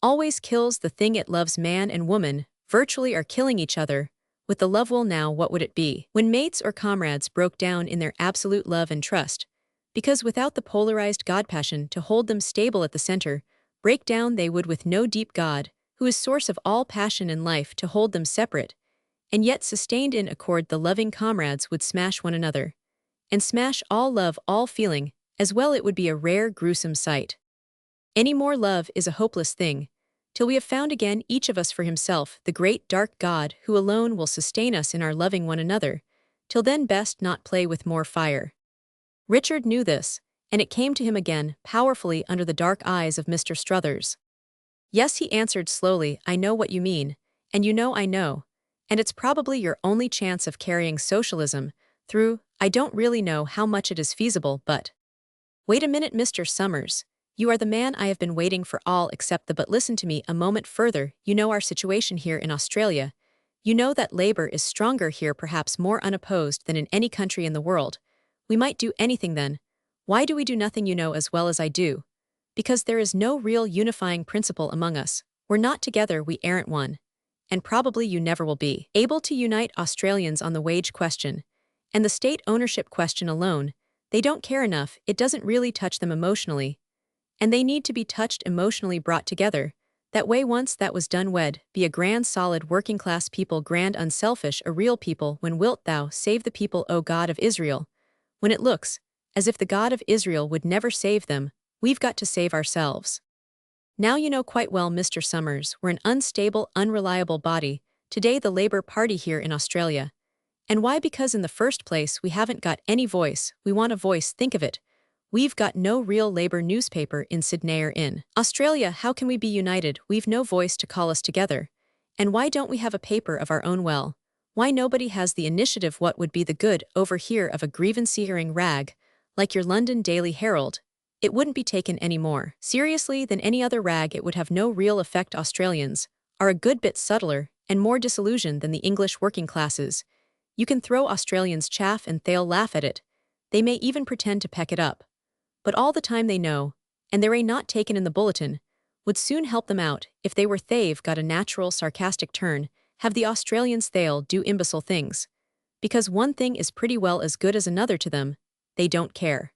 always kills the thing it loves. Man and woman virtually are killing each other with the love. Well, now what would it be when mates or comrades broke down in their absolute love and trust? Because without the polarized God passion to hold them stable at the center, break down they would with no deep God, who is source of all passion and life, to hold them separate, and yet sustained in accord. The loving comrades would smash one another, and smash all love, all feeling, as well. It would be a rare, gruesome sight. Any more love is a hopeless thing, till we have found again, each of us for himself, the great dark God who alone will sustain us in our loving one another. Till then, best not play with more fire. Richard knew this, and it came to him again, powerfully, under the dark eyes of Mr. Struthers. Yes, he answered slowly, I know what you mean, and you know I know, and it's probably your only chance of carrying socialism through. I don't really know how much it is feasible, but… Wait a minute, Mr. Summers. You are the man I have been waiting for all except the but listen to me a moment further, you know our situation here in Australia. You know that labor is stronger here, perhaps more unopposed than in any country in the world. We might do anything then. Why do we do nothing, you know as well as I do? Because there is no real unifying principle among us. We're not together, we aren't one. And probably you never will be able to unite Australians on the wage question. And the state ownership question alone, they don't care enough, it doesn't really touch them emotionally. And they need to be touched emotionally, brought together. That way once that was done wed, be a grand solid working class people, grand unselfish a real people. When wilt thou save the people, O God of Israel? When it looks as if the God of Israel would never save them, we've got to save ourselves. Now you know quite well, Mr. Summers, we're an unstable, unreliable body, today the Labour Party here in Australia. And why? Because in the first place we haven't got any voice, we want a voice, think of it. We've got no real Labour newspaper in Sydney or in Australia. How can we be united? We've no voice to call us together. And why don't we have a paper of our own? Well, why nobody has the initiative? What would be the good over here of a grievance-hearing rag, like your London Daily Herald? It wouldn't be taken any more seriously than any other rag. It would have no real effect. Australians are a good bit subtler and more disillusioned than the English working classes. You can throw Australians chaff and they'll laugh at it. They may even pretend to peck it up. But all the time they know, and they're not taken in the bulletin, would soon help them out if they were they've got a natural sarcastic turn, have the Australians they'll do imbecile things. Because one thing is pretty well as good as another to them, they don't care.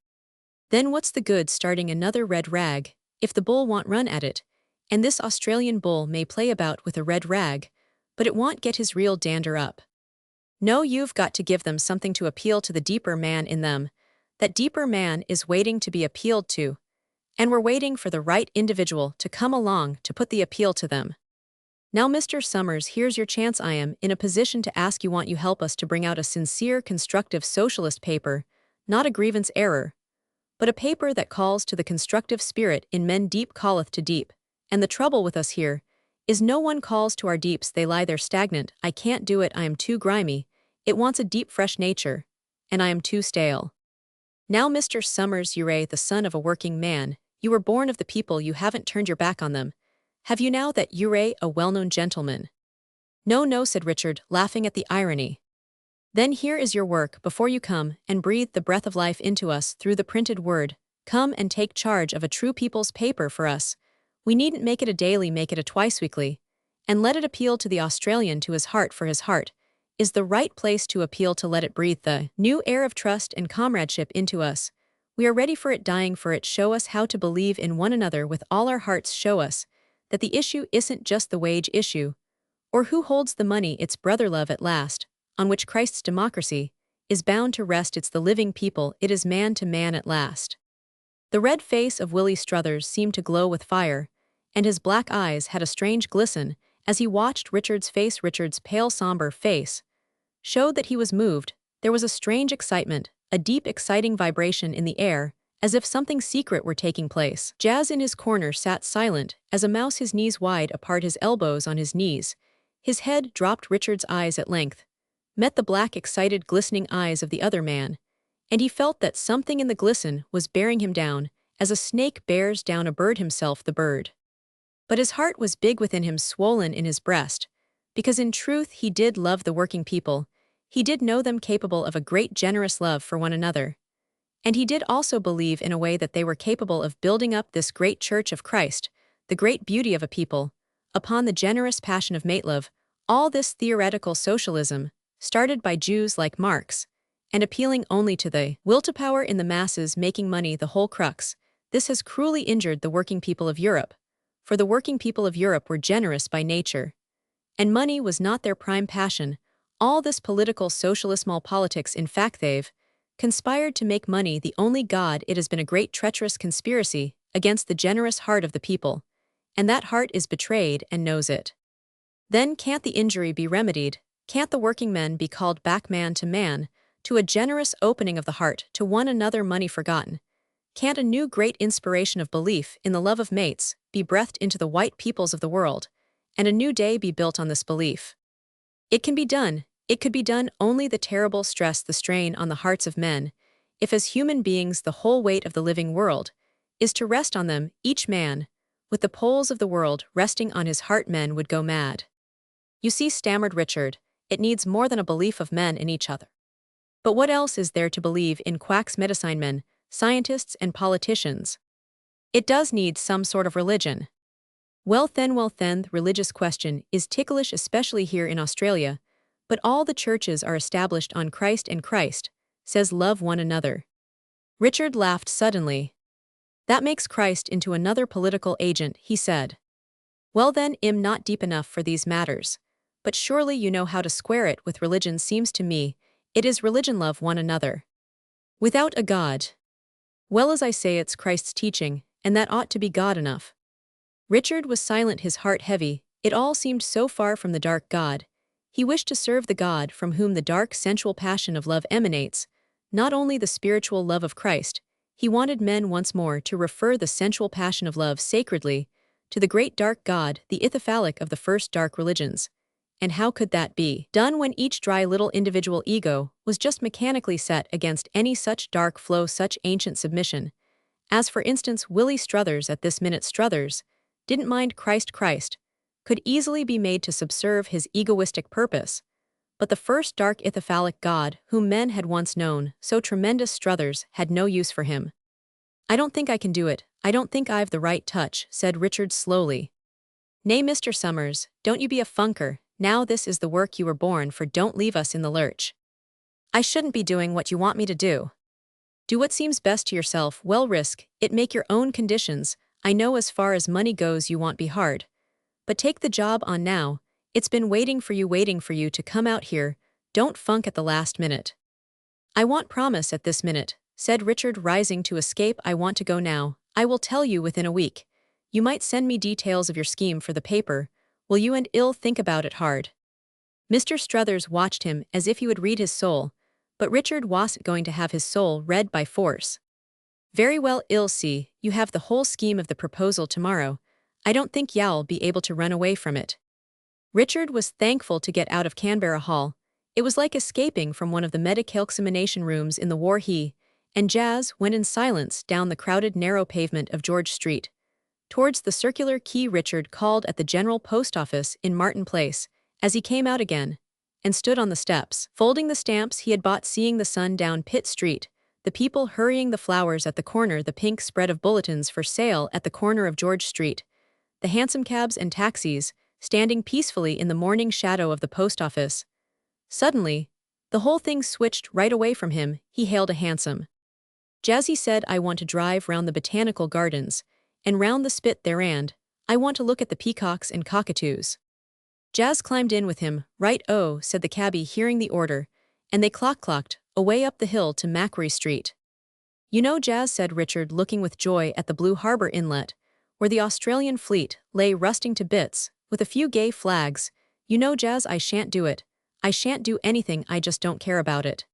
Then what's the good starting another red rag, if the bull won't run at it? And this Australian bull may play about with a red rag, but it won't get his real dander up. No, you've got to give them something to appeal to the deeper man in them. That deeper man is waiting to be appealed to, and we're waiting for the right individual to come along to put the appeal to them. Now, Mr. Summers, here's your chance. I am in a position to ask you, want you help us to bring out a sincere, constructive socialist paper, not a grievance error, but a paper that calls to the constructive spirit in men. Deep calleth to deep, and the trouble with us here is no one calls to our deeps. They lie there stagnant. I can't do it, I am too grimy. It wants a deep, fresh nature, and I am too stale. Now, Mr. Summers, you're the son of a working man, you were born of the people, you haven't turned your back on them. Have you now that you're a well-known gentleman? No, no, said Richard, laughing at the irony. Then here is your work, before you come and breathe the breath of life into us through the printed word, come and take charge of a true people's paper for us. We needn't make it a daily, make it a twice-weekly, and let it appeal to the Australian, to his heart, for his heart is the right place to appeal to. Let it breathe the new air of trust and comradeship into us. We are ready for it, dying for it. Show us how to believe in one another with all our hearts. Show us that the issue isn't just the wage issue, or who holds the money. It's brother love at last, on which Christ's democracy is bound to rest. It's the living people, it is man to man at last. The red face of Willie Struthers seemed to glow with fire, and his black eyes had a strange glisten as he watched Richard's face. Richard's pale, somber face showed that he was moved. There was a strange excitement, a deep, exciting vibration in the air, as if something secret were taking place. Jazz in his corner sat silent as a mouse, his knees wide apart, his elbows on his knees. His head dropped. Richard's eyes at length met the black, excited, glistening eyes of the other man, and he felt that something in the glisten was bearing him down, as a snake bears down a bird, himself the bird. But his heart was big within him, swollen in his breast, because in truth he did love the working people. He did know them capable of a great generous love for one another. And he did also believe in a way that they were capable of building up this great church of Christ, the great beauty of a people, upon the generous passion of matelove. All this theoretical socialism, started by Jews like Marx, and appealing only to the will to power in the masses, making money the whole crux, this has cruelly injured the working people of Europe. For the working people of Europe were generous by nature, and money was not their prime passion. All this political socialismal politics, in fact, they've conspired to make money the only god. It has been a great treacherous conspiracy against the generous heart of the people, and that heart is betrayed and knows it. Then can't the injury be remedied? Can't the working men be called back, man to man, to a generous opening of the heart to one another, money forgotten? Can't a new great inspiration of belief in the love of mates be breathed into the white peoples of the world, and a new day be built on this belief? It can be done. It could be done. Only the terrible stress, the strain on the hearts of men, if as human beings the whole weight of the living world is to rest on them, each man. With the poles of the world resting on his heart, men would go mad. You see, stammered Richard, it needs more than a belief of men in each other. But what else is there to believe in quacks, medicine men, scientists, and politicians? It does need some sort of religion. Well then, the religious question is ticklish, especially here in Australia, but all the churches are established on Christ, and Christ says love one another. Richard laughed suddenly. That makes Christ into another political agent, he said. Well then, I'm not deep enough for these matters. But surely you know how to square it with religion. Seems to me, it is religion, love one another. Without a God. Well, as I say, it's Christ's teaching, and that ought to be God enough. Richard was silent, his heart heavy. It all seemed so far from the dark God. He wished to serve the God from whom the dark sensual passion of love emanates, not only the spiritual love of Christ. He wanted men once more to refer the sensual passion of love sacredly to the great dark God, the ithyphalic of the first dark religions. And how could that be done when each dry little individual ego was just mechanically set against any such dark flow, such ancient submission? As for instance, Willie Struthers at this minute, Struthers didn't mind Christ, could easily be made to subserve his egoistic purpose. But the first dark ithyphalic God whom men had once known, so tremendous, Struthers had no use for him. I don't think I can do it. I don't think I've the right touch, said Richard slowly. Nay, Mr. Summers, don't you be a funker. Now this is the work you were born for. Don't leave us in the lurch. I shouldn't be doing what you want me to do. Do what seems best to yourself. Well, risk it, make your own conditions. I know as far as money goes you won't be hard. But take the job on now. It's been waiting for you to come out here. Don't funk at the last minute. I want promise at this minute, said Richard, rising to escape. I want to go now. I will tell you within a week. You might send me details of your scheme for the paper. Will you? And I'll think about it hard. Mr. Struthers watched him as if he would read his soul, but Richard wasn't going to have his soul read by force. Very well, I'll see. You have the whole scheme of the proposal tomorrow. I don't think you'll be able to run away from it. Richard was thankful to get out of Canberra Hall. It was like escaping from one of the medical examination rooms in the war. He and Jazz went in silence down the crowded narrow pavement of George Street. Towards the Circular Quay. Richard called at the General Post Office in Martin Place as he came out again, and stood on the steps, folding the stamps he had bought, seeing the sun down Pitt Street, the people hurrying, the flowers at the corner, the pink spread of bulletins for sale at the corner of George Street, the hansom cabs and taxis standing peacefully in the morning shadow of the post office. Suddenly, the whole thing switched right away from him. He hailed a hansom. Jazzy said, I want to drive round the botanical gardens, and round the spit there, and I want to look at the peacocks and cockatoos. Jazz climbed in with him. Right, oh, said the cabby, hearing the order, and they clocked away up the hill to Macquarie Street. You know, Jazz, said Richard, looking with joy at the blue harbour inlet, where the Australian fleet lay rusting to bits, with a few gay flags. You know, Jazz, I shan't do it. I shan't do anything, I just don't care about it.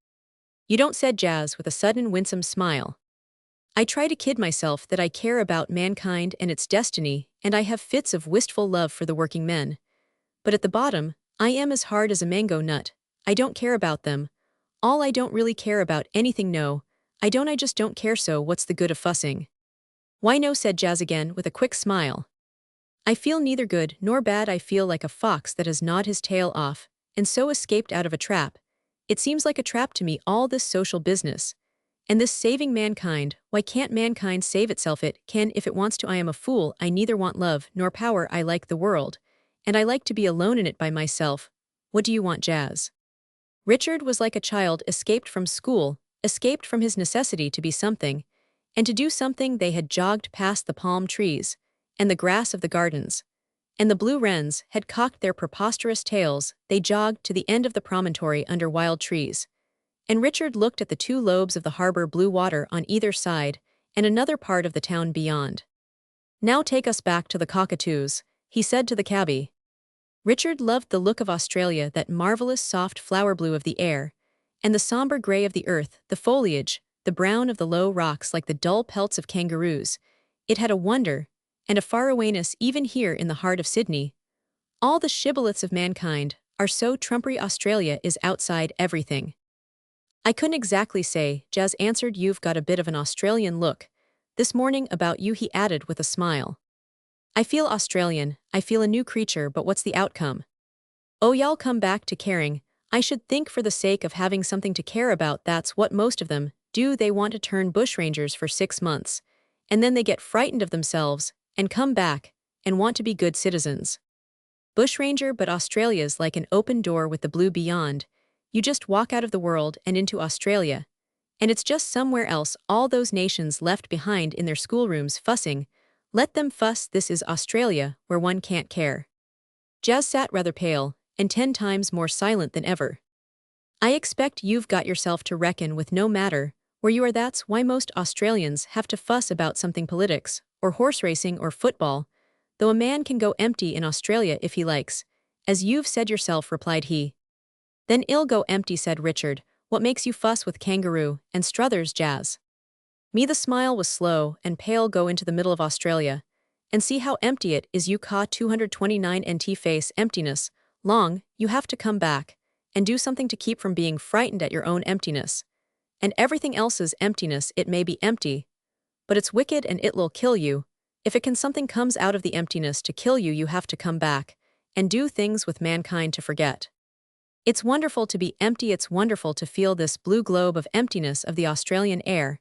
You don't, said Jazz with a sudden winsome smile. I try to kid myself that I care about mankind and its destiny, and I have fits of wistful love for the working men. But at the bottom, I am as hard as a mango nut. I don't care about them. I don't really care about anything, no. I just don't care, so what's the good of fussing? Why no, said Jazz again with a quick smile. I feel neither good nor bad. I feel like a fox that has gnawed his tail off, and so escaped out of a trap. It seems like a trap to me, all this social business. And this saving mankind. Why can't mankind save itself? It can if it wants to. I am a fool. I neither want love nor power. I like the world, and I like to be alone in it by myself. What do you want, Jazz? Richard was like a child escaped from school, escaped from his necessity to be something, and to do something. They had jogged past the palm trees, and the grass of the gardens, and the blue wrens had cocked their preposterous tails. They jogged to the end of the promontory under wild trees. And Richard looked at the two lobes of the harbour, blue water on either side, and another part of the town beyond. Now take us back to the cockatoos, he said to the cabby. Richard loved the look of Australia, that marvellous soft flower blue of the air, and the sombre grey of the earth, the foliage, the brown of the low rocks like the dull pelts of kangaroos. It had a wonder, and a farawayness even here in the heart of Sydney. All the shibboleths of mankind are so trumpery. Australia is outside everything. I couldn't exactly say, Jazz answered. You've got a bit of an Australian look, This morning about you, he added with a smile. I feel Australian, I feel a new creature, but what's the outcome? Oh, y'all come back to caring. I should think for the sake of having something to care about, that's what most of them do. They want to turn bushrangers for 6 months. And then they get frightened of themselves and come back and want to be good citizens. Bushranger, but Australia's like an open door with the blue beyond. You just walk out of the world and into Australia. And it's just somewhere else, all those nations left behind in their schoolrooms fussing. Let them fuss, this is Australia, where one can't care. Jazz sat rather pale, and 10 times more silent than ever. I expect you've got yourself to reckon with no matter where you are. That's why most Australians have to fuss about something politics, or horse racing or football, though a man can go empty in Australia if he likes, as you've said yourself, replied he. Then I'll go empty, said Richard. What makes you fuss with Kangaroo and Struthers, Jazz? Me, the smile was slow and pale. Go into the middle of Australia and see how empty it is. You ca 229 NT face emptiness. Long, you have to come back and do something to keep from being frightened at your own emptiness. And everything else's emptiness, it may be empty, but it's wicked and it'll kill you. If it can, something comes out of the emptiness to kill you, you have to come back and do things with mankind to forget. It's wonderful to be empty, it's wonderful to feel this blue globe of emptiness of the Australian air.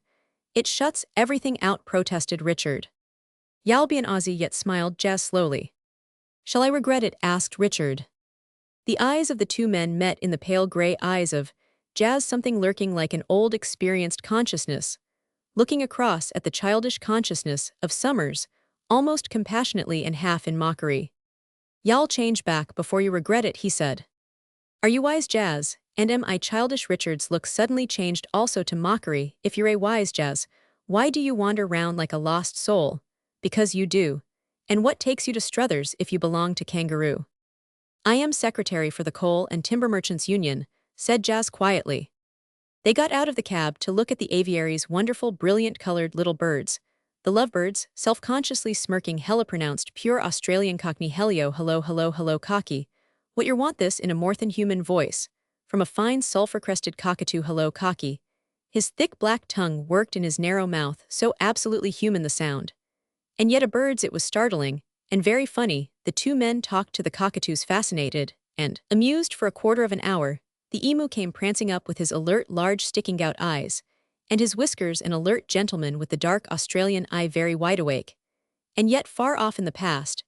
It shuts everything out, protested Richard. Y'all be an Aussie, yet smiled Jazz slowly. Shall I regret it? Asked Richard. The eyes of the two men met in the pale gray eyes of Jazz, something lurking like an old experienced consciousness, looking across at the childish consciousness of Summers, almost compassionately and half in mockery. Y'all change back before you regret it, he said. Are you wise, Jazz? And am I childish? Richard's look suddenly changed also to mockery. If you're a wise, Jazz, why do you wander round like a lost soul? Because you do. And what takes you to Struthers if you belong to Kangaroo? I am secretary for the Coal and Timber Merchants Union, said Jazz quietly. They got out of the cab to look at the aviary's wonderful, brilliant-colored little birds. The lovebirds, self-consciously smirking, Hella pronounced pure Australian Cockney. Hello, hello, hello, hello, cocky. What you want, this in a more than human voice, from a fine sulphur-crested cockatoo. Hello, cocky. His thick black tongue worked in his narrow mouth, so absolutely human the sound. And yet a bird's, it was startling, and very funny. The two men talked to the cockatoos, fascinated and amused for a quarter of an hour. The emu came prancing up with his alert, large, sticking-out eyes, and his whiskers, an alert gentleman with the dark Australian eye, very wide awake, and yet far off in the past,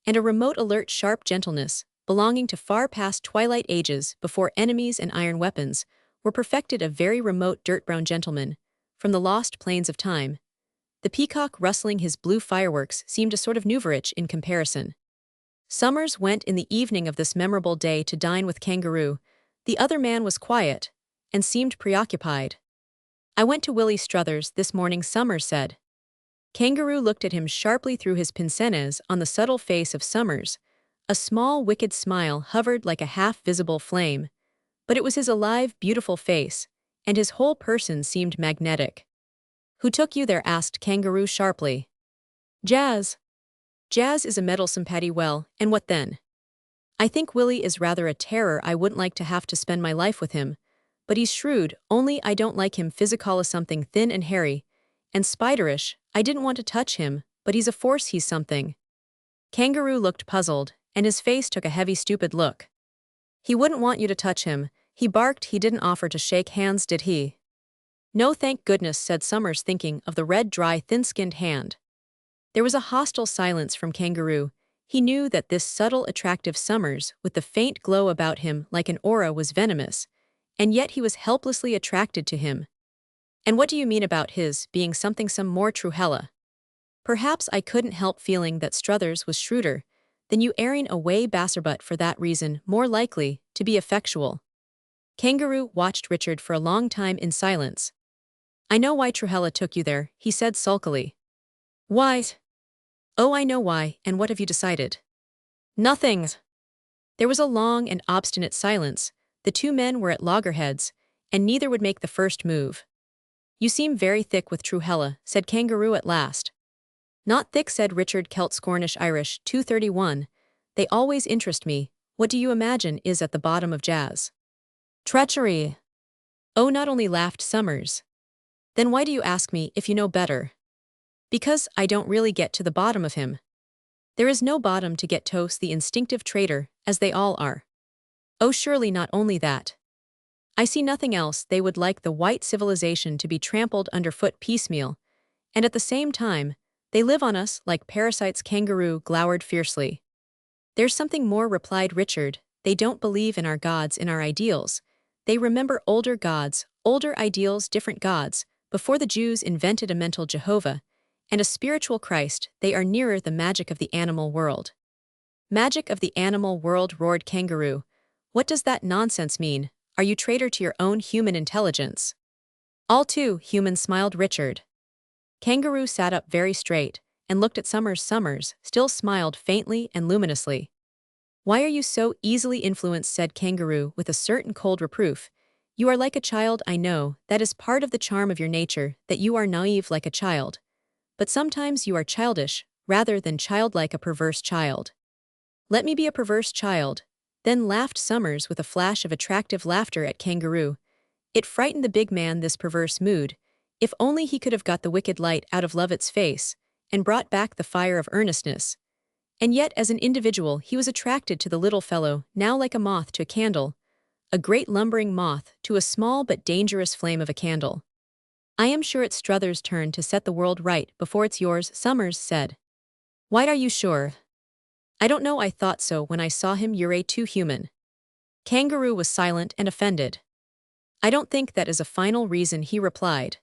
and a remote, alert, sharp gentleness, belonging to far past twilight ages before enemies and iron weapons were perfected. A very remote, dirt-brown gentleman, from the lost plains of time. The peacock rustling his blue fireworks seemed a sort of nuverich in comparison. Summers went in the evening of this memorable day to dine with Kangaroo. The other man was quiet and seemed preoccupied. I went to Willie Struthers this morning, Summers said. Kangaroo looked at him sharply through his pince-nez. On the subtle face of Summers, a small, wicked smile hovered like a half-visible flame, but it was his alive, beautiful face, and his whole person seemed magnetic. Who took you there? Asked Kangaroo sharply. Jazz. Jazz is a meddlesome paddy. Well, and what then? I think Willie is rather a terror. I wouldn't like to have to spend my life with him, but he's shrewd, only I don't like him. Physical is something thin and hairy, and spiderish. I didn't want to touch him, but he's a force, he's something. Kangaroo looked puzzled, and his face took a heavy, stupid look. He wouldn't want you to touch him, he barked. He didn't offer to shake hands, did he? No, thank goodness, said Summers, thinking of the red, dry, thin-skinned hand. There was a hostile silence from Kangaroo. He knew that this subtle, attractive Summers, with the faint glow about him like an aura, was venomous, and yet he was helplessly attracted to him. And what do you mean about his being something some more true, Hella? Perhaps I couldn't help feeling that Struthers was shrewder than you, airing away basser, but for that reason more likely to be effectual. Kangaroo watched Richard for a long time in silence. I know why Truhella took you there, he said sulkily. Why? Oh, I know why, and what have you decided? Nothing. There was a long and obstinate silence. The two men were at loggerheads, and neither would make the first move. You seem very thick with Truhella, said Kangaroo at last. Not thick, said Richard, Celt Scornish Irish, 231. They always interest me. What do you imagine is at the bottom of Jazz? Treachery. Oh, not only, laughed Summers. Then why do you ask me if you know better? Because I don't really get to the bottom of him. There is no bottom to get Toast the instinctive traitor, as they all are. Oh, surely not only that. I see nothing else. They would like the white civilization to be trampled underfoot piecemeal, and at the same time, they live on us like parasites. Kangaroo glowered fiercely. There's something more, replied Richard. They don't believe in our gods, in our ideals. They remember older gods, older ideals, different gods. Before the Jews invented a mental Jehovah and a spiritual Christ, they are nearer the magic of the animal world. Magic of the animal world, roared Kangaroo. What does that nonsense mean? Are you traitor to your own human intelligence? All too human, smiled Richard. Kangaroo sat up very straight and looked at Summers. Summers still smiled faintly and luminously. Why are you so easily influenced, said Kangaroo with a certain cold reproof. You are like a child. I know, that is part of the charm of your nature, that you are naive like a child. But sometimes you are childish, rather than childlike, a perverse child. Let me be a perverse child. Then laughed Summers with a flash of attractive laughter at Kangaroo. It frightened the big man, this perverse mood. If only he could have got the wicked light out of Lovett's face and brought back the fire of earnestness. And yet as an individual he was attracted to the little fellow, now like a moth to a candle, a great lumbering moth to a small but dangerous flame of a candle. I am sure it's Struthers' turn to set the world right before it's yours, Summers said. Why are you sure? I don't know, I thought so when I saw him. You're too human. Kangaroo was silent and offended. I don't think that is a final reason, he replied.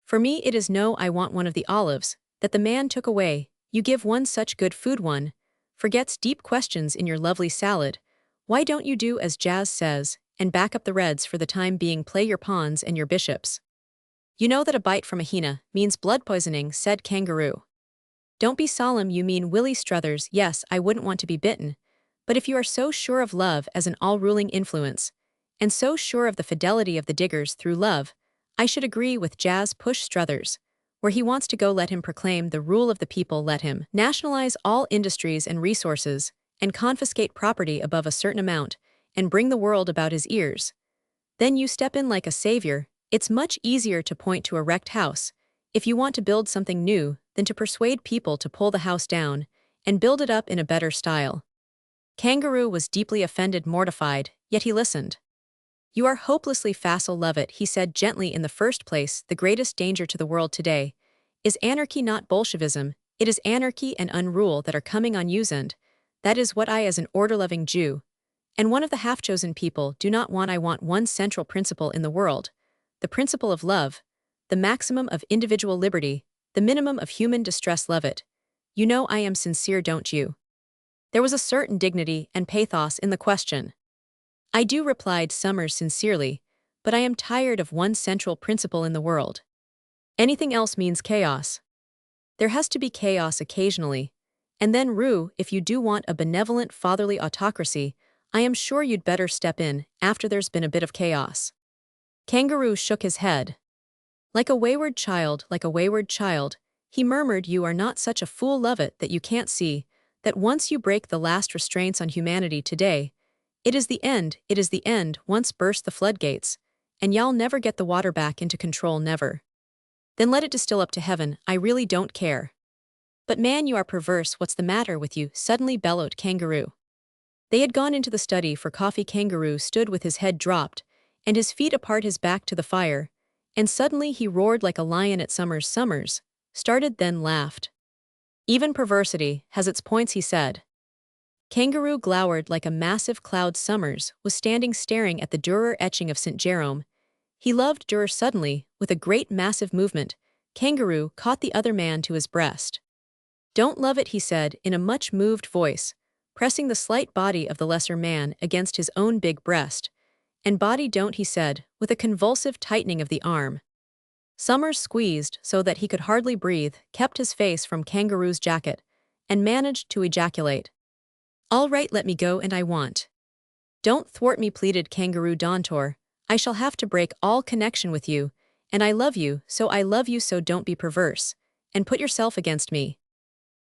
For me it is no. I want one of the olives that the man took away. You give one such good food, one forgets deep questions in your lovely salad. Why don't you do as Jazz says and back up the Reds for the time being, play your pawns and your bishops? You know that a bite from a hyena means blood poisoning, said Kangaroo. Don't be solemn, you mean Willie Struthers. Yes, I wouldn't want to be bitten. But if you are so sure of love as an all-ruling influence, and so sure of the fidelity of the diggers through love, I should agree with Jazz. Push Struthers. Where he wants to go, let him proclaim the rule of the people, let him nationalize all industries and resources, and confiscate property above a certain amount, and bring the world about his ears. Then you step in like a savior. It's much easier to point to a wrecked house, if you want to build something new, than to persuade people to pull the house down and build it up in a better style. Kangaroo was deeply offended, mortified, yet he listened. You are hopelessly facile, Lovett, he said gently. In the first place, the greatest danger to the world today is anarchy, not Bolshevism. It is anarchy and unrule that are coming on you, and that is what I, as an order-loving Jew and one of the half-chosen people, do not want. I want one central principle in the world, the principle of love, the maximum of individual liberty, the minimum of human distress. Lovett, you know I am sincere, don't you? There was a certain dignity and pathos in the question. I do, replied Summers sincerely, but I am tired of one central principle in the world. Anything else means chaos. There has to be chaos occasionally. And then, Rue, if you do want a benevolent fatherly autocracy, I am sure you'd better step in after there's been a bit of chaos. Kangaroo shook his head. Like a wayward child, he murmured, you are not such a fool, Lovett, that you can't see that once you break the last restraints on humanity today, it is the end, once burst the floodgates, and y'all never get the water back into control, never. Then let it distill up to heaven, I really don't care. But man, you are perverse, what's the matter with you? Suddenly bellowed Kangaroo. They had gone into the study for coffee. Kangaroo stood with his head dropped, and his feet apart, his back to the fire, and suddenly he roared like a lion at Summers. Summers started, then laughed. Even perversity has its points, he said. Kangaroo glowered like a massive cloud. Summers was standing staring at the Dürer etching of St. Jerome. He loved Dürer. Suddenly, with a great massive movement, Kangaroo caught the other man to his breast. Don't love it, he said in a much moved voice, pressing the slight body of the lesser man against his own big breast. And body don't, he said, with a convulsive tightening of the arm. Summers squeezed so that he could hardly breathe, kept his face from Kangaroo's jacket, and managed to ejaculate. All right, let me go, and I want. Don't thwart me, pleaded Kangaroo Dontor. I shall have to break all connection with you, and I love you, so don't be perverse, and put yourself against me.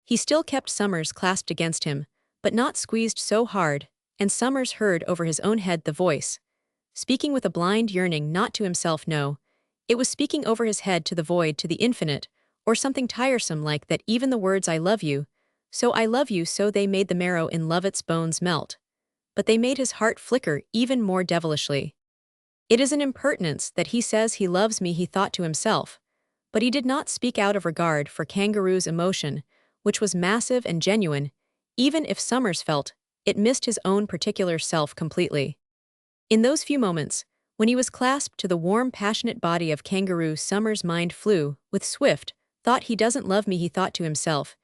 He still kept Summers clasped against him, but not squeezed so hard, and Summers heard over his own head the voice, speaking with a blind yearning, not to himself, no, it was speaking over his head to the void, to the infinite, or something tiresome like that even the words I love you, so they made the marrow in Lovett's bones melt. But they made his heart flicker even more devilishly. It is an impertinence that he says he loves me, he thought to himself, but he did not speak out of regard for Kangaroo's emotion, which was massive and genuine, even if Summers felt it missed his own particular self completely. In those few moments, when he was clasped to the warm, passionate body of Kangaroo, Summers' mind flew, with swift thought. He doesn't love me, he thought to himself.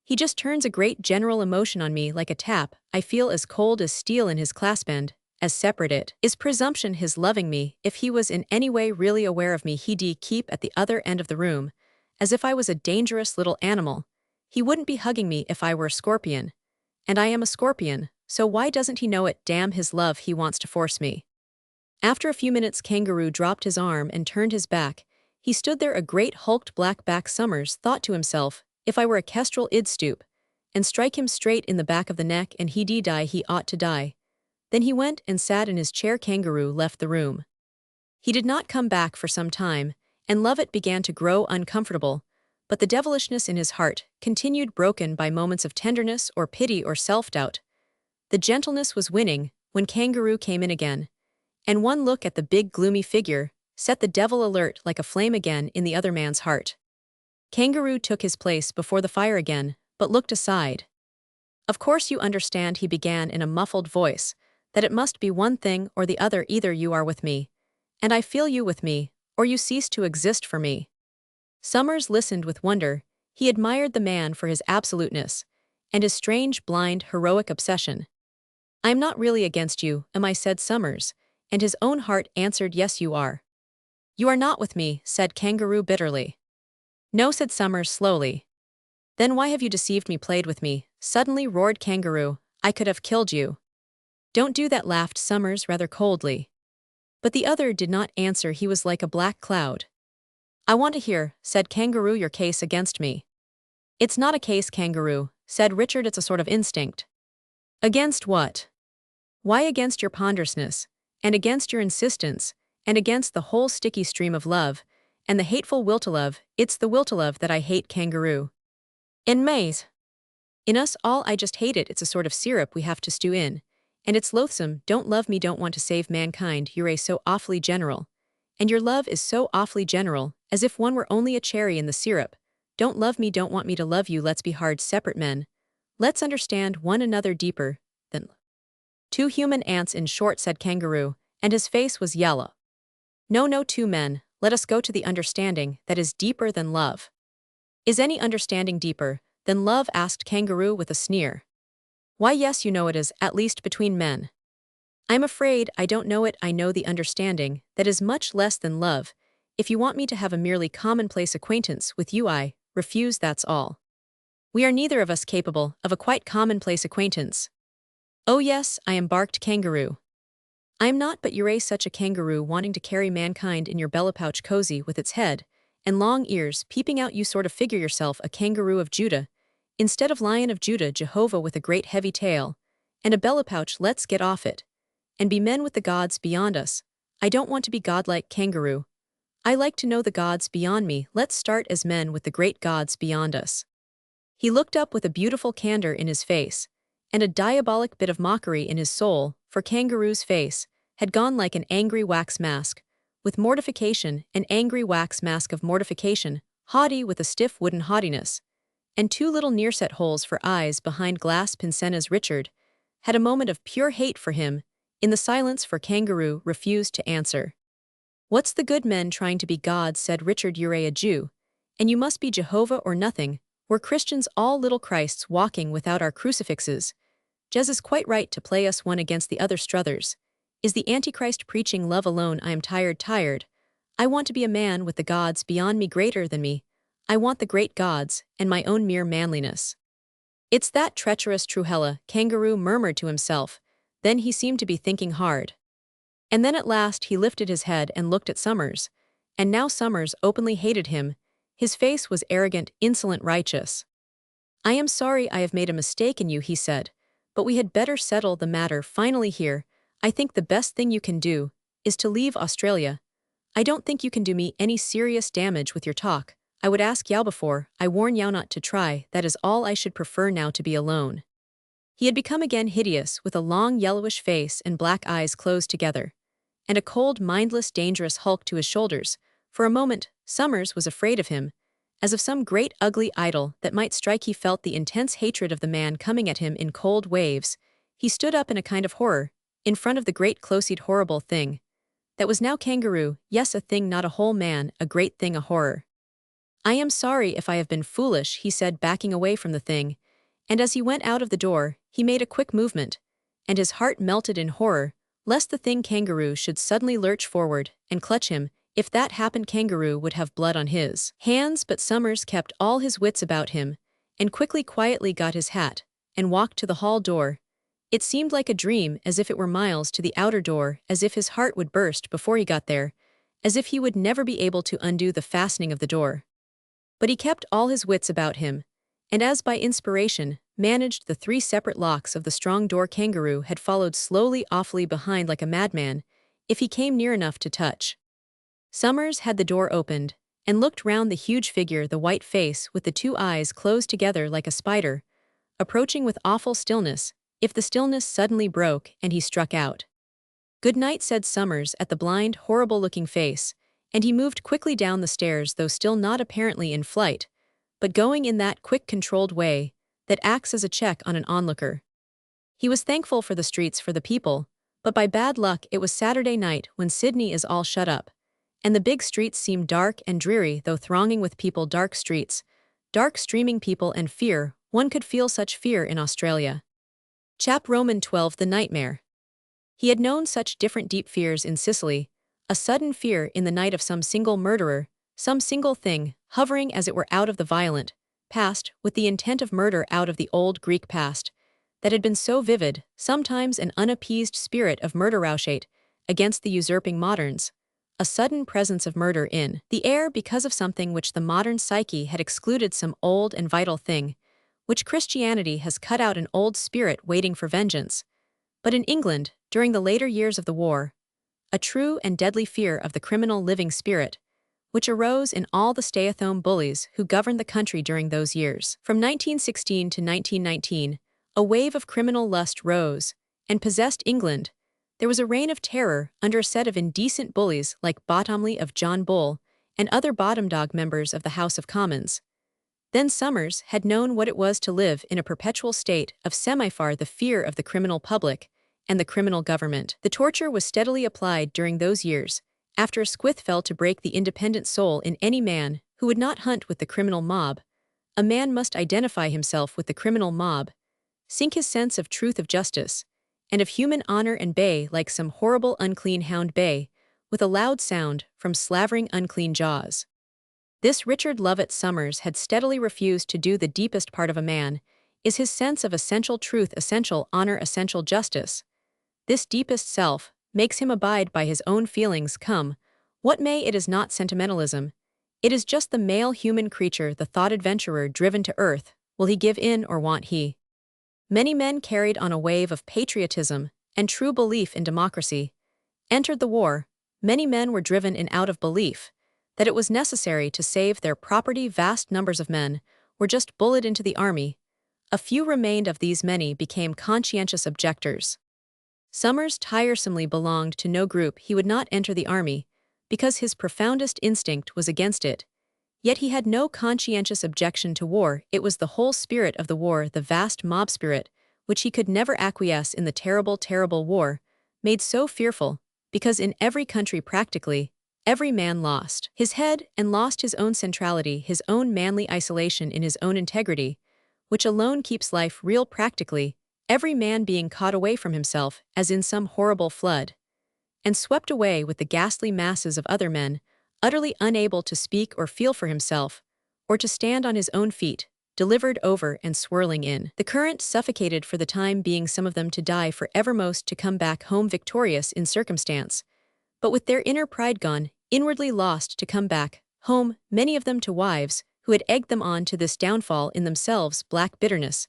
He just turns a great general emotion on me like a tap. I feel as cold as steel in his clasp end, as separate it is presumption his loving me. If he was in any way really aware of me, he'd keep at the other end of the room, as if I was a dangerous little animal. He wouldn't be hugging me if I were a scorpion. And I am a scorpion, so why doesn't he know it? Damn his love, he wants to force me. After a few minutes, Kangaroo dropped his arm and turned his back. He stood there, a great hulked black back. Summers thought to himself, if I were a kestrel, I'd stoop and strike him straight in the back of the neck, and he'd die, he ought to die. Then he went and sat in his chair. Kangaroo left the room. He did not come back for some time, and Lovett began to grow uncomfortable, but the devilishness in his heart continued, broken by moments of tenderness or pity or self-doubt. The gentleness was winning when Kangaroo came in again, and one look at the big gloomy figure set the devil alert like a flame again in the other man's heart. Kangaroo took his place before the fire again, but looked aside. Of course you understand, he began in a muffled voice, that it must be one thing or the other. Either you are with me, and I feel you with me, or you cease to exist for me. Summers listened with wonder. He admired the man for his absoluteness, and his strange, blind, heroic obsession. I am not really against you, am I? Said Summers, and his own heart answered, yes you are. You are not with me, said Kangaroo bitterly. No, said Summers slowly. Then why have you deceived me, played with me? Suddenly roared Kangaroo. I could have killed you. Don't do that, laughed Summers rather coldly. But the other did not answer. He was like a black cloud. I want to hear, said Kangaroo, your case against me. It's not a case, Kangaroo, said Richard, it's a sort of instinct. Against what? Why, against your ponderousness, and against your insistence, and against the whole sticky stream of love, and the hateful will to love. It's the will to love that I hate, Kangaroo. In Maze. In us all, I just hate it. It's a sort of syrup we have to stew in, and it's loathsome. Don't love me, don't want to save mankind. You're so awfully general. And your love is so awfully general, as if one were only a cherry in the syrup. Don't love me, don't want me to love you. Let's be hard, separate men. Let's understand one another deeper than two human ants, in short, said Kangaroo, and his face was yellow. No, two men. Let us go to the understanding that is deeper than love. Is any understanding deeper than love? Asked Kangaroo with a sneer. Why, yes, you know it is, at least between men. I'm afraid I don't know it. I know the understanding that is much less than love. If you want me to have a merely commonplace acquaintance with you, I refuse, that's all. We are neither of us capable of a quite commonplace acquaintance. Oh yes, I embarked Kangaroo. I am not, but you're such a kangaroo wanting to carry mankind in your belly pouch, cozy with its head and long ears peeping out. You sort of figure yourself a kangaroo of Judah, instead of Lion of Judah, Jehovah with a great heavy tail and a belly pouch. Let's get off it and be men with the gods beyond us. I don't want to be godlike, Kangaroo. I like to know the gods beyond me. Let's start as men with the great gods beyond us. He looked up with a beautiful candor in his face, and a diabolic bit of mockery in his soul, for Kangaroo's face had gone like an angry wax mask, with mortification, an angry wax mask of mortification, haughty with a stiff wooden haughtiness, and two little near-set holes for eyes behind glass pince-nez. Richard had a moment of pure hate for him, in the silence, for Kangaroo refused to answer. What's the good, men trying to be gods, said Richard. You're a Jew, and you must be Jehovah or nothing. We're Christians, all little Christs walking without our crucifixes. Jez is quite right to play us one against the other. Struthers is the Antichrist preaching love alone. I am tired. I want to be a man with the gods beyond me, greater than me. I want the great gods and my own mere manliness. It's that treacherous Truhella, Kangaroo murmured to himself. Then he seemed to be thinking hard. And then at last he lifted his head and looked at Summers. And now Summers openly hated him. His face was arrogant, insolent, righteous. I am sorry I have made a mistake in you, he said, but we had better settle the matter finally here. I think the best thing you can do is to leave Australia. I don't think you can do me any serious damage with your talk. I would ask Yao before, I warn Yao not to try, that is all I should prefer now to be alone. He had become again hideous, with a long yellowish face and black eyes closed together, and a cold, mindless, dangerous hulk to his shoulders. For a moment, Summers was afraid of him, as of some great ugly idol that might strike. He felt the intense hatred of the man coming at him in cold waves. He stood up in a kind of horror, in front of the great close-eyed horrible thing. That was now Kangaroo, yes, a thing, not a whole man, a great thing, a horror. I am sorry if I have been foolish, he said, backing away from the thing, and as he went out of the door, he made a quick movement, and his heart melted in horror, lest the thing Kangaroo should suddenly lurch forward and clutch him. If that happened, Kangaroo would have blood on his hands, but Summers kept all his wits about him, and quietly got his hat, and walked to the hall door. It seemed like a dream, as if it were miles to the outer door, as if his heart would burst before he got there, as if he would never be able to undo the fastening of the door. But he kept all his wits about him, and as by inspiration, managed the 3 separate locks of the strong door. Kangaroo had followed slowly, awfully behind like a madman, if he came near enough to touch. Summers had the door opened, and looked round the huge figure, the white face with the 2 eyes closed together like a spider, approaching with awful stillness, if the stillness suddenly broke and he struck out. "Good night," said Summers at the blind, horrible-looking face, and he moved quickly down the stairs, though still not apparently in flight, but going in that quick, controlled way that acts as a check on an onlooker. He was thankful for the streets, for the people, but by bad luck it was Saturday night, when Sydney is all shut up, and the big streets seemed dark and dreary, though thronging with people. Dark streets, dark streaming people, and fear. One could feel such fear in Australia. Chap Roman 12, the nightmare. He had known such different deep fears in Sicily, a sudden fear in the night of some single murderer, some single thing, hovering as it were out of the violent past, with the intent of murder out of the old Greek past, that had been so vivid, sometimes an unappeased spirit of murder rouchate against the usurping moderns, a sudden presence of murder in the air because of something which the modern psyche had excluded, some old and vital thing, which Christianity has cut out, an old spirit waiting for vengeance. But in England, during the later years of the war, a true and deadly fear of the criminal living spirit, which arose in all the stay-at-home bullies who governed the country during those years. From 1916 to 1919, a wave of criminal lust rose and possessed England. There was a reign of terror under a set of indecent bullies like Bottomley of John Bull and other bottom dog members of the House of Commons. Then Summers had known what it was to live in a perpetual state of semi-far the fear of the criminal public and the criminal government. The torture was steadily applied during those years, after a squith fell to break the independent soul in any man who would not hunt with the criminal mob. A man must identify himself with the criminal mob, sink his sense of truth, of justice, and of human honor, and bay like some horrible unclean hound, bay with a loud sound from slavering unclean jaws. This Richard Lovett Summers had steadily refused to do. The deepest part of a man is his sense of essential truth, essential honor, essential justice. This deepest self makes him abide by his own feelings, come what may. It is not sentimentalism. It is just the male human creature, the thought adventurer driven to earth. Will he give in or want he? Many men carried on a wave of patriotism and true belief in democracy entered the war. Many men were driven in out of belief that it was necessary to save their property. Vast numbers of men were just bullied into the army. A few remained. Of these, many became conscientious objectors. Summers tiresomely belonged to no group. He would not enter the army, because his profoundest instinct was against it. Yet he had no conscientious objection to war. It was the whole spirit of the war, the vast mob spirit, which he could never acquiesce in. The terrible, terrible war, made so fearful, because in every country practically, every man lost his head and lost his own centrality, his own manly isolation in his own integrity, which alone keeps life real practically, every man being caught away from himself as in some horrible flood, and swept away with the ghastly masses of other men, utterly unable to speak or feel for himself, or to stand on his own feet, delivered over and swirling in the current, suffocated for the time being, some of them to die for evermost, to come back home victorious in circumstance, but with their inner pride gone, inwardly lost, to come back home, many of them to wives who had egged them on to this downfall in themselves, black bitterness,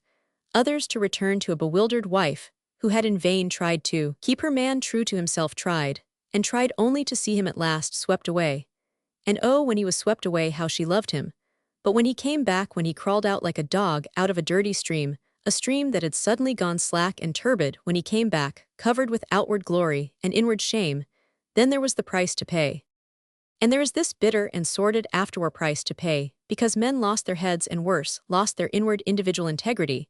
others to return to a bewildered wife who had in vain tried to keep her man true to himself, tried, and tried only to see him at last swept away. And oh, when he was swept away, how she loved him, But when he came back, when he crawled out like a dog out of a dirty stream, a stream that had suddenly gone slack and turbid, when he came back, covered with outward glory and inward shame, then there was the price to pay. And there is this bitter and sordid afterwar price to pay, because men lost their heads and worse, lost their inward individual integrity.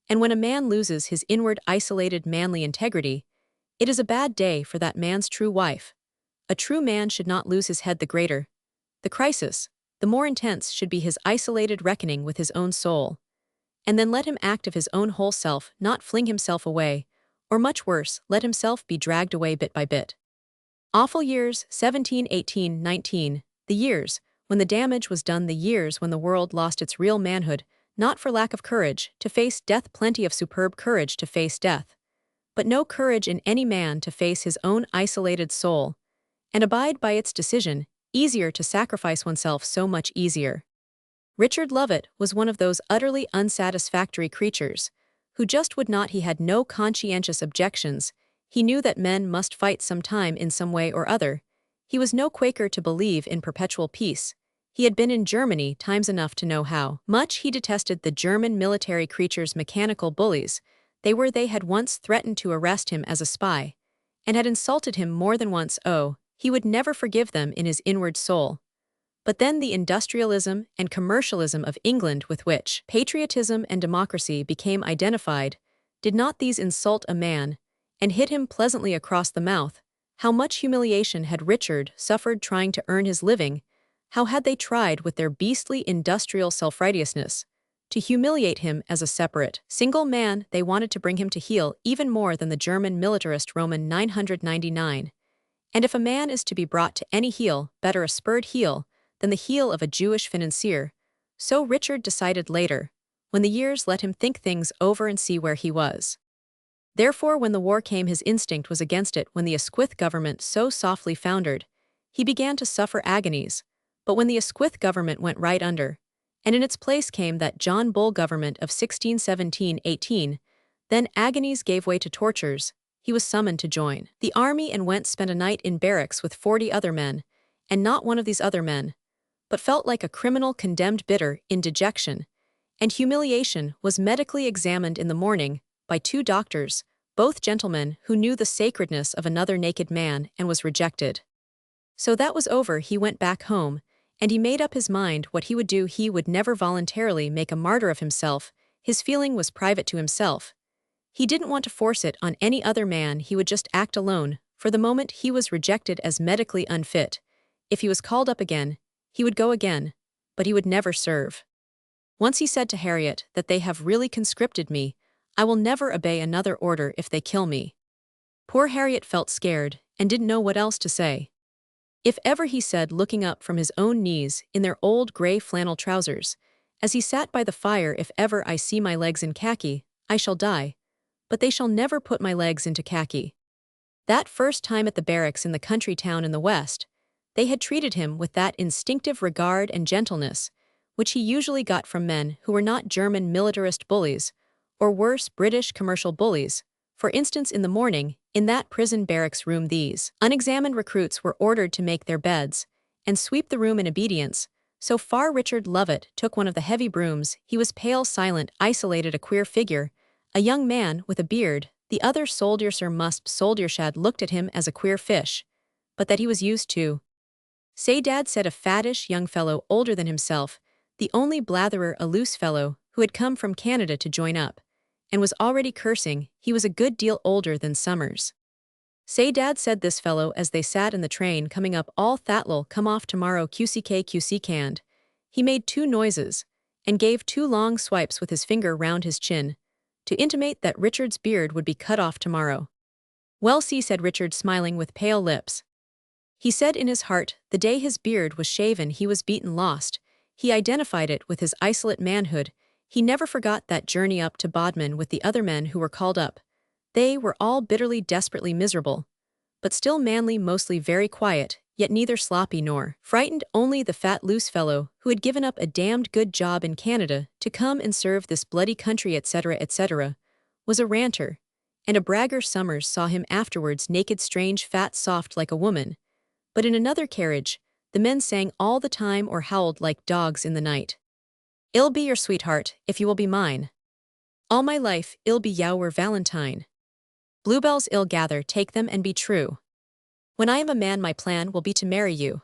And when a man loses his inward isolated manly integrity, it is a bad day for that man's true wife. A true man should not lose his head. The greater the crisis, the more intense should be his isolated reckoning with his own soul. And then let him act of his own whole self, not fling himself away, or much worse, let himself be dragged away bit by bit. Awful years, 17, 18, 19, the years when the damage was done, the years when the world lost its real manhood, not for lack of courage to face death, plenty of superb courage to face death, but no courage in any man to face his own isolated soul, and abide by its decision, easier to sacrifice oneself, so much easier. Richard Lovett was one of those utterly unsatisfactory creatures, who just would not. He had no conscientious objections. He knew that men must fight some time in some way or other. He was no Quaker to believe in perpetual peace. He had been in Germany times enough to know how much he detested the German military creatures, mechanical bullies. They had once threatened to arrest him as a spy, and had insulted him more than once. Oh, he would never forgive them in his inward soul. But then the industrialism and commercialism of England, with which patriotism and democracy became identified, did not these insult a man and hit him pleasantly across the mouth? How much humiliation had Richard suffered trying to earn his living? How had they tried with their beastly industrial self-righteousness to humiliate him as a separate, single man? They wanted to bring him to heel even more than the German militarist Roman 999. And if a man is to be brought to any heel, better a spurred heel than the heel of a Jewish financier. So Richard decided later, when the years let him think things over and see where he was. Therefore, when the war came, his instinct was against it. When the Asquith government so softly foundered, he began to suffer agonies. But when the Asquith government went right under, and in its place came that John Bull government of 1617-18, then agonies gave way to tortures. He was summoned to join the army and went spend a night in barracks with 40 other men, and not one of these other men, but felt like a criminal condemned, bitter in dejection and humiliation, was medically examined in the morning by 2 doctors, both gentlemen who knew the sacredness of another naked man, and was rejected. So that was over. He went back home, and he made up his mind what he would do. He would never voluntarily make a martyr of himself. His feeling was private to himself. He didn't want to force it on any other man. He would just act alone. For the moment he was rejected as medically unfit. If he was called up again, he would go again, but he would never serve. Once he said to Harriet that they have really conscripted me. I will never obey another order if they kill me. Poor Harriet felt scared and didn't know what else to say. If ever, he said, looking up from his own knees in their old gray flannel trousers, as he sat by the fire, if ever I see my legs in khaki, I shall die, but they shall never put my legs into khaki. That first time at the barracks in the country town in the West, they had treated him with that instinctive regard and gentleness, which he usually got from men who were not German militarist bullies, or worse, British commercial bullies. For instance, in the morning, in that prison barracks room, these unexamined recruits were ordered to make their beds and sweep the room in obedience. So far Richard Lovett took one of the heavy brooms. He was pale, silent, isolated, a queer figure, a young man with a beard. The other soldier, Sir Musp Soldiershad, looked at him as a queer fish, but that he was used to. Say, Dad, said a fattish young fellow older than himself, the only blatherer, a loose fellow who had come from Canada to join up, and was already cursing. He was a good deal older than Summers. Say, Dad, said this fellow as they sat in the train coming up, all that'll come off tomorrow, QCK canned. He made 2 noises, and gave 2 long swipes with his finger round his chin, to intimate that Richard's beard would be cut off tomorrow. Well, see, said Richard, smiling with pale lips. He said in his heart, the day his beard was shaven he was beaten, lost. He identified it with his isolate manhood. He never forgot that journey up to Bodmin with the other men who were called up. They were all bitterly, desperately miserable, but still manly, mostly very quiet, yet neither sloppy nor frightened. Only the fat, loose fellow who had given up a damned good job in Canada to come and serve this bloody country, etc., was a ranter, and a bragger. Summers saw him afterwards, naked, strange, fat, soft like a woman. But in another carriage, the men sang all the time or howled like dogs in the night. I'll be your sweetheart, if you will be mine. All my life, I'll be your valentine. Bluebells I'll gather, take them and be true. When I am a man, my plan will be to marry you.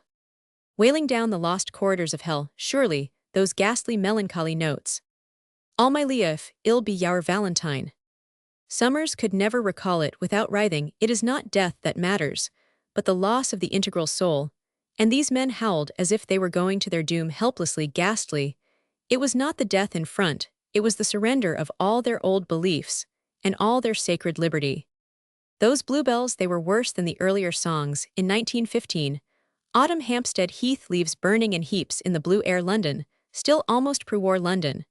Wailing down the lost corridors of hell, surely, those ghastly melancholy notes. All my life, I'll be your valentine. Summers could never recall it without writhing. It is not death that matters, but the loss of the integral soul. And these men howled as if they were going to their doom, helplessly, ghastly. It was not the death in front, it was the surrender of all their old beliefs, and all their sacred liberty. Those bluebells, they were worse than the earlier songs. In 1915, Autumn Hampstead Heath leaves burning in heaps in the blue air London, still almost pre-war London.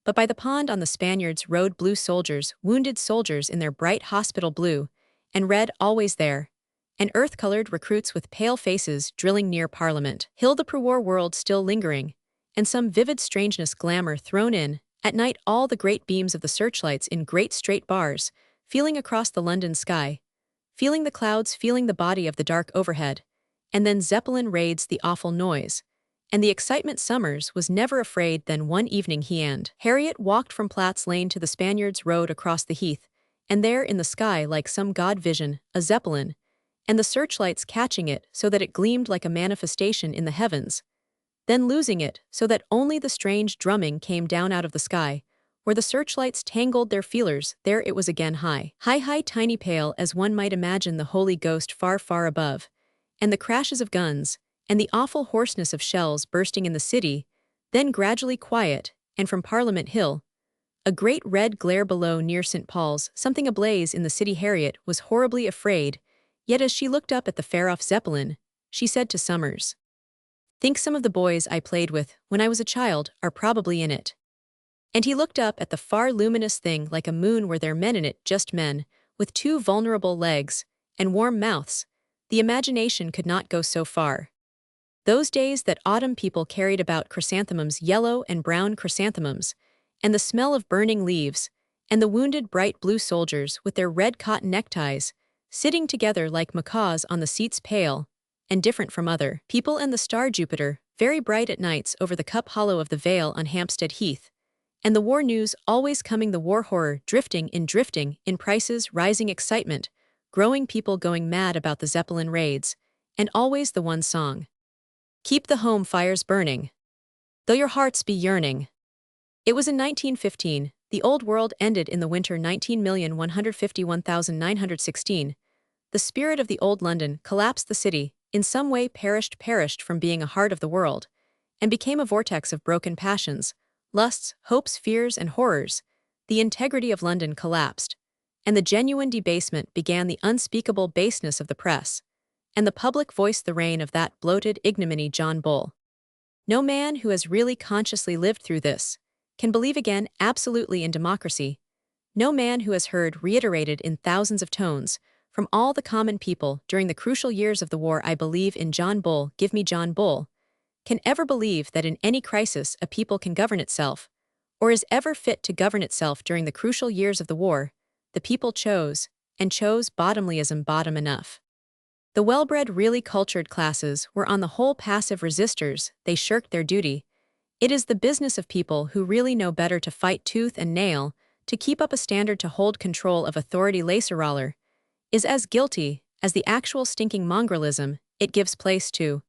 But by the pond on the Spaniards rode blue soldiers, wounded soldiers in their bright hospital blue, and red always there, and earth-colored recruits with pale faces drilling near Parliament. Hill the pre-war world still lingering, and some vivid strangeness glamour thrown in, at night all the great beams of the searchlights in great straight bars, feeling across the London sky, feeling the clouds, feeling the body of the dark overhead, and then Zeppelin raids, the awful noise. And the excitement. Summers was never afraid. Then one evening he and Harriet walked from Platt's Lane to the Spaniards Road across the heath, and there in the sky like some god vision, a Zeppelin, and the searchlights catching it so that it gleamed like a manifestation in the heavens, then losing it so that only the strange drumming came down out of the sky, where the searchlights tangled their feelers. There it was again, high, tiny, pale as one might imagine the Holy Ghost far, far above, and the crashes of guns, and the awful hoarseness of shells bursting in the city, then gradually quiet, and from Parliament Hill, a great red glare below near St. Paul's, something ablaze in the city. Harriet was horribly afraid, yet as she looked up at the far-off Zeppelin, she said to Summers, "Think some of the boys I played with when I was a child are probably in it." And he looked up at the far luminous thing like a moon. Were there men in it, just men, with two vulnerable legs, and warm mouths? The imagination could not go so far. Those days that autumn people carried about chrysanthemums, yellow and brown chrysanthemums, and the smell of burning leaves, and the wounded bright blue soldiers with their red cotton neckties, sitting together like macaws on the seats, pale and different from other people, and the star Jupiter, very bright at nights over the cup hollow of the vale on Hampstead Heath, and the war news always coming, the war horror drifting in prices, rising excitement, growing people going mad about the Zeppelin raids, and always the one song, "Keep the home fires burning, though your hearts be yearning." It was in 1915, the old world ended in the winter 19,151,916. The spirit of the old London collapsed. The city, in some way perished from being a heart of the world, and became a vortex of broken passions, lusts, hopes, fears, and horrors. The integrity of London collapsed, and the genuine debasement began. The unspeakable baseness of the press, and the public voiced the reign of that bloated ignominy, John Bull. No man who has really consciously lived through this can believe again absolutely in democracy. No man who has heard reiterated in thousands of tones from all the common people during the crucial years of the war, "I believe in John Bull, give me John Bull," can ever believe that in any crisis a people can govern itself, or is ever fit to govern itself. During the crucial years of the war, the people chose, and chose bottomlyism, bottom enough. The well-bred, really cultured classes were on the whole passive resistors. They shirked their duty. It is the business of people who really know better to fight tooth and nail, to keep up a standard, to hold control of authority. Laceroller is as guilty as the actual stinking mongrellism it gives place to.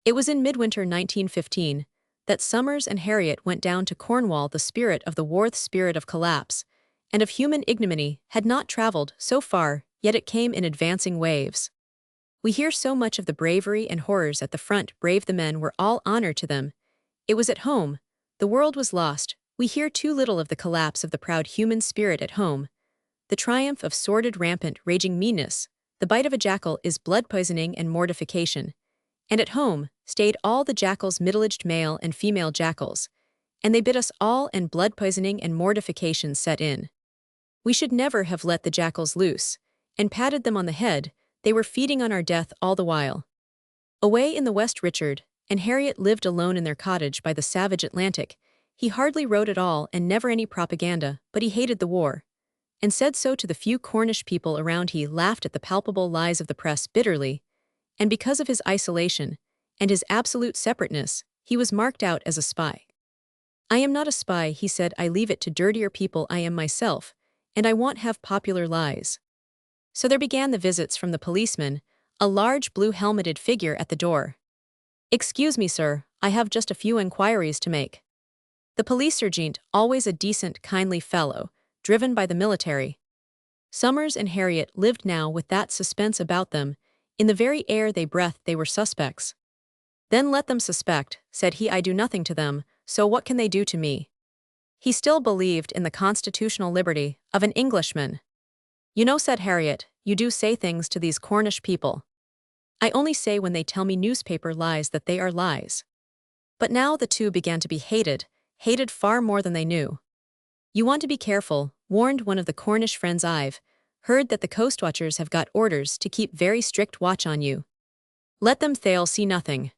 It was in midwinter 1915 that Summers and Harriet went down to Cornwall. The spirit of the war, the spirit of collapse, and of human ignominy, had not traveled so far, yet it came in advancing waves. We hear so much of the bravery and horrors at the front. Brave the men were, all honor to them. It was at home. The world was lost. We hear too little of the collapse of the proud human spirit at home. The triumph of sordid, rampant, raging meanness. The bite of a jackal is blood poisoning and mortification. And at home stayed all the jackals, middle-aged male and female jackals, and they bit us all, and blood poisoning and mortification set in. We should never have let the jackals loose, and patted them on the head. They were feeding on our death all the while. Away in the West, Richard and Harriet lived alone in their cottage by the savage Atlantic. He hardly wrote at all and never any propaganda, but he hated the war, and said so to the few Cornish people around. He laughed at the palpable lies of the press bitterly, and because of his isolation and his absolute separateness, he was marked out as a spy. I am not a spy, he said, I leave it to dirtier people, I am myself, and I won't have popular lies. So there began the visits from the policeman, a large blue-helmeted figure at the door. Excuse me, sir, I have just a few inquiries to make. The police sergeant, always a decent, kindly fellow, driven by the military. Summers and Harriet lived now with that suspense about them. In the very air they breathed they were suspects. Then let them suspect, said he, I do nothing to them, so what can they do to me? He still believed in the constitutional liberty of an Englishman. You know, said Harriet, you do say things to these Cornish people. I only say when they tell me newspaper lies that they are lies. But now the two began to be hated far more than they knew. You want to be careful, warned one of the Cornish friends. I've heard that the coastwatchers have got orders to keep very strict watch on you. Let them they'll see nothing.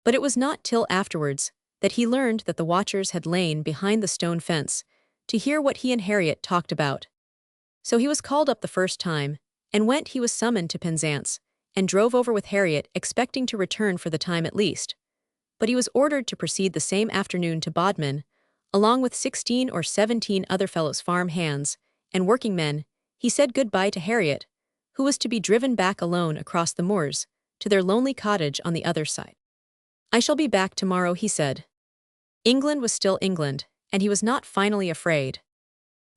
But it was not till afterwards that he learned that the watchers had lain behind the stone fence to hear what he and Harriet talked about. So he was called up the first time, and he was summoned to Penzance, and drove over with Harriet, expecting to return for the time at least. But he was ordered to proceed the same afternoon to Bodmin, along with 16 or 17 other fellows, farm hands and working men. He said goodbye to Harriet, who was to be driven back alone across the moors, to their lonely cottage on the other side. I shall be back tomorrow, he said. England was still England, and he was not finally afraid.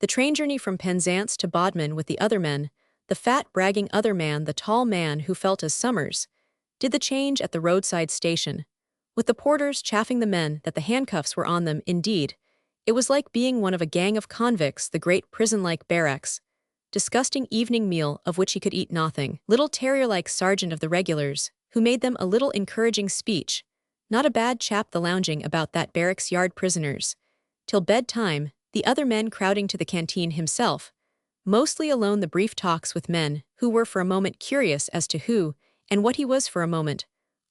The train journey from Penzance to Bodmin with the other men, the fat bragging other man, the tall man who felt as Summers, did the change at the roadside station, with the porters chaffing the men that the handcuffs were on them. Indeed, it was like being one of a gang of convicts, the great prison-like barracks, disgusting evening meal of which he could eat nothing. Little terrier-like sergeant of the regulars, who made them a little encouraging speech, not a bad chap, the lounging about that barracks yard prisoners, till bedtime, the other men crowding to the canteen, himself, mostly alone, the brief talks with men who were for a moment curious as to who and what he was for a moment,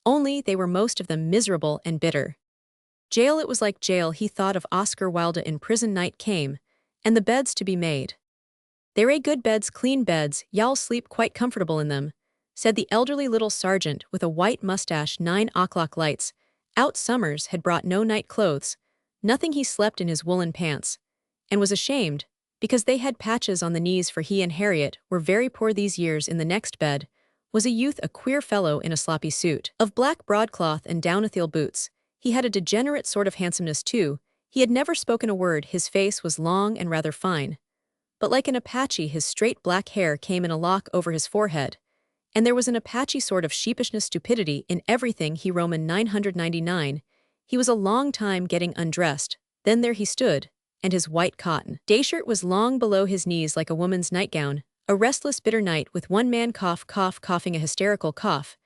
only they were most of them miserable and bitter. Jail, it was like jail. He thought of Oscar Wilde in prison. Night came, and the beds to be made. They were good beds, clean beds, y'all sleep quite comfortable in them, said the elderly little sergeant with a white mustache. 9 o'clock lights out. Summers had brought no night clothes, nothing. He slept in his woolen pants, and was ashamed, because they had patches on the knees, for he and Harriet were very poor these years. In the next bed was a youth, a queer fellow in a sloppy suit of black broadcloth and downhill boots. He had a degenerate sort of handsomeness too. He had never spoken a word. His face was long and rather fine, but like an Apache, his straight black hair came in a lock over his forehead, and there was an Apache sort of sheepishness, stupidity in everything. He Roman 999. He was a long time getting undressed. Then there he stood, and his white cotton day-shirt was long below his knees like a woman's nightgown. A restless, bitter night, with one man coughing a hysterical cough,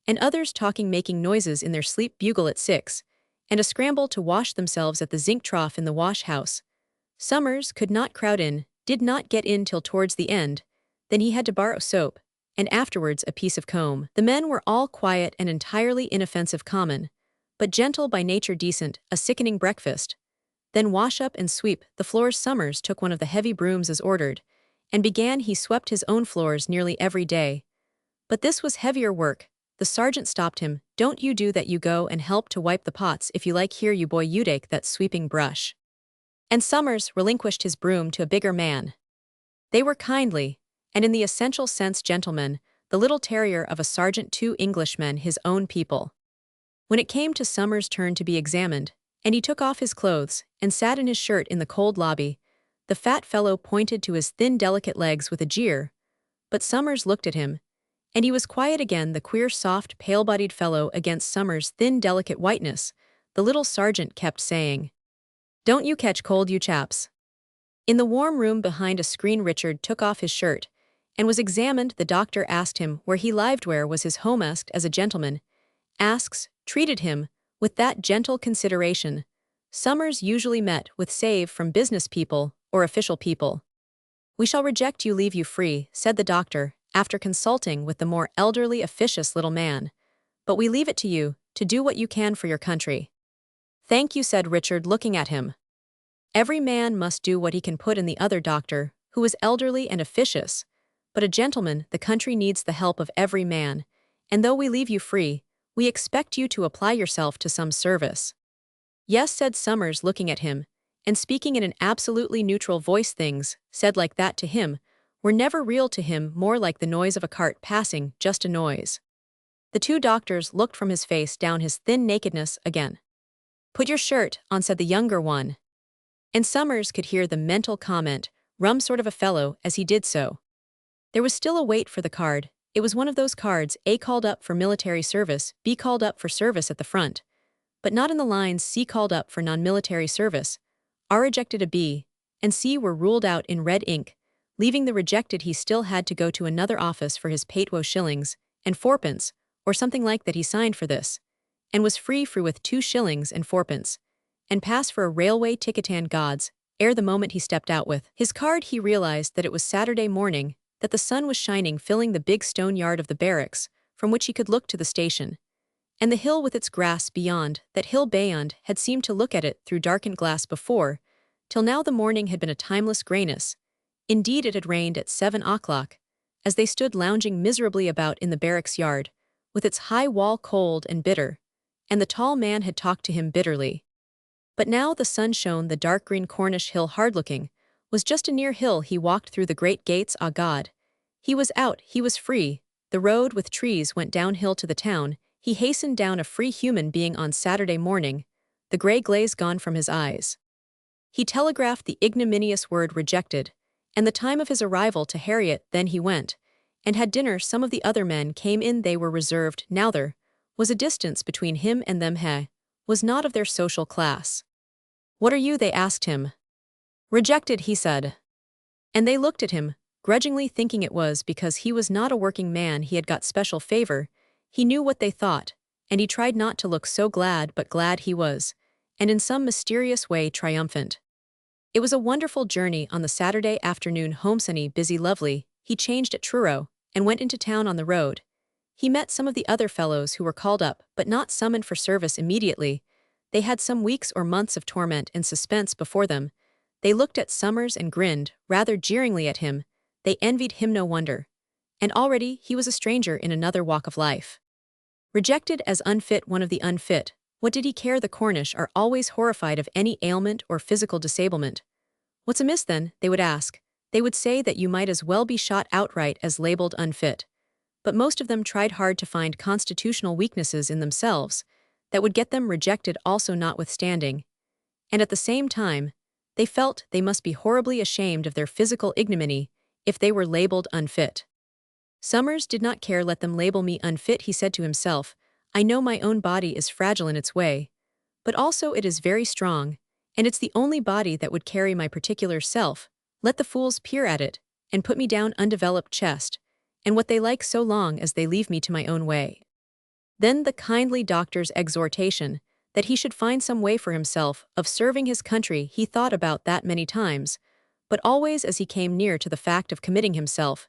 and others talking, making noises in their sleep. Bugle at 6, and a scramble to wash themselves at the zinc trough in the wash-house. Summers could not crowd in, did not get in till towards the end. Then he had to borrow soap, and afterwards a piece of comb. The men were all quiet and entirely inoffensive, common, but gentle by nature, decent. A sickening breakfast, then wash up and sweep the floors. Summers took one of the heavy brooms as ordered, and began. He swept his own floors nearly every day. But this was heavier work. The sergeant stopped him. Don't you do that, you go and help to wipe the pots if you like. Here, you boy, you take that sweeping brush. And Summers relinquished his broom to a bigger man. They were kindly, and in the essential sense gentlemen, the little terrier of a sergeant, 2 Englishmen, his own people. When it came to Summers' turn to be examined, and he took off his clothes and sat in his shirt in the cold lobby, the fat fellow pointed to his thin, delicate legs with a jeer, but Summers looked at him, and he was quiet again. The queer, soft, pale-bodied fellow against Summers' thin, delicate whiteness, the little sergeant kept saying, "Don't you catch cold, you chaps." In the warm room behind a screen, Richard took off his shirt and was examined. The doctor asked him where he lived, where was his home, asked as a gentleman treated him with that gentle consideration Summers usually met with, save from business people or official people. "We shall reject you, leave you free," said the doctor, after consulting with the more elderly, officious little man. "But we leave it to you to do what you can for your country." "Thank you," said Richard, looking at him. "Every man must do what he can," put in the other doctor, who was elderly and officious. "But a gentleman, the country needs the help of every man, and though we leave you free, we expect you to apply yourself to some service." Yes, said Summers, looking at him, and speaking in an absolutely neutral voice. Things, said like that to him, were never real to him, more like the noise of a cart passing, just a noise. The two doctors looked from his face down his thin nakedness again. Put your shirt on, said the younger one. And Summers could hear the mental comment, rum sort of a fellow, as he did so. There was still a wait for the card. It was one of those cards, A called up for military service, B called up for service at the front. But not in the lines C called up for non-military service, R rejected a B, and C were ruled out in red ink, leaving the rejected. He still had to go to another office for his patewo shillings and fourpence, or something like that. He signed for this, and was free with 2 shillings and fourpence, and pass for a railway ticket. And gods, ere the moment he stepped out with his card he realized that it was Saturday morning, that the sun was shining, filling the big stone yard of the barracks, from which he could look to the station. And the hill with its grass beyond, that hill beyond, had seemed to look at it through darkened glass before, till now the morning had been a timeless grayness. Indeed it had rained at 7 o'clock, as they stood lounging miserably about in the barracks yard, with its high wall cold and bitter, and the tall man had talked to him bitterly. But now the sun shone. The dark green Cornish hill, hard-looking, was just a near hill. He walked through the great gates. Ah God! He was out, he was free. The road with trees went downhill to the town. He hastened down, a free human being on Saturday morning, the grey glaze gone from his eyes. He telegraphed the ignominious word rejected, and the time of his arrival to Harriet. Then he went, and had dinner. Some of the other men came in. They were reserved. Now there was a distance between him and them. He was not of their social class. What are you? They asked him. Rejected, he said. And they looked at him, grudgingly, thinking it was because he was not a working man he had got special favor. He knew what they thought, and he tried not to look so glad, but glad he was, and in some mysterious way triumphant. It was a wonderful journey on the Saturday afternoon home, sunny, busy, lovely. He changed at Truro, and went into town on the road. He met some of the other fellows who were called up but not summoned for service immediately. They had some weeks or months of torment and suspense before them. They looked at Summers and grinned, rather jeeringly at him. They envied him, no wonder. And already he was a stranger in another walk of life. Rejected as unfit, one of the unfit. What did he care? The Cornish are always horrified of any ailment or physical disablement. What's amiss then? They would ask. They would say that you might as well be shot outright as labeled unfit. But most of them tried hard to find constitutional weaknesses in themselves that would get them rejected also, notwithstanding. And at the same time, they felt they must be horribly ashamed of their physical ignominy if they were labeled unfit. Summers did not care. Let them label me unfit, he said to himself. I know my own body is fragile in its way, but also it is very strong, and it's the only body that would carry my particular self. Let the fools peer at it, and put me down undeveloped chest, and what they like, so long as they leave me to my own way. Then the kindly doctor's exhortation that he should find some way for himself of serving his country. He thought about that many times, but always as he came near to the fact of committing himself,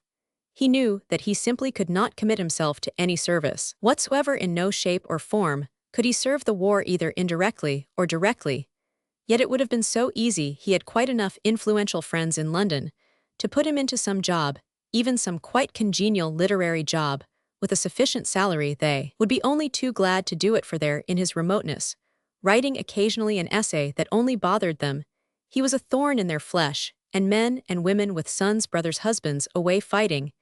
he knew that he simply could not commit himself to any service whatsoever. In no shape or form could he serve the war, either indirectly or directly. Yet it would have been so easy. He had quite enough influential friends in London to put him into some job, even some quite congenial literary job, with a sufficient salary. They would be only too glad to do it, for there, in his remoteness, writing occasionally an essay that only bothered them, he was a thorn in their flesh. And men and women with sons, brothers, husbands, away fighting,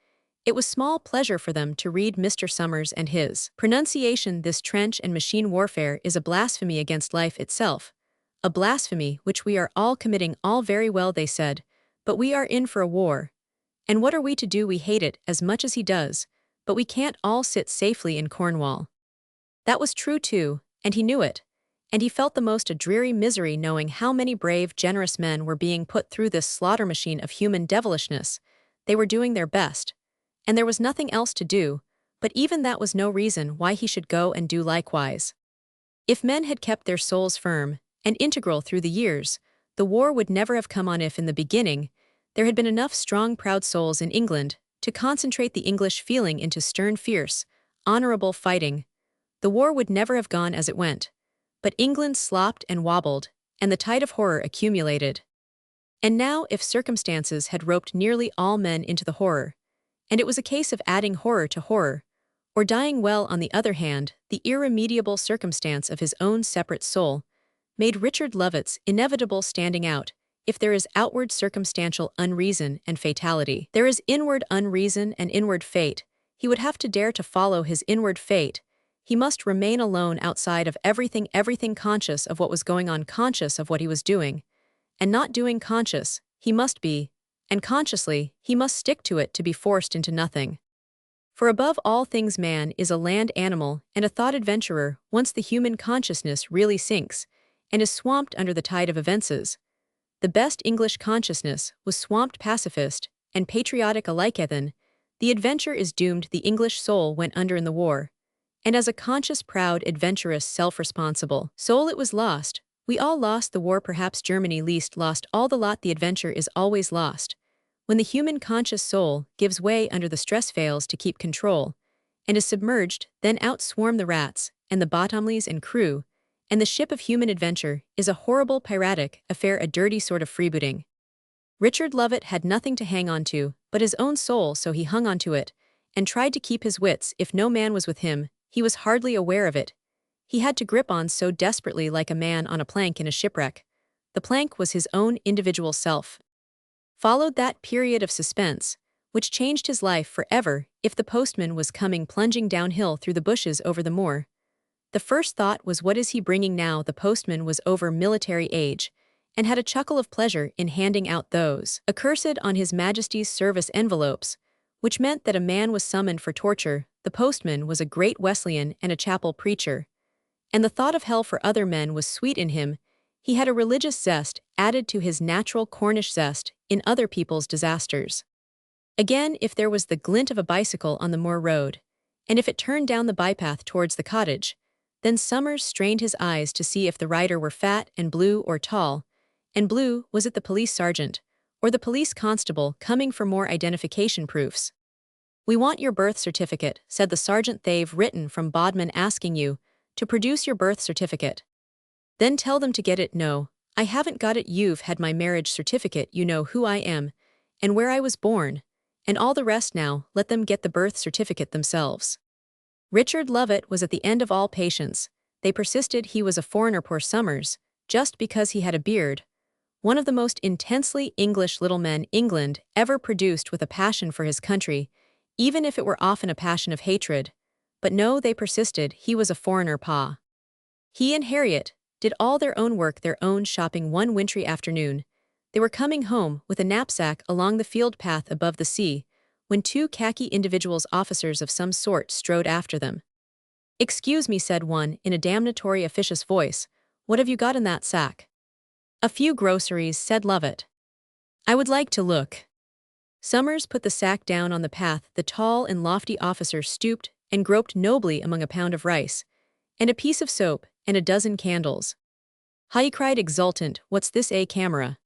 it was small pleasure for them to read Mr. Summers and his pronunciation. This trench and machine warfare is a blasphemy against life itself, a blasphemy which we are all committing. All very well, they said, but we are in for a war. And what are we to do? We hate it as much as he does, but we can't all sit safely in Cornwall. That was true too, and he knew it, and he felt the most a dreary misery, knowing how many brave, generous men were being put through this slaughter machine of human devilishness. They were doing their best, and there was nothing else to do, but even that was no reason why he should go and do likewise. If men had kept their souls firm and integral through the years, the war would never have come on. If in the beginning there had been enough strong, proud souls in England to concentrate the English feeling into stern, fierce, honorable fighting, the war would never have gone as it went. But England slopped and wobbled, and the tide of horror accumulated. And now, if circumstances had roped nearly all men into the horror, and it was a case of adding horror to horror, or dying well, on the other hand, the irremediable circumstance of his own separate soul made Richard Lovett's inevitable standing out. If there is outward circumstantial unreason and fatality, there is inward unreason and inward fate. He would have to dare to follow his inward fate. He must remain alone outside of everything, conscious of what was going on, conscious of what he was doing. And not doing conscious, he must be. And consciously, he must stick to it to be forced into nothing. For above all things man is a land animal and a thought adventurer once the human consciousness really sinks and is swamped under the tide of events. The best English consciousness was swamped pacifist and patriotic alike then. The adventure is doomed, the English soul went under in the war. And as a conscious, proud, adventurous, self-responsible soul it was lost. We all lost the war, perhaps Germany least lost all the lot, the adventure is always lost. When the human conscious soul gives way under the stress, fails to keep control, and is submerged, then out swarm the rats, and the Bottomleys and crew, and the ship of human adventure is a horrible piratic affair, a dirty sort of freebooting. Richard Lovett had nothing to hang on to but his own soul, so he hung on to it, and tried to keep his wits. If no man was with him, he was hardly aware of it. He had to grip on so desperately, like a man on a plank in a shipwreck. The plank was his own individual self. Followed that period of suspense, which changed his life forever. If the postman was coming plunging downhill through the bushes over the moor, the first thought was, what is he bringing now? The postman was over military age, and had a chuckle of pleasure in handing out those accursed on His Majesty's service envelopes, which meant that a man was summoned for torture. The postman was a great Wesleyan and a chapel preacher, and the thought of hell for other men was sweet in him. He had a religious zest added to his natural Cornish zest in other people's disasters. Again, if there was the glint of a bicycle on the moor road, and if it turned down the bypath towards the cottage, then Summers strained his eyes to see if the rider were fat and blue or tall. And blue, was it the police sergeant, or the police constable coming for more identification proofs? "We want your birth certificate," said the sergeant. "They've written from Bodmin asking you to produce your birth certificate." "Then tell them to get it." "No, I haven't got it. You've had my marriage certificate, you know who I am, and where I was born, and all the rest. Now, let them get the birth certificate themselves." Richard Lovett was at the end of all patience. They persisted he was a foreigner, poor Summers, just because he had a beard. One of the most intensely English little men England ever produced, with a passion for his country, even if it were often a passion of hatred. But no, they persisted he was a foreigner. Pa. He and Harriet did all their own work, their own shopping. One wintry afternoon, they were coming home with a knapsack along the field path above the sea, when two khaki individuals, officers of some sort, strode after them. "Excuse me," said one in a damnatory officious voice, "what have you got in that sack?" "A few groceries," said Lovett. "I would like to look." Summers put the sack down on the path. The tall and lofty officer stooped and groped nobly among a pound of rice, and a piece of soap, and a dozen candles. "Hi," he cried exultant, "what's this, a camera?"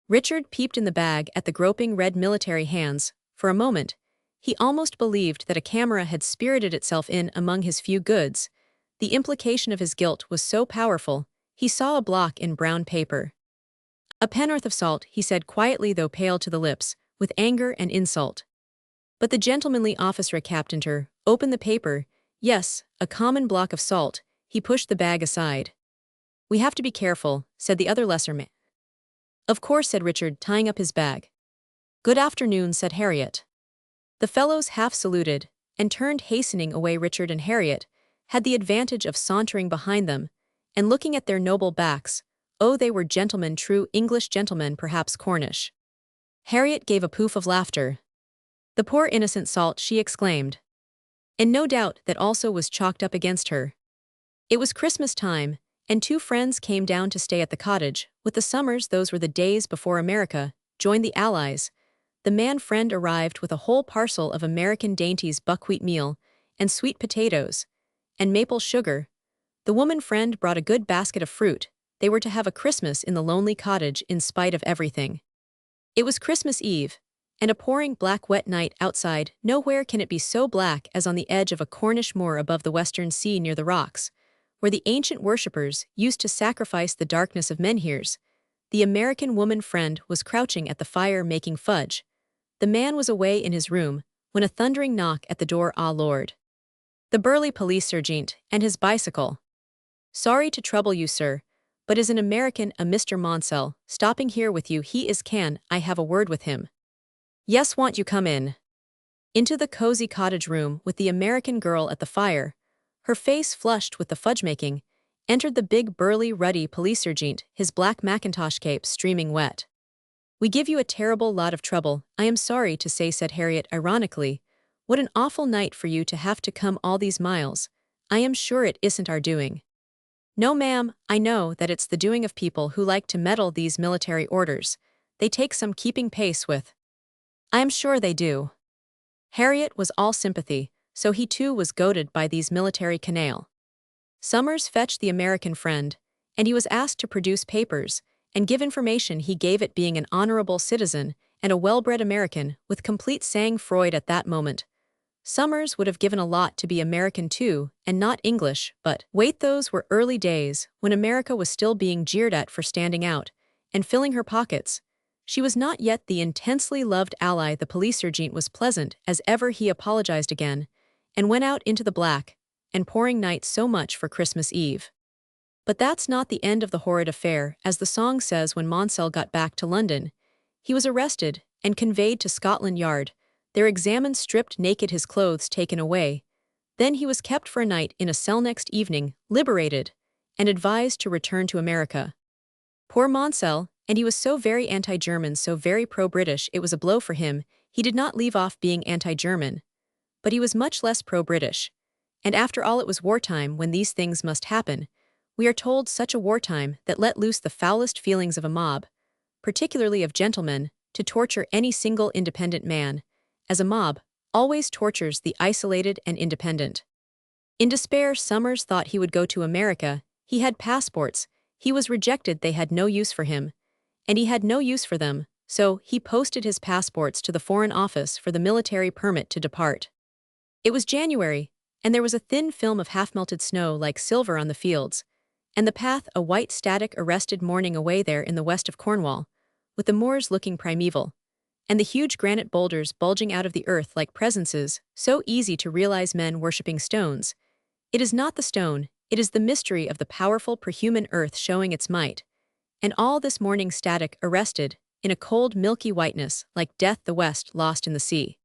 Richard peeped in the bag at the groping red military hands. For a moment, he almost believed that a camera had spirited itself in among his few goods. The implication of his guilt was so powerful, he saw a block in brown paper. "A pen'orth of salt," he said quietly, though pale to the lips, with anger and insult. But the gentlemanly officer, Captain Ter, opened the paper. "Yes, a common block of salt." He pushed the bag aside. "We have to be careful," said the other lesser man. "Of course," said Richard, tying up his bag. "Good afternoon," said Harriet. The fellows half saluted, and turned hastening away. Richard and Harriet had the advantage of sauntering behind them, and looking at their noble backs. Oh, they were gentlemen, true English gentlemen, perhaps Cornish. Harriet gave a poof of laughter. "The poor innocent salt," she exclaimed. And no doubt that also was chalked up against her. It was Christmas time, and two friends came down to stay at the cottage with the Summers. Those were the days before America joined the Allies. The man friend arrived with a whole parcel of American dainties, buckwheat meal, and sweet potatoes, and maple sugar. The woman friend brought a good basket of fruit. They were to have a Christmas in the lonely cottage in spite of everything. It was Christmas Eve, and a pouring black wet night outside. Nowhere can it be so black as on the edge of a Cornish moor above the western sea near the rocks, where the ancient worshippers used to sacrifice the darkness of menhirs. The American woman friend was crouching at the fire making fudge. The man was away in his room when a thundering knock at the door. "Ah, Lord." The burly police sergeant and his bicycle. "Sorry to trouble you, sir, but is an American, a Mr. Monsell, stopping here with you. He is can I have a word with him? Yes, won't you come in? Into the cozy cottage room with the American girl at the fire, her face flushed with the fudge-making, entered the big burly ruddy police sergeant, his black Macintosh cape streaming wet. We give you a terrible lot of trouble, I am sorry to say, said Harriet ironically. What an awful night for you to have to come all these miles. I am sure it isn't our doing. No, ma'am, I know that it's the doing of people who like to meddle these military orders. They take some keeping pace with. I am sure they do. Harriet was all sympathy, so he too was goaded by these military canaille. Summers fetched the American friend, and he was asked to produce papers and give information. He gave it, being an honorable citizen and a well-bred American with complete sang-froid at that moment. Summers would have given a lot to be American too, and not English, but wait, those were early days when America was still being jeered at for standing out and filling her pockets. She was not yet the intensely loved ally. The police sergeant was pleasant as ever. He apologized again and went out into the black and pouring night. So much for Christmas Eve. But that's not the end of the horrid affair. As the song says, when Monsell got back to London, he was arrested and conveyed to Scotland Yard, there examined, stripped naked, his clothes taken away. Then he was kept for a night in a cell, next evening liberated and advised to return to America. Poor Monsell, and he was so very anti-German, so very pro-British, it was a blow for him. He did not leave off being anti-German, but he was much less pro-British. And after all, it was wartime when these things must happen. We are told such a wartime that let loose the foulest feelings of a mob, particularly of gentlemen, to torture any single independent man, as a mob always tortures the isolated and independent. In despair, Summers thought he would go to America. He had passports. He was rejected. They had no use for him, and he had no use for them, so he posted his passports to the Foreign Office for the military permit to depart. It was January, and there was a thin film of half-melted snow like silver on the fields, and the path a white static arrested morning away there in the west of Cornwall, with the moors looking primeval, and the huge granite boulders bulging out of the earth like presences, so easy to realize men worshipping stones. It is not the stone, it is the mystery of the powerful prehuman earth showing its might. And all this morning static arrested, in a cold milky whiteness, like death, the west lost in the sea.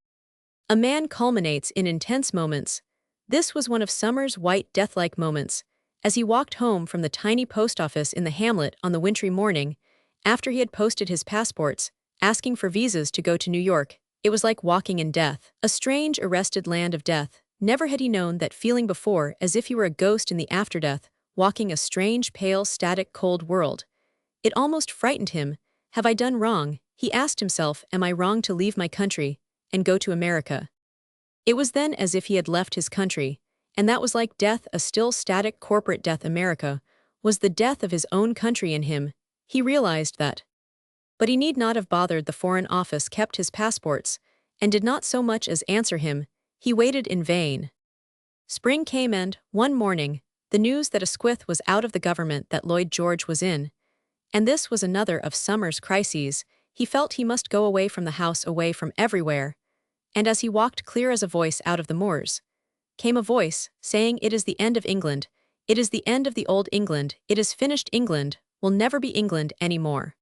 A man culminates in intense moments. This was one of Summers' white death-like moments, as he walked home from the tiny post office in the hamlet on the wintry morning, after he had posted his passports, asking for visas to go to New York. It was like walking in death, a strange arrested land of death. Never had he known that feeling before, as if he were a ghost in the afterdeath, walking a strange, pale, static, cold world. It almost frightened him. Have I done wrong? He asked himself, am I wrong to leave my country and go to America? It was then as if he had left his country, and that was like death, a still static corporate death. America was the death of his own country in him. He realized that. But he need not have bothered. The Foreign Office kept his passports, and did not so much as answer him. He waited in vain. Spring came, and, one morning, the news that Asquith was out of the government that Lloyd George was in. And this was another of Summers' crises. He felt he must go away from the house, away from everywhere. And as he walked, clear as a voice out of the moors, came a voice, saying, it is the end of England. It is the end of the old England. It is finished. England will never be England any more.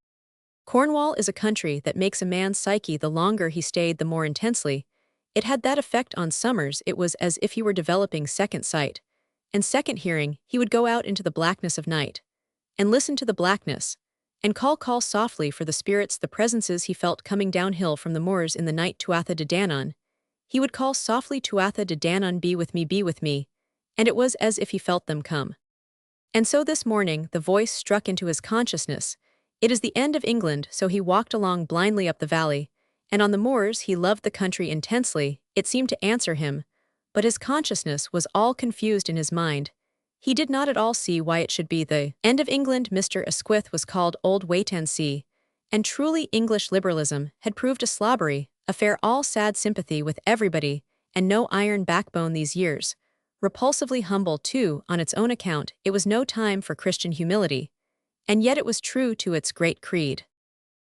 Cornwall is a country that makes a man's psyche, the longer he stayed, the more intensely. It had that effect on Summers. It was as if he were developing second sight and second hearing. He would go out into the blackness of night and listen to the blackness, and call softly for the spirits, the presences he felt coming downhill from the moors in the night. Tuatha de Danann. He would call softly, Tuatha de Danann, be with me, and it was as if he felt them come. And so this morning the voice struck into his consciousness. It is the end of England. So he walked along blindly up the valley, and on the moors he loved the country intensely. It seemed to answer him, but his consciousness was all confused in his mind. He did not at all see why it should be the end of England. Mr. Asquith was called Old Wait-and-See, and truly English liberalism had proved a slobbery affair, all sad sympathy with everybody, and no iron backbone these years. Repulsively humble, too, on its own account. It was no time for Christian humility, and yet it was true to its great creed.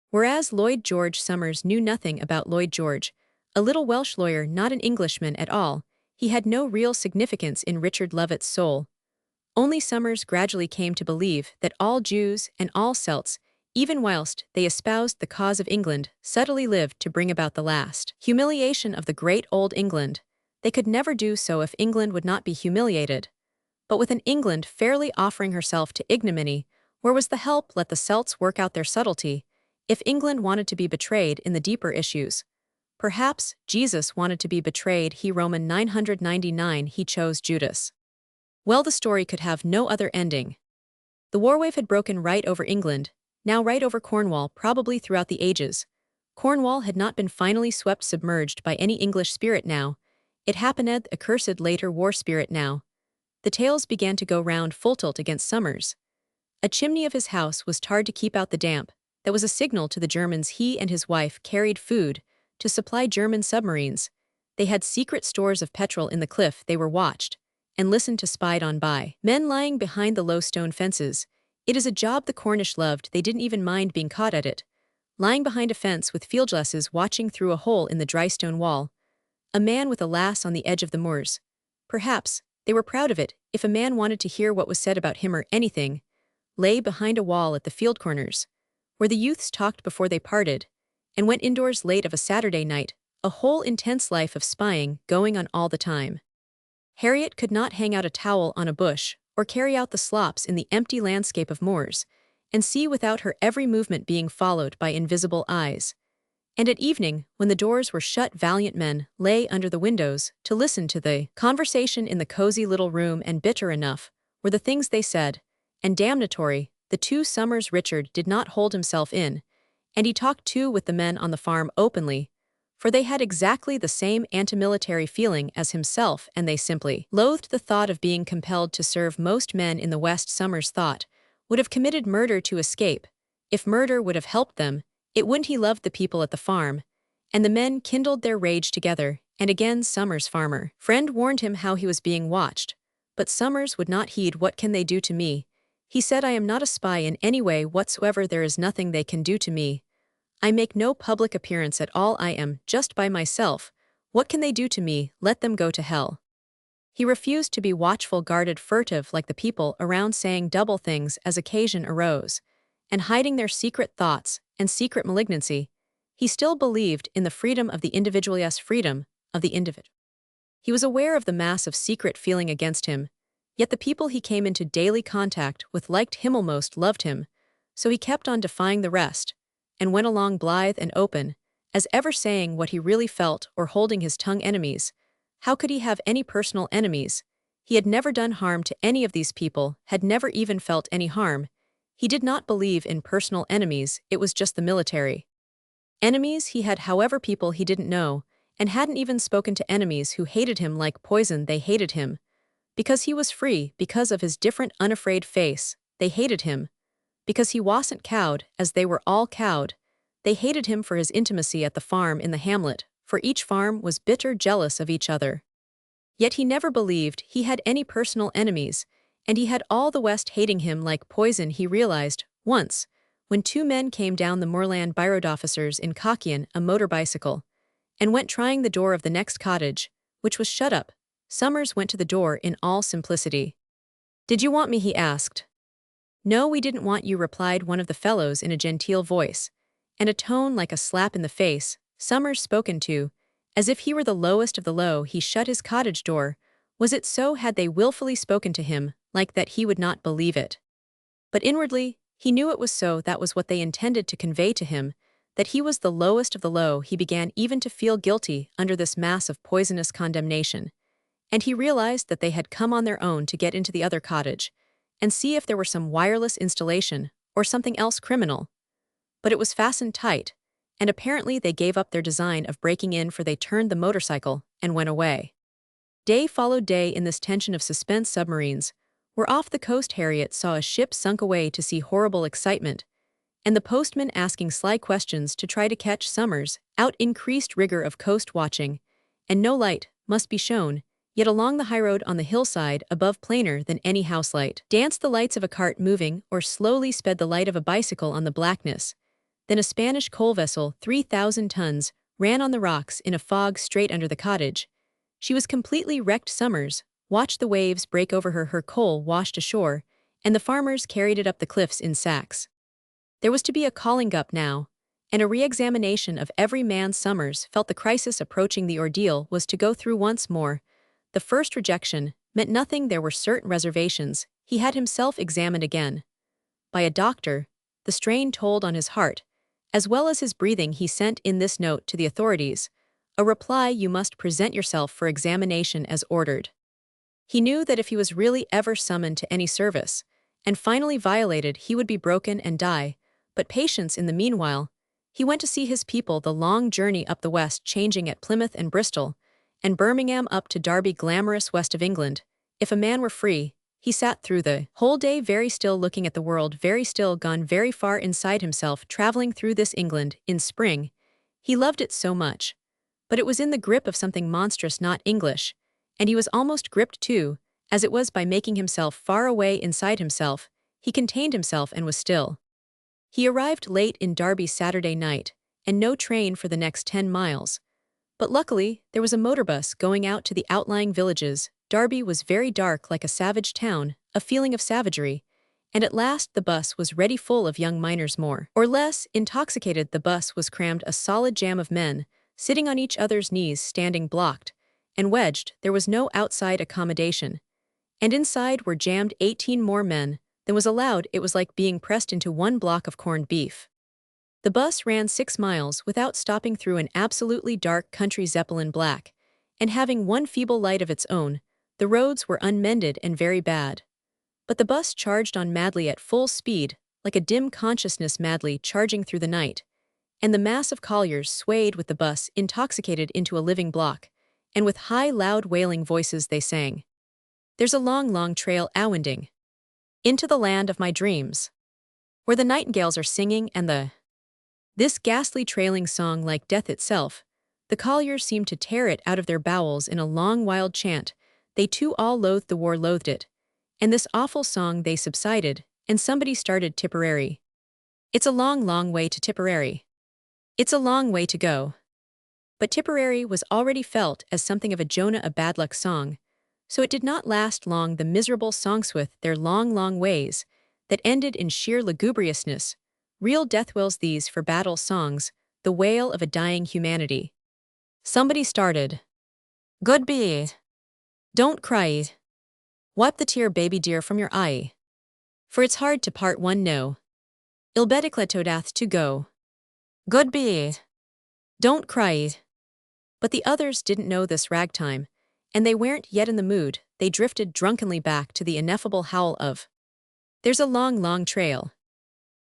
Whereas Lloyd George, Summers knew nothing about Lloyd George, a little Welsh lawyer, not an Englishman at all. He had no real significance in Richard Lovett's soul. Only Summers gradually came to believe that all Jews and all Celts, even whilst they espoused the cause of England, subtly lived to bring about the last humiliation of the great old England. They could never do so if England would not be humiliated. But with an England fairly offering herself to ignominy, where was the help? Let the Celts work out their subtlety. If England wanted to be betrayed in the deeper issues, perhaps Jesus wanted to be betrayed. Roman 999 he chose Judas. Well, the story could have no other ending. The war wave had broken right over England, now right over Cornwall, probably throughout the ages. Cornwall had not been finally swept submerged by any English spirit now. It happened accursed later war spirit now. The tales began to go round full tilt against Summers. A chimney of his house was tarred to keep out the damp. That was a signal to the Germans. He and his wife carried food to supply German submarines. They had secret stores of petrol in the cliff. They were watched and listened to, spied on by men lying behind the low stone fences. It is a job the Cornish loved. They didn't even mind being caught at it. Lying behind a fence with fieldglasses watching through a hole in the dry stone wall. A man with a lass on the edge of the moors. Perhaps they were proud of it. If a man wanted to hear what was said about him or anything, lay behind a wall at the field corners, where the youths talked before they parted, and went indoors late of a Saturday night, a whole intense life of spying going on all the time. Harriet could not hang out a towel on a bush, or carry out the slops in the empty landscape of moors, and see without her every movement being followed by invisible eyes. And at evening, when the doors were shut, valiant men lay under the windows to listen to the conversation in the cozy little room, and bitter enough were the things they said, and damnatory. The 2 summers Richard did not hold himself in, and he talked too with the men on the farm openly, for they had exactly the same anti-military feeling as himself, and they simply loathed the thought of being compelled to serve. Most men in the West, Summers thought, would have committed murder to escape. If murder would have helped them, it wouldn't. He loved the people at the farm, and the men kindled their rage together, and again Summers' farmer friend warned him how he was being watched. But Summers would not heed. What can they do to me? He said, I am not a spy in any way whatsoever. There is nothing they can do to me. I make no public appearance at all. I am just by myself. What can they do to me? Let them go to hell. He refused to be watchful, guarded, furtive like the people around, saying double things as occasion arose, and hiding their secret thoughts and secret malignancy. He still believed in the freedom of the individual. Yes, freedom of the individual. He was aware of the mass of secret feeling against him, yet the people he came into daily contact with liked him, almost loved him, so he kept on defying the rest, and went along blithe and open, as ever saying what he really felt or holding his tongue. Enemies. How could he have any personal enemies? He had never done harm to any of these people, had never even felt any harm. He did not believe in personal enemies. It was just the military enemies he had. However, people he didn't know, and hadn't even spoken to, enemies who hated him like poison. They hated him because he was free, because of his different, unafraid face. They hated him because he wasn't cowed, as they were all cowed. They hated him for his intimacy at the farm in the hamlet, for each farm was bitter jealous of each other. Yet he never believed he had any personal enemies, and he had all the West hating him like poison. He realized, once, when 2 men came down the moorland by road officers in Cockian, a motor bicycle, and went trying the door of the next cottage, which was shut up. Summers went to the door in all simplicity. Did you want me? He asked. No, we didn't want you, replied one of the fellows in a genteel voice, and a tone like a slap in the face. Summers spoken to, as if he were the lowest of the low. He shut his cottage door. Was it so? Had they willfully spoken to him like that? He would not believe it. But inwardly, he knew it was so. That was what they intended to convey to him, that he was the lowest of the low. He began even to feel guilty under this mass of poisonous condemnation, and he realized that they had come on their own to get into the other cottage and see if there were some wireless installation or something else criminal. But it was fastened tight, and apparently they gave up their design of breaking in, for they turned the motorcycle and went away. Day followed day in this tension of suspense. Submarines were off the coast. Harriet saw a ship sunk away to see horrible excitement, and the postman asking sly questions to try to catch Summers out. Increased rigor of coast watching, and no light must be shown, yet along the highroad on the hillside above, plainer than any house light, danced the lights of a cart moving, or slowly sped the light of a bicycle on the blackness. Then a Spanish coal vessel, 3,000 tons, ran on the rocks in a fog straight under the cottage. She was completely wrecked. Summers watched the waves break over her coal washed ashore, and the farmers carried it up the cliffs in sacks. There was to be a calling up now, and a re-examination of every man's summers felt the crisis approaching. The ordeal was to go through once more. The first rejection meant nothing. There were certain reservations. He had himself examined again by a doctor, the strain told on his heart, as well as his breathing. He sent in this note to the authorities, a reply: you must present yourself for examination as ordered. He knew that if he was really ever summoned to any service, and finally violated, he would be broken and die, but patience in the meanwhile. He went to see his people. The long journey up the west, changing at Plymouth and Bristol, and Birmingham up to Derby, glamorous west of England. If a man were free, he sat through the whole day very still, looking at the world very still, gone very far inside himself, traveling through this England in spring. He loved it so much. But it was in the grip of something monstrous, not English, and he was almost gripped too, as it was by making himself far away inside himself. He contained himself and was still. He arrived late in Derby Saturday night, and no train for the next 10 miles. But luckily, there was a motorbus going out to the outlying villages. Derby was very dark, like a savage town, a feeling of savagery, and at last the bus was ready, full of young miners, more or less intoxicated. The bus was crammed, a solid jam of men, sitting on each other's knees, standing blocked and wedged. There was no outside accommodation, and inside were jammed 18 more men than was allowed. It was like being pressed into one block of corned beef. The bus ran 6 miles without stopping through an absolutely dark country, Zeppelin black, and having one feeble light of its own. The roads were unmended and very bad. But the bus charged on madly at full speed, like a dim consciousness madly charging through the night, and the mass of colliers swayed with the bus, intoxicated into a living block, and with high, loud, wailing voices they sang, "There's a long, long trail a-winding into the land of my dreams, where the nightingales are singing and this ghastly trailing song, like death itself. The colliers seemed to tear it out of their bowels in a long, wild chant. They too all loathed the war, loathed it, and this awful song. They subsided, and somebody started Tipperary. It's a long, long way to Tipperary. It's a long way to go. But Tipperary was already felt as something of a Jonah, a bad luck song, so it did not last long. The miserable songs with their long, long ways that ended in sheer lugubriousness, real death wails these for battle songs, the wail of a dying humanity. Somebody started, "Good be. Don't cry. Wipe the tear, baby dear, from your eye. For it's hard to part one, no. Il bedicletodath to go. Good be. Don't cry." But the others didn't know this ragtime, and they weren't yet in the mood. They drifted drunkenly back to the ineffable howl of "There's a long, long trail."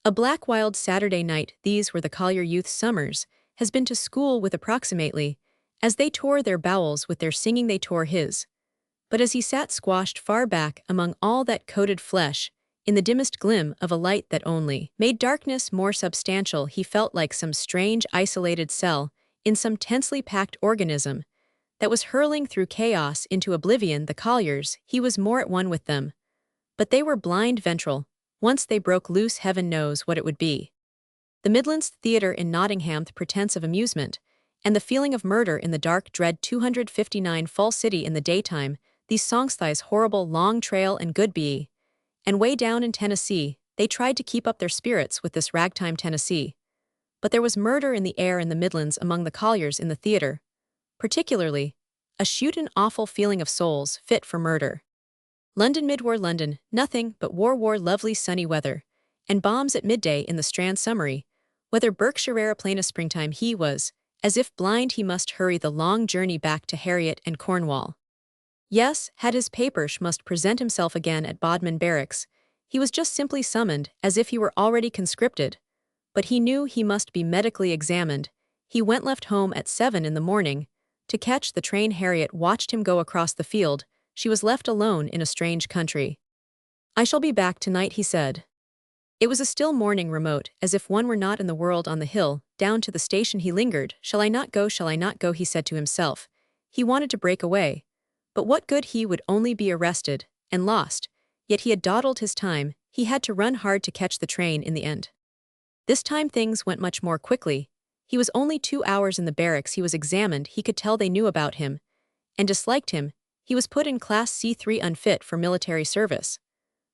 A black, wild Saturday night. These were the collier youth's summers. Has been to school with approximately. As they tore their bowels with their singing, they tore his. But as he sat squashed far back among all that coated flesh, in the dimmest glim of a light that only made darkness more substantial, he felt like some strange isolated cell in some tensely packed organism that was hurling through chaos into oblivion. The colliers, he was more at one with them. But they were blind ventral. Once they broke loose, heaven knows what it would be. The Midlands Theatre in Nottingham, the pretense of amusement, and the feeling of murder in the dark, dread 259 Fall City in the daytime. These songs, thighs, horrible long trail and good be. And way down in Tennessee, they tried to keep up their spirits with this ragtime Tennessee. But there was murder in the air in the Midlands among the colliers in the theatre. Particularly, a shoot and awful feeling of souls fit for murder. London, mid-war London, nothing but war, lovely sunny weather, and bombs at midday in the Strand. Summary, whether Berkshire aeroplane a springtime. He was, as if blind, he must hurry the long journey back to Harriet and Cornwall. Yes, had his papers, must present himself again at Bodmin Barracks. He was just simply summoned, as if he were already conscripted. But he knew he must be medically examined. He went, left home at 7 in the morning, to catch the train. Harriet watched him go across the field. She was left alone in a strange country. "I shall be back tonight," he said. It was a still morning, remote, as if one were not in the world. On the hill, down to the station he lingered. Shall I not go, he said to himself. He wanted to break away. But what good? He would only be arrested and lost. Yet he had dawdled his time. He had to run hard to catch the train in the end. This time things went much more quickly. He was only 2 hours in the barracks. He was examined. He could tell they knew about him and disliked him, He was put in Class C3 unfit for military service,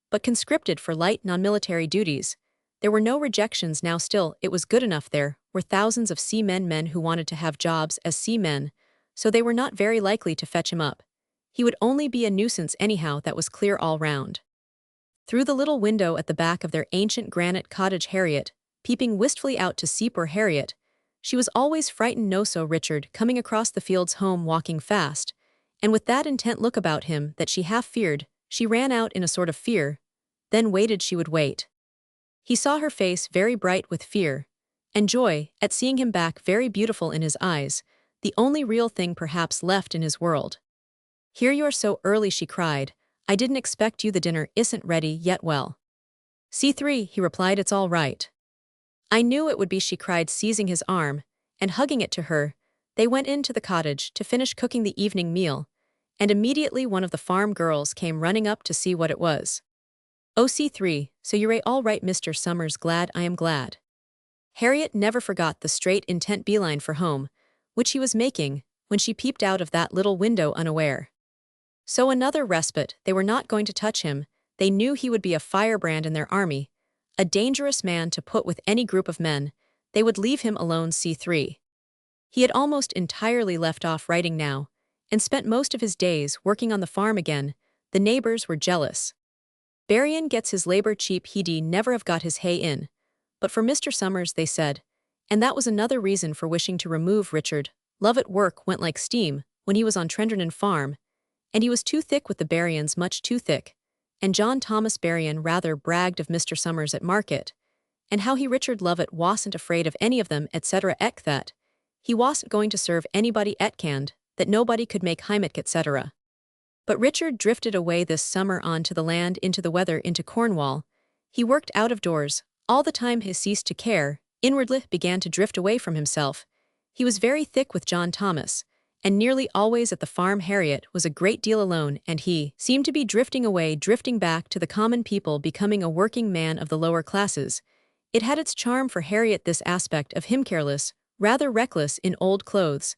but conscripted for light non-military duties. There were no rejections now. Still, it was good enough. There were thousands of men who wanted to have jobs as seamen, so they were not very likely to fetch him up. He would only be a nuisance anyhow. That was clear all round. Through the little window at the back of their ancient granite cottage, Harriet, peeping wistfully out to see poor Harriet, she was always frightened. No, so Richard, coming across the fields home walking fast, and with that intent look about him that she half feared, she ran out in a sort of fear, then waited. She would wait. He saw her face very bright with fear and joy at seeing him back, very beautiful in his eyes, the only real thing perhaps left in his world. "Here you are so early," she cried. "I didn't expect you. The dinner isn't ready yet." "Well, C3, he replied. "It's all right." "I knew it would be," she cried, seizing his arm and hugging it to her. They went into the cottage to finish cooking the evening meal, and immediately one of the farm girls came running up to see what it was. "Oh, C3, so you're all right, Mr. Summers. Glad. I am glad." Harriet never forgot the straight, intent beeline for home, which he was making when she peeped out of that little window unaware. So another respite. They were not going to touch him. They knew he would be a firebrand in their army, a dangerous man to put with any group of men. They would leave him alone. C3. He had almost entirely left off writing now, and spent most of his days working on the farm again. The neighbors were jealous. "Berrien gets his labor cheap. He'd never have got his hay in but for Mr. Summers," they said, and that was another reason for wishing to remove Richard. Love at work went like steam when he was on Tenderness farm, and he was too thick with the Berriens, much too thick, and John Thomas Berrien rather bragged of Mr. Summers at market, and how he Richard Lovett wasn't afraid of any of them, etc. that he wasn't going to serve anybody at canned, that nobody could make Heimat, etc. But Richard drifted away this summer on to the land, into the weather, into Cornwall. He worked out of doors. All the time he ceased to care, inwardly began to drift away from himself. He was very thick with John Thomas, and nearly always at the farm. Harriet was a great deal alone, and he seemed to be drifting away, drifting back to the common people, becoming a working man of the lower classes. It had its charm for Harriet, this aspect of him, careless, rather reckless, in old clothes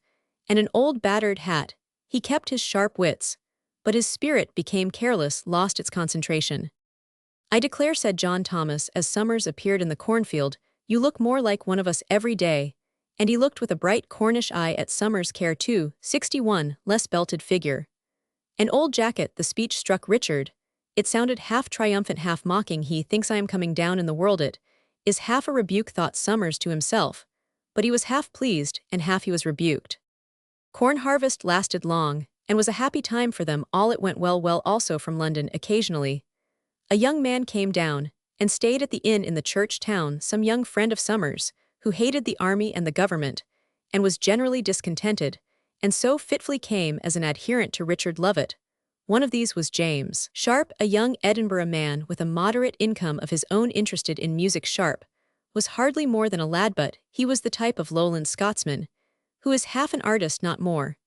and an old battered hat. He kept his sharp wits, but his spirit became careless, lost its concentration. "I declare," said John Thomas as Summers appeared in the cornfield, "you look more like one of us every day," and he looked with a bright Cornish eye at Summers' care too, 61, less belted figure. "An old jacket." The speech struck Richard. It sounded half triumphant, half mocking. "He thinks I am coming down in the world. It is half a rebuke," thought Summers to himself, but he was half pleased and half he was rebuked. Corn harvest lasted long, and was a happy time for them all. It went well also from London. Occasionally a young man came down and stayed at the inn in the church town, some young friend of Summers, who hated the army and the government, and was generally discontented, and so fitfully came as an adherent to Richard Lovett. One of these was James Sharp, a young Edinburgh man with a moderate income of his own, interested in music. Sharp was hardly more than a lad, but he was the type of Lowland Scotsman, who is half an artist, not more,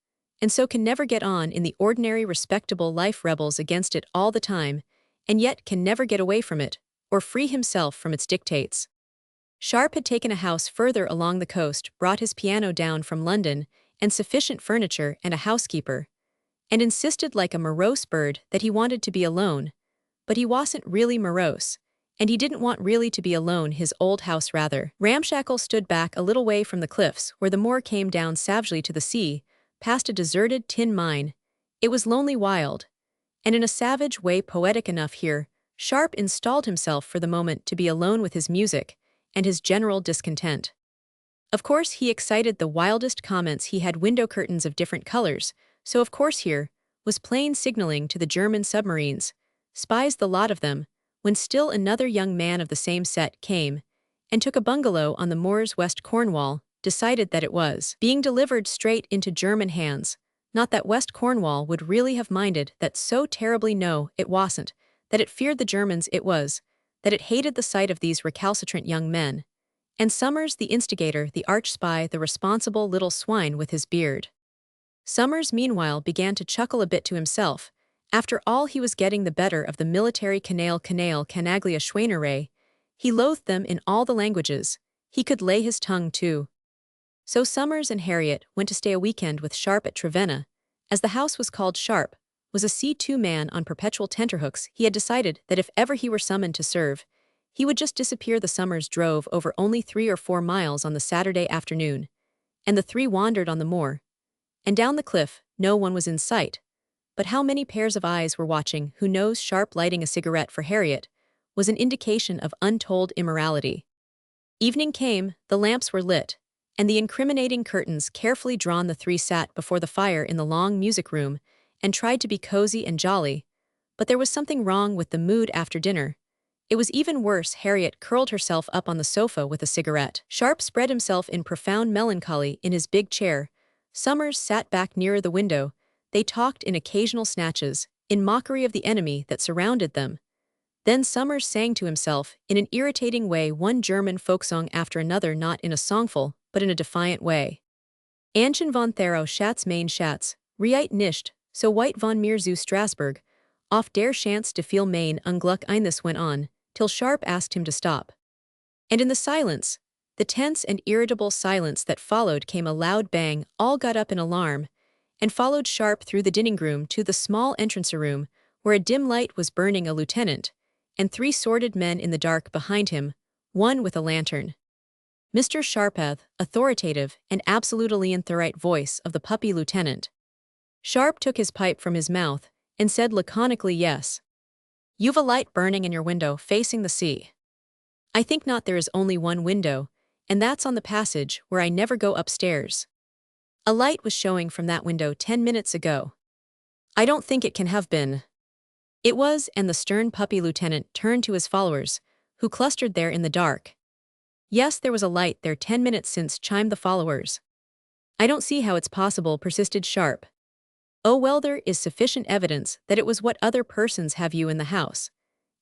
and so can never get on in the ordinary respectable life, rebels against it all the time, and yet can never get away from it, or free himself from its dictates. Sharp had taken a house further along the coast, brought his piano down from London, and sufficient furniture and a housekeeper, and insisted like a morose bird that he wanted to be alone, but he wasn't really morose, and he didn't want really to be alone. His old house, rather ramshackle, stood back a little way from the cliffs where the moor came down savagely to the sea, past a deserted tin mine. It was lonely, wild, and in a savage way poetic enough. Here, Sharp installed himself for the moment to be alone with his music and his general discontent. Of course he excited the wildest comments. He had window curtains of different colors, so of course here was plain signaling to the German submarines, spies the lot of them, when still another young man of the same set came and took a bungalow on the moors, West Cornwall, decided that it was being delivered straight into German hands. Not that West Cornwall would really have minded that so terribly. No, it wasn't that it feared the Germans, it was that it hated the sight of these recalcitrant young men. And Summers, the instigator, the arch spy, the responsible little swine with his beard. Summers, meanwhile, began to chuckle a bit to himself. After all, he was getting the better of the military canaglia schweinerei. He loathed them in all the languages. He could lay his tongue too. So Summers and Harriet went to stay a weekend with Sharp at Trevenna, as the house was called. Sharp was a C2 man on perpetual tenterhooks. He had decided that if ever he were summoned to serve, he would just disappear. The Summers drove over only 3 or 4 miles on the Saturday afternoon, and the three wandered on the moor. And down the cliff, no one was in sight. But how many pairs of eyes were watching? Who knows? Sharp lighting a cigarette for Harriet was an indication of untold immorality. Evening came, the lamps were lit, and the incriminating curtains carefully drawn. The three sat before the fire in the long music room and tried to be cozy and jolly, but there was something wrong with the mood after dinner. It was even worse. Harriet curled herself up on the sofa with a cigarette. Sharp spread himself in profound melancholy in his big chair. Summers sat back nearer the window. They talked in occasional snatches, in mockery of the enemy that surrounded them. Then Summers sang to himself, in an irritating way, one German folk song after another, not in a songful, but in a defiant way. Anchen von Thero Schatz mein Schatz, rieit nicht, so weit von mir zu Strasbourg, auf der Schanze de viel mein Unglück ein. This went on, till Sharp asked him to stop. And in the silence, the tense and irritable silence that followed, came a loud bang. All got up in alarm, and followed Sharp through the dining room to the small entrance room, where a dim light was burning. A lieutenant and 3 sordid men in the dark behind him, one with a lantern. Mr. Sharpeth, authoritative and absolutely in the right voice of the puppy lieutenant. Sharp took his pipe from his mouth and said laconically, "Yes. You've a light burning in your window facing the sea." "I think not. There is only one window, and that's on the passage where I never go upstairs. A light was showing from that window 10 minutes ago." "I don't think it can have been." "It was," and the stern puppy lieutenant turned to his followers, who clustered there in the dark. "Yes, there was a light there 10 minutes since," chimed the followers. "I don't see how it's possible," persisted Sharp. "Oh well, there is sufficient evidence that it was. What other persons have you in the house?"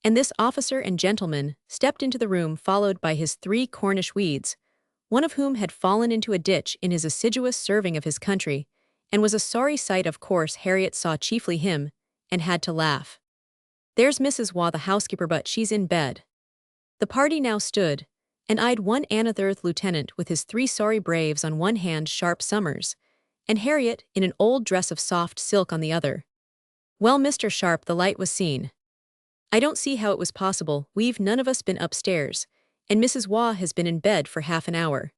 And this officer and gentleman stepped into the room, followed by his 3 Cornish weeds, one of whom had fallen into a ditch in his assiduous serving of his country, and was a sorry sight. Of course Harriet saw chiefly him, and had to laugh. "There's Mrs. Waugh, the housekeeper, but she's in bed." The party now stood, and eyed one another. Lieutenant with his 3 sorry braves on one hand, Sharp, Summers, and Harriet in an old dress of soft silk on the other. "Well, Mr. Sharp, the light was seen." "I don't see how it was possible. We've none of us been upstairs, and Mrs. Waugh has been in bed for half an hour."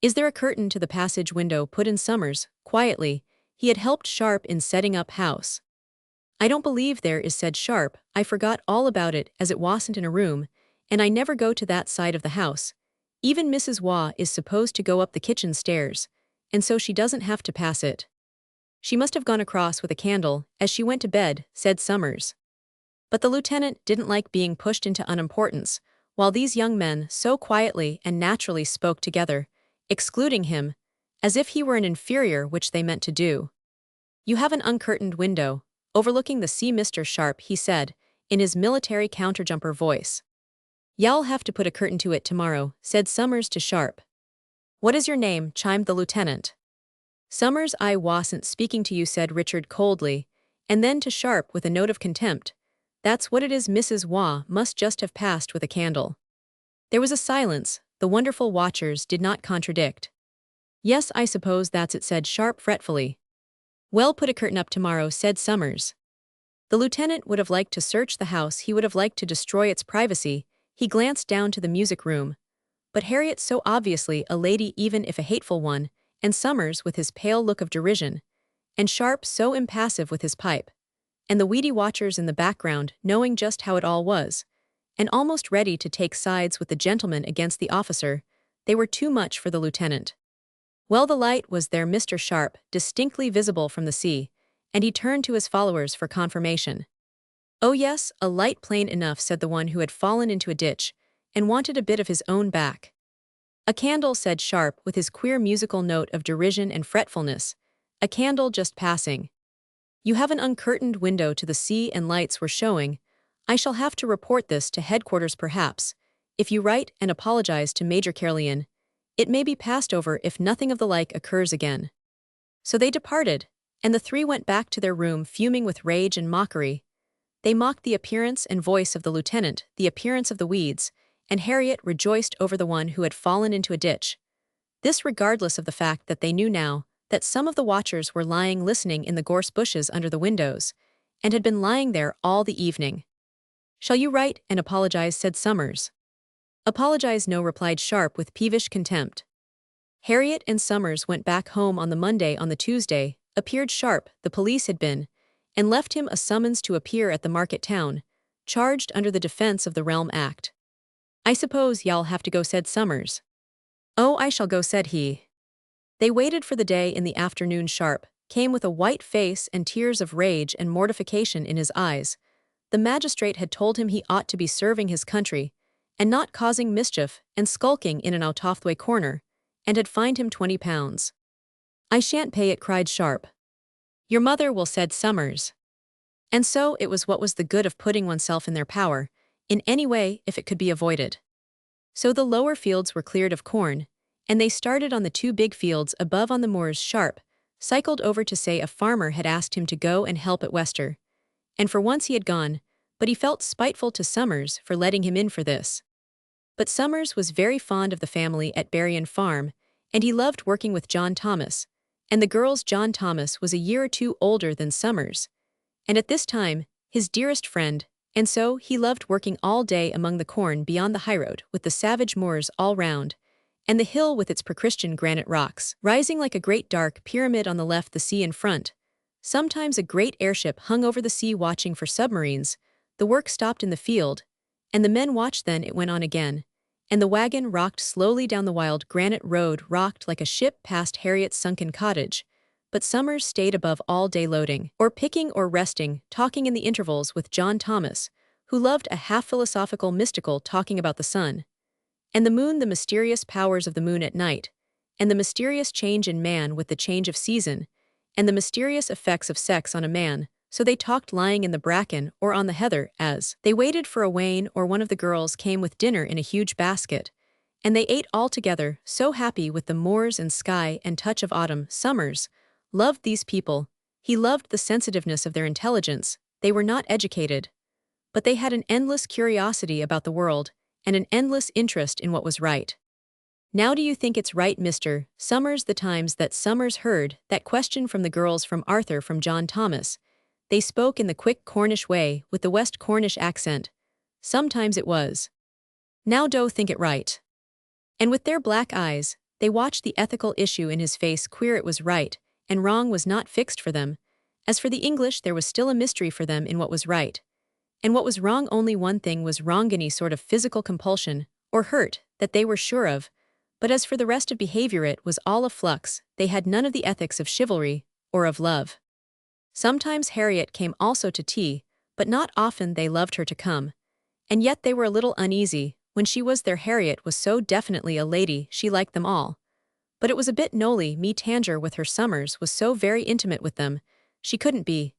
"Is there a curtain to the passage window?" put in Summers, quietly. He had helped Sharp in setting up house. "I don't believe there is," said Sharp. "I forgot all about it, as it wasn't in a room, and I never go to that side of the house. Even Mrs. Waugh is supposed to go up the kitchen stairs, and so she doesn't have to pass it." "She must have gone across with a candle as she went to bed," said Summers. But the lieutenant didn't like being pushed into unimportance, while these young men so quietly and naturally spoke together, excluding him, as if he were an inferior, which they meant to do. "You have an uncurtained window overlooking the sea, Mr. Sharp," he said, in his military counterjumper voice. "Y'all have to put a curtain to it tomorrow," said Summers to Sharp. "What is your name?" chimed the lieutenant. "Summers, I wasn't speaking to you," said Richard coldly, and then to Sharp with a note of contempt, "That's what it is. Mrs. Waugh must just have passed with a candle." There was a silence. The wonderful watchers did not contradict. "Yes, I suppose that's it," said Sharp fretfully. "Well, put a curtain up tomorrow," said Summers. The lieutenant would have liked to search the house. He would have liked to destroy its privacy. He glanced down to the music room. But Harriet, so obviously a lady even if a hateful one, and Summers with his pale look of derision, and Sharp so impassive with his pipe, and the weedy watchers in the background knowing just how it all was, and almost ready to take sides with the gentleman against the officer, they were too much for the lieutenant. Well, the light was there, Mr. Sharp, distinctly visible from the sea, and he turned to his followers for confirmation. "Oh yes, a light plain enough," said the one who had fallen into a ditch, and wanted a bit of his own back. "A candle," said Sharp with his queer musical note of derision and fretfulness, "a candle just passing." "You have an uncurtained window to the sea and lights were showing. I shall have to report this to headquarters perhaps. If you write and apologize to Major Caerleon, it may be passed over if nothing of the like occurs again." So they departed, and the 3 went back to their room fuming with rage and mockery. They mocked the appearance and voice of the lieutenant, the appearance of the weeds, and Harriet rejoiced over the one who had fallen into a ditch. This regardless of the fact that they knew now that some of the watchers were lying listening in the gorse bushes under the windows, and had been lying there all the evening. "Shall you write and apologize?" said Summers. "Apologize no," replied Sharp with peevish contempt. Harriet and Summers went back home on the Monday. On the Tuesday, appeared Sharp, the police had been, and left him a summons to appear at the market town, charged under the Defense of the Realm Act. "I suppose y'all have to go," said Summers. "Oh, I shall go," said he. They waited for the day. In the afternoon Sharp came with a white face and tears of rage and mortification in his eyes. The magistrate had told him he ought to be serving his country, and not causing mischief and skulking in an out-of-the-way corner, and had fined him £20. "I shan't pay it," cried Sharp. "Your mother will," said Summers. And so it was. What was the good of putting oneself in their power, in any way, if it could be avoided? So the lower fields were cleared of corn, and they started on the two big fields above on the moors. Sharp cycled over to say a farmer had asked him to go and help at Wester, and for once he had gone, but he felt spiteful to Summers for letting him in for this. But Summers was very fond of the family at Berrien Farm, and he loved working with John Thomas, and the girls. John Thomas was a year or two older than Summers, and at this time, his dearest friend, and so he loved working all day among the corn beyond the highroad with the savage moors all round, and the hill with its pre-Christian granite rocks, rising like a great dark pyramid on the left, the sea in front. Sometimes a great airship hung over the sea watching for submarines. The work stopped in the field, and the men watched. Then it went on again, and the wagon rocked slowly down the wild granite road, rocked like a ship past Harriet's sunken cottage. But Summers stayed above all day loading, or picking or resting, talking in the intervals with John Thomas, who loved a half-philosophical mystical talking about the sun and the moon, the mysterious powers of the moon at night, and the mysterious change in man with the change of season, and the mysterious effects of sex on a man. So they talked lying in the bracken or on the heather as they waited for a wain, or one of the girls came with dinner in a huge basket, and they ate all together, so happy with the moors and sky and touch of autumn. Summers loved these people. He loved the sensitiveness of their intelligence. They were not educated, but they had an endless curiosity about the world and an endless interest in what was right. "Now do you think it's right, Mr. Summers?" The times that Summers heard that question from the girls, from Arthur, from John Thomas, they spoke in the quick Cornish way with the West Cornish accent. Sometimes it was, "Now do think it right." And with their black eyes, they watched the ethical issue in his face. Queer it was right, and wrong was not fixed for them. As for the English, there was still a mystery for them in what was right and what was wrong. Only one thing was wrong, any sort of physical compulsion or hurt that they were sure of. But as for the rest of behavior, it was all a flux. They had none of the ethics of chivalry or of love. Sometimes Harriet came also to tea, but not often. They loved her to come, and yet they were a little uneasy when she was there. Harriet was so definitely a lady, she liked them all. But it was a bit nolly me tanger with her. Summers was so very intimate with them, she couldn't be.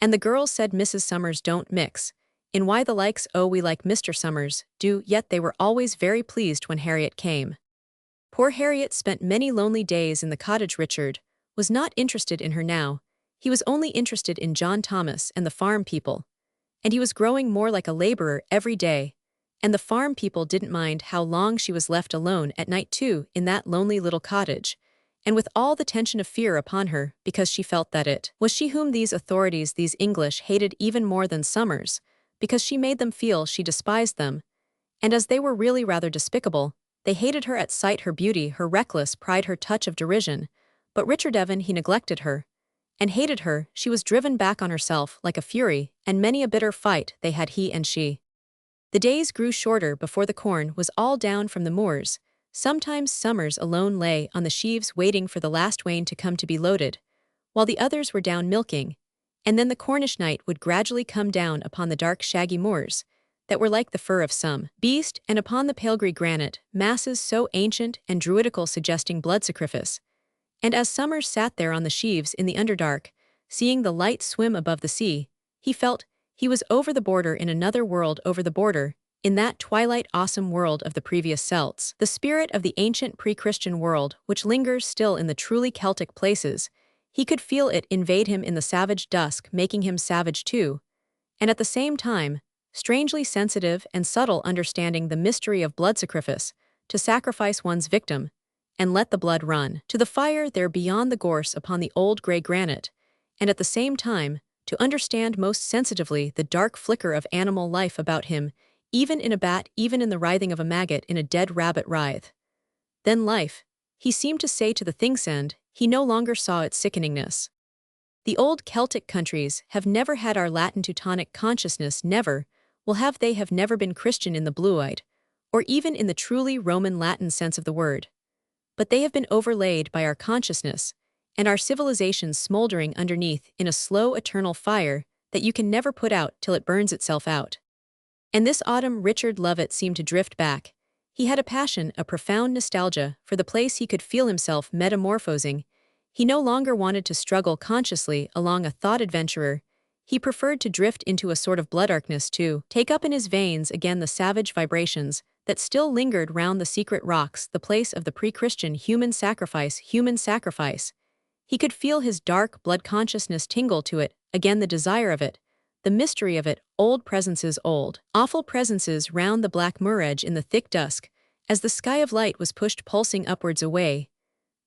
And the girls said Mrs. Summers don't mix in why the likes. Oh, we like Mr. Summers, do. Yet they were always very pleased when Harriet came. Poor Harriet spent many lonely days in the cottage. Richard was not interested in her now. He was only interested in John Thomas and the farm people, and he was growing more like a laborer every day. And the farm people didn't mind how long she was left alone at night too, in that lonely little cottage, and with all the tension of fear upon her, because she felt that it was she whom these authorities, these English, hated even more than Summers, because she made them feel she despised them. And as they were really rather despicable, they hated her at sight, her beauty, her reckless pride, her touch of derision. But Richard Evan, he neglected her and hated her. She was driven back on herself like a fury, and many a bitter fight they had, he and she. The days grew shorter before the corn was all down from the moors. Sometimes Summers alone lay on the sheaves waiting for the last wain to come to be loaded, while the others were down milking, and then the Cornish night would gradually come down upon the dark shaggy moors that were like the fur of some beast, and upon the pale grey granite masses so ancient and druidical, suggesting blood sacrifice. And as Summers sat there on the sheaves in the underdark, seeing the light swim above the sea, he felt he was over the border, in another world over the border, in that twilight awesome world of the previous Celts, the spirit of the ancient pre-Christian world which lingers still in the truly Celtic places. He could feel it invade him in the savage dusk, making him savage too, and at the same time, strangely sensitive and subtle, understanding the mystery of blood sacrifice, to sacrifice one's victim, and let the blood run to the fire there beyond the gorse upon the old grey granite, and at the same time, to understand most sensitively the dark flicker of animal life about him, even in a bat, even in the writhing of a maggot in a dead rabbit writhe. Then life, he seemed to say to the thing's end, he no longer saw its sickeningness. The old Celtic countries have never had our Latin Teutonic consciousness, never, they have never been Christian in the blue-eyed, or even in the truly Roman Latin sense of the word. But they have been overlaid by our consciousness, and our civilizations smoldering underneath in a slow eternal fire that you can never put out till it burns itself out. And this autumn Richard Lovett seemed to drift back. He had a passion, a profound nostalgia, for the place he could feel himself metamorphosing. He no longer wanted to struggle consciously along a thought-adventurer. He preferred to drift into a sort of bloodarchness to take up in his veins again the savage vibrations that still lingered round the secret rocks, the place of the pre-Christian human sacrifice, human sacrifice. He could feel his dark blood consciousness tingle to it, again the desire of it, the mystery of it, old presences, old, awful presences round the black moor-edge in the thick dusk, as the sky of light was pushed pulsing upwards away.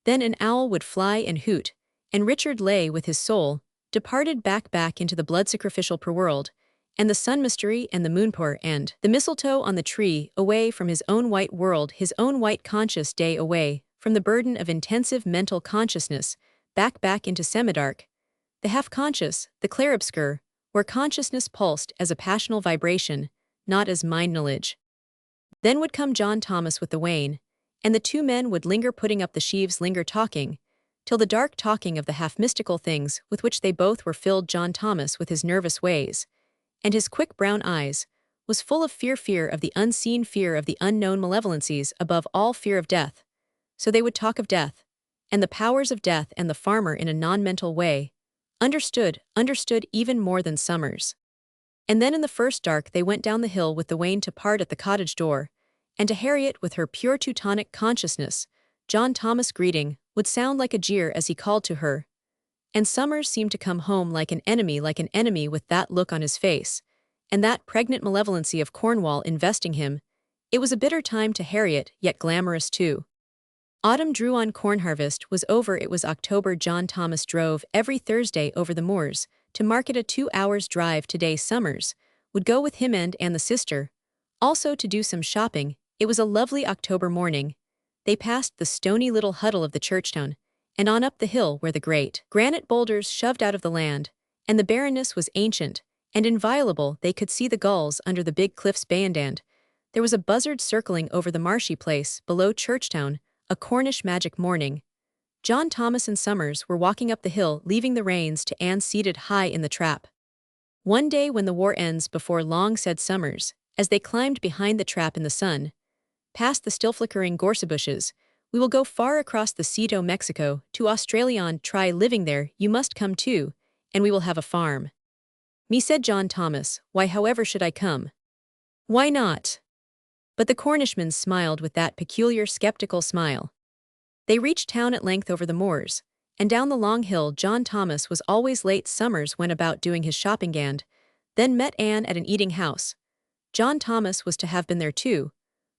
Then an owl would fly and hoot, and Richard lay with his soul, departed back into the blood-sacrificial per-world, and the sun mystery and the moonpour and the mistletoe on the tree, away from his own white world, his own white conscious day, away from the burden of intensive mental consciousness, back into semidark, the half-conscious, the clarobscure, where consciousness pulsed as a passional vibration, not as mind-knowledge. Then would come John Thomas with the wain, and the two men would linger putting up the sheaves, linger talking, till the dark talking of the half-mystical things with which they both were filled. John Thomas, with his nervous ways, and his quick brown eyes, was full of fear of the unseen, fear of the unknown malevolencies, above all fear of death. So they would talk of death, and the powers of death, and the farmer in a non-mental way, understood even more than Summers. And then in the first dark they went down the hill with the wain to part at the cottage door, and to Harriet with her pure Teutonic consciousness, John Thomas' greeting would sound like a jeer as he called to her. And Summers seemed to come home like an enemy with that look on his face, and that pregnant malevolency of Cornwall investing him. It was a bitter time to Harriet, yet glamorous too. Autumn drew on, corn harvest was over, it was October. John Thomas drove every Thursday over the moors to market, a 2 hours drive. Today Summers would go with him and the sister, also to do some shopping. It was a lovely October morning. They passed the stony little huddle of the churchtown, and on up the hill where the great granite boulders shoved out of the land, and the barrenness was ancient and inviolable. They could see the gulls under the big cliffs beyond, and there was a buzzard circling over the marshy place below Churchtown, a Cornish magic morning. John Thomas and Summers were walking up the hill, leaving the reins to Anne seated high in the trap. "One day when the war ends before long," said Summers, as they climbed behind the trap in the sun, past the still-flickering gorse bushes, "we will go far across the sea to Mexico, to Australia, and try living there. You must come too, and we will have a farm." "Me," said John Thomas, "why, however should I come? Why not?" But the Cornishman smiled with that peculiar skeptical smile. They reached town at length over the moors, and down the long hill. John Thomas was always late. Summers went about doing his shopping and then met Anne at an eating house. John Thomas was to have been there too,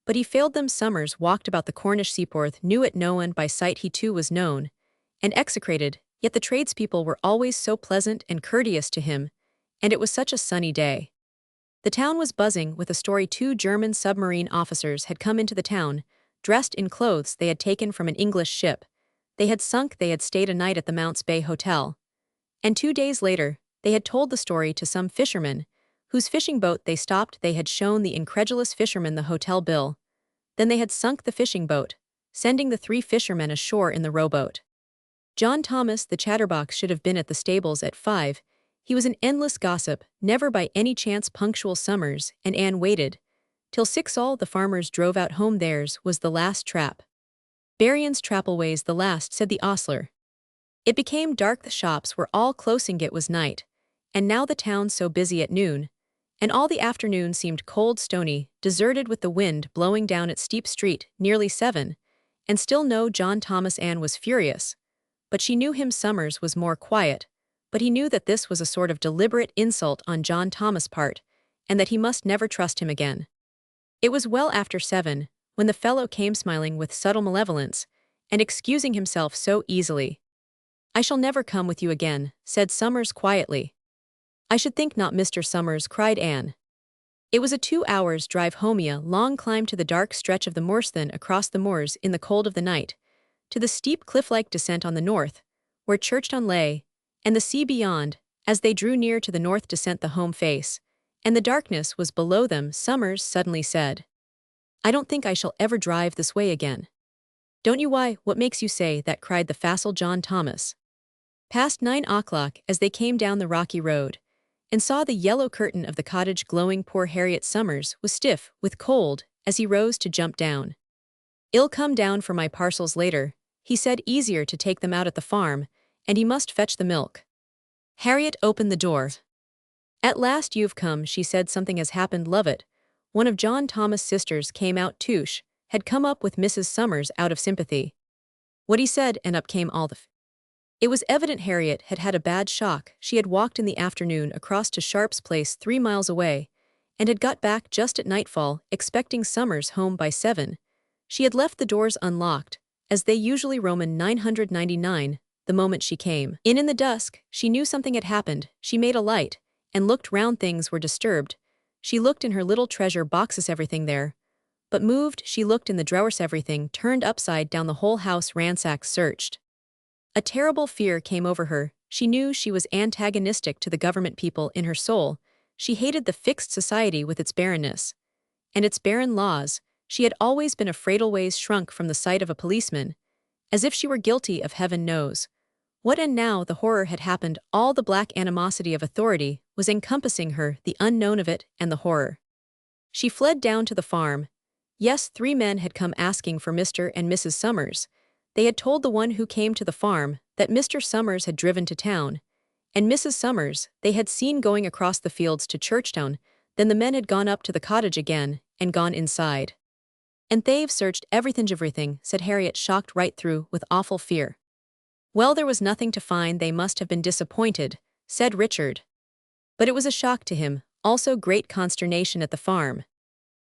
but he failed them. Summers walked about the Cornish seaporth, knew it no one by sight. He too was known and execrated, yet the tradespeople were always so pleasant and courteous to him, and it was such a sunny day. The town was buzzing with a story. 2 German submarine officers had come into the town, dressed in clothes they had taken from an English ship. They had stayed a night at the Mounts Bay Hotel. And 2 days later, they had told the story to some fishermen, whose fishing boat they stopped. They had shown the incredulous fishermen the hotel bill. Then they had sunk the fishing boat, sending the 3 fishermen ashore in the rowboat. John Thomas, the chatterbox, should have been at the stables at 5. He was an endless gossip, never by any chance punctual. Summers and Anne waited till 6. All the farmers drove out home. Theirs was the last trap. "Berrien's Trapelways the last," said the ostler. It became dark. The shops were all closing. It was night, and now the town so busy at noon, and all the afternoon seemed cold, stony, deserted, with the wind blowing down its steep street. Nearly 7, and still no John Thomas. Anne was furious, but she knew him. Summers was more quiet, but he knew that this was a sort of deliberate insult on John Thomas' part, and that he must never trust him again. It was well after 7, when the fellow came smiling with subtle malevolence, and excusing himself so easily. "I shall never come with you again," said Summers quietly. I should think not, Mr. Summers, cried Anne. It was a 2 hours' drive homea long climb to the dark stretch of the Moorston across the moors in the cold of the night, to the steep cliff-like descent on the north, where Churchtown lay, and the sea beyond. As they drew near to the north descent the home face, and the darkness was below them, Summers suddenly said, I don't think I shall ever drive this way again. Don't you? Why, what makes you say that? Cried the facile John Thomas. Past 9 o'clock, as they came down the rocky road, and saw the yellow curtain of the cottage glowing, poor Harriet Summers was stiff with cold as he rose to jump down. I'll come down for my parcels later, he said, easier to take them out at the farm, and he must fetch the milk. Harriet opened the door. At last you've come, she said. Something has happened, Lovett. One of John Thomas' sisters came out. Touche had come up with Mrs. Summers out of sympathy. What he said, and up came all the It was evident Harriet had had a bad shock. She had walked in the afternoon across to Sharp's place 3 miles away, and had got back just at nightfall, expecting Summers home by 7. She had left the doors unlocked, as they usually Roman 999, the moment she came in the dusk. She knew something had happened. She made a light, and looked round. Things were disturbed. She looked in her little treasure boxes, everything there but moved. She looked in the drawers, everything turned upside down, the whole house ransacked, searched. A terrible fear came over her. She knew she was antagonistic to the government people in her soul. She hated the fixed society with its barrenness and its barren laws. She had always been afraid, always shrunk from the sight of a policeman, as if she were guilty of heaven knows what. And now the horror had happened. All the black animosity of authority was encompassing her, the unknown of it and the horror. She fled down to the farm. Yes, 3 men had come asking for Mr. and Mrs. Summers. They had told the one who came to the farm that Mr. Summers had driven to town, and Mrs. Summers they had seen going across the fields to Churchtown. Then the men had gone up to the cottage again and gone inside. And they've searched everything, said Harriet, shocked right through with awful fear. Well, there was nothing to find. They must have been disappointed, said Richard. But it was a shock to him, also great consternation at the farm.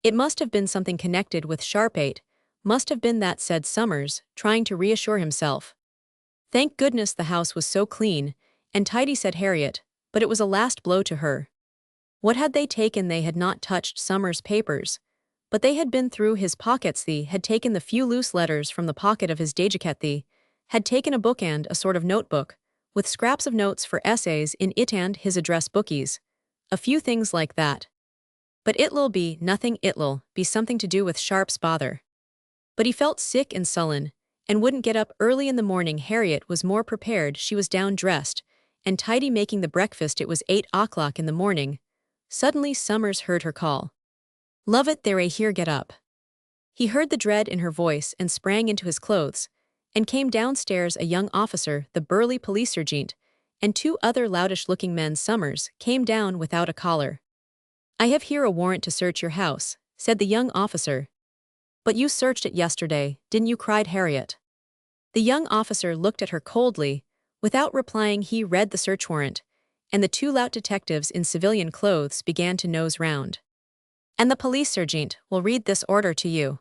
It must have been something connected with Sharp 8, must have been that, said Summers, trying to reassure himself. Thank goodness the house was so clean and tidy, said Harriet, but it was a last blow to her. What had they taken? They had not touched Summers' papers, but they had been through his pockets. They had taken the few loose letters from the pocket of his jacket. They had taken a book and a sort of notebook, with scraps of notes for essays in it and his address bookies. A few things like that. But it'll be nothing. It'll be something to do with Sharp's bother. But he felt sick and sullen, and wouldn't get up early in the morning. Harriet was more prepared. She was down, dressed and tidy, making the breakfast. It was 8 o'clock in the morning. Suddenly Summers heard her call. Lovett, they're here, get up. He heard the dread in her voice and sprang into his clothes, and came downstairs. A young officer, the burly police sergeant, and 2 other loutish-looking men. Summers came down without a collar. I have here a warrant to search your house, said the young officer. But you searched it yesterday, didn't you? Cried Harriet. The young officer looked at her coldly. Without replying, he read the search warrant, and the 2 lout detectives in civilian clothes began to nose round. And the police sergeant will read this order to you.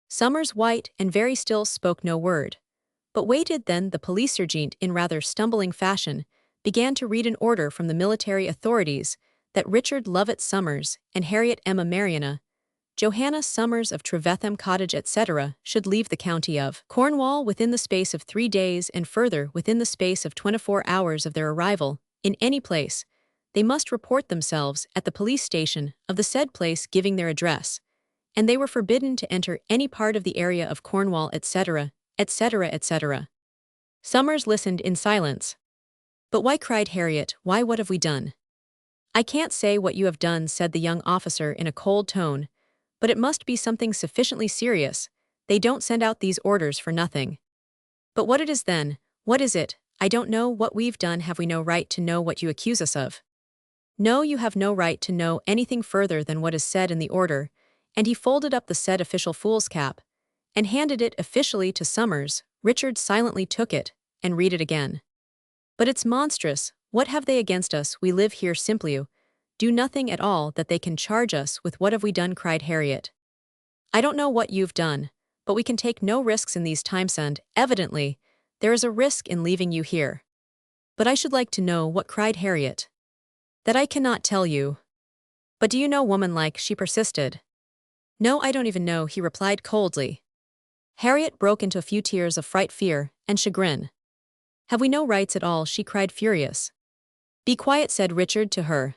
Summers, white and very still, spoke no word, but waited. Then the police sergeant, in rather stumbling fashion, began to read an order from the military authorities that Richard Lovett Summers and Harriet Emma Mariana, Johanna Summers of Trevetham Cottage, etc., should leave the county of Cornwall within the space of 3 days, and further within the space of 24 hours of their arrival in any place. They must report themselves at the police station of the said place, giving their address, and they were forbidden to enter any part of the area of Cornwall, etc., etc., etc. Summers listened in silence. But why? Cried Harriet. Why, what have we done? I can't say what you have done, said the young officer in a cold tone, but it must be something sufficiently serious. They don't send out these orders for nothing. But what it is then? What is it? I don't know what we've done. Have we no right to know what you accuse us of? No, you have no right to know anything further than what is said in the order. And he folded up the said official foolscap and handed it officially to Summers. Richard silently took it and read it again. But it's monstrous. What have they against us? We live here simply, do nothing at all that they can charge us with. What have we done? Cried Harriet. I don't know what you've done, but we can take no risks in these times, and, evidently, there is a risk in leaving you here. But I should like to know what. Cried Harriet. That I cannot tell you. But do you know woman-like, she persisted. No, I don't even know, he replied coldly. Harriet broke into a few tears of fright, fear, and chagrin. Have we no rights at all, she cried furious. Be quiet, said Richard to her.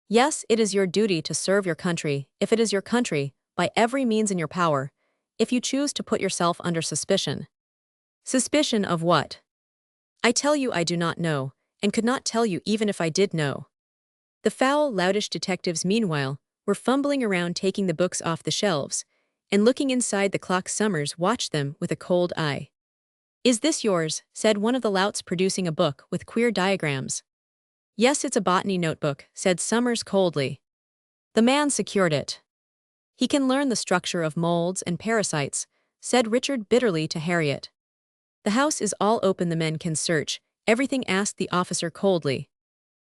Yes, it is your duty to serve your country, if it is your country, by every means in your power, if you choose to put yourself under suspicion. Suspicion of what? I tell you I do not know, and could not tell you even if I did know. The foul, loutish detectives, meanwhile, were fumbling around taking the books off the shelves, and looking inside the clock. Summers watched them with a cold eye. Is this yours? Said one of the louts, producing a book with queer diagrams. Yes, it's a botany notebook, said Summers coldly. The man secured it. He can learn the structure of molds and parasites, said Richard bitterly to Harriet. The house is all open, the men can search everything, asked the officer coldly.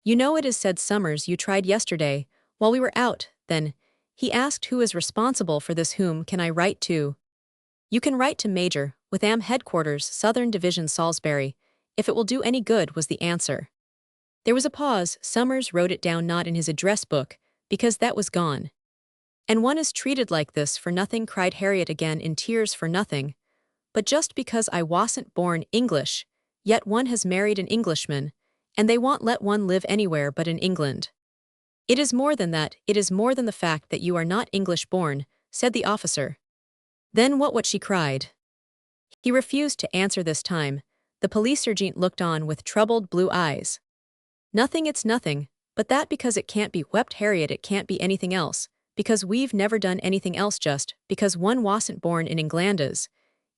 You know it is, said Summers. You tried yesterday, while we were out, then. He asked who is responsible for this. Whom can I write to? You can write to Major, with AM Headquarters, Southern Division, Salisbury, if it will do any good, was the answer. There was a pause. Summers wrote it down, not in his address book, because that was gone. And one is treated like this for nothing, cried Harriet again in tears. For nothing. But just because I wasn't born English, yet one has married an Englishman, and they won't let one live anywhere but in England. It is more than that, it is more than the fact that you are not English-born, said the officer. Then what, she cried. He refused to answer this time. The police sergeant looked on with troubled blue eyes. Nothing, it's nothing, but that because it can't be, wept Harriet. It can't be anything else, because we've never done anything else, just because one wasn't born in Englandes.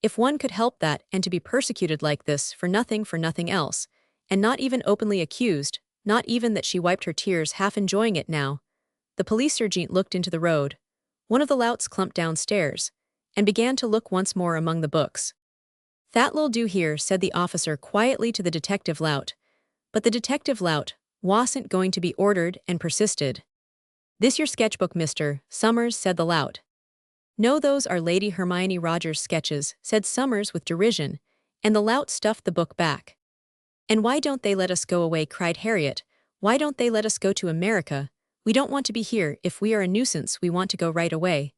If one could help that, and to be persecuted like this for nothing else, and not even openly accused, not even that. She wiped her tears, half enjoying it now. The police sergeant looked into the road. One of the louts clumped downstairs, and began to look once more among the books. That'll do here, said the officer quietly to the detective lout. But the detective lout wasn't going to be ordered and persisted. This your sketchbook, Mr. Summers, said the lout. No, those are Lady Hermione Rogers' sketches, said Summers with derision, and the lout stuffed the book back. And why don't they let us go away, cried Harriet. Why don't they let us go to America? We don't want to be here. If we are a nuisance, we want to go right away.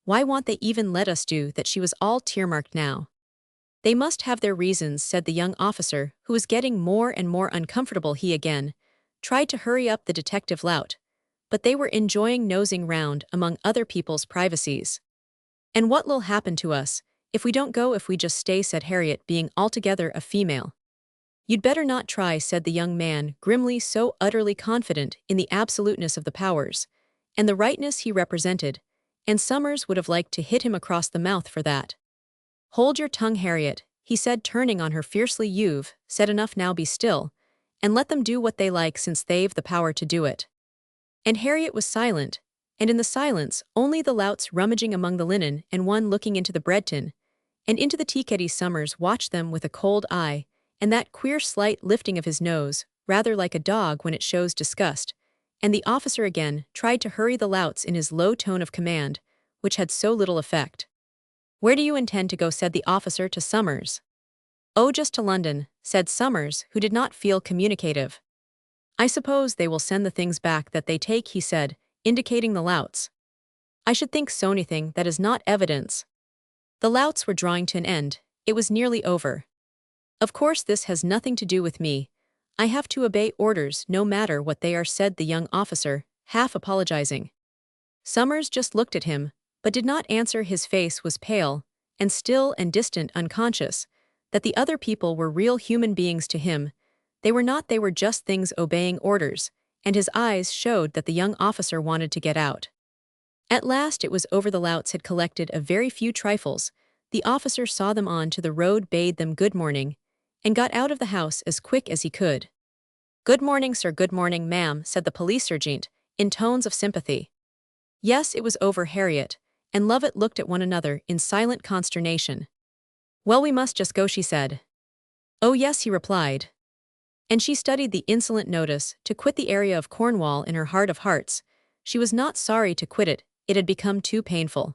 Why won't they even let us do that? She was all tear-marked now. They must have their reasons, said the young officer, who was getting more and more uncomfortable. He again tried to hurry up the detective lout, but they were enjoying nosing round among other people's privacies. And what'll happen to us if we don't go, if we just stay, said Harriet, being altogether a female. You'd better not try, said the young man grimly, so utterly confident in the absoluteness of the powers and the rightness he represented, and Summers would have liked to hit him across the mouth for that. Hold your tongue, Harriet, he said, turning on her fiercely. You've said enough now, be still, and let them do what they like, since they've the power to do it. And Harriet was silent, and in the silence only the louts rummaging among the linen and one looking into the bread tin and into the tea caddy. Summers watched them with a cold eye, and that queer slight lifting of his nose, rather like a dog when it shows disgust, and the officer again tried to hurry the louts in his low tone of command, which had so little effect. Where do you intend to go, said the officer to Summers. Oh, just to London, said Summers, who did not feel communicative. I suppose they will send the things back that they take, he said, indicating the louts. I should think so. Anything that is not evidence. The louts were drawing to an end. It was nearly over. Of course this has nothing to do with me. I have to obey orders no matter what they are, said the young officer, half apologizing. Summers just looked at him, but did not answer. His face was pale, and still and distant, unconscious that the other people were real human beings to him. They were not, they were just things obeying orders, and his eyes showed that the young officer wanted to get out. At last it was over. The louts had collected a very few trifles. The officer saw them on to the road, bade them good morning, and got out of the house as quick as he could. Good morning, sir. Good morning, ma'am, said the police sergeant, in tones of sympathy. Yes, it was over. Harriet and Lovett looked at one another in silent consternation. Well, we must just go, she said. Oh yes, he replied. And she studied the insolent notice to quit the area of Cornwall in her heart of hearts. She was not sorry to quit it, it had become too painful.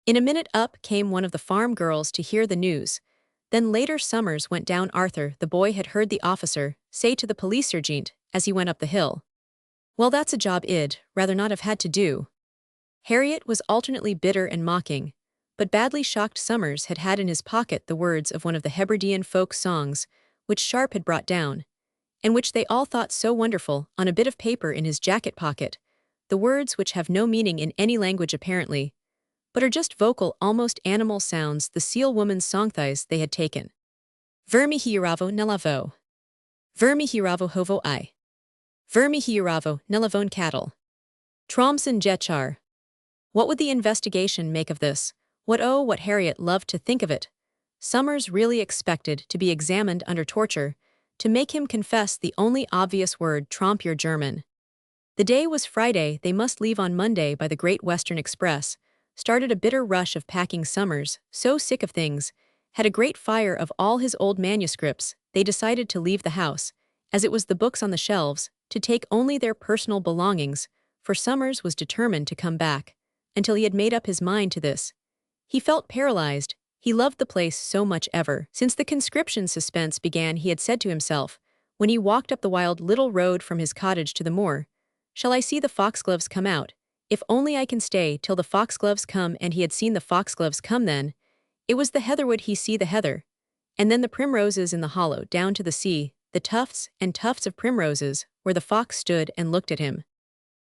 In a minute up came one of the farm girls to hear the news. Then later Summers went down. Arthur, the boy, had heard the officer say to the police sergeant as he went up the hill. Well, that's a job I'd rather not have had to do. Harriet was alternately bitter and mocking, but badly shocked Summers had had in his pocket the words of one of the Hebridean folk songs, which Sharp had brought down, and which they all thought so wonderful, on a bit of paper in his jacket pocket, the words which have no meaning in any language apparently, but are just vocal, almost animal sounds, the seal woman's songthighs they had taken. Vermi hiuravo nelavo. Vermi hiuravo hovo I. Vermi hiuravo nelavon cattle. Tromson jechar. What would the investigation make of this? What Harriet loved to think of it. Summers really expected to be examined under torture, to make him confess the only obvious word, tromp your German. The day was Friday, they must leave on Monday by the Great Western Express. Started a bitter rush of packing. Summers, so sick of things, had a great fire of all his old manuscripts. They decided to leave the house, as it was the books on the shelves, to take only their personal belongings, for Summers was determined to come back, until he had made up his mind to this. He felt paralyzed. He loved the place so much ever. Since the conscription suspense began, he had said to himself, when he walked up the wild little road from his cottage to the moor, "Shall I see the foxgloves come out? If only I can stay till the foxgloves come." And he had seen the foxgloves come then. It was the heatherwood, he see the heather. And then the primroses in the hollow, down to the sea, the tufts and tufts of primroses, where the fox stood and looked at him.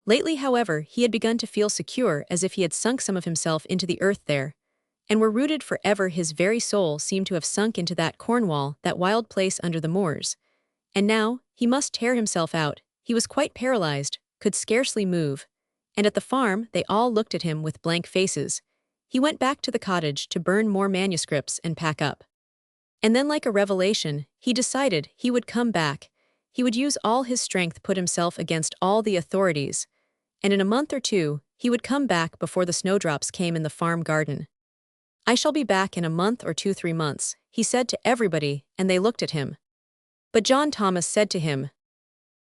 Lately, however, he had begun to feel secure, as if he had sunk some of himself into the earth there, and were rooted forever. His very soul seemed to have sunk into that Cornwall, that wild place under the moors. And now, he must tear himself out. He was quite paralyzed, could scarcely move. And at the farm, they all looked at him with blank faces. He went back to the cottage to burn more manuscripts and pack up. And then, like a revelation, he decided he would come back. He would use all his strength, put himself against all the authorities. And in a month or two, he would come back before the snowdrops came in the farm garden. "I shall be back in a month or 2, 3 months, he said to everybody, and they looked at him. But John Thomas said to him,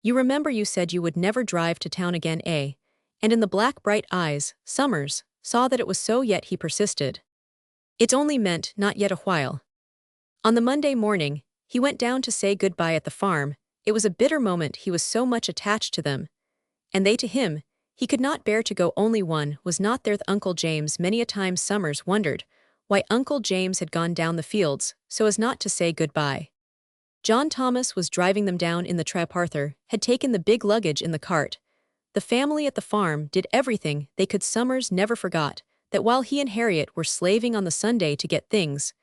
"You remember you said you would never drive to town again, eh?" And in the black bright eyes, Summers saw that it was so, yet he persisted. "It's only meant not yet a while." On the Monday morning, he went down to say goodbye at the farm. It was a bitter moment, he was so much attached to them. And they to him. He could not bear to go. Only one was not there, Uncle James. Many a time Summers wondered why Uncle James had gone down the fields, so as not to say goodbye. John Thomas was driving them down in the trap. Arthur had taken the big luggage in the cart. The family at the farm did everything they could. Summers never forgot that while he and Harriet were slaving on the Sunday to get things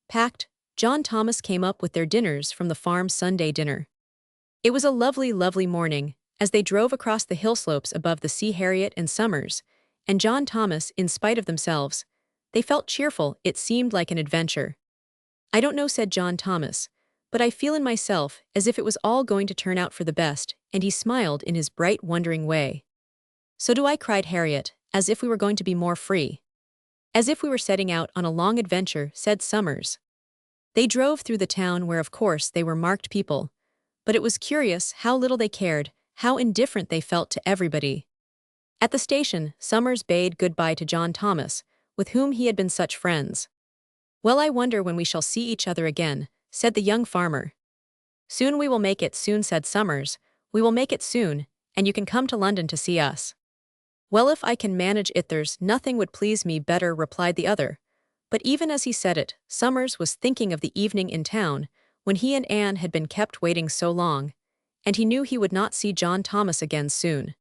packed, John Thomas came up with their dinners from the farm Sunday dinner. It was a lovely, lovely morning, as they drove across the hillslopes above the sea. Harriet and Summers, and John Thomas, in spite of themselves, they felt cheerful. It seemed like an adventure. "I don't know," said John Thomas, "but I feel in myself as if it was all going to turn out for the best," and he smiled in his bright, wondering way. "So do I," cried Harriet, "as if we were going to be more free." "As if we were setting out on a long adventure," said Summers. They drove through the town where of course they were marked people, but it was curious how little they cared, how indifferent they felt to everybody. At the station, Summers bade goodbye to John Thomas, with whom he had been such friends. "Well, I wonder when we shall see each other again," said the young farmer. "Soon we will make it soon," said Summers. "We will make it soon, and you can come to London to see us." "Well, if I can manage it, there's nothing would please me better," replied the other. But even as he said it, Summers was thinking of the evening in town, when he and Anne had been kept waiting so long, and he knew he would not see John Thomas again soon.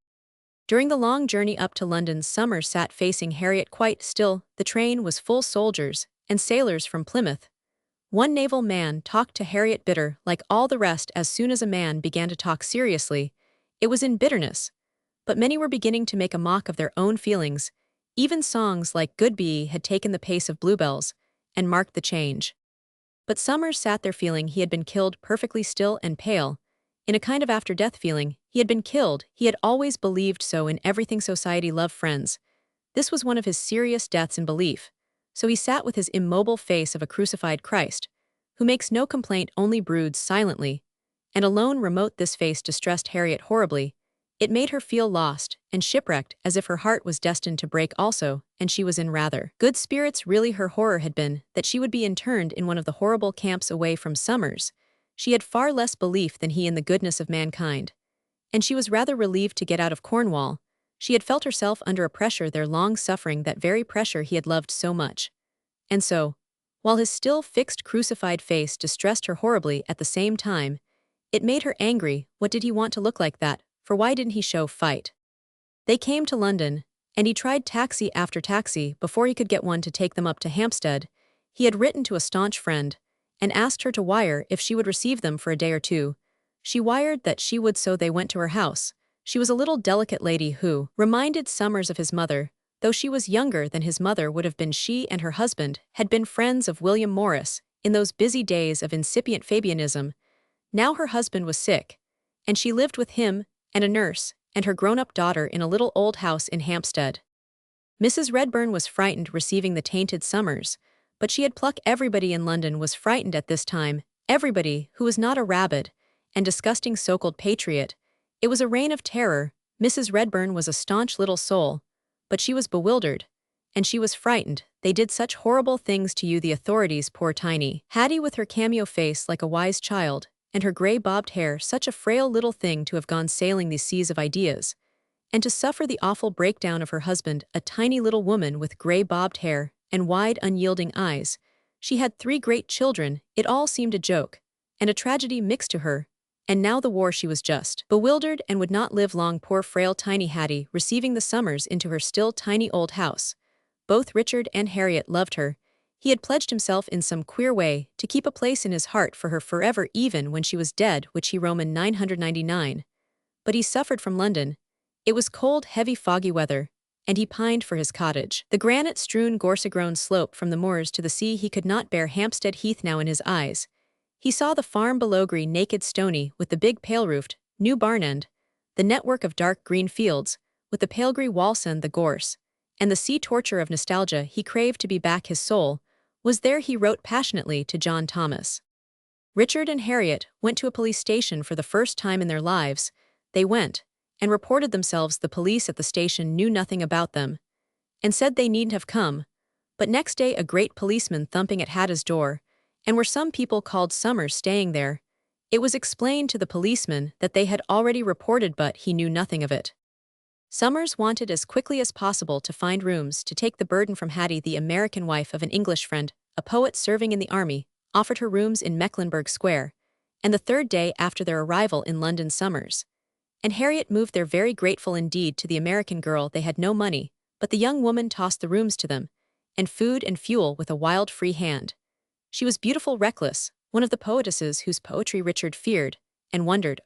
During the long journey up to London, Summers sat facing Harriet quite still. The train was full soldiers and sailors from Plymouth. One naval man talked to Harriet bitter, like all the rest. As soon as a man began to talk seriously, it was in bitterness. But many were beginning to make a mock of their own feelings. Even songs like Goodbye had taken the pace of Bluebells, and marked the change. But Summers sat there feeling he had been killed, perfectly still and pale. In a kind of after-death feeling, he had been killed. He had always believed so in everything society loved friends. This was one of his serious deaths in belief. So he sat with his immobile face of a crucified Christ, who makes no complaint, only broods silently. And alone remote this face distressed Harriet horribly. It made her feel lost and shipwrecked, as if her heart was destined to break also, and she was in rather good spirits. Really, her horror had been that she would be interned in one of the horrible camps away from Summers. She had far less belief than he in the goodness of mankind. and she was rather relieved to get out of Cornwall. She had felt herself under a pressure there long suffering that very pressure he had loved so much. And so, while his still fixed crucified face distressed her horribly at the same time, it made her angry. What did he want to look like that? For why didn't he show fight? They came to London, and he tried taxi after taxi before he could get one to take them up to Hampstead. He had written to a staunch friend and asked her to wire if she would receive them for a day or two. She wired that she would, so they went to her house. She was a little delicate lady who reminded Summers of his mother, though she was younger than his mother would have been. She and her husband had been friends of William Morris in those busy days of incipient Fabianism. Now her husband was sick, and she lived with him and a nurse and her grown-up daughter in a little old house in Hampstead. Mrs. Redburn was frightened receiving the tainted Summers, but she had pluck. Everybody in London was frightened at this time, everybody who was not a rabid and disgusting so-called patriot. It was a reign of terror. Mrs. Redburn was a staunch little soul, but she was bewildered, and she was frightened. They did such horrible things to you, the authorities, poor tiny Hattie with her cameo face like a wise child, and her grey bobbed hair, such a frail little thing to have gone sailing these seas of ideas, and to suffer the awful breakdown of her husband, a tiny little woman with grey bobbed hair and wide unyielding eyes. She had 3 great children. It all seemed a joke, and a tragedy mixed to her. And now the war. She was just bewildered and would not live long, poor frail tiny Hattie, receiving the Summers into her still tiny old house. Both Richard and Harriet loved her. He had pledged himself in some queer way to keep a place in his heart for her forever, even when she was dead, which he Roman 999. But he suffered from London. It was cold, heavy, foggy weather, and he pined for his cottage. The granite-strewn, gorse-grown slope from the moors to the sea. He could not bear Hampstead Heath now in his eyes. He saw the farm below, green, naked, stony, with the big pale-roofed, new barn end, the network of dark green fields, with the pale grey walls and the gorse, and the sea. Torture of nostalgia. He craved to be back. His soul was there. He wrote passionately to John Thomas. Richard and Harriet went to a police station for the first time in their lives. They went and reported themselves. The police at the station knew nothing about them and said they needn't have come. But next day a great policeman thumping at Hattie's door, and were some people called Summers staying there. It was explained to the policeman that they had already reported, but he knew nothing of it. Summers wanted as quickly as possible to find rooms to take the burden from Hattie. The American wife of an English friend, a poet serving in the army, offered her rooms in Mecklenburgh Square, and the 3rd day after their arrival in London, Summers and Harriet moved there, very grateful indeed to the American girl. They had no money, but the young woman tossed the rooms to them, and food and fuel with a wild free hand. She was beautiful, reckless, one of the poetesses whose poetry Richard feared and wondered.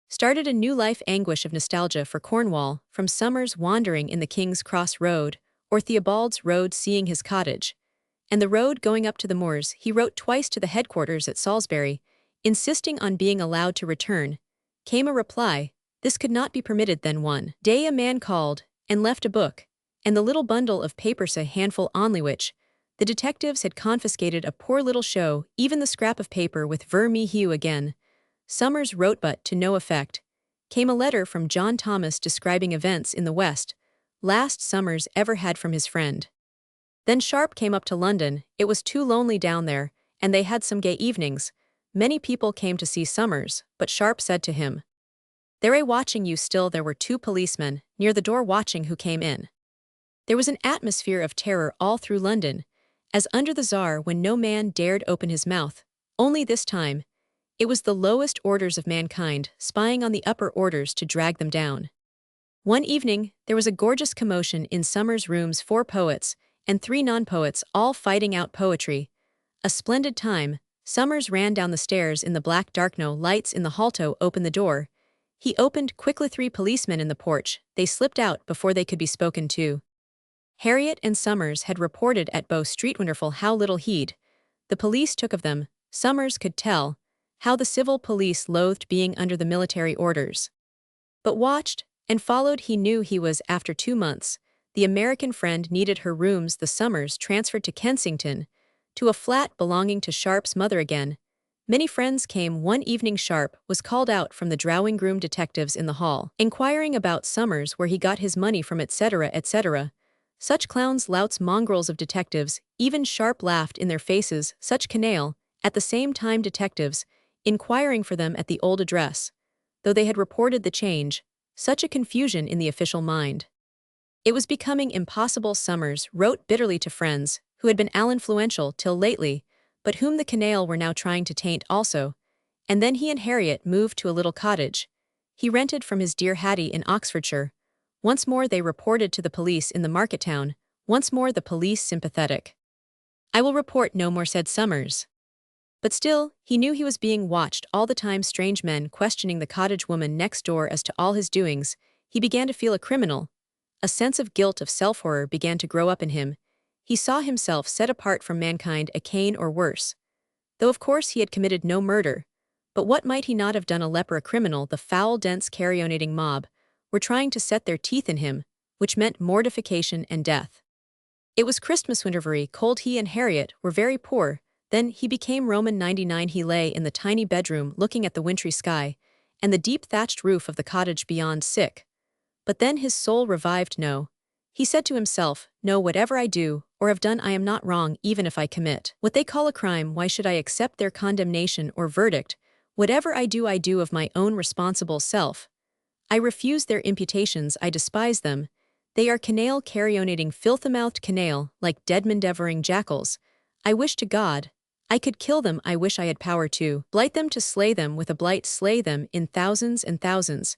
Started a new life. Anguish of nostalgia for Cornwall, from Summers wandering in the King's Cross Road, or Theobald's Road, seeing his cottage, and the road going up to the moors. He wrote twice to the headquarters at Salisbury, insisting on being allowed to return. Came a reply, this could not be permitted. Then one day a man called and left a book, and the little bundle of papers, a handful only, which the detectives had confiscated. A poor little show, even the scrap of paper with vermilion again. Summers wrote, but to no effect. Came a letter from John Thomas describing events in the West, last Summers ever had from his friend. Then Sharp came up to London. It was too lonely down there, and they had some gay evenings. Many people came to see Summers, but Sharp said to him, "They're watching you still." There were 2 policemen near the door watching who came in. There was an atmosphere of terror all through London, as under the Tsar, when no man dared open his mouth. Only this time, it was the lowest orders of mankind spying on the upper orders to drag them down. One evening, there was a gorgeous commotion in Summers' rooms. 4 poets and 3 non-poets all fighting out poetry. A splendid time. Summers ran down the stairs in the black dark. No lights in the hall. To open the door, he opened quickly. 3 policemen in the porch. They slipped out before they could be spoken to. Harriet and Summers had reported at Bow Street. Wonderful how little heed the police took of them. Summers could tell how the civil police loathed being under the military orders, but watched and followed. He knew he was, after 2 months, the American friend needed her rooms. The Summers transferred to Kensington, to a flat belonging to Sharp's mother again. Many friends came. One evening Sharp was called out from the drawing room detectives in the hall, inquiring about Summers, where he got his money from, etc., etc. Such clowns, louts, mongrels of detectives. Even Sharp laughed in their faces. Such canaille. At the same time detectives, inquiring for them at the old address. though they had reported the change, such a confusion in the official mind. It was becoming impossible. Summers wrote bitterly to friends, who had been influential till lately, but whom the canaille were now trying to taint also, and then he and Harriet moved to a little cottage he rented from his dear Hattie in Oxfordshire. Once more they reported to the police in the market town, once more the police sympathetic. "I will report no more," said Summers. But still, he knew he was being watched all the time, strange men questioning the cottage woman next door as to all his doings. He began to feel a criminal. A sense of guilt, of self-horror began to grow up in him. He saw himself set apart from mankind, a Cain or worse. Though of course he had committed no murder. But what might he not have done? A leper, a criminal, the foul, dense, carrionating mob were trying to set their teeth in him, which meant mortification and death. It was Christmas, winter, very cold. He and Harriet were very poor. Then he became Roman 99. He lay in the tiny bedroom looking at the wintry sky and the deep thatched roof of the cottage beyond, sick. But then his soul revived. No, he said to himself, no, whatever I do or have done, I am not wrong. Even if I commit what they call a crime, why should I accept their condemnation or verdict? Whatever I do of my own responsible self. I refuse their imputations, I despise them. They are canaille, carrionating, filthy-mouthed canaille, like dead-men devouring jackals. I wish to God I could kill them. I wish I had power to blight them, to slay them with a blight, slay them in thousands and thousands.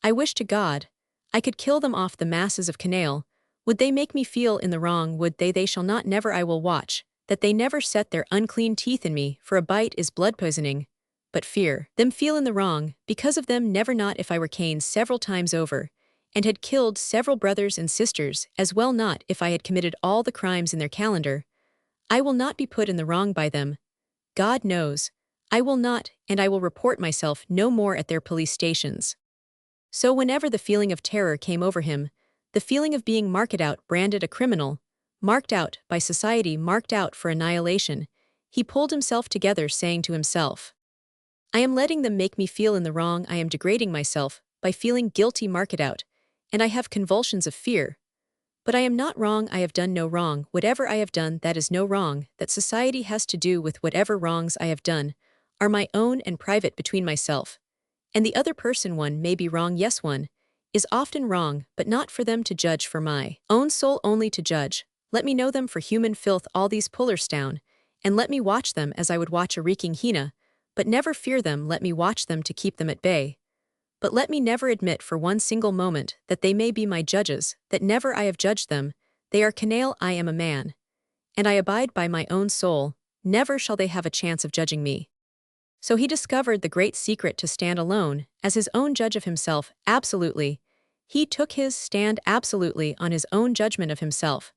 I wish to God I could kill them off, the masses of canaille. Would they make me feel in the wrong? Would they? They shall not, never. I will watch that they never set their unclean teeth in me, for a bite is blood poisoning. But fear them feel in the wrong, because of them never, not if I were Cain several times over, and had killed several brothers and sisters, as well not if I had committed all the crimes in their calendar. I will not be put in the wrong by them. God knows, I will not, and I will report myself no more at their police stations. So whenever the feeling of terror came over him, the feeling of being marked out, branded a criminal, marked out by society, marked out for annihilation, he pulled himself together, saying to himself, I am letting them make me feel in the wrong. I am degrading myself by feeling guilty, marked out, and I have convulsions of fear. But I am not wrong. I have done no wrong. Whatever I have done, that is no wrong. That society has to do with whatever wrongs I have done are my own and private between myself and the other person. One may be wrong, yes, one is often wrong, but not for them to judge, for my own soul only to judge. Let me know them for human filth, all these pullers down, and let me watch them as I would watch a reeking hyena, but never fear them. Let me watch them to keep them at bay. But let me never admit for one single moment that they may be my judges, that never I have judged them. They are canaille, I am a man, and I abide by my own soul. Never shall they have a chance of judging me. So he discovered the great secret to stand alone, as his own judge of himself, absolutely. He took his stand absolutely on his own judgment of himself.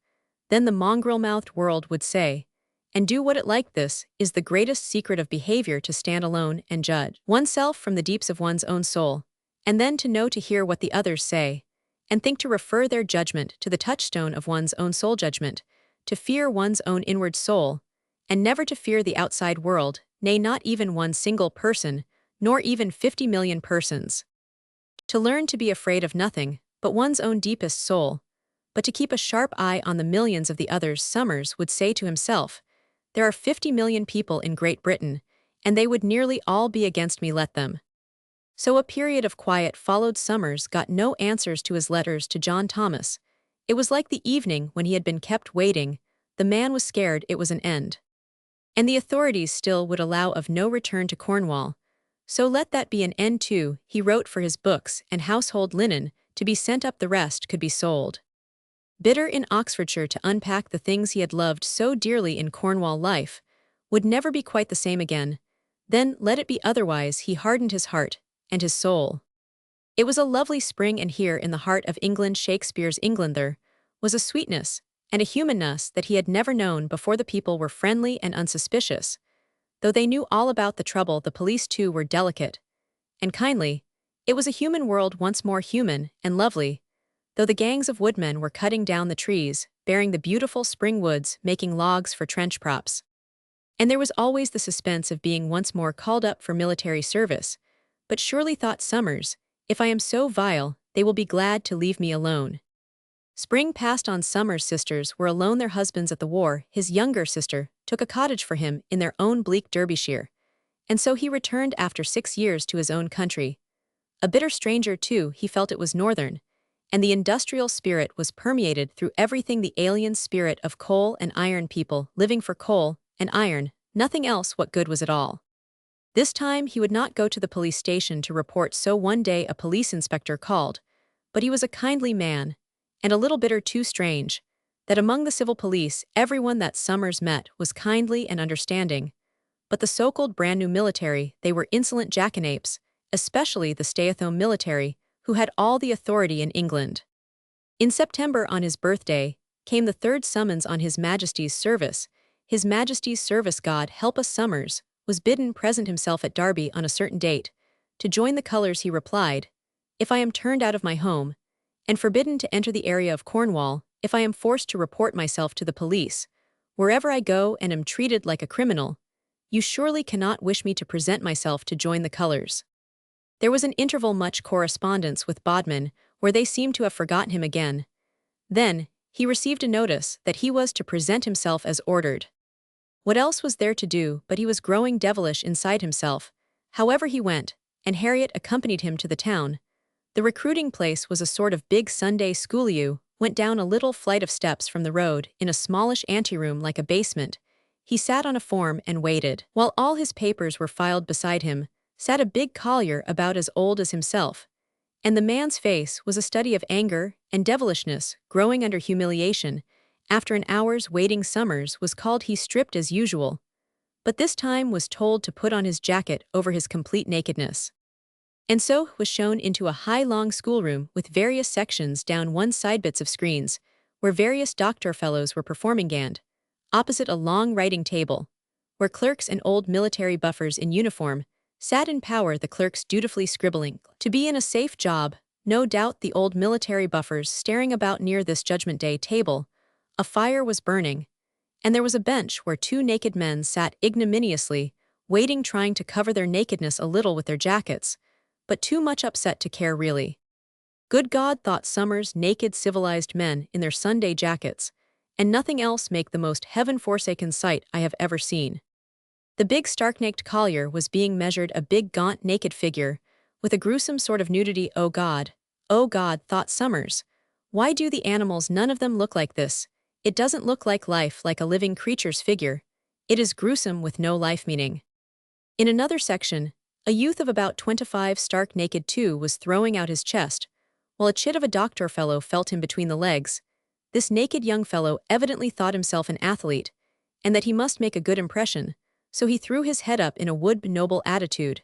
Then the mongrel-mouthed world would say, and do what it liked. This is the greatest secret of behavior, to stand alone and judge oneself from the deeps of one's own soul, and then to know to hear what the others say, and think to refer their judgment to the touchstone of one's own soul judgment, to fear one's own inward soul, and never to fear the outside world, nay, not even one single person, nor even 50 million persons. To learn to be afraid of nothing but one's own deepest soul, but to keep a sharp eye on the millions of the others. Summers would say to himself, there are 50 million people in Great Britain, and they would nearly all be against me. Let them. So a period of quiet followed. Summers got no answers to his letters to John Thomas. It was like the evening when he had been kept waiting. The man was scared it was an end. And the authorities still would allow of no return to Cornwall. So let that be an end too. He wrote for his books and household linen to be sent up, the rest could be sold. Bitter in Oxfordshire to unpack the things he had loved so dearly in Cornwall. Life would never be quite the same again. Then let it be otherwise. He hardened his heart and his soul. It was a lovely spring, and here in the heart of England, Shakespeare's England, there was a sweetness and a humanness that he had never known before. The people were friendly and unsuspicious. Though they knew all about the trouble, the police too were delicate and kindly. It was a human world, once more human and lovely, though the gangs of woodmen were cutting down the trees, bearing the beautiful spring woods, making logs for trench props. And there was always the suspense of being once more called up for military service. But surely, thought Summers, if I am so vile, they will be glad to leave me alone. Spring passed on. Summers' sisters were alone, their husbands at the war. His younger sister took a cottage for him in their own bleak Derbyshire, and so he returned after 6 years to his own country. A bitter stranger, too, he felt it was northern, and the industrial spirit was permeated through everything the alien spirit of coal and iron people living for coal and iron, nothing else. What good was it all? This time he would not go to the police station to report, so one day a police inspector called, but he was a kindly man, and a little bitter, too strange, that among the civil police everyone that Summers met was kindly and understanding, but the so-called brand-new military, they were insolent jackanapes, especially the stay-at-home military, who had all the authority in England. In September, on his birthday, came the third summons on His Majesty's service. His Majesty's service, God help us, Summers, was bidden present himself at Derby on a certain date. To join the colours, he replied, if I am turned out of my home, and forbidden to enter the area of Cornwall, if I am forced to report myself to the police, wherever I go and am treated like a criminal, you surely cannot wish me to present myself to join the colours. There was an interval, much correspondence with Bodmin, where they seemed to have forgotten him again. Then, he received a notice that he was to present himself as ordered. What else was there to do? But he was growing devilish inside himself. However, he went, and Harriet accompanied him to the town. The recruiting place was a sort of big Sunday school. You went down a little flight of steps from the road, in a smallish anteroom like a basement. He sat on a form and waited. While all his papers were filed beside him, sat a big collier about as old as himself, and the man's face was a study of anger and devilishness growing under humiliation. After an hour's waiting, Summers was called. He stripped as usual, but this time was told to put on his jacket over his complete nakedness, and so was shown into a high long schoolroom with various sections down one side, bits of screens, where various doctor fellows were performing, and opposite a long writing table, where clerks and old military buffers in uniform sat in power, the clerks dutifully scribbling. To be in a safe job, no doubt, the old military buffers staring about near this Judgment Day table. A fire was burning, and there was a bench where two naked men sat ignominiously, waiting, trying to cover their nakedness a little with their jackets, but too much upset to care really. Good God, thought Summers, naked civilized men in their Sunday jackets, and nothing else, make the most heaven-forsaken sight I have ever seen. The big stark-naked collier was being measured, a big gaunt naked figure, with a gruesome sort of nudity. Oh God, thought Summers, why do the animals none of them look like this? It doesn't look like life, like a living creature's figure. It is gruesome with no life meaning. In another section, a youth of about 25, stark naked too, was throwing out his chest, while a chit of a doctor fellow felt him between the legs. This naked young fellow evidently thought himself an athlete, and that he must make a good impression, so he threw his head up in a would-be-noble attitude,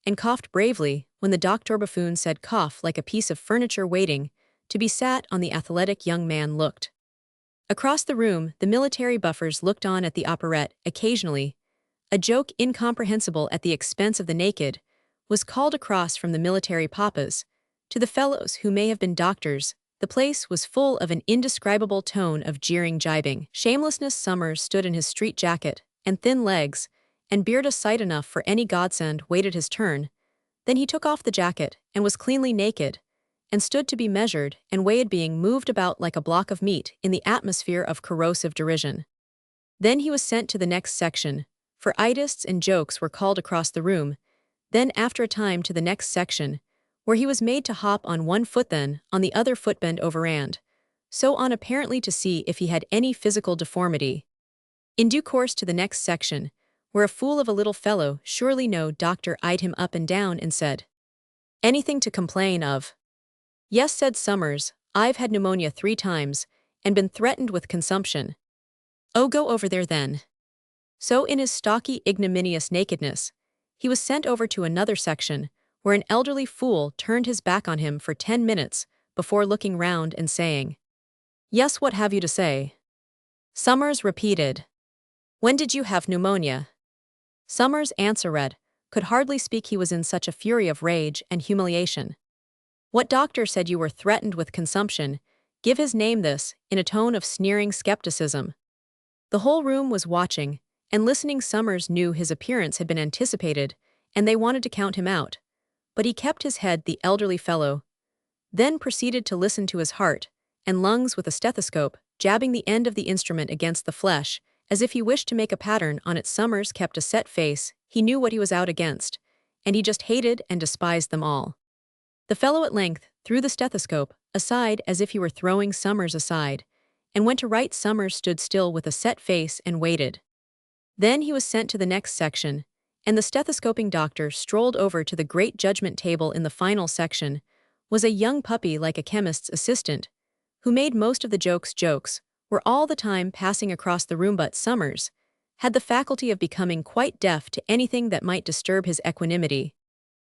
and coughed bravely when the doctor buffoon said, cough like a piece of furniture waiting to be sat on. The athletic young man looked. Across the room, the military buffers looked on at the operette. Occasionally, a joke incomprehensible at the expense of the naked was called across from the military papas to the fellows who may have been doctors. The place was full of an indescribable tone of jeering jibing. Shamelessness. Summers stood in his street jacket and thin legs, and beard, a sight enough for any godsend, waited his turn. Then he took off the jacket, and was cleanly naked, and stood to be measured and weighed, being moved about like a block of meat in the atmosphere of corrosive derision. Then he was sent to the next section, for idists and jokes were called across the room, then after a time to the next section, where he was made to hop on one foot, then on the other foot, bend over and so on, apparently to see if he had any physical deformity. In due course to the next section, where a fool of a little fellow, surely no doctor, eyed him up and down and said, anything to complain of? Yes, said Summers, I've had pneumonia 3 times, and been threatened with consumption. Oh, go over there then. So in his stocky, ignominious nakedness, he was sent over to another section, where an elderly fool turned his back on him for 10 minutes before looking round and saying, yes, what have you to say? Summers repeated, when did you have pneumonia? Summers answered, could hardly speak, he was in such a fury of rage and humiliation. What doctor said you were threatened with consumption? Give his name. This, in a tone of sneering skepticism. The whole room was watching and listening. Summers knew his appearance had been anticipated, and they wanted to count him out. But he kept his head, the elderly fellow, then proceeded to listen to his heart and lungs with a stethoscope, jabbing the end of the instrument against the flesh, as if he wished to make a pattern on it. Summers kept a set face. He knew what he was out against, and he just hated and despised them all. The fellow at length threw the stethoscope aside as if he were throwing Summers aside, and went to right. Summers stood still with a set face and waited. Then he was sent to the next section, and the stethoscoping doctor strolled over to the great judgment table. In the final section was a young puppy like a chemist's assistant, who made most of the jokes, were all the time passing across the room, but Summers had the faculty of becoming quite deaf to anything that might disturb his equanimity.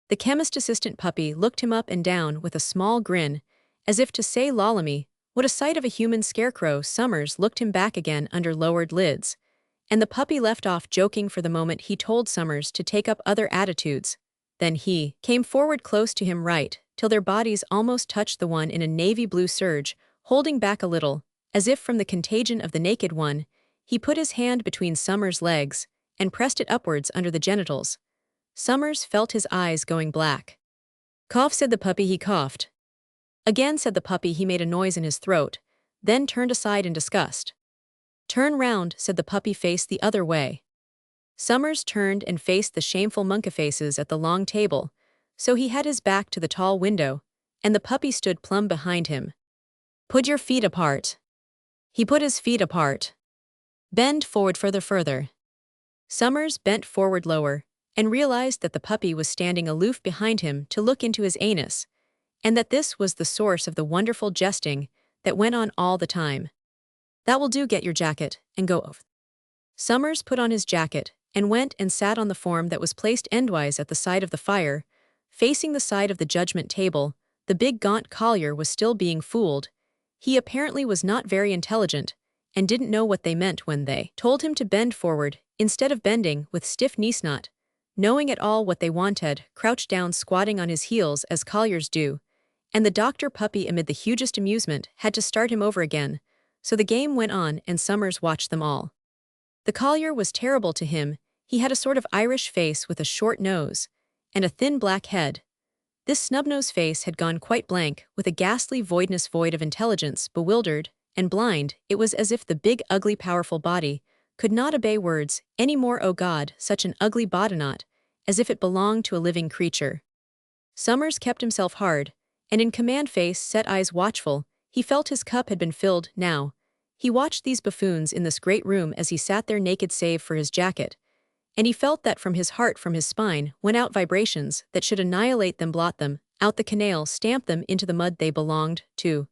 The chemist assistant puppy looked him up and down with a small grin, as if to say, "Lollamy, what a sight of a human scarecrow." Summers looked him back again under lowered lids, and the puppy left off joking for the moment. He told Summers to take up other attitudes. Then he came forward close to him right till their bodies almost touched. The one in a navy blue surge, holding back a little, as if from the contagion of the naked one, he put his hand between Summers' legs and pressed it upwards under the genitals. Summers felt his eyes going black. "Cough," said the puppy. He coughed. "Again," said the puppy. He made a noise in his throat, then turned aside in disgust. "Turn round," said the puppy. "Face the other way." Summers turned and faced the shameful monkey-faces at the long table, so he had his back to the tall window, and the puppy stood plumb behind him. "Put your feet apart." He put his feet apart. "Bend forward further." Summers bent forward lower, and realized that the puppy was standing aloof behind him to look into his anus, and that this was the source of the wonderful jesting that went on all the time. "That will do. Get your jacket, and go over." Summers put on his jacket, and went and sat on the form that was placed endwise at the side of the fire, facing the side of the judgment table. The big gaunt collier was still being fooled. He apparently was not very intelligent, and didn't know what they meant when they told him to bend forward, instead of bending with stiff knee-knot. Knowing at all what they wanted, crouched down, squatting on his heels as colliers do, and the doctor puppy, amid the hugest amusement, had to start him over again. So the game went on, and Summers watched them all. The collier was terrible to him. He had a sort of Irish face with a short nose and a thin black head. This snub-nosed face had gone quite blank, with a ghastly voidness, void of intelligence, bewildered and blind. It was as if the big, ugly, powerful body could not obey words any more. Oh God, such an ugly body, not as if it belonged to a living creature. Summers kept himself hard, and in command, face set, eyes watchful. He felt his cup had been filled. Now he watched these buffoons in this great room as he sat there naked save for his jacket, and he felt that from his heart, from his spine, went out vibrations that should annihilate them, blot them out the canal, stamp them into the mud they belonged to.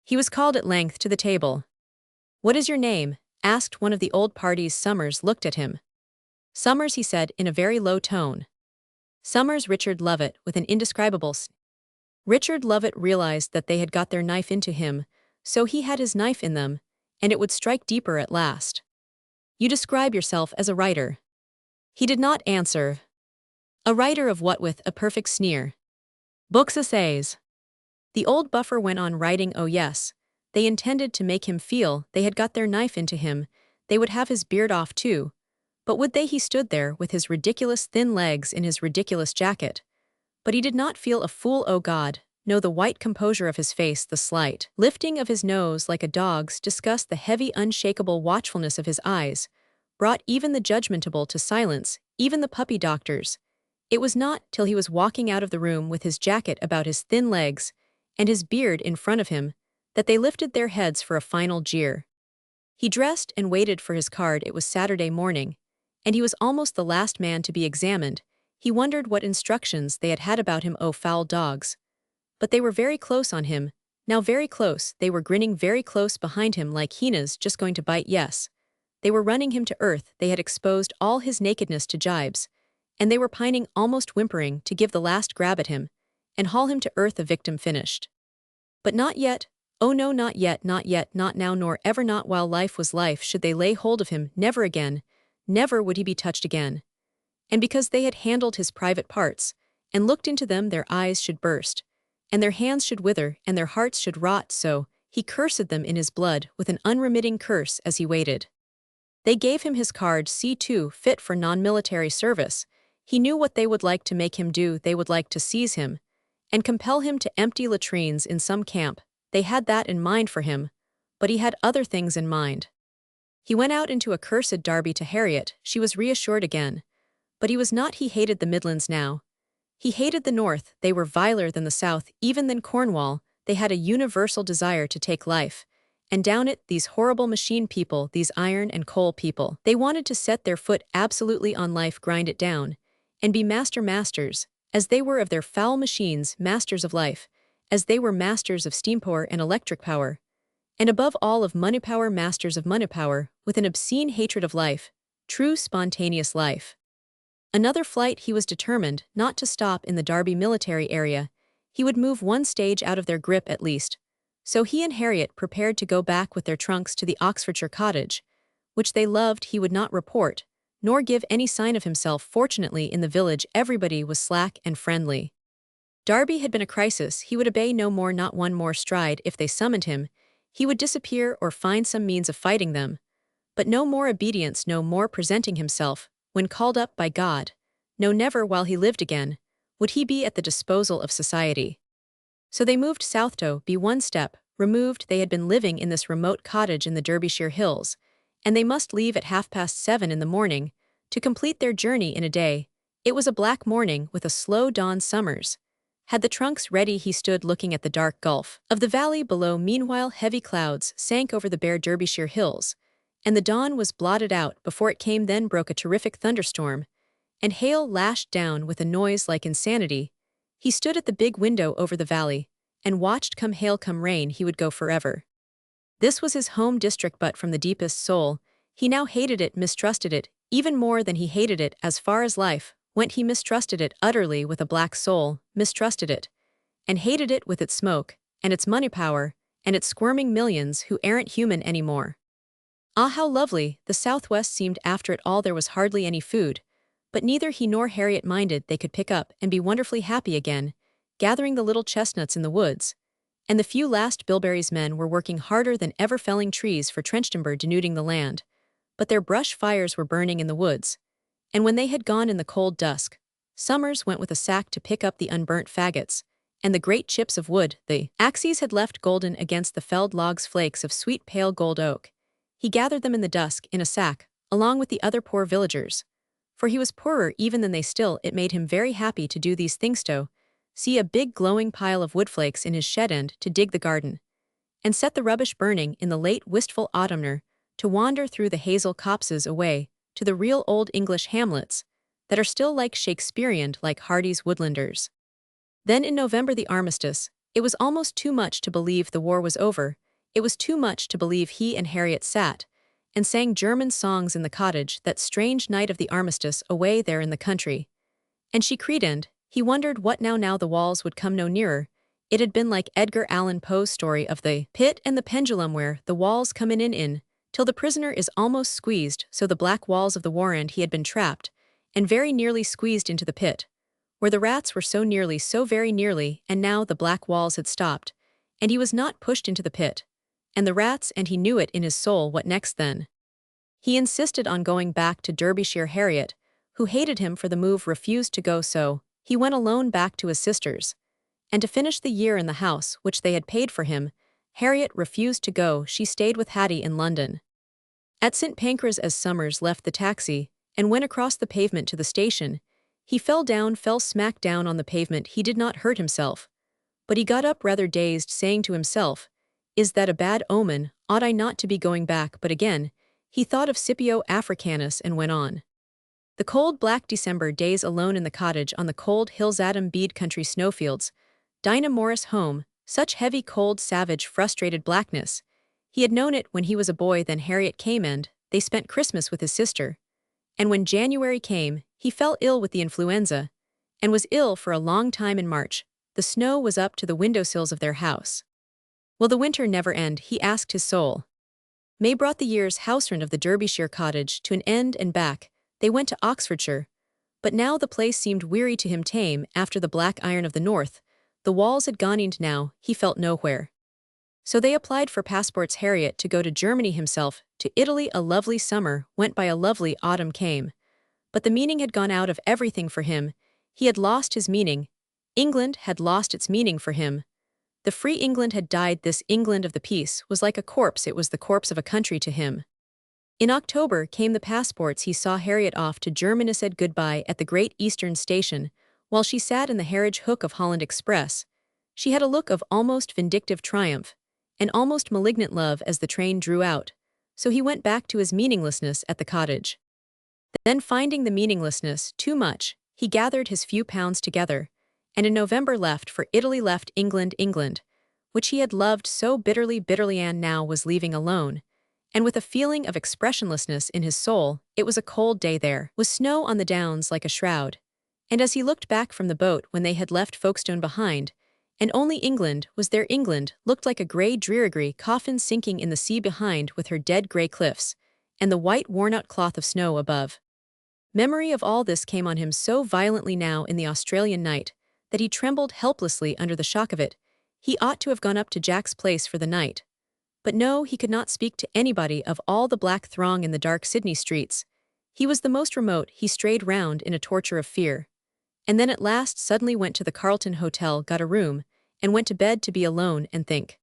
He was called at length to the table. "What is your name?" asked one of the old parties. Summers looked at him. "Summers," he said in a very low tone. "Summers Richard Lovett," with an indescribable Richard Lovett realized that they had got their knife into him, so he had his knife in them, and it would strike deeper at last. "You describe yourself as a writer." He did not answer. "A writer of what?" with a perfect sneer. "Books, essays." The old buffer went on writing. Oh yes, they intended to make him feel they had got their knife into him. They would have his beard off too. But would they? He stood there with his ridiculous thin legs in his ridiculous jacket. But he did not feel a fool. Oh God, no. The white composure of his face, the slight lifting of his nose like a dog's, disgust, the heavy unshakable watchfulness of his eyes, brought even the judgmentable to silence, even the puppy doctors. It was not till he was walking out of the room with his jacket about his thin legs and his beard in front of him that they lifted their heads for a final jeer. He dressed and waited for his card. It was Saturday morning, and he was almost the last man to be examined. He wondered what instructions they had had about him. Oh, foul dogs. But they were very close on him, now very close. They were grinning very close behind him like hyenas just going to bite. Yes. They were running him to earth. They had exposed all his nakedness to jibes, and they were pining, almost whimpering, to give the last grab at him and haul him to earth, a victim finished. But not yet. Oh no, not yet, not yet, not now, nor ever, not while life was life should they lay hold of him. Never again. Never would he be touched again. And because they had handled his private parts and looked into them, their eyes should burst, and their hands should wither, and their hearts should rot. So he cursed them in his blood with an unremitting curse as he waited. They gave him his card, C2, fit for non-military service. He knew what they would like to make him do. They would like to seize him and compel him to empty latrines in some camp. They had that in mind for him, but he had other things in mind. He went out into a cursed Derby to Harriet. She was reassured again. But he was not. He hated the Midlands now. He hated the North, they were viler than the South, even than Cornwall, they had a universal desire to take life. And down it, these horrible machine people, these iron and coal people, they wanted to set their foot absolutely on life, grind it down, and be masters, as they were of their foul machines, masters of life, as they were masters of steam power and electric power, and above all of money power, masters of money power, with an obscene hatred of life, true spontaneous life. Another flight he was determined not to stop in the Derby military area, he would move one stage out of their grip at least. So he and Harriet prepared to go back with their trunks to the Oxfordshire cottage, which they loved. He would not report, nor give any sign of himself. Fortunately, in the village everybody was slack and friendly. Derby had been a crisis, he would obey no more, not one more stride. If they summoned him, he would disappear or find some means of fighting them. But no more obedience, no more presenting himself, when called up by God. No, never while he lived again, would he be at the disposal of society. So they moved south to be one step removed. They had been living in this remote cottage in the Derbyshire hills, and they must leave at 7:30 in the morning to complete their journey in a day. It was a black morning with a slow dawn. Summers had the trunks ready. He stood looking at the dark gulf of the valley below. Meanwhile, heavy clouds sank over the bare Derbyshire hills, and the dawn was blotted out before it came. Then broke a terrific thunderstorm, and hail lashed down with a noise like insanity. He stood at the big window over the valley and watched. Come hail, come rain, he would go forever. This was his home district, but from the deepest soul, he now hated it, mistrusted it, even more than he hated it. As far as life went, he mistrusted it utterly with a black soul, mistrusted it, and hated it with its smoke, and its money power, and its squirming millions who aren't human anymore. Ah, how lovely the Southwest seemed after it all. There was hardly any food, but neither he nor Harriet minded. They could pick up and be wonderfully happy again, gathering the little chestnuts in the woods, and the few last bilberries. Men were working harder than ever, felling trees for trench timber, denuding the land, but their brush fires were burning in the woods, and when they had gone in the cold dusk, Summers went with a sack to pick up the unburnt faggots, and the great chips of wood the axes had left golden against the felled logs, flakes of sweet pale gold oak. He gathered them in the dusk in a sack, along with the other poor villagers, for he was poorer even than they. Still, it made him very happy to do these things, to see a big glowing pile of woodflakes in his shed end, to dig the garden, and set the rubbish burning in the late wistful autumner, to wander through the hazel copses away to the real old English hamlets that are still like Shakespearean, like Hardy's Woodlanders. Then in November, the armistice. It was almost too much to believe the war was over. It was too much to believe. He and Harriet sat and sang German songs in the cottage that strange night of the armistice away there in the country. And she credened. He wondered what now the walls would come no nearer. It had been like Edgar Allan Poe's story of the pit and the pendulum, where the walls come in, till the prisoner is almost squeezed. So the black walls of the war end, he had been trapped, and very nearly squeezed into the pit, where the rats were so nearly, so very nearly, and now the black walls had stopped, and he was not pushed into the pit, and the rats, and he knew it in his soul. What next then? He insisted on going back to Derbyshire. Harriet, who hated him for the move, refused to go, so he went alone back to his sisters. And to finish the year in the house which they had paid for him, Harriet refused to go. She stayed with Hattie in London. At St. Pancras, as Summers left the taxi and went across the pavement to the station, he fell smack down on the pavement. He did not hurt himself, but he got up rather dazed, saying to himself, "Is that a bad omen? Ought I not to be going back?" But again, he thought of Scipio Africanus and went on. The cold black December days alone in the cottage on the cold hills, Adam Bede country snowfields, Dinah Morris home, such heavy, cold, savage, frustrated blackness. He had known it when he was a boy. Then Harriet came and they spent Christmas with his sister. And when January came, he fell ill with the influenza, and was ill for a long time. In March, the snow was up to the windowsills of their house. Will the winter never end? He asked his soul. May brought the year's houserand of the Derbyshire cottage to an end, and back they went to Oxfordshire. But now the place seemed weary to him, tame after the black iron of the north. The walls had gone in now, he felt nowhere. So they applied for passports. Harriet to go to Germany, himself to Italy. A lovely summer went by, a lovely autumn came. But the meaning had gone out of everything for him. He had lost his meaning. England had lost its meaning for him. The free England had died. This England of the peace was like a corpse. It was the corpse of a country to him. In October came the passports. He saw Harriet off to Germany, said goodbye at the Great Eastern Station, While she sat in the Harwich Hook of Holland Express, she had a look of almost vindictive triumph, and almost malignant love as the train drew out, so he went back to his meaninglessness at the cottage. Then finding the meaninglessness too much, he gathered his few pounds together, and in November left for Italy, left England, which he had loved so bitterly and now was leaving alone, and with a feeling of expressionlessness in his soul. It was a cold day there, with snow on the downs like a shroud, and as he looked back from the boat when they had left Folkestone behind, and only England was there, England looked like a grey dreary coffin sinking in the sea behind with her dead grey cliffs, and the white worn-out cloth of snow above. Memory of all this came on him so violently now in the Australian night that he trembled helplessly under the shock of it. He ought to have gone up to Jack's place for the night. But no, he could not speak to anybody of all the black throng in the dark Sydney streets. He was the most remote. He strayed round in a torture of fear. And then at last suddenly went to the Carlton Hotel, got a room, and went to bed to be alone and think.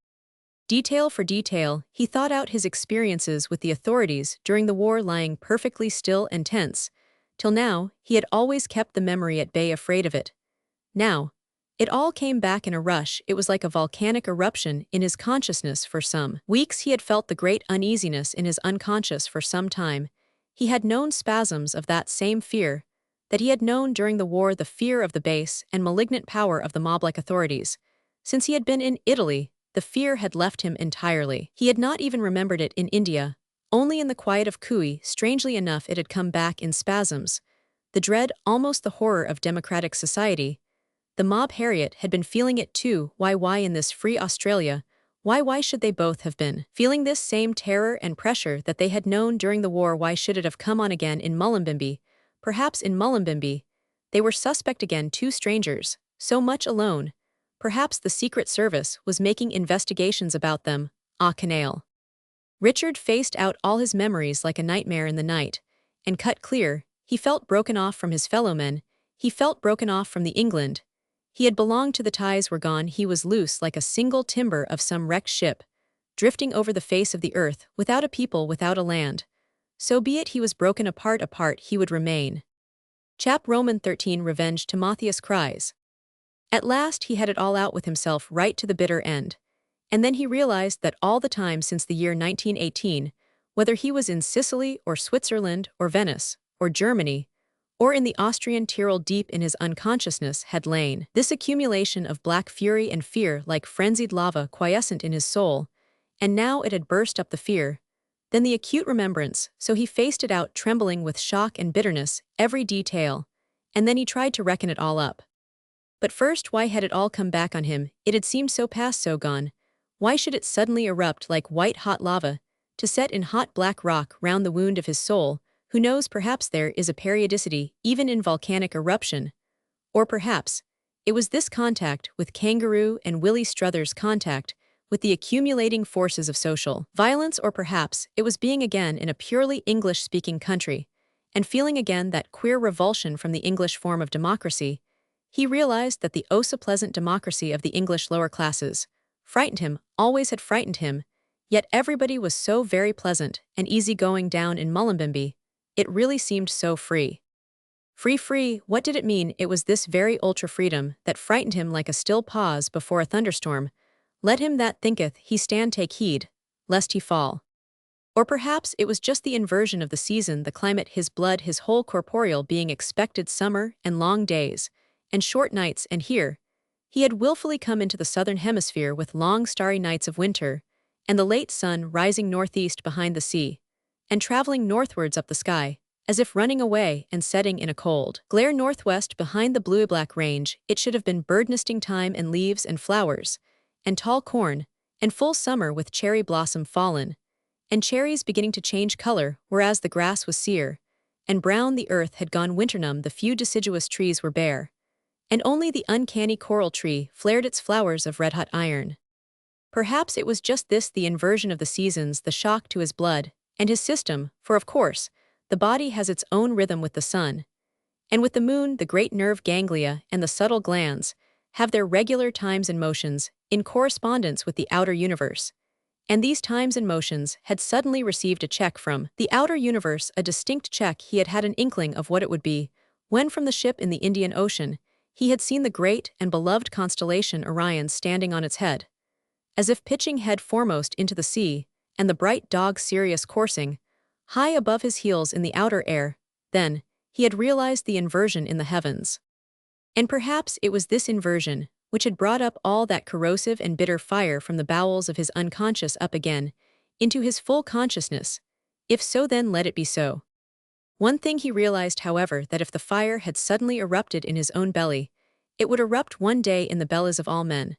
Detail for detail, he thought out his experiences with the authorities during the war, lying perfectly still and tense. Till now, he had always kept the memory at bay, afraid of it. Now, it all came back in a rush. It was like a volcanic eruption in his consciousness. For some weeks he had felt the great uneasiness in his unconscious. For some time, he had known spasms of that same fear that he had known during the war, the fear of the base and malignant power of the mob-like authorities. Since he had been in Italy, the fear had left him entirely. He had not even remembered it in India. Only in the quiet of Kui, strangely enough, it had come back in spasms. The dread, almost the horror of democratic society. The mob Harriet had been feeling it too. Why in this free Australia? Why should they both have been feeling this same terror and pressure that they had known during the war? Why should it have come on again in Mullumbimby? Perhaps in Mullumbimby they were suspect again, two strangers, so much alone. Perhaps the Secret Service was making investigations about them. Canale. Richard faced out all his memories like a nightmare in the night, and cut clear. He felt broken off from his fellowmen. He felt broken off from the England he had belonged to. The ties were gone. He was loose like a single timber of some wrecked ship, drifting over the face of the earth, without a people, without a land. So be it, he was broken apart he would remain. Chap Roman 13 Revenge. Timotheus cries. At last he had it all out with himself right to the bitter end. And then he realized that all the time since the year 1918, whether he was in Sicily or Switzerland or Venice or Germany, or in the Austrian Tyrol, deep in his unconsciousness had lain this accumulation of black fury and fear like frenzied lava quiescent in his soul, and now it had burst up, the fear, then the acute remembrance, so he faced it out trembling with shock and bitterness, every detail, and then he tried to reckon it all up. But first, why had it all come back on him? It had seemed so past, so gone. Why should it suddenly erupt like white-hot lava, to set in hot black rock round the wound of his soul? Who knows, perhaps there is a periodicity even in volcanic eruption. Or perhaps it was this contact with Kangaroo and Willie Struthers' contact with the accumulating forces of social violence, or perhaps it was being again in a purely English-speaking country, and feeling again that queer revulsion from the English form of democracy. He realized that the oh-so-pleasant democracy of the English lower classes frightened him, always had frightened him, yet everybody was so very pleasant and easy-going down in Mullumbimby. It really seemed so free. Free, what did it mean? It was this very ultra-freedom that frightened him like a still pause before a thunderstorm. Let him that thinketh he stand take heed, lest he fall. Or perhaps it was just the inversion of the season, the climate, his blood, his whole corporeal being expected summer and long days, and short nights, and here he had willfully come into the southern hemisphere with long starry nights of winter, and the late sun rising northeast behind the sea, and traveling northwards up the sky, as if running away and setting in a cold glare northwest behind the blue-black range. It should have been bird-nesting time, and leaves and flowers, and tall corn, and full summer with cherry blossom fallen, and cherries beginning to change color, whereas the grass was sere and brown, the earth had gone winternumb, the few deciduous trees were bare, and only the uncanny coral tree flared its flowers of red-hot iron. Perhaps it was just this, the inversion of the seasons, the shock to his blood and his system, for of course, the body has its own rhythm with the sun, and with the moon. The great nerve ganglia and the subtle glands have their regular times and motions in correspondence with the outer universe, and these times and motions had suddenly received a check from the outer universe, a distinct check. He had had an inkling of what it would be when, from the ship in the Indian Ocean, He had seen the great and beloved constellation Orion standing on its head, as if pitching head foremost into the sea, and the bright dog Sirius coursing, high above his heels in the outer air. Then, he had realized the inversion in the heavens. And perhaps it was this inversion which had brought up all that corrosive and bitter fire from the bowels of his unconscious up again, into his full consciousness. If so, then let it be so. One thing he realized, however, that if the fire had suddenly erupted in his own belly, it would erupt one day in the bellies of all men,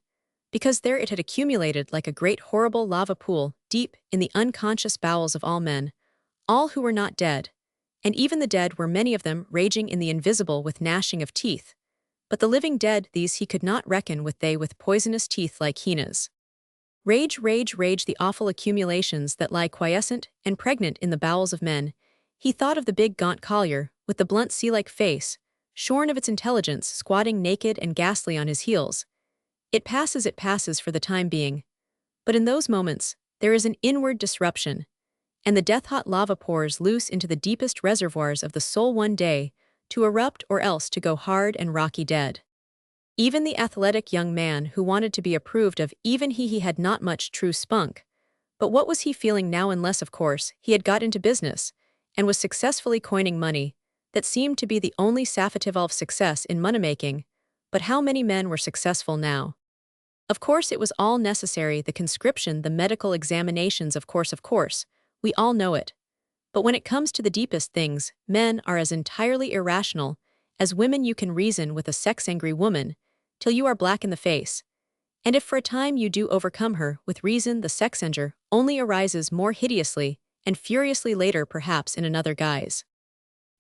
because there it had accumulated like a great horrible lava pool deep in the unconscious bowels of all men, all who were not dead, and even the dead were many of them raging in the invisible with gnashing of teeth. But the living dead, these he could not reckon with, they with poisonous teeth like hyenas. Rage, rage, rage, the awful accumulations that lie quiescent and pregnant in the bowels of men. He thought of the big gaunt collier, with the blunt sea-like face, shorn of its intelligence, squatting naked and ghastly on his heels. It passes for the time being. But in those moments, there is an inward disruption, and the death-hot lava pours loose into the deepest reservoirs of the soul one day, to erupt or else to go hard and rocky dead. Even the athletic young man who wanted to be approved of, even he had not much true spunk. But what was he feeling now unless, of course, he had got into business, and was successfully coining money, that seemed to be the only sappative of success in money-making. But how many men were successful now? Of course it was all necessary, the conscription, the medical examinations, of course, we all know it. But when it comes to the deepest things, men are as entirely irrational as women. You can reason with a sex-angry woman till you are black in the face, and if for a time you do overcome her with reason, the sex-anger only arises more hideously and furiously later, perhaps in another guise.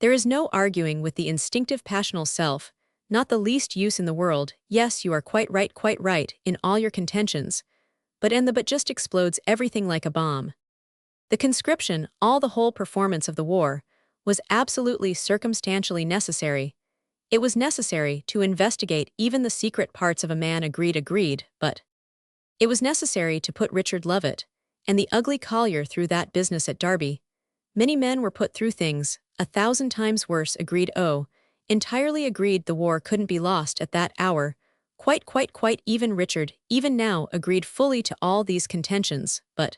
There is no arguing with the instinctive passional self, not the least use in the world. Yes, you are quite right in all your contentions, but just explodes everything like a bomb. The conscription, the whole performance of the war, was absolutely circumstantially necessary. It was necessary to investigate even the secret parts of a man. Agreed, but it was necessary to put Richard Lovett and the ugly collier through that business at Derby. Many men were put through things 1,000 times worse. Agreed. Oh, entirely agreed. The war couldn't be lost at that hour. Quite. Even Richard, even now, agreed fully to all these contentions, but...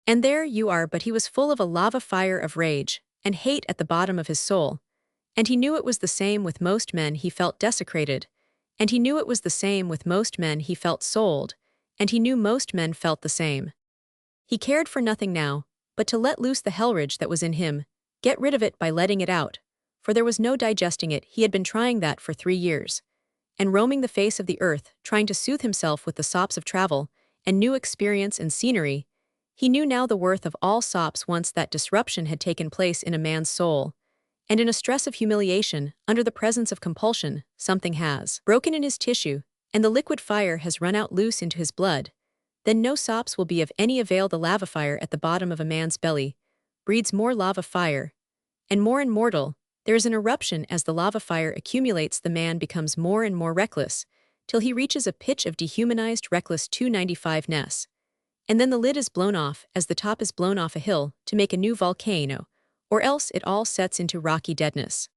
And there you are, but he was full of a lava fire of rage and hate at the bottom of his soul. And he knew it was the same with most men. He felt desecrated, and he knew it was the same with most men. He felt sold, and he knew most men felt the same. He cared for nothing now but to let loose the hell-rage that was in him, get rid of it by letting it out, for there was no digesting it. He had been trying that for 3 years, and roaming the face of the earth, trying to soothe himself with the sops of travel and new experience and scenery. He knew now the worth of all sops once that disruption had taken place in a man's soul, and in a stress of humiliation, under the presence of compulsion, something has broken in his tissue, and the liquid fire has run out loose into his blood. Then no sops will be of any avail. The lava fire at the bottom of a man's belly breeds more lava fire, and more immortal. There is an eruption as the lava fire accumulates. The man becomes more and more reckless, till he reaches a pitch of dehumanized reckless 295ness. And then the lid is blown off as the top is blown off a hill to make a new volcano, or else it all sets into rocky deadness.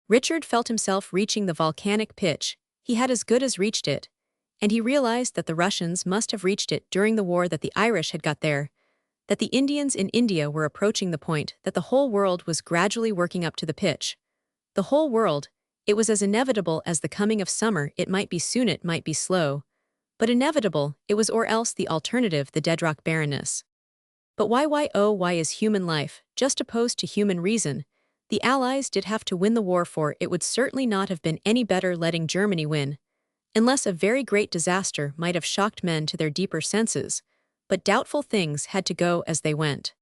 Richard felt himself reaching the volcanic pitch. He had as good as reached it, and he realized that the Russians must have reached it during the war, that the Irish had got there, that the Indians in India were approaching the point, that the whole world was gradually working up to the pitch. The whole world. It was as inevitable as the coming of summer. It might be soon, it might be slow, but inevitable it was, or else the alternative, the deadrock barrenness. But why is human life just opposed to human reason? The Allies did have to win the war, for it would certainly not have been any better letting Germany win, unless a very great disaster might have shocked men to their deeper senses, but doubtful things had to go as they went.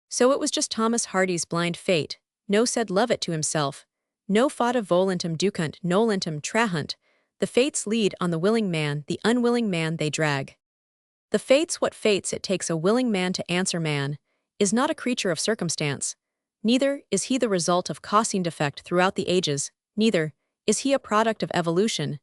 So it was just Thomas Hardy's blind fate. No, said Lovett to himself, no fata volentem ducunt nolentem trahunt. The fates lead on the willing man, the unwilling man they drag. The fates, what fates? It takes a willing man to answer. Man is not a creature of circumstance, neither is he the result of causing defect throughout the ages, neither is he a product of evolution,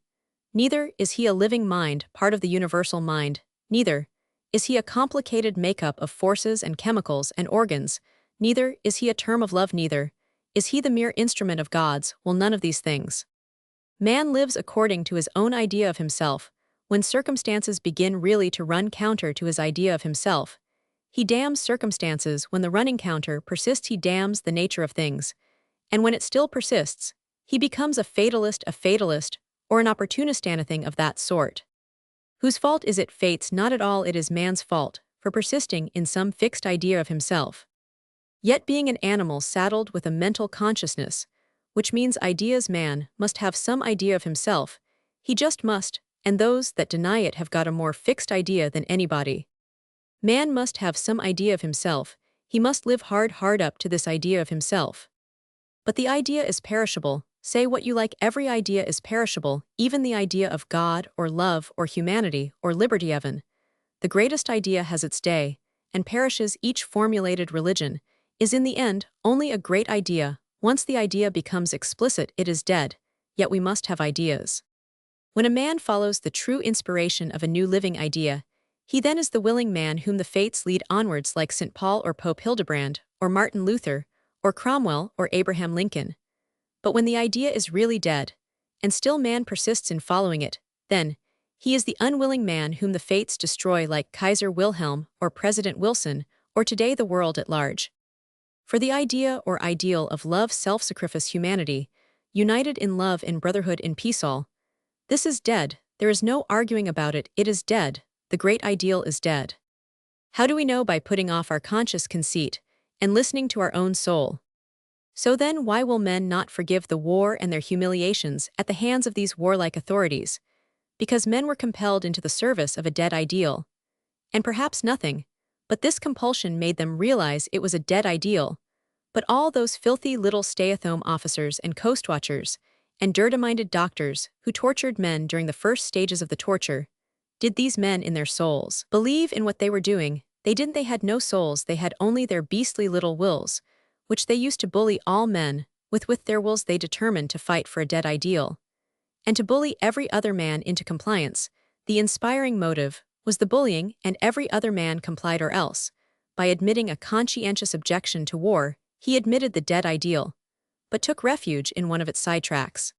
neither is he a living mind, part of the universal mind, neither is he a complicated makeup of forces and chemicals and organs, neither is he a term of love, neither is he the mere instrument of God's will, none of these things. Man lives according to his own idea of himself. When circumstances begin really to run counter to his idea of himself, he damns circumstances. When the running counter persists, he damns the nature of things. And when it still persists, he becomes a fatalist, or an opportunist, anything of that sort. Whose fault is it? Fate's not at all. It is man's fault, for persisting in some fixed idea of himself. Yet being an animal saddled with a mental consciousness, which means ideas, man must have some idea of himself. He just must, and those that deny it have got a more fixed idea than anybody. Man must have some idea of himself. He must live hard up to this idea of himself. But the idea is perishable. Say what you like, every idea is perishable, even the idea of God or love or humanity or liberty. Even the greatest idea has its day, and perishes. Each formulated religion is in the end only a great idea. Once the idea becomes explicit, it is dead, yet we must have ideas. When a man follows the true inspiration of a new living idea, he then is the willing man whom the fates lead onwards, like St. Paul or Pope Hildebrand, or Martin Luther, or Cromwell, or Abraham Lincoln. But when the idea is really dead, and still man persists in following it, then he is the unwilling man whom the fates destroy, like Kaiser Wilhelm, or President Wilson, or today the world at large. For the idea or ideal of love, self-sacrifice, humanity, united in love and brotherhood in peace, all this is dead. There is no arguing about it. It is dead. The great ideal is dead. How do we know? By putting off our conscious conceit and listening to our own soul. So then, why will men not forgive the war and their humiliations at the hands of these warlike authorities? Because men were compelled into the service of a dead ideal. And perhaps nothing but this compulsion made them realize it was a dead ideal. But all those filthy little stay-at-home officers and coastwatchers and dirty-minded doctors who tortured men during the first stages of the torture, did these men in their souls believe in what they were doing? They didn't. They had no souls. They had only their beastly little wills, which they used to bully all men with. With their wills they determined to fight for a dead ideal, and to bully every other man into compliance. The inspiring motive was the bullying, and every other man complied, or else, by admitting a conscientious objection to war, he admitted the dead ideal, but took refuge in one of its sidetracks.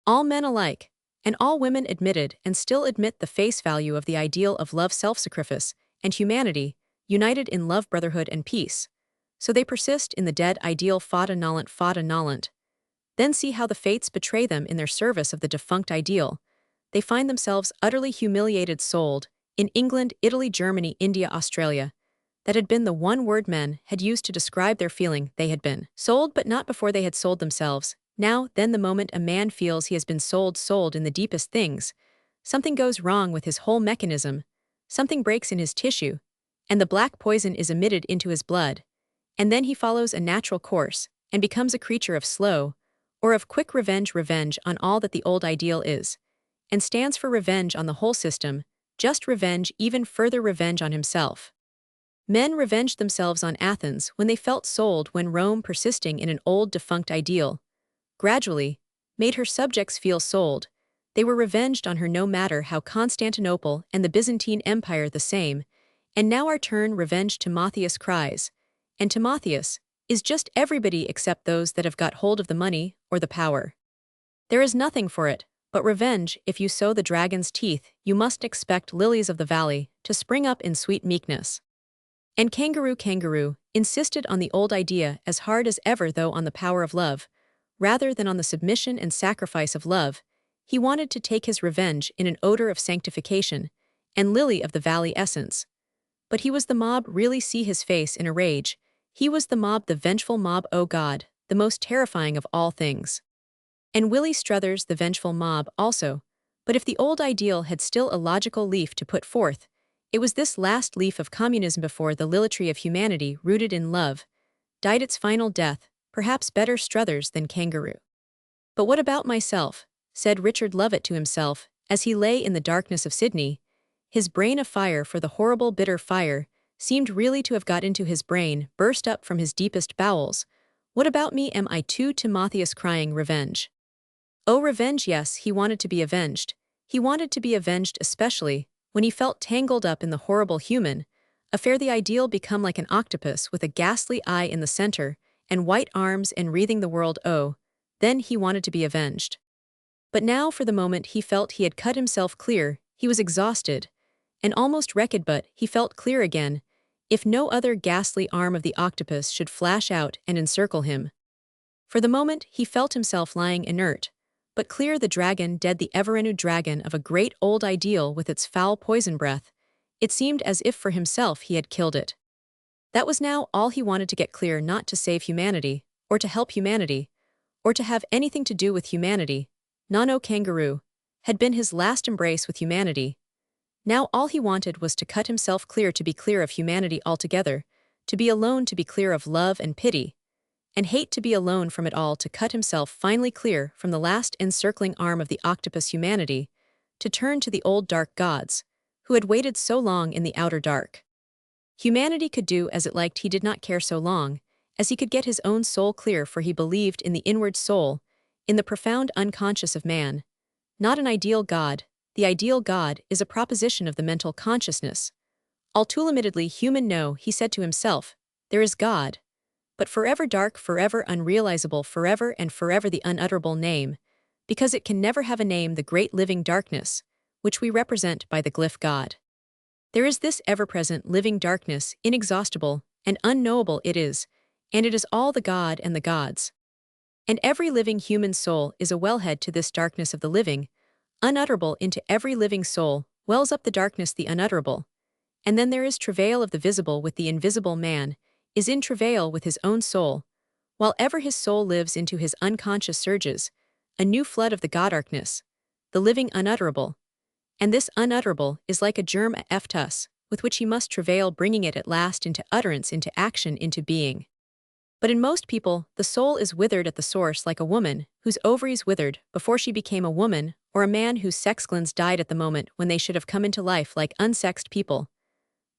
All men alike, and all women admitted and still admit the face value of the ideal of love, self-sacrifice, and humanity, united in love, brotherhood, and peace. So they persist in the dead ideal, fata nolent. Then see how the fates betray them in their service of the defunct ideal. They find themselves utterly humiliated, sold, in England, Italy, Germany, India, Australia. That had been the one word men had used to describe their feeling. They had been sold, but not before they had sold themselves. Now, then, the moment a man feels he has been sold in the deepest things, something goes wrong with his whole mechanism, something breaks in his tissue, and the black poison is emitted into his blood. And then he follows a natural course, and becomes a creature of slow, or of quick revenge on all that the old ideal is, and stands for revenge on the whole system, just revenge, even further revenge on himself. Men revenged themselves on Athens when they felt sold, when Rome, persisting in an old defunct ideal, gradually made her subjects feel sold. They were revenged on her, no matter how Constantinople and the Byzantine Empire the same. And now our turn, revenge. Timotheus cries, and Timotheus is just everybody except those that have got hold of the money or the power. There is nothing for it but revenge. If you sow the dragon's teeth, you must expect lilies of the valley to spring up in sweet meekness. And Kangaroo insisted on the old idea as hard as ever, though on the power of love, rather than on the submission and sacrifice of love. He wanted to take his revenge in an odor of sanctification and lily of the valley essence. But he was the mob. Really see his face in a rage. He was the mob, the vengeful mob. Oh God, the most terrifying of all things. And Willie Struthers, the vengeful mob, also. But if the old ideal had still a logical leaf to put forth, it was this last leaf of communism. Before the lilitry of humanity, rooted in love, died its final death. Perhaps better Struthers than Kangaroo. But what about myself? Said Richard Lovett to himself, as he lay in the darkness of Sydney, his brain afire, for the horrible bitter fire seemed really to have got into his brain, burst up from his deepest bowels. What about me? Am I too? Timotheus crying, revenge. Oh, revenge, yes, he wanted to be avenged. He wanted to be avenged, especially when he felt tangled up in the horrible human affair. The ideal become like an octopus with a ghastly eye in the center and white arms and wreathing the world. Oh, then he wanted to be avenged. But now for the moment he felt he had cut himself clear, he was exhausted, and almost wrecked, but he felt clear again, if no other ghastly arm of the octopus should flash out and encircle him. For the moment he felt himself lying inert, but clear, the dragon dead, the ever-renewed dragon of a great old ideal with its foul poison breath. It seemed as if for himself he had killed it. That was now all he wanted, to get clear, not to save humanity, or to help humanity, or to have anything to do with humanity. No, Kangaroo had been his last embrace with humanity. Now all he wanted was to cut himself clear, to be clear of humanity altogether, to be alone, to be clear of love and pity, and hate, to be alone from it all, to cut himself finally clear from the last encircling arm of the octopus humanity, to turn to the old dark gods, who had waited so long in the outer dark. Humanity could do as it liked, he did not care so long as he could get his own soul clear, for he believed in the inward soul, in the profound unconscious of man, not an ideal God. The ideal God is a proposition of the mental consciousness. All too limitedly human. No, he said to himself, there is God, but forever dark, forever unrealizable, forever and forever the unutterable name, because it can never have a name, the great living darkness, which we represent by the glyph God. There is this ever-present living darkness, inexhaustible and unknowable it is, and it is all the God and the gods. And every living human soul is a wellhead to this darkness of the living, unutterable. Into every living soul wells up the darkness, the unutterable. And then there is travail of the visible with the invisible. Man is in travail with his own soul, while ever his soul lives into his unconscious surges, a new flood of the Godarkness, the living unutterable. And this unutterable is like a germ eftus, with which he must travail, bringing it at last into utterance, into action, into being. But in most people, the soul is withered at the source, like a woman whose ovaries withered before she became a woman, or a man whose sex glands died at the moment when they should have come into life, like unsexed people.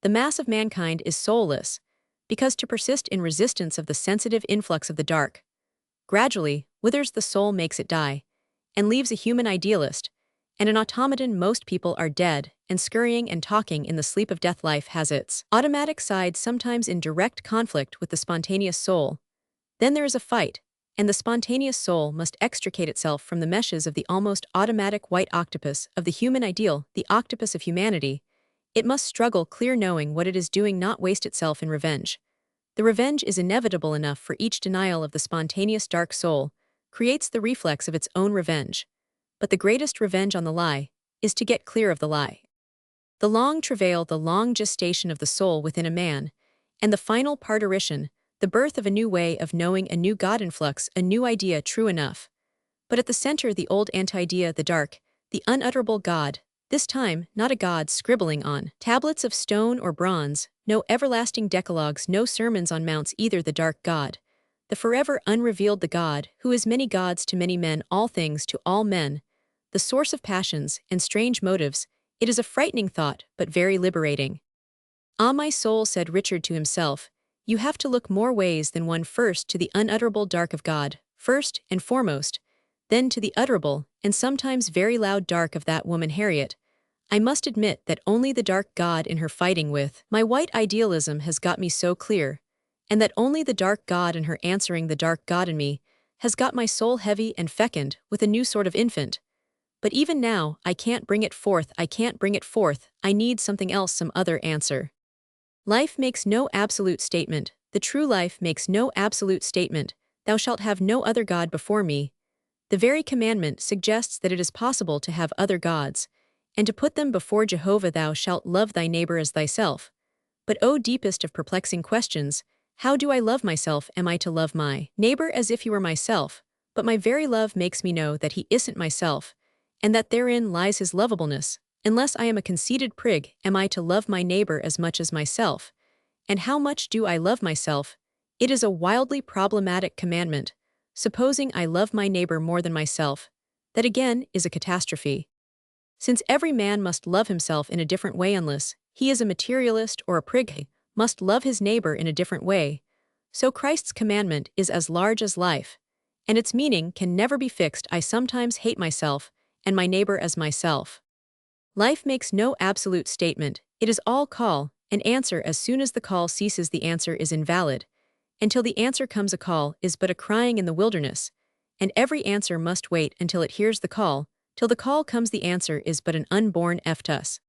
The mass of mankind is soulless, because to persist in resistance of the sensitive influx of the dark gradually withers the soul, makes it die, and leaves a human idealist and an automaton. Most people are dead and scurrying and talking in the sleep of death. Life has its automatic side, sometimes in direct conflict with the spontaneous soul. Then there is a fight, and the spontaneous soul must extricate itself from the meshes of the almost automatic white octopus of the human ideal, the octopus of humanity. It must struggle clear, knowing what it is doing, not waste itself in revenge. The revenge is inevitable enough, for each denial of the spontaneous dark soul creates the reflex of its own revenge. But the greatest revenge on the lie is to get clear of the lie. The long travail, the long gestation of the soul within a man, and the final parturition, the birth of a new way of knowing, a new God influx, a new idea, true enough. But at the center, the old anti-idea, the dark, the unutterable God, this time not a God scribbling on tablets of stone or bronze, no everlasting decalogues, no sermons on mounts either, the dark God, the forever unrevealed, the God who is many gods to many men, all things to all men, the source of passions and strange motives. It is a frightening thought, but very liberating. Ah, my soul, said Richard to himself, you have to look more ways than one, first to the unutterable dark of God, first and foremost, then to the utterable, and sometimes very loud dark of that woman Harriet. I must admit that only the dark God in her fighting with my white idealism has got me so clear, and that only the dark God in her answering the dark God in me has got my soul heavy and fecund with a new sort of infant. But even now, I can't bring it forth, I can't bring it forth, I need something else, some other answer. Life makes no absolute statement, the true life makes no absolute statement, thou shalt have no other God before me. The very commandment suggests that it is possible to have other gods, and to put them before Jehovah. Thou shalt love thy neighbor as thyself. But O deepest of perplexing questions, how do I love myself? Am I to love my neighbor as if he were myself? But my very love makes me know that he isn't myself, and that therein lies his lovableness. Unless I am a conceited prig, am I to love my neighbor as much as myself? And how much do I love myself? It is a wildly problematic commandment. Supposing I love my neighbor more than myself, that again is a catastrophe. Since every man must love himself in a different way, unless he is a materialist or a prig, must love his neighbor in a different way. So Christ's commandment is as large as life, and its meaning can never be fixed. I sometimes hate myself, and my neighbor as myself. Life makes no absolute statement, it is all call and answer. As soon as the call ceases, the answer is invalid. Until the answer comes, a call is but a crying in the wilderness, and every answer must wait until it hears the call, till the call comes the answer is but an unborn ftus.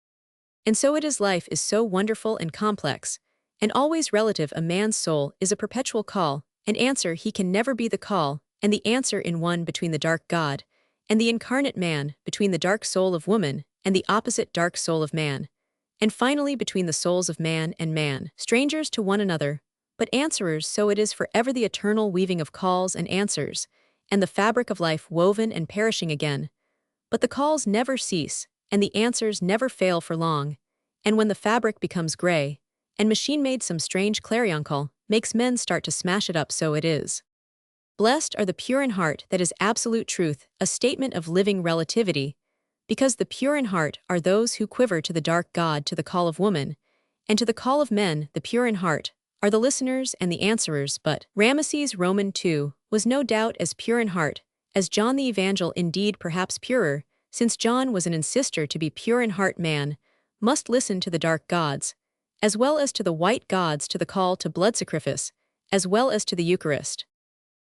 And so it is life is so wonderful and complex, and always relative a man's soul is a perpetual call, and answer he can never be the call, and the answer in one between the dark God, and the incarnate man, between the dark soul of woman, and the opposite dark soul of man, and finally between the souls of man and man, strangers to one another, but answerers. So it is forever the eternal weaving of calls and answers, and the fabric of life woven and perishing again. But the calls never cease, and the answers never fail for long, and when the fabric becomes gray, and machine-made some strange clarion call, makes men start to smash it up, so it is. Blessed are the pure in heart, that is absolute truth, a statement of living relativity, because the pure in heart are those who quiver to the dark God, to the call of woman, and to the call of men. The pure in heart are the listeners and the answerers. But Ramesses Roman II was no doubt as pure in heart as John the Evangel, indeed perhaps purer, since John was an insister to be pure in heart. Man must listen to the dark gods, as well as to the white gods, to the call to blood sacrifice, as well as to the Eucharist.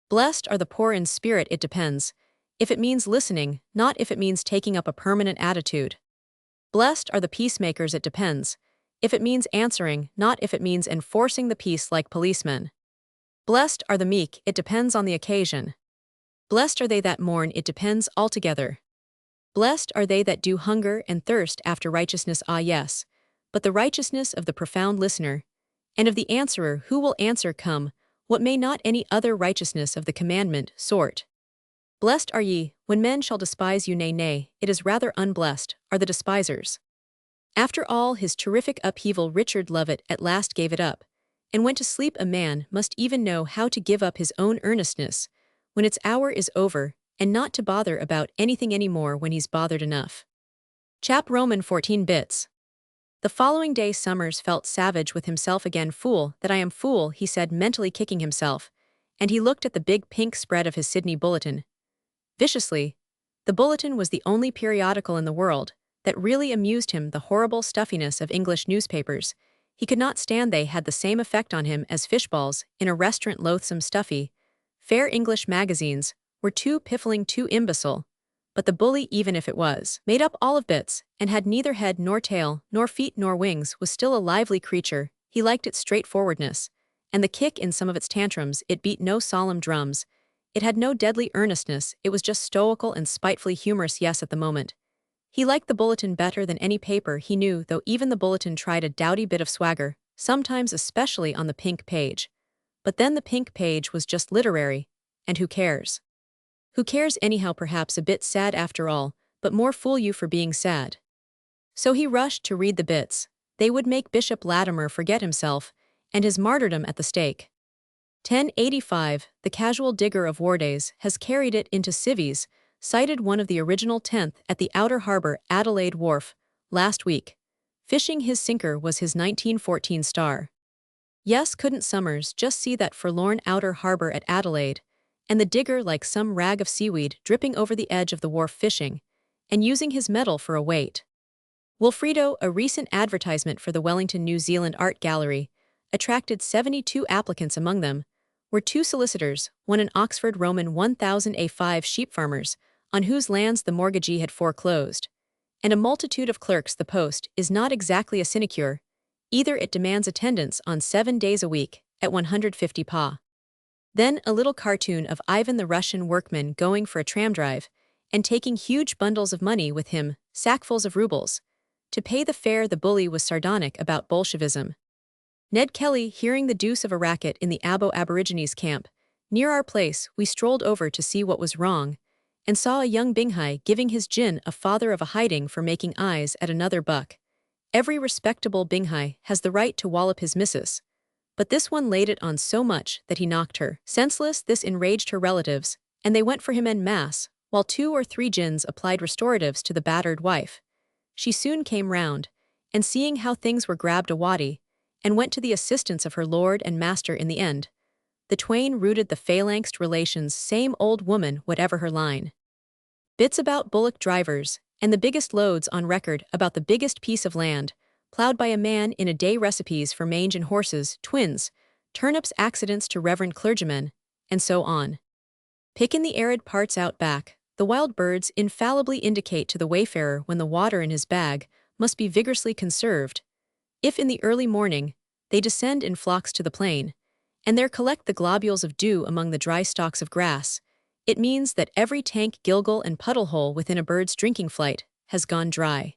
Blessed are the poor in spirit. It depends if it means listening, not if it means taking up a permanent attitude. Blessed are the peacemakers. It depends if it means answering, not if it means enforcing the peace like policemen. Blessed are the meek. It depends on the occasion. Blessed are they that mourn. It depends altogether. Blessed are they that do hunger and thirst after righteousness. Ah yes, but the righteousness of the profound listener, and of the answerer who will answer come, what may not any other righteousness of the commandment sort. Blessed are ye, when men shall despise you. Nay, nay, it is rather unblessed are the despisers. After all his terrific upheaval, Richard Lovett at last gave it up, and went to sleep. A man must even know how to give up his own earnestness when its hour is over, and not to bother about anything anymore when he's bothered enough. Chap Roman 14 bits. The following day Summers felt savage with himself again. Fool that I am, fool, he said, mentally kicking himself, and he looked at the big pink spread of his Sydney Bulletin. Viciously. The Bulletin was the only periodical in the world that really amused him. The horrible stuffiness of English newspapers, he could not stand. They had the same effect on him as fishballs in a restaurant. Loathsome, stuffy, fair English magazines were too piffling, too imbecile. But the bully, even if it was made up all of bits, and had neither head nor tail, nor feet nor wings, was still a lively creature. He liked its straightforwardness, and the kick in some of its tantrums. It beat no solemn drums. It had no deadly earnestness. It was just stoical and spitefully humorous. Yes, at the moment he liked the Bulletin better than any paper he knew, though even the Bulletin tried a dowdy bit of swagger, sometimes especially on the pink page. But then the pink page was just literary, and who cares? Who cares anyhow? Perhaps a bit sad after all, but more fool you for being sad. So he rushed to read the bits. They would make Bishop Latimer forget himself, and his martyrdom at the stake. 1085, the casual digger of war days, has carried it into civvies, sighted one of the original 10th at the outer harbor Adelaide Wharf last week. Fishing his sinker was his 1914 Star. Yes, couldn't Summers just see that forlorn outer harbor at Adelaide, and the digger like some rag of seaweed dripping over the edge of the wharf, fishing, and using his metal for a weight? Wilfredo, a recent advertisement for the Wellington, New Zealand Art Gallery, attracted 72 applicants. Among them were 2 solicitors, one an Oxford Roman 1000 sheep farmers, on whose lands the mortgagee had foreclosed, and a multitude of clerks. The post is not exactly a sinecure. Either it demands attendance on 7 days a week, at 150 pa. Then a little cartoon of Ivan the Russian workman going for a tram drive, and taking huge bundles of money with him, sackfuls of rubles, to pay the fare. The bully was sardonic about Bolshevism. Ned Kelly, hearing the deuce of a racket in the Abo Aborigines camp near our place, we strolled over to see what was wrong, and saw a young Binghai giving his gin a father of a hiding for making eyes at another buck. Every respectable Binghai has the right to wallop his missus, but this one laid it on so much that he knocked her senseless. This enraged her relatives, and they went for him en masse, while 2 or 3 gins applied restoratives to the battered wife. She soon came round, and seeing how things were, grabbed a waddy, and went to the assistance of her lord and master. In the end, the twain rooted the phalanxed relations. Same old woman, whatever her line. Bits about bullock drivers, and the biggest loads on record about the biggest piece of land plowed by a man in a day. Recipes for mange and horses, twins, turnips, accidents to reverend clergymen, and so on. Pick in the arid parts out back. The wild birds infallibly indicate to the wayfarer when the water in his bag must be vigorously conserved. If in the early morning, they descend in flocks to the plain, and there collect the globules of dew among the dry stalks of grass, it means that every tank, gilgal, and puddle hole within a bird's drinking flight has gone dry.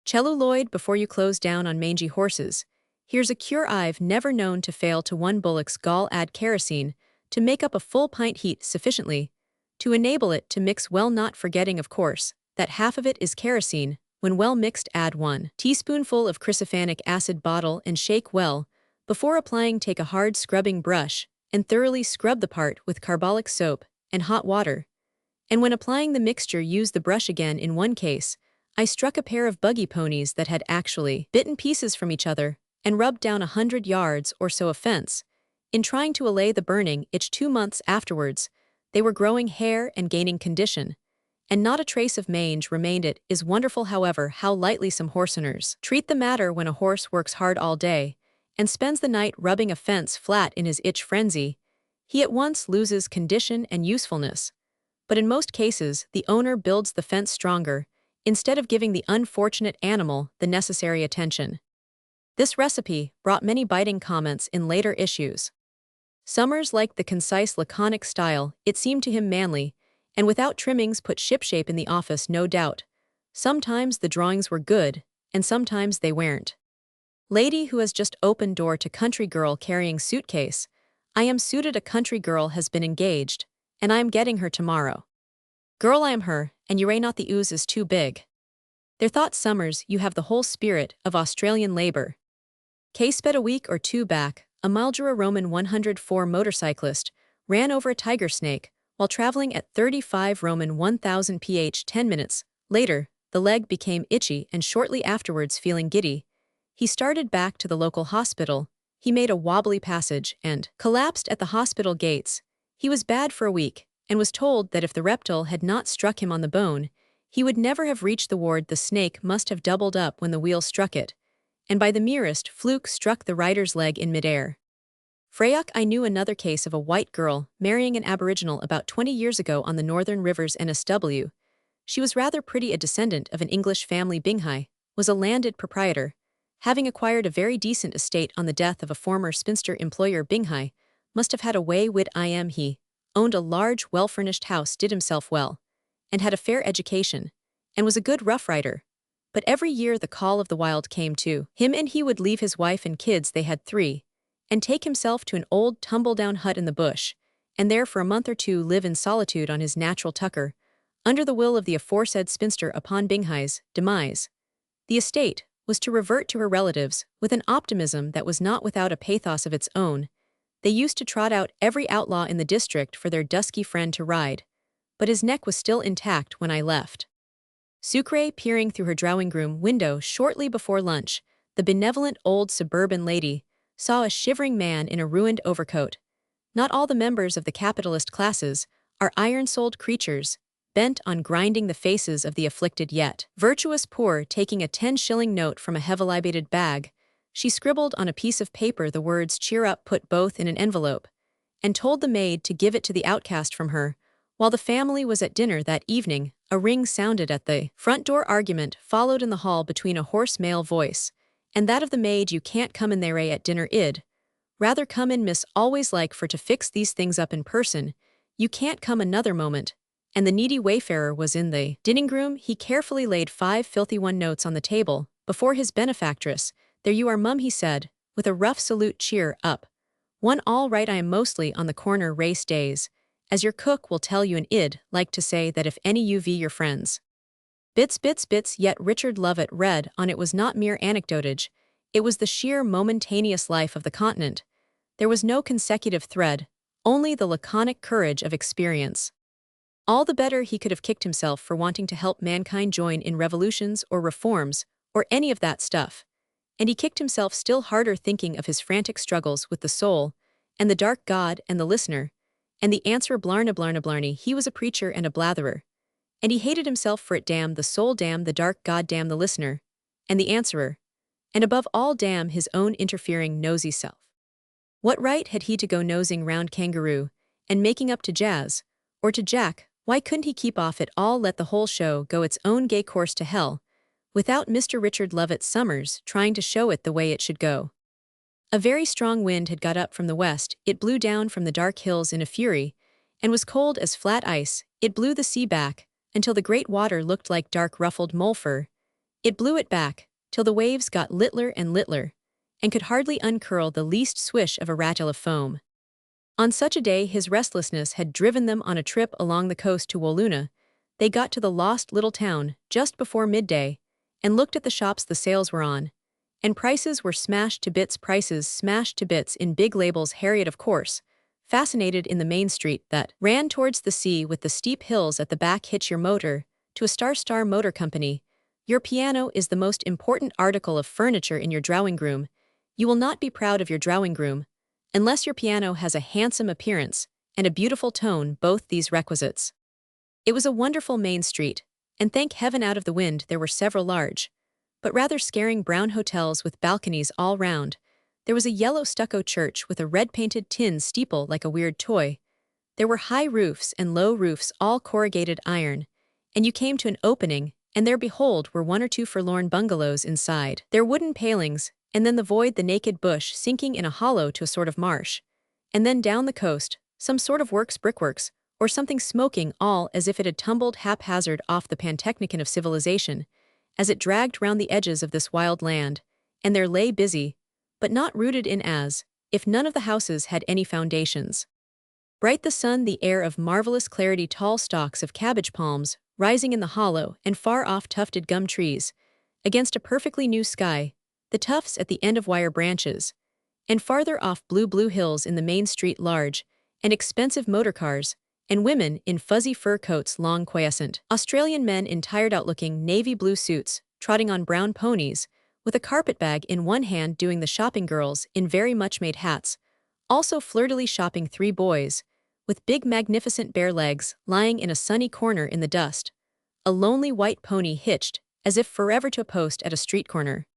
Celluloid before you close down on mangy horses. Here's a cure I've never known to fail to one bullock's gall. Add kerosene to make up a full pint, heat sufficiently to enable it to mix well, not forgetting, of course, that half of it is kerosene. When well mixed, add 1 teaspoonful of chrysopanic acid, bottle and shake well. Before applying, take a hard scrubbing brush and thoroughly scrub the part with carbolic soap and hot water. And when applying the mixture, use the brush again. In one case, I struck a pair of buggy ponies that had actually bitten pieces from each other and rubbed down 100 yards or so of fence. In trying to allay the burning itch 2 months afterwards, they were growing hair and gaining condition, and not a trace of mange remained. It is wonderful, however, how lightly some horse owners treat the matter when a horse works hard all day and spends the night rubbing a fence flat in his itch frenzy. He at once loses condition and usefulness. But in most cases, the owner builds the fence stronger, instead of giving the unfortunate animal the necessary attention. This recipe brought many biting comments in later issues. Summers liked the concise, laconic style. It seemed to him manly, and without trimmings put shipshape in the office, no doubt. Sometimes the drawings were good, and sometimes they weren't. Lady who has just opened door to country girl carrying suitcase. I am suited. A country girl has been engaged, and I am getting her tomorrow. Girl, I am her, and you ray not the ooze is too big. There thought Summers you have the whole spirit of Australian labor. Case sped a week or two back, a Mildura Roman 104 motorcyclist ran over a tiger snake while traveling at 35 Roman 1000 ph. 10 minutes later, the leg became itchy, and shortly afterwards, feeling giddy, he started back to the local hospital. He made a wobbly passage and collapsed at the hospital gates. He was bad for a week and was told that if the reptile had not struck him on the bone, he would never have reached the ward. The snake must have doubled up when the wheel struck it, and by the merest fluke struck the rider's leg in midair. Freyok, I knew another case of a white girl marrying an Aboriginal about 20 years ago on the Northern Rivers NSW. She was rather pretty, a descendant of an English family. Binghai was a landed proprietor, having acquired a very decent estate on the death of a former spinster employer. Binghai must have had a way wit. He owned a large, well-furnished house, did himself well, and had a fair education, and was a good rough rider. But every year the call of the wild came to him, and he would leave his wife and kids, they had 3, and take himself to an old tumble-down hut in the bush, and there for a month or 2 live in solitude on his natural tucker, under the will of the aforesaid spinster. Upon Binghai's demise, the estate was to revert to her relatives with an optimism that was not without a pathos of its own. They used to trot out every outlaw in the district for their dusky friend to ride, but his neck was still intact when I left. Sucre, peering through her drawing-room window shortly before lunch, the benevolent old suburban lady saw a shivering man in a ruined overcoat. Not all the members of the capitalist classes are iron-souled creatures, bent on grinding the faces of the afflicted yet virtuous poor. Taking a 10-shilling note from a heavy-libated bag, she scribbled on a piece of paper the words "cheer up," put both in an envelope, and told the maid to give it to the outcast from her. While the family was at dinner that evening, a ring sounded at the front door. Argument followed in the hall between a hoarse male voice and that of the maid. You can't come in there at dinner, id. Rather come in, miss, always like for to fix these things up in person. You can't come another moment. And the needy wayfarer was in the dining room. He carefully laid 5 filthy 1 notes on the table before his benefactress. There you are, mum, he said, with a rough salute. Cheer up. One all right. I am mostly on the corner race days, as your cook will tell you, and id like to say that if any uv your friends. Bits, yet Richard Lovett read on. It was not mere anecdotage, it was the sheer momentaneous life of the continent. There was no consecutive thread, only the laconic courage of experience. All the better he could have kicked himself for wanting to help mankind join in revolutions or reforms, or any of that stuff. And he kicked himself still harder thinking of his frantic struggles with the soul, and the dark God, and the listener, and the answerer. Blarney. He was a preacher and a blatherer, and he hated himself for it. Damn the soul, damn the dark God, damn the listener, and the answerer, and above all damn his own interfering nosy self. What right had he to go nosing round Kangaroo, and making up to jazz, Or to Jack, why couldn't he keep off it all, let the whole show go its own gay course to hell, without Mr. Richard Lovett Summers trying to show it the way it should go? A very strong wind had got up from the west, it blew down from the dark hills in a fury, and was cold as flat ice. It blew the sea back, until the great water looked like dark ruffled mole fur. It blew it back, till the waves got littler and littler, and could hardly uncurl the least swish of a rattle of foam. On such a day his restlessness had driven them on a trip along the coast to Walloona. They got to the lost little town just before midday, and looked at the shops the sales were on. And prices were smashed to bits, prices smashed to bits in big labels. Harriet, of course, fascinated in the main street that ran towards the sea with the steep hills at the back, hitch your motor to a Star Motor Company. Your piano is the most important article of furniture in your drawing room. You will not be proud of your drawing room unless your piano has a handsome appearance and a beautiful tone, both these requisites. It was a wonderful main street, and thank heaven out of the wind there were several large, but rather scaring brown hotels with balconies all round. There was a yellow stucco church with a red-painted tin steeple like a weird toy. There were high roofs and low roofs, all corrugated iron, and you came to an opening, and there behold were one or two forlorn bungalows inside, their wooden palings, and then the void, the naked bush sinking in a hollow to a sort of marsh. And then down the coast, some sort of brickworks, or something smoking, all as if it had tumbled haphazard off the pantechnicon of civilization, as it dragged round the edges of this wild land, and there lay busy, but not rooted in, as if none of the houses had any foundations. Bright the sun, the air of marvelous clarity, tall stalks of cabbage palms rising in the hollow, and far off tufted gum trees, against a perfectly new sky, the tufts at the end of wire branches, and farther off blue hills in the main street, large and expensive motorcars, and women in fuzzy fur coats, long quiescent Australian men in tired-out-looking navy blue suits, trotting on brown ponies, with a carpetbag in one hand, doing the shopping, girls in very much-made hats, also flirtily shopping, 3 boys, with big magnificent bare legs, lying in a sunny corner in the dust, a lonely white pony hitched, as if forever to a post at a street corner.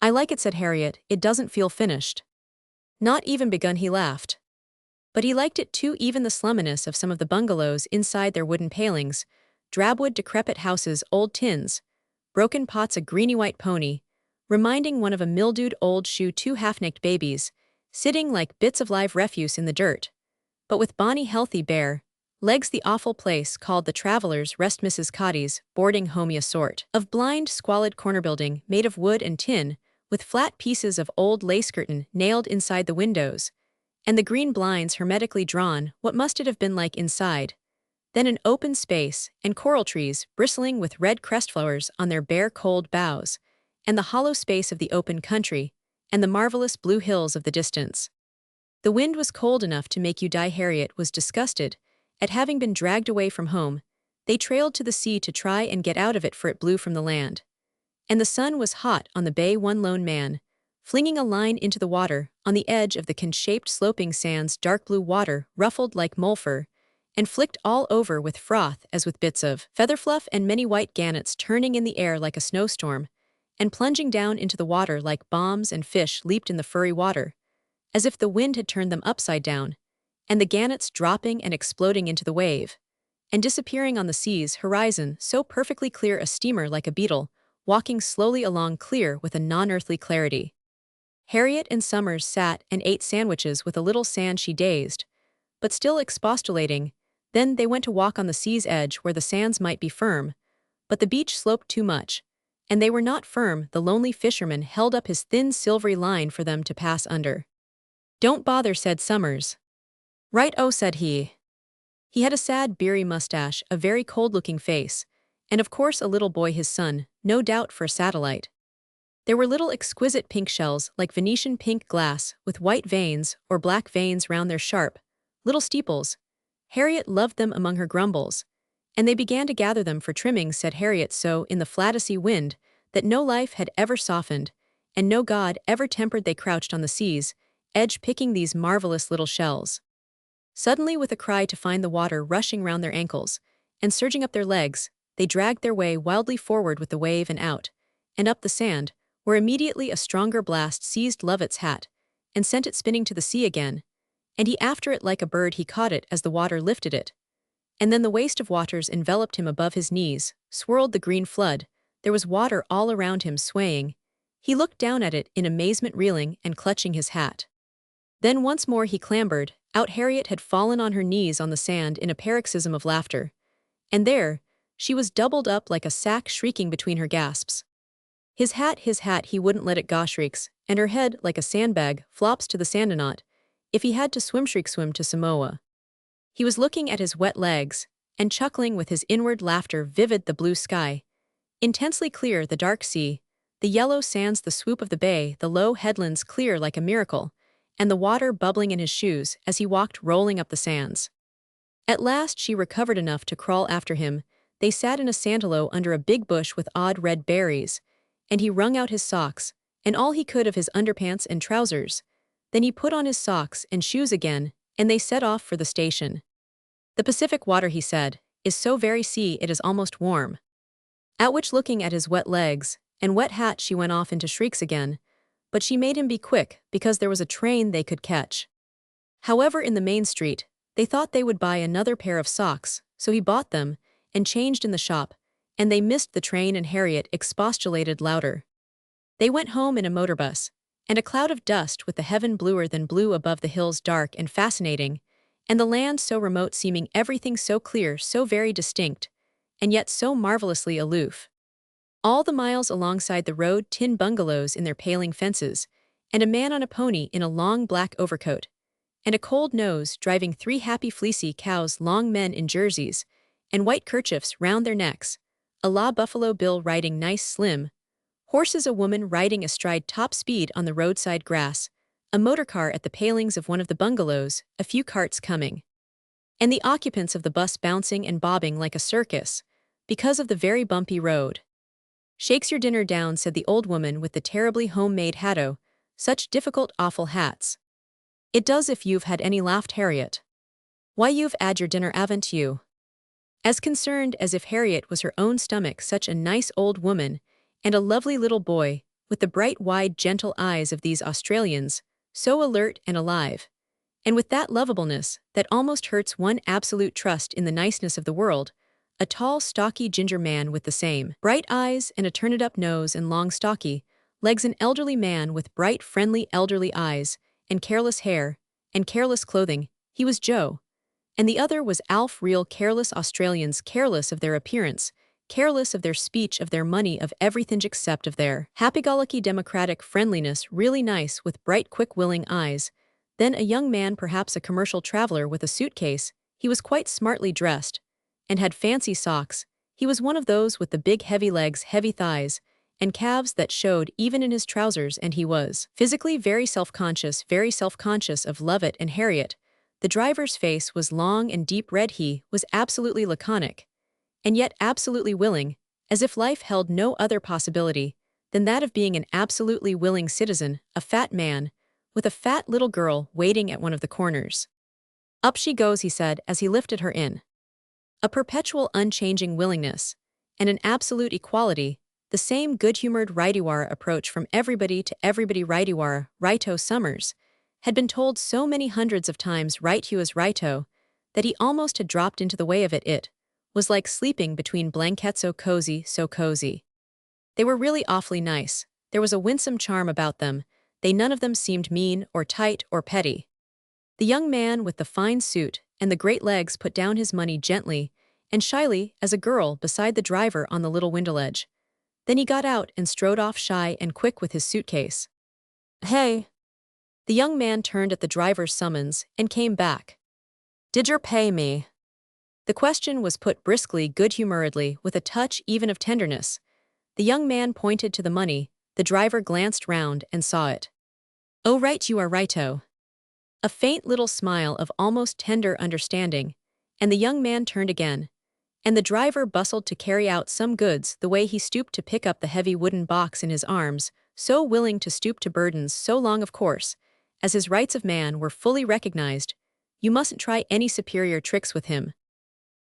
"I like it," said Harriet, "it doesn't feel finished." "Not even begun," he laughed. But he liked it too, even the slumminess of some of the bungalows inside their wooden palings, drabwood decrepit houses, old tins, broken pots, a greeny white pony, reminding one of a mildewed old shoe, 2 half-naked babies, sitting like bits of live refuse in the dirt, but with bonny healthy bare legs, the awful place called the Traveller's Rest, Mrs. Cotty's boarding homey, a sort of blind, squalid corner building made of wood and tin, with flat pieces of old lace curtain nailed inside the windows, and the green blinds hermetically drawn. What must it have been like inside? Then an open space, and coral trees bristling with red crestflowers on their bare cold boughs, and the hollow space of the open country, and the marvelous blue hills of the distance. The wind was cold enough to make you die. Harriet was disgusted at having been dragged away from home. They trailed to the sea to try and get out of it, for it blew from the land. And the sun was hot on the bay. One lone man, flinging a line into the water, on the edge of the can-shaped sloping sands, dark blue water, ruffled like mole fur, and flicked all over with froth as with bits of featherfluff, and many white gannets turning in the air like a snowstorm, and plunging down into the water like bombs, and fish leaped in the furry water, as if the wind had turned them upside down, and the gannets dropping and exploding into the wave, and disappearing on the sea's horizon, so perfectly clear, a steamer like a beetle, walking slowly along, clear with a non-earthly clarity. Harriet and Summers sat and ate sandwiches with a little sand, she dazed, but still expostulating. Then they went to walk on the sea's edge where the sands might be firm, but the beach sloped too much, and they were not firm. The lonely fisherman held up his thin silvery line for them to pass under. "Don't bother," said Summers. "Right, oh," said he. He had a sad, beery mustache, a very cold-looking face, and of course a little boy, his son, no doubt, for a satellite. There were little exquisite pink shells, like Venetian pink glass, with white veins or black veins round their sharp little steeples. Harriet loved them among her grumbles, and they began to gather them for trimmings, said Harriet, so in the flattery wind that no life had ever softened, and no god ever tempered, they crouched on the sea's edge, picking these marvelous little shells. Suddenly, with a cry to find the water rushing round their ankles and surging up their legs, they dragged their way wildly forward with the wave, and out and up the sand, where immediately a stronger blast seized Lovett's hat and sent it spinning to the sea again, and he after it like a bird. He caught it as the water lifted it, And then the waste of waters enveloped him above his knees, swirled the green flood. There was water all around him swaying. He looked down at it in amazement, reeling and clutching his hat. Then once more he clambered. Out Harriet had fallen on her knees on the sand in a paroxysm of laughter. And there, she was doubled up like a sack, shrieking between her gasps. His hat, he wouldn't let it go, shrieks, and her head, like a sandbag, flops to the sandknot. If he had to swim, shriek, swim to Samoa. He was looking at his wet legs, and chuckling with his inward laughter, vivid the blue sky. Intensely clear the dark sea, the yellow sands, the swoop of the bay, the low headlands clear like a miracle, and the water bubbling in his shoes as he walked rolling up the sands. At last she recovered enough to crawl after him. They sat in a sandalow under a big bush with odd red berries, and he wrung out his socks, and all he could of his underpants and trousers. Then he put on his socks and shoes again, and they set off for the station. The Pacific water, he said, is so very sea it is almost warm. At which, looking at his wet legs and wet hat, she went off into shrieks again, but she made him be quick because there was a train they could catch. However, in the main street, they thought they would buy another pair of socks, so he bought them and changed in the shop, and they missed the train, and Harriet expostulated louder. They went home in a motor bus, and a cloud of dust with the heaven bluer than blue above, the hills dark and fascinating, and the land so remote, seeming everything so clear, so very distinct, and yet so marvelously aloof. All the miles alongside the road, tin bungalows in their paling fences, and a man on a pony in a long black overcoat, and a cold nose driving 3 happy fleecy cows, long men in jerseys, and white kerchiefs round their necks, a la Buffalo Bill riding nice slim horses, a woman riding astride top speed on the roadside grass, a motorcar at the palings of one of the bungalows, a few carts coming, and the occupants of the bus bouncing and bobbing like a circus, because of the very bumpy road. "Shakes your dinner down," said the old woman with the terribly homemade hatto, "such difficult awful hats." "It does if you've had any," laughed Harriet. "Why, you've 'ad your dinner, 'aven't you?" As concerned as if Harriet was her own stomach, such a nice old woman, and a lovely little boy, with the bright, wide, gentle eyes of these Australians, so alert and alive, and with that lovableness that almost hurts one, absolute trust in the niceness of the world, a tall, stocky ginger man with the same bright eyes and a turned-up nose and long, stocky legs, an elderly man with bright, friendly, elderly eyes, and careless hair, and careless clothing. He was Joe. And the other was Alf, real careless Australians, careless of their appearance, careless of their speech, of their money, of everything except of their happy-go-lucky democratic friendliness, really nice, with bright, quick, willing eyes. Then a young man, perhaps a commercial traveler with a suitcase. He was quite smartly dressed, and had fancy socks. He was one of those with the big heavy legs, heavy thighs, and calves that showed even in his trousers, and he was physically very self-conscious of Lovett and Harriet. The driver's face was long and deep red. He was absolutely laconic, and yet absolutely willing, as if life held no other possibility than that of being an absolutely willing citizen, a fat man, with a fat little girl waiting at one of the corners. "Up she goes," he said as he lifted her in. A perpetual unchanging willingness, and an absolute equality, the same good-humored righty-wara approach from everybody to everybody. Righty-wara, righto Summers, had been told so many hundreds of times right-hu is righto, that he almost had dropped into the way of it. It was like sleeping between blankets, so cozy, so cozy. They were really awfully nice. There was a winsome charm about them. They none of them seemed mean or tight or petty. The young man with the fine suit and the great legs put down his money gently and shyly as a girl beside the driver on the little window ledge. Then he got out and strode off, shy and quick, with his suitcase. "Hey." The young man turned at the driver's summons and came back. "Did yer pay me?" The question was put briskly, good-humoredly, with a touch even of tenderness. The young man pointed to the money. The driver glanced round and saw it. "Oh, right, you are righto." A faint little smile of almost tender understanding, and the young man turned again, and the driver bustled to carry out some goods, the way he stooped to pick up the heavy wooden box in his arms, so willing to stoop to burdens so long, of course, as his rights of man were fully recognized. You mustn't try any superior tricks with him.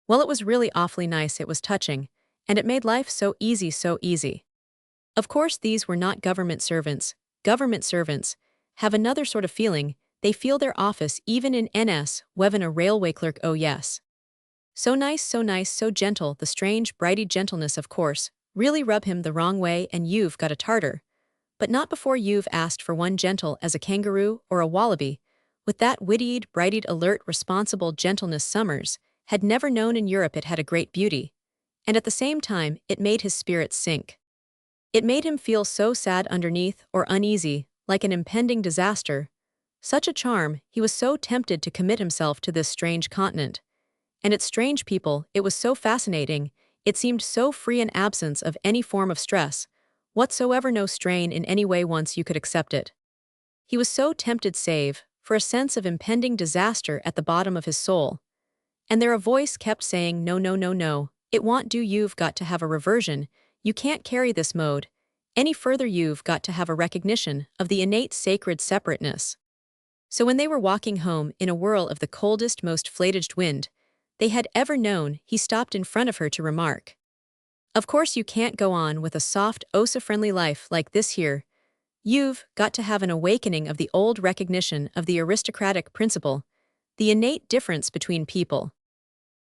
Well, it was really awfully nice, it was touching, and it made life so easy, so easy. Of course, these were not government servants. Government servants have another sort of feeling. They feel their office even in NS, Weven, a railway clerk, oh yes. So nice, so nice, so gentle, the strange, brighty gentleness, of course, really rub him the wrong way, and you've got a tartar. But not before you've asked for one gentle as a kangaroo or a wallaby, with that wittied, brightied, alert, responsible gentleness Summers had never known in Europe. It had a great beauty, and at the same time it made his spirits sink. It made him feel so sad underneath, or uneasy, like an impending disaster. Such a charm, he was so tempted to commit himself to this strange continent. And its strange people, it was so fascinating, it seemed so free in absence of any form of stress, whatsoever, no strain in any way once you could accept it. He was so tempted save for a sense of impending disaster at the bottom of his soul. And there a voice kept saying, no, no, no, no, it won't do, you've got to have a reversion, you can't carry this mode any further, you've got to have a recognition of the innate sacred separateness. So when they were walking home in a whirl of the coldest, most flataged wind they had ever known, he stopped in front of her to remark, "Of course you can't go on with a soft, friendly life like this here. You've got to have an awakening of the old recognition of the aristocratic principle, the innate difference between people."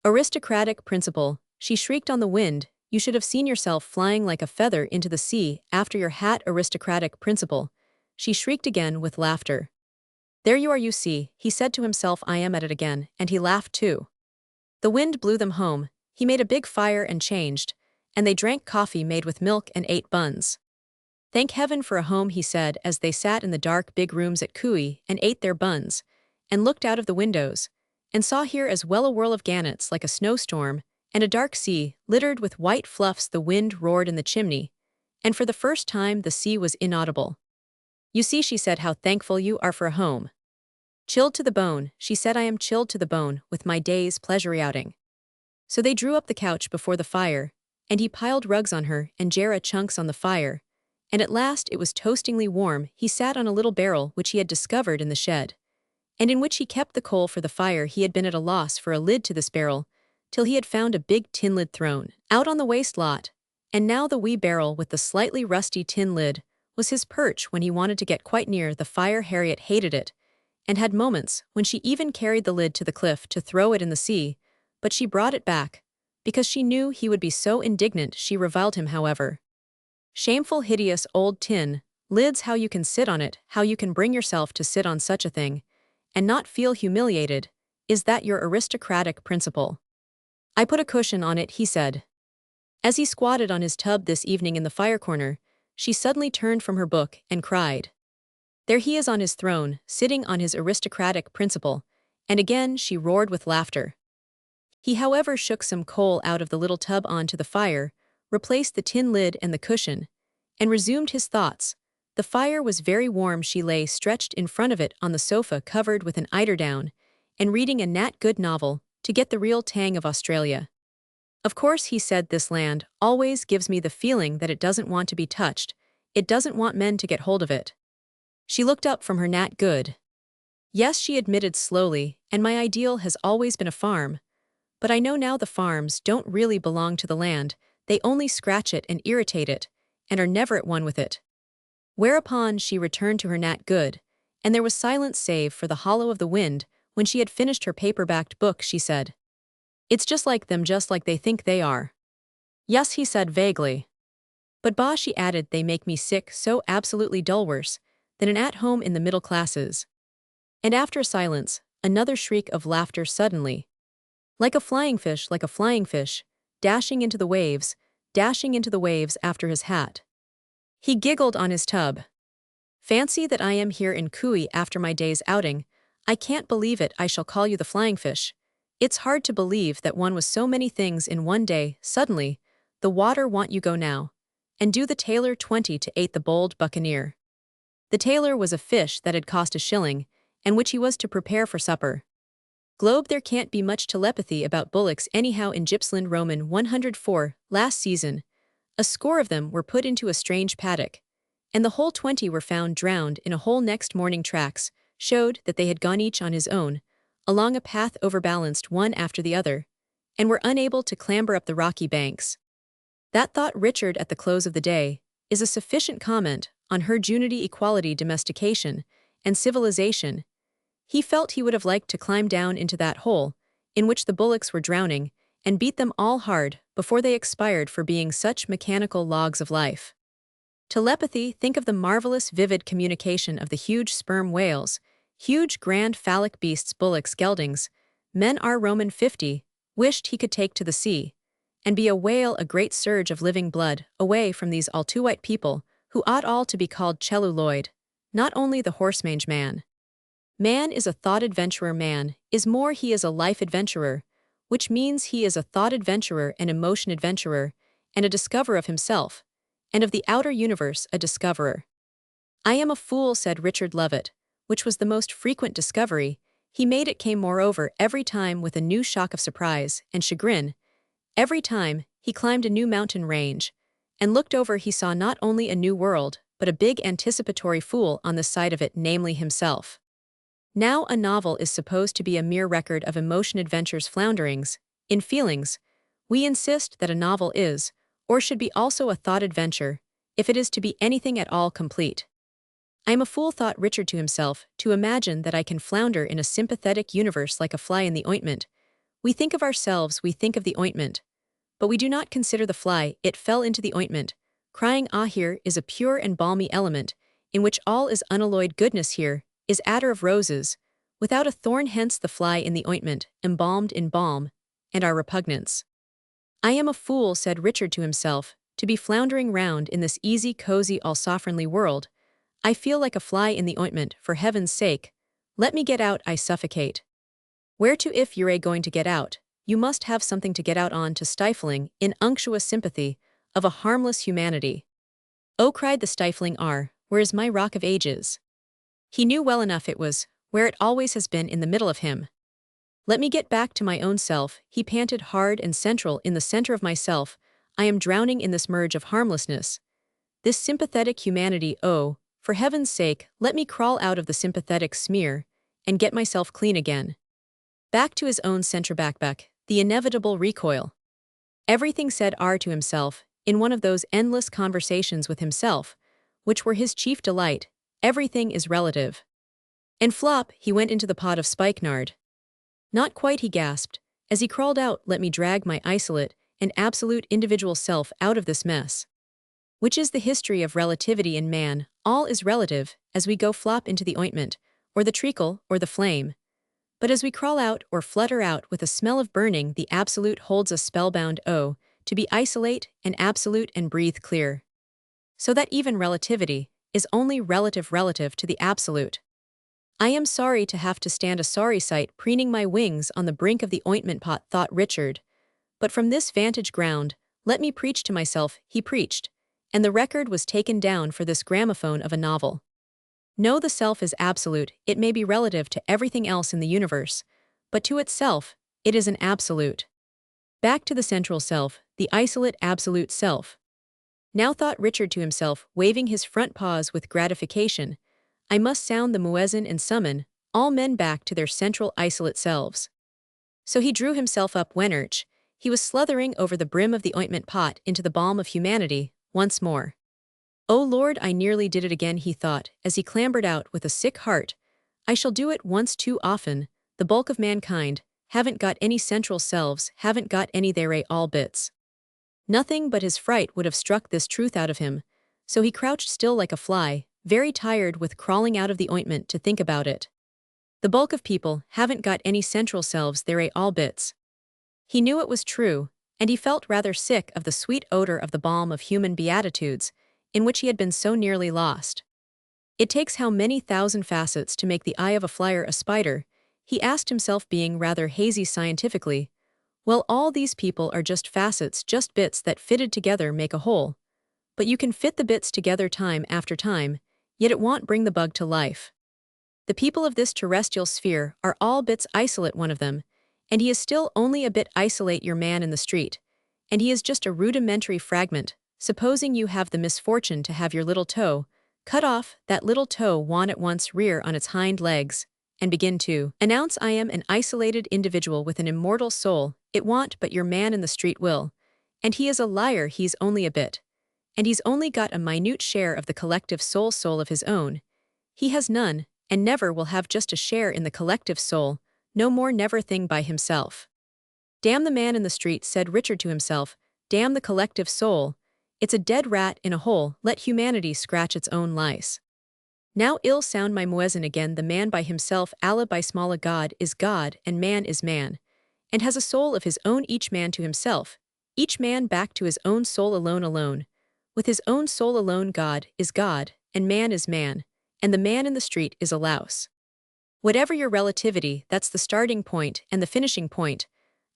Aristocratic principle, she shrieked on the wind, you should have seen yourself flying like a feather into the sea after your hat. Aristocratic principle, she shrieked again with laughter. There you are, you see, he said to himself, I am at it again, and he laughed too. The wind blew them home, he made a big fire and changed, and they drank coffee made with milk and ate buns. Thank heaven for a home, he said as they sat in the dark big rooms at Kui and ate their buns, and looked out of the windows, and saw here as well a whirl of gannets like a snowstorm, and a dark sea, littered with white fluffs. The wind roared in the chimney, and for the first time the sea was inaudible. You see, she said, how thankful you are for a home. Chilled to the bone, she said, I am chilled to the bone with my day's pleasure outing. So they drew up the couch before the fire, and he piled rugs on her and Jera chunks on the fire, and at last it was toastingly warm. He sat on a little barrel which he had discovered in the shed, and in which he kept the coal for the fire. He had been at a loss for a lid to this barrel, till he had found a big tin lid thrown out on the waste lot, and now the wee barrel with the slightly rusty tin lid was his perch when he wanted to get quite near the fire. Harriet hated it, and had moments when she even carried the lid to the cliff to throw it in the sea, but she brought it back, because she knew he would be so indignant. She reviled him, however. Shameful, hideous old tin lids, how you can sit on it, how you can bring yourself to sit on such a thing, and not feel humiliated. Is that your aristocratic principle? I put a cushion on it, he said. As he squatted on his tub this evening in the fire corner, she suddenly turned from her book and cried, there he is on his throne, sitting on his aristocratic principle, and again she roared with laughter. He, however, shook some coal out of the little tub onto the fire, replaced the tin lid and the cushion, and resumed his thoughts. The fire was very warm. She lay stretched in front of it on the sofa, covered with an eiderdown, and reading a Nat Good novel, to get the real tang of Australia. Of course, he said, this land always gives me the feeling that it doesn't want to be touched, it doesn't want men to get hold of it. She looked up from her Nat Good. Yes, she admitted slowly, and my ideal has always been a farm. But I know now the farms don't really belong to the land, they only scratch it and irritate it, and are never at one with it. Whereupon she returned to her Nat Good, and there was silence save for the hollow of the wind. When she had finished her paper-backed book, she said, It's just like them, just like they think they are. Yes, he said vaguely. But bah, she added, they make me sick, so absolutely dull, worse than an at-home in the middle classes. And after a silence, another shriek of laughter suddenly. Like a flying fish, dashing into the waves after his hat. He giggled on his tub. Fancy that I am here in Kui after my day's outing. I can't believe it, I shall call you the flying fish. It's hard to believe that one was so many things in one day. Suddenly, the water want you go now. And do the tailor 20 to 8 the bold buccaneer. The tailor was a fish that had cost a shilling, and which he was to prepare for supper. Globe, there can't be much telepathy about bullocks anyhow in Gippsland. Roman 104, last season. A score of them were put into a strange paddock, and the whole 20 were found drowned in a hole. Next morning tracks showed that they had gone each on his own, along a path overbalanced one after the other, and were unable to clamber up the rocky banks. That, thought Richard at the close of the day, is a sufficient comment on herd unity, equality, domestication, and civilization. He felt he would have liked to climb down into that hole, in which the bullocks were drowning, and beat them all hard before they expired for being such mechanical logs of life. Telepathy, think of the marvelous vivid communication of the huge sperm whales, huge grand phallic beasts bullocks geldings, men our Roman 50, wished he could take to the sea, and be a whale a great surge of living blood away from these all too white people who ought all to be called celluloid, not only the horsemange man. Man is a thought adventurer man, is more he is a life adventurer, which means he is a thought adventurer and emotion adventurer, and a discoverer of himself, and of the outer universe a discoverer. I am a fool, said Richard Lovett, which was the most frequent discovery. He made it came moreover every time with a new shock of surprise and chagrin. Every time he climbed a new mountain range, and looked over he saw not only a new world, but a big anticipatory fool on the side of it, namely himself. Now a novel is supposed to be a mere record of emotion adventures flounderings, in feelings. We insist that a novel is, or should be also a thought adventure, if it is to be anything at all complete. I am a fool, thought Richard to himself, to imagine that I can flounder in a sympathetic universe like a fly in the ointment. We think of ourselves, we think of the ointment. But we do not consider the fly, it fell into the ointment, crying, ah, here is a pure and balmy element, in which all is unalloyed goodness, here is attar of roses, without a thorn, hence the fly in the ointment, embalmed in balm, and our repugnance. I am a fool, said Richard to himself, to be floundering round in this easy, cozy, all-sovereignly world. I feel like a fly in the ointment, for heaven's sake. Let me get out, I suffocate. Where to, if you're going to get out? You must have something to get out on, to stifling, in unctuous sympathy, of a harmless humanity. Oh, cried the stifling R, where is my rock of ages? He knew well enough it was, where it always has been, in the middle of him. Let me get back to my own self, he panted, hard and central in the center of myself. I am drowning in this merge of harmlessness. This sympathetic humanity, oh, for heaven's sake, let me crawl out of the sympathetic smear, and get myself clean again. Back to his own center, back, the inevitable recoil. Everything, said R to himself, in one of those endless conversations with himself, which were his chief delight, everything is relative. And flop, he went into the pot of spikenard. Not quite, he gasped, as he crawled out. Let me drag my isolate and absolute individual self out of this mess. Which is the history of relativity in man, all is relative, as we go flop into the ointment, or the treacle, or the flame. But as we crawl out or flutter out with a smell of burning, the absolute holds us spellbound, oh, to be isolate and absolute and breathe clear. So that even relativity is only relative to the absolute. I am sorry to have to stand a sorry sight preening my wings on the brink of the ointment pot, thought Richard. But from this vantage ground, let me preach to myself, he preached, and the record was taken down for this gramophone of a novel. No, the self is absolute, it may be relative to everything else in the universe, but to itself, it is an absolute. Back to the central self, the isolate absolute self. Now, thought Richard to himself, waving his front paws with gratification, I must sound the muezzin and summon all men back to their central isolate selves. So he drew himself up when'erch he was sluthering over the brim of the ointment pot into the balm of humanity, once more. Oh Lord, I nearly did it again, he thought, as he clambered out with a sick heart. I shall do it once too often. The bulk of mankind haven't got any central selves, haven't got any they're all bits. Nothing but his fright would have struck this truth out of him, so he crouched still like a fly, very tired with crawling out of the ointment to think about it. The bulk of people haven't got any central selves, they're all bits. He knew it was true, and he felt rather sick of the sweet odor of the balm of human beatitudes, in which he had been so nearly lost. It takes how many thousand facets to make the eye of a flyer a spider, he asked himself, being rather hazy scientifically. Well, all these people are just facets, just bits that fitted together make a whole. But you can fit the bits together time after time, yet it won't bring the bug to life. The people of this terrestrial sphere are all bits isolate, one of them, and he is still only a bit isolate, your man in the street, and he is just a rudimentary fragment. Supposing you have the misfortune to have your little toe cut off, that little toe won't at once rear on its hind legs and begin to announce, I am an isolated individual with an immortal soul. It won't, but your man in the street will. And he is a liar, he's only a bit. And he's only got a minute share of the collective soul of his own. He has none, and never will have just a share in the collective soul, no more never thing by himself. Damn the man in the street, said Richard to himself. Damn the collective soul. It's a dead rat in a hole, let humanity scratch its own lice. Now ill sound my muezzin again, the man by himself, Allah by small, God is God, and man is man, and has a soul of his own, each man to himself, each man back to his own soul alone. With his own soul alone, God is God, and man is man, and the man in the street is a louse. Whatever your relativity, that's the starting point and the finishing point.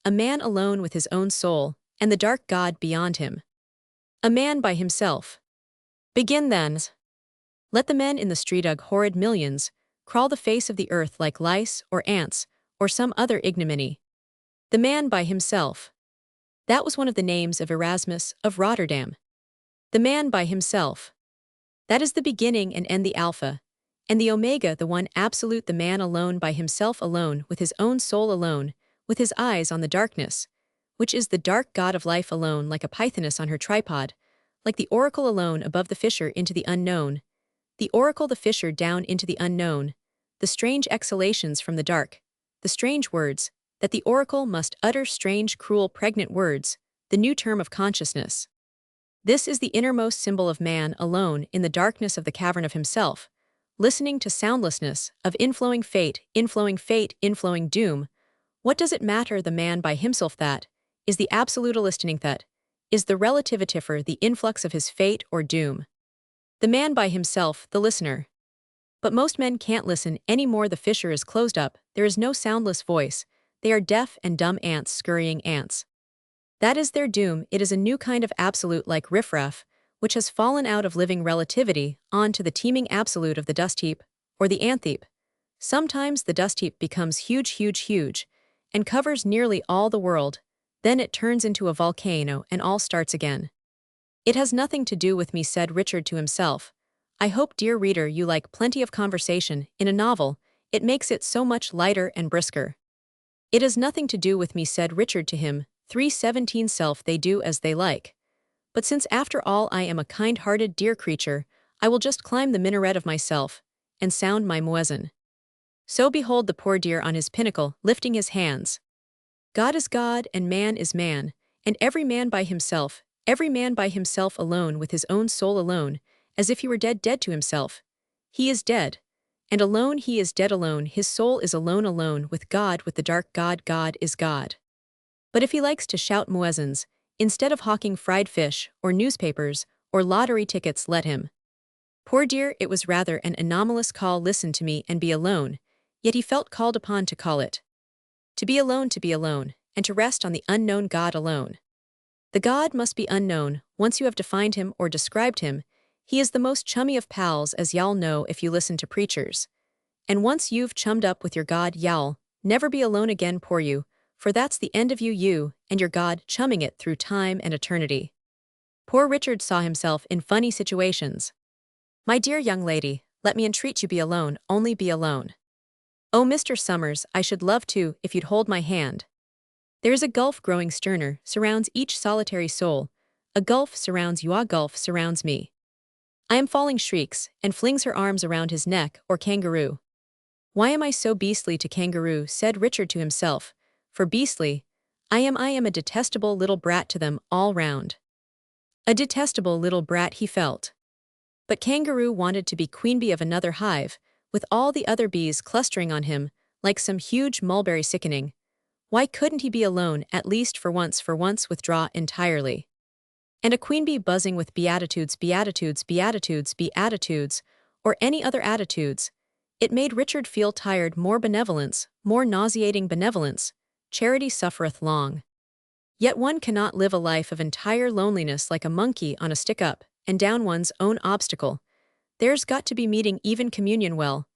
A man alone with his own soul, and the dark God beyond him. A man by himself. Begin then. Let the men in the street, horrid millions, crawl the face of the earth like lice or ants, or some other ignominy. The man by himself. That was one of the names of Erasmus of Rotterdam. The man by himself. That is the beginning and end, the Alpha, and the Omega, the one absolute, the man alone by himself, alone, with his own soul alone, with his eyes on the darkness, which is the dark God of life alone, like a pythoness on her tripod, like the oracle alone above the fissure into the unknown, the oracle the fissure down into the unknown, the strange exhalations from the dark, the strange words, that the oracle must utter, strange, cruel, pregnant words, the new term of consciousness. This is the innermost symbol of man alone in the darkness of the cavern of himself, listening to soundlessness, of inflowing fate, inflowing doom. What does it matter, the man by himself, that is the absolute listening, that is the relativitiffer, the influx of his fate or doom. The man by himself, the listener. But most men can't listen any more, the fissure is closed up, there is no soundless voice, they are deaf and dumb ants, scurrying ants. That is their doom. It is a new kind of absolute, like riffraff, which has fallen out of living relativity on to the teeming absolute of the dust heap, or the ant heap. Sometimes the dust heap becomes huge, and covers nearly all the world, then it turns into a volcano and all starts again. It has nothing to do with me, said Richard to himself. I hope, dear reader, you like plenty of conversation in a novel, it makes it so much lighter and brisker. It has nothing to do with me, said Richard to him. 317 Self, they do as they like. But since after all I am a kind-hearted dear creature, I will just climb the minaret of myself, and sound my muezzin. So behold the poor dear on his pinnacle, lifting his hands. God is God, and man is man, and every man by himself alone with his own soul alone, as if he were dead to himself. He is dead. And alone he is dead alone, his soul is alone with God, with the dark God, God is God. But if he likes to shout muezzins, instead of hawking fried fish, or newspapers, or lottery tickets, let him. Poor dear, it was rather an anomalous call, listen to me and be alone, yet he felt called upon to call it. To be alone, and to rest on the unknown God alone. The God must be unknown, once you have defined him or described him, he is the most chummy of pals, as y'all know if you listen to preachers. And once you've chummed up with your God, y'all never be alone again, poor you, for that's the end of you and your God chumming it through time and eternity. Poor Richard saw himself in funny situations. My dear young lady, let me entreat you, be alone, only be alone. Oh, Mr. Summers, I should love to, if you'd hold my hand. There is a gulf growing sterner, surrounds each solitary soul. A gulf surrounds you, a gulf surrounds me. I am falling, shrieks, and flings her arms around his neck, or Kangaroo. Why am I so beastly to Kangaroo, said Richard to himself, for beastly, I am a detestable little brat to them all round. A detestable little brat he felt. But Kangaroo wanted to be queen bee of another hive, with all the other bees clustering on him, like some huge mulberry sickening. Why couldn't he be alone, at least for once withdraw entirely? And a queen bee buzzing with beatitudes, or any other attitudes. It made Richard feel tired, more benevolence, more nauseating benevolence. Charity suffereth long. Yet one cannot live a life of entire loneliness like a monkey on a stick up and down one's own obstacle. There's got to be meeting, even communion. Well,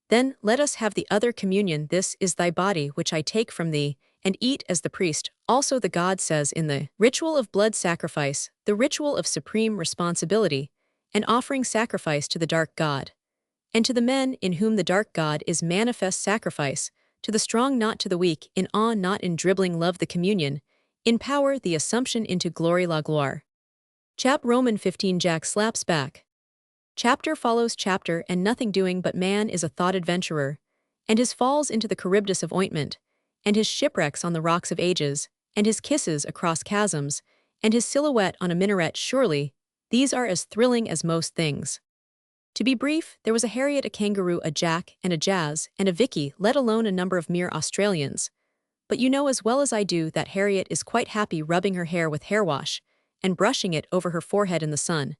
then let us have the other communion. This is thy body which I take from thee, and eat as the priest, also the God says in the ritual of blood sacrifice, the ritual of supreme responsibility, and offering sacrifice to the dark God. And to the men in whom the dark God is manifest sacrifice, to the strong not to the weak, in awe not in dribbling love the communion, in power the assumption into glory la gloire. Chap Roman 15 Jack slaps back. Chapter follows chapter, and nothing doing but man is a thought adventurer, and his falls into the Charybdis of ointment, and his shipwrecks on the rocks of ages, and his kisses across chasms, and his silhouette on a minaret. Surely, these are as thrilling as most things. To be brief, there was a Harriet, a Kangaroo, a Jack, and a Jazz, and a Vicky, let alone a number of mere Australians. But you know as well as I do that Harriet is quite happy rubbing her hair with hair wash, and brushing it over her forehead in the sun,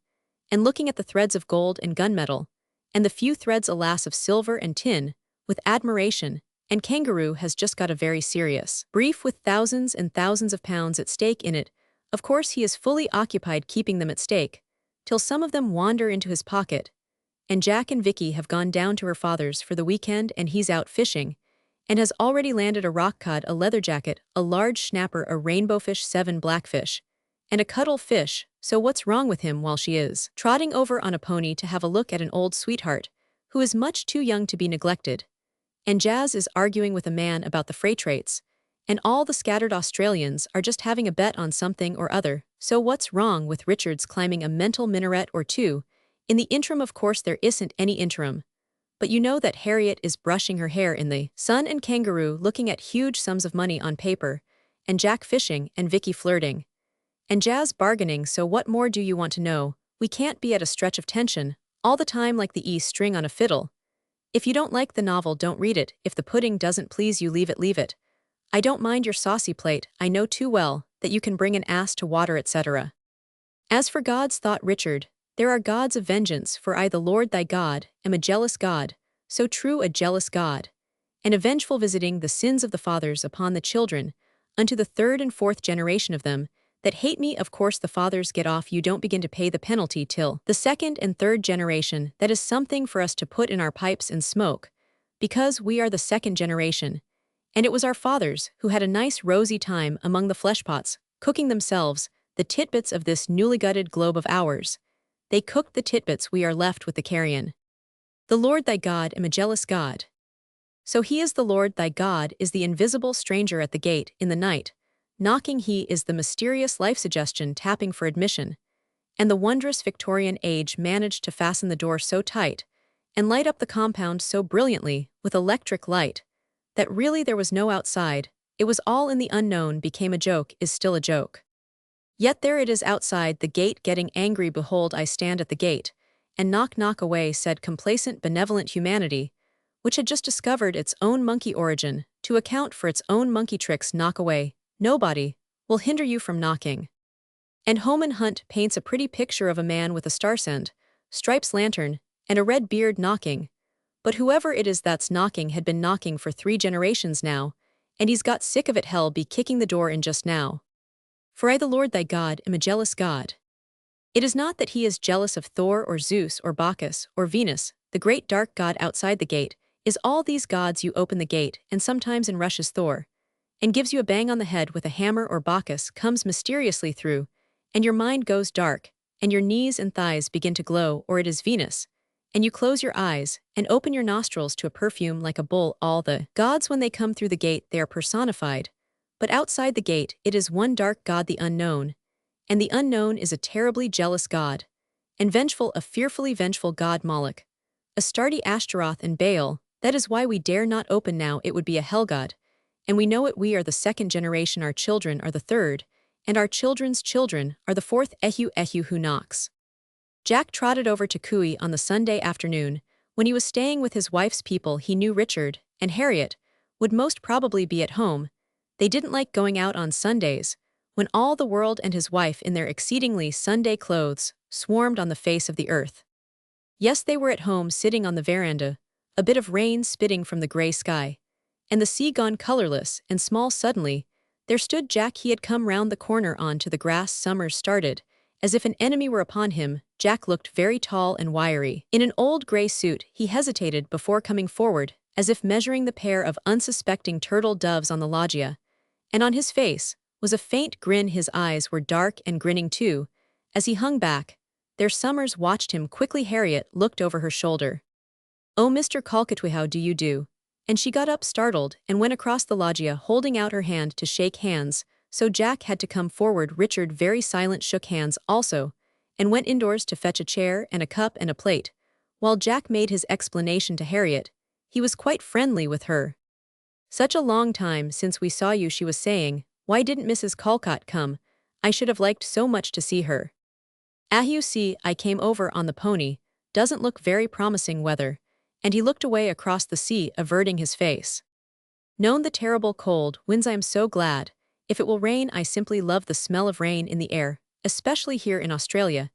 and looking at the threads of gold and gunmetal, and the few threads alas of silver and tin, with admiration, and Kangaroo has just got a very serious brief with thousands and thousands of pounds at stake in it. Of course he is fully occupied keeping them at stake, till some of them wander into his pocket, and Jack and Vicky have gone down to her father's for the weekend and he's out fishing, and has already landed a rock cod, a leather jacket, a large snapper, a rainbowfish, 7 blackfish, and a cuttle fish. So what's wrong with him while she is trotting over on a pony to have a look at an old sweetheart, who is much too young to be neglected? And Jazz is arguing with a man about the freight rates, and all the scattered Australians are just having a bet on something or other. So what's wrong with Richard's climbing a mental minaret or two? In the interim, of course there isn't any interim. But you know that Harriet is brushing her hair in the sun, and Kangaroo looking at huge sums of money on paper, and Jack fishing, and Vicky flirting, and Jazz bargaining. So what more do you want to know? We can't be at a stretch of tension all the time like the E string on a fiddle. If you don't like the novel, don't read it. If the pudding doesn't please you, leave it, leave it. I don't mind your saucy plate. I know too well that you can bring an ass to water, etc. As for gods, thought Richard, there are gods of vengeance, for I, the Lord thy God, am a jealous God, so true a jealous God, and a vengeful, visiting the sins of the fathers upon the children, unto the 3rd and 4th generation of them that hate me. Of course the fathers get off, you don't begin to pay the penalty till the 2nd and 3rd generation. That is something for us to put in our pipes and smoke, because we are the 2nd generation, and it was our fathers who had a nice rosy time among the fleshpots, cooking themselves the titbits of this newly gutted globe of ours. They cooked the titbits, we are left with the carrion. The Lord thy God am a jealous God. So he is the Lord thy God, is the invisible stranger at the gate in the night, knocking. He is the mysterious life suggestion tapping for admission, and the wondrous Victorian age managed to fasten the door so tight and light up the compound so brilliantly with electric light that really there was no outside. It was all in the unknown. Became a joke, is still a joke. Yet there it is outside the gate, getting angry. Behold, I stand at the gate, and knock, knock away, said complacent, benevolent humanity, which had just discovered its own monkey origin to account for its own monkey tricks. Knock away. Nobody will hinder you from knocking. And Holman Hunt paints a pretty picture of a man with a starsend, stripes lantern, and a red beard knocking. But whoever it is that's knocking had been knocking for 3 generations now, and he's got sick of it. Hell be kicking the door in just now. For I, the Lord thy God, am a jealous God. It is not that he is jealous of Thor or Zeus or Bacchus or Venus, the great dark god outside the gate, is all these gods. You open the gate, and sometimes in rushes Thor, and gives you a bang on the head with a hammer, or Bacchus comes mysteriously through, and your mind goes dark, and your knees and thighs begin to glow, or it is Venus, and you close your eyes and open your nostrils to a perfume like a bull. All the gods, when they come through the gate, they are personified, but outside the gate it is one dark god, the unknown, and the unknown is a terribly jealous god, and vengeful, a fearfully vengeful god. Moloch, Astarte, Ashtaroth, and Baal. That is why we dare not open now. It would be a hell god, and we know it. We are the 2nd generation, our children are the 3rd, and our children's children are the 4th. Ehu, ehu, who knocks? Jack trotted over to Cooey on the Sunday afternoon, when he was staying with his wife's people. He knew Richard and Harriet would most probably be at home. They didn't like going out on Sundays, when all the world and his wife in their exceedingly Sunday clothes swarmed on the face of the earth. Yes, they were at home, sitting on the veranda, a bit of rain spitting from the gray sky, and the sea gone colorless and small. Suddenly, there stood Jack. He had come round the corner on to the grass. Summers started, as if an enemy were upon him. Jack looked very tall and wiry. In an old gray suit, he hesitated before coming forward, as if measuring the pair of unsuspecting turtle doves on the loggia, and on his face was a faint grin. His eyes were dark and grinning too, as he hung back. There Summers watched him quickly. Harriet looked over her shoulder. "Oh, Mr. Colquhoun, how do you do?" And she got up startled and went across the loggia, holding out her hand to shake hands, so Jack had to come forward. Richard, very silent, shook hands also, and went indoors to fetch a chair and a cup and a plate, while Jack made his explanation to Harriet. He was quite friendly with her. "Such a long time since we saw you," she was saying, Why didn't Mrs. Colcott come? I should have liked so much to see her. You see, I came over on the pony, doesn't look very promising weather, and he looked away across the sea, averting his face. Known the terrible cold winds, I am so glad. If it will rain, I simply love the smell of rain in the air, especially here in Australia.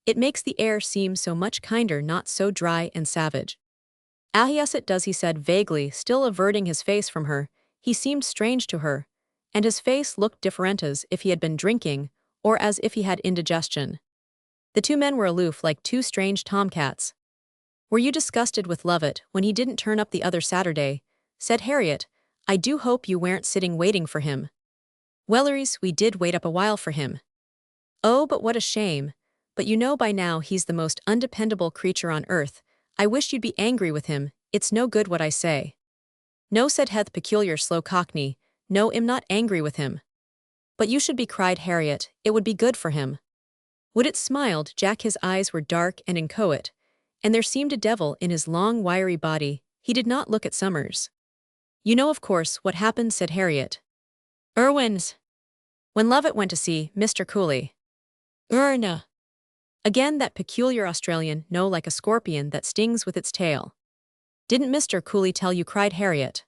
It makes the air seem so much kinder, not so dry and savage. Yes it does, he said vaguely, still averting his face from her. He seemed strange to her, and his face looked different, as if he had been drinking, or as if he had indigestion. The two men were aloof like two strange tomcats. Were you disgusted with Lovett when he didn't turn up the other Saturday? Said Harriet. I do hope you weren't sitting waiting for him. Welleries, we did wait up a while for him. Oh, but what a shame. But you know by now he's the most undependable creature on earth. I wish you'd be angry with him. It's no good what I say. No, said Heth, peculiar slow cockney. No, I'm not angry with him. But you should be, cried Harriet. It would be good for him. Would it? Smiled Jack. His eyes were dark and inchoate, and there seemed a devil in his long wiry body. He did not look at Summers. You know of course what happened, said Harriet. Irwin's. When Lovett went to see Mr. Cooley. No. Again that peculiar Australian no, like a scorpion that stings with its tail. Didn't Mr. Cooley tell you? Cried Harriet.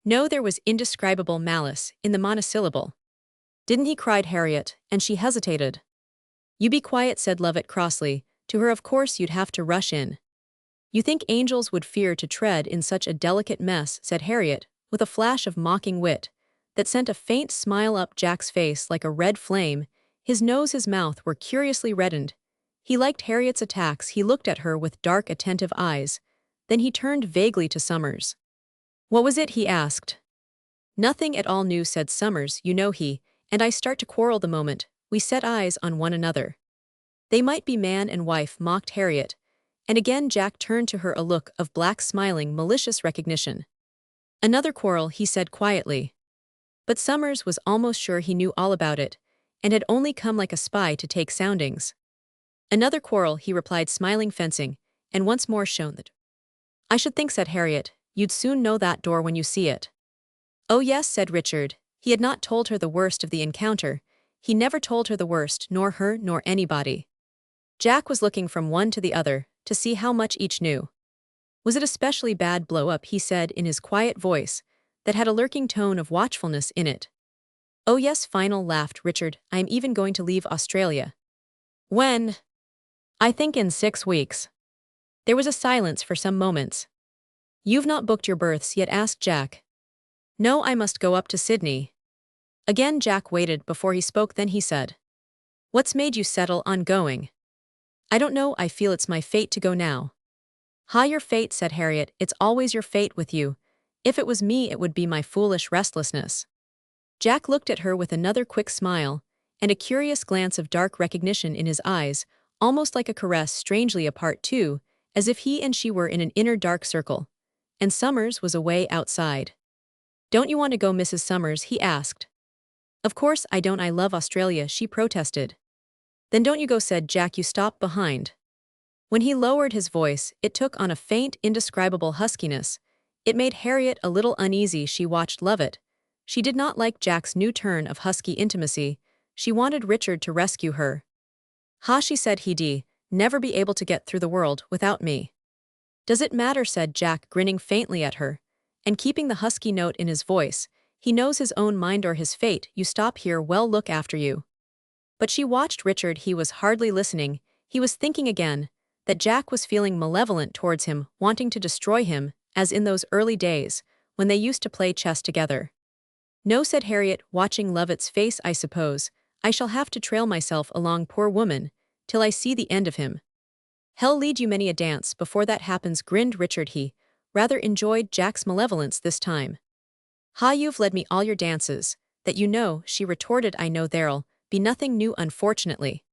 No, there was indescribable malice in the monosyllable. Didn't he? Cried Harriet, and she hesitated. You be quiet, said Lovett crossly. To her, of course you'd have to rush in. You think angels would fear to tread in such a delicate mess, said Harriet, with a flash of mocking wit that sent a faint smile up Jack's face like a red flame. His nose, his mouth were curiously reddened. He liked Harriet's attacks. He looked at her with dark, attentive eyes. Then he turned vaguely to Summers. What was it? He asked. Nothing at all new, said Summers. You know he and I start to quarrel the moment we set eyes on one another. They might be man and wife, mocked Harriet, and again Jack turned to her a look of black, smiling, malicious recognition. Another quarrel, he said quietly. But Summers was almost sure he knew all about it, and had only come like a spy to take soundings. Another quarrel, he replied, smiling, fencing, and once more shown that. I should think, said Harriet, you'd soon know that door when you see it. Oh yes, said Richard. He had not told her the worst of the encounter. He never told her the worst, nor her, nor anybody. Jack was looking from one to the other, to see how much each knew. Was it especially bad blow-up, he said in his quiet voice, that had a lurking tone of watchfulness in it. Oh yes, final, laughed Richard. I am even going to leave Australia. When? I think in 6 weeks. There was a silence for some moments. You've not booked your berths yet? Asked Jack. No, I must go up to Sydney. Again Jack waited before he spoke, then he said. What's made you settle on going? I don't know, I feel it's my fate to go now. Your fate, said Harriet, it's always your fate with you. If it was me it would be my foolish restlessness. Jack looked at her with another quick smile, and a curious glance of dark recognition in his eyes, almost like a caress, strangely apart too, as if he and she were in an inner dark circle. And Summers was away outside. Don't you want to go, Mrs. Summers? He asked. Of course I don't, I love Australia, she protested. Then don't you go, said Jack, you stop behind. When he lowered his voice, it took on a faint, indescribable huskiness. It made Harriet a little uneasy. She watched Lovett. She did not like Jack's new turn of husky intimacy. She wanted Richard to rescue her. She said, he'd never be able to get through the world without me. Does it matter, said Jack, grinning faintly at her, and keeping the husky note in his voice. He knows his own mind or his fate. You stop here, well, look after you. But she watched Richard. He was hardly listening. He was thinking again that Jack was feeling malevolent towards him, wanting to destroy him, as in those early days when they used to play chess together. No, said Harriet, watching Lovett's face, I suppose I shall have to trail myself along, poor woman, till I see the end of him. Hell lead you many a dance before that happens, grinned Richard. He rather enjoyed Jack's malevolence this time. You've led me all your dances, that you know, she retorted. I know there'll be nothing new, unfortunately.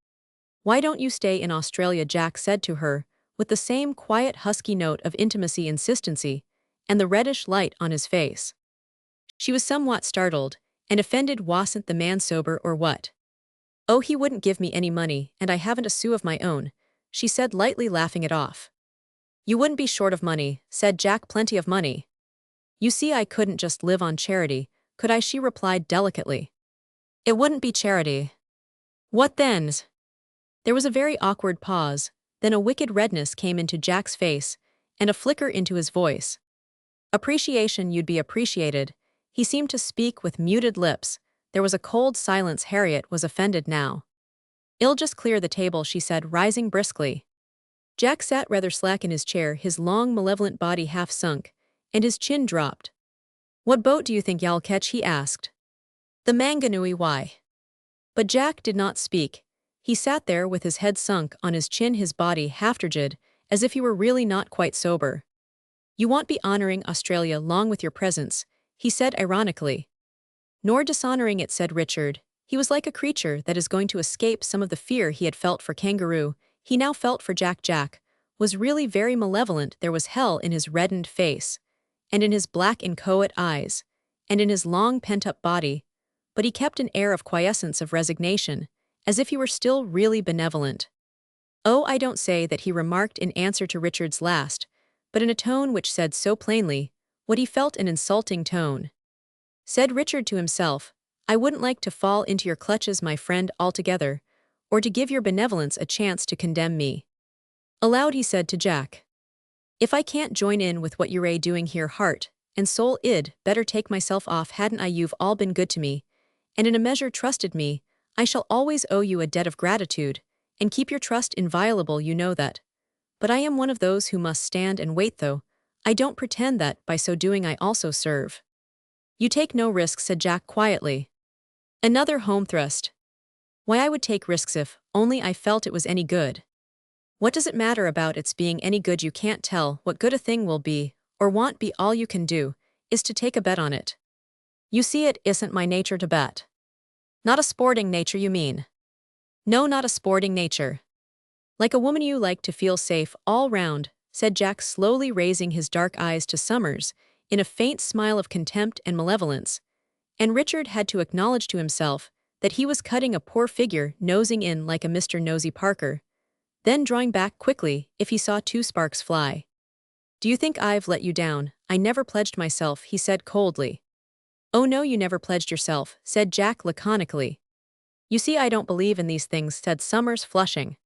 Why don't you stay in Australia? Jack said to her, with the same quiet husky note of intimacy, insistency, and the reddish light on his face. She was somewhat startled, and offended. Wasn't the man sober or what? Oh, he wouldn't give me any money, and I haven't a sou of my own, she said lightly, laughing it off. You wouldn't be short of money, said Jack, plenty of money. You see, I couldn't just live on charity, could I? She replied delicately. It wouldn't be charity. What then? There was a very awkward pause, then a wicked redness came into Jack's face, and a flicker into his voice. Appreciation, you'd be appreciated. He seemed to speak with muted lips. There was a cold silence. Harriet was offended now. "I'll just clear the table," she said, rising briskly. Jack sat rather slack in his chair, his long, malevolent body half sunk, and his chin dropped. "What boat do you think y'all catch?" he asked. "The Manganui. Why?" But Jack did not speak. He sat there with his head sunk on his chin, his body half turgid, as if he were really not quite sober. "You won't be honoring Australia long with your presence," he said ironically. "Nor dishonoring it," said Richard. He was like a creature that is going to escape some of the fear he had felt for Kangaroo. He now felt for Jack. Jack was really very malevolent. There was hell in his reddened face, and in his black inchoate eyes, and in his long pent-up body, but he kept an air of quiescence, of resignation, as if he were still really benevolent. "Oh, I don't say that," he remarked in answer to Richard's last, but in a tone which said so plainly what he felt, an insulting tone. Said Richard to himself, "I wouldn't like to fall into your clutches, my friend, altogether, or to give your benevolence a chance to condemn me." Aloud he said to Jack, "If I can't join in with what you're doing here, heart and soul, I'd better take myself off, hadn't I? You've all been good to me, and in a measure trusted me. I shall always owe you a debt of gratitude, and keep your trust inviolable, you know that. But I am one of those who must stand and wait, though I don't pretend that, by so doing, I also serve." "You take no risks," said Jack quietly. Another home thrust. "Why, I would take risks if only I felt it was any good." "What does it matter about its being any good? You can't tell what good a thing will be, or won't be. All you can do is to take a bet on it. You see, it isn't my nature to bet." "Not a sporting nature, you mean?" "No, not a sporting nature. Like a woman, you like to feel safe all round," said Jack, slowly raising his dark eyes to Summers in a faint smile of contempt and malevolence, and Richard had to acknowledge to himself that he was cutting a poor figure, nosing in like a Mr. Nosy Parker, then drawing back quickly if he saw two sparks fly. "Do you think I've let you down?" "I never pledged myself," he said coldly. "Oh no, you never pledged yourself," said Jack laconically. "You see, I don't believe in these things," said Summers, flushing.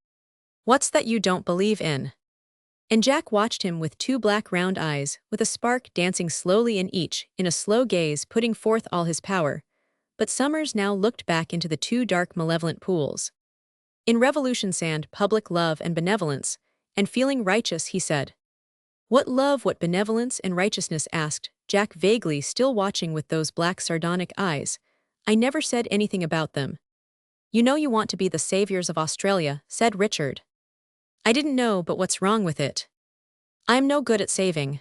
"What's that you don't believe in?" And Jack watched him with two black round eyes, with a spark dancing slowly in each, in a slow gaze, putting forth all his power. But Summers now looked back into the two dark malevolent pools. "In revolution sand, public love and benevolence, and feeling righteous," he said. "What love, what benevolence and righteousness?" asked Jack vaguely, still watching with those black sardonic eyes. "I never said anything about them." "You know you want to be the saviors of Australia," said Richard. "I didn't know, but what's wrong with it? I'm no good at saving."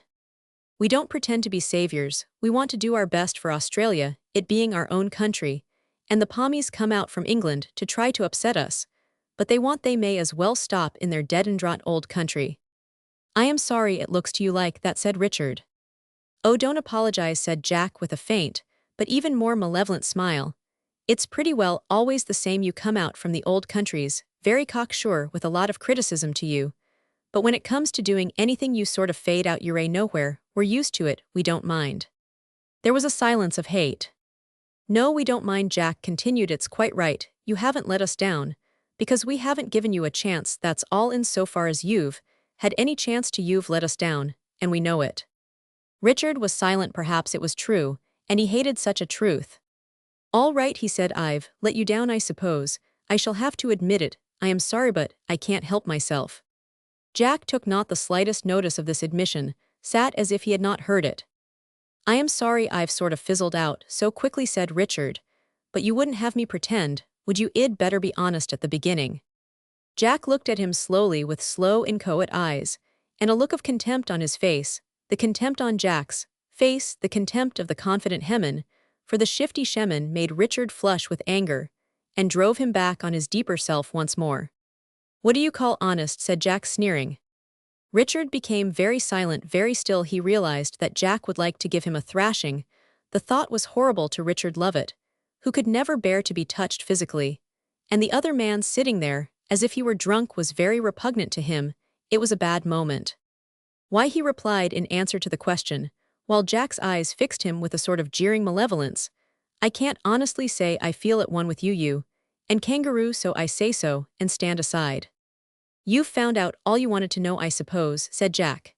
"We don't pretend to be saviors, we want to do our best for Australia, it being our own country, and the pommies come out from England to try to upset us, but they may as well stop in their dead and draught old country." "I am sorry it looks to you like that," said Richard. "Oh, don't apologize," said Jack with a faint, but even more malevolent smile. "It's pretty well always the same. You come out from the old countries, very cocksure, with a lot of criticism to you. But when it comes to doing anything, you sort of fade out. You're nowhere. We're used to it, we don't mind." There was a silence of hate. "No, we don't mind," Jack continued. "It's quite right, you haven't let us down, because we haven't given you a chance, that's all. In so far as you've had any chance to, you've let us down, and we know it." Richard was silent. Perhaps it was true, and he hated such a truth. "All right," he said, "I've let you down, I suppose. I shall have to admit it. I am sorry, but I can't help myself." Jack took not the slightest notice of this admission, sat as if he had not heard it. "I am sorry I've sort of fizzled out so quickly," said Richard. "But you wouldn't have me pretend, would you? I'd better be honest at the beginning." Jack looked at him slowly with slow, inchoate eyes, and a look of contempt on his face, the contempt on Jack's face, the contempt of the confident Hemin, for the shifty Shemin, made Richard flush with anger, and drove him back on his deeper self once more. "What do you call honest?" said Jack, sneering. Richard became very silent, very still. He realized that Jack would like to give him a thrashing. The thought was horrible to Richard Lovett, who could never bear to be touched physically, and the other man sitting there, as if he were drunk, was very repugnant to him. It was a bad moment. "Why?" he replied in answer to the question, while Jack's eyes fixed him with a sort of jeering malevolence. I can't honestly say I feel at one with you, and Kangaroo, so I say so, and stand aside. You've found out all you wanted to know, I suppose, said Jack.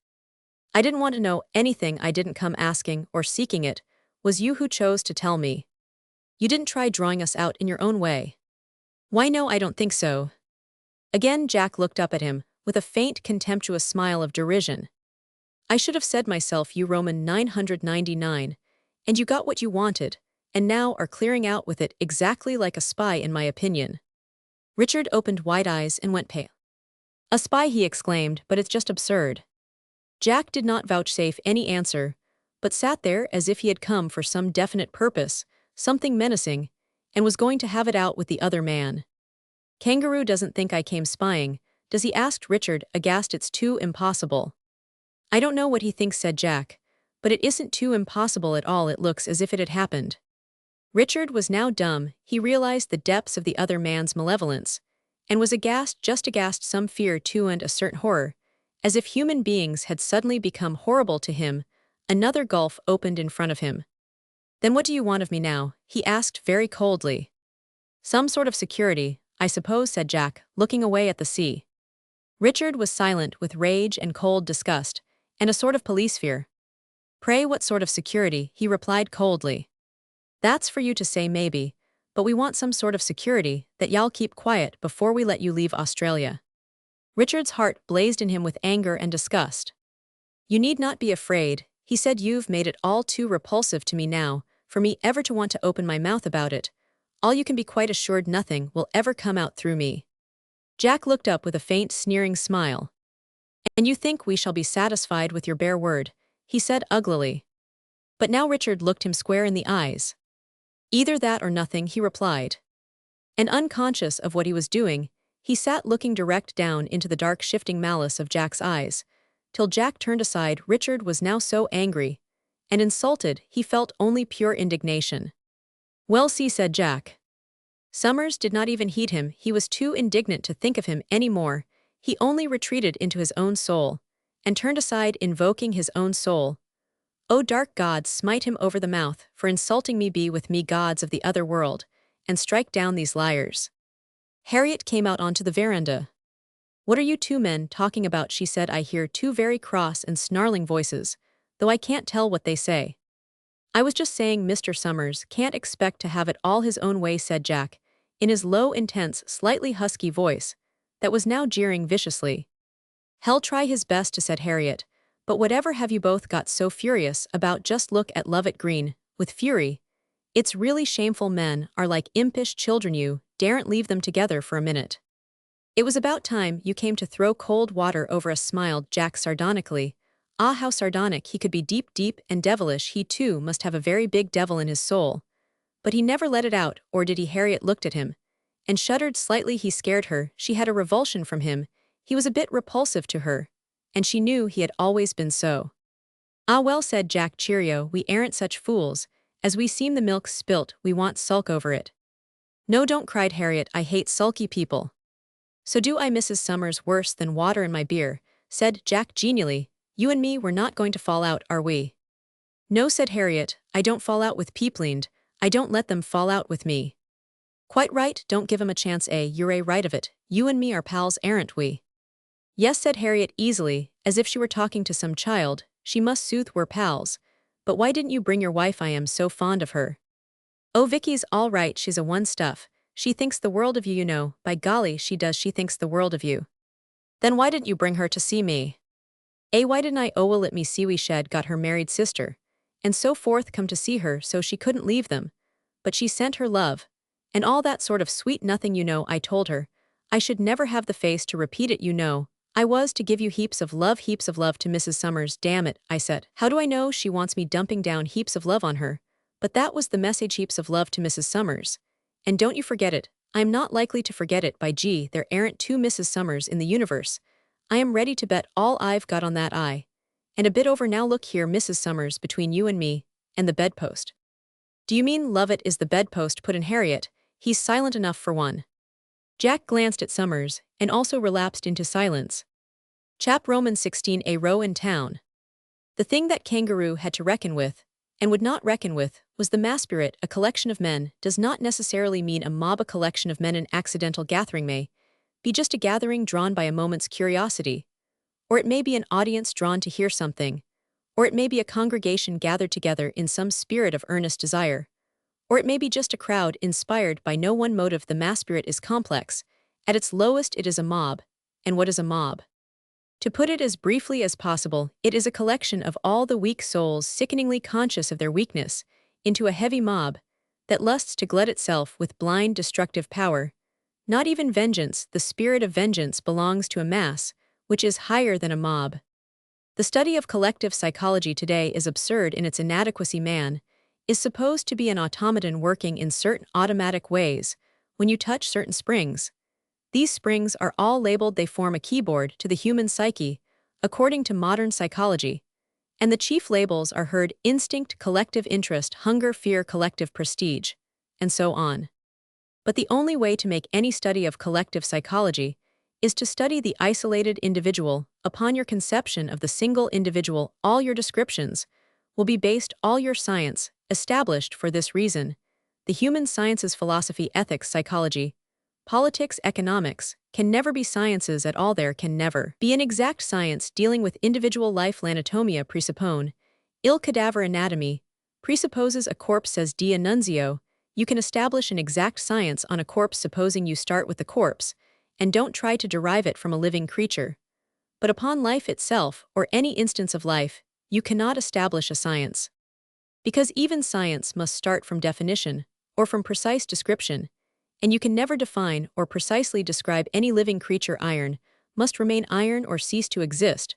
I didn't want to know anything. I didn't come asking or seeking it. Was you who chose to tell me. You didn't try drawing us out in your own way. Why, no, I don't think so. Again Jack looked up at him, with a faint contemptuous smile of derision. I should have said myself you Roman 999, and you got what you wanted, and now are clearing out with it exactly like a spy in my opinion. Richard opened wide eyes and went pale. A spy, he exclaimed, but it's just absurd. Jack did not vouchsafe any answer, but sat there as if he had come for some definite purpose, something menacing, and was going to have it out with the other man. Kangaroo doesn't think I came spying, does he? Asked Richard, aghast. It's too impossible. I don't know what he thinks, said Jack, but it isn't too impossible at all. It looks as if it had happened. Richard was now dumb. He realized the depths of the other man's malevolence, and was aghast, just aghast, some fear too and a certain horror, as if human beings had suddenly become horrible to him. Another gulf opened in front of him. Then what do you want of me now? He asked very coldly. Some sort of security, I suppose, said Jack, looking away at the sea. Richard was silent with rage and cold disgust, and a sort of police fear. Pray, what sort of security? He replied coldly. That's for you to say, maybe, but we want some sort of security that y'all keep quiet before we let you leave Australia. Richard's heart blazed in him with anger and disgust. You need not be afraid, he said. You've made it all too repulsive to me now, for me ever to want to open my mouth about it. All you can be quite assured, nothing will ever come out through me. Jack looked up with a faint sneering smile. And you think we shall be satisfied with your bare word, he said uglily. But now Richard looked him square in the eyes. Either that or nothing, he replied. And unconscious of what he was doing, he sat looking direct down into the dark shifting malice of Jack's eyes, till Jack turned aside. Richard was now so angry and insulted he felt only pure indignation. Well, see, said Jack. Summers did not even heed him. He was too indignant to think of him any more. He only retreated into his own soul, and turned aside, invoking his own soul. O dark gods, smite him over the mouth for insulting me. Be with me, gods of the other world, and strike down these liars. Harriet came out onto the veranda. What are you two men talking about? She said. I hear two very cross and snarling voices, though I can't tell what they say. I was just saying Mr. Summers can't expect to have it all his own way, said Jack, in his low, intense, slightly husky voice, that was now jeering viciously. He'll try his best to, said Harriet, but whatever have you both got so furious about? Just look at Lovett Green, with fury. It's really shameful. Men are like impish children. You daren't leave them together for a minute. It was about time you came to throw cold water over us, smiled Jack sardonically. Ah, how sardonic he could be. Deep, deep and devilish. He too must have a very big devil in his soul. But he never let it out, or did he? Harriet looked at him and shuddered slightly. He scared her. She had a revulsion from him. He was a bit repulsive to her, and she knew he had always been so. Ah, well, said Jack, cheerio, we aren't such fools as we seem. The milk's spilt, we want sulk over it. No, don't, cried Harriet, I hate sulky people. So do I. Mrs. Summers. Worse than water in my beer, said Jack genially. You and me, we're not going to fall out, are we? No, said Harriet, I don't fall out with peeplind, I don't let them fall out with me. Quite right, don't give 'em a chance. You're right of it, you and me are pals, aren't we? Yes, said Harriet easily, as if she were talking to some child. She must sooth, we're pals. But why didn't you bring your wife? I am so fond of her. Oh, Vicky's all right, she's a one stuff. She thinks the world of you, you know. By golly, she does, she thinks the world of you. Then why didn't you bring her to see me? Why didn't I? Oh, well, let me see. We shed got her married sister, and so forth, come to see her, so she couldn't leave them. But she sent her love, and all that sort of sweet nothing, you know. I told her I should never have the face to repeat it, you know. I was to give you heaps of love to Mrs. Summers. Damn it, I said. How do I know she wants me dumping down heaps of love on her? But that was the message, heaps of love to Mrs. Summers. And don't you forget it. I'm not likely to forget it. By gee, there aren't two Mrs. Summers in the universe. I am ready to bet all I've got on that. And a bit over now. Look here, Mrs. Summers, between you and me, and the bedpost. Do you mean Lovett is the bedpost? Put in Harriet. He's silent enough for one. Jack glanced at Summers, and also relapsed into silence. Chap Roman 16. A row in town. The thing that Kangaroo had to reckon with, and would not reckon with, was the masspirit, a collection of men, does not necessarily mean a mob. A collection of men in accidental gathering may be just a gathering drawn by a moment's curiosity, or it may be an audience drawn to hear something, or it may be a congregation gathered together in some spirit of earnest desire, or it may be just a crowd inspired by no one motive. The masspirit is complex. At its lowest, it is a mob. And what is a mob? To put it as briefly as possible, it is a collection of all the weak souls sickeningly conscious of their weakness into a heavy mob that lusts to glut itself with blind destructive power. Not even vengeance, the spirit of vengeance belongs to a mass, which is higher than a mob. The study of collective psychology today is absurd in its inadequacy. Man is supposed to be an automaton working in certain automatic ways. When you touch certain springs, these springs are all labeled. They form a keyboard to the human psyche, according to modern psychology. And the chief labels are herd instinct, collective interest, hunger, fear, collective prestige, and so on. But the only way to make any study of collective psychology is to study the isolated individual. Upon your conception of the single individual, all your descriptions will be based. All your science, established for this reason, the human sciences, philosophy, ethics, psychology, politics, economics, can never be sciences at all. There can never be an exact science dealing with individual life. L'anatomia presuppone, il cadaver anatomy, presupposes a corpse. Says D'Annunzio, you can establish an exact science on a corpse supposing you start with the corpse, and don't try to derive it from a living creature. But upon life itself, or any instance of life, you cannot establish a science. Because even science must start from definition, or from precise description, and you can never define or precisely describe any living creature. Iron must remain iron or cease to exist,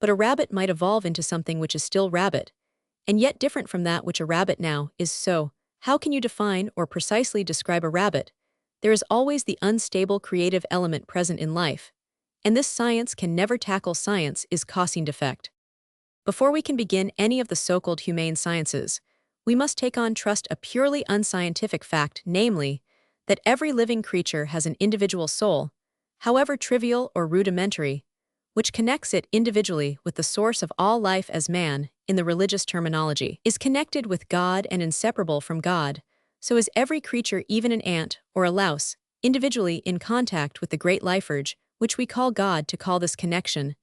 but a rabbit might evolve into something which is still rabbit, and yet different from that which a rabbit now is. So, how can you define or precisely describe a rabbit? There is always the unstable creative element present in life, and this science can never tackle. Science is causing defect. Before we can begin any of the so-called humane sciences, we must take on trust a purely unscientific fact, namely, that every living creature has an individual soul, however trivial or rudimentary, which connects it individually with the source of all life. As man, in the religious terminology, is connected with God and inseparable from God, so is every creature, even an ant or a louse, individually in contact with the great life urge, which we call God. To call this connection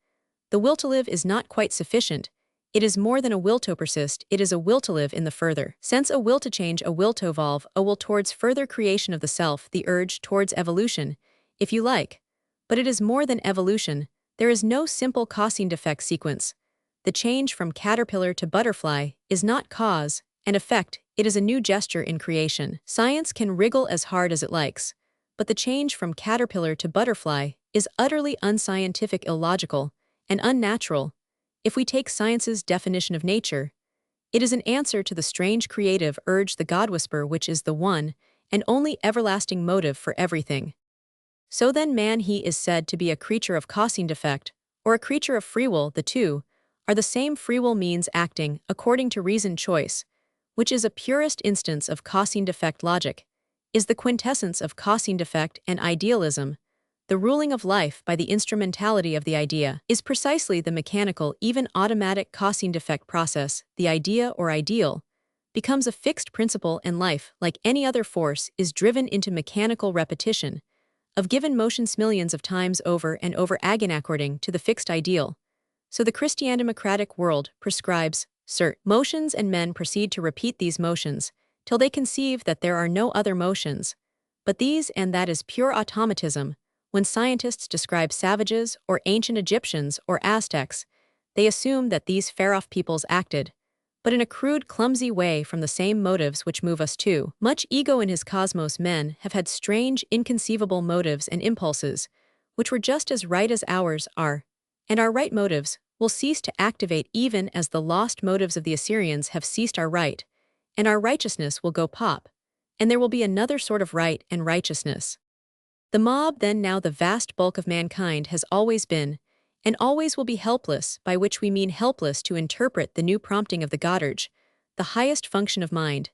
the will to live is not quite sufficient. It is more than a will to persist, it is a will to live in the further sense, a will to change, a will to evolve, a will towards further creation of the self, the urge towards evolution, if you like. But it is more than evolution. There is no simple causing defect sequence. The change from caterpillar to butterfly is not cause and effect, it is a new gesture in creation. Science can wriggle as hard as it likes, but the change from caterpillar to butterfly is utterly unscientific, illogical, and unnatural. If we take science's definition of nature, it is an answer to the strange creative urge, the God whisper, which is the one and only everlasting motive for everything. So then man, he is said to be a creature of causing defect, or a creature of free will. The two are the same. Free will means acting according to reasoned choice, which is a purest instance of causing defect. Logic is the quintessence of causing defect, and idealism, the ruling of life by the instrumentality of the idea, is precisely the mechanical, even automatic causing defect process. The idea or ideal becomes a fixed principle, and life, like any other force, is driven into mechanical repetition of given motions millions of times over and over again according to the fixed ideal. So the Christian-democratic world prescribes certain motions, and men proceed to repeat these motions till they conceive that there are no other motions but these, and that is pure automatism. When scientists describe savages or ancient Egyptians or Aztecs, they assume that these far-off peoples acted, but in a crude, clumsy way, from the same motives which move us too. Much ego in his cosmos. Men have had strange, inconceivable motives and impulses, which were just as right as ours are, and our right motives will cease to activate even as the lost motives of the Assyrians have ceased. Our right and our righteousness will go pop, and there will be another sort of right and righteousness. The mob, then, now the vast bulk of mankind, has always been, and always will be helpless, by which we mean helpless to interpret the new prompting of the God urge. The highest function of mind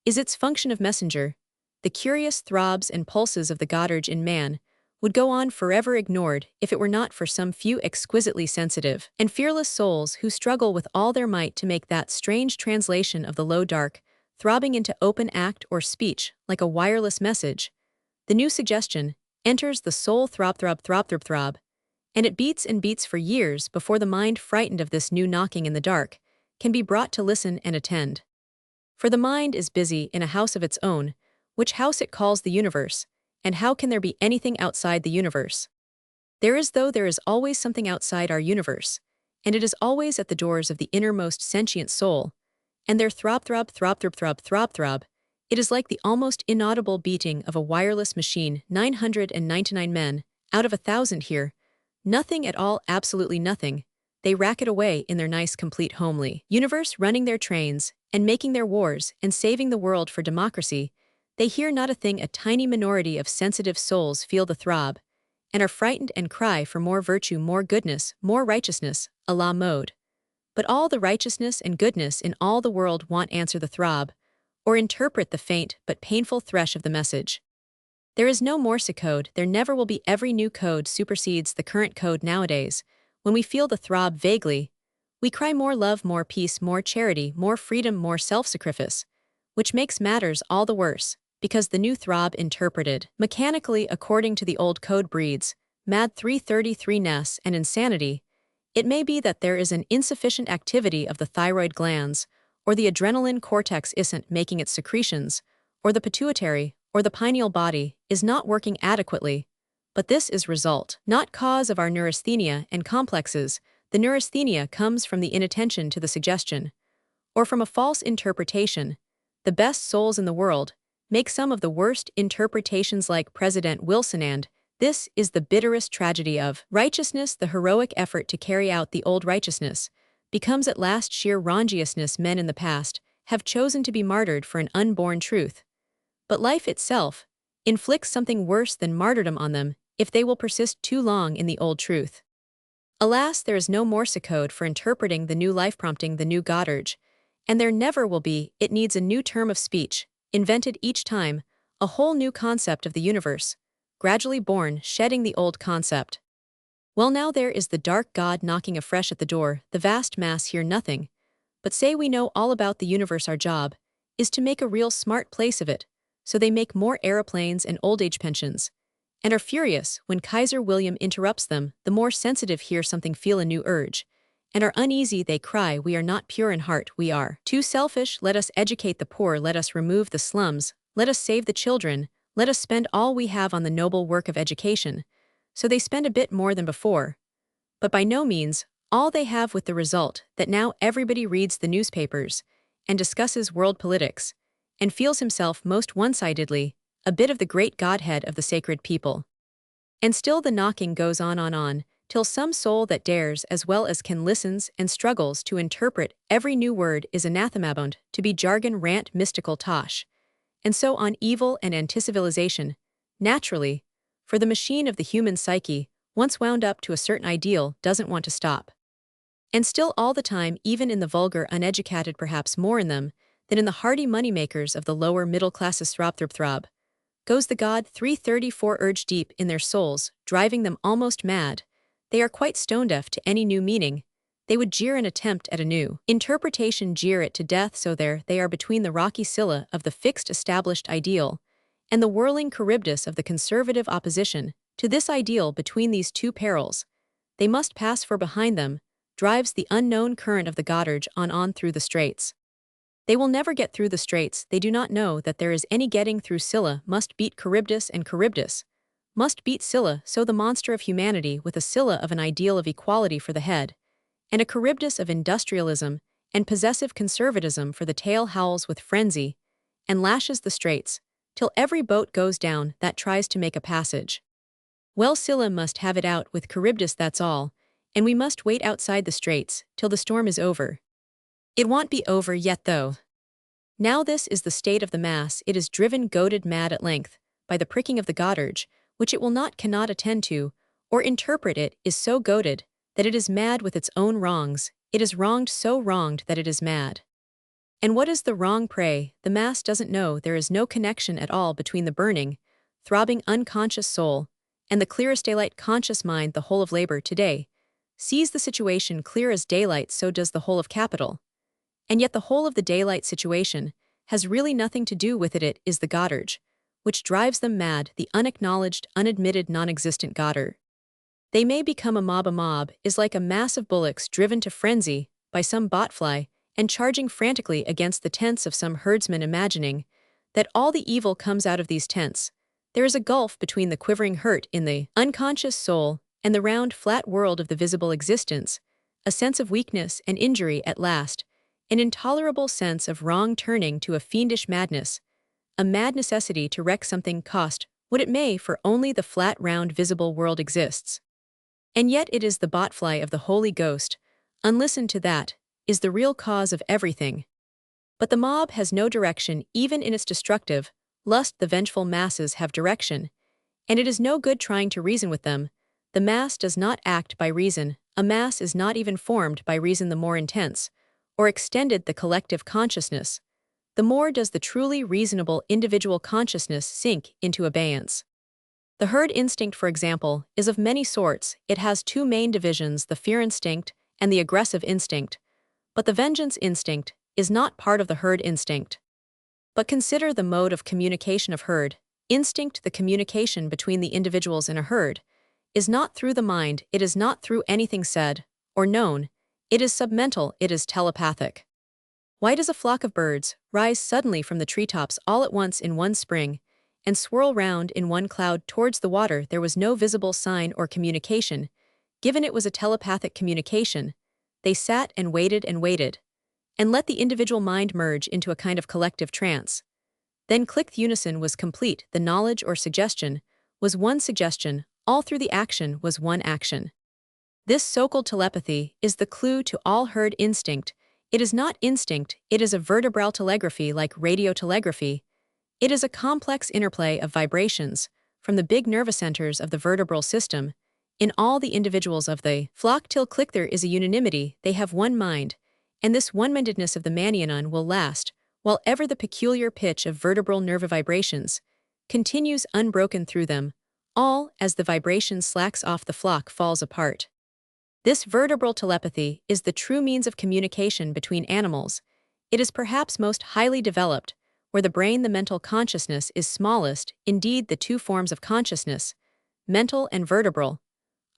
is its function of messenger. The curious throbs and pulses of the God urge in man would go on forever ignored if it were not for some few exquisitely sensitive and fearless souls who struggle with all their might to make that strange translation of the low, dark throbbing into open act or speech like a wireless message. The new suggestion enters the soul throb throb throb throb throb, and it beats and beats for years before the mind, frightened of this new knocking in the dark, can be brought to listen and attend. For the mind is busy in a house of its own, which house it calls the universe, and how can there be anything outside the universe? There is always something outside our universe, and it is always at the doors of the innermost sentient soul, and their throb throb throb throb throb throb throb, it is like the almost inaudible beating of a wireless machine. 999 men, out of 1,000 here, nothing at all, absolutely nothing, they racket away in their nice complete homely universe, running their trains, and making their wars, and saving the world for democracy. They hear not a thing. A tiny minority of sensitive souls feel the throb, and are frightened and cry for more virtue, more goodness, more righteousness, a la mode. But all the righteousness and goodness in all the world won't answer the throb, or interpret the faint but painful thresh of the message. There is no Morse code, there never will be. Every new code supersedes the current code nowadays. When we feel the throb vaguely, we cry more love, more peace, more charity, more freedom, more self-sacrifice, which makes matters all the worse, because the new throb interpreted mechanically according to the old code breeds mad 333ness and insanity. It may be that there is an insufficient activity of the thyroid glands, or the adrenaline cortex isn't making its secretions, or the pituitary, or the pineal body is not working adequately. But this is result, not cause of our neurasthenia and complexes. The neurasthenia comes from the inattention to the suggestion, or from a false interpretation. The best souls in the world make some of the worst interpretations, like President Wilson, and this is the bitterest tragedy of righteousness. The heroic effort to carry out the old righteousness becomes at last sheer wrongiousness. Men in the past have chosen to be martyred for an unborn truth, but life itself inflicts something worse than martyrdom on them if they will persist too long in the old truth. Alas, there is no Morse code for interpreting the new life, prompting the new Goddard, and there never will be. It needs a new term of speech, invented each time, a whole new concept of the universe, gradually born, shedding the old concept. Well, now there is the dark God knocking afresh at the door. The vast mass hear nothing, but say we know all about the universe. Our job is to make a real smart place of it, so they make more aeroplanes and old age pensions, and are furious when Kaiser William interrupts them. The more sensitive hear something, feel a new urge, and are uneasy. They cry, we are not pure in heart, we are too selfish. Let us educate the poor, let us remove the slums, let us save the children, let us spend all we have on the noble work of education. So they spend a bit more than before, but by no means all they have, with the result that now everybody reads the newspapers and discusses world politics and feels himself most one-sidedly a bit of the great Godhead of the sacred people. And still the knocking goes on, till some soul that dares as well as can listens and struggles to interpret every new word is anathemabound to be jargon, rant, mystical tosh, and so on. Evil and anti-civilization, naturally, for the machine of the human psyche, once wound up to a certain ideal, doesn't want to stop. And still all the time, even in the vulgar uneducated, perhaps more in them than in the hardy moneymakers of the lower middle classes, throb, goes the God 334 urge deep in their souls, driving them almost mad. They are quite stone-deaf to any new meaning. They would jeer an attempt at a new interpretation, jeer it to death. So there they are between the rocky scylla of the fixed established ideal and the whirling Charybdis of the conservative opposition to this ideal. Between these two perils they must pass, for behind them drives the unknown current of the Goddard on through the straits. They will never get through the straits. They do not know that there is any getting through. Scylla must beat Charybdis, and Charybdis must beat Scylla. So the monster of humanity, with a Scylla of an ideal of equality for the head, and a Charybdis of industrialism and possessive conservatism for the tail, howls with frenzy and lashes the straits till every boat goes down that tries to make a passage. Well, Scylla must have it out with Charybdis, that's all, and we must wait outside the straits till the storm is over. It won't be over yet, though. Now this is the state of the mass. It is driven, goaded mad at length by the pricking of the Goddard, which it will not, cannot attend to or interpret. It is so goaded that it is mad with its own wrongs. It is wronged, so wronged that it is mad. And what is the wrong, pray? The mass doesn't know. There is no connection at all between the burning, throbbing unconscious soul and the clearest daylight conscious mind. The whole of labor today sees the situation clear as daylight, so does the whole of capital. And yet the whole of the daylight situation has really nothing to do with it. It is the Goddard, which drives them mad, the unacknowledged, unadmitted, non-existent Goddard. They may become a mob. A mob is like a mass of bullocks driven to frenzy by some botfly and charging frantically against the tents of some herdsman, imagining that all the evil comes out of these tents. There is a gulf between the quivering hurt in the unconscious soul and the round, flat world of the visible existence, a sense of weakness and injury at last, an intolerable sense of wrong turning to a fiendish madness, a mad necessity to wreck something, cost what it may, for only the flat, round, visible world exists. And yet it is the botfly of the Holy Ghost, unlistened to, that is the real cause of everything. But the mob has no direction even in its destructive lust. The vengeful masses have direction, and it is no good trying to reason with them. The mass does not act by reason. A mass is not even formed by reason. The more intense or extended the collective consciousness, the more does the truly reasonable individual consciousness sink into abeyance. The herd instinct, for example, is of many sorts. It has two main divisions, the fear instinct and the aggressive instinct. But the vengeance instinct is not part of the herd instinct. But consider the mode of communication of herd instinct. The communication between the individuals in a herd is not through the mind, it is not through anything said or known, it is submental, it is telepathic. Why does a flock of birds rise suddenly from the treetops all at once in one spring and swirl round in one cloud towards the water? There was no visible sign or communication, given it was a telepathic communication. They sat and waited and let the individual mind merge into a kind of collective trance. Then click, the unison was complete, the knowledge or suggestion was one suggestion, all through the action was one action. This so-called telepathy is the clue to all herd instinct. It is not instinct, it is a vertebral telegraphy like radiotelegraphy. It is a complex interplay of vibrations from the big nervous centers of the vertebral system in all the individuals of the flock till click there is a unanimity, they have one mind, and this one-mindedness of the Manionon will last, while ever the peculiar pitch of vertebral nerve vibrations continues unbroken through them, all as the vibration slacks off the flock falls apart. This vertebral telepathy is the true means of communication between animals. It is perhaps most highly developed, where the brain, the mental consciousness, is smallest. Indeed, the two forms of consciousness, mental and vertebral,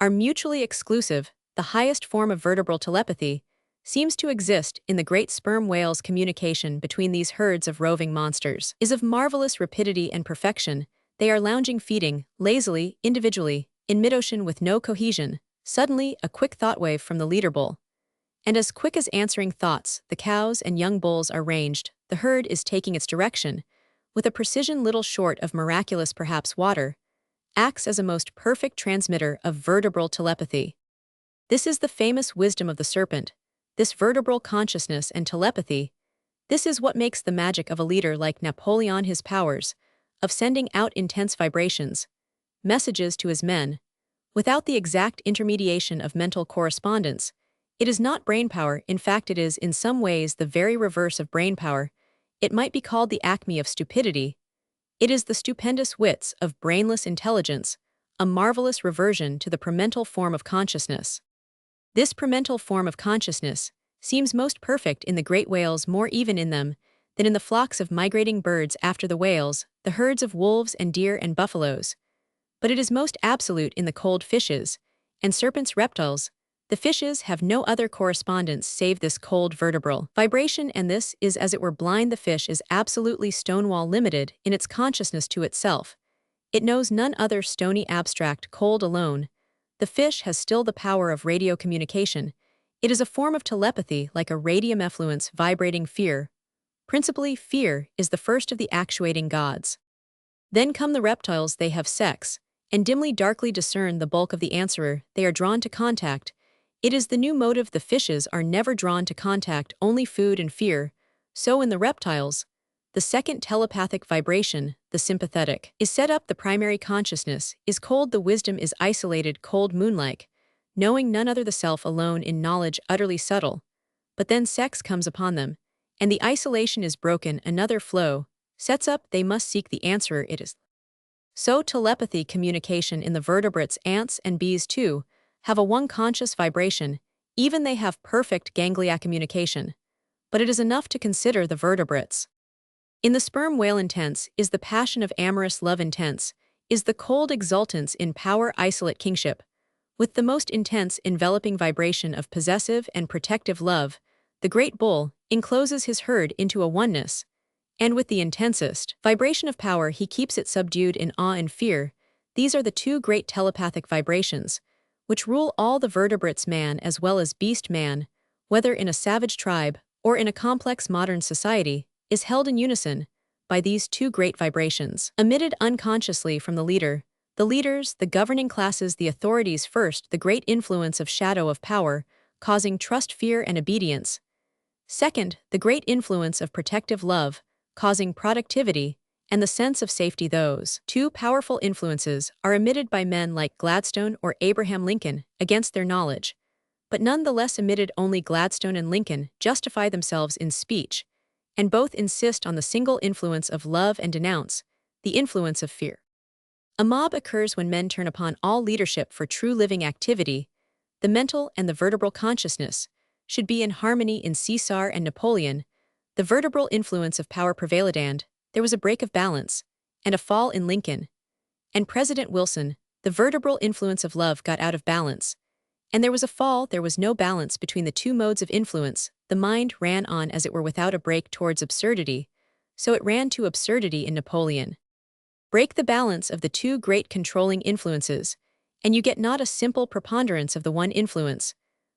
are mutually exclusive. The highest form of vertebral telepathy seems to exist in the great sperm whales. Communication between these herds of roving monsters is of marvelous rapidity and perfection. They are lounging, feeding, lazily, individually, in mid-ocean with no cohesion. Suddenly, a quick thought wave from the leader bull, and as quick as answering thoughts, the cows and young bulls are ranged. The herd is taking its direction, with a precision little short of miraculous. Perhaps water acts as a most perfect transmitter of vertebral telepathy. This is the famous wisdom of the serpent, this vertebral consciousness and telepathy. This is what makes the magic of a leader like Napoleon, his powers of sending out intense vibrations, messages to his men, without the exact intermediation of mental correspondence. It is not brainpower, in fact it is in some ways the very reverse of brainpower. It might be called the acme of stupidity. It is the stupendous wits of brainless intelligence, a marvelous reversion to the premental form of consciousness. This premental form of consciousness seems most perfect in the great whales, more even in them than in the flocks of migrating birds after the whales, the herds of wolves and deer and buffaloes. But it is most absolute in the cold fishes and serpents, reptiles. The fishes have no other correspondence save this cold vertebral vibration, and this is as it were blind. The fish is absolutely stonewall limited in its consciousness to itself. It knows none other stony abstract cold alone. The fish has still the power of radio communication. It is a form of telepathy like a radium effluence vibrating fear. Principally, fear is the first of the actuating gods. Then come the reptiles, they have sex, and dimly darkly discern the bulk of the answerer. They are drawn to contact. It is the new motive. The fishes are never drawn to contact, only food and fear. So in the reptiles, the second telepathic vibration, the sympathetic, is set up. The primary consciousness is cold. The wisdom is isolated, cold, moonlike, knowing none other. The self alone in knowledge, utterly subtle. But then sex comes upon them, and the isolation is broken. Another flow sets up. They must seek the answerer. It is so telepathy communication in the vertebrates. Ants and bees too have a one conscious vibration, even they have perfect ganglia communication. But it is enough to consider the vertebrates. In the sperm whale intense is the passion of amorous love intense, is the cold exultance in power isolate kingship. With the most intense enveloping vibration of possessive and protective love, the great bull encloses his herd into a oneness, and with the intensest vibration of power he keeps it subdued in awe and fear. These are the two great telepathic vibrations, which rule all the vertebrates man as well as beast man, whether in a savage tribe or in a complex modern society, is held in unison by these two great vibrations, emitted unconsciously from the leader. The leaders, the governing classes, the authorities first, the great influence of shadow of power, causing trust, fear, and obedience. Second, the great influence of protective love, causing productivity, and the sense of safety. Those two powerful influences are emitted by men like Gladstone or Abraham Lincoln against their knowledge, but none the less emitted only Gladstone and Lincoln justify themselves in speech, and both insist on the single influence of love and denounce the influence of fear. A mob occurs when men turn upon all leadership for true living activity. The mental and the vertebral consciousness should be in harmony. In Caesar and Napoleon, the vertebral influence of power prevailed, and there was a break of balance and a fall in Lincoln and President Wilson. The vertebral influence of love got out of balance, and there was a fall. There was no balance between the two modes of influence. The mind ran on as it were without a break towards absurdity, so it ran to absurdity in Napoleon. Break the balance of the two great controlling influences, and you get not a simple preponderance of the one influence,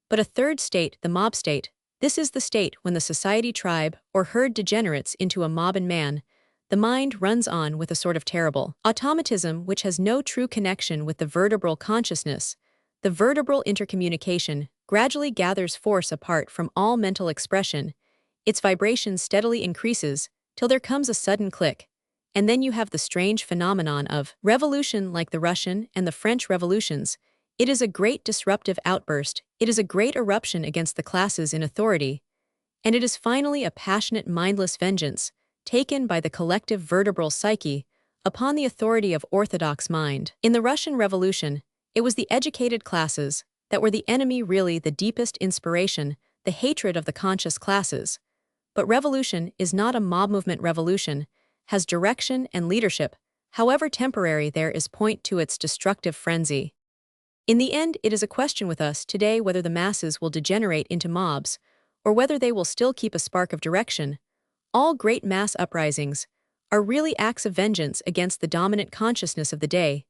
but a third state, the mob state. This is the state when the society tribe or herd degenerates into a mob and man. The mind runs on with a sort of terrible automatism which has no true connection with the vertebral consciousness. The vertebral intercommunication gradually gathers force apart from all mental expression. Its vibration steadily increases till there comes a sudden click. And then you have the strange phenomenon of revolution like the Russian and the French revolutions. It is a great disruptive outburst, it is a great eruption against the classes in authority, and it is finally a passionate mindless vengeance, taken by the collective vertebral psyche, upon the authority of orthodox mind. In the Russian Revolution, it was the educated classes that were the enemy, really the deepest inspiration, the hatred of the conscious classes. But revolution is not a mob movement. Revolution has direction and leadership, however temporary there is point to its destructive frenzy. In the end, it is a question with us today whether the masses will degenerate into mobs, or whether they will still keep a spark of direction. All great mass uprisings are really acts of vengeance against the dominant consciousness of the day.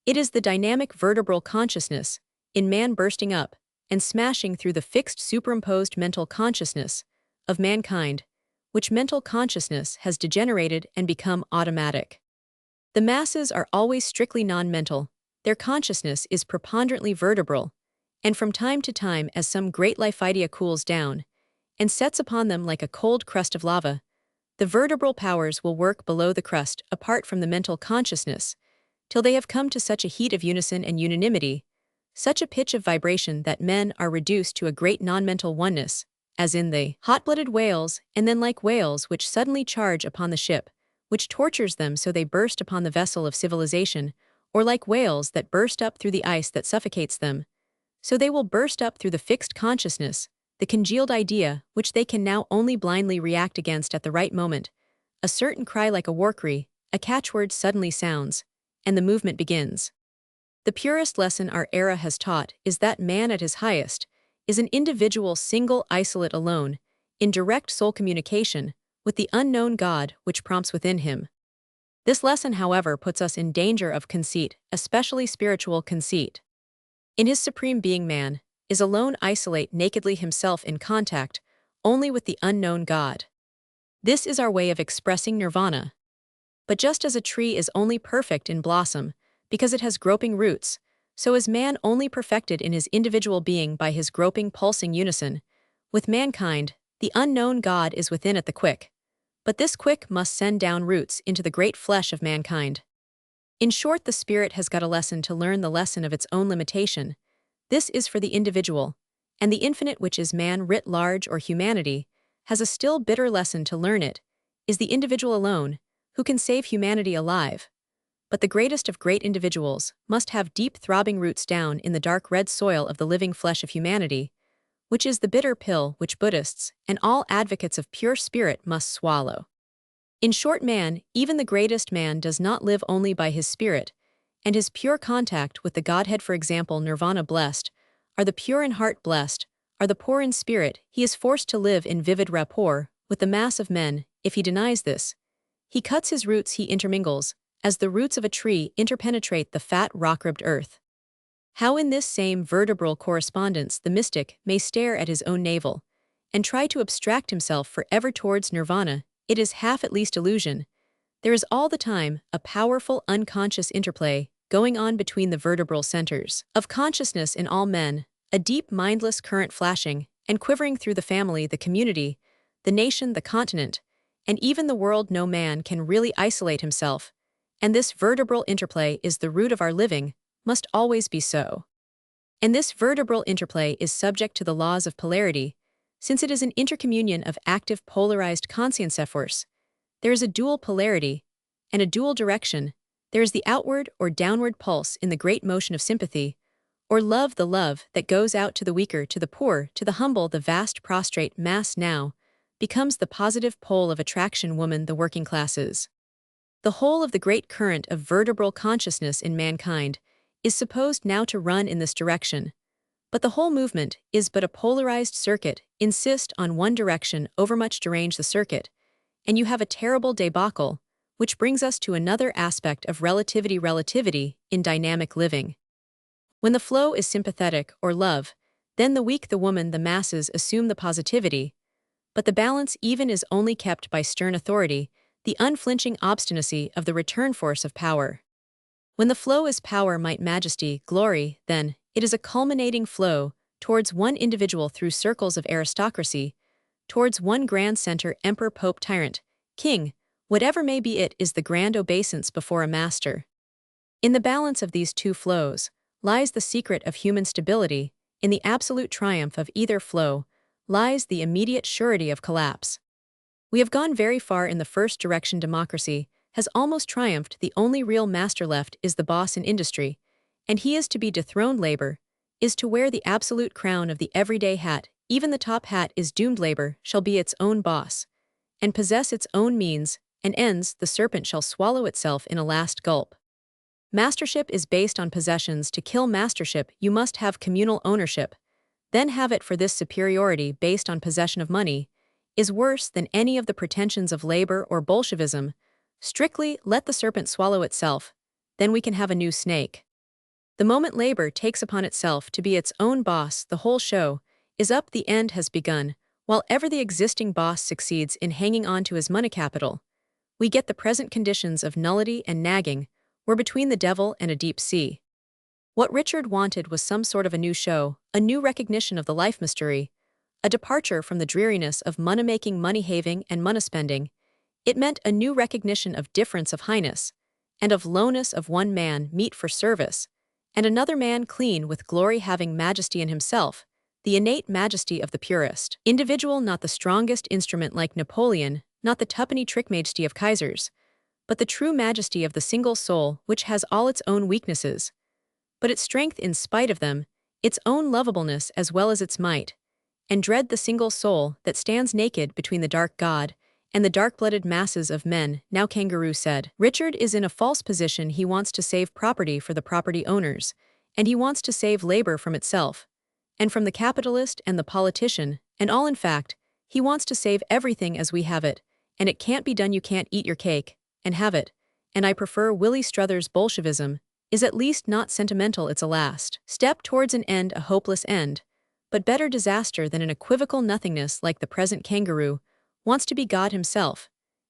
It is the dynamic vertebral consciousness, in man bursting up and smashing through the fixed superimposed mental consciousness of mankind, which mental consciousness has degenerated and become automatic. The masses are always strictly non-mental, their consciousness is preponderantly vertebral, and from time to time as some great life idea cools down and sets upon them like a cold crust of lava, the vertebral powers will work below the crust apart from the mental consciousness, till they have come to such a heat of unison and unanimity, such a pitch of vibration that men are reduced to a great non-mental oneness, as in the hot-blooded whales, and then like whales which suddenly charge upon the ship, which tortures them so they burst upon the vessel of civilization, or like whales that burst up through the ice that suffocates them, so they will burst up through the fixed consciousness, the congealed idea which they can now only blindly react against at the right moment. A certain cry like a war cry, a catchword suddenly sounds, and the movement begins. The purest lesson our era has taught is that man at his highest is an individual single isolate alone, in direct soul communication with the unknown God which prompts within him. This lesson, however, puts us in danger of conceit, especially spiritual conceit. In his supreme being, man is alone isolate nakedly himself in contact only with the unknown God. This is our way of expressing nirvana. But just as a tree is only perfect in blossom because it has groping roots, so is man only perfected in his individual being by his groping pulsing unison with mankind. The unknown God is within at the quick, but this quick must send down roots into the great flesh of mankind. In short, the spirit has got a lesson to learn, the lesson of its own limitation. This is for the individual, and the infinite, which is man writ large or humanity, has a still bitter lesson to learn. It is the individual alone who can save humanity alive. But the greatest of great individuals must have deep throbbing roots down in the dark red soil of the living flesh of humanity, which is the bitter pill which Buddhists and all advocates of pure spirit must swallow. In short, man, even the greatest man, does not live only by his spirit, and his pure contact with the Godhead. For example, nirvana. Blessed are the pure in heart, blessed are the poor in spirit. He is forced to live in vivid rapport with the mass of men. If he denies this, he cuts his roots, he intermingles, as the roots of a tree interpenetrate the fat rock-ribbed earth. How in this same vertebral correspondence the mystic may stare at his own navel and try to abstract himself forever towards nirvana, it is half at least illusion. There is all the time a powerful unconscious interplay going on between the vertebral centers of consciousness in all men, a deep mindless current flashing and quivering through the family, the community, the nation, the continent, and even the world. No man can really isolate himself, and this vertebral interplay is the root of our living, must always be so. And this vertebral interplay is subject to the laws of polarity, since it is an intercommunion of active polarized conscience. There is a dual polarity and a dual direction. There is the outward or downward pulse in the great motion of sympathy, or love, the love that goes out to the weaker, to the poor, to the humble. The vast prostrate mass now becomes the positive pole of attraction, woman, the working classes. The whole of the great current of vertebral consciousness in mankind is supposed now to run in this direction. But the whole movement is but a polarized circuit. Insist on one direction, overmuch derange the circuit, and you have a terrible debacle, which brings us to another aspect of relativity in dynamic living. When the flow is sympathetic or love, then the weak, the woman, the masses assume the positivity, but the balance even is only kept by stern authority, the unflinching obstinacy of the return force of power. When the flow is power, might, majesty, glory, then it is a culminating flow towards one individual through circles of aristocracy, towards one grand center, emperor, pope, tyrant, king, whatever may be. It is the grand obeisance before a master. In the balance of these two flows lies the secret of human stability. In the absolute triumph of either flow lies the immediate surety of collapse. We have gone very far in the first direction. Democracy has almost triumphed. The only real master left is the boss in industry, and he is to be dethroned. Labor is to wear the absolute crown of the everyday hat. Even the top hat is doomed. Labor shall be its own boss and possess its own means and ends. The serpent shall swallow itself in a last gulp. Mastership is based on possessions. To kill mastership, you must have communal ownership. Then have it. For this superiority based on possession of money is worse than any of the pretensions of labor or Bolshevism. Strictly, let the serpent swallow itself, then we can have a new snake. The moment labor takes upon itself to be its own boss, the whole show is up, the end has begun. While ever the existing boss succeeds in hanging on to his money capital, we get the present conditions of nullity and nagging. We're between the devil and a deep sea. What Richard wanted was some sort of a new show, a new recognition of the life mystery, a departure from the dreariness of money-making, money-having, and money-spending. It meant a new recognition of difference of highness, and of lowness, of one man meet for service, and another man clean with glory, having majesty in himself, the innate majesty of the purest individual, not the strongest instrument like Napoleon, not the tuppenny trick majesty of Kaisers, but the true majesty of the single soul, which has all its own weaknesses, but its strength in spite of them, its own lovableness as well as its might, and dread the single soul that stands naked between the dark God and the dark-blooded masses of men. Now Kangaroo said, Richard is in a false position. He wants to save property for the property owners, and he wants to save labor from itself, and from the capitalist and the politician, and all. In fact, he wants to save everything as we have it, and it can't be done. You can't eat your cake and have it, and I prefer Willie Struthers' Bolshevism is at least not sentimental. It's a last step towards an end, a hopeless end, but better disaster than an equivocal nothingness like the present. Kangaroo wants to be God himself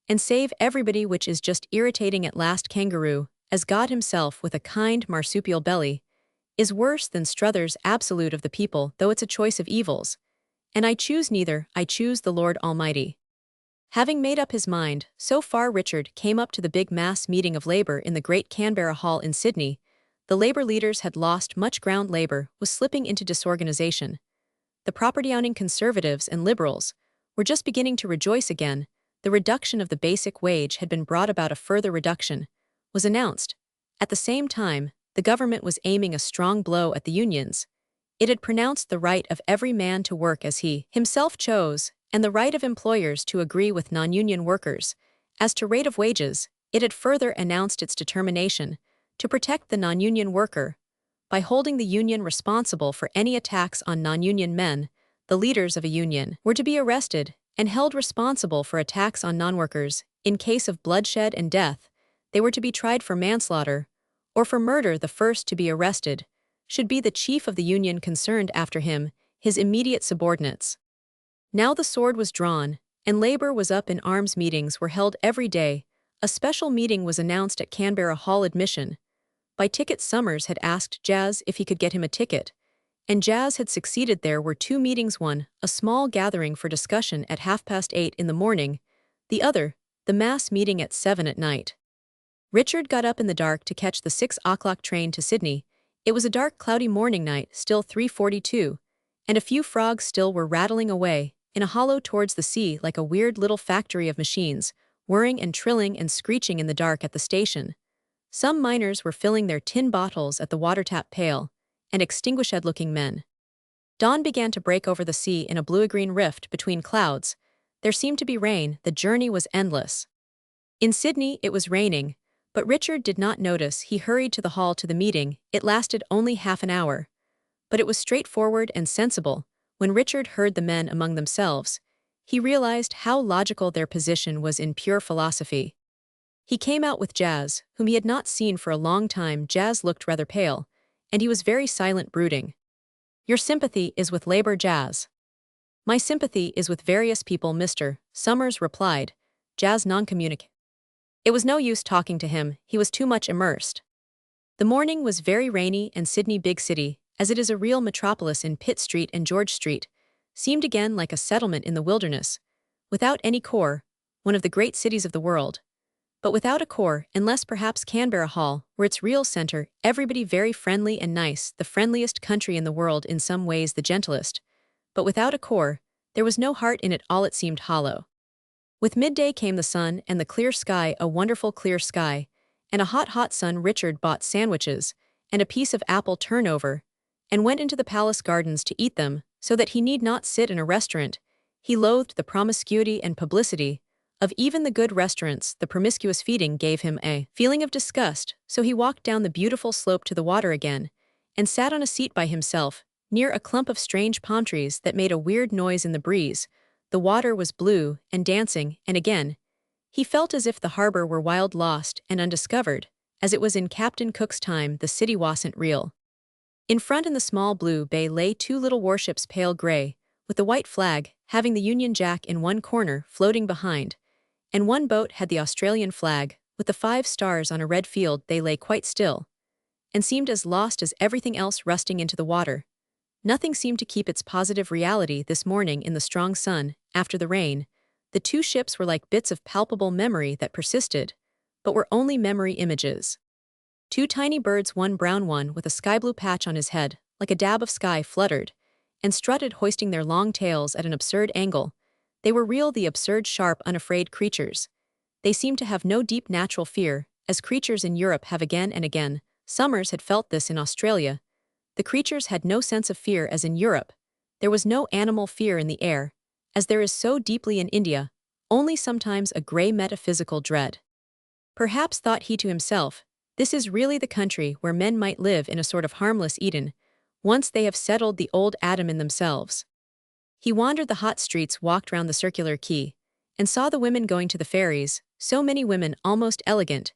and save everybody, which is just irritating. At last, Kangaroo, as God himself with a kind marsupial belly, is worse than Struthers' absolute of the people, though it's a choice of evils. And I choose neither, I choose the Lord Almighty. Having made up his mind, so far Richard came up to the big mass meeting of labor in the great Canberra Hall in Sydney. The labor leaders had lost much ground. Labor was slipping into disorganization. The property-owning conservatives and liberals were just beginning to rejoice again. The reduction of the basic wage had been brought about. A further reduction was announced. At the same time, the government was aiming a strong blow at the unions. It had pronounced the right of every man to work as he himself chose, and the right of employers to agree with non-union workers As to rate of wages, it had further announced its determination to protect the non-union worker by holding the union responsible for any attacks on non-union men. The leaders of a union were to be arrested and held responsible for attacks on non-workers. In case of bloodshed and death, they were to be tried for manslaughter, or for murder. The first to be arrested should be the chief of the union concerned, after him, his immediate subordinates. Now the sword was drawn, and labor was up in arms. Meetings were held every day. A special meeting was announced at Canberra Hall. Admission by ticket. Summers had asked Jazz if he could get him a ticket, and Jazz had succeeded. There were two meetings, one, a small gathering for discussion at 8:30 in the morning, the other, the mass meeting at 7 at night. Richard got up in the dark to catch the 6 o'clock train to Sydney. It was a dark, cloudy morning night, still 3:42, and a few frogs still were rattling away in a hollow towards the sea, like a weird little factory of machines, whirring and trilling and screeching in the dark at the station. Some miners were filling their tin bottles at the water-tap pail, and extinguished-looking men. Dawn began to break over the sea in a blue-green rift between clouds. There seemed to be rain. The journey was endless. In Sydney it was raining, but Richard did not notice. He hurried to the hall to the meeting. It lasted only half an hour. But it was straightforward and sensible. When Richard heard the men among themselves, he realized how logical their position was in pure philosophy. He came out with Jazz, whom he had not seen for a long time. Jazz looked rather pale, and he was very silent, brooding. "Your sympathy is with labor, Jazz." "My sympathy is with various people, Mr. Summers replied. Jazz non-communicative. It was no use talking to him, he was too much immersed. The morning was very rainy, and Sydney, big city, as it is a real metropolis in Pitt Street and George Street, seemed again like a settlement in the wilderness, without any core, one of the great cities of the world. But without a core, unless perhaps Canberra Hall were its real center, everybody very friendly and nice, the friendliest country in the world, in some ways the gentlest. But without a core, there was no heart in it all. It seemed hollow. With midday came the sun and the clear sky, a wonderful clear sky, and a hot, hot sun. Richard bought sandwiches and a piece of apple turnover, and went into the palace gardens to eat them, so that he need not sit in a restaurant. He loathed the promiscuity and publicity of even the good restaurants. The promiscuous feeding gave him a feeling of disgust, so he walked down the beautiful slope to the water again, and sat on a seat by himself, near a clump of strange palm trees that made a weird noise in the breeze. The water was blue and dancing, and again he felt as if the harbor were wild, lost, and undiscovered, as it was in Captain Cook's time. The city wasn't real. In front, in the small blue bay, lay two little warships, pale gray, with the white flag, having the Union Jack in one corner, floating behind, and one boat had the Australian flag, with the 5 stars on a red field. They lay quite still, and seemed as lost as everything else, rusting into the water. Nothing seemed to keep its positive reality this morning in the strong sun, after the rain. The two ships were like bits of palpable memory that persisted, but were only memory images. Two tiny birds, one brown one with a sky-blue patch on his head, like a dab of sky, fluttered and strutted, hoisting their long tails at an absurd angle. They were real, the absurd, sharp, unafraid creatures. They seemed to have no deep natural fear, as creatures in Europe have again and again. Summers had felt this in Australia. The creatures had no sense of fear as in Europe. There was no animal fear in the air, as there is so deeply in India, only sometimes a grey metaphysical dread. Perhaps, thought he to himself, this is really the country where men might live in a sort of harmless Eden, once they have settled the old Adam in themselves. He wandered the hot streets, walked round the circular quay, and saw the women going to the ferries, so many women, almost elegant,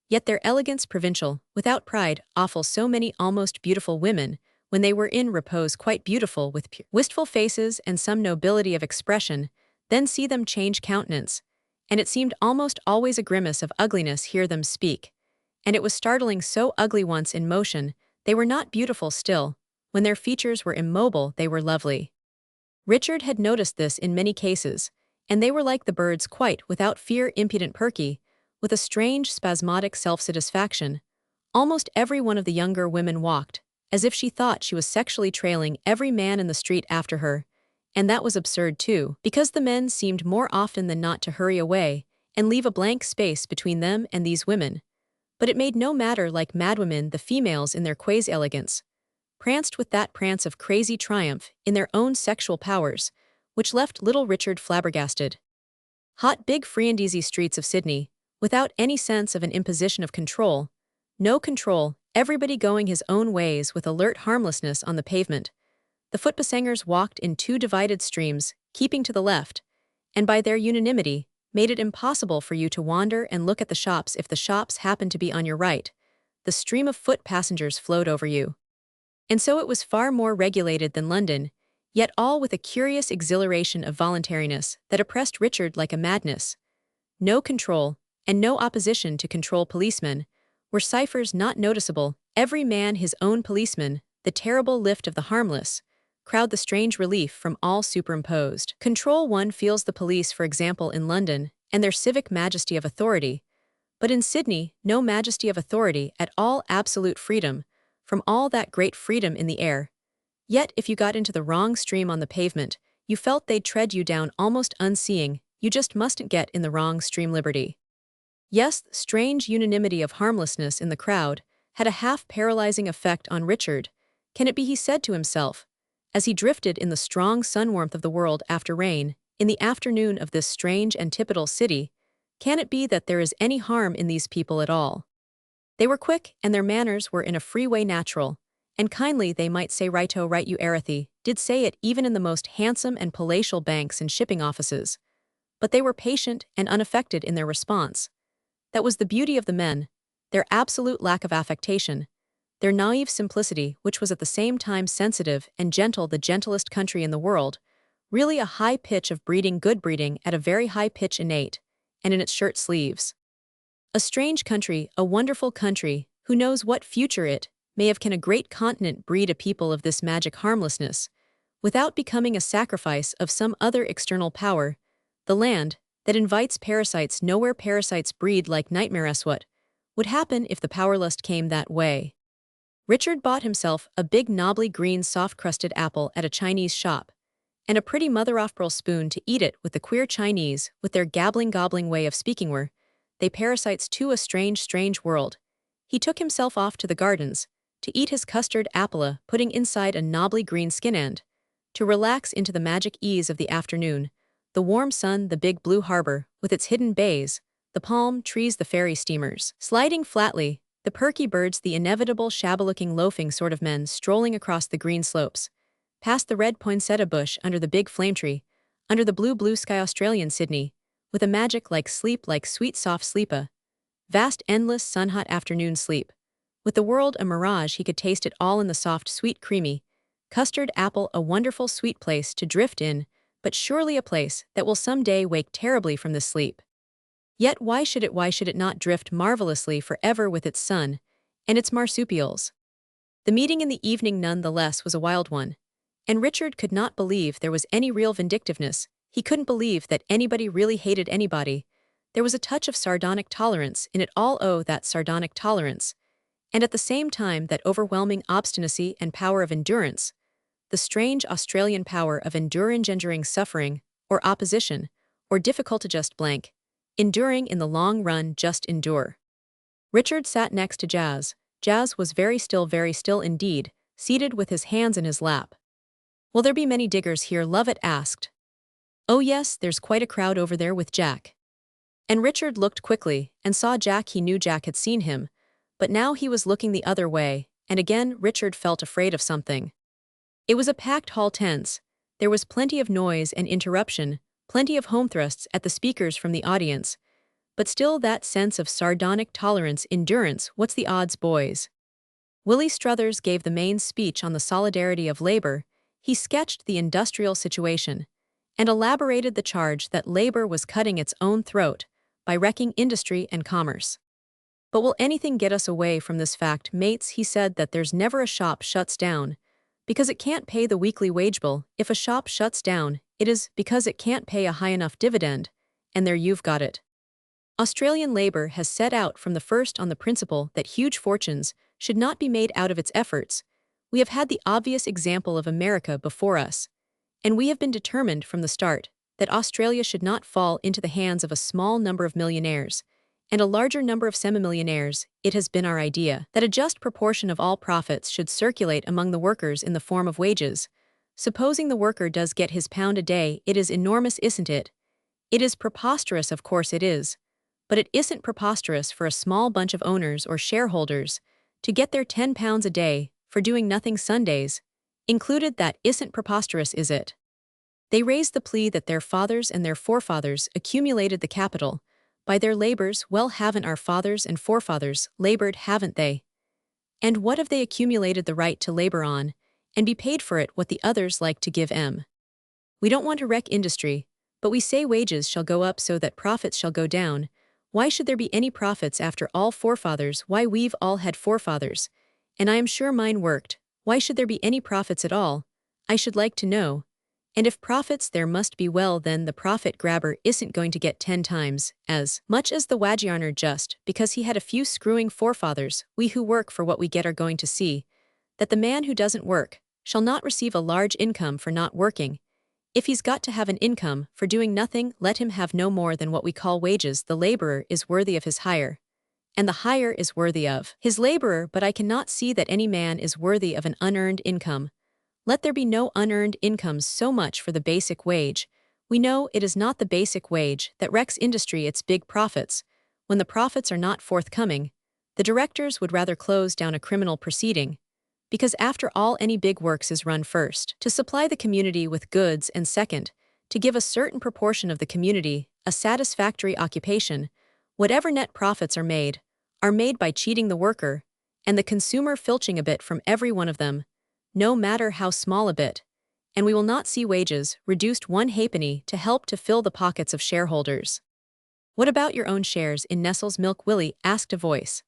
yet their elegance provincial, without pride, awful, so many almost beautiful women, when they were in repose quite beautiful, with pure, wistful faces and some nobility of expression, then see them change countenance, and it seemed almost always a grimace of ugliness. Hear them speak, and it was startling, so ugly once in motion, they were not beautiful still. When their features were immobile, they were lovely. Richard had noticed this in many cases, and they were like the birds, quite without fear, impudent, perky, with a strange spasmodic self-satisfaction. Almost every one of the younger women walked, as if she thought she was sexually trailing every man in the street after her, and that was absurd too, because the men seemed more often than not to hurry away and leave a blank space between them and these women. But it made no matter, like madwomen, the females in their quasi-elegance pranced with that prance of crazy triumph in their own sexual powers, which left little Richard flabbergasted. Hot big free and easy streets of Sydney, without any sense of an imposition of control. No control, everybody going his own ways with alert harmlessness on the pavement. The footpassengers walked in two divided streams, keeping to the left, and by their unanimity, made it impossible for you to wander and look at the shops if the shops happened to be on your right. The stream of foot passengers flowed over you. And so it was far more regulated than London, yet all with a curious exhilaration of voluntariness that oppressed Richard like a madness. No control, and no opposition to control policemen, were ciphers not noticeable, every man his own policeman, the terrible lift of the harmless, crowd the strange relief from all superimposed. Control one feels the police, for example, in London, and their civic majesty of authority, but in Sydney, no majesty of authority at all, absolute freedom, from all that great freedom in the air. Yet if you got into the wrong stream on the pavement, you felt they'd tread you down almost unseeing, you just mustn't get in the wrong stream liberty. Yes, the strange unanimity of harmlessness in the crowd had a half-paralyzing effect on Richard. Can it be, he said to himself, as he drifted in the strong sun warmth of the world after rain, in the afternoon of this strange antipodal city, can it be that there is any harm in these people at all? They were quick, and their manners were in a free way natural, and kindly they might say righto right you Arathy, did say it even in the most handsome and palatial banks and shipping offices. But they were patient and unaffected in their response. That was the beauty of the men, their absolute lack of affectation, their naive simplicity, which was at the same time sensitive and gentle, the gentlest country in the world, really a high pitch of breeding, good breeding at a very high pitch innate, and in its shirt sleeves. A strange country, a wonderful country, who knows what future it may have. Can a great continent breed a people of this magic harmlessness, without becoming a sacrifice of some other external power, the land, that invites parasites nowhere? Parasites breed like nightmares. What would happen if the powerlust came that way? Richard bought himself a big knobbly green soft-crusted apple at a Chinese shop, and a pretty mother-of-pearl spoon to eat it with. The queer Chinese, with their gobbling way of speaking, were they parasites too? A strange world. He took himself off to the gardens, to eat his custard apple, putting inside a knobbly green skin, and to relax into the magic ease of the afternoon, the warm sun, the big blue harbor, with its hidden bays, the palm trees, the ferry steamers sliding flatly, the perky birds, the inevitable shabby-looking loafing sort of men strolling across the green slopes, past the red poinsettia bush under the big flame tree, under the blue sky. Australian Sydney, with a magic like sleep, like sweet soft sleep, a vast endless sun-hot afternoon sleep. With the world a mirage, he could taste it all in the soft, sweet, creamy custard apple, a wonderful sweet place to drift in, but surely a place that will some day wake terribly from this sleep. Yet why should it not drift marvelously forever with its sun and its marsupials? The meeting in the evening none the less was a wild one, and Richard could not believe there was any real vindictiveness. He couldn't believe that anybody really hated anybody. There was a touch of sardonic tolerance in it all. Oh, that sardonic tolerance. And at the same time that overwhelming obstinacy and power of endurance, the strange Australian power of enduring suffering, or opposition, or difficult to just blank, enduring in the long run, just endure. Richard sat next to Jazz. Jazz was very still indeed, seated with his hands in his lap. Will there be many diggers here? Lovett asked. Oh yes, there's quite a crowd over there with Jack. And Richard looked quickly, and saw Jack. He knew Jack had seen him, but now he was looking the other way, and again Richard felt afraid of something. It was a packed hall, tense. There was plenty of noise and interruption, plenty of home thrusts at the speakers from the audience, but still that sense of sardonic tolerance, endurance. What's the odds, boys? Willie Struthers gave the main speech on the solidarity of labor. He sketched the industrial situation, and elaborated the charge that labor was cutting its own throat by wrecking industry and commerce. But will anything get us away from this fact, mates? He said that there's never a shop shuts down because it can't pay the weekly wage bill. If a shop shuts down, it is because it can't pay a high enough dividend, and there you've got it. Australian labor has set out from the first on the principle that huge fortunes should not be made out of its efforts. We have had the obvious example of America before us, and we have been determined from the start that Australia should not fall into the hands of a small number of millionaires and a larger number of semi-millionaires. It has been our idea that a just proportion of all profits should circulate among the workers in the form of wages. Supposing the worker does get his pound a day, it is enormous, isn't it? It is preposterous, of course it is. But it isn't preposterous for a small bunch of owners or shareholders to get their £10 a day for doing nothing Sundays. Included, that isn't preposterous, is it? They raised the plea that their fathers and their forefathers accumulated the capital by their labors. Well, haven't our fathers and forefathers labored, haven't they? And what have they accumulated the right to labor on, and be paid for it what the others like to give 'em? We don't want to wreck industry, but we say wages shall go up so that profits shall go down. Why should there be any profits after all forefathers? Why, we've all had forefathers, and I am sure mine worked. Why should there be any profits at all? I should like to know. And if profits there must be, well, then the profit grabber isn't going to get 10 times as much as the wage earner just because he had a few screwing forefathers. We who work for what we get are going to see that the man who doesn't work shall not receive a large income for not working. If he's got to have an income for doing nothing, let him have no more than what we call wages. The laborer is worthy of his hire, and the hire is worthy of his laborer, but I cannot see that any man is worthy of an unearned income. Let there be no unearned incomes. So much for the basic wage. We know it is not the basic wage that wrecks industry its big profits. When the profits are not forthcoming, the directors would rather close down a criminal proceeding. Because after all, any big works is run first to supply the community with goods, and second, to give a certain proportion of the community a satisfactory occupation. Whatever net profits are made by cheating the worker and the consumer, filching a bit from every one of them, no matter how small a bit. And we will not see wages reduced one halfpenny to help to fill the pockets of shareholders. What about your own shares in Nestle's milk, Willie? Asked a voice.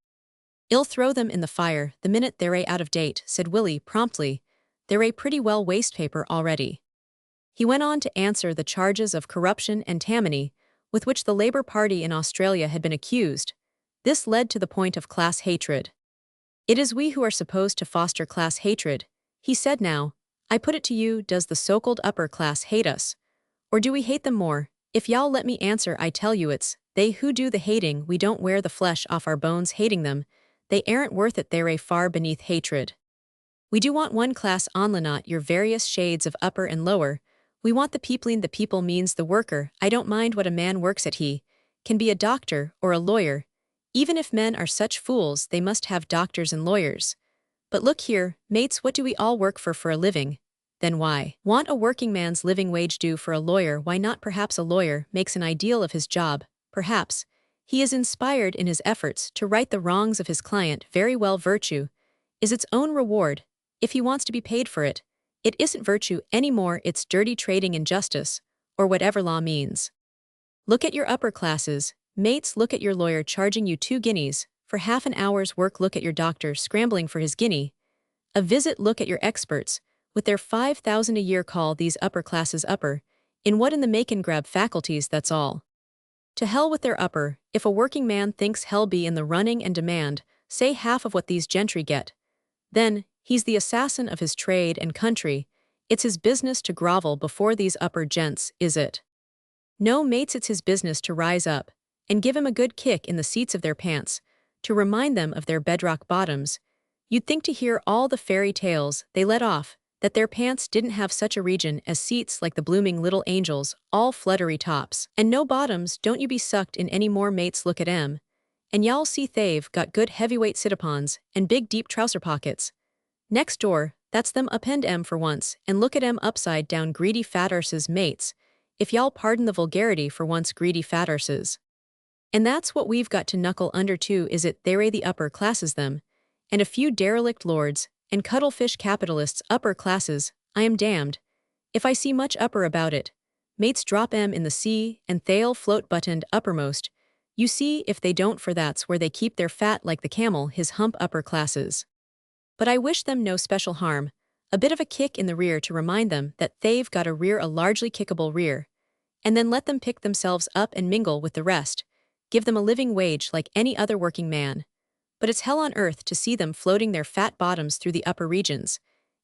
I'll throw them in the fire the minute they're out of date, said Willie promptly. They're pretty well waste paper already. He went on to answer the charges of corruption and tammany with which the Labour Party in Australia had been accused. This led to the point of class hatred. It is we who are supposed to foster class hatred, he said. Now, I put it to you, does the so-called upper class hate us? Or do we hate them more? If y'all let me answer, I tell you it's they who do the hating. We don't wear the flesh off our bones hating them. They aren't worth it. They're far beneath hatred. We do want one class only, not your various shades of upper and lower. We want the peopling. The people means the worker. I don't mind what a man works at. He can be a doctor or a lawyer. Even if men are such fools, they must have doctors and lawyers. But look here, mates, what do we all work for a living? Then why want a working man's living wage due for a lawyer? Why not? Perhaps a lawyer makes an ideal of his job. Perhaps he is inspired in his efforts to right the wrongs of his client. Very well, virtue is its own reward. If he wants to be paid for it, it isn't virtue anymore, it's dirty trading, injustice, or whatever law means. Look at your upper classes, mates. Look at your lawyer charging you 2 guineas for half an hour's work. Look at your doctor scrambling for his guinea a visit. Look at your experts with their 5,000 a year. Call these upper classes upper? In what? In the make and grab faculties, that's all. To hell with their upper. If a working man thinks hell be in the running and demand, say, half of what these gentry get, then he's the assassin of his trade and country. It's his business to grovel before these upper gents, is it? No, mates, it's his business to rise up and give 'em a good kick in the seats of their pants, to remind them of their bedrock bottoms. You'd think, to hear all the fairy tales they let off, that their pants didn't have such a region as seats like the blooming little angels, all fluttery tops and no bottoms. Don't you be sucked in any more, mates. Look at 'em, and y'all see they've got good heavyweight sit-upons and big deep trouser pockets. Next door, that's them upend 'em for once, and look at 'em upside down, greedy fat arses, mates. If y'all pardon the vulgarity, for once, greedy fat arses. And that's what we've got to knuckle under to, is it? They're the upper classes, them, and a few derelict lords and cuttlefish capitalists. Upper classes, I am damned if I see much upper about it. Mates, drop 'em in the sea, and they'll float buttoned uppermost. You see if they don't, for that's where they keep their fat, like the camel his hump. Upper classes. But I wish them no special harm, a bit of a kick in the rear to remind them that they've got a rear, a largely kickable rear, and then let them pick themselves up and mingle with the rest. Give them a living wage like any other working man. But it's hell on earth to see them floating their fat bottoms through the upper regions,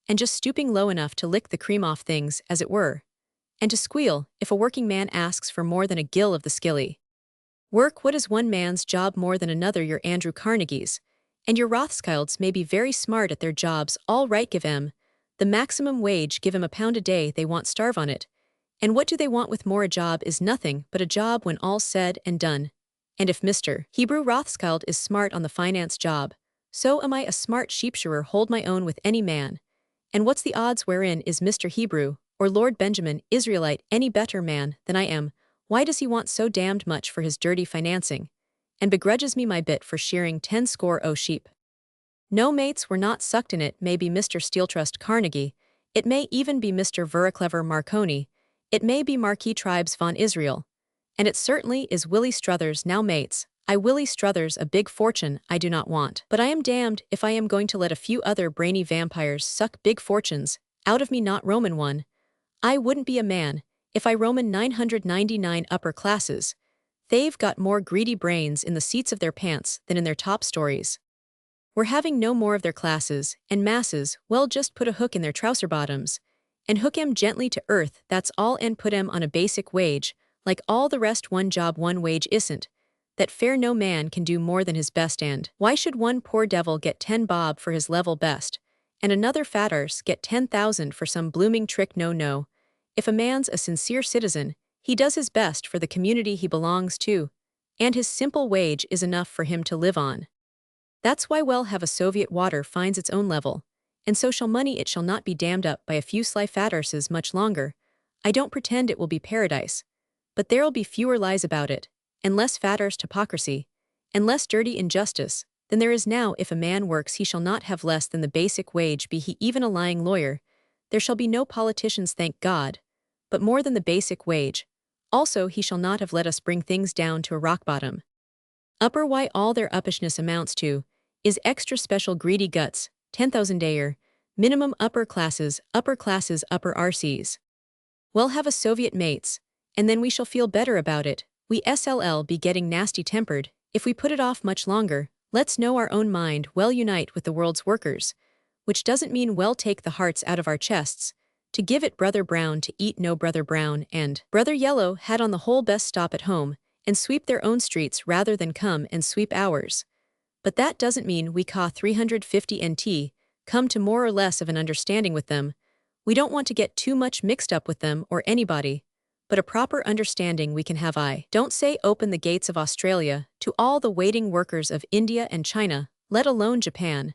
and just stooping low enough to lick the cream off things, as it were, and to squeal if a working man asks for more than a gill of the skilly. Work, what is one man's job more than another? Your Andrew Carnegies and your Rothschilds may be very smart at their jobs, all right. Give 'em the maximum wage, give 'em £1 a day. They want starve on it. And what do they want with more? A job is nothing but a job when all's said and done. And if Mr. Hebrew Rothschild is smart on the finance job, so am I a smart sheepshearer, hold my own with any man. And what's the odds wherein is Mr. Hebrew, or Lord Benjamin, Israelite, any better man than I am? Why does he want so damned much for his dirty financing? And begrudges me my bit for shearing 10 score o' sheep. No, mates, we're not sucked in it. May be Mr. Steeltrust Carnegie, it may even be Mr. Veraclever Marconi, it may be Marquis Tribes von Israel. And it certainly is Willie Struthers. Now, mates, Willie Struthers, a big fortune I do not want. But I am damned if I am going to let a few other brainy vampires suck big fortunes out of me, not Roman one. I wouldn't be a man if I Roman 999 upper classes. They've got more greedy brains in the seats of their pants than in their top stories. We're having no more of their classes and masses. Well, just put a hook in their trouser bottoms and hook 'em gently to earth, that's all, and put 'em on a basic wage, like all the rest. One job, one wage isn't that fair. No man can do more than his best, and why should one poor devil get 10 bob for his level best, and another fat arse get 10,000 for some blooming trick? No, no. If a man's a sincere citizen, he does his best for the community he belongs to, and his simple wage is enough for him to live on. That's why we'll have a Soviet water finds its own level, and so shall money. It shall not be dammed up by a few sly fat arses much longer. I don't pretend it will be paradise, but there'll be fewer lies about it, and less fat arse hypocrisy, and less dirty injustice than there is now. If a man works, he shall not have less than the basic wage, be he even a lying lawyer. There shall be no politicians, thank God, but more than the basic wage. Also, he shall not have let us bring things down to a rock bottom. Upper, why all their uppishness amounts to is extra special greedy guts, 10,000 a year, minimum upper classes, upper RCs. We'll have a Soviet, mates, and then we shall feel better about it. We SLL be getting nasty tempered if we put it off much longer. Let's know our own mind, well unite with the world's workers, which doesn't mean well take the hearts out of our chests, to give it Brother Brown to eat. No, Brother Brown and Brother Yellow had on the whole best stop at home and sweep their own streets rather than come and sweep ours. But that doesn't mean we ca 350 NT, come to more or less of an understanding with them. We don't want to get too much mixed up with them or anybody, but a proper understanding we can have. I don't say open the gates of Australia to all the waiting workers of India and China, let alone Japan,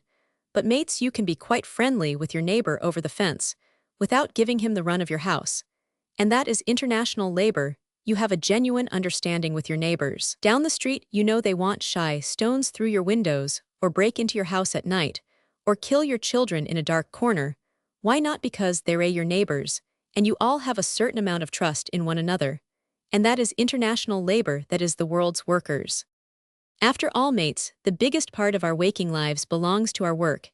but mates, you can be quite friendly with your neighbor over the fence without giving him the run of your house. And that is international labor. You have a genuine understanding with your neighbors. Down the street, you know they want shy stones through your windows, or break into your house at night, or kill your children in a dark corner. Why not? Because they're your neighbors, and you all have a certain amount of trust in one another. And that is international labor, that is the world's workers. After all, mates, the biggest part of our waking lives belongs to our work,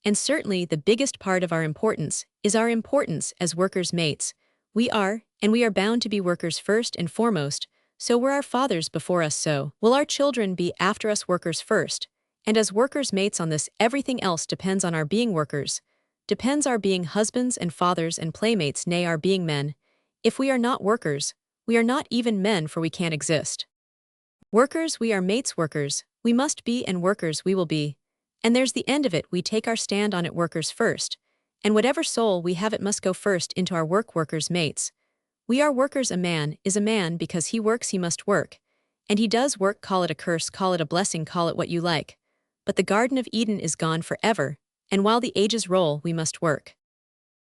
and certainly the biggest part of our importance is our importance as workers, mates. We are, and we are bound to be workers first and foremost, so were our fathers before us, so will our children be after us, workers first. And as workers, mates, on this everything else depends on our being workers, depends our being husbands and fathers and playmates, nay, our being men. If we are not workers, we are not even men, for we can't exist. Workers we are, mates, workers we must be, and workers we will be. And there's the end of it. We take our stand on it, workers first. And whatever soul we have, it must go first into our work, workers, mates. We are workers. A man is a man because he works, he must work. And he does work, call it a curse, call it a blessing, call it what you like. But the Garden of Eden is gone forever, and while the ages roll, we must work.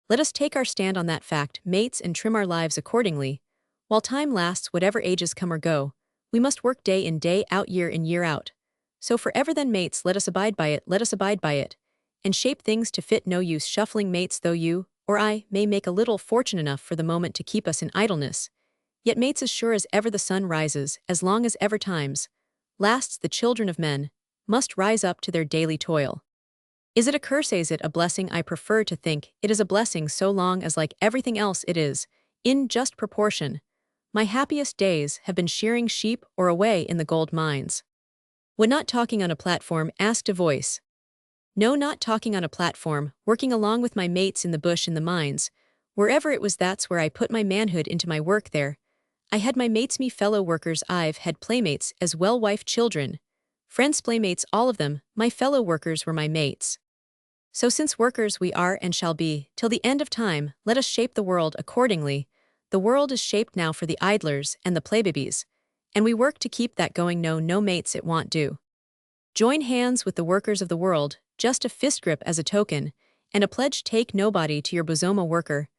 Let us take our stand on that fact, mates, and trim our lives accordingly. While time lasts, whatever ages come or go, we must work day in, day out, year in, year out. So forever then, mates, let us abide by it, let us abide by it, and shape things to fit. No use shuffling, mates, though you, or I, may make a little fortune enough for the moment to keep us in idleness. Yet, mates, as sure as ever the sun rises, as long as ever times lasts, the children of men must rise up to their daily toil. Is it a curse? Is it a blessing? I prefer to think it is a blessing, so long as, like everything else, it is in just proportion. My happiest days have been shearing sheep or away in the gold mines. When not talking on a platform, asked a voice. No, not talking on a platform, working along with my mates in the bush, in the mines. Wherever it was, that's where I put my manhood into my work there. I had my mates, me fellow workers. I've had playmates as well, wife, children, friends, playmates, all of them, my fellow workers were my mates. So since workers we are and shall be, till the end of time, let us shape the world accordingly. the world is shaped now for the idlers and the playbabies, and we work to keep that going. No mates it won't do. Join hands with the workers of the world, just a fist grip as a token, and a pledge take nobody to your bosom a worker.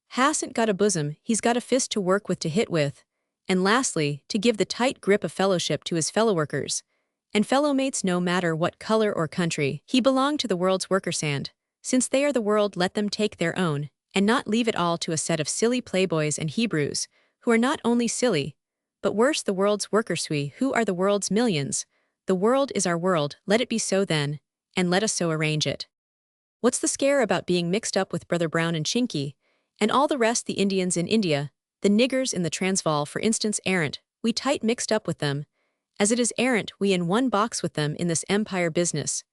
Hasn't got a bosom, he's got a fist to work with to hit with, and lastly, to give the tight grip of fellowship to his fellow workers and fellow mates no matter what color or country. He belonged to the world's worker sand. Since they are the world, let them take their own, and not leave it all to a set of silly playboys and Hebrews, who are not only silly, but worse, the world's workerswe, who are the world's millions. The world is our world, let it be so then, and let us so arrange it. What's the scare about being mixed up with Brother Brown and Chinky, and all the rest? The Indians in India, the niggers in the Transvaal for instance, aren't we tight mixed up with them, as it is aren't we in one box with them in this empire business?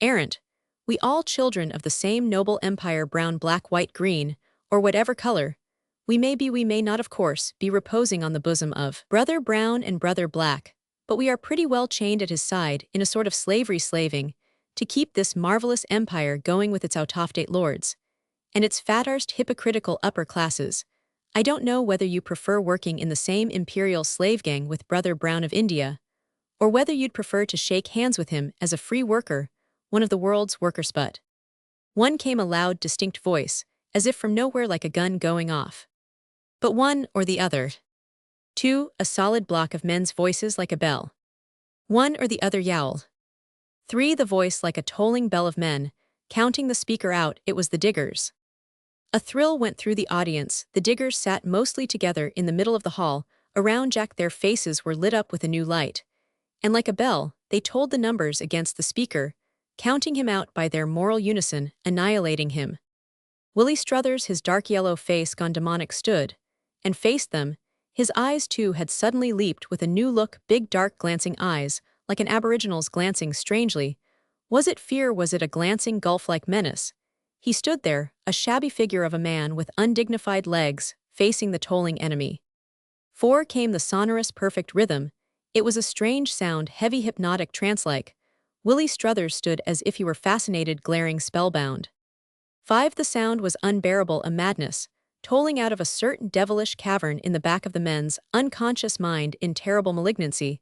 Aren't we all children of the same noble empire, brown, black, white, green, or whatever color? We may be, we may not, of course, be reposing on the bosom of Brother Brown and Brother Black, but we are pretty well chained at his side in a sort of slavery, slaving to keep this marvelous empire going with its out-of-date lords and its fat-arsed hypocritical upper classes. I don't know whether you prefer working in the same imperial slave gang with Brother Brown of India, or whether you'd prefer to shake hands with him as a free worker, one of the world's workers. But one came a loud, distinct voice, as if from nowhere, like a gun going off. But one or the other. Two, a solid block of men's voices like a bell. One or the other yowled. Three, the voice like a tolling bell of men, counting the speaker out. It was the diggers. A thrill went through the audience. The diggers sat mostly together in the middle of the hall, around Jack. Their faces were lit up with a new light, and like a bell, they tolled the numbers against the speaker, counting him out by their moral unison, annihilating him. Willie Struthers, his dark yellow face gone demonic, stood and faced them. His eyes too had suddenly leaped with a new look, big dark glancing eyes, like an aboriginal's, glancing strangely. Was it fear? Was it a glancing gulf-like menace? He stood there, a shabby figure of a man with undignified legs, facing the tolling enemy. 4 came the sonorous perfect rhythm. It was a strange sound, heavy, hypnotic, trance-like. Willie Struthers stood as if he were fascinated, glaring, spellbound. 5 the sound was unbearable, a madness, tolling out of a certain devilish cavern in the back of the men's unconscious mind in terrible malignancy.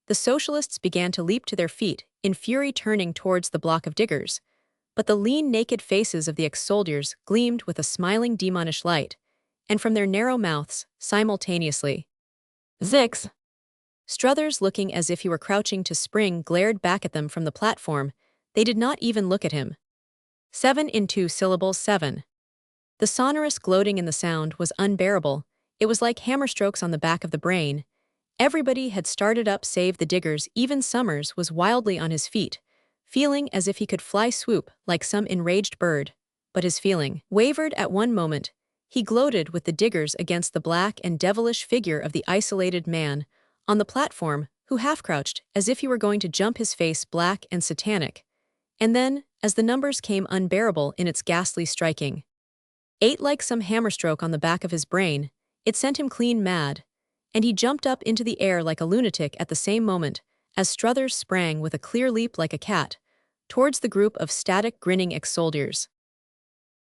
The socialists began to leap to their feet, in fury, turning towards the block of diggers. But the lean, naked faces of the ex-soldiers gleamed with a smiling, demonish light, and from their narrow mouths, simultaneously, Zix! Struthers, looking as if he were crouching to spring, glared back at them from the platform. They did not even look at him. 7 in 2 syllables, 7. The sonorous gloating in the sound was unbearable. It was like hammerstrokes on the back of the brain. Everybody had started up save the diggers. Even Summers was wildly on his feet, feeling as if he could fly, swoop like some enraged bird. But his feeling wavered at one moment. He gloated with the diggers against the black and devilish figure of the isolated man on the platform, who half-crouched as if he were going to jump, his face black and satanic. And then, as the numbers came unbearable in its ghastly striking, 8 like some hammerstroke on the back of his brain, it sent him clean mad, and he jumped up into the air like a lunatic at the same moment, as Struthers sprang with a clear leap like a cat towards the group of static, grinning ex-soldiers.